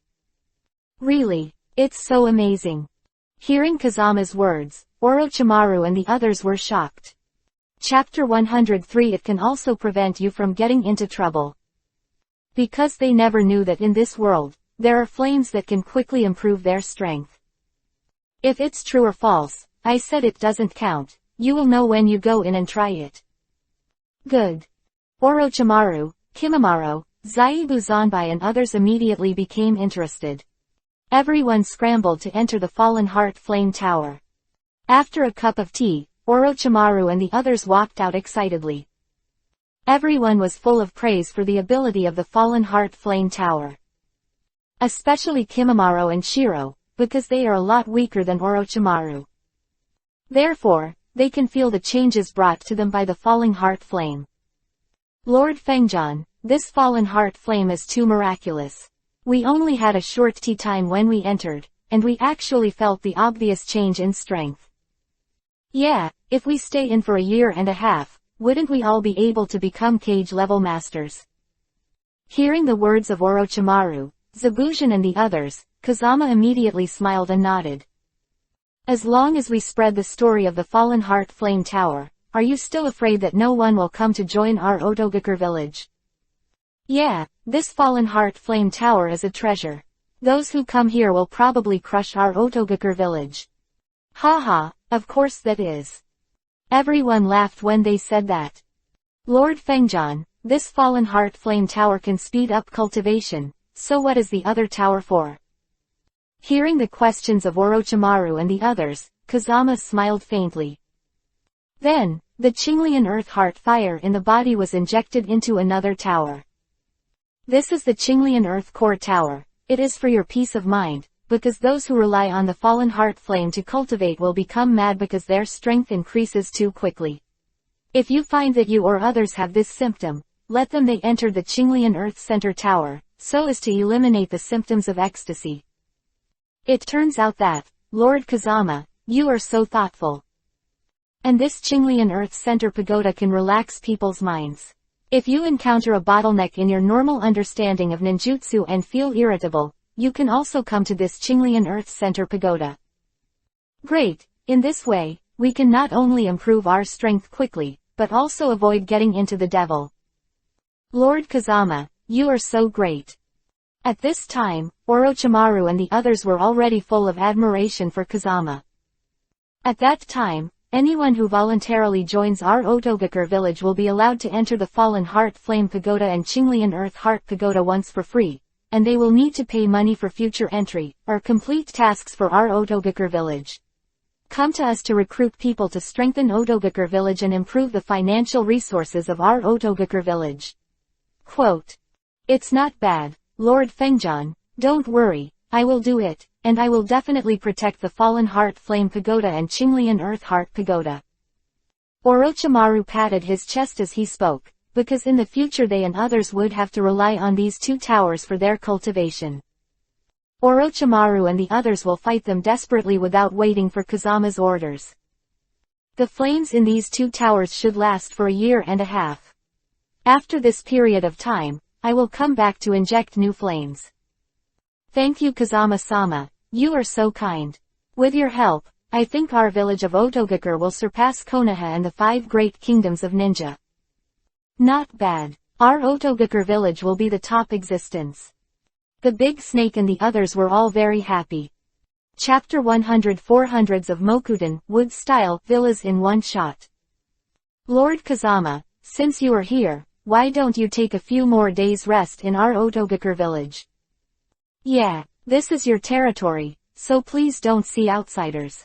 Really, it's so amazing. Hearing Kazama's words, Orochimaru and the others were shocked. Chapter 103. It can also prevent you from getting into trouble. Because they never knew that in this world, there are flames that can quickly improve their strength. If it's true or false, I said it doesn't count. You will know when you go in and try it. Good. Orochimaru, Kimimaro, Zaibu Zanbai and others immediately became interested. Everyone scrambled to enter the Fallen Heart Flame Tower. After a cup of tea, Orochimaru and the others walked out excitedly. Everyone was full of praise for the ability of the Fallen Heart Flame Tower. Especially Kimimaro and Shiro, because they are a lot weaker than Orochimaru. Therefore, they can feel the changes brought to them by the Falling Heart Flame. Lord Fengjian, this Fallen Heart Flame is too miraculous. We only had a short tea time when we entered, and we actually felt the obvious change in strength. Yeah, if we stay in for a year and a half, wouldn't we all be able to become cage-level masters? Hearing the words of Orochimaru, Zabujan and the others, Kazama immediately smiled and nodded. As long as we spread the story of the Fallen Heart Flame Tower, are you still afraid that no one will come to join our Audiobook village? Yeah, this Fallen Heart Flame Tower is a treasure. Those who come here will probably crush our Audiobook village. Haha, of course that is. Everyone laughed when they said that. Lord Fengjian, this Fallen Heart Flame Tower can speed up cultivation, so what is the other tower for? Hearing the questions of Orochimaru and the others, Kazama smiled faintly. Then, the Qinglian Earth Heart Fire in the body was injected into another tower. This is the Qinglian Earth Core Tower. It is for your peace of mind, because those who rely on the Fallen Heart Flame to cultivate will become mad because their strength increases too quickly. If you find that you or others have this symptom, let them they enter the Qinglian Earth Center Tower, so as to eliminate the symptoms of ecstasy. It turns out that, Lord Kazama, you are so thoughtful. And this Qinglian Earth Center Pagoda can relax people's minds. If you encounter a bottleneck in your normal understanding of ninjutsu and feel irritable, you can also come to this Qinglian Earth Center Pagoda. Great, in this way, we can not only improve our strength quickly, but also avoid getting into the devil. Lord Kazama, you are so great. At this time, Orochimaru and the others were already full of admiration for Kazama. At that time, anyone who voluntarily joins our Audiobook village will be allowed to enter the Fallen Heart Flame Pagoda and Qinglian Earth Heart Pagoda once for free, and they will need to pay money for future entry, or complete tasks for our Audiobook village. Come to us to recruit people to strengthen Audiobook village and improve the financial resources of our Audiobook village. Quote. It's not bad, Lord Fengjian, don't worry, I will do it, and I will definitely protect the Fallen Heart Flame Pagoda and Qinglian Earth Heart Pagoda. Orochimaru patted his chest as he spoke, because in the future they and others would have to rely on these two towers for their cultivation. Orochimaru and the others will fight them desperately without waiting for Kazama's orders. The flames in these two towers should last for a year and a half. After this period of time, I will come back to inject new flames. Thank you Kazama-sama, you are so kind. With your help, I think our village of Audiobook will surpass Konoha and the 5 great kingdoms of ninja. Not bad. Our Audiobook village will be the top existence. The big snake and the others were all very happy. Chapter 100 400s of Mokuden, wood-style, villas in one shot. Lord Kazama, since you are here, why don't you take a few more days rest in our Audiobook village? Yeah, this is your territory, so please don't see outsiders.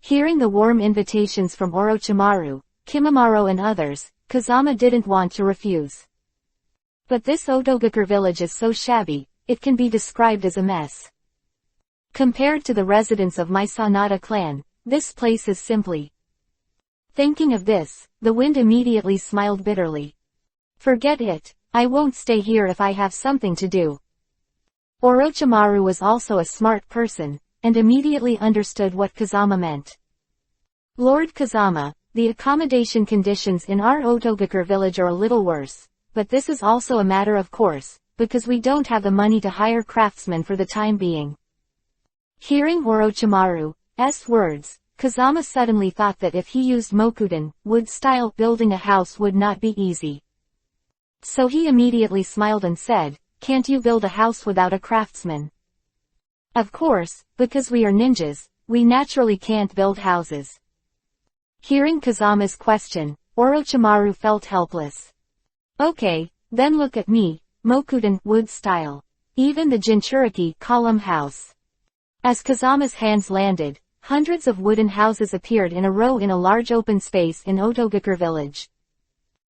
Hearing the warm invitations from Orochimaru, Kimimaro and others, Kazama didn't want to refuse. But this Odogakur village is so shabby, it can be described as a mess. Compared to the residents of my Sanada clan, this place is simply. Thinking of this, the wind immediately smiled bitterly. Forget it, I won't stay here if I have something to do. Orochimaru was also a smart person, and immediately understood what Kazama meant. Lord Kazama, the accommodation conditions in our Odogakur village are a little worse, but this is also a matter of course, because we don't have the money to hire craftsmen for the time being. Hearing Orochimaru's words, Kazama suddenly thought that if he used Mokuden wood style, building a house would not be easy. So he immediately smiled and said, "Can't you build a house without a craftsman?" Of course, because we are ninjas, we naturally can't build houses. Hearing Kazama's question, Orochimaru felt helpless. Okay, then look at me, Mokuden wood style. Even the Jinchuriki column house. As Kazama's hands landed, hundreds of wooden houses appeared in a row in a large open space in Odogakur village.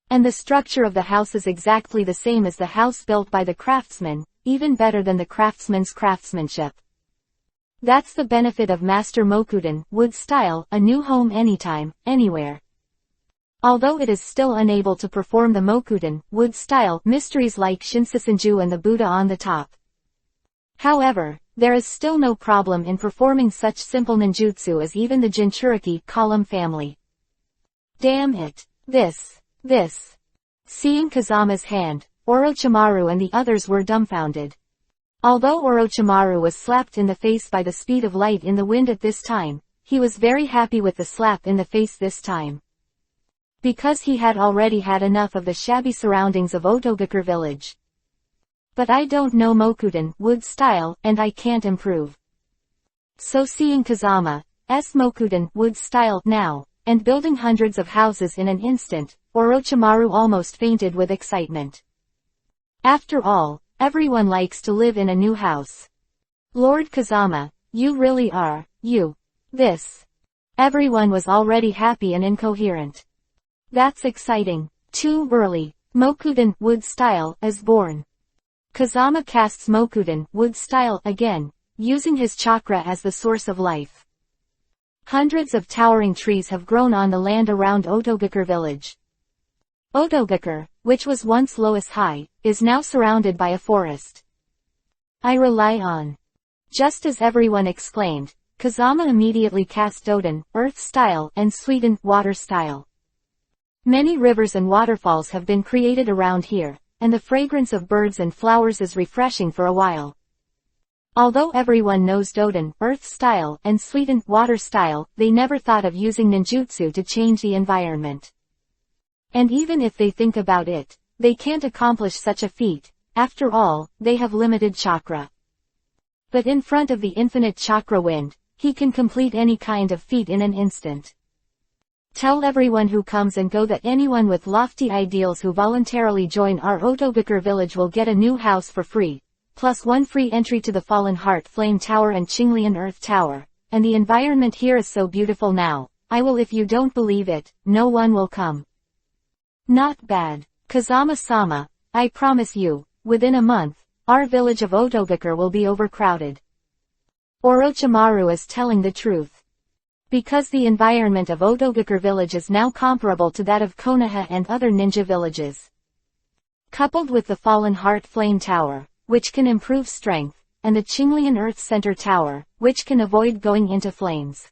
And the structure of the house is exactly the same as the house built by the craftsman, even better than the craftsman's craftsmanship. That's the benefit of Master Mokuden wood style, a new home anytime, anywhere. Although it is still unable to perform the Mokuden wood style mysteries like Shinsesenju and the Buddha on the top. However, there is still no problem in performing such simple ninjutsu as even the Jinchuriki column family. Damn it. This. Seeing Kazama's hand, Orochimaru and the others were dumbfounded. Although Orochimaru was slapped in the face by the speed of light in the wind at this time, he was very happy with the slap in the face this time. Because he had already had enough of the shabby surroundings of Odogakur village. But I don't know Mokuden wood style, and I can't improve. So seeing Kazama's Mokuden wood style now, and building hundreds of houses in an instant, Orochimaru almost fainted with excitement. After all, everyone likes to live in a new house. Lord Kazama, you really are, this. Everyone was already happy and incoherent. That's exciting. Too early. Mokuden wood style is born. Kazama casts Mokuden wood style again, using his chakra as the source of life. Hundreds of towering trees have grown on the land around Odogakur village. Odogakur, which was once Lois High, is now surrounded by a forest. I rely on. Just as everyone exclaimed, Kazama immediately cast Doden, earth style, and Suiden, water style. Many rivers and waterfalls have been created around here, and the fragrance of birds and flowers is refreshing for a while. Although everyone knows Doden, earth style, and Suiden, water style, they never thought of using ninjutsu to change the environment. And even if they think about it, they can't accomplish such a feat. After all, they have limited chakra. But in front of the infinite chakra wind, he can complete any kind of feat in an instant. Tell everyone who comes and go that anyone with lofty ideals who voluntarily join our Odogakur village will get a new house for free, plus one free entry to the Fallen Heart Flame Tower and Qinglian Earth Tower, and the environment here is so beautiful now, if you don't believe it, no one will come. Not bad. Kazama-sama, I promise you, within a month, our village of Odogakur will be overcrowded. Orochimaru is telling the truth. Because the environment of Odogakur village is now comparable to that of Konoha and other ninja villages. Coupled with the Fallen Heart Flame Tower, which can improve strength, and the Qinglian Earth Center Tower, which can avoid going into flames.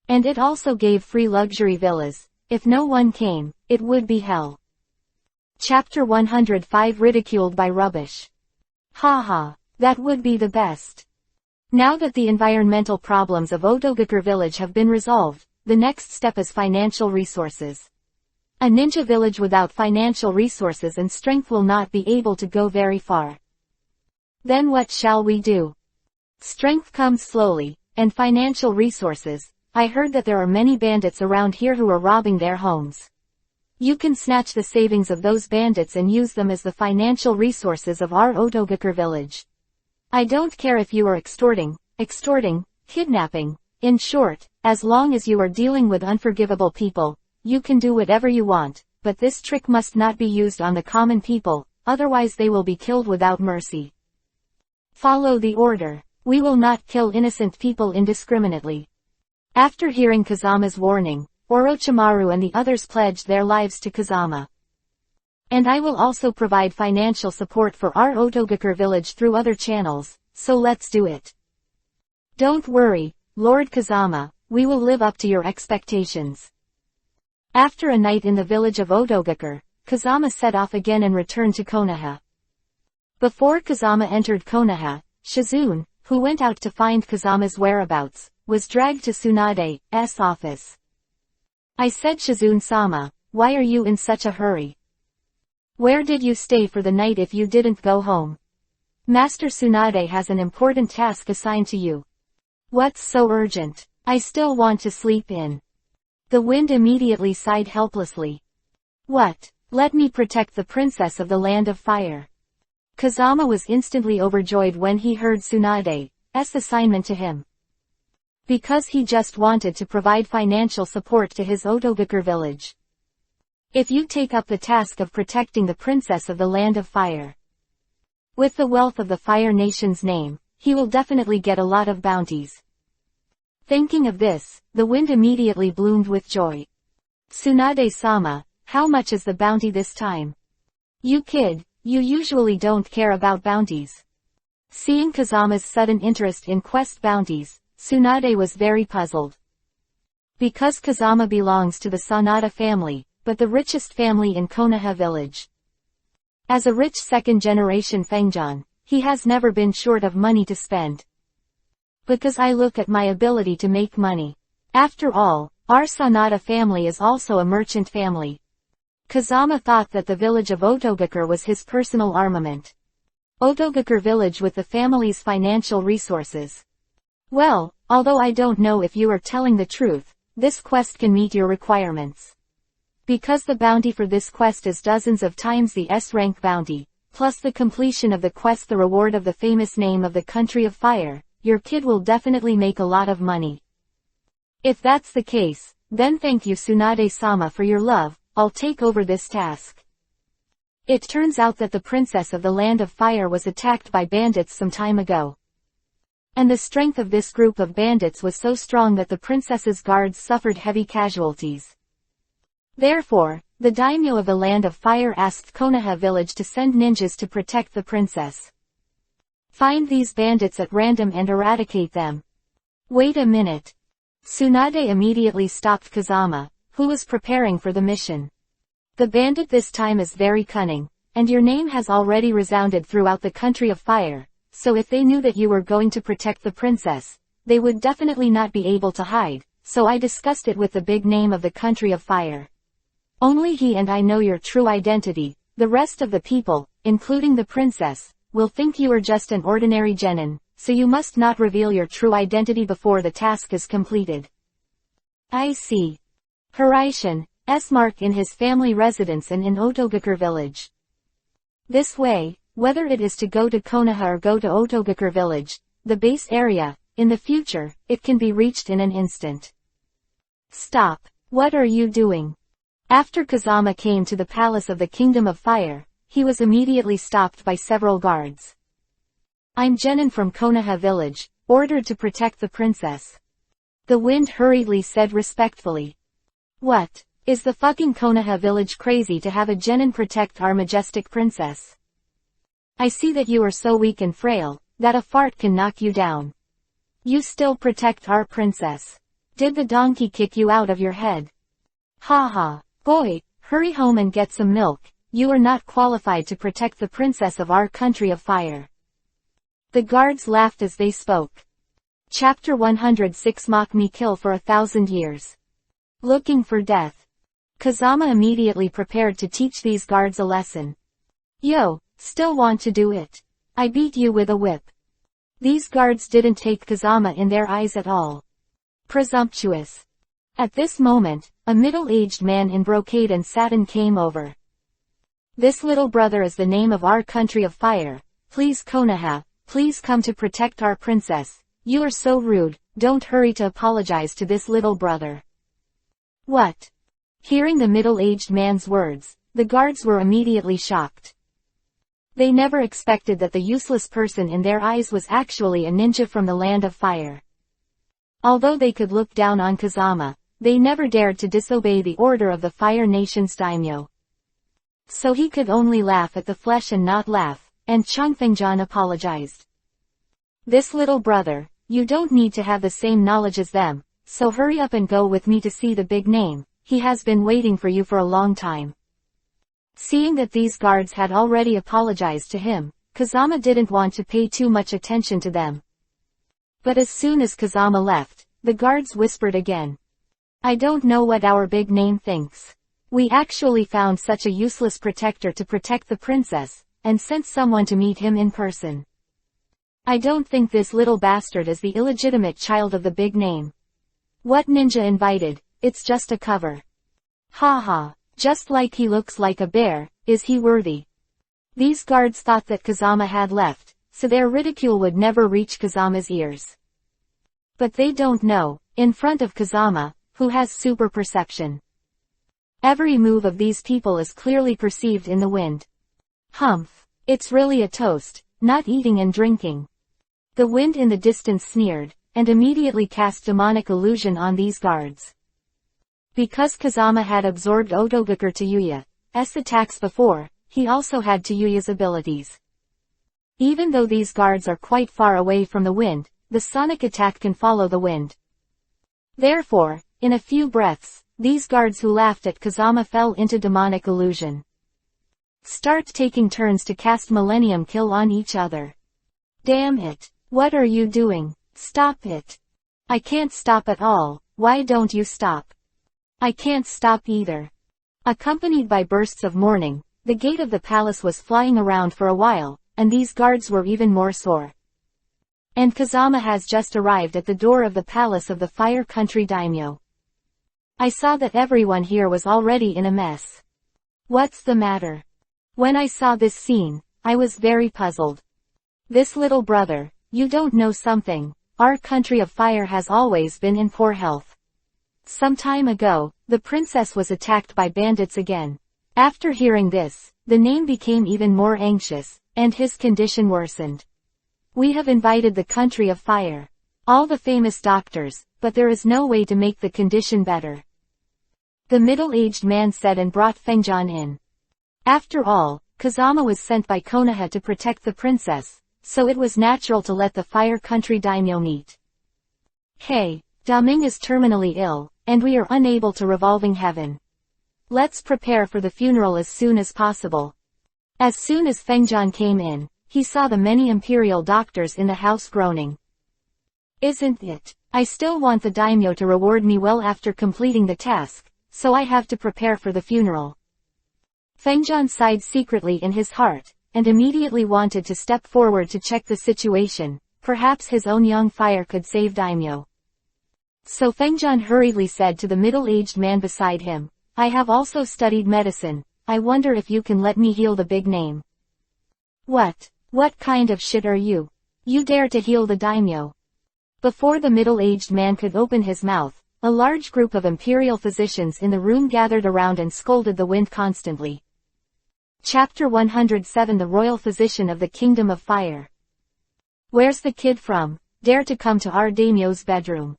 And it also gave free luxury villas. If no one came, it would be hell. Chapter 105 Ridiculed by Rubbish. Haha, that would be the best. Now that the environmental problems of Odogakur village have been resolved, the next step is financial resources. A ninja village without financial resources and strength will not be able to go very far. Then what shall we do? Strength comes slowly, and financial resources. I heard that there are many bandits around here who are robbing their homes. You can snatch the savings of those bandits and use them as the financial resources of our Odogakur village. I don't care if you are extorting, kidnapping, in short, as long as you are dealing with unforgivable people, you can do whatever you want, but this trick must not be used on the common people, otherwise they will be killed without mercy. Follow the order. We will not kill innocent people indiscriminately. After hearing Kazama's warning, Orochimaru and the others pledged their lives to Kazama. And I will also provide financial support for our Otogakur village through other channels, so let's do it. Don't worry, Lord Kazama, we will live up to your expectations. After a night in the village of Otogakur, Kazama set off again and returned to Konoha. Before Kazama entered Konoha, Shizune, who went out to find Kazama's whereabouts, was dragged to Tsunade's office. I said, Shizune-sama, why are you in such a hurry? Where did you stay for the night if you didn't go home? Master Tsunade has an important task assigned to you. What's so urgent? I still want to sleep in. The wind immediately sighed helplessly. What? Let me protect the princess of the land of fire. Kazama was instantly overjoyed when he heard Tsunade's assignment to him. Because he just wanted to provide financial support to his Otogakur village. If you take up the task of protecting the princess of the land of fire, with the wealth of the Fire Nation's name, he will definitely get a lot of bounties. Thinking of this, the wind immediately bloomed with joy. Tsunade-sama, how much is the bounty this time? You kid, you usually don't care about bounties. Seeing Kazama's sudden interest in quest bounties, Tsunade was very puzzled. Because Kazama belongs to the Sanada family, but the richest family in Konoha village. As a rich second-generation Fengjan, he has never been short of money to spend. Because I look at my ability to make money. After all, our Sanada family is also a merchant family. Kazama thought that the village of Otogakur was his personal armament. Otogakur village with the family's financial resources. Well, although I don't know if you are telling the truth, this quest can meet your requirements. Because the bounty for this quest is dozens of times the S-rank bounty, plus the completion of the quest the reward of the famous name of the country of fire, your kid will definitely make a lot of money. If that's the case, then thank you Tsunade-sama for your love, I'll take over this task. It turns out that the princess of the land of fire was attacked by bandits some time ago. And the strength of this group of bandits was so strong that the princess's guards suffered heavy casualties. Therefore, the daimyo of the land of fire asked Konoha village to send ninjas to protect the princess. Find these bandits at random and eradicate them. Wait a minute. Tsunade immediately stopped Kazama, who was preparing for the mission. The bandit this time is very cunning, and your name has already resounded throughout the country of fire, so if they knew that you were going to protect the princess, they would definitely not be able to hide, so I discussed it with the big name of the country of fire. Only he and I know your true identity, the rest of the people, including the princess, will think you are just an ordinary genin, so you must not reveal your true identity before the task is completed. I see. Hiraition's mark in his family residence and in Otogakur village. This way, whether it is to go to Konoha or go to Otogakur village, the base area, in the future, it can be reached in an instant. Stop. What are you doing? After Kazama came to the palace of the Kingdom of Fire, he was immediately stopped by several guards. I'm Genin from Konoha village, ordered to protect the princess. The wind hurriedly said respectfully. What? Is the fucking Konoha village crazy to have a Genin protect our majestic princess? I see that you are so weak and frail, that a fart can knock you down. You still protect our princess. Did the donkey kick you out of your head? Ha ha. Boy, hurry home and get some milk, you are not qualified to protect the princess of our country of fire. The guards laughed as they spoke. Chapter 106 Mock me kill for 1,000 years. Looking for death. Kazama immediately prepared to teach these guards a lesson. Yo, still want to do it? I beat you with a whip. These guards didn't take Kazama in their eyes at all. Presumptuous. At this moment, a middle-aged man in brocade and satin came over. This little brother is the name of our country of fire. Please Konoha, please come to protect our princess. You are so rude, don't hurry to apologize to this little brother. What? Hearing the middle-aged man's words, the guards were immediately shocked. They never expected that the useless person in their eyes was actually a ninja from the land of fire. Although they could look down on Kazama, they never dared to disobey the order of the Fire Nation's daimyo. So he could only laugh at the flesh and not laugh, and Changfengjian apologized. This little brother, you don't need to have the same knowledge as them, so hurry up and go with me to see the big name, he has been waiting for you for a long time. Seeing that these guards had already apologized to him, Kazama didn't want to pay too much attention to them. But as soon as Kazama left, the guards whispered again. I don't know what our big name thinks. We actually found such a useless protector to protect the princess, and sent someone to meet him in person. I don't think this little bastard is the illegitimate child of the big name. What ninja invited, it's just a cover. Ha, just like he looks like a bear, is he worthy? These guards thought that Kazama had left, so their ridicule would never reach Kazama's ears. But they don't know, in front of Kazama, who has super perception. Every move of these people is clearly perceived in the wind. Humph. It's really a toast, not eating and drinking. The wind in the distance sneered, and immediately cast demonic illusion on these guards. Because Kazama had absorbed Otobuker Tayuya's attacks before, he also had Tayuya's abilities. Even though these guards are quite far away from the wind, the sonic attack can follow the wind. Therefore, in a few breaths, these guards who laughed at Kazama fell into demonic illusion. Start taking turns to cast Millennium Kill on each other. Damn it. What are you doing? Stop it. I can't stop at all, why don't you stop? I can't stop either. Accompanied by bursts of mourning, the gate of the palace was flying around for a while, and these guards were even more sore. And Kazama has just arrived at the door of the palace of the Fire Country Daimyo. I saw that everyone here was already in a mess. What's the matter? When I saw this scene, I was very puzzled. This little brother, you don't know something, our country of fire has always been in poor health. Some time ago, the princess was attacked by bandits again. After hearing this, the name became even more anxious, and his condition worsened. We have invited the country of fire. All the famous doctors, but there is no way to make the condition better. The middle-aged man said and brought Fengjian in. After all, Kazama was sent by Konoha to protect the princess, so it was natural to let the Fire Country daimyo meet. Hey, Daming is terminally ill, and we are unable to revolving heaven. Let's prepare for the funeral as soon as possible. As soon as Fengjian came in, he saw the many imperial doctors in the house groaning. Isn't it? I still want the daimyo to reward me well after completing the task, so I have to prepare for the funeral. Fengjian sighed secretly in his heart, and immediately wanted to step forward to check the situation, perhaps his own young fire could save daimyo. So Fengjian hurriedly said to the middle-aged man beside him, I have also studied medicine, I wonder if you can let me heal the big name. What kind of shit are you? You dare to heal the daimyo? Before the middle-aged man could open his mouth, a large group of imperial physicians in the room gathered around and scolded the wind constantly. Chapter 107 The Royal Physician of the Kingdom of Fire. Where's the kid from? Dare to come to our daimyo's bedroom.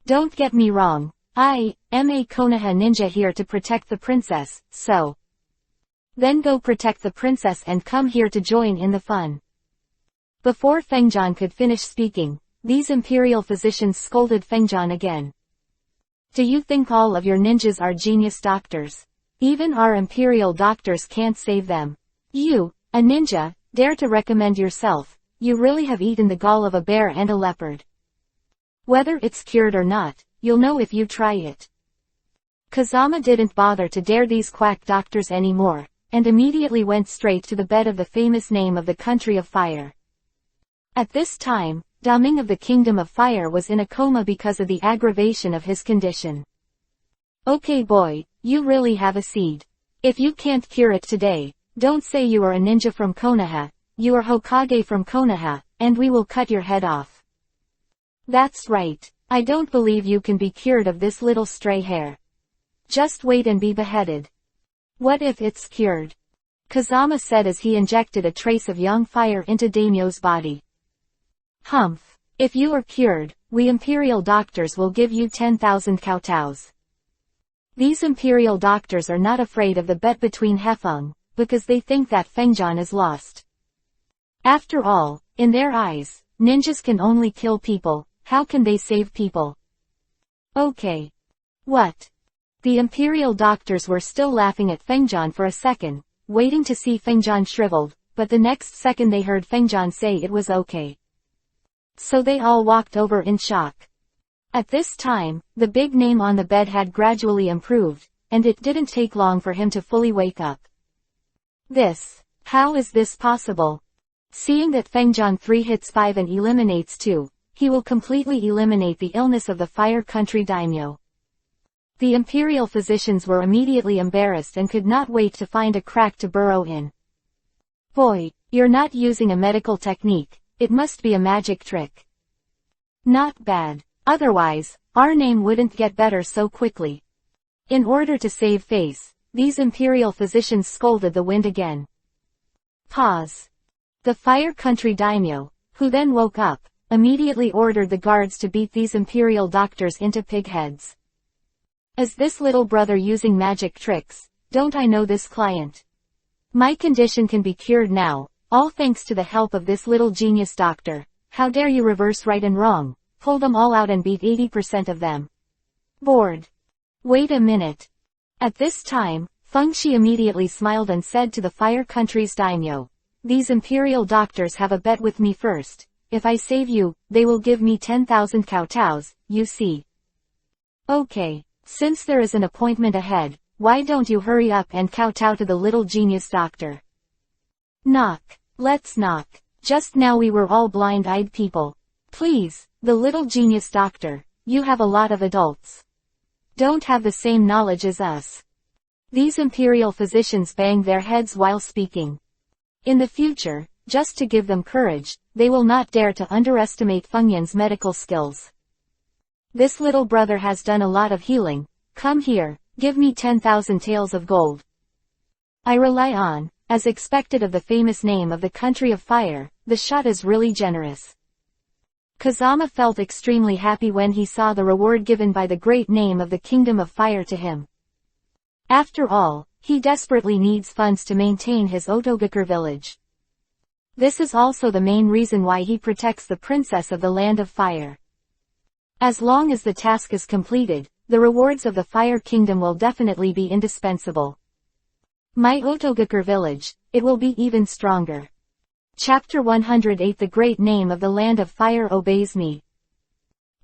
Don't get me wrong, I am a Konoha ninja here to protect the princess, so. Then go protect the princess and come here to join in the fun. Before Fengjian could finish speaking, these imperial physicians scolded Fengjian again. Do you think all of your ninjas are genius doctors? Even our imperial doctors can't save them. You, a ninja, dare to recommend yourself, you really have eaten the gall of a bear and a leopard. Whether it's cured or not, you'll know if you try it. Kazama didn't bother to dare these quack doctors anymore, and immediately went straight to the bed of the famous name of the country of fire. At this time, Daming of the Kingdom of Fire was in a coma because of the aggravation of his condition. Okay boy, you really have a seed. If you can't cure it today, don't say you are a ninja from Konoha, you are Hokage from Konoha, and we will cut your head off. That's right, I don't believe you can be cured of this little stray hair. Just wait and be beheaded. What if it's cured? Kazama said as he injected a trace of young fire into daimyo's body. Humph. If you are cured, we imperial doctors will give you 10,000 kowtows. These imperial doctors are not afraid of the bet between Hefeng, because they think that Fengjian is lost. After all, in their eyes, ninjas can only kill people, how can they save people? Okay. What? The imperial doctors were still laughing at Fengjian for a second, waiting to see Fengjian shriveled, but the next second they heard Fengjian say it was okay. So they all walked over in shock. At this time, the big name on the bed had gradually improved, and it didn't take long for him to fully wake up. How is this possible? Seeing that Fengjian 3 hits 5 and eliminates 2, he will completely eliminate the illness of the Fire Country daimyo. The imperial physicians were immediately embarrassed and could not wait to find a crack to burrow in. Boy, you're not using a medical technique, it must be a magic trick. Not bad. Otherwise, our name wouldn't get better so quickly. In order to save face, these imperial physicians scolded the wind again. Pause. The Fire Country daimyo, who then woke up, immediately ordered the guards to beat these imperial doctors into pig heads. Is this little brother using magic tricks? Don't I know this client? My condition can be cured now, all thanks to the help of this little genius doctor. How dare you reverse right and wrong, pull them all out and beat 80% of them. Bored. Wait a minute. At this time, Feng Shi immediately smiled and said to the Fire Country's daimyo, these imperial doctors have a bet with me first. If I save you, they will give me 10,000 kowtows, you see. Okay. Since there is an appointment ahead, why don't you hurry up and kowtow to the little genius doctor? Knock. Let's knock. Just now we were all blind-eyed people. Please, the little genius doctor, you have a lot of adults. Don't have the same knowledge as us. These imperial physicians banged their heads while speaking. In the future, just to give them courage, they will not dare to underestimate Fengyan's medical skills. This little brother has done a lot of healing. Come here, give me 10,000 taels of gold. I rely on, as expected of the famous name of the country of fire, the shot is really generous. Kazama felt extremely happy when he saw the reward given by the great name of the Kingdom of Fire to him. After all, he desperately needs funds to maintain his Otogakur village. This is also the main reason why he protects the princess of the Land of Fire. As long as the task is completed, the rewards of the Fire Kingdom will definitely be indispensable. My Otogakur village, it will be even stronger. Chapter 108 The Great Name of the Land of Fire obeys me.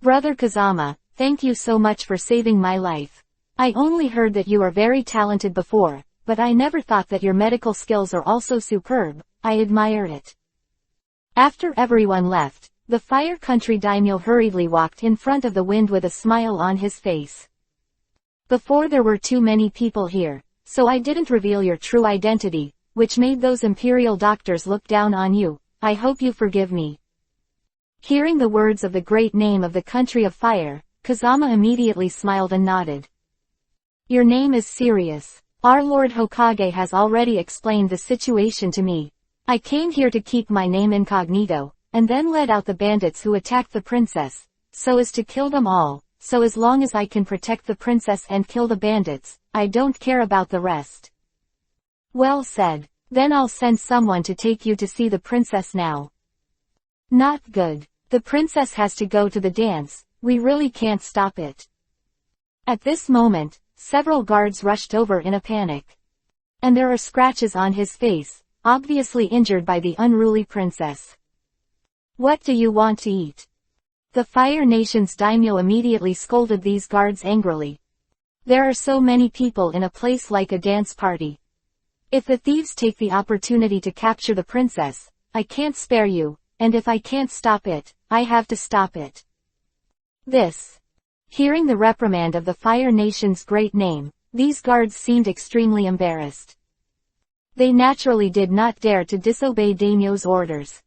Brother Kazama, thank you so much for saving my life. I only heard that you are very talented before, but I never thought that your medical skills are also superb. I admire it. After everyone left, the Fire Country daimyo hurriedly walked in front of the wind with a smile on his face. Before there were too many people here, so I didn't reveal your true identity, which made those imperial doctors look down on you. I hope you forgive me. Hearing the words of the great name of the country of fire, Kazama immediately smiled and nodded. Your name is serious. Our Lord Hokage has already explained the situation to me. I came here to keep my name incognito, and then led out the bandits who attacked the princess, so as to kill them all. So as long as I can protect the princess and kill the bandits, I don't care about the rest. Well said. Then I'll send someone to take you to see the princess now. Not good. The princess has to go to the dance, we really can't stop it. At this moment, several guards rushed over in a panic. And there are scratches on his face, obviously injured by the unruly princess. What do you want to eat? The Fire Nation's daimyo immediately scolded these guards angrily. There are so many people in a place like a dance party. If the thieves take the opportunity to capture the princess, I can't spare you, and if I can't stop it, I have to stop it. Hearing the reprimand of the Fire Nation's great name, these guards seemed extremely embarrassed. They naturally did not dare to disobey daimyo's orders.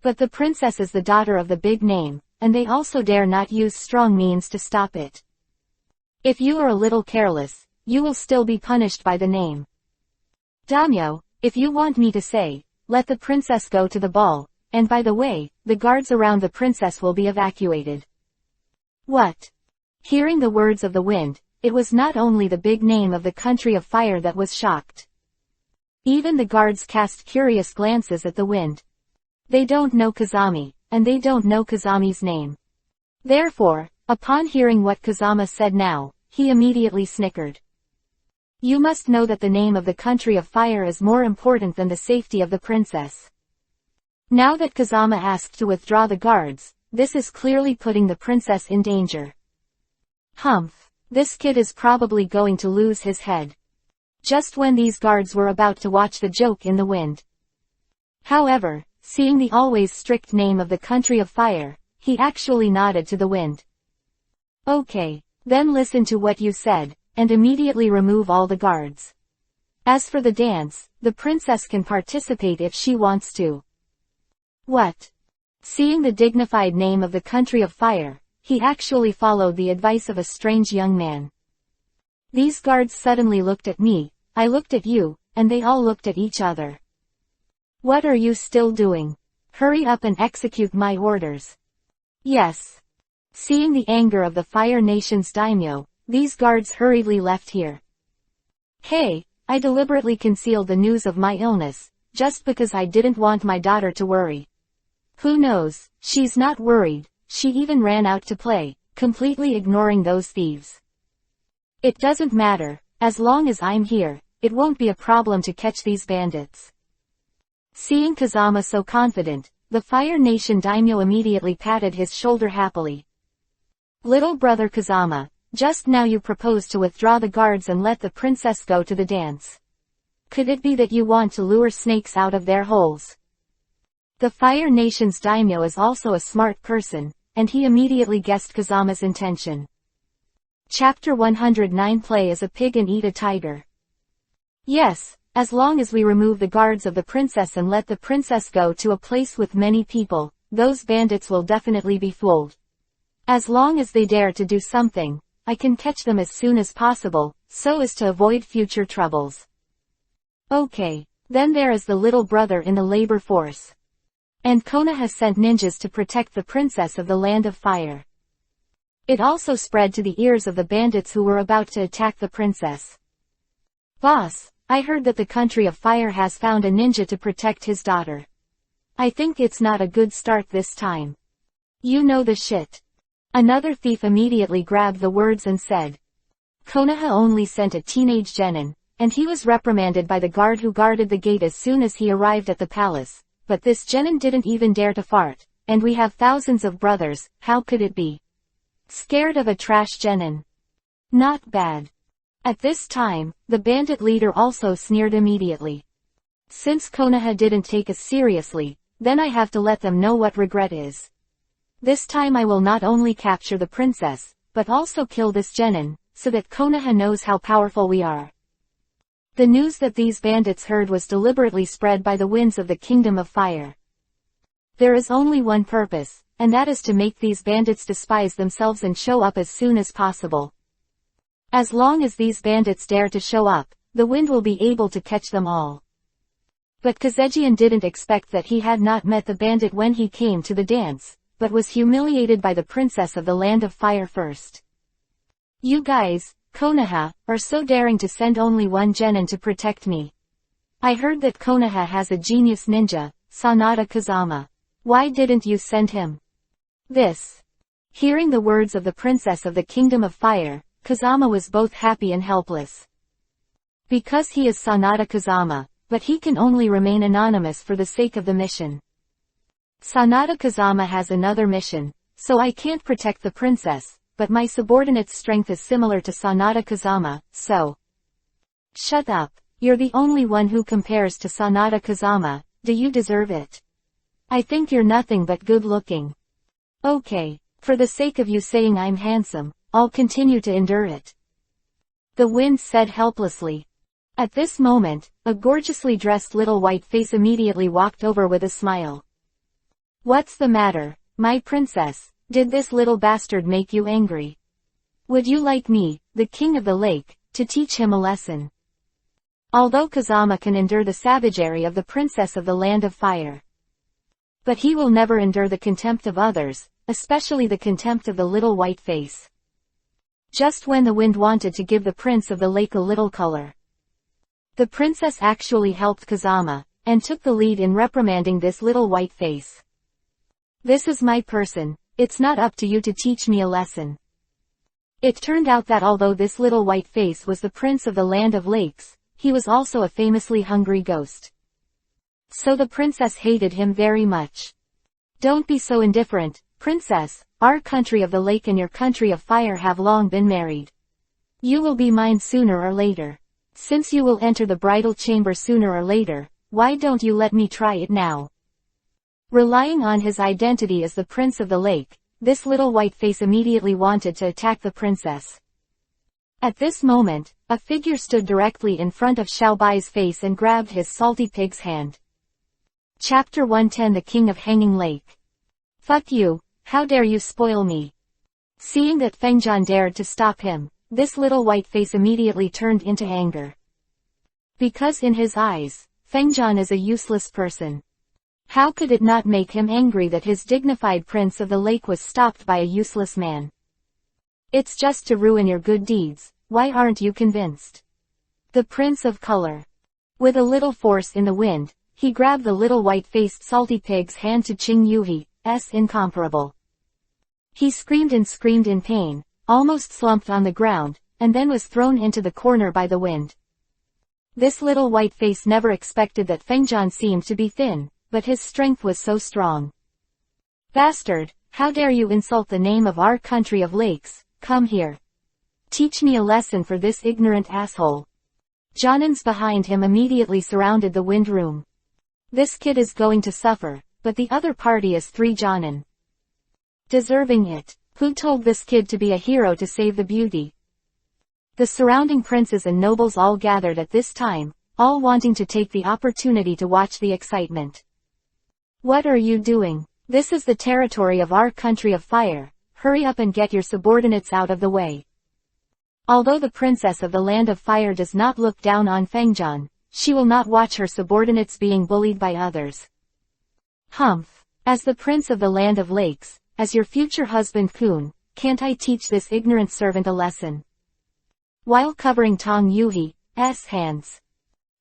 But the princess is the daughter of the big name, and they also dare not use strong means to stop it. If you are a little careless, you will still be punished by the name. Daimyo, if you want me to say, let the princess go to the ball, and by the way, the guards around the princess will be evacuated. What? Hearing the words of the wind, it was not only the big name of the country of fire that was shocked. Even the guards cast curious glances at the wind. They don't know Kazami, and they don't know Kazami's name. Therefore, upon hearing what Kazama said now, he immediately snickered. You must know that the name of the country of fire is more important than the safety of the princess. Now that Kazama asked to withdraw the guards, this is clearly putting the princess in danger. Humph, this kid is probably going to lose his head. Just when these guards were about to watch the joke in the wind. However, seeing the always strict name of the country of fire, he actually nodded to the wind. Okay, then listen to what you said, and immediately remove all the guards. As for the dance, the princess can participate if she wants to. What? Seeing the dignified name of the country of fire, he actually followed the advice of a strange young man. These guards suddenly looked at me, I looked at you, and they all looked at each other. What are you still doing? Hurry up and execute my orders. Yes. Seeing the anger of the Fire Nation's daimyo, these guards hurriedly left here. Hey, I deliberately concealed the news of my illness, just because I didn't want my daughter to worry. Who knows, she's not worried, she even ran out to play, completely ignoring those thieves. It doesn't matter, as long as I'm here, it won't be a problem to catch these bandits. Seeing Kazama so confident, the Fire Nation daimyo immediately patted his shoulder happily. Little brother Kazama, just now you proposed to withdraw the guards and let the princess go to the dance. Could it be that you want to lure snakes out of their holes? The Fire Nation's daimyo is also a smart person, and he immediately guessed Kazama's intention. Chapter 109 Play as a pig and eat a tiger. Yes, as long as we remove the guards of the princess and let the princess go to a place with many people, those bandits will definitely be fooled. As long as they dare to do something, I can catch them as soon as possible, so as to avoid future troubles. Okay, then there is the little brother in the labor force. And Konoha sent ninjas to protect the princess of the land of fire. It also spread to the ears of the bandits who were about to attack the princess. Boss, I heard that the country of fire has found a ninja to protect his daughter. I think it's not a good start this time. You know the shit. Another thief immediately grabbed the words and said. Konoha only sent a teenage genin, and he was reprimanded by the guard who guarded the gate as soon as he arrived at the palace, but this genin didn't even dare to fart, and we have thousands of brothers, how could it be? Scared of a trash genin. Not bad. At this time, the bandit leader also sneered immediately. Since Konoha didn't take us seriously, then I have to let them know what regret is. This time I will not only capture the princess, but also kill this genin, so that Konoha knows how powerful we are. The news that these bandits heard was deliberately spread by the winds of the Kingdom of Fire. There is only one purpose, and that is to make these bandits despise themselves and show up as soon as possible. As long as these bandits dare to show up, the wind will be able to catch them all. But Kazejian didn't expect that he had not met the bandit when he came to the dance, but was humiliated by the princess of the land of fire first. You guys, Konoha, are so daring to send only one genin to protect me. I heard that Konoha has a genius ninja, Sanada Kazama. Why didn't you send him? This. Hearing the words of the princess of the Kingdom of Fire, Kazama was both happy and helpless. Because he is Sanada Kazama, but he can only remain anonymous for the sake of the mission. Sanada Kazama has another mission, so I can't protect the princess, but my subordinate's strength is similar to Sanada Kazama, so. Shut up, you're the only one who compares to Sanada Kazama, do you deserve it? I think you're nothing but good looking. Okay, for the sake of you saying I'm handsome, I'll continue to endure it. The wind said helplessly. At this moment, a gorgeously dressed little white face immediately walked over with a smile. What's the matter, my princess? Did this little bastard make you angry? Would you like me, the king of the lake, to teach him a lesson? Although Kazama can endure the savagery of the princess of the land of fire, but he will never endure the contempt of others, especially the contempt of the little white face. Just when the wind wanted to give the prince of the lake a little color, the princess actually helped Kazama, and took the lead in reprimanding this little white face. This is my person, it's not up to you to teach me a lesson. It turned out that although this little white face was the prince of the land of lakes, he was also a famously hungry ghost. So the princess hated him very much. Don't be so indifferent, princess, our country of the lake and your country of fire have long been married. You will be mine sooner or later. Since you will enter the bridal chamber sooner or later, why don't you let me try it now? Relying on his identity as the prince of the lake, this little white face immediately wanted to attack the princess. At this moment, a figure stood directly in front of Xiaobai's face and grabbed his salty pig's hand. Chapter 110 The King of Hanging Lake. Fuck you, how dare you spoil me? Seeing that Fengjian dared to stop him, this little white face immediately turned into anger. Because in his eyes, Fengjian is a useless person. How could it not make him angry that his dignified prince of the lake was stopped by a useless man? It's just to ruin your good deeds, why aren't you convinced? The Prince of Color. With a little force in the wind, he grabbed the little white-faced salty pig's hand to Qing Yuhi's incomparable. He screamed in pain, almost slumped on the ground, and then was thrown into the corner by the wind. This little white face never expected that Fengjian seemed to be thin, but his strength was so strong. Bastard, how dare you insult the name of our country of lakes, come here. Teach me a lesson for this ignorant asshole. Jonins behind him immediately surrounded the wind room. This kid is going to suffer, but the other party is 3 Jonin. Deserving it. Who told this kid to be a hero to save the beauty? The surrounding princes and nobles all gathered at this time, all wanting to take the opportunity to watch the excitement. What are you doing? This is the territory of our country of fire, hurry up and get your subordinates out of the way. Although the princess of the land of fire does not look down on Fengjian, she will not watch her subordinates being bullied by others. Humph. As the prince of the land of lakes, as your future husband Kun, can't I teach this ignorant servant a lesson? While covering Tong Yuhi's hands.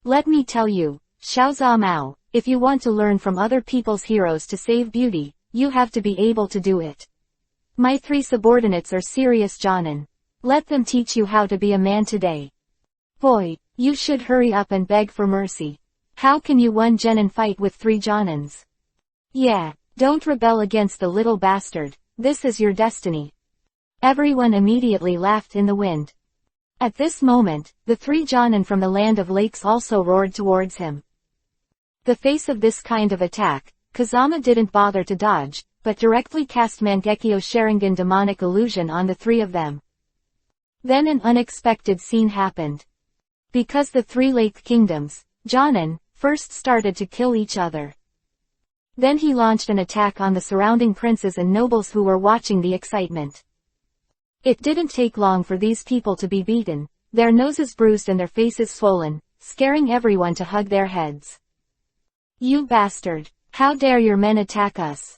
Let me tell you, Xiao Mao, if you want to learn from other people's heroes to save beauty, you have to be able to do it. My 3 subordinates are serious Jonin. Let them teach you how to be a man today. Boy, you should hurry up and beg for mercy. How can you 1 Genin fight with 3 Jonins? Yeah, don't rebel against the little bastard, this is your destiny. Everyone immediately laughed in the wind. At this moment, the 3 Jonin from the land of lakes also roared towards him. The face of this kind of attack, Kazama didn't bother to dodge, but directly cast Mangekyo Sharingan demonic illusion on the 3 of them. Then an unexpected scene happened. Because the 3 lake kingdoms, Jonin, first started to kill each other. Then he launched an attack on the surrounding princes and nobles who were watching the excitement. It didn't take long for these people to be beaten, their noses bruised and their faces swollen, scaring everyone to hug their heads. You bastard! How dare your men attack us?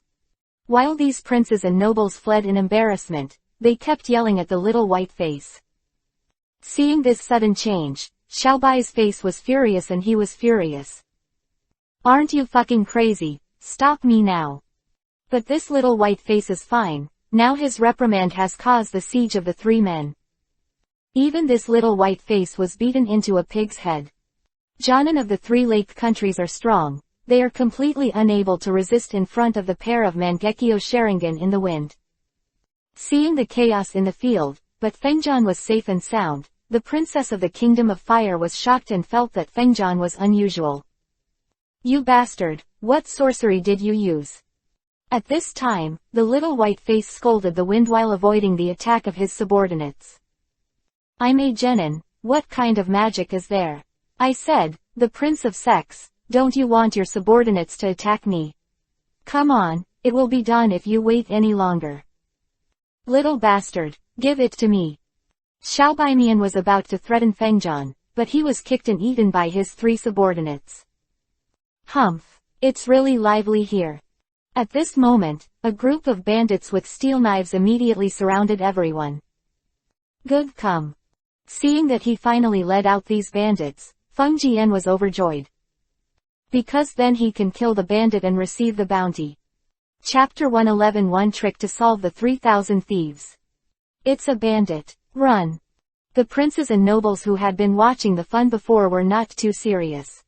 While these princes and nobles fled in embarrassment, they kept yelling at the little white face. Seeing this sudden change, Xiaobai's face was furious and he was furious. Aren't you fucking crazy? Stop me now. But this little white face is fine, now his reprimand has caused the siege of the 3 men. Even this little white face was beaten into a pig's head. Jonin of the 3 lake countries are strong, they are completely unable to resist in front of the pair of Mangekyo Sharingan in the wind. Seeing the chaos in the field, but Fengjian was safe and sound, the princess of the kingdom of fire was shocked and felt that Fengjian was unusual. You bastard, what sorcery did you use? At this time, the little white face scolded the wind while avoiding the attack of his subordinates. I'm a genin, what kind of magic is there? I said, the prince of sex, don't you want your subordinates to attack me? Come on, it will be done if you wait any longer. Little bastard, Give it to me. Xiao Baimian was about to threaten Fengjian, but he was kicked and eaten by his 3 subordinates. Humph. It's really lively here. At this moment, a group of bandits with steel knives immediately surrounded everyone. Good come. Seeing that he finally led out these bandits, Feng Jian was overjoyed. Because then he can kill the bandit and receive the bounty. Chapter 111 One trick to solve the 3,000 thieves. It's a bandit. Run. The princes and nobles who had been watching the fun before were not too serious.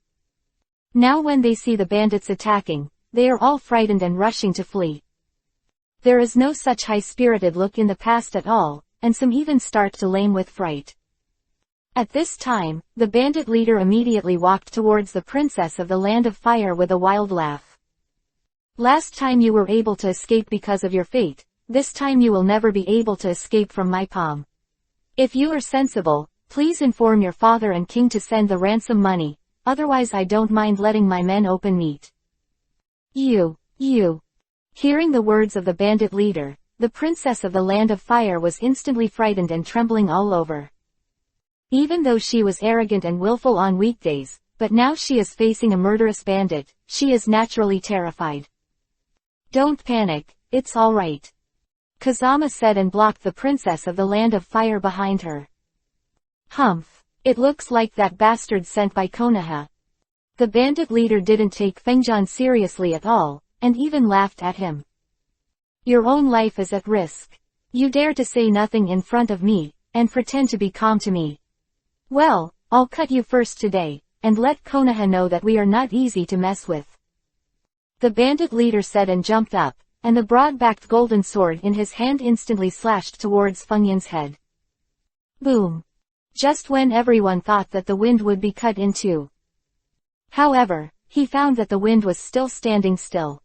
Now when they see the bandits attacking, they are all frightened and rushing to flee. There is no such high-spirited look in the past at all, and some even start to lame with fright. At this time, the bandit leader immediately walked towards the princess of the Land of Fire with a wild laugh. Last time you were able to escape because of your fate, this time you will never be able to escape from my palm. If you are sensible, please inform your father and king to send the ransom money, otherwise I don't mind letting my men open meat. You. Hearing the words of the bandit leader, the princess of the Land of Fire was instantly frightened and trembling all over. Even though she was arrogant and willful on weekdays, but now she is facing a murderous bandit, she is naturally terrified. Don't panic, it's all right. Kazama said and blocked the princess of the Land of Fire behind her. Humph. It looks like that bastard sent by Konoha. The bandit leader didn't take Fengjian seriously at all, and even laughed at him. Your own life is at risk. You dare to say nothing in front of me, and pretend to be calm to me. Well, I'll cut you first today, and let Konoha know that we are not easy to mess with. The bandit leader said and jumped up, and the broad-backed golden sword in his hand instantly slashed towards Fengjian's head. Boom. Just when everyone thought that the wind would be cut in two. However, he found that the wind was still standing still.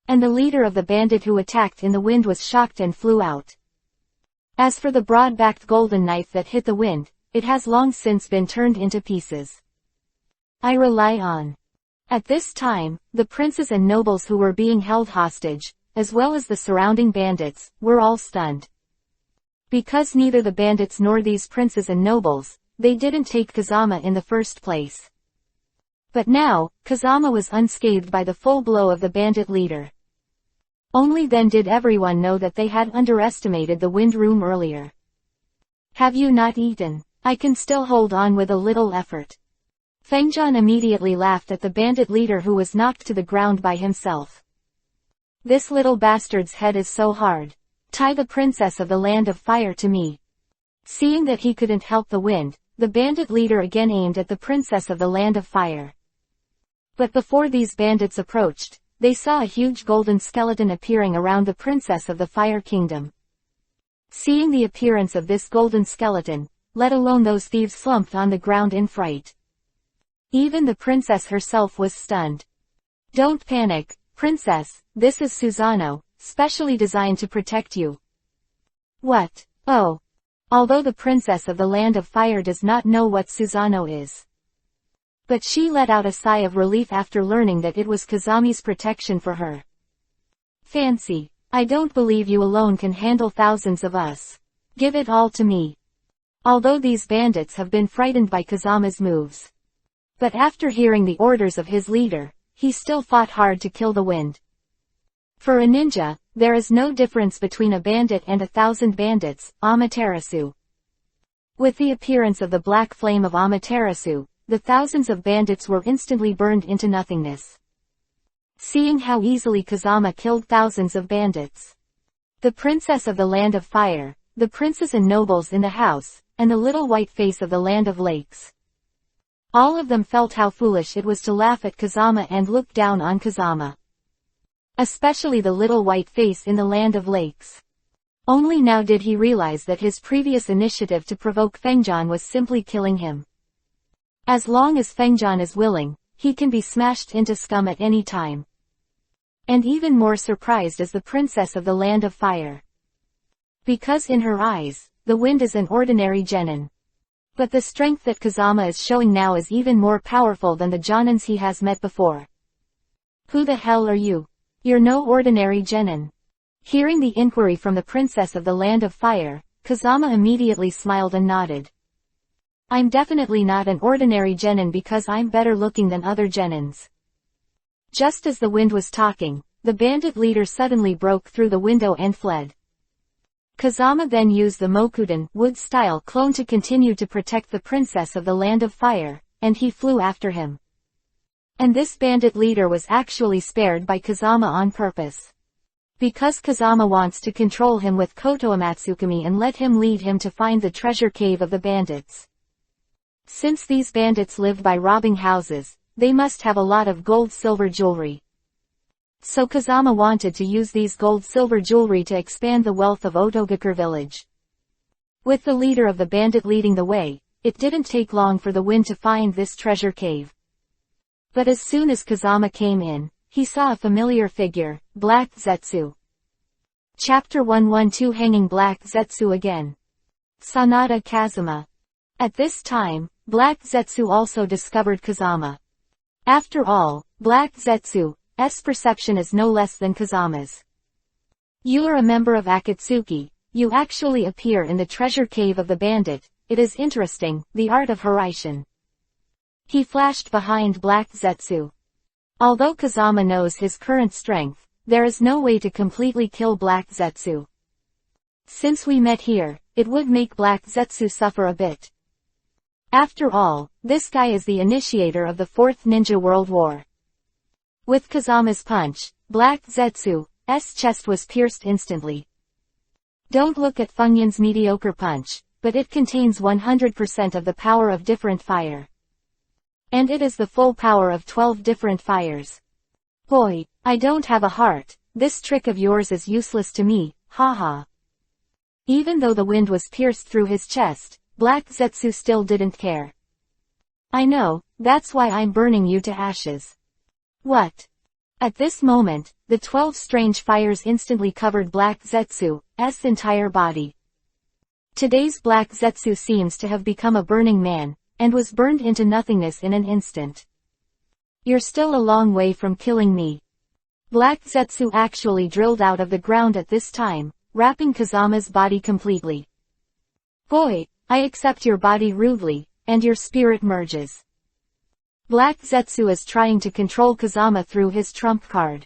And the leader of the bandit who attacked in the wind was shocked and flew out. As for the broad-backed golden knife that hit the wind, it has long since been turned into pieces. I rely on. At this time, the princes and nobles who were being held hostage, as well as the surrounding bandits, were all stunned. Because neither the bandits nor these princes and nobles, they didn't take Kazama in the first place. But now, Kazama was unscathed by the full blow of the bandit leader. Only then did everyone know that they had underestimated the wind room earlier. Have you not eaten? I can still hold on with a little effort. Fengjian immediately laughed at the bandit leader who was knocked to the ground by himself. This little bastard's head is so hard. Tie the princess of the Land of Fire to me. Seeing that he couldn't help the wind, the bandit leader again aimed at the princess of the Land of Fire. But before these bandits approached, they saw a huge golden skeleton appearing around the princess of the Fire Kingdom. Seeing the appearance of this golden skeleton, let alone those thieves slumped on the ground in fright. Even the princess herself was stunned. Don't panic, princess, this is Susanoo, specially designed to protect you. What? Oh. Although the princess of the Land of Fire does not know what Susanoo is. But she let out a sigh of relief after learning that it was Kazami's protection for her. Fancy. I don't believe you alone can handle thousands of us. Give it all to me. Although these bandits have been frightened by Kazama's moves. But after hearing the orders of his leader, he still fought hard to kill the wind. For a ninja, there is no difference between a bandit and 1,000 bandits, Amaterasu. With the appearance of the black flame of Amaterasu, the thousands of bandits were instantly burned into nothingness. Seeing how easily Kazama killed thousands of bandits. The princess of the Land of Fire, the princes and nobles in the house, and the little white face of the Land of Lakes. All of them felt how foolish it was to laugh at Kazama and look down on Kazama. Especially the little white face in the Land of Lakes. Only now did he realize that his previous initiative to provoke Fengjian was simply killing him. As long as Fengjian is willing, he can be smashed into scum at any time. And even more surprised is the princess of the Land of Fire. Because in her eyes, the wind is an ordinary genin. But the strength that Kazama is showing now is even more powerful than the genins he has met before. Who the hell are you? You're no ordinary genin. Hearing the inquiry from the princess of the Land of Fire, Kazama immediately smiled and nodded. I'm definitely not an ordinary genin because I'm better looking than other genins. Just as the wind was talking, the bandit leader suddenly broke through the window and fled. Kazama then used the Mokuden wood-style clone to continue to protect the princess of the Land of Fire, and he flew after him. And this bandit leader was actually spared by Kazama on purpose. Because Kazama wants to control him with Kotoamatsukami and let him lead him to find the treasure cave of the bandits. Since these bandits live by robbing houses, they must have a lot of gold-silver jewelry. So Kazama wanted to use these gold-silver jewelry to expand the wealth of Otogakur village. With the leader of the bandit leading the way, it didn't take long for the wind to find this treasure cave. But as soon as Kazama came in, he saw a familiar figure, Black Zetsu. Chapter 112 Hanging Black Zetsu again. Sanada Kazama. At this time, Black Zetsu also discovered Kazama. After all, Black Zetsu's perception is no less than Kazama's. You are a member of Akatsuki, you actually appear in the treasure cave of the bandit, it is interesting, the art of Hiraishin. He flashed behind Black Zetsu. Although Kazama knows his current strength, there is no way to completely kill Black Zetsu. Since we met here, it would make Black Zetsu suffer a bit. After all, this guy is the initiator of the Fourth Ninja World War. With Kazama's punch, Black Zetsu's chest was pierced instantly. Don't look at Fungyun's mediocre punch, but it contains 100% of the power of different fire. And it is the full power of 12 different fires. Boy, I don't have a heart, this trick of yours is useless to me, haha. Even though the wind was pierced through his chest, Black Zetsu still didn't care. I know, that's why I'm burning you to ashes. What? At this moment, the 12 strange fires instantly covered Black Zetsu's entire body. Today's Black Zetsu seems to have become a burning man, and was burned into nothingness in an instant. You're still a long way from killing me. Black Zetsu actually drilled out of the ground at this time, wrapping Kazama's body completely. Boy, I accept your body rudely, and your spirit merges. Black Zetsu is trying to control Kazama through his trump card.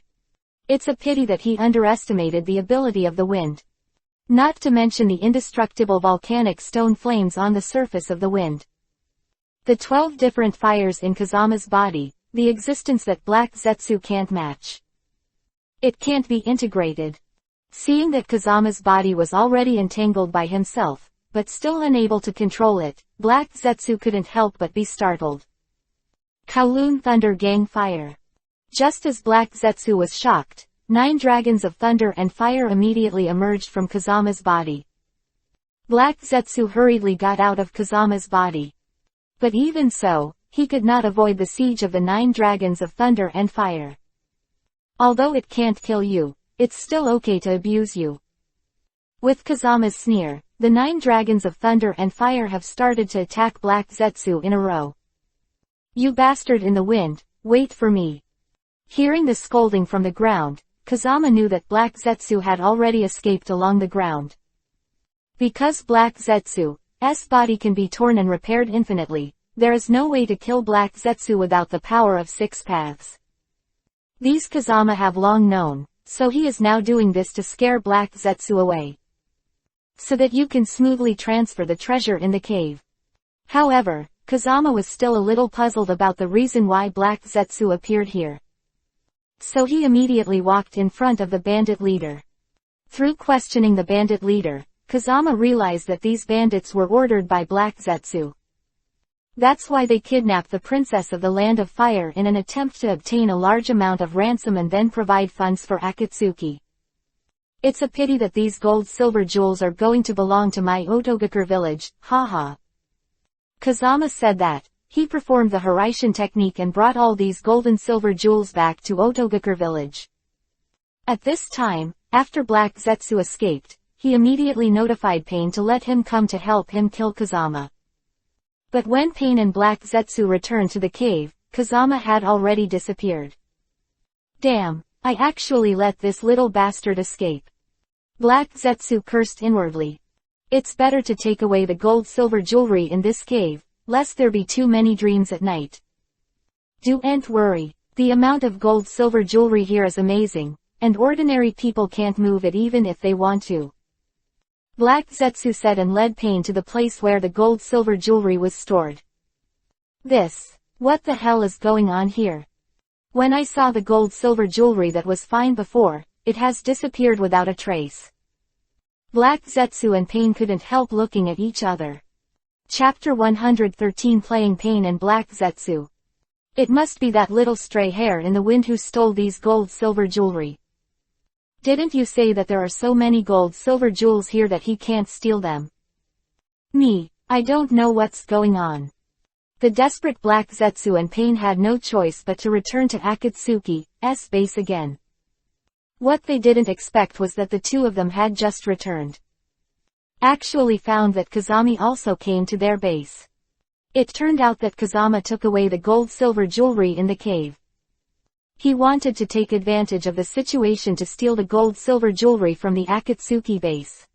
It's a pity that he underestimated the ability of the wind. Not to mention the indestructible volcanic stone flames on the surface of the wind. The 12 different fires in Kazama's body, the existence that Black Zetsu can't match. It can't be integrated. Seeing that Kazama's body was already entangled by himself, but still unable to control it, Black Zetsu couldn't help but be startled. Kowloon Thunder Gang Fire. Just as Black Zetsu was shocked, 9 dragons of thunder and fire immediately emerged from Kazama's body. Black Zetsu hurriedly got out of Kazama's body. But even so, he could not avoid the siege of the 9 dragons of thunder and fire. Although it can't kill you, it's still okay to abuse you. With Kazama's sneer, the 9 dragons of thunder and fire have started to attack Black Zetsu in a row. You bastard in the wind, wait for me. Hearing the scolding from the ground, Kazama knew that Black Zetsu had already escaped along the ground. Because Black Zetsu's body can be torn and repaired infinitely, there is no way to kill Black Zetsu without the power of 6 paths. These Kazama have long known, so he is now doing this to scare Black Zetsu away. So that you can smoothly transfer the treasure in the cave. However, Kazama was still a little puzzled about the reason why Black Zetsu appeared here. So he immediately walked in front of the bandit leader. Through questioning the bandit leader, Kazama realized that these bandits were ordered by Black Zetsu. That's why they kidnapped the princess of the Land of Fire in an attempt to obtain a large amount of ransom and then provide funds for Akatsuki. It's a pity that these gold-silver jewels are going to belong to my Otogakur village, haha. Kazama said that, he performed the Hiraishin technique and brought all these gold-and-silver jewels back to Otogakur village. At this time, after Black Zetsu escaped, he immediately notified Pain to let him come to help him kill Kazama. But when Pain and Black Zetsu returned to the cave, Kazama had already disappeared. Damn, I actually let this little bastard escape. Black Zetsu cursed inwardly. It's better to take away the gold-silver jewelry in this cave, lest there be too many dreams at night. Don't worry. The amount of gold-silver jewelry here is amazing, and ordinary people can't move it even if they want to. Black Zetsu said and led Pain to the place where the gold-silver jewelry was stored. What the hell is going on here? When I saw the gold-silver jewelry that was fine before, it has disappeared without a trace. Black Zetsu and Pain couldn't help looking at each other. Chapter 113 Playing Pain and Black Zetsu. It must be that little stray hair in the wind who stole these gold-silver jewelry. Didn't you say that there are so many gold-silver jewels here that he can't steal them? I don't know what's going on. The desperate Black Zetsu and Pain had no choice but to return to Akatsuki's base again. What they didn't expect was that the two of them had just returned. Actually found that Kazami also came to their base. It turned out that Kazama took away the gold-silver jewelry in the cave. He wanted to take advantage of the situation to steal the gold-silver jewelry from the Akatsuki base.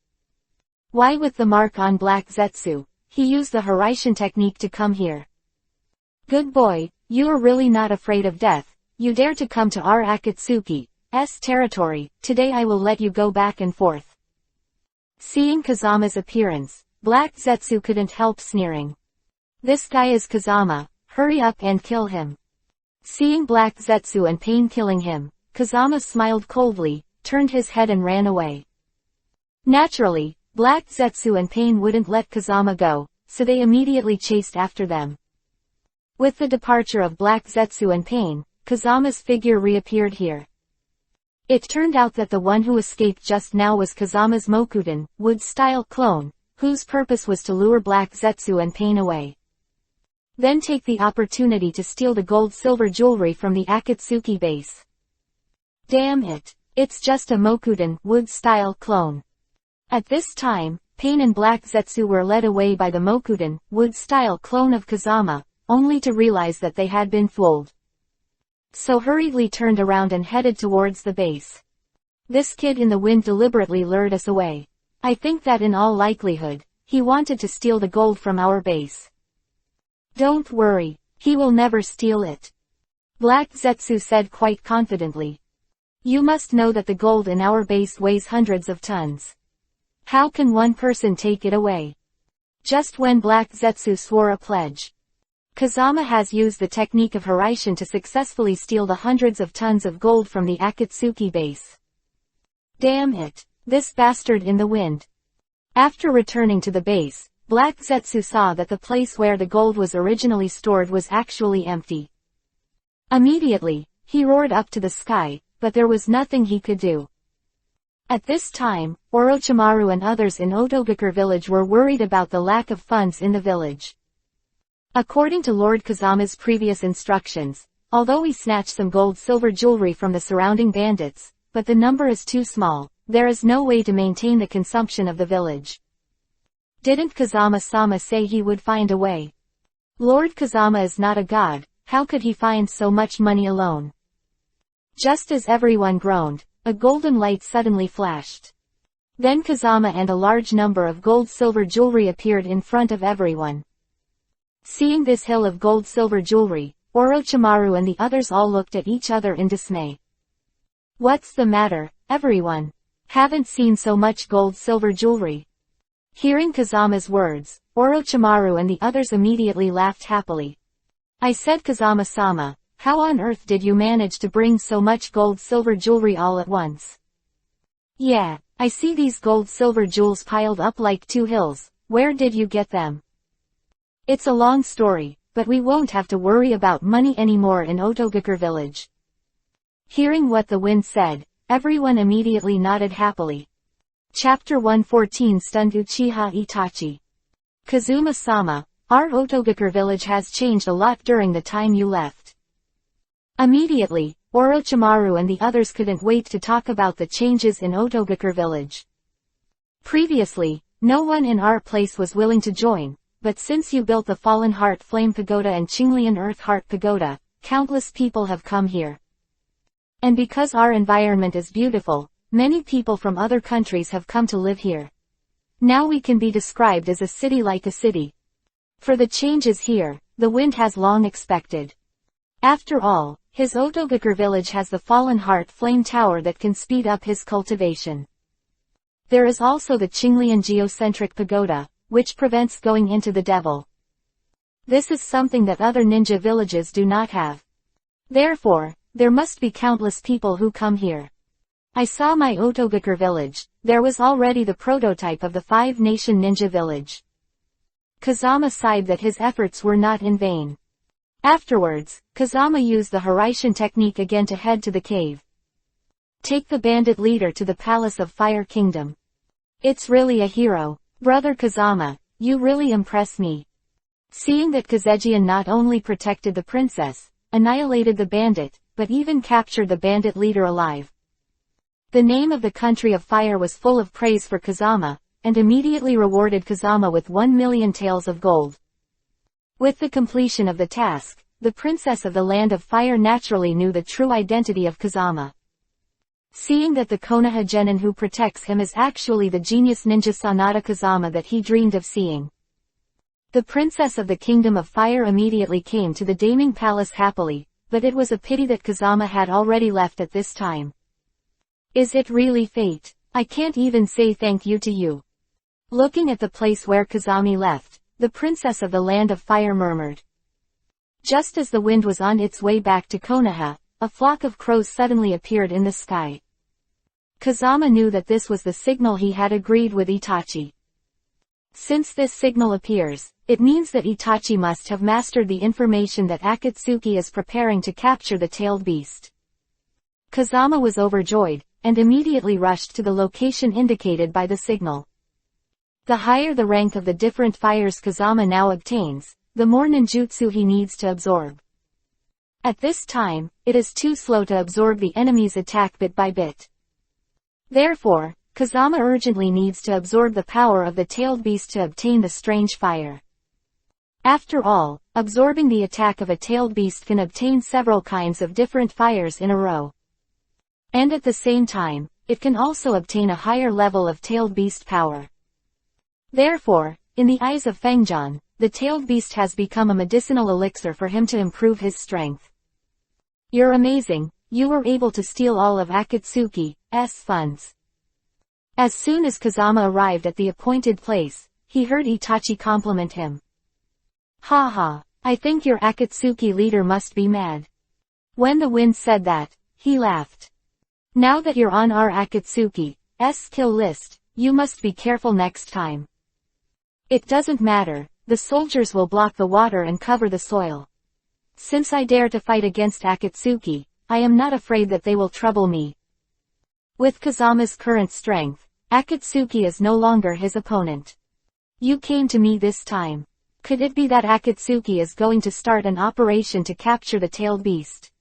Why, with the mark on Black Zetsu, he used the Hiraishin technique to come here. Good boy, you are really not afraid of death. You dare to come to our Akatsuki's territory. Today I will let you go back and forth. Seeing Kazama's appearance, Black Zetsu couldn't help sneering. This guy is Kazama, hurry up and kill him. Seeing Black Zetsu and Pain killing him, Kazama smiled coldly, turned his head and ran away. Naturally, Black Zetsu and Pain wouldn't let Kazama go, so they immediately chased after them. With the departure of Black Zetsu and Pain, Kazama's figure reappeared here. It turned out that the one who escaped just now was Kazama's Mokuten, wood-style clone, whose purpose was to lure Black Zetsu and Pain away. Then take the opportunity to steal the gold-silver jewelry from the Akatsuki base. Damn it. It's just a Mokuten, wood-style clone. At this time, Pain and Black Zetsu were led away by the Mokuten, wood-style clone of Kazama, only to realize that they had been fooled. So hurriedly turned around and headed towards the base. This kid in the wind deliberately lured us away. I think that in all likelihood, he wanted to steal the gold from our base. Don't worry, he will never steal it. Black Zetsu said quite confidently. You must know that the gold in our base weighs hundreds of tons. How can one person take it away? Just when Black Zetsu swore a pledge. Kazama has used the technique of Hiraishin to successfully steal the hundreds of tons of gold from the Akatsuki base. Damn it, this bastard in the wind. After returning to the base, Black Zetsu saw that the place where the gold was originally stored was actually empty. Immediately, he roared up to the sky, but there was nothing he could do. At this time, Orochimaru and others in Otogakur village were worried about the lack of funds in the village. According to Lord Kazama's previous instructions, although we snatched some gold-silver jewelry from the surrounding bandits, but the number is too small, there is no way to maintain the consumption of the village. Didn't Kazama-sama say he would find a way? Lord Kazama is not a god, how could he find so much money alone? Just as everyone groaned, a golden light suddenly flashed. Then Kazama and a large number of gold-silver jewelry appeared in front of everyone. Seeing this hill of gold-silver jewelry, Orochimaru and the others all looked at each other in dismay. What's the matter, everyone? Haven't seen so much gold-silver jewelry. Hearing Kazama's words, Orochimaru and the others immediately laughed happily. I said, Kazama-sama, how on earth did you manage to bring so much gold-silver jewelry all at once? Yeah, I see these gold-silver jewels piled up like two hills. Where did you get them? It's a long story, but we won't have to worry about money anymore in Otogakur village. Hearing what the wind said, everyone immediately nodded happily. Chapter 114 Stunned Uchiha Itachi. Kazuma-sama, our Otogakur village has changed a lot during the time you left. Immediately, Orochimaru and the others couldn't wait to talk about the changes in Otogakur village. Previously, no one in our place was willing to join, but since you built the Fallen Heart Flame Pagoda and Qinglian Earth Heart Pagoda, countless people have come here. And because our environment is beautiful, many people from other countries have come to live here. Now we can be described as a city like a city. For the changes here, the wind has long expected. After all, his Audiobook village has the Fallen Heart Flame Tower that can speed up his cultivation. There is also the Qinglian geocentric pagoda, which prevents going into the devil. This is something that other ninja villages do not have. Therefore, there must be countless people who come here. I saw my Audiobook village. There was already the prototype of the 5-nation ninja village. Kazama sighed that his efforts were not in vain. Afterwards, Kazama used the Hiraishin technique again to head to the cave. Take the bandit leader to the Palace of Fire Kingdom. It's really a hero. Brother Kazama, you really impress me. Seeing that Kazejian not only protected the princess, annihilated the bandit, but even captured the bandit leader alive. The name of the country of fire was full of praise for Kazama, and immediately rewarded Kazama with 1,000,000 taels of gold. With the completion of the task, the princess of the land of fire naturally knew the true identity of Kazama. Seeing that the Konoha genin who protects him is actually the genius ninja Sanada Kazama that he dreamed of seeing. The princess of the kingdom of fire immediately came to the Daming Palace happily, but it was a pity that Kazama had already left at this time. Is it really fate? I can't even say thank you to you. Looking at the place where Kazami left, the princess of the land of fire murmured. Just as the wind was on its way back to Konoha, a flock of crows suddenly appeared in the sky. Kazama knew that this was the signal he had agreed with Itachi. Since this signal appears, it means that Itachi must have mastered the information that Akatsuki is preparing to capture the tailed beast. Kazama was overjoyed, and immediately rushed to the location indicated by the signal. The higher the rank of the different fires Kazama now obtains, the more ninjutsu he needs to absorb. At this time, it is too slow to absorb the enemy's attack bit by bit. Therefore, Kazama urgently needs to absorb the power of the tailed beast to obtain the strange fire. After all, absorbing the attack of a tailed beast can obtain several kinds of different fires in a row. And at the same time, it can also obtain a higher level of tailed beast power. Therefore, in the eyes of Fengjian, the tailed beast has become a medicinal elixir for him to improve his strength. You're amazing, you were able to steal all of Akatsuki's funds. As soon as Kazama arrived at the appointed place, he heard Itachi compliment him. Ha ha, I think your Akatsuki leader must be mad. When the wind said that, he laughed. Now that you're on our Akatsuki's kill list, you must be careful next time. It doesn't matter, the soldiers will block the water and cover the soil. Since I dare to fight against Akatsuki, I am not afraid that they will trouble me. With Kazama's current strength, Akatsuki is no longer his opponent. You came to me this time. Could it be that Akatsuki is going to start an operation to capture the tailed beast?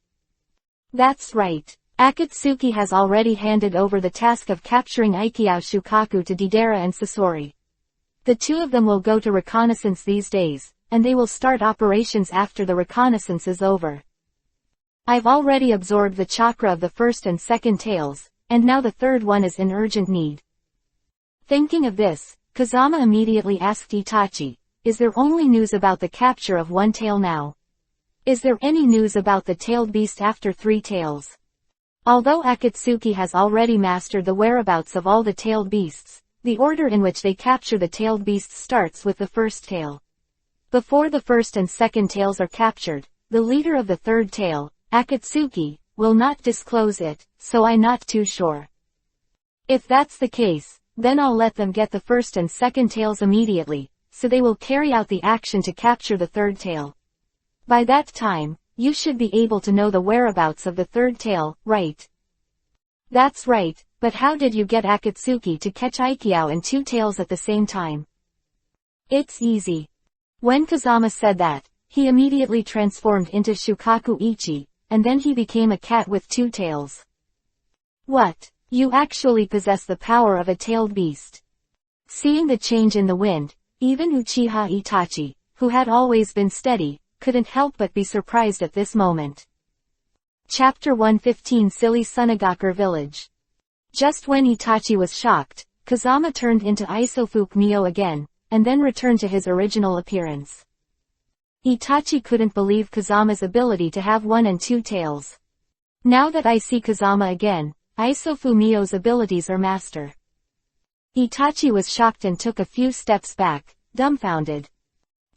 That's right. Akatsuki has already handed over the task of capturing Aikyo Shukaku to Deidara and Sasori. The two of them will go to reconnaissance these days, and they will start operations after the reconnaissance is over. I've already absorbed the chakra of the first and second tails, and now the third one is in urgent need. Thinking of this, Kazama immediately asked Itachi, is there only news about the capture of one tail now? Is there any news about the tailed beast after 3 tails? Although Akatsuki has already mastered the whereabouts of all the tailed beasts, the order in which they capture the tailed beast starts with the first tail. Before the first and second tails are captured, the leader of the third tail, Akatsuki, will not disclose it, so I'm not too sure. If that's the case, then I'll let them get the first and second tails immediately, so they will carry out the action to capture the third tail. By that time, you should be able to know the whereabouts of the third tail, right? That's right, but how did you get Akatsuki to catch Aikyo and 2 tails at the same time? It's easy. When Kazama said that, he immediately transformed into Shukaku Ichi, and then he became a cat with 2 tails. What? You actually possess the power of a tailed beast. Seeing the change in the wind, even Uchiha Itachi, who had always been steady, couldn't help but be surprised at this moment. Chapter 115 Silly Sunagakure Village. Just when Itachi was shocked, Kazama turned into Isofuku Mio again, and then returned to his original appearance. Itachi couldn't believe Kazama's ability to have one and two tails. Now that I see Kazama again, Isofuku Mio's abilities are master. Itachi was shocked and took a few steps back, dumbfounded.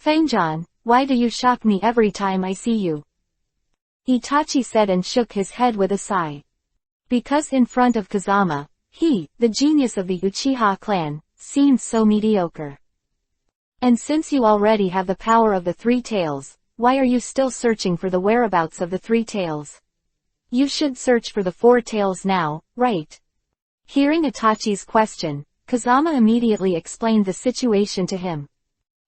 Fanjan, why do you shock me every time I see you? Itachi said and shook his head with a sigh. Because in front of Kazama, he, the genius of the Uchiha clan, seemed so mediocre. And since you already have the power of the three tails, why are you still searching for the whereabouts of the three tails? You should search for the four tails now, right? Hearing Itachi's question, Kazama immediately explained the situation to him.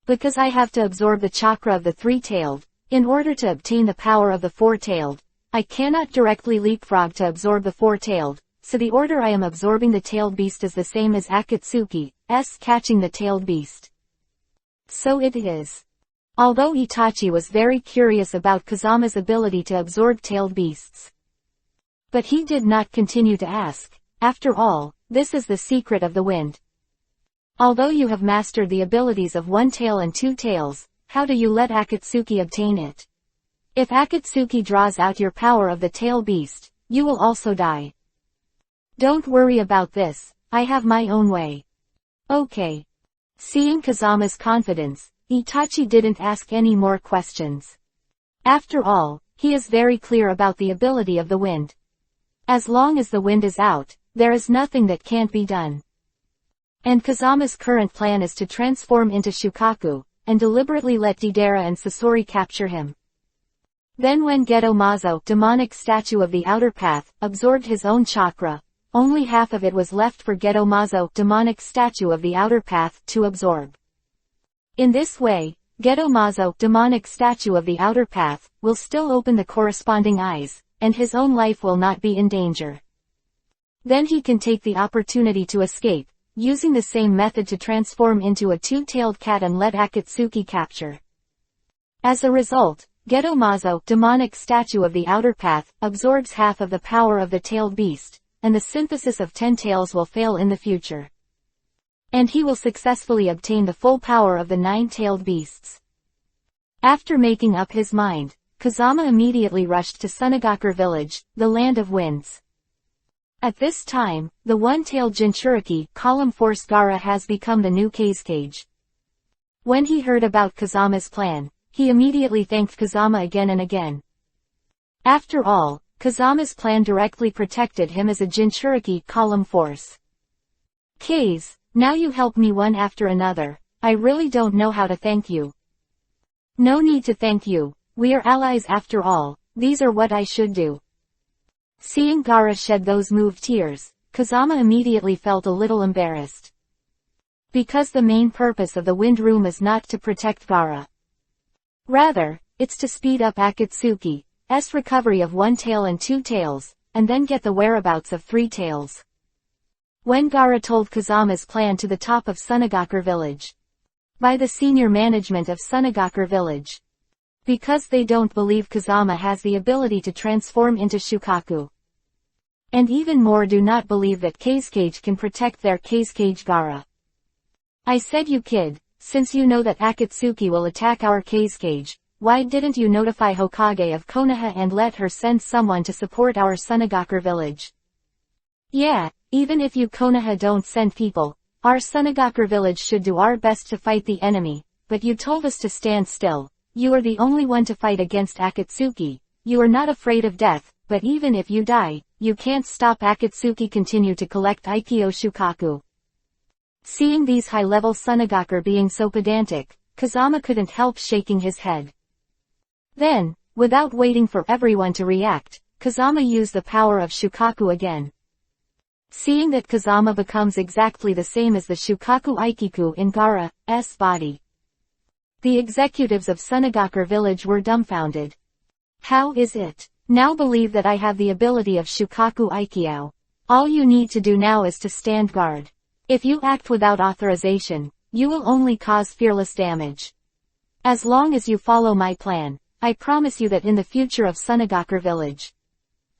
Because I have to absorb the chakra of the three-tailed, in order to obtain the power of the four-tailed, I cannot directly leapfrog to absorb the four-tailed, so the order I am absorbing the tailed beast is the same as Akatsuki's catching the tailed beast. So it is. Although Itachi was very curious about Kazama's ability to absorb tailed beasts. But he did not continue to ask. After all, this is the secret of the wind. Although you have mastered the abilities of one tail and two tails, how do you let Akatsuki obtain it? If Akatsuki draws out your power of the tail beast, you will also die. Don't worry about this, I have my own way. Okay. Seeing Kazama's confidence, Itachi didn't ask any more questions. After all, he is very clear about the ability of the wind. As long as the wind is out, there is nothing that can't be done. And Kazama's current plan is to transform into Shukaku, and deliberately let Deidara and Sasori capture him. Then when Geto Mazo, demonic statue of the outer path, absorbed his own chakra, only half of it was left for Geto Mazo, demonic statue of the outer path, to absorb. In this way, Geto Mazo, demonic statue of the outer path, will still open the corresponding eyes, and his own life will not be in danger. Then he can take the opportunity to escape, using the same method to transform into a two-tailed cat and let Akatsuki capture. As a result, Geto Mazo, demonic statue of the outer path, absorbs half of the power of the tailed beast, and the synthesis of 10 tails will fail in the future. And he will successfully obtain the full power of the 9-tailed beasts. After making up his mind, Kazama immediately rushed to Sunagakur village, the land of winds. At this time, the one-tailed Jinchuriki, column force Gaara has become the new Kazekage. When he heard about Kazama's plan, he immediately thanked Kazama again and again. After all, Kazama's plan directly protected him as a Jinchuriki, column force. Kaze, now you help me one after another, I really don't know how to thank you. No need to thank you, we are allies after all, these are what I should do. Seeing Gaara shed those moved tears, Kazama immediately felt a little embarrassed. Because the main purpose of the wind room is not to protect Gaara. Rather, it's to speed up Akatsuki's recovery of one tail and two tails, and then get the whereabouts of three tails. When Gaara told Kazama's plan to the top of Sunagakur village. By the senior management of Sunagakur village. Because they don't believe Kazama has the ability to transform into Shukaku. And even more do not believe that Kazekage can protect their Kazekage Gaara. I said you kid, since you know that Akatsuki will attack our Kazekage, why didn't you notify Hokage of Konoha and let her send someone to support our Sunagakur village? Yeah, even if you Konoha don't send people, our Sunagakur village should do our best to fight the enemy, but you told us to stand still. You are the only one to fight against Akatsuki, you are not afraid of death, but even if you die, you can't stop Akatsuki continue to collect Ikkyo Shukaku. Seeing these high-level Sunagakur being so pedantic, Kazama couldn't help shaking his head. Then, without waiting for everyone to react, Kazama used the power of Shukaku again. Seeing that Kazama becomes exactly the same as the Shukaku Aikiku in Gaara's body. The executives of Sunagakur village were dumbfounded. How is it? Now believe that I have the ability of Shukaku Aikyo. All you need to do now is to stand guard. If you act without authorization, you will only cause fearless damage. As long as you follow my plan, I promise you that in the future of Sunagakur village,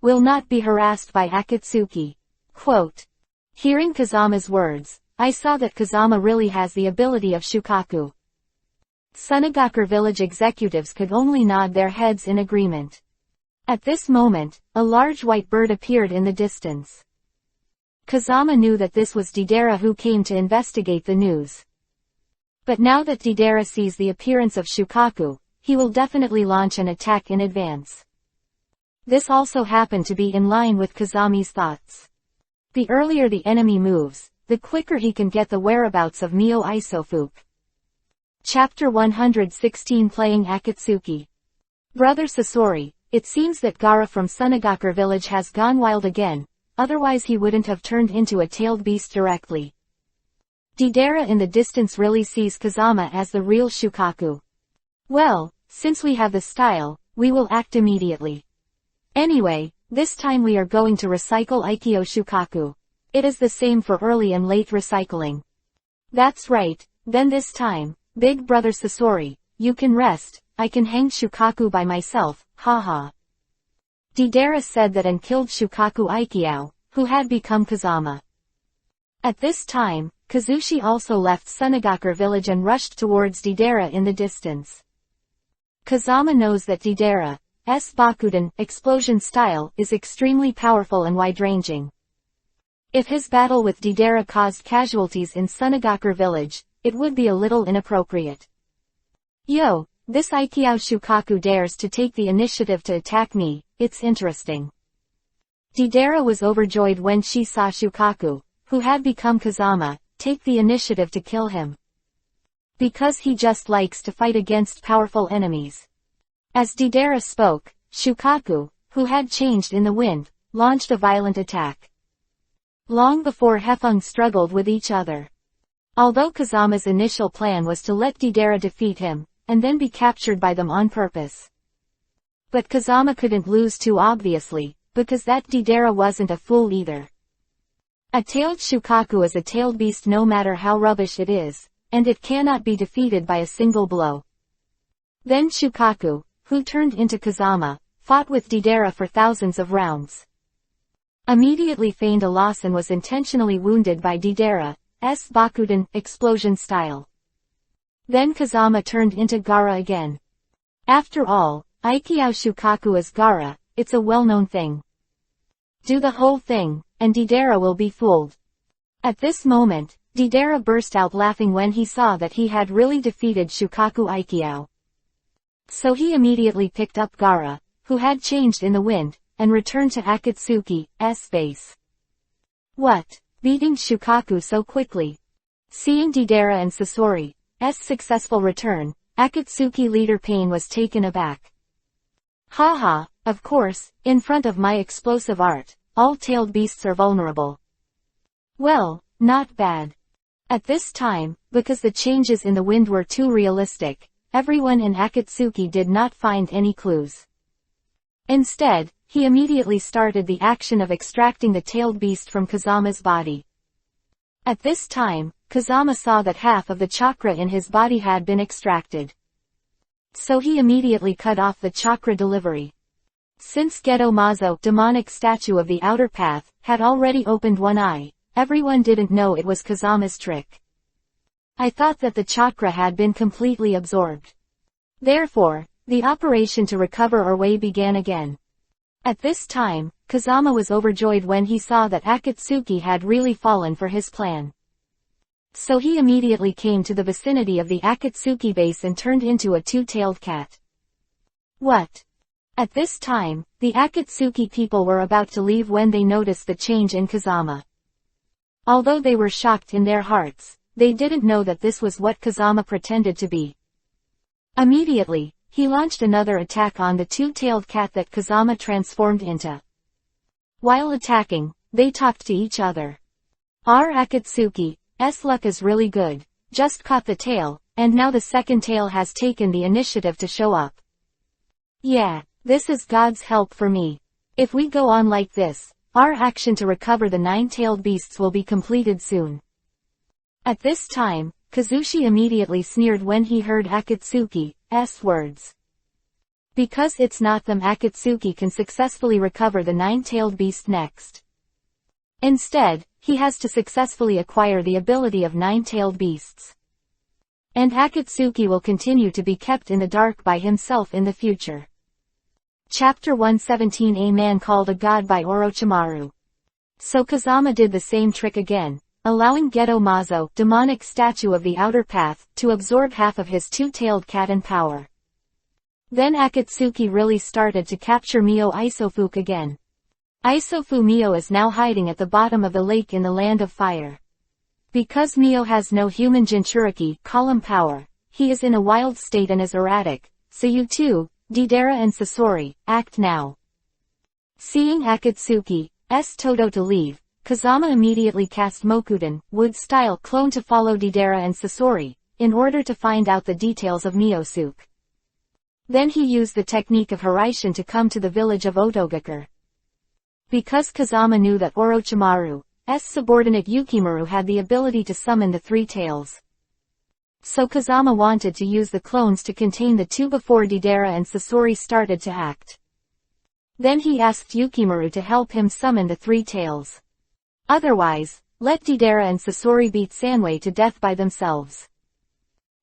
will not be harassed by Akatsuki. Quote. Hearing Kazama's words, I saw that Kazama really has the ability of Shukaku. Sunagakure village executives could only nod their heads in agreement. At this moment, a large white bird appeared in the distance. Kazama knew that this was Deidara, who came to investigate the news. But now that Deidara sees the appearance of Shukaku, he will definitely launch an attack in advance. This also happened to be in line with Kazami's thoughts. The earlier the enemy moves, the quicker he can get the whereabouts of Mio Isofuku. Chapter 116, Playing Akatsuki. Brother Sasori, it seems that Gaara from Sunagakure village has gone wild again, otherwise he wouldn't have turned into a tailed beast directly. Deidara in the distance really sees Kazama as the real Shukaku. Well, since we have the style, we will act immediately. Anyway, this time we are going to recycle Aikyo Shukaku. It is the same for early and late recycling. That's right, then this time, Big Brother Sasori, you can rest, I can hang Shukaku by myself, haha. Deidara said that and killed Shukaku Aikyo, who had become Kazama. At this time, Kazushi also left Sunagakure village and rushed towards Deidara in the distance. Kazama knows that Deidara's Bakuden explosion style is extremely powerful and wide-ranging. If his battle with Deidara caused casualties in Sunagakure village, it would be a little inappropriate. Yo, this Aikyo Shukaku dares to take the initiative to attack me, it's interesting. Deidara was overjoyed when she saw Shukaku, who had become Kazama, take the initiative to kill him. Because he just likes to fight against powerful enemies. As Deidara spoke, Shukaku, who had changed in the wind, launched a violent attack. Long before Hefeng struggled with each other. Although Kazama's initial plan was to let Deidara defeat him, and then be captured by them on purpose. But Kazama couldn't lose too obviously, because that Deidara wasn't a fool either. A tailed Shukaku is a tailed beast no matter how rubbish it is, and it cannot be defeated by a single blow. Then Shukaku, who turned into Kazama, fought with Deidara for thousands of rounds. Immediately feigned a loss and was intentionally wounded by Deidara's Bakuden explosion style. Then Kazama turned into Gaara again. After all, Aikyo Shukaku is Gaara, it's a well-known thing. Do the whole thing, and Deidara will be fooled. At this moment, Deidara burst out laughing when he saw that he had really defeated Shukaku Aikyo. So he immediately picked up Gaara, who had changed in the wind, and returned to Akatsuki's base. What? Beating Shukaku so quickly? Seeing Deidara and Sasori's successful return, Akatsuki leader Pain was taken aback. Haha, of course, in front of my explosive art, all tailed beasts are vulnerable. Well, not bad. At this time, because the changes in the wind were too realistic, everyone in Akatsuki did not find any clues. Instead, he immediately started the action of extracting the tailed beast from Kazama's body. At this time, Kazama saw that half of the chakra in his body had been extracted. So he immediately cut off the chakra delivery. Since Geto Mazo, demonic statue of the outer path, had already opened one eye, everyone didn't know it was Kazama's trick. I thought that the chakra had been completely absorbed. Therefore, the operation to recover our way began again. At this time, Kazama was overjoyed when he saw that Akatsuki had really fallen for his plan. So he immediately came to the vicinity of the Akatsuki base and turned into a two-tailed cat. What? At this time, the Akatsuki people were about to leave when they noticed the change in Kazama. Although they were shocked in their hearts, they didn't know that this was what Kazama pretended to be. Immediately, he launched another attack on the two-tailed cat that Kazama transformed into. While attacking, they talked to each other. Our Akatsuki's luck is really good, just caught the tail, and now the second tail has taken the initiative to show up. Yeah, this is God's help for me. If we go on like this, our action to recover the 9-tailed beasts will be completed soon. At this time, Kazushi immediately sneered when he heard Akatsuki's words. Because it's not them, Akatsuki can successfully recover the 9-tailed beast next. Instead, he has to successfully acquire the ability of nine-tailed beasts. And Akatsuki will continue to be kept in the dark by himself in the future. Chapter 117, A Man Called a God by Orochimaru. So Kazama did the same trick again, allowing Geto Mazo, demonic statue of the outer path, to absorb half of his two-tailed cat and power. Then Akatsuki really started to capture Mio Isofuke again. Isofu Mio is now hiding at the bottom of the lake in the Land of Fire. Because Mio has no human Jinchuriki column power, he is in a wild state and is erratic, so you two, Deidara and Sasori, act now. Seeing Akatsuki's Todo to leave, Kazama immediately cast Mokuden, wood-style clone to follow Deidara and Sasori, in order to find out the details of Miosuke. Then he used the technique of Hiraishin to come to the village of Otogakure. Because Kazama knew that Orochimaru's subordinate Yukimaru had the ability to summon the three tails. So Kazama wanted to use the clones to contain the two before Deidara and Sasori started to act. Then he asked Yukimaru to help him summon the three tails. Otherwise, let Deidara and Sasori beat Sanwei to death by themselves.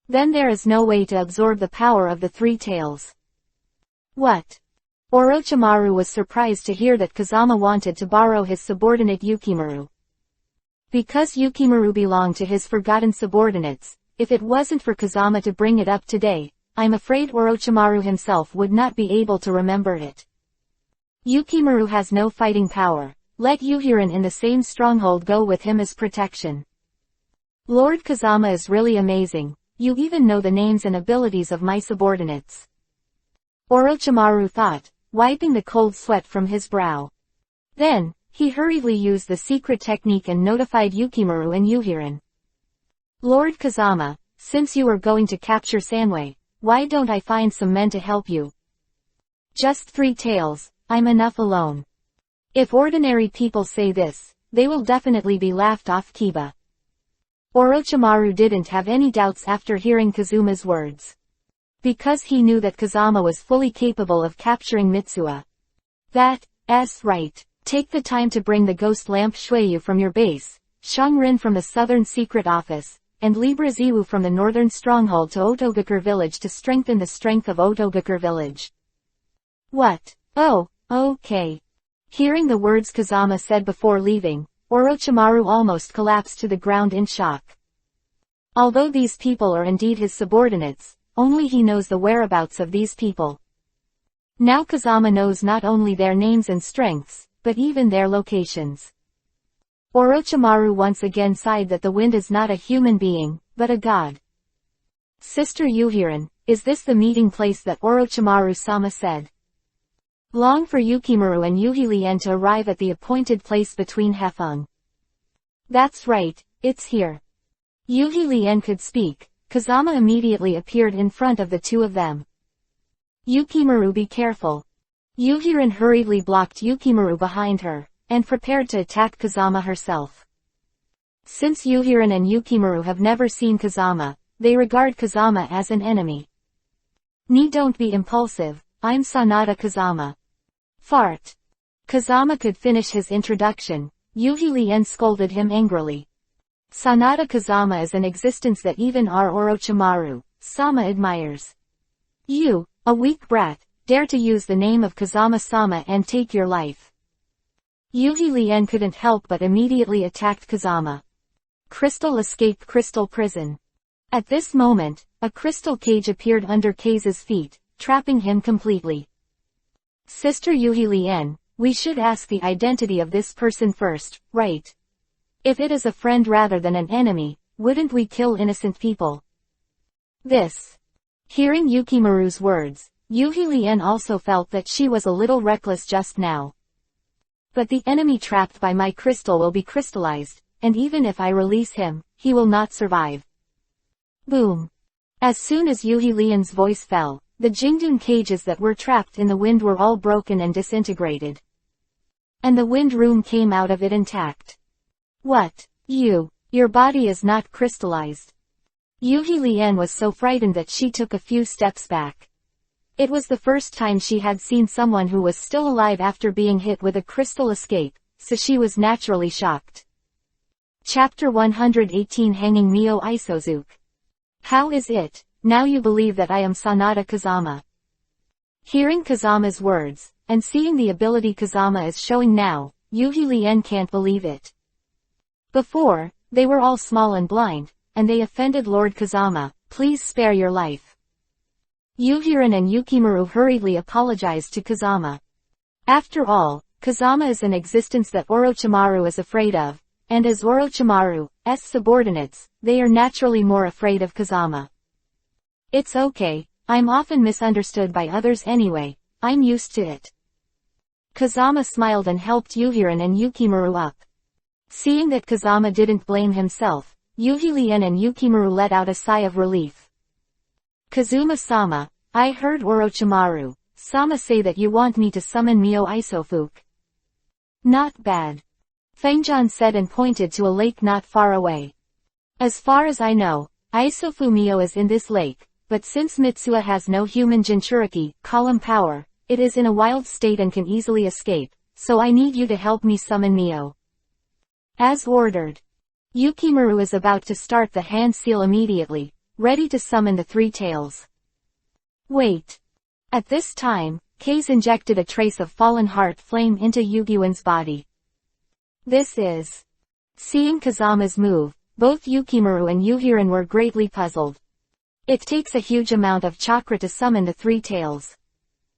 Then there is no way to absorb the power of the three tails. What? Orochimaru was surprised to hear that Kazama wanted to borrow his subordinate Yukimaru. Because Yukimaru belonged to his forgotten subordinates, if it wasn't for Kazama to bring it up today, I'm afraid Orochimaru himself would not be able to remember it. Yukimaru has no fighting power, let Yuhirin in the same stronghold go with him as protection. Lord Kazama is really amazing, you even know the names and abilities of my subordinates. Orochimaru thought, wiping the cold sweat from his brow. Then, he hurriedly used the secret technique and notified Yukimaru and Yuhirin. Lord Kazama, since you are going to capture Sanwei, why don't I find some men to help you? Just three tails, I'm enough alone. If ordinary people say this, they will definitely be laughed off Kiba. Orochimaru didn't have any doubts after hearing Kazuma's words. Because he knew that Kazama was fully capable of capturing Mitsuha. That's right. Take the time to bring the ghost lamp Shueyu from your base, Shangrin from the southern secret office, and Libra Ziwu from the northern stronghold to Otogakure village to strengthen the strength of Otogakure village. What? Oh, okay. Hearing the words Kazama said before leaving, Orochimaru almost collapsed to the ground in shock. Although these people are indeed his subordinates, only he knows the whereabouts of these people. Now Kazama knows not only their names and strengths, but even their locations. Orochimaru once again sighed that the wind is not a human being, but a god. Sister Yuhirin, is this the meeting place that Orochimaru-sama said? Long for Yukimaru and Yuhi-Lien to arrive at the appointed place between Hefeng. That's right, it's here. Yuhi-Lien could speak. Kazama immediately appeared in front of the two of them. Yukimaru, be careful. Yuhirin hurriedly blocked Yukimaru behind her, and prepared to attack Kazama herself. Since Yuhirin and Yukimaru have never seen Kazama, they regard Kazama as an enemy. Don't be impulsive, I'm Sanada Kazama. Fart. Kazama could finish his introduction, Yuhi-Lien scolded him angrily. Sanada Kazama is an existence that even our Orochimaru-sama admires. You, a weak brat, dare to use the name of Kazama-sama and take your life. Yuhi-Lien couldn't help but immediately attacked Kazama. Crystal escaped crystal prison. At this moment, a crystal cage appeared under Kaze's feet, trapping him completely. Sister Yuhi-Lien, we should ask the identity of this person first, right? If it is a friend rather than an enemy, wouldn't we kill innocent people? Hearing Yukimaru's words, Yuhi-Lien also felt that she was a little reckless just now. But the enemy trapped by my crystal will be crystallized, and even if I release him, he will not survive. Boom. As soon as Yuhi-Lien's voice fell, the Jingdun cages that were trapped in the wind were all broken and disintegrated. And the wind room came out of it intact. What? Your body is not crystallized. Yuhi-Lien was so frightened that she took a few steps back. It was the first time she had seen someone who was still alive after being hit with a crystal escape, so she was naturally shocked. Chapter 118 Hanging Mio Isozuke. How is it, now you believe that I am Sanada Kazama? Hearing Kazama's words, and seeing the ability Kazama is showing now, Yuhi Lien can't believe it. Before, they were all small and blind, and they offended Lord Kazama, please spare your life. Yuhirin and Yukimaru hurriedly apologized to Kazama. After all, Kazama is an existence that Orochimaru is afraid of, and as Orochimaru's subordinates, they are naturally more afraid of Kazama. It's okay, I'm often misunderstood by others anyway, I'm used to it. Kazama smiled and helped Yuhirin and Yukimaru up. Seeing that Kazama didn't blame himself, Yuhi Lien and Yukimaru let out a sigh of relief. Kazuma-sama, I heard Orochimaru-sama say that you want me to summon Mio Isofuke. Not bad. Fengjian said and pointed to a lake not far away. As far as I know, Isofu Mio is in this lake, but since Mitsuha has no human Jinchuriki, column power, it is in a wild state and can easily escape, so I need you to help me summon Mio. As ordered. Yukimaru is about to start the hand seal immediately, ready to summon the three tails. Wait. At this time, Kei's injected a trace of fallen heart flame into Yugiwin's body. This is. Seeing Kazama's move, both Yukimaru and Yuhirin were greatly puzzled. It takes a huge amount of chakra to summon the three tails.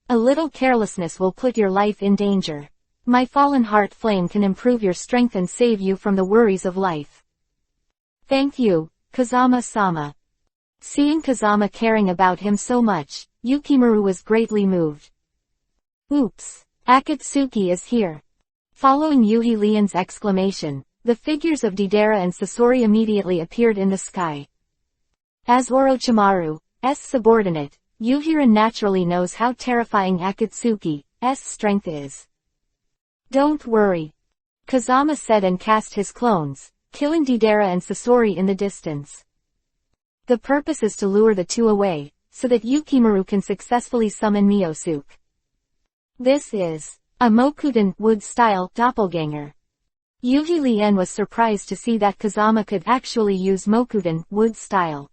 A little carelessness will put your life in danger. My fallen heart flame can improve your strength and save you from the worries of life. Thank you, Kazama-sama. Seeing Kazama caring about him so much, Yukimaru was greatly moved. Oops, Akatsuki is here. Following Yuhi Lien's exclamation, the figures of Deidara and Sasori immediately appeared in the sky. As Orochimaru's subordinate, Yuhirin naturally knows how terrifying Akatsuki's strength is. Don't worry. Kazama said and cast his clones, killing Deidara and Sasori in the distance. The purpose is to lure the two away, so that Yukimaru can successfully summon Miosuke. This is a Mokuden wood-style doppelganger. Yuhi Lien was surprised to see that Kazama could actually use Mokuden wood style.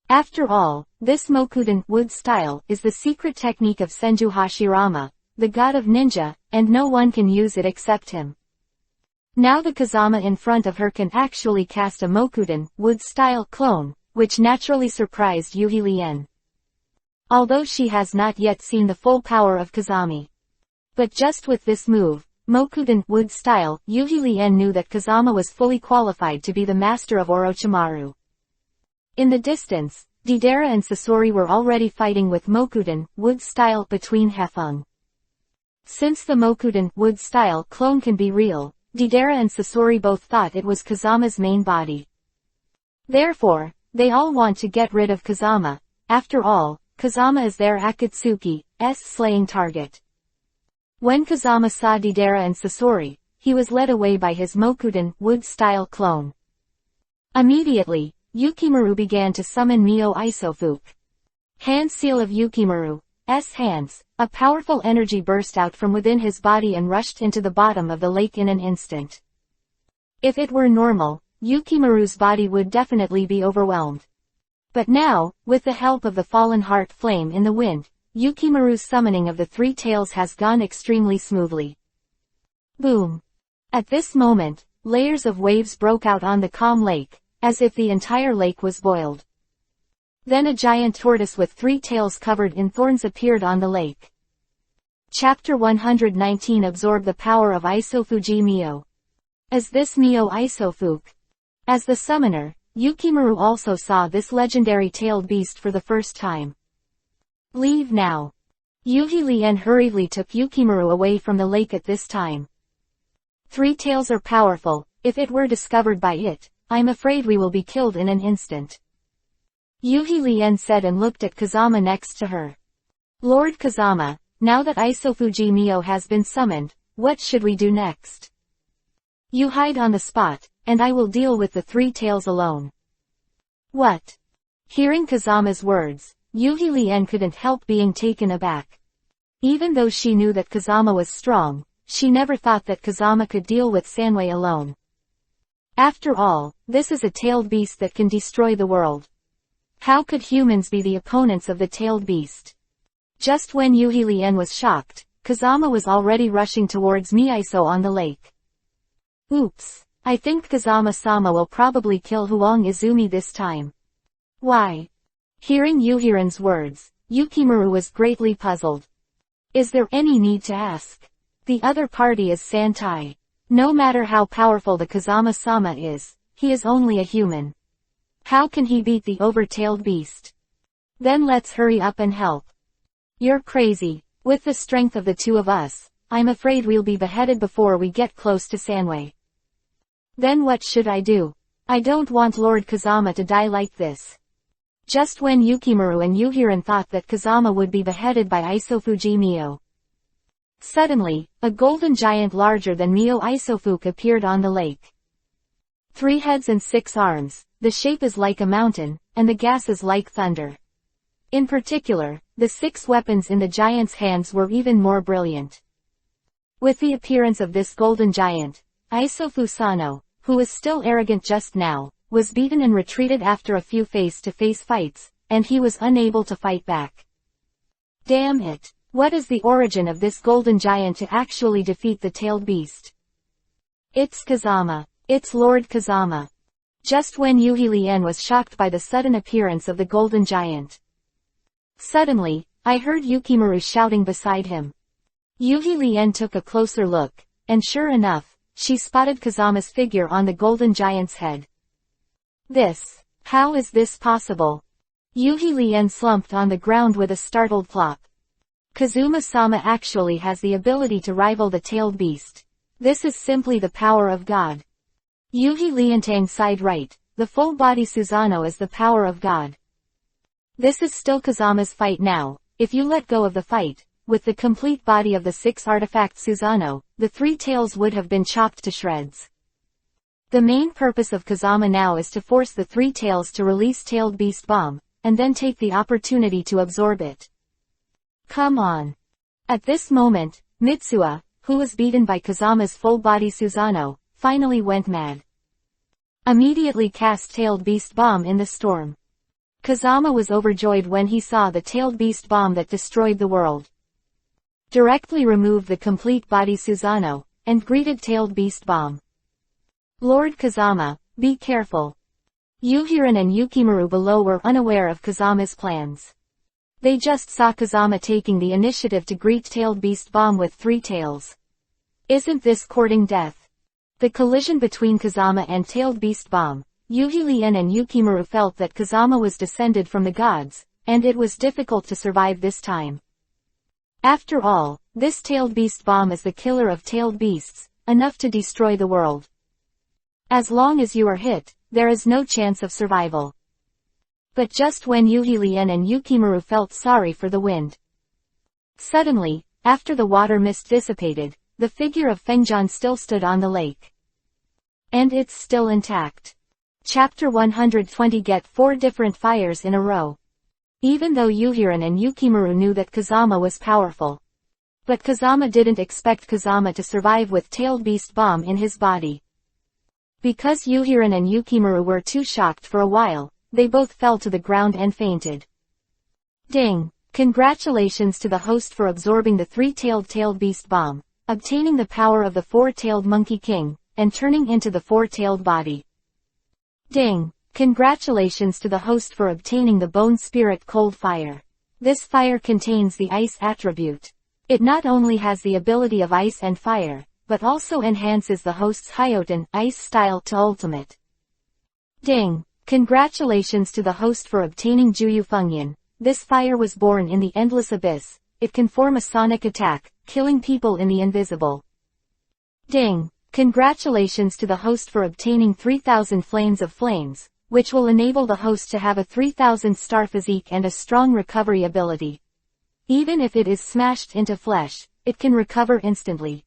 After all, this Mokuden wood style is the secret technique of Senju Hashirama, the god of ninja, and no one can use it except him. Now the Kazama in front of her can actually cast a Mokuden wood style clone, which naturally surprised Yuhi Lien. Although she has not yet seen the full power of Kazami. But just with this move, Mokuden wood style, Yuhi Lien knew that Kazama was fully qualified to be the master of Orochimaru. In the distance, Deidara and Sasori were already fighting with Mokuden wood style between Hefeng. Since the Mokuden wood style clone can be real, Deidara and Sasori both thought it was Kazama's main body. Therefore, they all want to get rid of Kazama. After all, Kazama is their Akatsuki's slaying target. When Kazama saw Deidara and Sasori, he was led away by his Mokuden wood style clone. Immediately, Yukimaru began to summon Mio Isofuke. Hand seal of Yukimaru's hands, a powerful energy burst out from within his body and rushed into the bottom of the lake in an instant. If it were normal, Yukimaru's body would definitely be overwhelmed. But now, with the help of the fallen heart flame in the wind, Yukimaru's summoning of the three tails has gone extremely smoothly. Boom! At this moment, layers of waves broke out on the calm lake, as if the entire lake was boiled. Then a giant tortoise with three tails covered in thorns appeared on the lake. Chapter 119 Absorb the power of Isofuji Mio. As this Mio Isofuke. As the summoner, Yukimaru also saw this legendary tailed beast for the first time. Leave now. Yuhi Lien hurriedly took Yukimaru away from the lake at this time. Three tails are powerful, if it were discovered by it, I'm afraid we will be killed in an instant. Yuhi Lien said and looked at Kazama next to her. Lord Kazama, now that Isofuji Mio has been summoned, what should we do next? You hide on the spot, and I will deal with the three tails alone. What? Hearing Kazama's words, Yuhi Lien couldn't help being taken aback. Even though she knew that Kazama was strong, she never thought that Kazama could deal with Sanwei alone. After all, this is a tailed beast that can destroy the world. How could humans be the opponents of the tailed beast? Just when Yuhi Lien was shocked, Kazama was already rushing towards Miaiso on the lake. Oops. I think Kazama-sama will probably kill Huang Izumi this time. Why? Hearing Yuhiran's words, Yukimaru was greatly puzzled. Is there any need to ask? The other party is Santai. No matter how powerful the Kazama-sama is, he is only a human. How can he beat the over-tailed beast? Then let's hurry up and help. You're crazy. With the strength of the two of us, I'm afraid we'll be beheaded before we get close to Sanwei. Then what should I do? I don't want Lord Kazama to die like this. Just when Yukimaru and Yuhiran thought that Kazama would be beheaded by Isofuji Mio. Suddenly, a golden giant larger than Mio Isofuke appeared on the lake. 3 heads and 6 arms, the shape is like a mountain, and the gas is like thunder. In particular, the 6 weapons in the giant's hands were even more brilliant. With the appearance of this golden giant, Isofu Sano, who was still arrogant just now, was beaten and retreated after a few face-to-face fights, and he was unable to fight back. Damn it! What is the origin of this golden giant to actually defeat the tailed beast? It's Kazama. It's Lord Kazama. Just when Yuhi Lien was shocked by the sudden appearance of the golden giant. Suddenly, I heard Yukimaru shouting beside him. Yuhi Lien took a closer look, and sure enough, she spotted Kazama's figure on the golden giant's head. How is this possible? Yuhi Lien slumped on the ground with a startled plop. Kazuma-sama actually has the ability to rival the tailed beast. This is simply the power of God. Yuhi Lientang sighed right, the full body Susanoo is the power of God. This is still Kazama's fight now. If you let go of the fight, with the complete body of the 6 artifact Susanoo, the 3 tails would have been chopped to shreds. The main purpose of Kazama now is to force the 3 tails to release tailed beast bomb, and then take the opportunity to absorb it. Come on. At this moment, Mitsuha, who was beaten by Kazama's full body Susanoo, finally went mad. Immediately cast tailed beast bomb in the storm. Kazama was overjoyed when he saw the tailed beast bomb that destroyed the world. Directly removed the complete body Susanoo, and greeted tailed beast bomb. Lord Kazama, be careful. Yuhiran and Yukimaru below were unaware of Kazama's plans. They just saw Kazama taking the initiative to greet tailed beast bomb with 3 tails. Isn't this courting death? The collision between Kazama and tailed beast bomb, Yuhi Lien and Yukimaru felt that Kazama was descended from the gods, and it was difficult to survive this time. After all, this tailed beast bomb is the killer of tailed beasts, enough to destroy the world. As long as you are hit, there is no chance of survival. But just when Yuhi Lien and Yukimaru felt sorry for the wind. Suddenly, after the water mist dissipated, the figure of Fengjian still stood on the lake. And it's still intact. Chapter 120 Get 4 different fires in a row. Even though Yuhiran and Yukimaru knew that Kazama was powerful. But Kazama didn't expect Kazama to survive with tailed beast bomb in his body. Because Yuhiran and Yukimaru were too shocked for a while, they both fell to the ground and fainted. Ding! Congratulations to the host for absorbing the 3-tailed beast bomb, obtaining the power of the 4-tailed monkey king, and turning into the 4-tailed body. Ding! Congratulations to the host for obtaining the bone spirit cold fire. This fire contains the ice attribute. It not only has the ability of ice and fire, but also enhances the host's Hyoten ice style to ultimate. Ding! Congratulations to the host for obtaining Juyu Fengyan. This fire was born in the endless abyss. It can form a sonic attack, killing people in the invisible. Ding! Congratulations to the host for obtaining 3000 flames of flames, which will enable the host to have a 3000 star physique and a strong recovery ability. Even if it is smashed into flesh, it can recover instantly.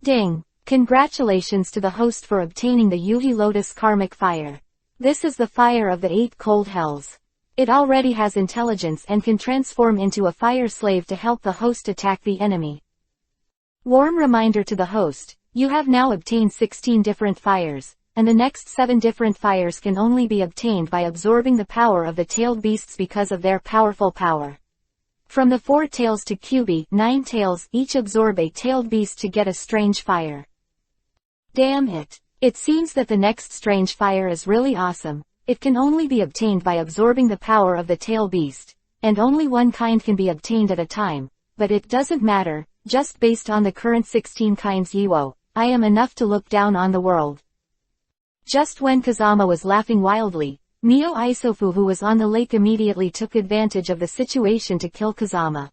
Ding! Congratulations to the host for obtaining the Yuhi Lotus Karmic Fire. This is the fire of the 8 cold hells. It already has intelligence and can transform into a fire slave to help the host attack the enemy. Warm reminder to the host, you have now obtained 16 different fires, and the next 7 different fires can only be obtained by absorbing the power of the tailed beasts because of their powerful power. From the 4 tails to QB, 9 tails, each absorb a tailed beast to get a strange fire. Damn it. It seems that the next strange fire is really awesome. It can only be obtained by absorbing the power of the tail beast, and only one kind can be obtained at a time, but it doesn't matter, just based on the current 16 kinds Yiwo, I am enough to look down on the world. Just when Kazama was laughing wildly, Mio Isofu who was on the lake immediately took advantage of the situation to kill Kazama.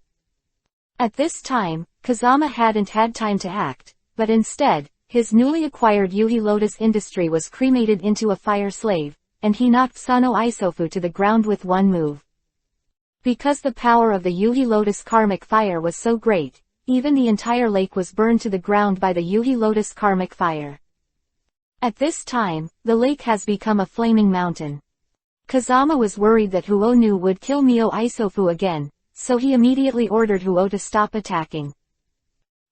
At this time, Kazama hadn't had time to act, but instead, his newly acquired Yuhi Lotus industry was cremated into a fire slave, and he knocked Sano Isofu to the ground with one move. Because the power of the Yuhi Lotus karmic fire was so great, even the entire lake was burned to the ground by the Yuhi Lotus karmic fire. At this time, the lake has become a flaming mountain. Kazama was worried that Huonu would kill Mio Isofu again, so he immediately ordered Huo to stop attacking.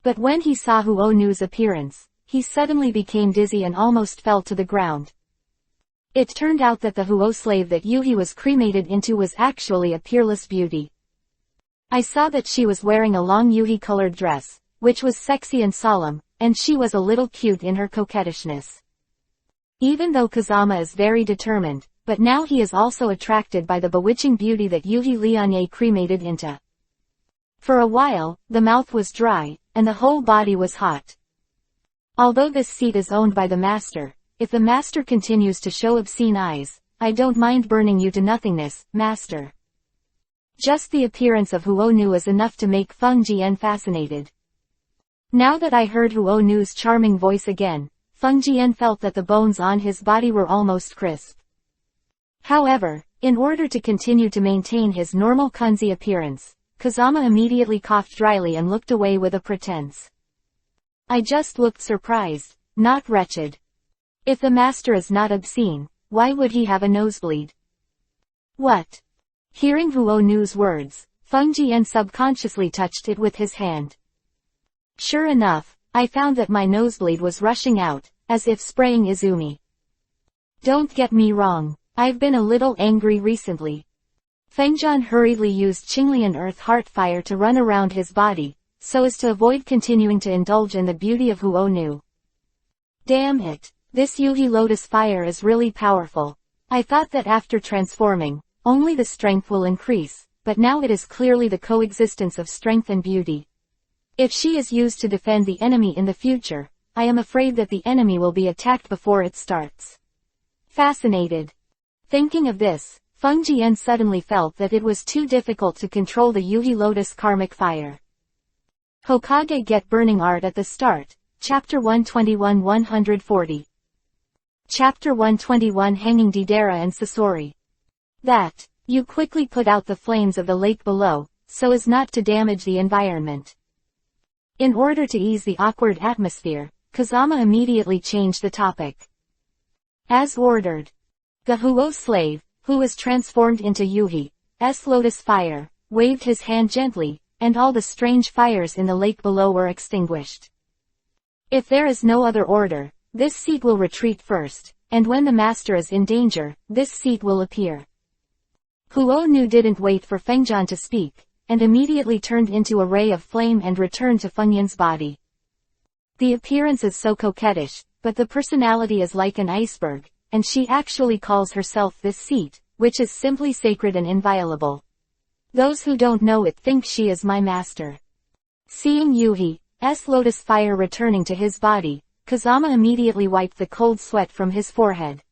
But when he saw Huonu's appearance, he suddenly became dizzy and almost fell to the ground. It turned out that the Huo slave that Yuhi was cremated into was actually a peerless beauty. I saw that she was wearing a long Yuhi-colored dress, which was sexy and solemn, and she was a little cute in her coquettishness. Even though Kazama is very determined, but now he is also attracted by the bewitching beauty that Yuhi Lianye cremated into. For a while, the mouth was dry, and the whole body was hot. Although this seat is owned by the master, if the master continues to show obscene eyes, I don't mind burning you to nothingness, master. Just the appearance of Huonu is enough to make Feng Jian fascinated. Now that I heard Huonu's charming voice again, Feng Jian felt that the bones on his body were almost crisp. However, in order to continue to maintain his normal Kunzi appearance, Kazama immediately coughed dryly and looked away with a pretense. I just looked surprised, not wretched. If the master is not obscene, why would he have a nosebleed? What? Hearing Huonu's words, Feng Jian subconsciously touched it with his hand. Sure enough, I found that my nosebleed was rushing out, as if spraying Izumi. Don't get me wrong, I've been a little angry recently. Fengjian hurriedly used Qinglian Earth Heart Fire to run around his body, so as to avoid continuing to indulge in the beauty of Huonu. Damn it, this Yuhi Lotus Fire is really powerful. I thought that after transforming, only the strength will increase, but now it is clearly the coexistence of strength and beauty. If she is used to defend the enemy in the future, I am afraid that the enemy will be attacked before it starts. Fascinated. Thinking of this, Feng Jian suddenly felt that it was too difficult to control the Yuhi Lotus karmic fire. Hokage get burning art at the start, Chapter 121-140. Chapter 121 Hanging Deidara and Sasori. That, you quickly put out the flames of the lake below, so as not to damage the environment. In order to ease the awkward atmosphere, Kazama immediately changed the topic. As ordered. The Huo slave, who was transformed into Yuhi's lotus fire, waved his hand gently, and all the strange fires in the lake below were extinguished. If there is no other order, this seat will retreat first, and when the master is in danger, this seat will appear. Huonu didn't wait for Fengjian to speak, and immediately turned into a ray of flame and returned to Fengyan's body. The appearance is so coquettish, but the personality is like an iceberg, and she actually calls herself this seat, which is simply sacred and inviolable. Those who don't know it think she is my master. Seeing Yuhi's lotus fire returning to his body, Kazama immediately wiped the cold sweat from his forehead.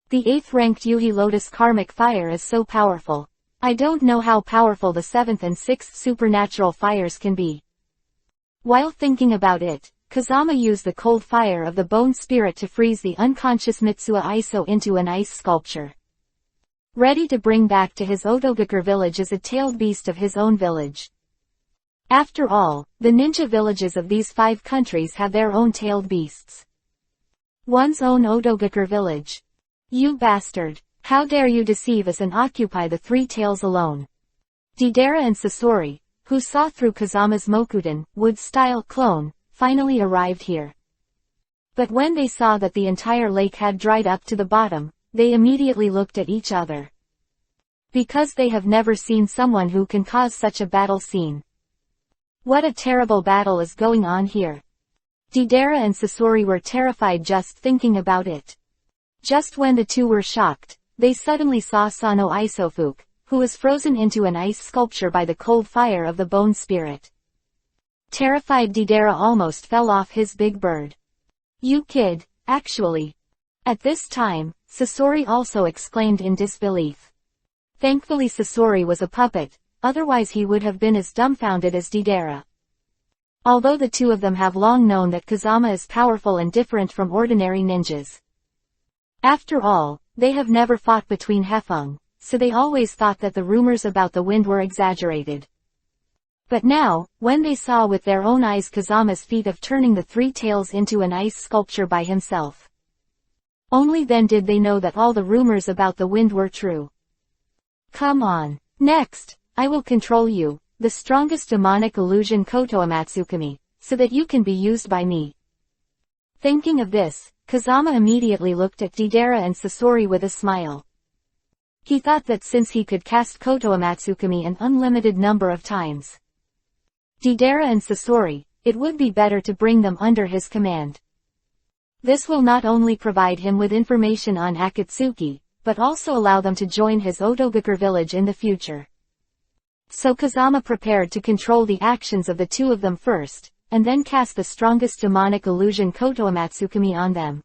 The 8th-ranked Yuhi Lotus karmic fire is so powerful. I don't know how powerful the 7th and 6th supernatural fires can be. While thinking about it, Kazama used the cold fire of the bone spirit to freeze the unconscious Mitsuha Iso into an ice sculpture. Ready to bring back to his Otogakur village as a tailed beast of his own village. After all, the ninja villages of these 5 countries have their own tailed beasts. One's own Otogakur village. You bastard! How dare you deceive us and occupy the 3 tails alone? Deidara and Sasori, who saw through Kazama's Mokuden, wood-style clone, finally arrived here. But when they saw that the entire lake had dried up to the bottom, they immediately looked at each other. Because they have never seen someone who can cause such a battle scene. What a terrible battle is going on here. Deidara and Sasori were terrified just thinking about it. Just when the two were shocked, they suddenly saw Sano Isofuke, who was frozen into an ice sculpture by the cold fire of the bone spirit. Terrified Deidara almost fell off his big bird. You kid, actually. At this time, Sasori also exclaimed in disbelief. Thankfully Sasori was a puppet, otherwise he would have been as dumbfounded as Deidara. Although the two of them have long known that Kazama is powerful and different from ordinary ninjas. After all, they have never fought between Hefeng, so they always thought that the rumors about the wind were exaggerated. But now, when they saw with their own eyes Kazama's feat of turning the three tails into an ice sculpture by himself. Only then did they know that all the rumors about the wind were true. Come on. Next, I will control you, the strongest demonic illusion Koto Amatsukami, so that you can be used by me. Thinking of this, Kazama immediately looked at Deidara and Sasori with a smile. He thought that since he could cast Koto Amatsukami an unlimited number of times, Deidara and Sasori, it would be better to bring them under his command. This will not only provide him with information on Akatsuki, but also allow them to join his Otobuker village in the future. So Kazama prepared to control the actions of the two of them first, and then cast the strongest demonic illusion Koto Amatsukami on them.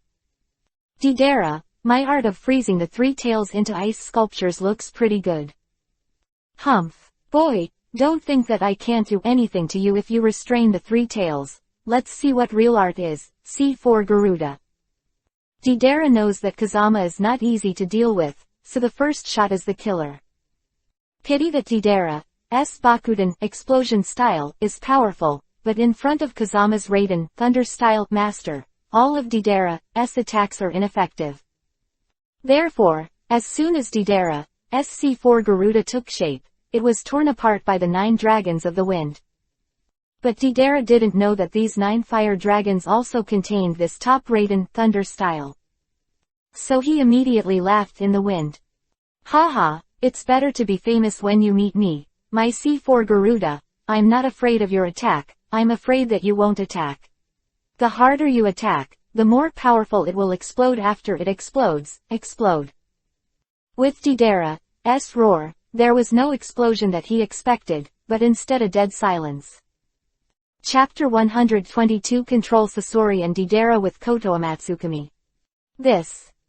Deidara, my art of freezing the three tails into ice sculptures looks pretty good. Humph. Boy, don't think that I can't do anything to you if you restrain the three tails. Let's see what real art is. C4 Garuda. Deidara knows that Kazama is not easy to deal with, so the first shot is the killer. Pity that Deidara's Bakuden explosion style is powerful, but in front of Kazama's Raiden Thunder style master, all of Deidara's attacks are ineffective. Therefore, as soon as Deidara's C4 Garuda took shape, it was torn apart by the 9 dragons of the wind. But Deidara didn't know that these 9 fire dragons also contained this top Raiden Thunder style. So he immediately laughed in the wind. Haha, it's better to be famous when you meet me, my C4 Garuda. I'm not afraid of your attack, I'm afraid that you won't attack. The harder you attack, the more powerful it will explode after it explodes. Explode. With Deidara's roar, there was no explosion that he expected, but instead a dead silence. Chapter 122 Control Sasori and Deidara with Koto Amatsukami.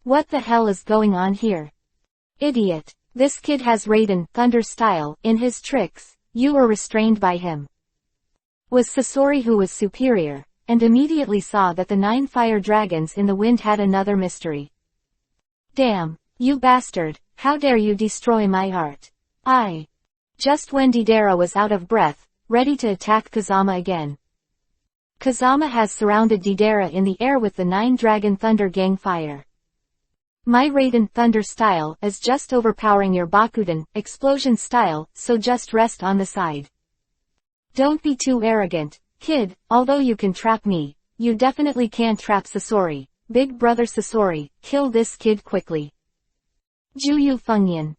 What the hell is going on here? Idiot. This kid has Raiden Thunder style in his tricks, you were restrained by him. Was Sasori who was superior, and immediately saw that the 9 fire dragons in the wind had another mystery. Damn, you bastard, how dare you destroy my art? Just when Deidara was out of breath, ready to attack Kazama again. Kazama has surrounded Deidara in the air with the 9 Dragon Thunder Gang fire. My Raiden Thunder style is just overpowering your Bakuden explosion style, so just rest on the side. Don't be too arrogant, kid, although you can trap me, you definitely can't trap Sasori. Big brother Sasori, kill this kid quickly. Juyu Fengyan.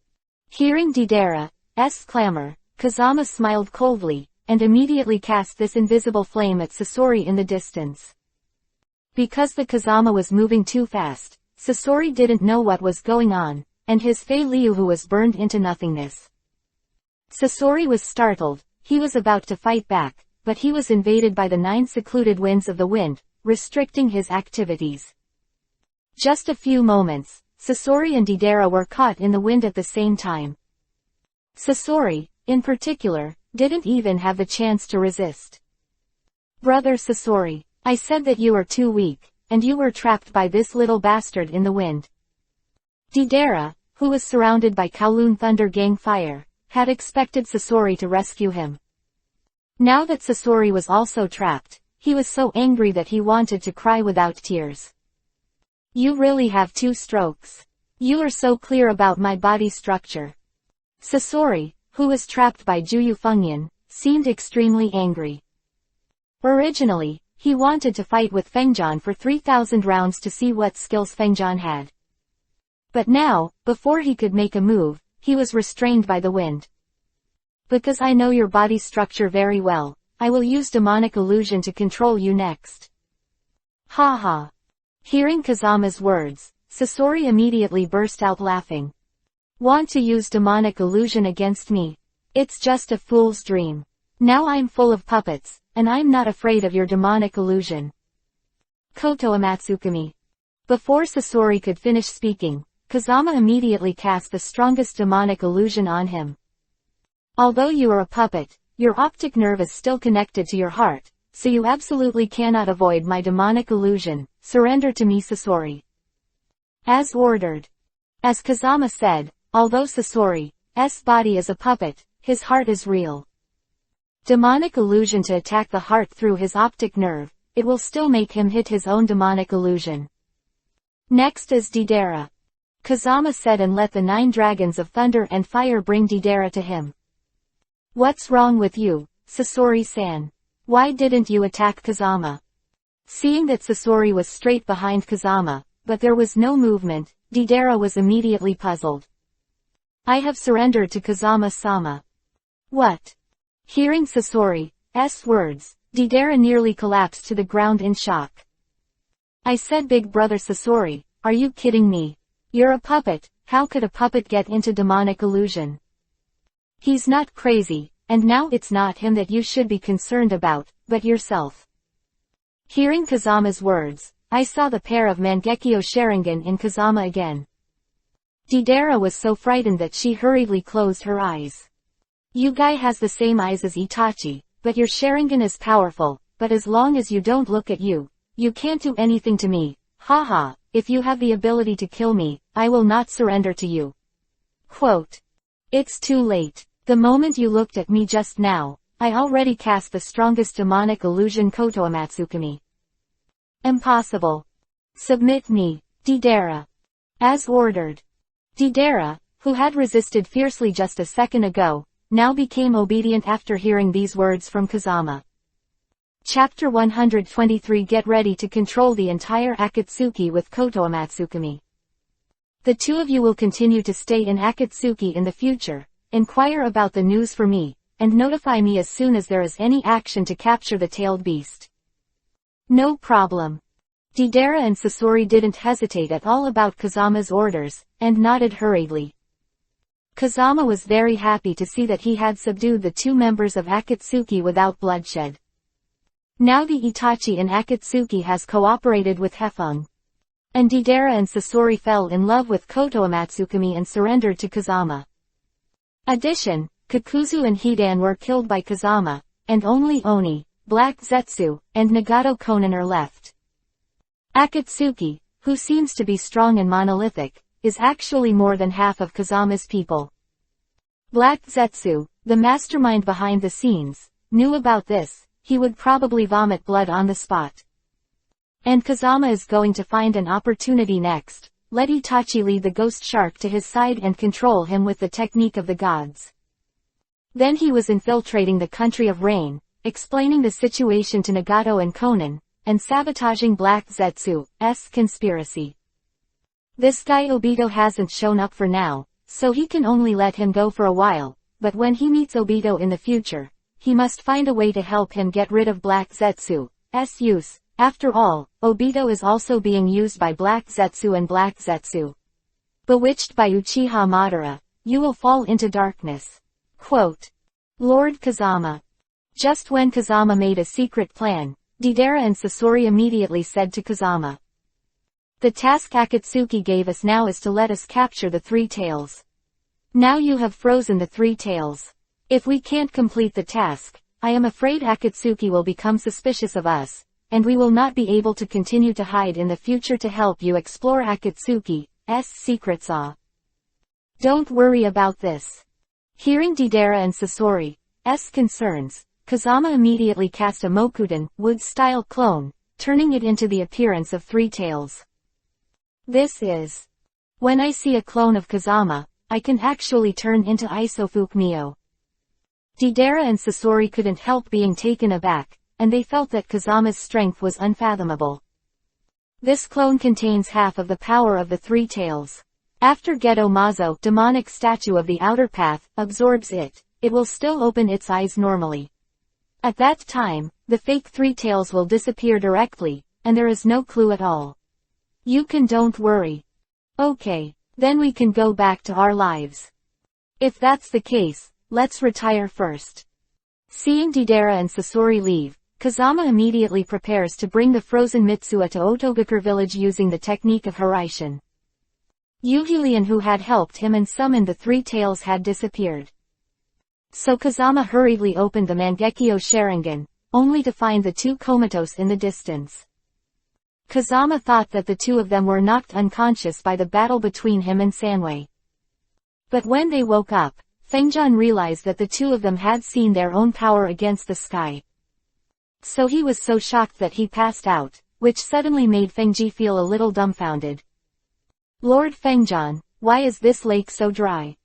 Hearing Deidara's clamor, Kazama smiled coldly, and immediately cast this invisible flame at Sasori in the distance. Because the Kazama was moving too fast, Sasori didn't know what was going on, and his Fei Liuhu was burned into nothingness. Sasori was startled, he was about to fight back, but he was invaded by the 9 secluded winds of the wind, restricting his activities. Just a few moments, Sasori and Deidara were caught in the wind at the same time. Sasori, in particular, didn't even have the chance to resist. Brother Sasori, I said that you are too weak, and you were trapped by this little bastard in the wind. Deidara, who was surrounded by Kowloon Thunder Gang fire, had expected Sasori to rescue him. Now that Sasori was also trapped, he was so angry that he wanted to cry without tears. You really have 2 strokes. You are so clear about my body structure. Sasori, who was trapped by Juyu Fengyan, seemed extremely angry. Originally, He wanted to fight with Fengjian for 3,000 rounds to see what skills Fengjian had. But now, before he could make a move, he was restrained by the wind. Because I know your body structure very well, I will use demonic illusion to control you next. Ha ha. Hearing Kazama's words, Sasori immediately burst out laughing. Want to use demonic illusion against me? It's just a fool's dream. Now I'm full of puppets, and I'm not afraid of your demonic illusion. Koto Amatsukami. Before Sasori could finish speaking, Kazama immediately cast the strongest demonic illusion on him. Although you are a puppet, your optic nerve is still connected to your heart, so you absolutely cannot avoid my demonic illusion. Surrender to me, Sasori. As ordered. As Kazama said, although Sasori's body is a puppet, his heart is real. Demonic illusion to attack the heart through his optic nerve, it will still make him hit his own demonic illusion. Next is Deidara. Kazama said and let the 9 dragons of thunder and fire bring Deidara to him. What's wrong with you, Sasori-san? Why didn't you attack Kazama? Seeing that Sasori was straight behind Kazama, but there was no movement, Deidara was immediately puzzled. I have surrendered to Kazama-sama. What? Hearing Sasori's words, Deidara nearly collapsed to the ground in shock. I said, big brother Sasori, are you kidding me? You're a puppet, how could a puppet get into demonic illusion? He's not crazy, and now it's not him that you should be concerned about, but yourself. Hearing Kazama's words, I saw the pair of Mangekyo Sharingan in Kazama again. Deidara was so frightened that she hurriedly closed her eyes. Yugai has the same eyes as Itachi, but your Sharingan is powerful, but as long as you don't look at you can't do anything to me. Haha, if you have the ability to kill me, I will not surrender to you. Quote. It's too late. The moment you looked at me just now, I already cast the strongest demonic illusion Koto Amatsukami. Impossible. Submit me, Deidara. As ordered. Deidara, who had resisted fiercely just a second ago, now became obedient after hearing these words from Kazama. Chapter 123. Get ready to control the entire Akatsuki with Koto Amatsukami. The two of you will continue to stay in Akatsuki in the future, inquire about the news for me, and notify me as soon as there is any action to capture the tailed beast. No problem. Deidara and Sasori didn't hesitate at all about Kazama's orders, and nodded hurriedly. Kazama was very happy to see that he had subdued the 2 members of Akatsuki without bloodshed. Now the Itachi in Akatsuki has cooperated with Hefeng. And Deidara and Sasori fell in love with Koto Amatsukami and surrendered to Kazama. Addition, Kakuzu and Hidan were killed by Kazama, and only Oni, Black Zetsu, and Nagato Konan are left. Akatsuki, who seems to be strong and monolithic, is actually more than half of Kazama's people. Black Zetsu, the mastermind behind the scenes, knew about this. He would probably vomit blood on the spot. And Kazama is going to find an opportunity next. Let Itachi lead the ghost shark to his side and control him with the technique of the gods. Then he was infiltrating the country of rain, explaining the situation to Nagato and Konan, and sabotaging Black Zetsu's conspiracy. This guy Obito hasn't shown up for now, so he can only let him go for a while, but when he meets Obito in the future, he must find a way to help him get rid of Black Zetsu's use. After all, Obito is also being used by Black Zetsu and Black Zetsu. Bewitched by Uchiha Madara, you will fall into darkness. Quote. Lord Kazama. Just when Kazama made a secret plan, Deidara and Sasori immediately said to Kazama. The task Akatsuki gave us now is to let us capture the 3 tails. Now you have frozen the 3 tails. If we can't complete the task, I am afraid Akatsuki will become suspicious of us, and we will not be able to continue to hide in the future to help you explore Akatsuki's secrets. Don't worry about this. Hearing Deidara and Sasori's concerns, Kazama immediately cast a Mokudan, wood-style clone, turning it into the appearance of 3 tails. This is. When I see a clone of Kazama, I can actually turn into Isofukmyo. Deidara and Sasori couldn't help being taken aback, and they felt that Kazama's strength was unfathomable. This clone contains half of the power of the three tails. After Geto Mazo, demonic statue of the outer path, absorbs it, it will still open its eyes normally. At that time, the fake three tails will disappear directly, and there is no clue at all. You can don't worry. Okay, then we can go back to our lives. If that's the case, let's retire first. Seeing Deidara and Sasori leave, Kazama immediately prepares to bring the frozen Mitsuha to Otogakur village using the technique of Hiraishin. Yuhilian, who had helped him and summoned the three tails, had disappeared. So Kazama hurriedly opened the Mangekyo Sharingan, only to find the two comatose in the distance. Kazama thought that the two of them were knocked unconscious by the battle between him and Sanwei. But when they woke up, Fengjian realized that the two of them had seen their own power against the sky. So he was so shocked that he passed out, which suddenly made Fengji feel a little dumbfounded. Lord Fengjian, why is this lake so dry?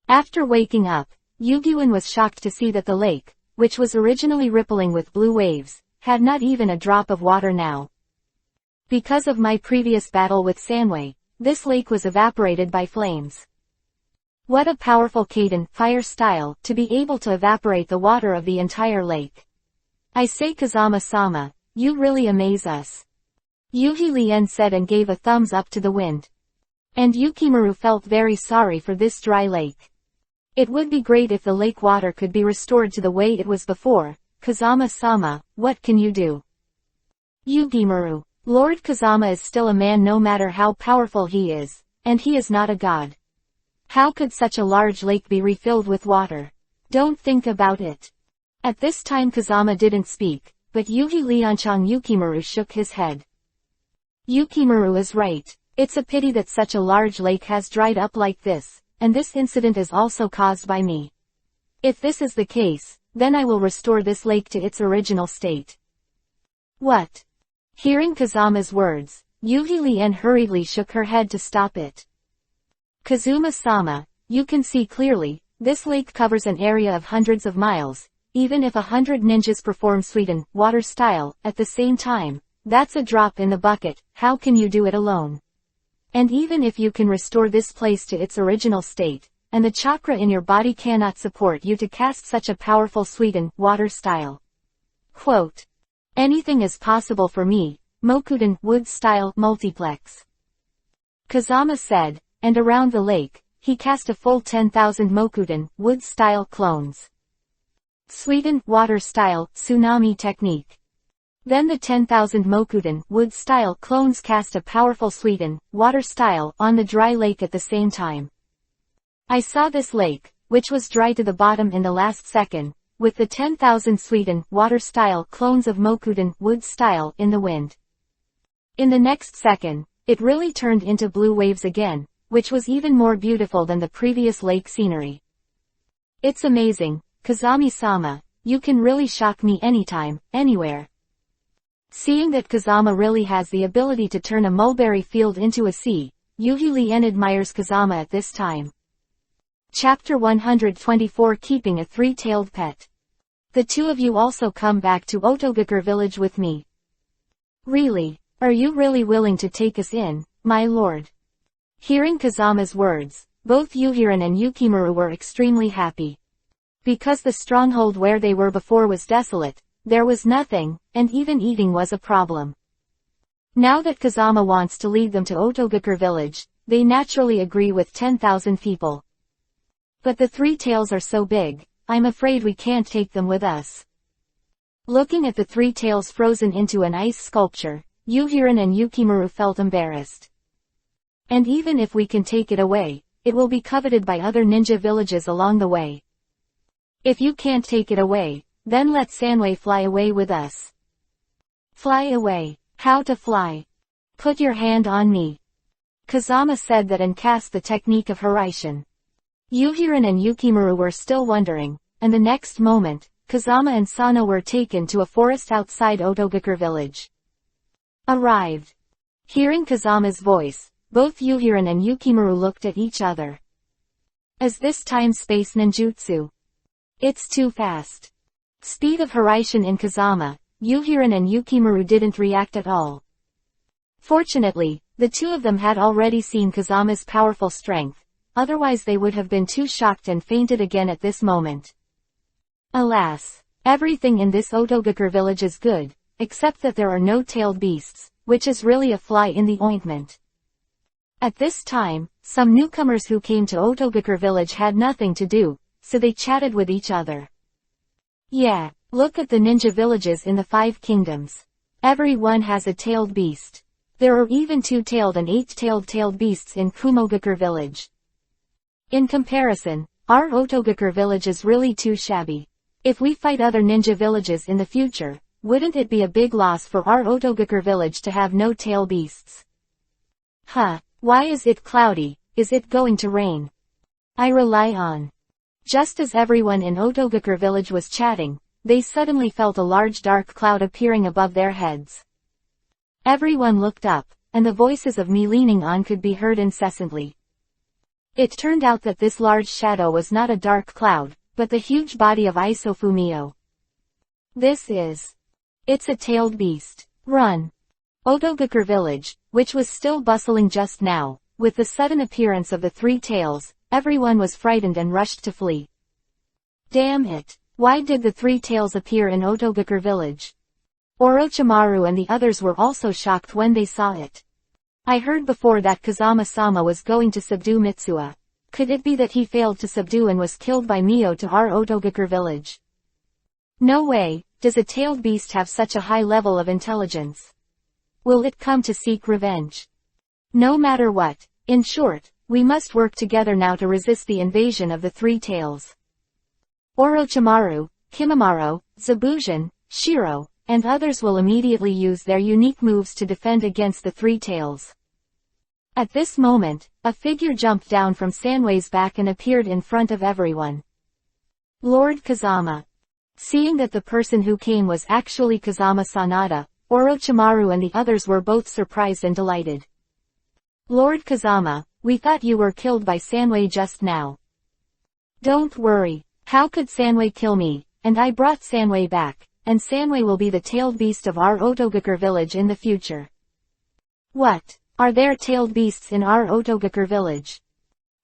After waking up, Yugyuan was shocked to see that the lake, which was originally rippling with blue waves, had not even a drop of water now. Because of my previous battle with Sanwei, this lake was evaporated by flames. What a powerful Kaiden fire style to be able to evaporate the water of the entire lake. I say, Kazama-sama, you really amaze us. Yuhi Lien said and gave a thumbs up to the wind. And Yukimaru felt very sorry for this dry lake. It would be great if the lake water could be restored to the way it was before. Kazama-sama, what can you do? Yukimaru, Lord Kazama is still a man no matter how powerful he is, and he is not a god. How could such a large lake be refilled with water? Don't think about it. At this time Kazama didn't speak, but Yuhi Lianchang Yukimaru shook his head. Yukimaru is right. It's a pity that such a large lake has dried up like this, and this incident is also caused by me. If this is the case, then I will restore this lake to its original state. What? Hearing Kazama's words, Yuhi Lien hurriedly shook her head to stop it. Kazuma-sama, you can see clearly, this lake covers an area of hundreds of miles. Even if 100 ninjas perform Suiten, water style, at the same time, that's a drop in the bucket. How can you do it alone? And even if you can restore this place to its original state, and the chakra in your body cannot support you to cast such a powerful Suiten, water style. Quote. Anything is possible for me, Mokuden, wood style, multiplex. Kazama said, and around the lake, he cast a full 10,000 Mokuden, wood style clones. Suiten, water style, tsunami technique. Then the 10,000 Mokuden, wood style clones cast a powerful Suiten, water style, on the dry lake at the same time. I saw this lake, which was dry to the bottom in the last second, with the 10,000 Suiten, water style clones of Mokuden, wood style, in the wind. In the next second, it really turned into blue waves again, which was even more beautiful than the previous lake scenery. It's amazing, Kazami-sama, you can really shock me anytime, anywhere. Seeing that Kazama really has the ability to turn a mulberry field into a sea, Yuhi Lien admires Kazama at this time. Chapter 124, Keeping a Three-Tailed Pet. The two of you also come back to Otogakur village with me. Really? Are you really willing to take us in, my lord? Hearing Kazama's words, both Yuhiran and Yukimaru were extremely happy. Because the stronghold where they were before was desolate, there was nothing, and even eating was a problem. Now that Kazama wants to lead them to Otogakur village, they naturally agree with 10,000 people. But the three tails are so big, I'm afraid we can't take them with us. Looking at the three tails frozen into an ice sculpture, Yuhiran and Yukimaru felt embarrassed. And even if we can take it away, it will be coveted by other ninja villages along the way. If you can't take it away, then let Sanwei fly away with us. Fly away. How to fly? Put your hand on me. Kazama said that and cast the technique of Hiraishin. Yuhiran and Yukimaru were still wondering, and the next moment, Kazama and Sano were taken to a forest outside Otogakur village. Arrived. Hearing Kazama's voice, both Yuhiran and Yukimaru looked at each other. Is this time-space ninjutsu? It's too fast. Speed of Hiraishin in Kazama, Yuhirin and Yukimaru didn't react at all. Fortunately, the two of them had already seen Kazama's powerful strength, otherwise they would have been too shocked and fainted again at this moment. Alas, everything in this Otogakur village is good, except that there are no tailed beasts, which is really a fly in the ointment. At this time, some newcomers who came to Otogakur village had nothing to do, so they chatted with each other. Yeah, look at the ninja villages in the 5 kingdoms. Every one has a tailed beast. There are even 2-tailed and 8-tailed beasts in Kumogakur village. In comparison, our Otogakur village is really too shabby. If we fight other ninja villages in the future, wouldn't it be a big loss for our Otogakur village to have no tail beasts? Huh, why is it cloudy? Is it going to rain? I rely on. Just as everyone in Otogakur village was chatting, they suddenly felt a large dark cloud appearing above their heads. Everyone looked up, and the voices of me leaning on could be heard incessantly. It turned out that this large shadow was not a dark cloud, but the huge body of Isofumio. It's a tailed beast. Run! Otogakur village, which was still bustling just now, with the sudden appearance of the 3 tails, everyone was frightened and rushed to flee. Damn it! Why did the 3 tails appear in Otogakur village? Orochimaru and the others were also shocked when they saw it. I heard before that Kazama-sama was going to subdue Mitsuha. Could it be that he failed to subdue and was killed by Mio to our Otogakur village? No way, does a tailed beast have such a high level of intelligence? Will it come to seek revenge? No matter what, in short, we must work together now to resist the invasion of the 3 tails. Orochimaru, Kimimaro, Zabujan, Shiro, and others will immediately use their unique moves to defend against the 3 tails. At this moment, a figure jumped down from Sanwei's back and appeared in front of everyone. Lord Kazama. Seeing that the person who came was actually Kazama Sanada, Orochimaru and the others were both surprised and delighted. Lord Kazama, we thought you were killed by Sanwei just now. Don't worry, how could Sanwei kill me, and I brought Sanwei back, and Sanwei will be the tailed beast of our Otogakur village in the future. What? Are there tailed beasts in our Otogakur village?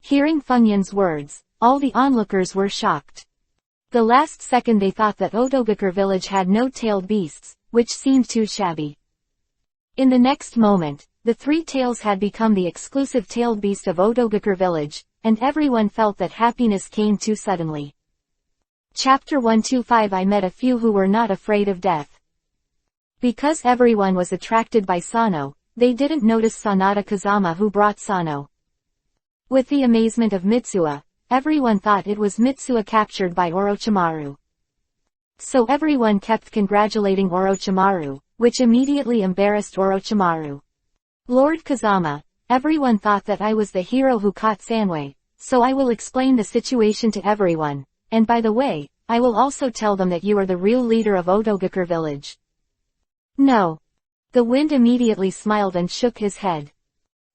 Hearing Funyun's words, all the onlookers were shocked. The last second they thought that Otogakur village had no tailed beasts, which seemed too shabby. In the next moment, the 3 tails had become the exclusive tailed beast of Otogakur village, and everyone felt that happiness came too suddenly. Chapter 125 I met a few who were not afraid of death. Because everyone was attracted by Sano, they didn't notice Sanada Kazama who brought Sano. With the amazement of Mitsuha, everyone thought it was Mitsuha captured by Orochimaru. So everyone kept congratulating Orochimaru, which immediately embarrassed Orochimaru. Lord Kazama, everyone thought that I was the hero who caught Sanwei, so I will explain the situation to everyone, and by the way, I will also tell them that you are the real leader of Otogakur village. No. The wind immediately smiled and shook his head.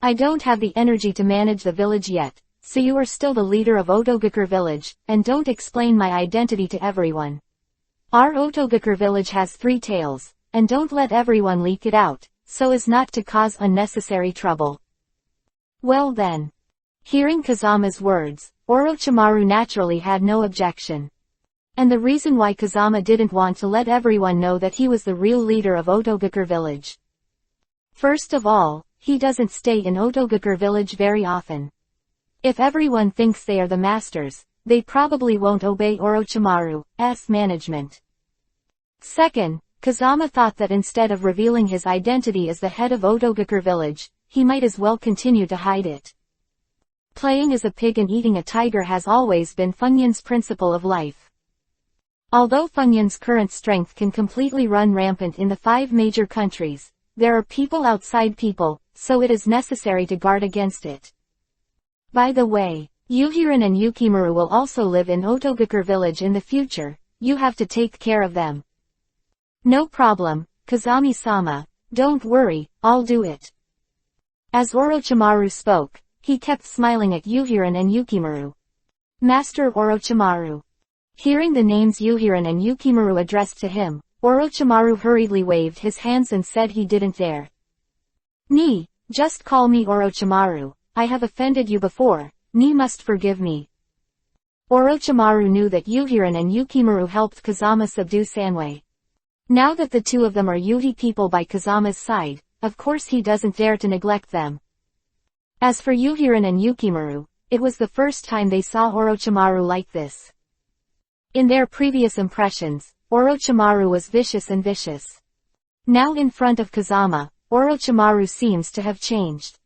I don't have the energy to manage the village yet, so you are still the leader of Otogakur village, and don't explain my identity to everyone. Our Otogakur village has 3 tails, and don't let everyone leak it out, so as not to cause unnecessary trouble. Well then. Hearing Kazama's words, Orochimaru naturally had no objection. And the reason why Kazama didn't want to let everyone know that he was the real leader of Otogakur village. First of all, he doesn't stay in Otogakur village very often. If everyone thinks they are the masters, they probably won't obey Orochimaru's management. Second, Kazama thought that instead of revealing his identity as the head of Otogakur village, he might as well continue to hide it. Playing as a pig and eating a tiger has always been Funyun's principle of life. Although Funyun's current strength can completely run rampant in the 5 major countries, there are people outside people, so it is necessary to guard against it. By the way, Yuhirin and Yukimaru will also live in Otogakur village in the future, you have to take care of them. No problem, Kazami-sama, don't worry, I'll do it. As Orochimaru spoke, he kept smiling at Yuhirin and Yukimaru. Master Orochimaru. Hearing the names Yuhirin and Yukimaru addressed to him, Orochimaru hurriedly waved his hands and said he didn't dare. Ni, just call me Orochimaru. I have offended you before, Ni must forgive me. Orochimaru knew that Yuhirin and Yukimaru helped Kazama subdue Sanwei. Now that the two of them are Yuhi people by Kazama's side, of course he doesn't dare to neglect them. As for Yuhirin and Yukimaru, it was the first time they saw Orochimaru like this. In their previous impressions, Orochimaru was vicious and vicious. Now in front of Kazama, Orochimaru seems to have changed.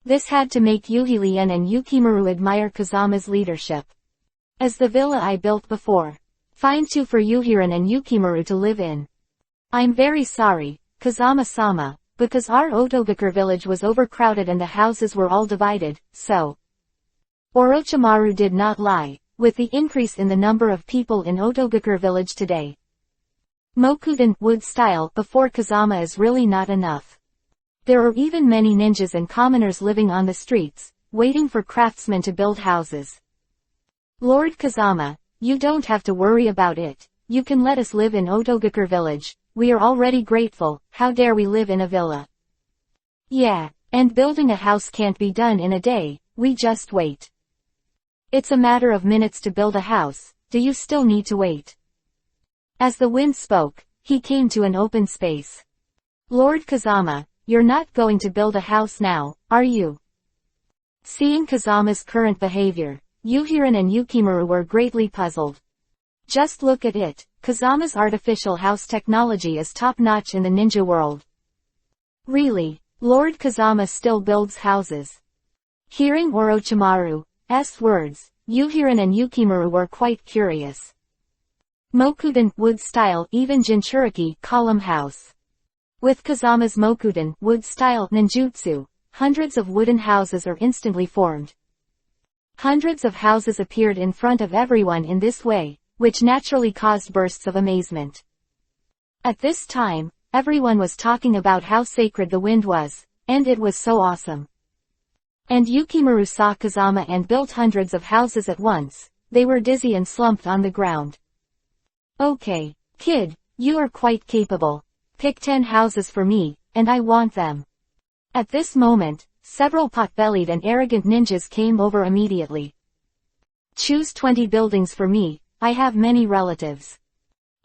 This had to make Yuhilien and Yukimaru admire Kazama's leadership. As the villa I built before. Fine too for Yuhirin and Yukimaru to live in. I'm very sorry, Kazama-sama, because our Otogakur village was overcrowded and the houses were all divided, so. Orochimaru did not lie, with the increase in the number of people in Otogakur village today. Mokuden wood style before Kazama is really not enough. There are even many ninjas and commoners living on the streets, waiting for craftsmen to build houses. Lord Kazama, you don't have to worry about it. You can let us live in Otogakur village. We are already grateful. How dare we live in a villa? Yeah, and building a house can't be done in a day. We just wait. It's a matter of minutes to build a house. Do you still need to wait? As the wind spoke, he came to an open space. Lord Kazama, you're not going to build a house now, are you? Seeing Kazama's current behavior, Yuhirin and Yukimaru were greatly puzzled. Just look at it, Kazama's artificial house technology is top-notch in the ninja world. Really, Lord Kazama still builds houses. Hearing Orochimaru's words, Yuhirin and Yukimaru were quite curious. Mokuden wood style even Jinchuriki column house. With Kazama's Mokuden wood style ninjutsu, hundreds of wooden houses are instantly formed. Hundreds of houses appeared in front of everyone in this way, which naturally caused bursts of amazement. At this time, everyone was talking about how sacred the wind was, and it was so awesome. And Yukimaru saw Kazama and built hundreds of houses at once. They were dizzy and slumped on the ground. Okay, kid, you are quite capable. Pick 10 houses for me, and I want them. At this moment, several pot-bellied and arrogant ninjas came over immediately. Choose 20 buildings for me, I have many relatives.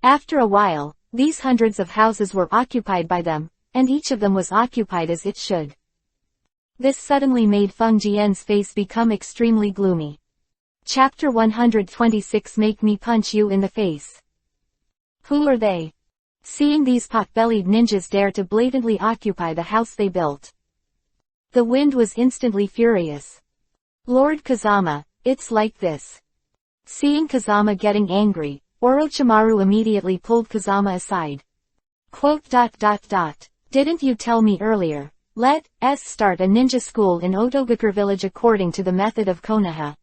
After a while, these hundreds of houses were occupied by them, and each of them was occupied as it should. This suddenly made Feng Jian's face become extremely gloomy. Chapter 126 Make me punch you in the face. Who are they? Seeing these pot-bellied ninjas dare to blatantly occupy the house they built. The wind was instantly furious. Lord Kazama, it's like this. Seeing Kazama getting angry, Orochimaru immediately pulled Kazama aside. Didn't you tell me earlier? Let's start a ninja school in Otogakur village according to the method of Konoha.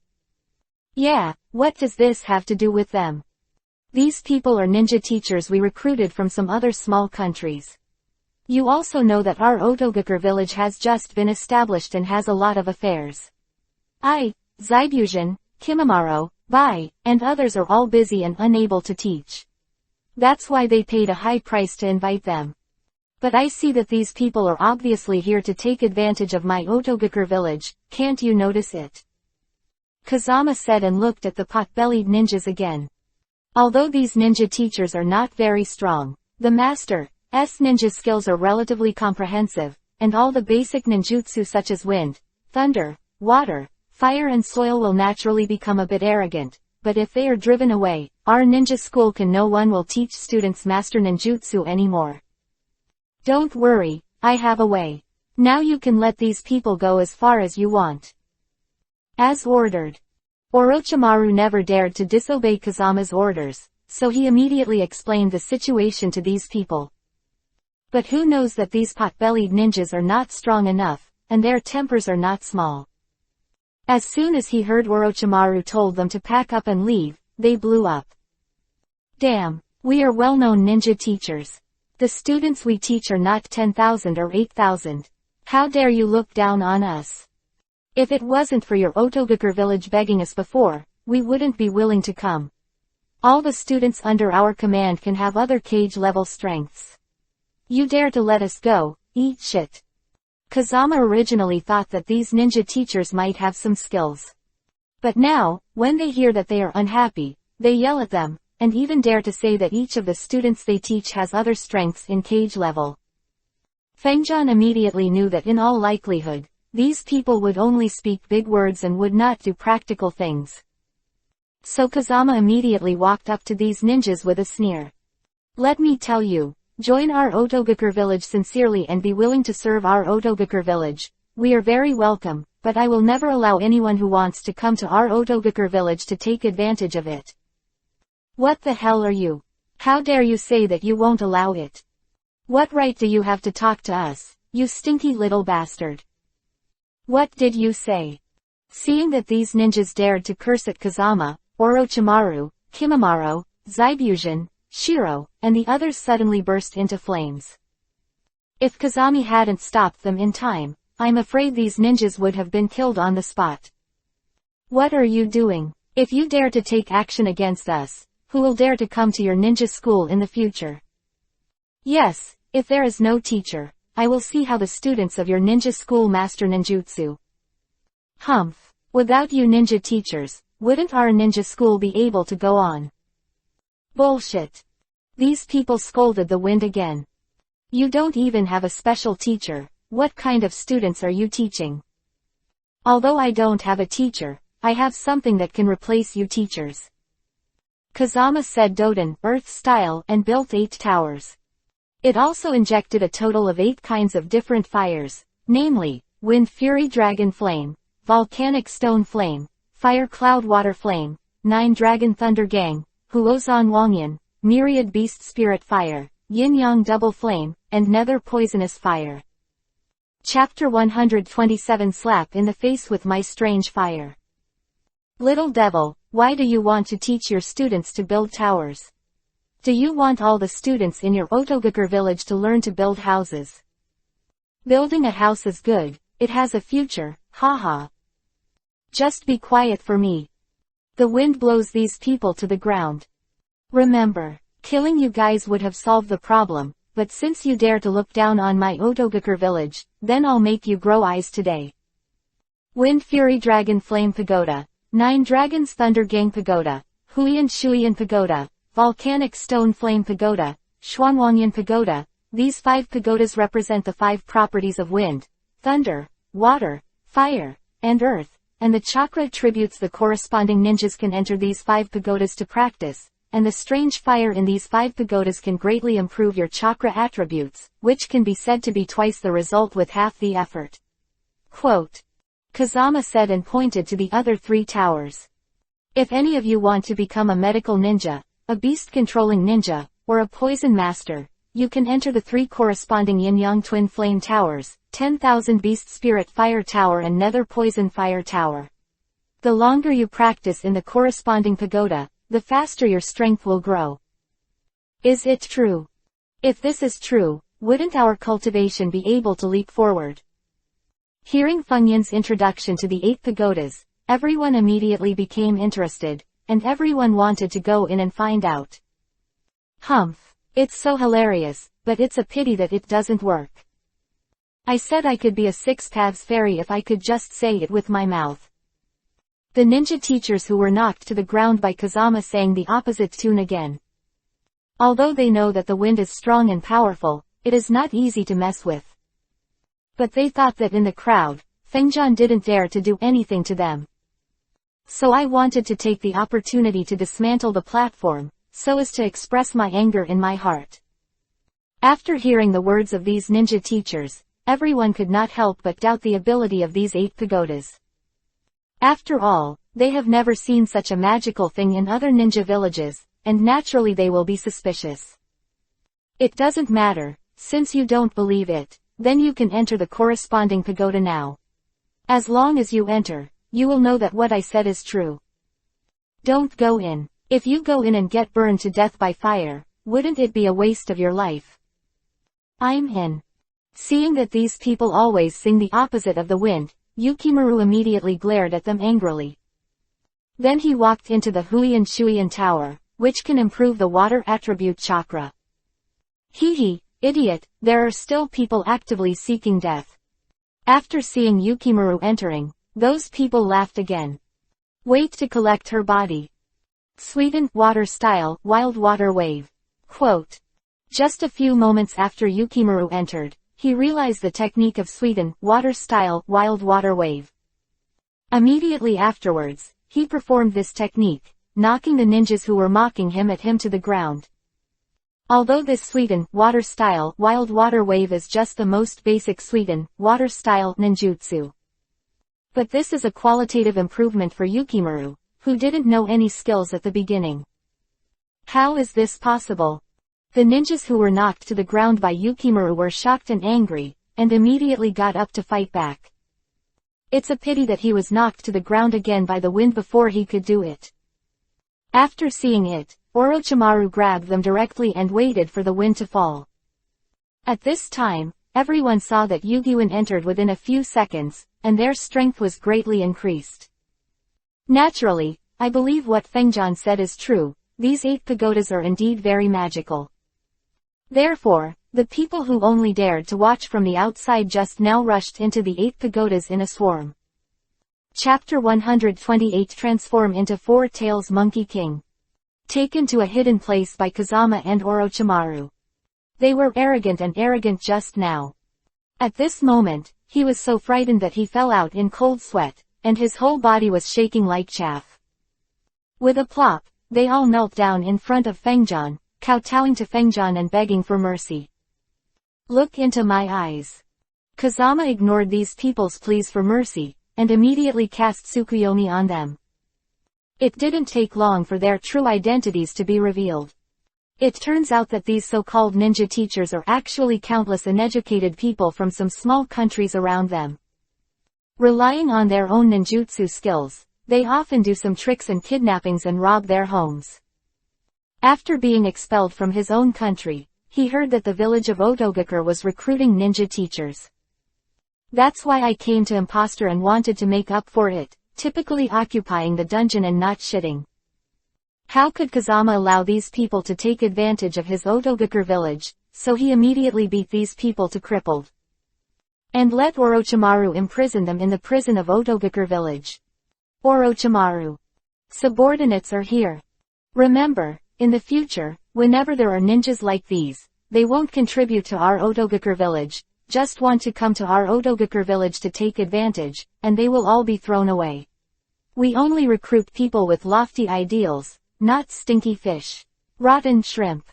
Yeah, what does this have to do with them? These people are ninja teachers we recruited from some other small countries. You also know that our Otogakur village has just been established and has a lot of affairs. Zaibushin, Kimimaro, Bai, and others are all busy and unable to teach. That's why they paid a high price to invite them. But I see that these people are obviously here to take advantage of my Otogakur village, can't you notice it? Kazama said and looked at the pot-bellied ninjas again. Although these ninja teachers are not very strong, the master's ninja skills are relatively comprehensive, and all the basic ninjutsu such as wind, thunder, water, fire and soil will naturally become a bit arrogant, but if they are driven away, our ninja school no one will teach students master ninjutsu anymore. Don't worry, I have a way. Now you can let these people go as far as you want. As ordered. Orochimaru never dared to disobey Kazama's orders, so he immediately explained the situation to these people. But who knows that these pot-bellied ninjas are not strong enough, and their tempers are not small. As soon as he heard Orochimaru told them to pack up and leave, they blew up. Damn, we are well-known ninja teachers. The students we teach are not 10,000 or 8,000. How dare you look down on us? If it wasn't for your Otogakur village begging us before, we wouldn't be willing to come. All the students under our command can have other cage-level strengths. You dare to let us go? Eat shit. Kazama originally thought that these ninja teachers might have some skills. But now, when they hear that they are unhappy, they yell at them, and even dare to say that each of the students they teach has other strengths in cage level. Fengjian immediately knew that in all likelihood, these people would only speak big words and would not do practical things. So Kazama immediately walked up to these ninjas with a sneer. Let me tell you, join our Audiobook village sincerely and be willing to serve our Audiobook village. We are very welcome, but I will never allow anyone who wants to come to our Audiobook village to take advantage of it. What the hell are you? How dare you say that you won't allow it? What right do you have to talk to us, you stinky little bastard? What did you say? Seeing that these ninjas dared to curse at Kazama, Orochimaru, Kimimaro, Zaibushin, Shiro, and the others suddenly burst into flames. If Kazami hadn't stopped them in time, I'm afraid these ninjas would have been killed on the spot. What are you doing? If you dare to take action against us, who will dare to come to your ninja school in the future? Yes, if there is no teacher, I will see how the students of your ninja school master ninjutsu. Humph. Without you ninja teachers, wouldn't our ninja school be able to go on? Bullshit. These people scolded the wind again. You don't even have a special teacher. What kind of students are you teaching? Although I don't have a teacher, I have something that can replace you teachers. Kazama said Doden, Earth style, and built 8 towers. It also injected a total of 8 kinds of different fires, namely, Wind Fury Dragon Flame, Volcanic Stone Flame, Fire Cloud Water Flame, 9 Dragon Thunder Gang, Huozan Wangyan, Myriad Beast Spirit Fire, Yin Yang Double Flame, and Nether Poisonous Fire. Chapter 127 Slap in the Face with My Strange Fire. Little devil, why do you want to teach your students to build towers? Do you want all the students in your Audiobook village to learn to build houses? Building a house is good, it has a future, haha. Just be quiet for me. The wind blows these people to the ground. Remember, killing you guys would have solved the problem, but since you dare to look down on my Audiobook village, then I'll make you grow eyes today. Wind Fury Dragon Flame Pagoda, 9 Dragons Thunder Gang Pagoda, Huiyan Shuiyan Pagoda, Volcanic Stone Flame Pagoda, Xuanwangyan Pagoda. These 5 pagodas represent the 5 properties of wind, thunder, water, fire, and earth, and the chakra attributes the corresponding ninjas can enter these 5 pagodas to practice, and the strange fire in these 5 pagodas can greatly improve your chakra attributes, which can be said to be twice the result with half the effort. Quote. Kazama said and pointed to the other 3 towers. If any of you want to become a medical ninja, a beast-controlling ninja, or a poison master, you can enter the 3 corresponding Yin-Yang Twin Flame Towers, 10,000 Beast Spirit Fire Tower and Nether Poison Fire Tower. The longer you practice in the corresponding pagoda, the faster your strength will grow. Is it true? If this is true, wouldn't our cultivation be able to leap forward? Hearing Fengyan's introduction to the 8 pagodas, everyone immediately became interested, and everyone wanted to go in and find out. Humph. It's so hilarious, but it's a pity that it doesn't work. I said I could be a 6 paths fairy if I could just say it with my mouth. The ninja teachers who were knocked to the ground by Kazama sang the opposite tune again. Although they know that the wind is strong and powerful, it is not easy to mess with. But they thought that in the crowd, Fengjian didn't dare to do anything to them. So I wanted to take the opportunity to dismantle the platform, so as to express my anger in my heart. After hearing the words of these ninja teachers, everyone could not help but doubt the ability of these 8 pagodas. After all, they have never seen such a magical thing in other ninja villages, and naturally they will be suspicious. It doesn't matter, since you don't believe it, then you can enter the corresponding pagoda now. As long as you enter, you will know that what I said is true. Don't go in. If you go in and get burned to death by fire, wouldn't it be a waste of your life? I'm in. Seeing that these people always sing the opposite of the wind, Yukimaru immediately glared at them angrily. Then he walked into the Huiyan Shuiyan Tower, which can improve the water attribute chakra. Hee, idiot, there are still people actively seeking death. After seeing Yukimaru entering, those people laughed again. Wait to collect her body. Sweden, water style, wild water wave. Quote. Just a few moments after Yukimaru entered, he realized the technique of Sweden, water style, wild water wave. Immediately afterwards, he performed this technique, knocking the ninjas who were mocking him to the ground. Although this Sweden, water style, wild water wave is just the most basic Sweden, water style ninjutsu. But this is a qualitative improvement for Yukimaru, who didn't know any skills at the beginning. How is this possible? The ninjas who were knocked to the ground by Yukimaru were shocked and angry, and immediately got up to fight back. It's a pity that he was knocked to the ground again by the wind before he could do it. After seeing it, Orochimaru grabbed them directly and waited for the wind to fall. At this time, everyone saw that Yugyuin entered within a few seconds, and their strength was greatly increased. Naturally, I believe what Fengjian said is true, these 8 pagodas are indeed very magical. Therefore, the people who only dared to watch from the outside just now rushed into the 8 pagodas in a swarm. Chapter 128 Transform into Four Tails Monkey King. Taken to a hidden place by Kazama and Orochimaru. They were arrogant just now. At this moment, he was so frightened that he fell out in cold sweat, and his whole body was shaking like chaff. With a plop, they all knelt down in front of Fengjian, kowtowing to Fengjian and begging for mercy. Look into my eyes. Kazama ignored these people's pleas for mercy, and immediately cast Tsukuyomi on them. It didn't take long for their true identities to be revealed. It turns out that these so-called ninja teachers are actually countless uneducated people from some small countries around them. Relying on their own ninjutsu skills, they often do some tricks and kidnappings and rob their homes. After being expelled from his own country, he heard that the village of Otogakure was recruiting ninja teachers. That's why I came to Imposter and wanted to make up for it, typically occupying the dungeon and not shitting. How could Kazama allow these people to take advantage of his Otogakure village, so he immediately beat these people to crippled. And let Orochimaru imprison them in the prison of Otogakure village. Orochimaru. Subordinates are here. Remember, in the future, whenever there are ninjas like these, they won't contribute to our Otogakure village, just want to come to our Otogakure village to take advantage, and they will all be thrown away. We only recruit people with lofty ideals, not stinky fish. Rotten shrimp.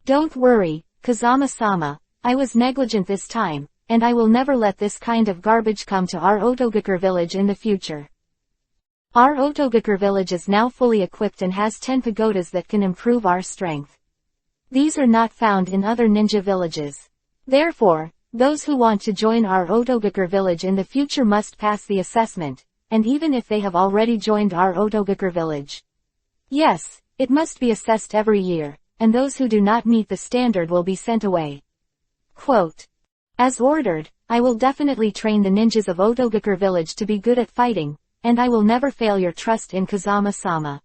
Don't worry, Kazama-sama, I was negligent this time, and I will never let this kind of garbage come to our Otogakure village in the future. Our Otogakure village is now fully equipped and has 10 pagodas that can improve our strength. These are not found in other ninja villages. Therefore, those who want to join our Otogakure village in the future must pass the assessment, and even if they have already joined our Otogakure village. Yes, it must be assessed every year, and those who do not meet the standard will be sent away. Quote. As ordered, I will definitely train the ninjas of Otogakure village to be good at fighting, and I will never fail your trust in Kazama-sama.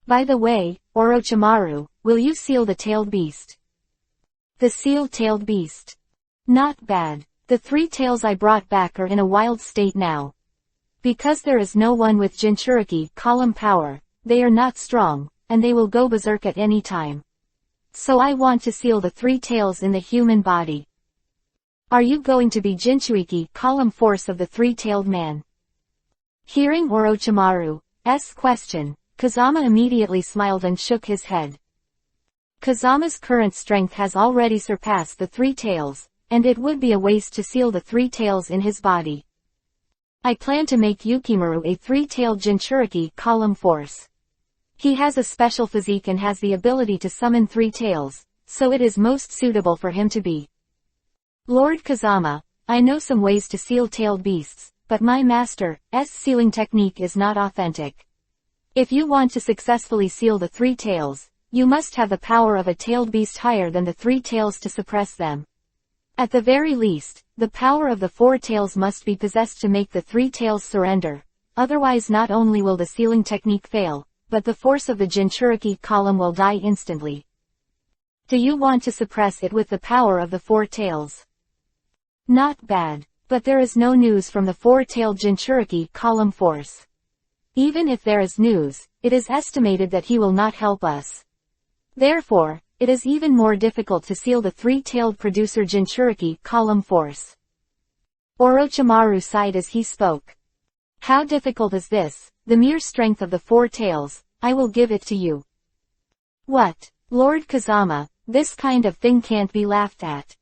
By the way, Orochimaru, will you seal the tailed beast? The seal-tailed beast. Not bad. The 3 tails I brought back are in a wild state now. Because there is no one with Jinchuriki column power, they are not strong, and they will go berserk at any time. So I want to seal the 3 tails in the human body. Are you going to be Jinchuriki column force of the 3-tailed man? Hearing Orochimaru's question, Kazama immediately smiled and shook his head. Kazama's current strength has already surpassed the 3 tails, and it would be a waste to seal the 3 tails in his body. I plan to make Yukimaru a 3-tailed Jinchuriki column force. He has a special physique and has the ability to summon 3 tails, so it is most suitable for him to be. Lord Kazama, I know some ways to seal tailed beasts, but my master's sealing technique is not authentic. If you want to successfully seal the 3 tails, you must have the power of a tailed beast higher than the 3 tails to suppress them. At the very least, the power of the 4 tails must be possessed to make the 3 tails surrender, otherwise not only will the sealing technique fail, but the force of the Jinchuriki column will die instantly. Do you want to suppress it with the power of the four tails? Not bad, but there is no news from the four-tailed Jinchuriki column force. Even if there is news, it is estimated that he will not help us. Therefore, it is even more difficult to seal the three-tailed producer Jinchuriki column force. Orochimaru sighed as he spoke. How difficult is this? The mere strength of the four tails, I will give it to you. What? Lord Kazama, this kind of thing can't be laughed at.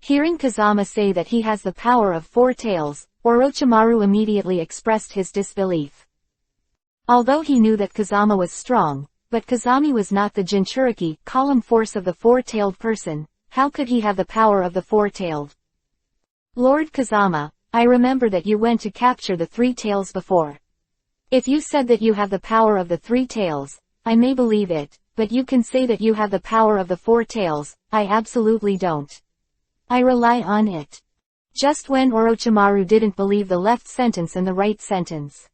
Hearing Kazama say that he has the power of four tails, Orochimaru immediately expressed his disbelief. Although he knew that Kazama was strong, but Kazami was not the Jinchuriki column force of the four-tailed person, how could he have the power of the four-tailed? Lord Kazama, I remember that you went to capture the three tails before. If you said that you have the power of the three tails, I may believe it, but you can say that you have the power of the four tails, I absolutely don't. I rely on it. Just when Orochimaru didn't believe the left sentence and the right sentence.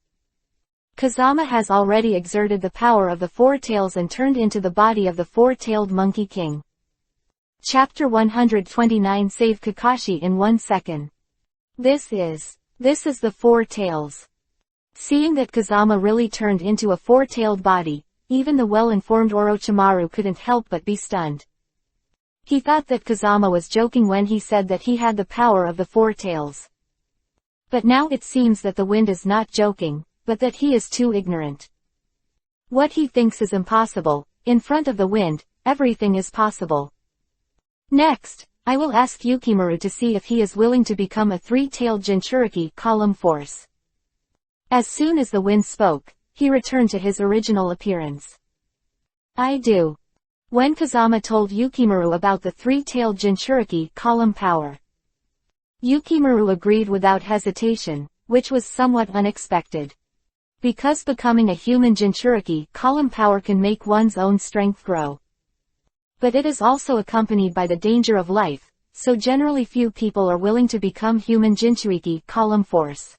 Kazama has already exerted the power of the four tails and turned into the body of the four-tailed Monkey King. Chapter 129 Save Kakashi in 1 second. This is the four tails. Seeing that Kazama really turned into a four-tailed body, even the well-informed Orochimaru couldn't help but be stunned. He thought that Kazama was joking when he said that he had the power of the four tails. But now it seems that the wind is not joking, but that he is too ignorant. What he thinks is impossible, in front of the wind, everything is possible. Next, I will ask Yukimaru to see if he is willing to become a three-tailed Jinchuriki column force. As soon as the wind spoke, he returned to his original appearance. I do. When Kazama told Yukimaru about the three-tailed Jinchuriki column power, Yukimaru agreed without hesitation, which was somewhat unexpected. Because becoming a human Jinchuriki column power can make one's own strength grow. But it is also accompanied by the danger of life, so generally few people are willing to become human Jinchuriki column force.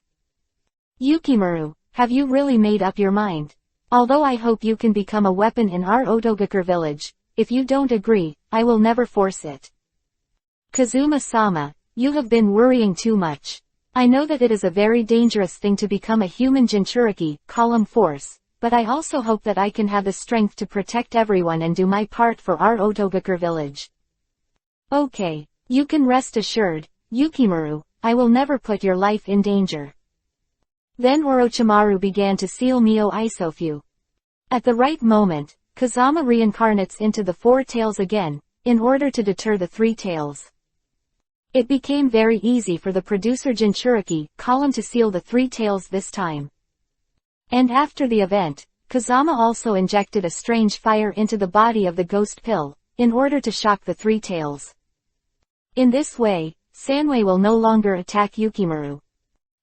Yukimaru, have you really made up your mind? Although I hope you can become a weapon in our Otogakur village, if you don't agree, I will never force it. Kazuma-sama, you have been worrying too much. I know that it is a very dangerous thing to become a human Jinchuriki column force, but I also hope that I can have the strength to protect everyone and do my part for our Otogakur village. Okay, you can rest assured, Yukimaru, I will never put your life in danger. Then Orochimaru began to seal Mio Isofu. At the right moment, Kazama reincarnates into the four tails again, in order to deter the three tails. It became very easy for the producer Jinchuriki column to seal the three tails this time. And after the event, Kazama also injected a strange fire into the body of the ghost pill, in order to shock the three tails. In this way, Sanwei will no longer attack Yukimaru.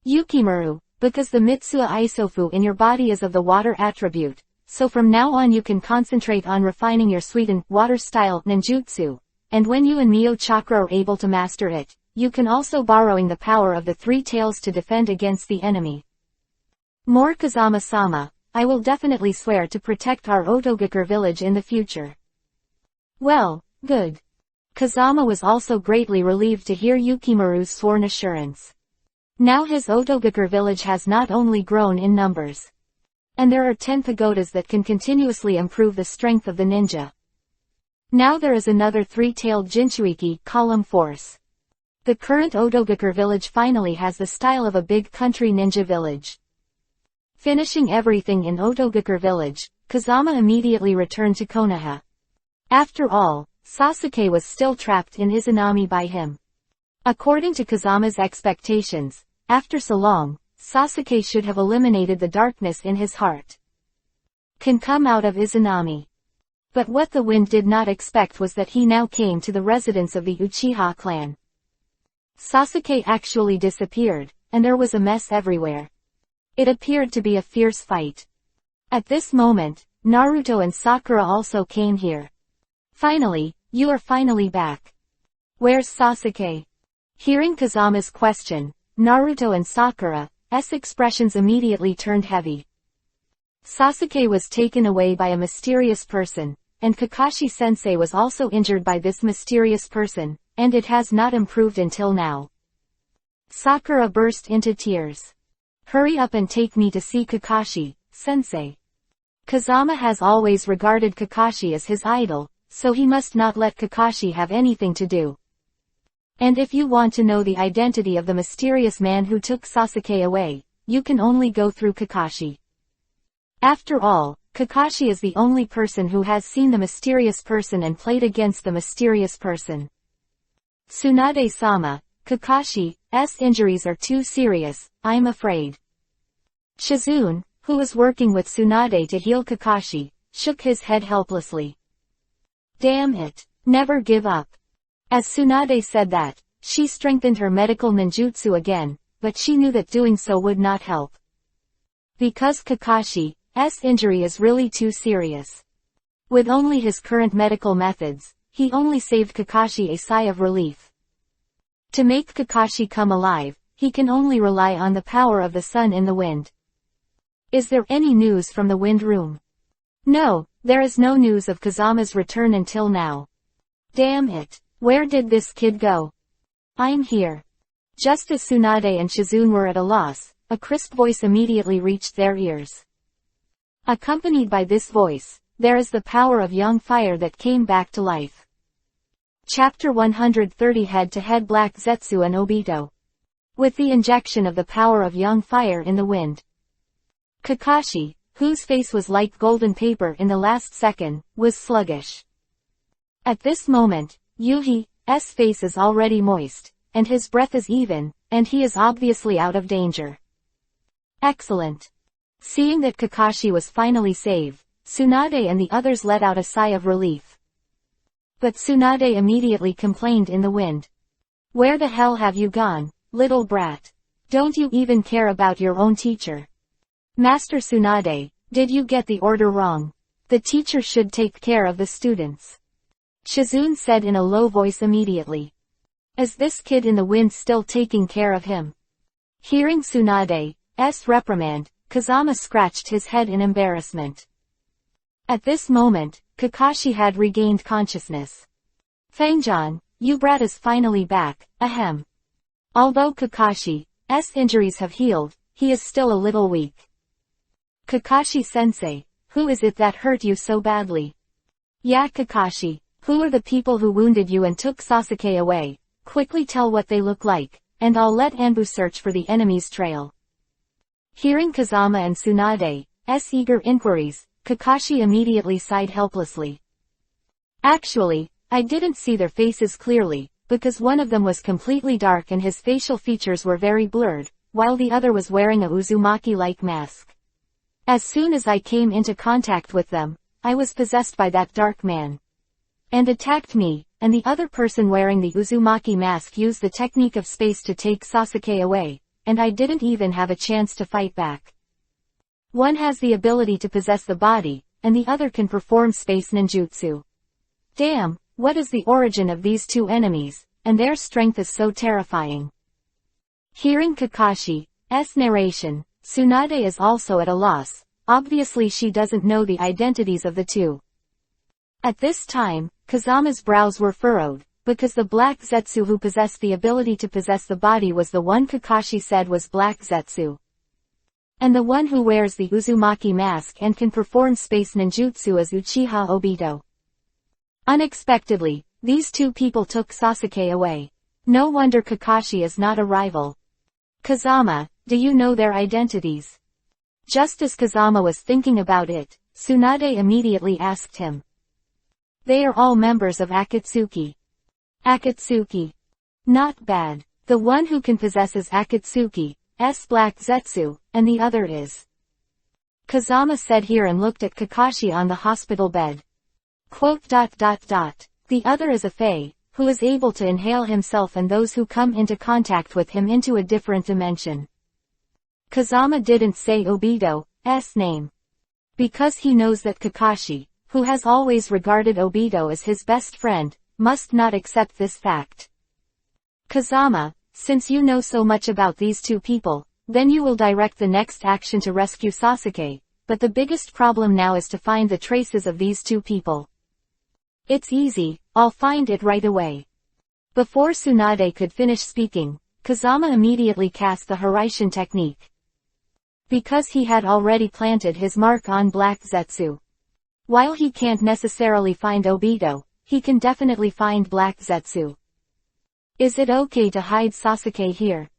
Yukimaru, because the Mitsuha Isofu in your body is of the water attribute, so from now on you can concentrate on refining your sweetened, water-style ninjutsu. And when you and Mio Chakra are able to master it, you can also borrowing the power of the three tails to defend against the enemy. More Kazama-sama, I will definitely swear to protect our Otogakur village in the future. Well, good. Kazama was also greatly relieved to hear Yukimaru's sworn assurance. Now his Otogakur village has not only grown in numbers. And there are 10 pagodas that can continuously improve the strength of the ninja. Now there is another three-tailed Jinchuriki column force. The current Otogakur village finally has the style of a big country ninja village. Finishing everything in Otogakur village, Kazama immediately returned to Konoha. After all, Sasuke was still trapped in Izanami by him. According to Kazama's expectations, after so long, Sasuke should have eliminated the darkness in his heart. Can come out of Izanami. But what the wind did not expect was that he now came to the residence of the Uchiha clan. Sasuke actually disappeared, and there was a mess everywhere. It appeared to be a fierce fight. At this moment, Naruto and Sakura also came here. Finally, you are finally back. Where's Sasuke? Hearing Kazama's question, Naruto and Sakura's expressions immediately turned heavy. Sasuke was taken away by a mysterious person, and Kakashi-sensei was also injured by this mysterious person, and it has not improved until now. Sakura burst into tears. Hurry up and take me to see Kakashi, sensei. Kazama has always regarded Kakashi as his idol, so he must not let Kakashi have anything to do. And if you want to know the identity of the mysterious man who took Sasuke away, you can only go through Kakashi. After all, Kakashi is the only person who has seen the mysterious person and played against the mysterious person. Tsunade-sama, Kakashi's injuries are too serious, I'm afraid. Shizune, who was working with Tsunade to heal Kakashi, shook his head helplessly. Damn it, never give up. As Tsunade said that, she strengthened her medical ninjutsu again, but she knew that doing so would not help. Because Kakashi's injury is really too serious. With only his current medical methods, he only saved Kakashi a sigh of relief. To make Kakashi come alive, he can only rely on the power of the sun in the wind. Is there any news from the wind room? No, there is no news of Kazama's return until now. Damn it, where did this kid go? I'm here. Just as Tsunade and Shizune were at a loss, a crisp voice immediately reached their ears. Accompanied by this voice, there is the power of young fire that came back to life. Chapter 130 Head-to-Head Black Zetsu and Obito. With the injection of the power of young fire in the wind, Kakashi, whose face was like golden paper in the last second, was sluggish. At this moment, Yuhi's face is already moist, and his breath is even, and he is obviously out of danger. Excellent. Seeing that Kakashi was finally saved, Tsunade and the others let out a sigh of relief. But Tsunade immediately complained in the wind. Where the hell have you gone, little brat? Don't you even care about your own teacher? Master Tsunade, did you get the order wrong? The teacher should take care of the students. Shizune said in a low voice immediately. Is this kid in the wind still taking care of him? Hearing Tsunade's reprimand, Kazama scratched his head in embarrassment. At this moment, Kakashi had regained consciousness. Fangjan, you brat is finally back, ahem. Although Kakashi's injuries have healed, he is still a little weak. Kakashi-sensei, who is it that hurt you so badly? Yeah, Kakashi, who are the people who wounded you and took Sasuke away? Quickly tell what they look like, and I'll let Anbu search for the enemy's trail. Hearing Kazama and Tsunade's eager inquiries, Kakashi immediately sighed helplessly. Actually, I didn't see their faces clearly, because one of them was completely dark and his facial features were very blurred, while the other was wearing a Uzumaki-like mask. As soon as I came into contact with them, I was possessed by that dark man. And attacked me, and the other person wearing the Uzumaki mask used the technique of space to take Sasuke away, and I didn't even have a chance to fight back. One has the ability to possess the body, and the other can perform space ninjutsu. Damn, what is the origin of these two enemies, and their strength is so terrifying. Hearing Kakashi's narration, Tsunade is also at a loss, obviously she doesn't know the identities of the two. At this time, Kazama's brows were furrowed, because the Black Zetsu who possessed the ability to possess the body was the one Kakashi said was Black Zetsu. And the one who wears the Uzumaki mask and can perform space ninjutsu is Uchiha Obito. Unexpectedly, these two people took Sasuke away. No wonder Kakashi is not a rival. Kazama, do you know their identities? Just as Kazama was thinking about it, Tsunade immediately asked him. They are all members of Akatsuki. Akatsuki. Not bad. The one who can possess is Akatsuki's Black Zetsu, and the other is. Kazama said here and looked at Kakashi on the hospital bed. The other is a Fae, who is able to inhale himself and those who come into contact with him into a different dimension. Kazama didn't say Obito's name. Because he knows that Kakashi, who has always regarded Obito as his best friend, must not accept this fact. Kazama, since you know so much about these two people, then you will direct the next action to rescue Sasuke, but the biggest problem now is to find the traces of these two people. It's easy, I'll find it right away. Before Tsunade could finish speaking, Kazama immediately cast the Hiraishin technique. Because he had already planted his mark on Black Zetsu. While he can't necessarily find Obito, he can definitely find Black Zetsu. Is it okay to hide Sasuke here?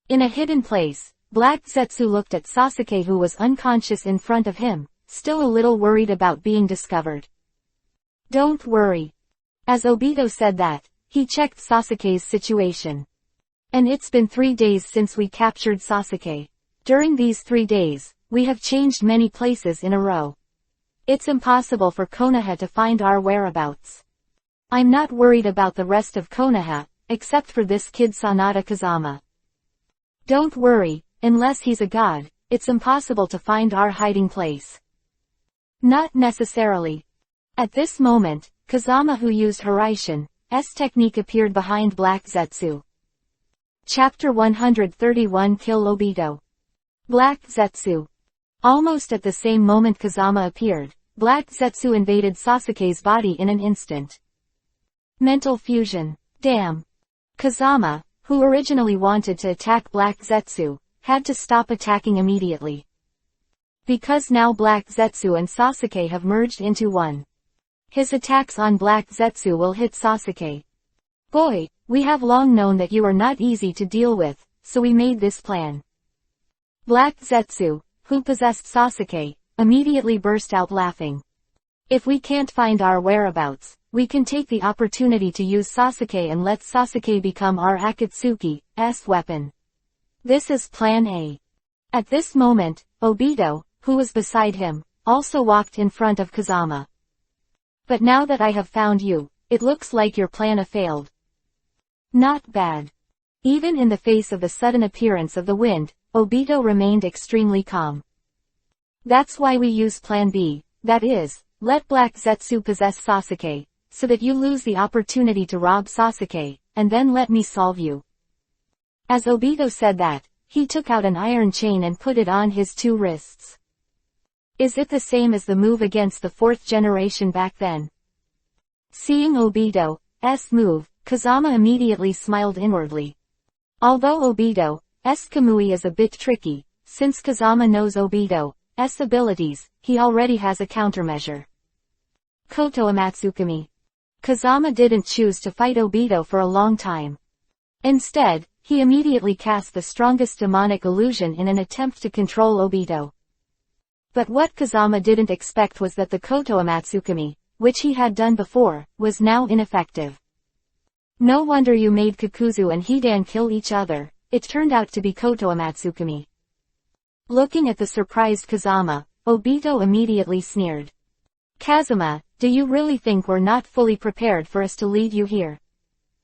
In a hidden place, Black Zetsu looked at Sasuke, who was unconscious in front of him, still a little worried about being discovered. Don't worry. As Obito said that, he checked Sasuke's situation. And it's been 3 days since we captured Sasuke. During these 3 days, we have changed many places in a row. It's impossible for Konoha to find our whereabouts. I'm not worried about the rest of Konoha, except for this kid Sanada Kazama. Don't worry, unless he's a god, it's impossible to find our hiding place. Not necessarily. At this moment, Kazama, who used Hiraishin's technique, appeared behind Black Zetsu. Chapter 131 Kill Obito. Black Zetsu. Almost at the same moment Kazama appeared, Black Zetsu invaded Sasuke's body in an instant. Mental fusion. Damn. Kazama, who originally wanted to attack Black Zetsu, had to stop attacking immediately. Because now Black Zetsu and Sasuke have merged into one. His attacks on Black Zetsu will hit Sasuke. Boy, we have long known that you are not easy to deal with, so we made this plan. Black Zetsu, who possessed Sasuke, immediately burst out laughing. If we can't find our whereabouts, we can take the opportunity to use Sasuke and let Sasuke become our Akatsuki's weapon. This is Plan A. At this moment, Obito, who was beside him, also walked in front of Kazama. But now that I have found you, it looks like your plan failed. Not bad. Even in the face of the sudden appearance of the wind, Obito remained extremely calm. That's why we use Plan B, that is, let Black Zetsu possess Sasuke, so that you lose the opportunity to rob Sasuke, and then let me solve you. As Obito said that, he took out an iron chain and put it on his 2 wrists. Is it the same as the move against the 4th generation back then? Seeing Obito's move, Kazama immediately smiled inwardly. Although Obito's Kamui is a bit tricky, since Kazama knows Obito's abilities, he already has a countermeasure. Koto Amatsukami. Kazama didn't choose to fight Obito for a long time. Instead, he immediately cast the strongest demonic illusion in an attempt to control Obito. But what Kazama didn't expect was that the Koto Amatsukami, which he had done before, was now ineffective. No wonder you made Kakuzu and Hidan kill each other, it turned out to be Koto Amatsukami. Looking at the surprised Kazama, Obito immediately sneered. Kazama, do you really think we're not fully prepared for us to lead you here?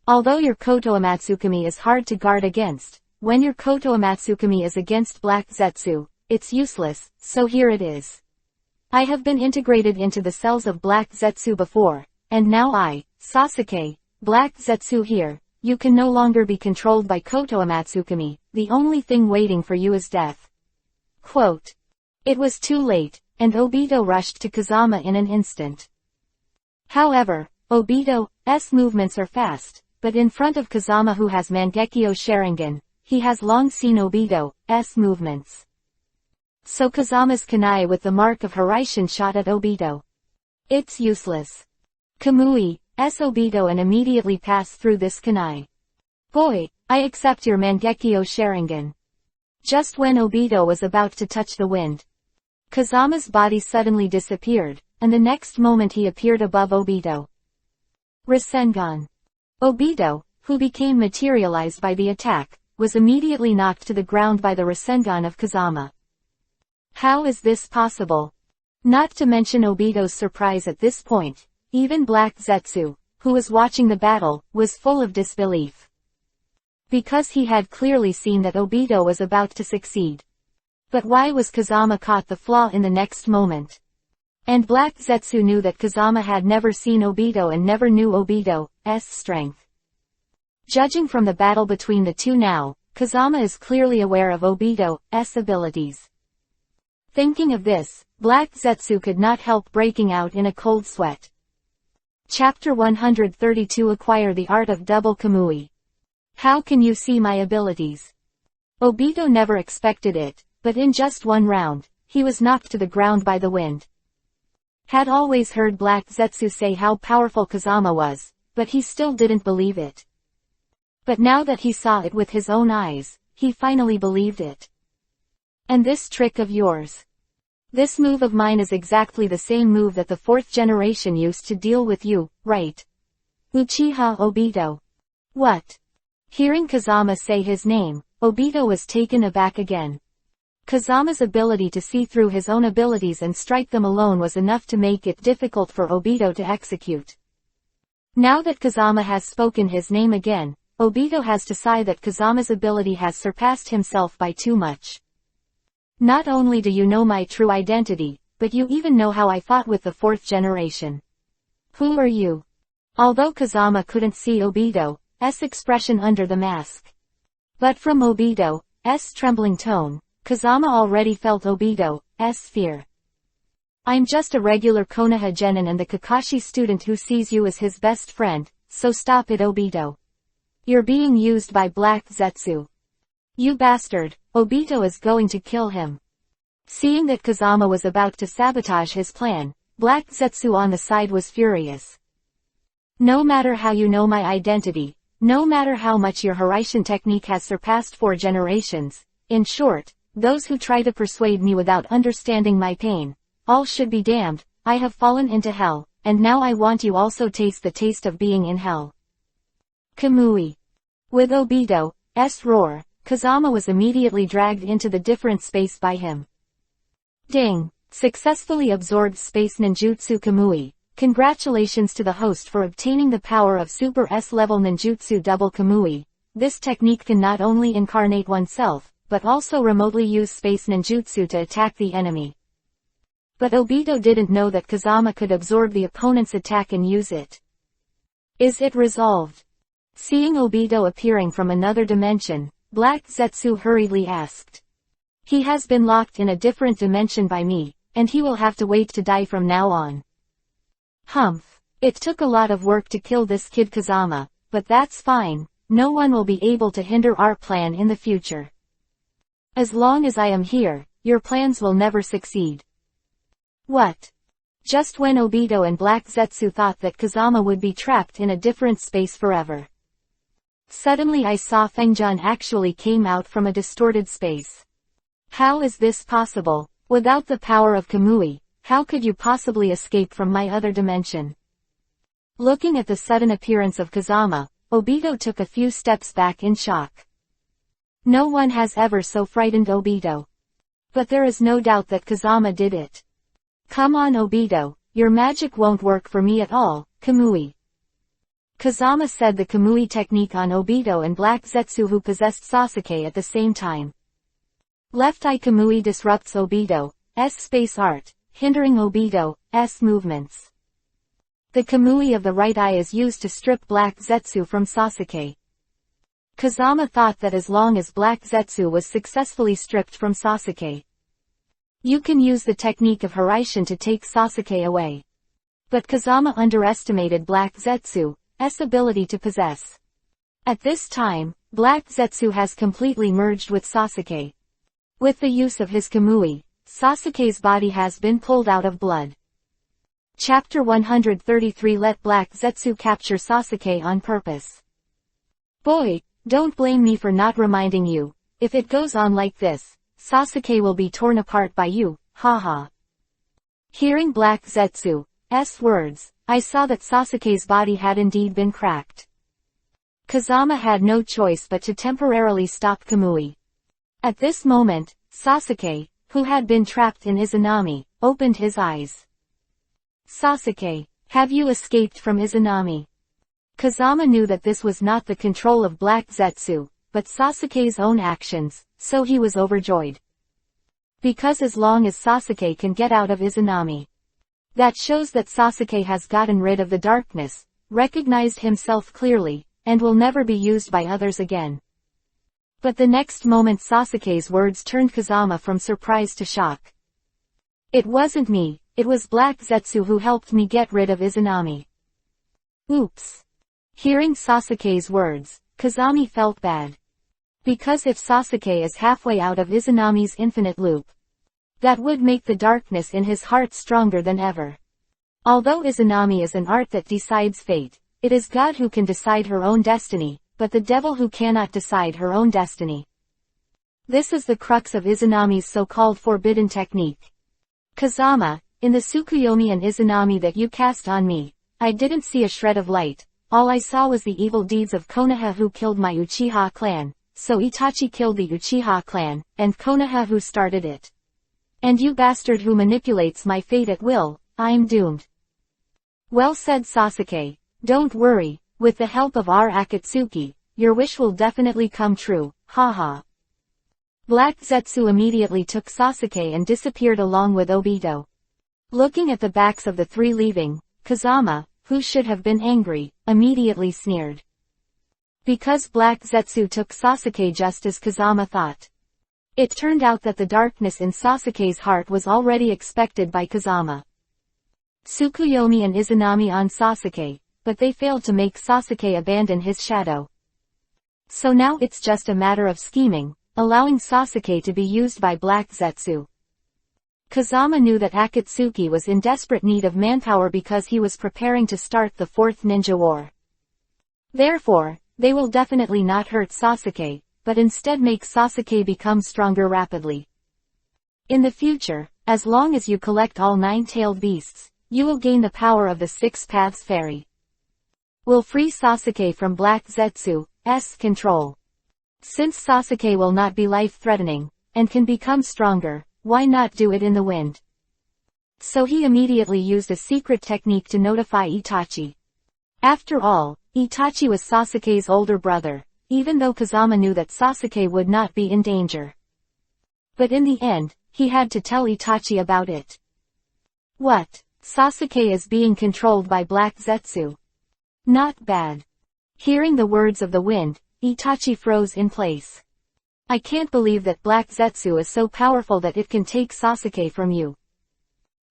Although your Koto Amatsukami is hard to guard against, when your Koto Amatsukami is against Black Zetsu, it's useless, so here it is. I have been integrated into the cells of Black Zetsu before, and now I, Sasuke, Black Zetsu here, you can no longer be controlled by Koto Amatsukami, the only thing waiting for you is death. Quote. It was too late, and Obito rushed to Kazama in an instant. However, Obito's movements are fast, but in front of Kazama, who has Mangekyo Sharingan, he has long seen Obito's movements. So Kazama's kunai with the mark of Hiraishin shot at Obito. It's useless. Kamui's Obito and immediately passed through this kunai. Boy, I accept your Mangekyo Sharingan. Just when Obito was about to touch the wind, Kazama's body suddenly disappeared, and the next moment he appeared above Obito. Rasengan. Obito, who became materialized by the attack, was immediately knocked to the ground by the Rasengan of Kazama. How is this possible? Not to mention Obito's surprise at this point, even Black Zetsu, who was watching the battle, was full of disbelief. Because he had clearly seen that Obito was about to succeed. But why was Kazama caught the flaw in the next moment? And Black Zetsu knew that Kazama had never seen Obito and never knew Obito's strength. Judging from the battle between the two now, Kazama is clearly aware of Obito's abilities. Thinking of this, Black Zetsu could not help breaking out in a cold sweat. Chapter 132 Acquire the Art of Double Kamui. How can you see my abilities? Obito never expected it, but in just one round, he was knocked to the ground by the wind. Had always heard Black Zetsu say how powerful Kazama was, but he still didn't believe it. But now that he saw it with his own eyes, he finally believed it. And this trick of yours? This move of mine is exactly the same move that the fourth generation used to deal with you, right? Uchiha Obito. What? Hearing Kazama say his name, Obito was taken aback again. Kazama's ability to see through his own abilities and strike them alone was enough to make it difficult for Obito to execute. Now that Kazama has spoken his name again, Obito has to sigh that Kazama's ability has surpassed himself by too much. Not only do you know my true identity, but you even know how I fought with the fourth generation. Who are you? Although Kazama couldn't see Obito's expression under the mask. But from Obito's trembling tone, Kazama already felt Obito's fear. I'm just a regular Konoha genin and the Kakashi student who sees you as his best friend, so stop it Obito. You're being used by Black Zetsu. You bastard, Obito is going to kill him. Seeing that Kazama was about to sabotage his plan, Black Zetsu on the side was furious. No matter how you know my identity, no matter how much your Hiraishin technique has surpassed 4 generations, in short, those who try to persuade me without understanding my pain, all should be damned. I have fallen into hell, and now I want you also taste the taste of being in hell. Kamui. With Obito's roar, Kazama was immediately dragged into the different space by him. Ding! Successfully absorbed Space Ninjutsu Kamui. Congratulations to the host for obtaining the power of Super S-level Ninjutsu Double Kamui. This technique can not only incarnate oneself, but also remotely use Space Ninjutsu to attack the enemy. But Obito didn't know that Kazama could absorb the opponent's attack and use it. Is it resolved? Seeing Obito appearing from another dimension, Black Zetsu hurriedly asked. He has been locked in a different dimension by me, and he will have to wait to die from now on. Humph. It took a lot of work to kill this kid Kazama, but that's fine, no one will be able to hinder our plan in the future. As long as I am here, your plans will never succeed. What? Just when Obito and Black Zetsu thought that Kazama would be trapped in a different space forever. Suddenly I saw Fengjun actually came out from a distorted space. How is this possible? Without the power of Kamui, how could you possibly escape from my other dimension? Looking at the sudden appearance of Kazama, Obito took a few steps back in shock. No one has ever so frightened Obito. But there is no doubt that Kazama did it. Come on Obito, your magic won't work for me at all, Kamui. Kazama said the Kamui technique on Obito and Black Zetsu who possessed Sasuke at the same time. Left Eye Kamui disrupts Obito's space art, hindering Obito's movements. The Kamui of the right eye is used to strip Black Zetsu from Sasuke. Kazama thought that as long as Black Zetsu was successfully stripped from Sasuke, you can use the technique of Hiraishin to take Sasuke away. But Kazama underestimated Black Zetsu's ability to possess. At this time, Black Zetsu has completely merged with Sasuke. With the use of his Kamui, Sasuke's body has been pulled out of blood. Chapter 133 Let Black Zetsu capture Sasuke on purpose. Boy, don't blame me for not reminding you. If it goes on like this, Sasuke will be torn apart by you, haha. Hearing Black Zetsu's words, I saw that Sasuke's body had indeed been cracked. Kazama had no choice but to temporarily stop Kamui. At this moment, Sasuke, who had been trapped in Izanami, opened his eyes. Sasuke, have you escaped from Izanami? Kazama knew that this was not the control of Black Zetsu, but Sasuke's own actions, so he was overjoyed. Because as long as Sasuke can get out of Izanami, that shows that Sasuke has gotten rid of the darkness, recognized himself clearly, and will never be used by others again. But the next moment Sasuke's words turned Kazama from surprise to shock. It wasn't me, it was Black Zetsu who helped me get rid of Izanami. Oops. Hearing Sasuke's words, Kazami felt bad. Because if Sasuke is halfway out of Izanami's infinite loop, that would make the darkness in his heart stronger than ever. Although Izanami is an art that decides fate, it is God who can decide her own destiny, but the devil who cannot decide her own destiny. This is the crux of Izanami's so-called forbidden technique. Kazama, in the Tsukuyomi and Izanami that you cast on me, I didn't see a shred of light, all I saw was the evil deeds of Konoha who killed my Uchiha clan, so Itachi killed the Uchiha clan, and Konoha who started it. And you bastard who manipulates my fate at will, I'm doomed. Well said Sasuke, don't worry, with the help of our Akatsuki, your wish will definitely come true, haha. Black Zetsu immediately took Sasuke and disappeared along with Obito. Looking at the backs of the three leaving, Kazama, who should have been angry, immediately sneered. Because Black Zetsu took Sasuke just as Kazama thought. It turned out that the darkness in Sasuke's heart was already expected by Kazama. Tsukuyomi and Izanami on Sasuke, but they failed to make Sasuke abandon his shadow. So now it's just a matter of scheming, allowing Sasuke to be used by Black Zetsu. Kazama knew that Akatsuki was in desperate need of manpower because he was preparing to start the Fourth Ninja War. Therefore, they will definitely not hurt Sasuke, but instead make Sasuke become stronger rapidly. In the future, as long as you collect all 9-tailed beasts, you will gain the power of the Six Paths Fairy. Will free Sasuke from Black Zetsu's control. Since Sasuke will not be life-threatening, and can become stronger, why not do it in the wind? So he immediately used a secret technique to notify Itachi. After all, Itachi was Sasuke's older brother, even though Kazama knew that Sasuke would not be in danger. But in the end, he had to tell Itachi about it. What? Sasuke is being controlled by Black Zetsu. Not bad. Hearing the words of the wind, Itachi froze in place. I can't believe that Black Zetsu is so powerful that it can take Sasuke from you.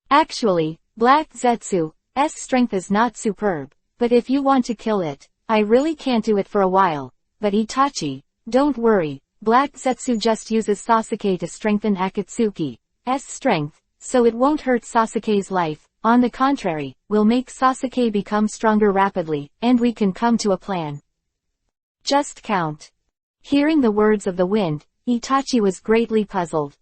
Actually, Black Zetsu's strength is not superb, but if you want to kill it, I really can't do it for a while. But Itachi, don't worry, Black Zetsu just uses Sasuke to strengthen Akatsuki's strength, so it won't hurt Sasuke's life, on the contrary, will make Sasuke become stronger rapidly, and we can come to a plan. Just count. Hearing the words of the wind, Itachi was greatly puzzled.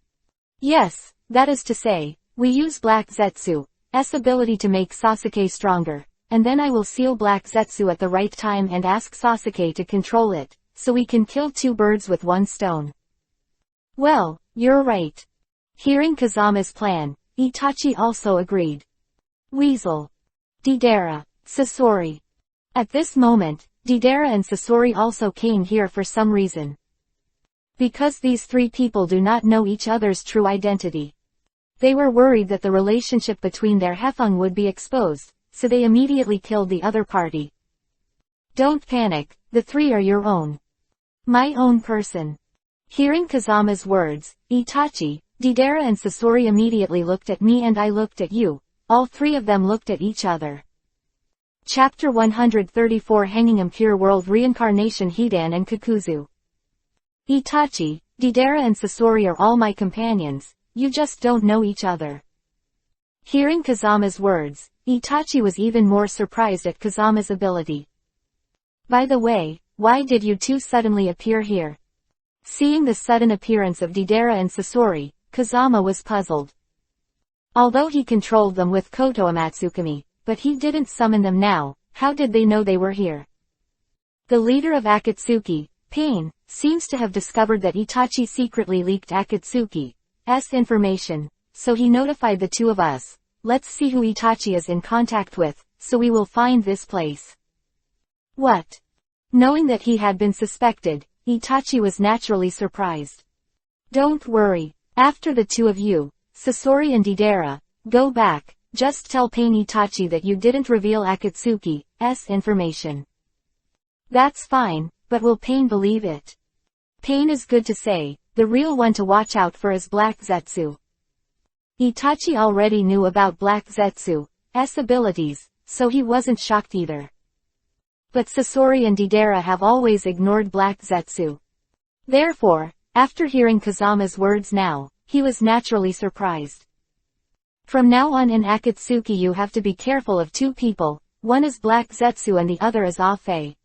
Yes, that is to say, we use Black Zetsu's ability to make Sasuke stronger, and then I will seal Black Zetsu at the right time and ask Sasuke to control it, so we can kill two birds with one stone. Well, you're right. Hearing Kazama's plan, Itachi also agreed. Weasel. Deidara. Sasori. At this moment, Deidara and Sasori also came here for some reason. Because these three people do not know each other's true identity. They were worried that the relationship between their Hefeng would be exposed, so they immediately killed the other party. Don't panic, the three are your own. My own person. Hearing Kazama's words, Itachi, Deidara and Sasori immediately looked at me and I looked at you, all three of them looked at each other. Chapter 134 Hanging Impure World Reincarnation Hidan and Kakuzu. Itachi, Deidara and Sasori are all my companions, you just don't know each other. Hearing Kazama's words, Itachi was even more surprised at Kazama's ability. By the way, why did you two suddenly appear here? Seeing the sudden appearance of Deidara and Sasori, Kazama was puzzled. Although he controlled them with Koto Amatsukami, but he didn't summon them now, how did they know they were here? The leader of Akatsuki, Pain, seems to have discovered that Itachi secretly leaked Akatsuki's information, so he notified the two of us. Let's see who Itachi is in contact with, so we will find this place. What? Knowing that he had been suspected, Itachi was naturally surprised. Don't worry, after the two of you, Sasori and Deidara, go back, just tell Pain Itachi that you didn't reveal Akatsuki's information. That's fine, but will Pain believe it? Pain is good to say, the real one to watch out for is Black Zetsu. Itachi already knew about Black Zetsu's abilities, so he wasn't shocked either. But Sasori and Deidara have always ignored Black Zetsu. Therefore, after hearing Kazama's words now, he was naturally surprised. From now on in Akatsuki you have to be careful of two people, one is Black Zetsu and the other is Afe.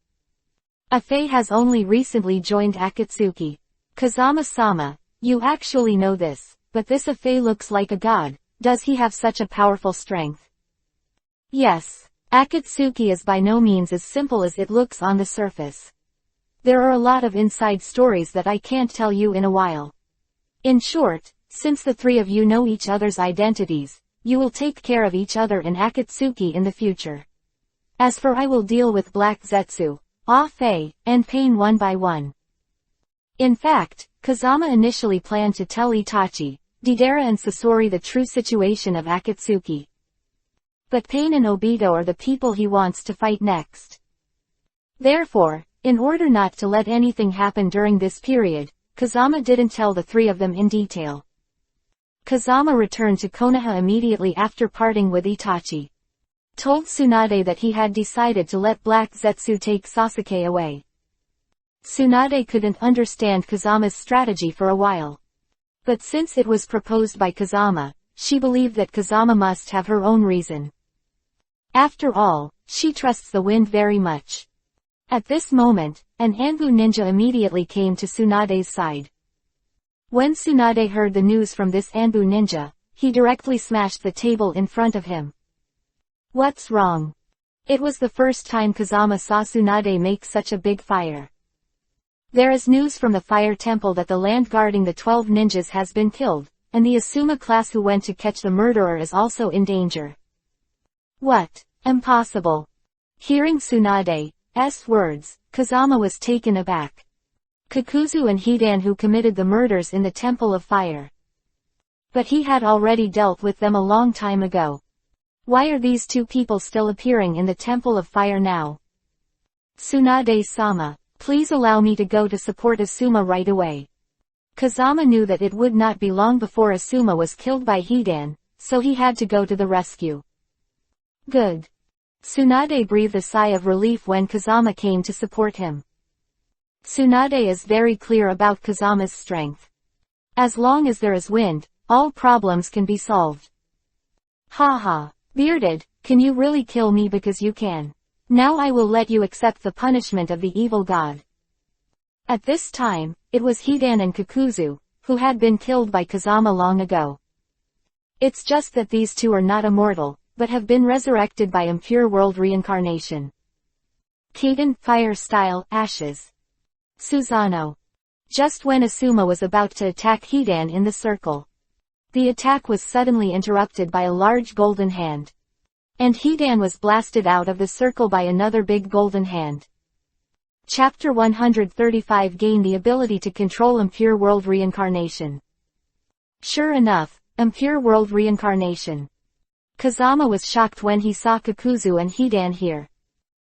Afe has only recently joined Akatsuki. Kazama-sama, you actually know this, but this Afe looks like a god. Does he have such a powerful strength? Yes. Akatsuki is by no means as simple as it looks on the surface. There are a lot of inside stories that I can't tell you in a while. In short, since the three of you know each other's identities, you will take care of each other in Akatsuki in the future. As for I will deal with Black Zetsu, Afe, and Pain one by one. In fact, Kazama initially planned to tell Itachi, Deidara and Sasori the true situation of Akatsuki. But Pain and Obito are the people he wants to fight next. Therefore, in order not to let anything happen during this period, Kazama didn't tell the three of them in detail. Kazama returned to Konoha immediately after parting with Itachi. Told Tsunade that he had decided to let Black Zetsu take Sasuke away. Tsunade couldn't understand Kazama's strategy for a while. But since it was proposed by Kazama, she believed that Kazama must have her own reason. After all, she trusts the wind very much. At this moment, an Anbu ninja immediately came to Tsunade's side. When Tsunade heard the news from this Anbu ninja, he directly smashed the table in front of him. What's wrong? It was the first time Kazama saw Tsunade make such a big fire. There is news from the fire temple that the land guarding the 12 ninjas has been killed, and the Asuma class who went to catch the murderer is also in danger. What? Impossible. Hearing Tsunade's words, Kazama was taken aback. Kakuzu and Hidan who committed the murders in the Temple of Fire. But he had already dealt with them a long time ago. Why are these two people still appearing in the Temple of Fire now? Tsunade-sama, please allow me to go to support Asuma right away. Kazama knew that it would not be long before Asuma was killed by Hidan, so he had to go to the rescue. Good. Tsunade breathed a sigh of relief when Kazama came to support him. Tsunade is very clear about Kazama's strength. As long as there is wind, all problems can be solved. Haha. Bearded, can you really kill me because you can? Now I will let you accept the punishment of the evil god. At this time, it was Hidan and Kakuzu, who had been killed by Kazama long ago. It's just that these two are not immortal, but have been resurrected by impure world reincarnation. Kaden, fire style, ashes. Susano. Just when Asuma was about to attack Hidan in the circle. The attack was suddenly interrupted by a large golden hand. And Hidan was blasted out of the circle by another big golden hand. Chapter 135 Gain the ability to control impure world reincarnation. Sure enough, impure world reincarnation. Kazama was shocked when he saw Kakuzu and Hidan here.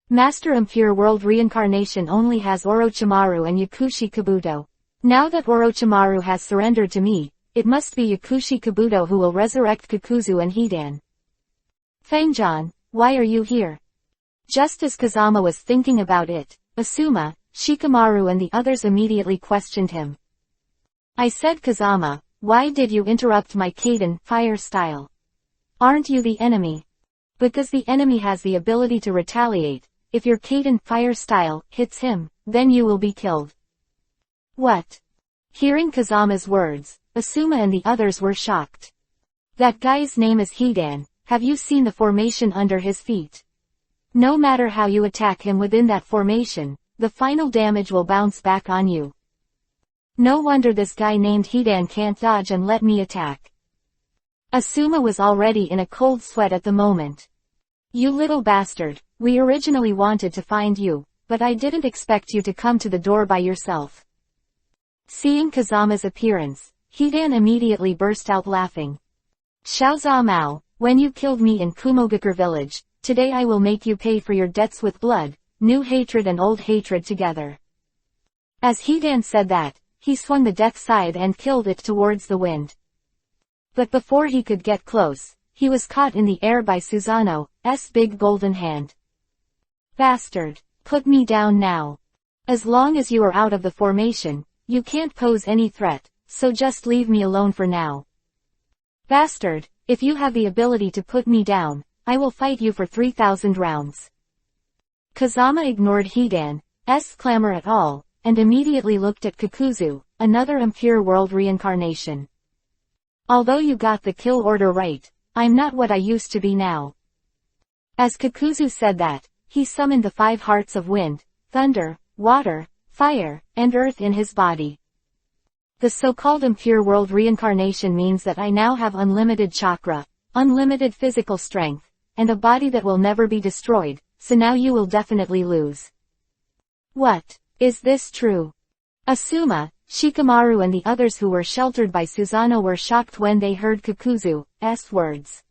Master Impure World Reincarnation only has Orochimaru and Yakushi Kabuto. Now that Orochimaru has surrendered to me, it must be Yakushi Kabuto who will resurrect Kakuzu and Hidan. Fangjan, why are you here? Just as Kazama was thinking about it, Asuma, Shikamaru and the others immediately questioned him. I said Kazama, why did you interrupt my Kaden, fire style? Aren't you the enemy? Because the enemy has the ability to retaliate. If your Kaden, fire style, hits him, then you will be killed. What? Hearing Kazama's words, Asuma and the others were shocked. That guy's name is Hidan. Have you seen the formation under his feet? No matter how you attack him within that formation, the final damage will bounce back on you. No wonder this guy named Hidan can't dodge and let me attack. Asuma was already in a cold sweat at the moment. You little bastard, we originally wanted to find you, but I didn't expect you to come to the door by yourself. Seeing Kazama's appearance, Hidan immediately burst out laughing. Xiaozha Mao, when you killed me in Kumogakure village, today I will make you pay for your debts with blood, new hatred and old hatred together. As Hidan said that, he swung the death scythe and killed it towards the wind. But before he could get close, he was caught in the air by Susanoo's big golden hand. Bastard! Put me down now. As long as you are out of the formation, you can't pose any threat, so just leave me alone for now. Bastard, if you have the ability to put me down, I will fight you for 3,000 rounds. Kazama ignored Hidan's clamor at all, and immediately looked at Kakuzu, another impure world reincarnation. Although you got the kill order right, I'm not what I used to be now. As Kakuzu said that, he summoned the 5 hearts of wind, thunder, water, fire, and earth in his body. The so-called impure world reincarnation means that I now have unlimited chakra, unlimited physical strength, and a body that will never be destroyed, so now you will definitely lose. What? Is this true? Asuma, Shikamaru and the others who were sheltered by Susanoo were shocked when they heard Kakuzu's words.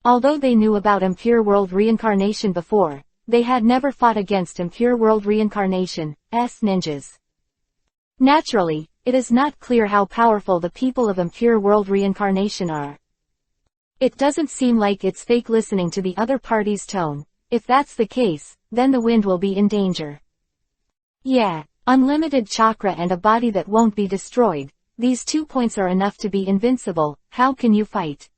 Although they knew about impure world reincarnation before, they had never fought against impure world reincarnation's ninjas. Naturally, it is not clear how powerful the people of impure world reincarnation are. It doesn't seem like it's fake listening to the other party's tone. If that's the case, then the wind will be in danger. Yeah, unlimited chakra and a body that won't be destroyed. These 2 points are enough to be invincible. How can you fight?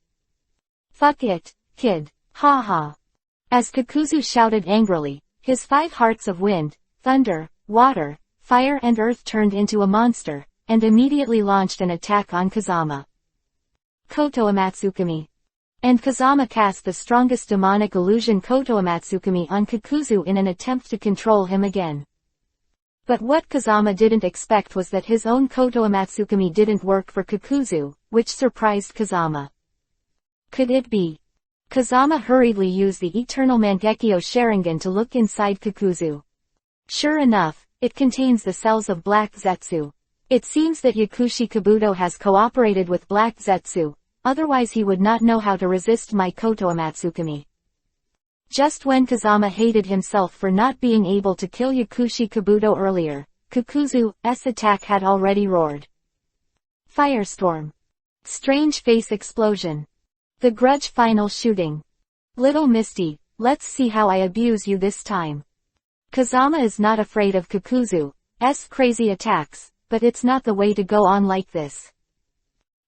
Fuck it, kid. Ha ha. As Kakuzu shouted angrily, his 5 hearts of wind, thunder, water, fire and earth turned into a monster, and immediately launched an attack on Kazama. Kotoamatsukami. And Kazama cast the strongest demonic illusion Kotoamatsukami on Kakuzu in an attempt to control him again. But what Kazama didn't expect was that his own Kotoamatsukami didn't work for Kakuzu, which surprised Kazama. Could it be? Kazama hurriedly used the Eternal Mangekyo Sharingan to look inside Kakuzu. Sure enough, it contains the cells of Black Zetsu. It seems that Yakushi Kabuto has cooperated with Black Zetsu, otherwise he would not know how to resist my Kotoamatsukami. Just when Kazama hated himself for not being able to kill Yakushi Kabuto earlier, Kakuzu's attack had already roared. Firestorm. Strange face explosion. The grudge final shooting. Little Misty, let's see how I abuse you this time. Kazama is not afraid of Kakuzu's crazy attacks, but it's not the way to go on like this.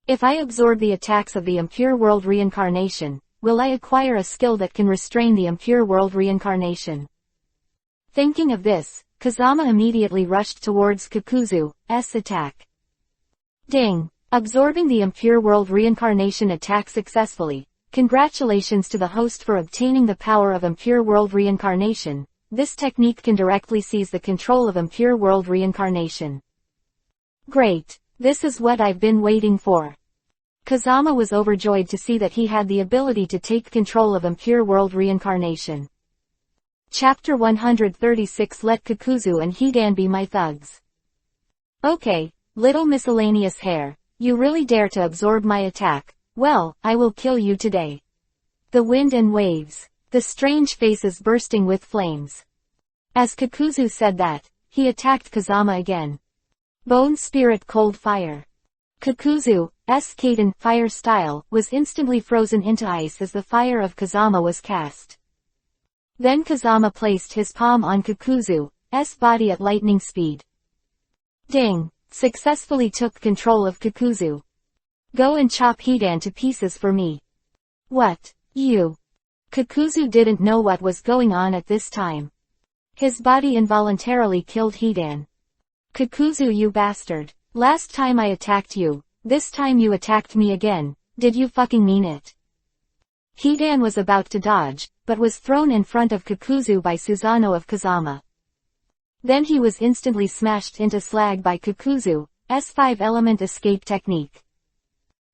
If I absorb the attacks of the impure world reincarnation, will I acquire a skill that can restrain the impure world reincarnation? Thinking of this, Kazama immediately rushed towards Kakuzu's attack. Ding! Absorbing the impure world reincarnation attack successfully. Congratulations to the host for obtaining the power of impure world reincarnation. This technique can directly seize the control of impure world reincarnation. Great! This is what I've been waiting for. Kazama was overjoyed to see that he had the ability to take control of impure world reincarnation. Chapter 136 Let Kakuzu and Hidan be my thugs. Okay, little miscellaneous hair, you really dare to absorb my attack. Well, I will kill you today. The wind and waves. The strange faces bursting with flames. As Kakuzu said that, he attacked Kazama again. Bone Spirit Cold Fire. Kakuzu's Kaden fire style was instantly frozen into ice as the fire of Kazama was cast. Then Kazama placed his palm on Kakuzu's body at lightning speed. Ding! Successfully took control of Kakuzu. Go and chop Hidan to pieces for me. What? You? Kakuzu didn't know what was going on at this time. His body involuntarily killed Hidan. Kakuzu, you bastard. Last time I attacked you, this time you attacked me again. Did you fucking mean it? Hidan was about to dodge, but was thrown in front of Kakuzu by Susanoo of Kazama. Then he was instantly smashed into slag by Kakuzu's 5-element escape technique.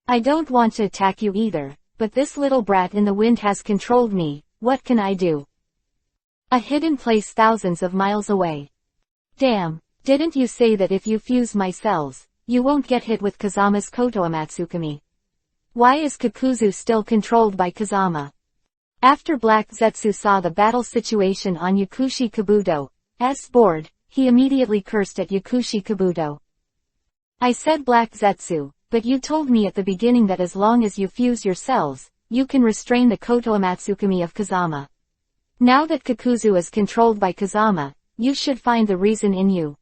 I don't want to attack you either, but this little brat in the wind has controlled me. What can I do? A hidden place thousands of miles away. Damn, didn't you say that if you fuse my cells, you won't get hit with Kazama's Kotoamatsukami? Why is Kakuzu still controlled by Kazama? After Black Zetsu saw the battle situation on Yakushi Kabuto's board, he immediately cursed at Yakushi Kabuto. I said Black Zetsu, but you told me at the beginning that as long as you fuse your cells, you can restrain the Kotoamatsukami of Kazama. Now that Kakuzu is controlled by Kazama, you should find the reason in you.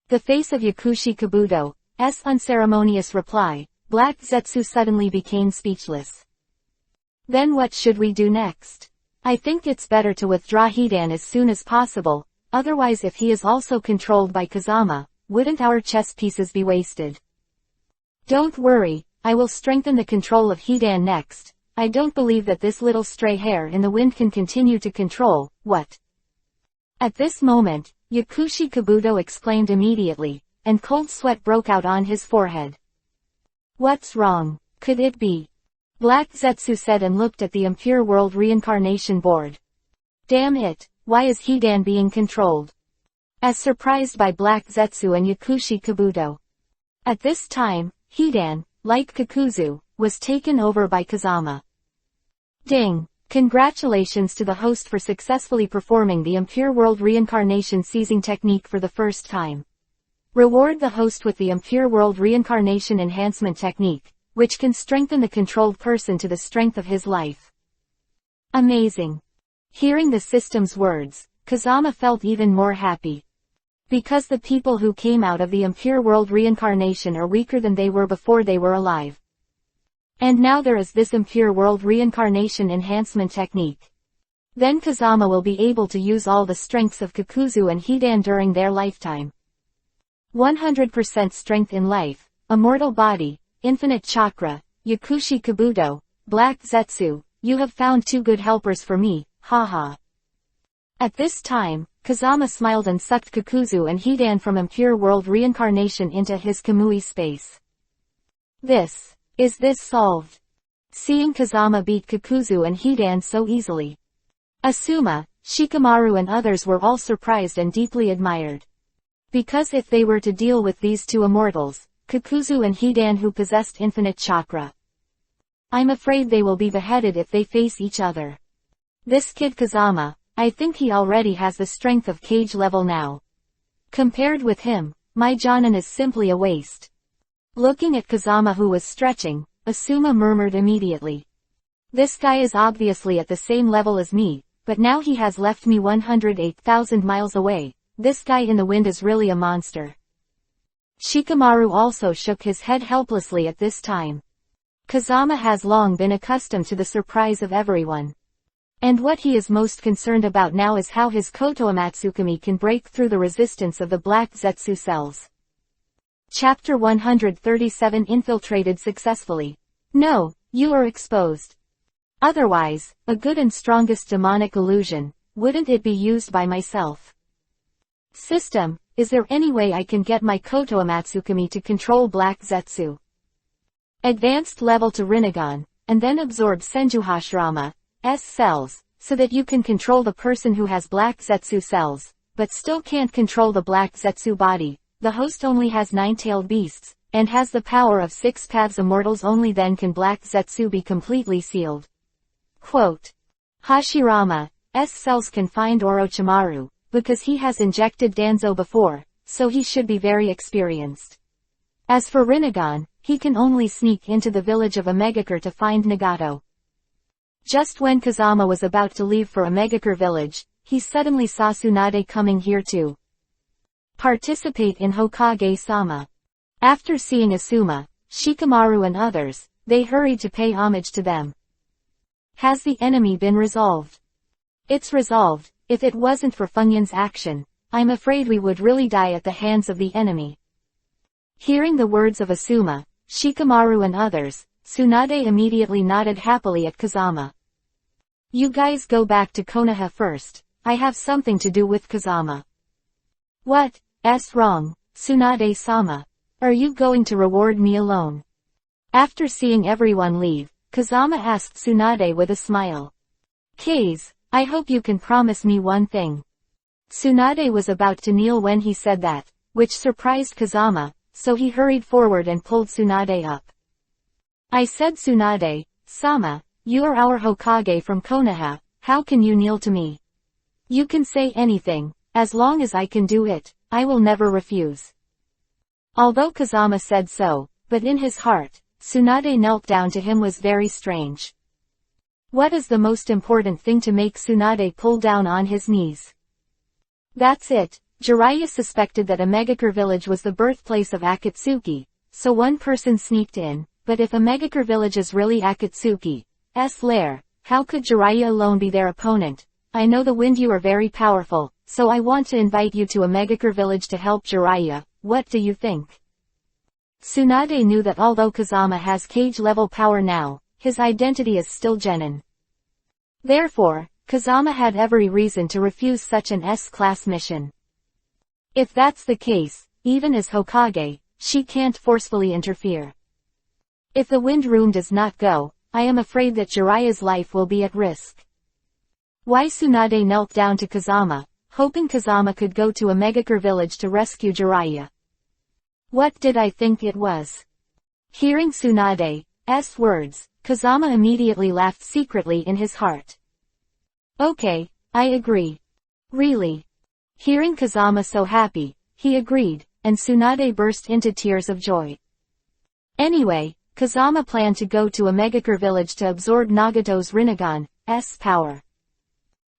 The face of Yakushi Kabuto's unceremonious reply, Black Zetsu suddenly became speechless. Then what should we do next? I think it's better to withdraw Hidan as soon as possible, otherwise if he is also controlled by Kazama, wouldn't our chess pieces be wasted? Don't worry, I will strengthen the control of Hidan next. I don't believe that this little stray hair in the wind can continue to control, what? At this moment, Yakushi Kabuto exclaimed immediately, and cold sweat broke out on his forehead. What's wrong? Could it be? Black Zetsu said and looked at the Impure World Reincarnation Board. Damn it, why is Hidan being controlled? As surprised by Black Zetsu and Yakushi Kabuto. At this time, Hidan, like Kakuzu, was taken over by Kazama. Ding! Congratulations to the host for successfully performing the Impure World Reincarnation seizing technique for the first time. Reward the host with the Impure World Reincarnation Enhancement Technique, which can strengthen the controlled person to the strength of his life. Amazing. Hearing the system's words, Kazama felt even more happy. Because the people who came out of the Impure World Reincarnation are weaker than they were before they were alive. And now there is this Impure World Reincarnation Enhancement Technique. Then Kazama will be able to use all the strengths of Kakuzu and Hidan during their lifetime. 100% strength in life, immortal body, infinite chakra, Yakushi Kabuto, Black Zetsu, you have found two good helpers for me, haha. At this time, Kazama smiled and sucked Kakuzu and Hidan from Impure World Reincarnation into his Kamui space. Is this solved? Seeing Kazama beat Kakuzu and Hidan so easily. Asuma, Shikamaru and others were all surprised and deeply admired. Because if they were to deal with these two immortals, Kakuzu and Hidan who possessed infinite chakra, I'm afraid they will be beheaded if they face each other. This kid Kazama, I think he already has the strength of Cage level now. Compared with him, my Jonin is simply a waste. Looking at Kazama who was stretching, Asuma murmured immediately. This guy is obviously at the same level as me, but now he has left me 108,000 miles away. This guy in the wind is really a monster. Shikamaru also shook his head helplessly at this time. Kazama has long been accustomed to the surprise of everyone. And what he is most concerned about now is how his Kotoamatsukami can break through the resistance of the Black Zetsu cells. Chapter 137 Infiltrated successfully. No, you are exposed. Otherwise, a good and strongest demonic illusion, wouldn't it be used by myself? System, is there any way I can get my Kotoamatsukami to control Black Zetsu? Advanced level to Rinnegan, and then absorb Senjuhashirama's cells, so that you can control the person who has Black Zetsu cells, but still can't control the Black Zetsu body. The host only has 9-tailed beasts, and has the power of 6 paths immortals. Only then can Black Zetsu be completely sealed. Quote. Hashirama's cells can find Orochimaru, because he has injected Danzo before, so he should be very experienced. As for Rinnegan, he can only sneak into the village of Omegakure to find Nagato. Just when Kazama was about to leave for Omegakure village, he suddenly saw Tsunade coming here too. Participate in Hokage-sama. After seeing Asuma, Shikamaru and others, they hurried to pay homage to them. Has the enemy been resolved? It's resolved. If it wasn't for Funyun's action, I'm afraid we would really die at the hands of the enemy. Hearing the words of Asuma, Shikamaru and others, Tsunade immediately nodded happily at Kazama. You guys go back to Konoha first. I have something to do with Kazama. What's wrong, Tsunade-sama? Are you going to reward me alone? After seeing everyone leave, Kazama asked Tsunade with a smile. Kase, I hope you can promise me one thing. Tsunade was about to kneel when he said that, which surprised Kazama, so he hurried forward and pulled Tsunade up. I said Tsunade-sama, you are our Hokage from Konoha, how can you kneel to me? You can say anything, as long as I can do it, I will never refuse. Although Kazama said so, but in his heart, Tsunade knelt down to him was very strange. What is the most important thing to make Tsunade pull down on his knees? That's it. Jiraiya suspected that Omegakure village was the birthplace of Akatsuki, so one person sneaked in, but if Omegakure village is really Akatsuki's lair, how could Jiraiya alone be their opponent? I know the wind, you are very powerful, so I want to invite you to Omegakure village to help Jiraiya. What do you think? Tsunade knew that although Kazama has Kage-level power now, his identity is still genin. Therefore, Kazama had every reason to refuse such an S-class mission. If that's the case, even as Hokage, she can't forcefully interfere. If the wind rune does not go, I am afraid that Jiraiya's life will be at risk. Why Tsunade knelt down to Kazama, hoping Kazama could go to Omegakure village to rescue Jiraiya. What did I think it was? Hearing Tsunade's words, Kazama immediately laughed secretly in his heart. Okay, I agree. Really? Hearing Kazama so happy, he agreed, and Tsunade burst into tears of joy. Anyway, Kazama planned to go to Omegakure village to absorb Nagato's Rinnegan's power.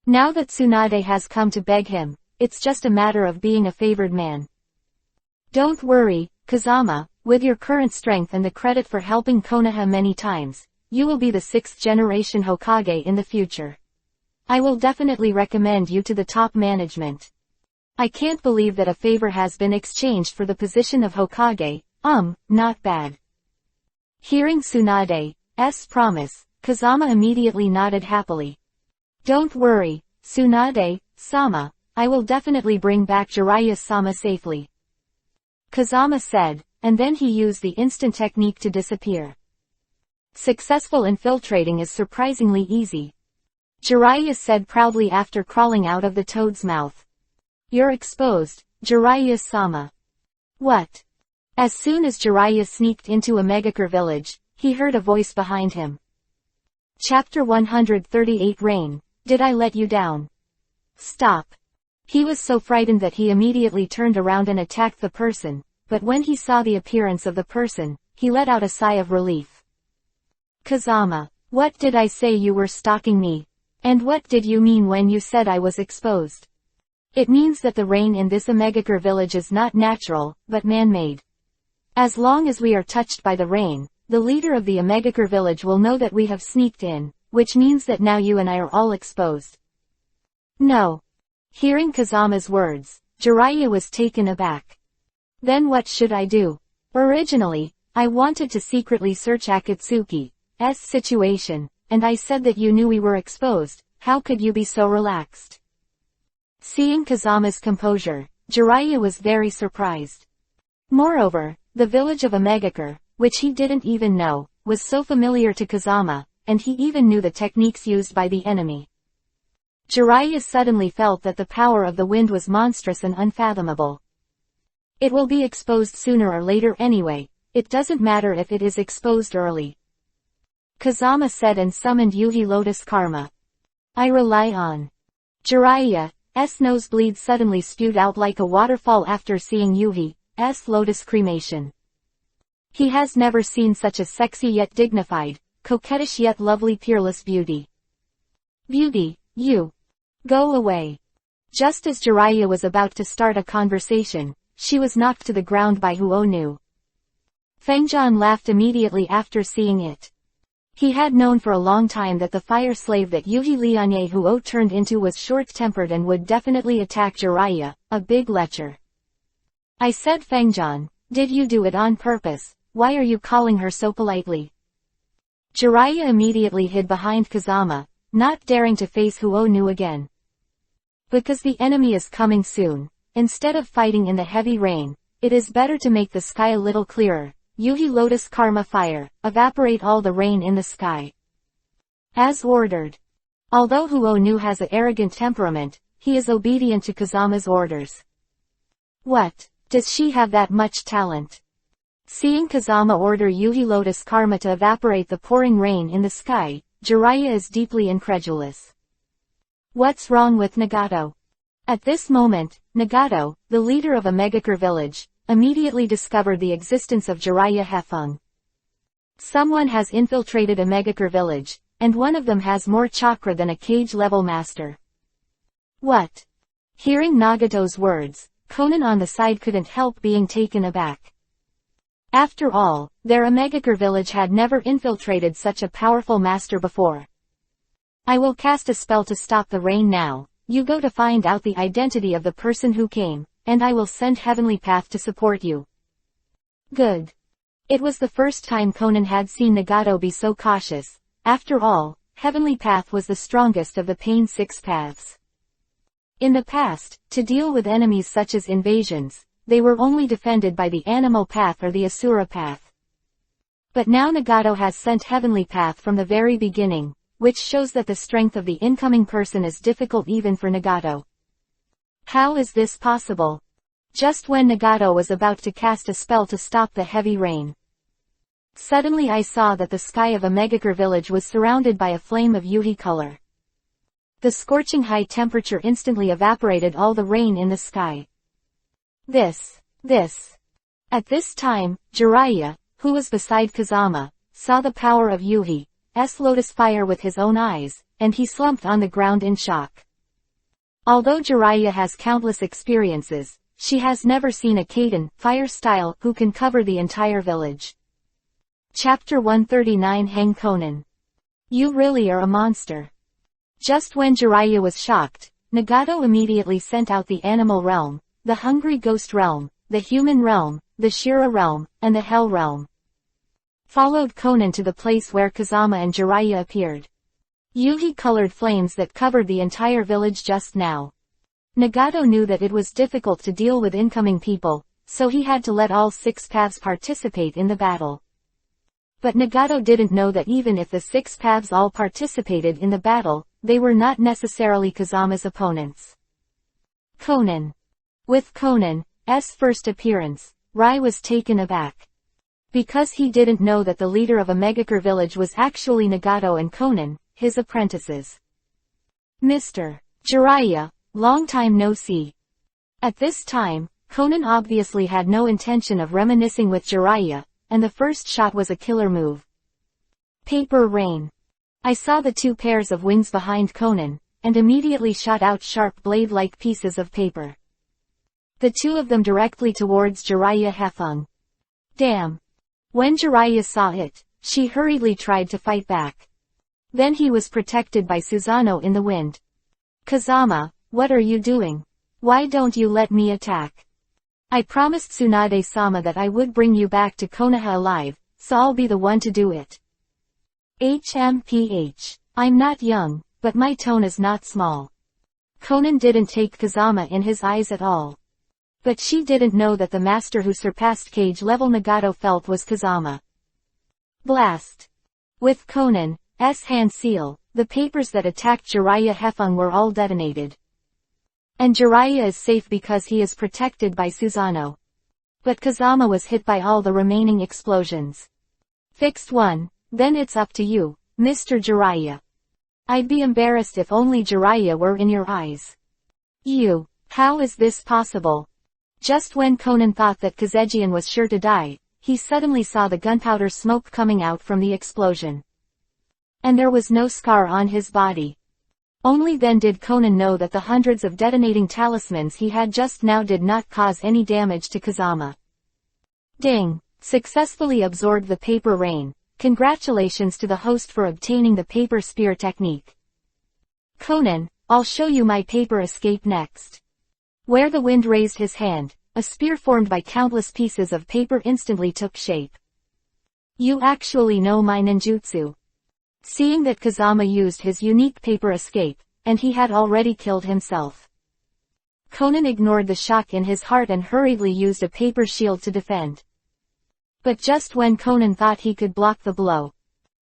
Now that Tsunade has come to beg him, it's just a matter of being a favored man. Don't worry, Kazama, with your current strength and the credit for helping Konoha many times, you will be the 6th generation Hokage in the future. I will definitely recommend you to the top management. I can't believe that a favor has been exchanged for the position of Hokage, not bad. Hearing Tsunade's promise, Kazama immediately nodded happily. Don't worry, Tsunade-sama, I will definitely bring back Jiraiya-sama safely. Kazama said, and then he used the instant technique to disappear. Successful infiltrating is surprisingly easy. Jiraiya said proudly after crawling out of the toad's mouth. You're exposed, Jiraiya-sama. What? As soon as Jiraiya sneaked into Omegakure village, he heard a voice behind him. Chapter 138 Rain, did I let you down? Stop. He was so frightened that he immediately turned around and attacked the person, but when he saw the appearance of the person, he let out a sigh of relief. Kazama, what did I say? You were stalking me? And what did you mean when you said I was exposed? It means that the rain in this Omegakure village is not natural, but man-made. As long as we are touched by the rain, the leader of the Omegakure village will know that we have sneaked in, which means that now you and I are all exposed. No. Hearing Kazama's words, Jiraiya was taken aback. Then what should I do? Originally, I wanted to secretly search Akatsuki's situation, and I said that you knew we were exposed. How could you be so relaxed? Seeing Kazama's composure, Jiraiya was very surprised. Moreover, the village of Omegakure, which he didn't even know, was so familiar to Kazama, and he even knew the techniques used by the enemy. Jiraiya suddenly felt that the power of the wind was monstrous and unfathomable. It will be exposed sooner or later anyway, it doesn't matter if it is exposed early. Kazama said and summoned Yuhi Lotus Karma. I rely on. Jiraiya's nosebleed suddenly spewed out like a waterfall after seeing Yuhi's lotus cremation. He has never seen such a sexy yet dignified, coquettish yet lovely peerless beauty. Beauty, you. Go away. Just as Jiraiya was about to start a conversation, she was knocked to the ground by Huonu. Fengjian laughed immediately after seeing it. He had known for a long time that the fire slave that Yuhi Lianye Huo turned into was short-tempered and would definitely attack Jiraiya, a big lecher. I said, Fengjian, did you do it on purpose? Why are you calling her so politely? Jiraiya immediately hid behind Kazama, not daring to face Huonu again. Because the enemy is coming soon, instead of fighting in the heavy rain, it is better to make the sky a little clearer. Yuhi Lotus Karma Fire, evaporate all the rain in the sky. As ordered. Although Huonu has an arrogant temperament, he is obedient to Kazama's orders. What? Does she have that much talent? Seeing Kazama order Yuhi Lotus Karma to evaporate the pouring rain in the sky, Jiraiya is deeply incredulous. What's wrong with Nagato? At this moment, Nagato, the leader of Omegakure village, immediately discovered the existence of Jiraiya Hefeng. Someone has infiltrated a Megakure village, and one of them has more chakra than a cage-level master. What? Hearing Nagato's words, Conan on the side couldn't help being taken aback. After all, their Megakure village had never infiltrated such a powerful master before. I will cast a spell to stop the rain now. You go to find out the identity of the person who came, and I will send Heavenly Path to support you. Good. It was the first time Conan had seen Nagato be so cautious. After all, Heavenly Path was the strongest of the Pain Six Paths. In the past, to deal with enemies such as invasions, they were only defended by the Animal Path or the Asura Path. But now Nagato has sent Heavenly Path from the very beginning, which shows that the strength of the incoming person is difficult even for Nagato. How is this possible? Just when Nagato was about to cast a spell to stop the heavy rain, suddenly I saw that the sky of a Megakure village was surrounded by a flame of Yuhi color. The scorching high temperature instantly evaporated all the rain in the sky. This. At this time, Jiraiya, who was beside Kazama, saw the power of Yuhi's lotus fire with his own eyes, and he slumped on the ground in shock. Although Jiraiya has countless experiences, she has never seen a Kaiden, fire style, who can cover the entire village. Chapter 139 Hang Conan. You really are a monster. Just when Jiraiya was shocked, Nagato immediately sent out the animal realm, the hungry ghost realm, the human realm, the Shira realm, and the hell realm. Followed Conan to the place where Kazama and Jiraiya appeared. Yuhi-colored flames that covered the entire village just now. Nagato knew that it was difficult to deal with incoming people, so he had to let all six paths participate in the battle. But Nagato didn't know that even if the six paths all participated in the battle, they were not necessarily Kazama's opponents. Conan. With Conan's first appearance, Rai was taken aback. Because he didn't know that the leader of a Megakure village was actually Nagato and Conan, his apprentices. Mr. Jiraiya, long time no see. At this time, Conan obviously had no intention of reminiscing with Jiraiya, and the first shot was a killer move. Paper rain. I saw the two pairs of wings behind Conan, and immediately shot out sharp blade-like pieces of paper. The two of them directly towards Jiraiya Hefeng. Damn. When Jiraiya saw it, she hurriedly tried to fight back. Then he was protected by Susanoo in the wind. Kazama, what are you doing? Why don't you let me attack? I promised Tsunade-sama that I would bring you back to Konoha alive, so I'll be the one to do it. HMPH. I'm not young, but my tone is not small. Conan didn't take Kazama in his eyes at all. But she didn't know that the master who surpassed cage-level Nagato felt was Kazama. Blast. With Conan's hand seal, the papers that attacked Jiraiya Hefeng were all detonated. And Jiraiya is safe because he is protected by Susanoo. But Kazama was hit by all the remaining explosions. Fixed one, then it's up to you, Mr. Jiraiya. I'd be embarrassed if only Jiraiya were in your eyes. You, how is this possible? Just when Conan thought that Kazejian was sure to die, he suddenly saw the gunpowder smoke coming out from the explosion. And there was no scar on his body. Only then did Conan know that the hundreds of detonating talismans he had just now did not cause any damage to Kazama. Ding! Successfully absorbed the paper rain. Congratulations to the host for obtaining the paper spear technique. Conan, I'll show you my paper escape next. Where the wind raised his hand, a spear formed by countless pieces of paper instantly took shape. You actually know my ninjutsu. Seeing that Kazama used his unique paper escape, and he had already killed himself, Conan ignored the shock in his heart and hurriedly used a paper shield to defend. But just when Conan thought he could block the blow,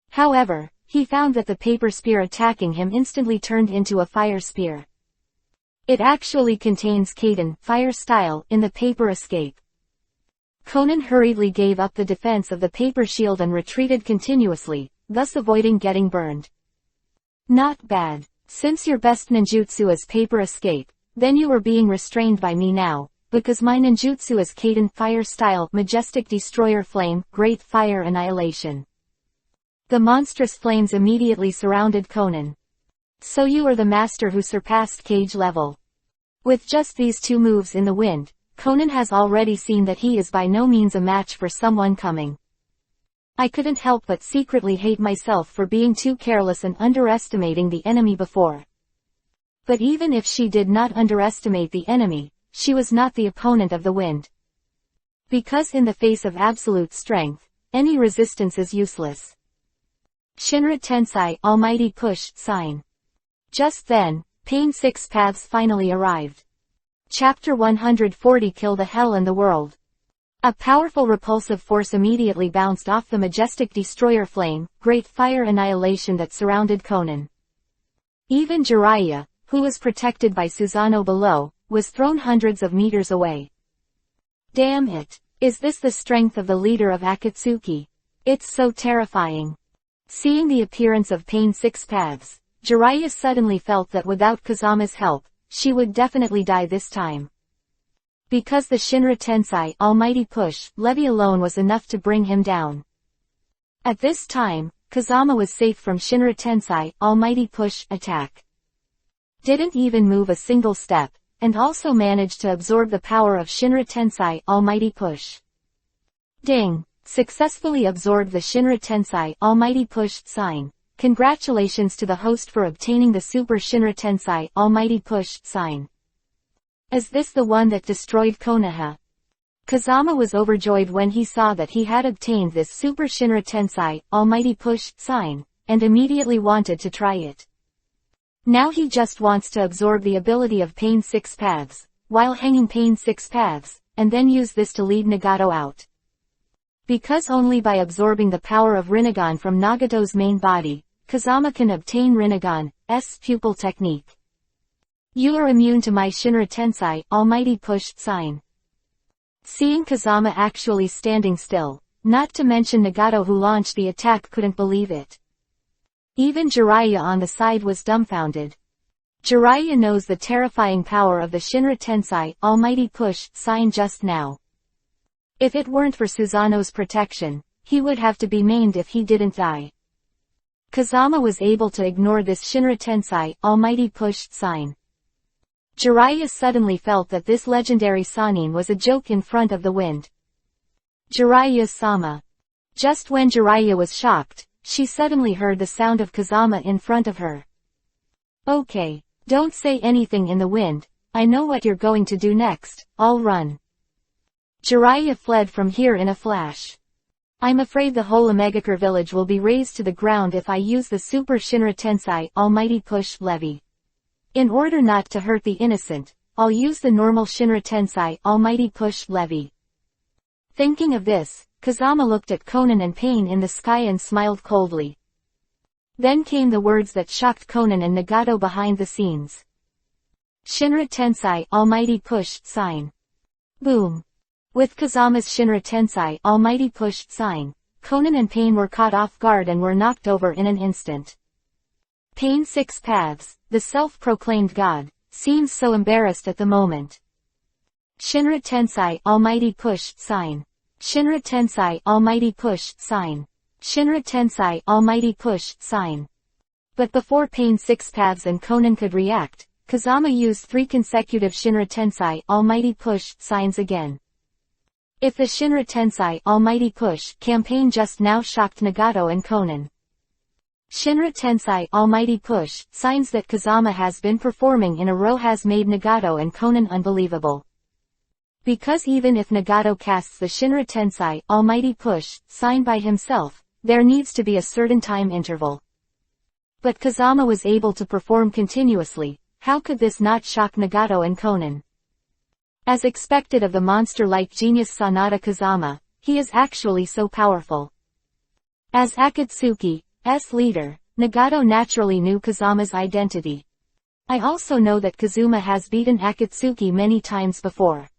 however, he found that the paper spear attacking him instantly turned into a fire spear. It actually contains Kaiden, fire style, in the paper escape. Conan hurriedly gave up the defense of the paper shield and retreated continuously, thus avoiding getting burned. Not bad. Since your best ninjutsu is paper escape, then you are being restrained by me now, because my ninjutsu is Kaden Fire Style, Majestic Destroyer Flame, Great Fire Annihilation. The monstrous flames immediately surrounded Conan. So you are the master who surpassed Cage level. With just these two moves in the wind, Conan has already seen that he is by no means a match for someone coming. I couldn't help but secretly hate myself for being too careless and underestimating the enemy before. But even if she did not underestimate the enemy, she was not the opponent of the wind. Because in the face of absolute strength, any resistance is useless. Shinra Tensei Almighty Push Sign. Just then, Pain 6 Paths finally arrived. Chapter 140 Kill the Hell in the World. A powerful repulsive force immediately bounced off the majestic destroyer flame, Great Fire Annihilation that surrounded Conan. Even Jiraiya, who was protected by Susanoo below, was thrown hundreds of meters away. Damn it! Is this the strength of the leader of Akatsuki? It's so terrifying. Seeing the appearance of Pain 6 Paths, Jiraiya suddenly felt that without Kazama's help, she would definitely die this time. Because the Shinra Tensei Almighty Push Levy alone was enough to bring him down. At this time, Kazama was safe from Shinra Tensei Almighty Push attack. Didn't even move a single step, and also managed to absorb the power of Shinra Tensei Almighty Push. Ding! Successfully absorbed the Shinra Tensei Almighty Push sign. Congratulations to the host for obtaining the Super Shinra Tensei Almighty Push sign. Is this the one that destroyed Konoha? Kazama was overjoyed when he saw that he had obtained this Super Shinra Tensei Almighty Push sign, and immediately wanted to try it. Now he just wants to absorb the ability of Pain 6 Paths, while hanging Pain 6 Paths, and then use this to lead Nagato out. Because only by absorbing the power of Rinnegan from Nagato's main body, Kazama can obtain Rinnegan's pupil technique. You are immune to my Shinra Tensei Almighty Push sign. Seeing Kazama actually standing still, not to mention Nagato who launched the attack couldn't believe it. Even Jiraiya on the side was dumbfounded. Jiraiya knows the terrifying power of the Shinra Tensei Almighty Push sign just now. If it weren't for Susanoo's protection, he would have to be maimed if he didn't die. Kazama was able to ignore this Shinra Tensei Almighty Push sign. Jiraiya suddenly felt that this legendary Sannin was a joke in front of the wind. Jiraiya-sama. Just when Jiraiya was shocked, she suddenly heard the sound of Kazama in front of her. Okay, don't say anything in the wind, I know what you're going to do next, I'll run. Jiraiya fled from here in a flash. I'm afraid the whole Omegakure village will be razed to the ground if I use the Super Shinra Tensei Almighty Push Levy. In order not to hurt the innocent, I'll use the normal Shinra Tensei Almighty Push Levy. Thinking of this, Kazama looked at Conan and Pain in the sky and smiled coldly. Then came the words that shocked Conan and Nagato behind the scenes. Shinra Tensei Almighty Push sign. Boom. With Kazama's Shinra Tensei Almighty Push sign, Conan and Pain were caught off guard and were knocked over in an instant. Pain 6 Paths, the self-proclaimed god, seems so embarrassed at the moment. Shinra Tensei Almighty Push sign. Shinra Tensei Almighty Push sign. Shinra Tensei Almighty Push sign. But before Pain 6 Paths and Conan could react, Kazama used 3 consecutive Shinra Tensei Almighty Push signs again. If the Shinra Tensei Almighty Push campaign just now shocked Nagato and Conan, Shinra Tensei Almighty Push signs that Kazama has been performing in a row has made Nagato and Conan unbelievable. Because even if Nagato casts the Shinra Tensei Almighty Push sign by himself, there needs to be a certain time interval. But Kazama was able to perform continuously, how could this not shock Nagato and Conan? As expected of the monster-like genius Sanada Kazama, he is actually so powerful. As Akatsuki's leader, Nagato naturally knew Kazama's identity. I also know that Kazuma has beaten Akatsuki many times before.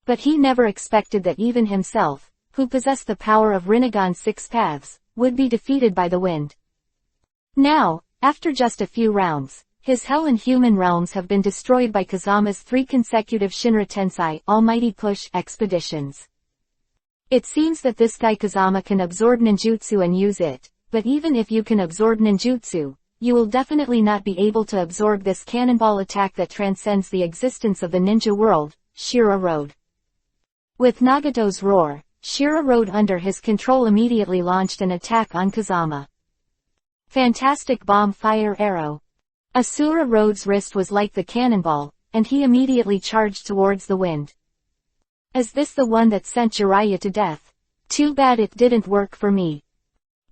But he never expected that even himself, who possessed the power of Rinnegan's 6 Paths, would be defeated by the wind. Now, after just a few rounds, His hell and human realms have been destroyed by Kazama's 3 consecutive Shinra Tensei Almighty Push expeditions. It seems that this guy Kazama can absorb ninjutsu and use it, but even if you can absorb ninjutsu, you will definitely not be able to absorb this cannonball attack that transcends the existence of the ninja world, Shira Road. With Nagato's roar, Shira Road under his control immediately launched an attack on Kazama. Fantastic Bomb Fire Arrow. Asura Road's wrist was like the cannonball, and he immediately charged towards the wind. Is this the one that sent Jiraiya to death? Too bad it didn't work for me.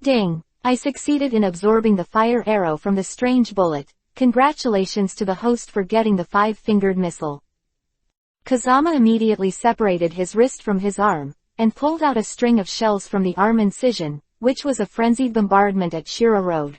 Ding! I succeeded in absorbing the fire arrow from the strange bullet. Congratulations to the host for getting the 5-fingered missile. Kazama immediately separated his wrist from his arm, and pulled out a string of shells from the arm incision, which was a frenzied bombardment at Shira Road.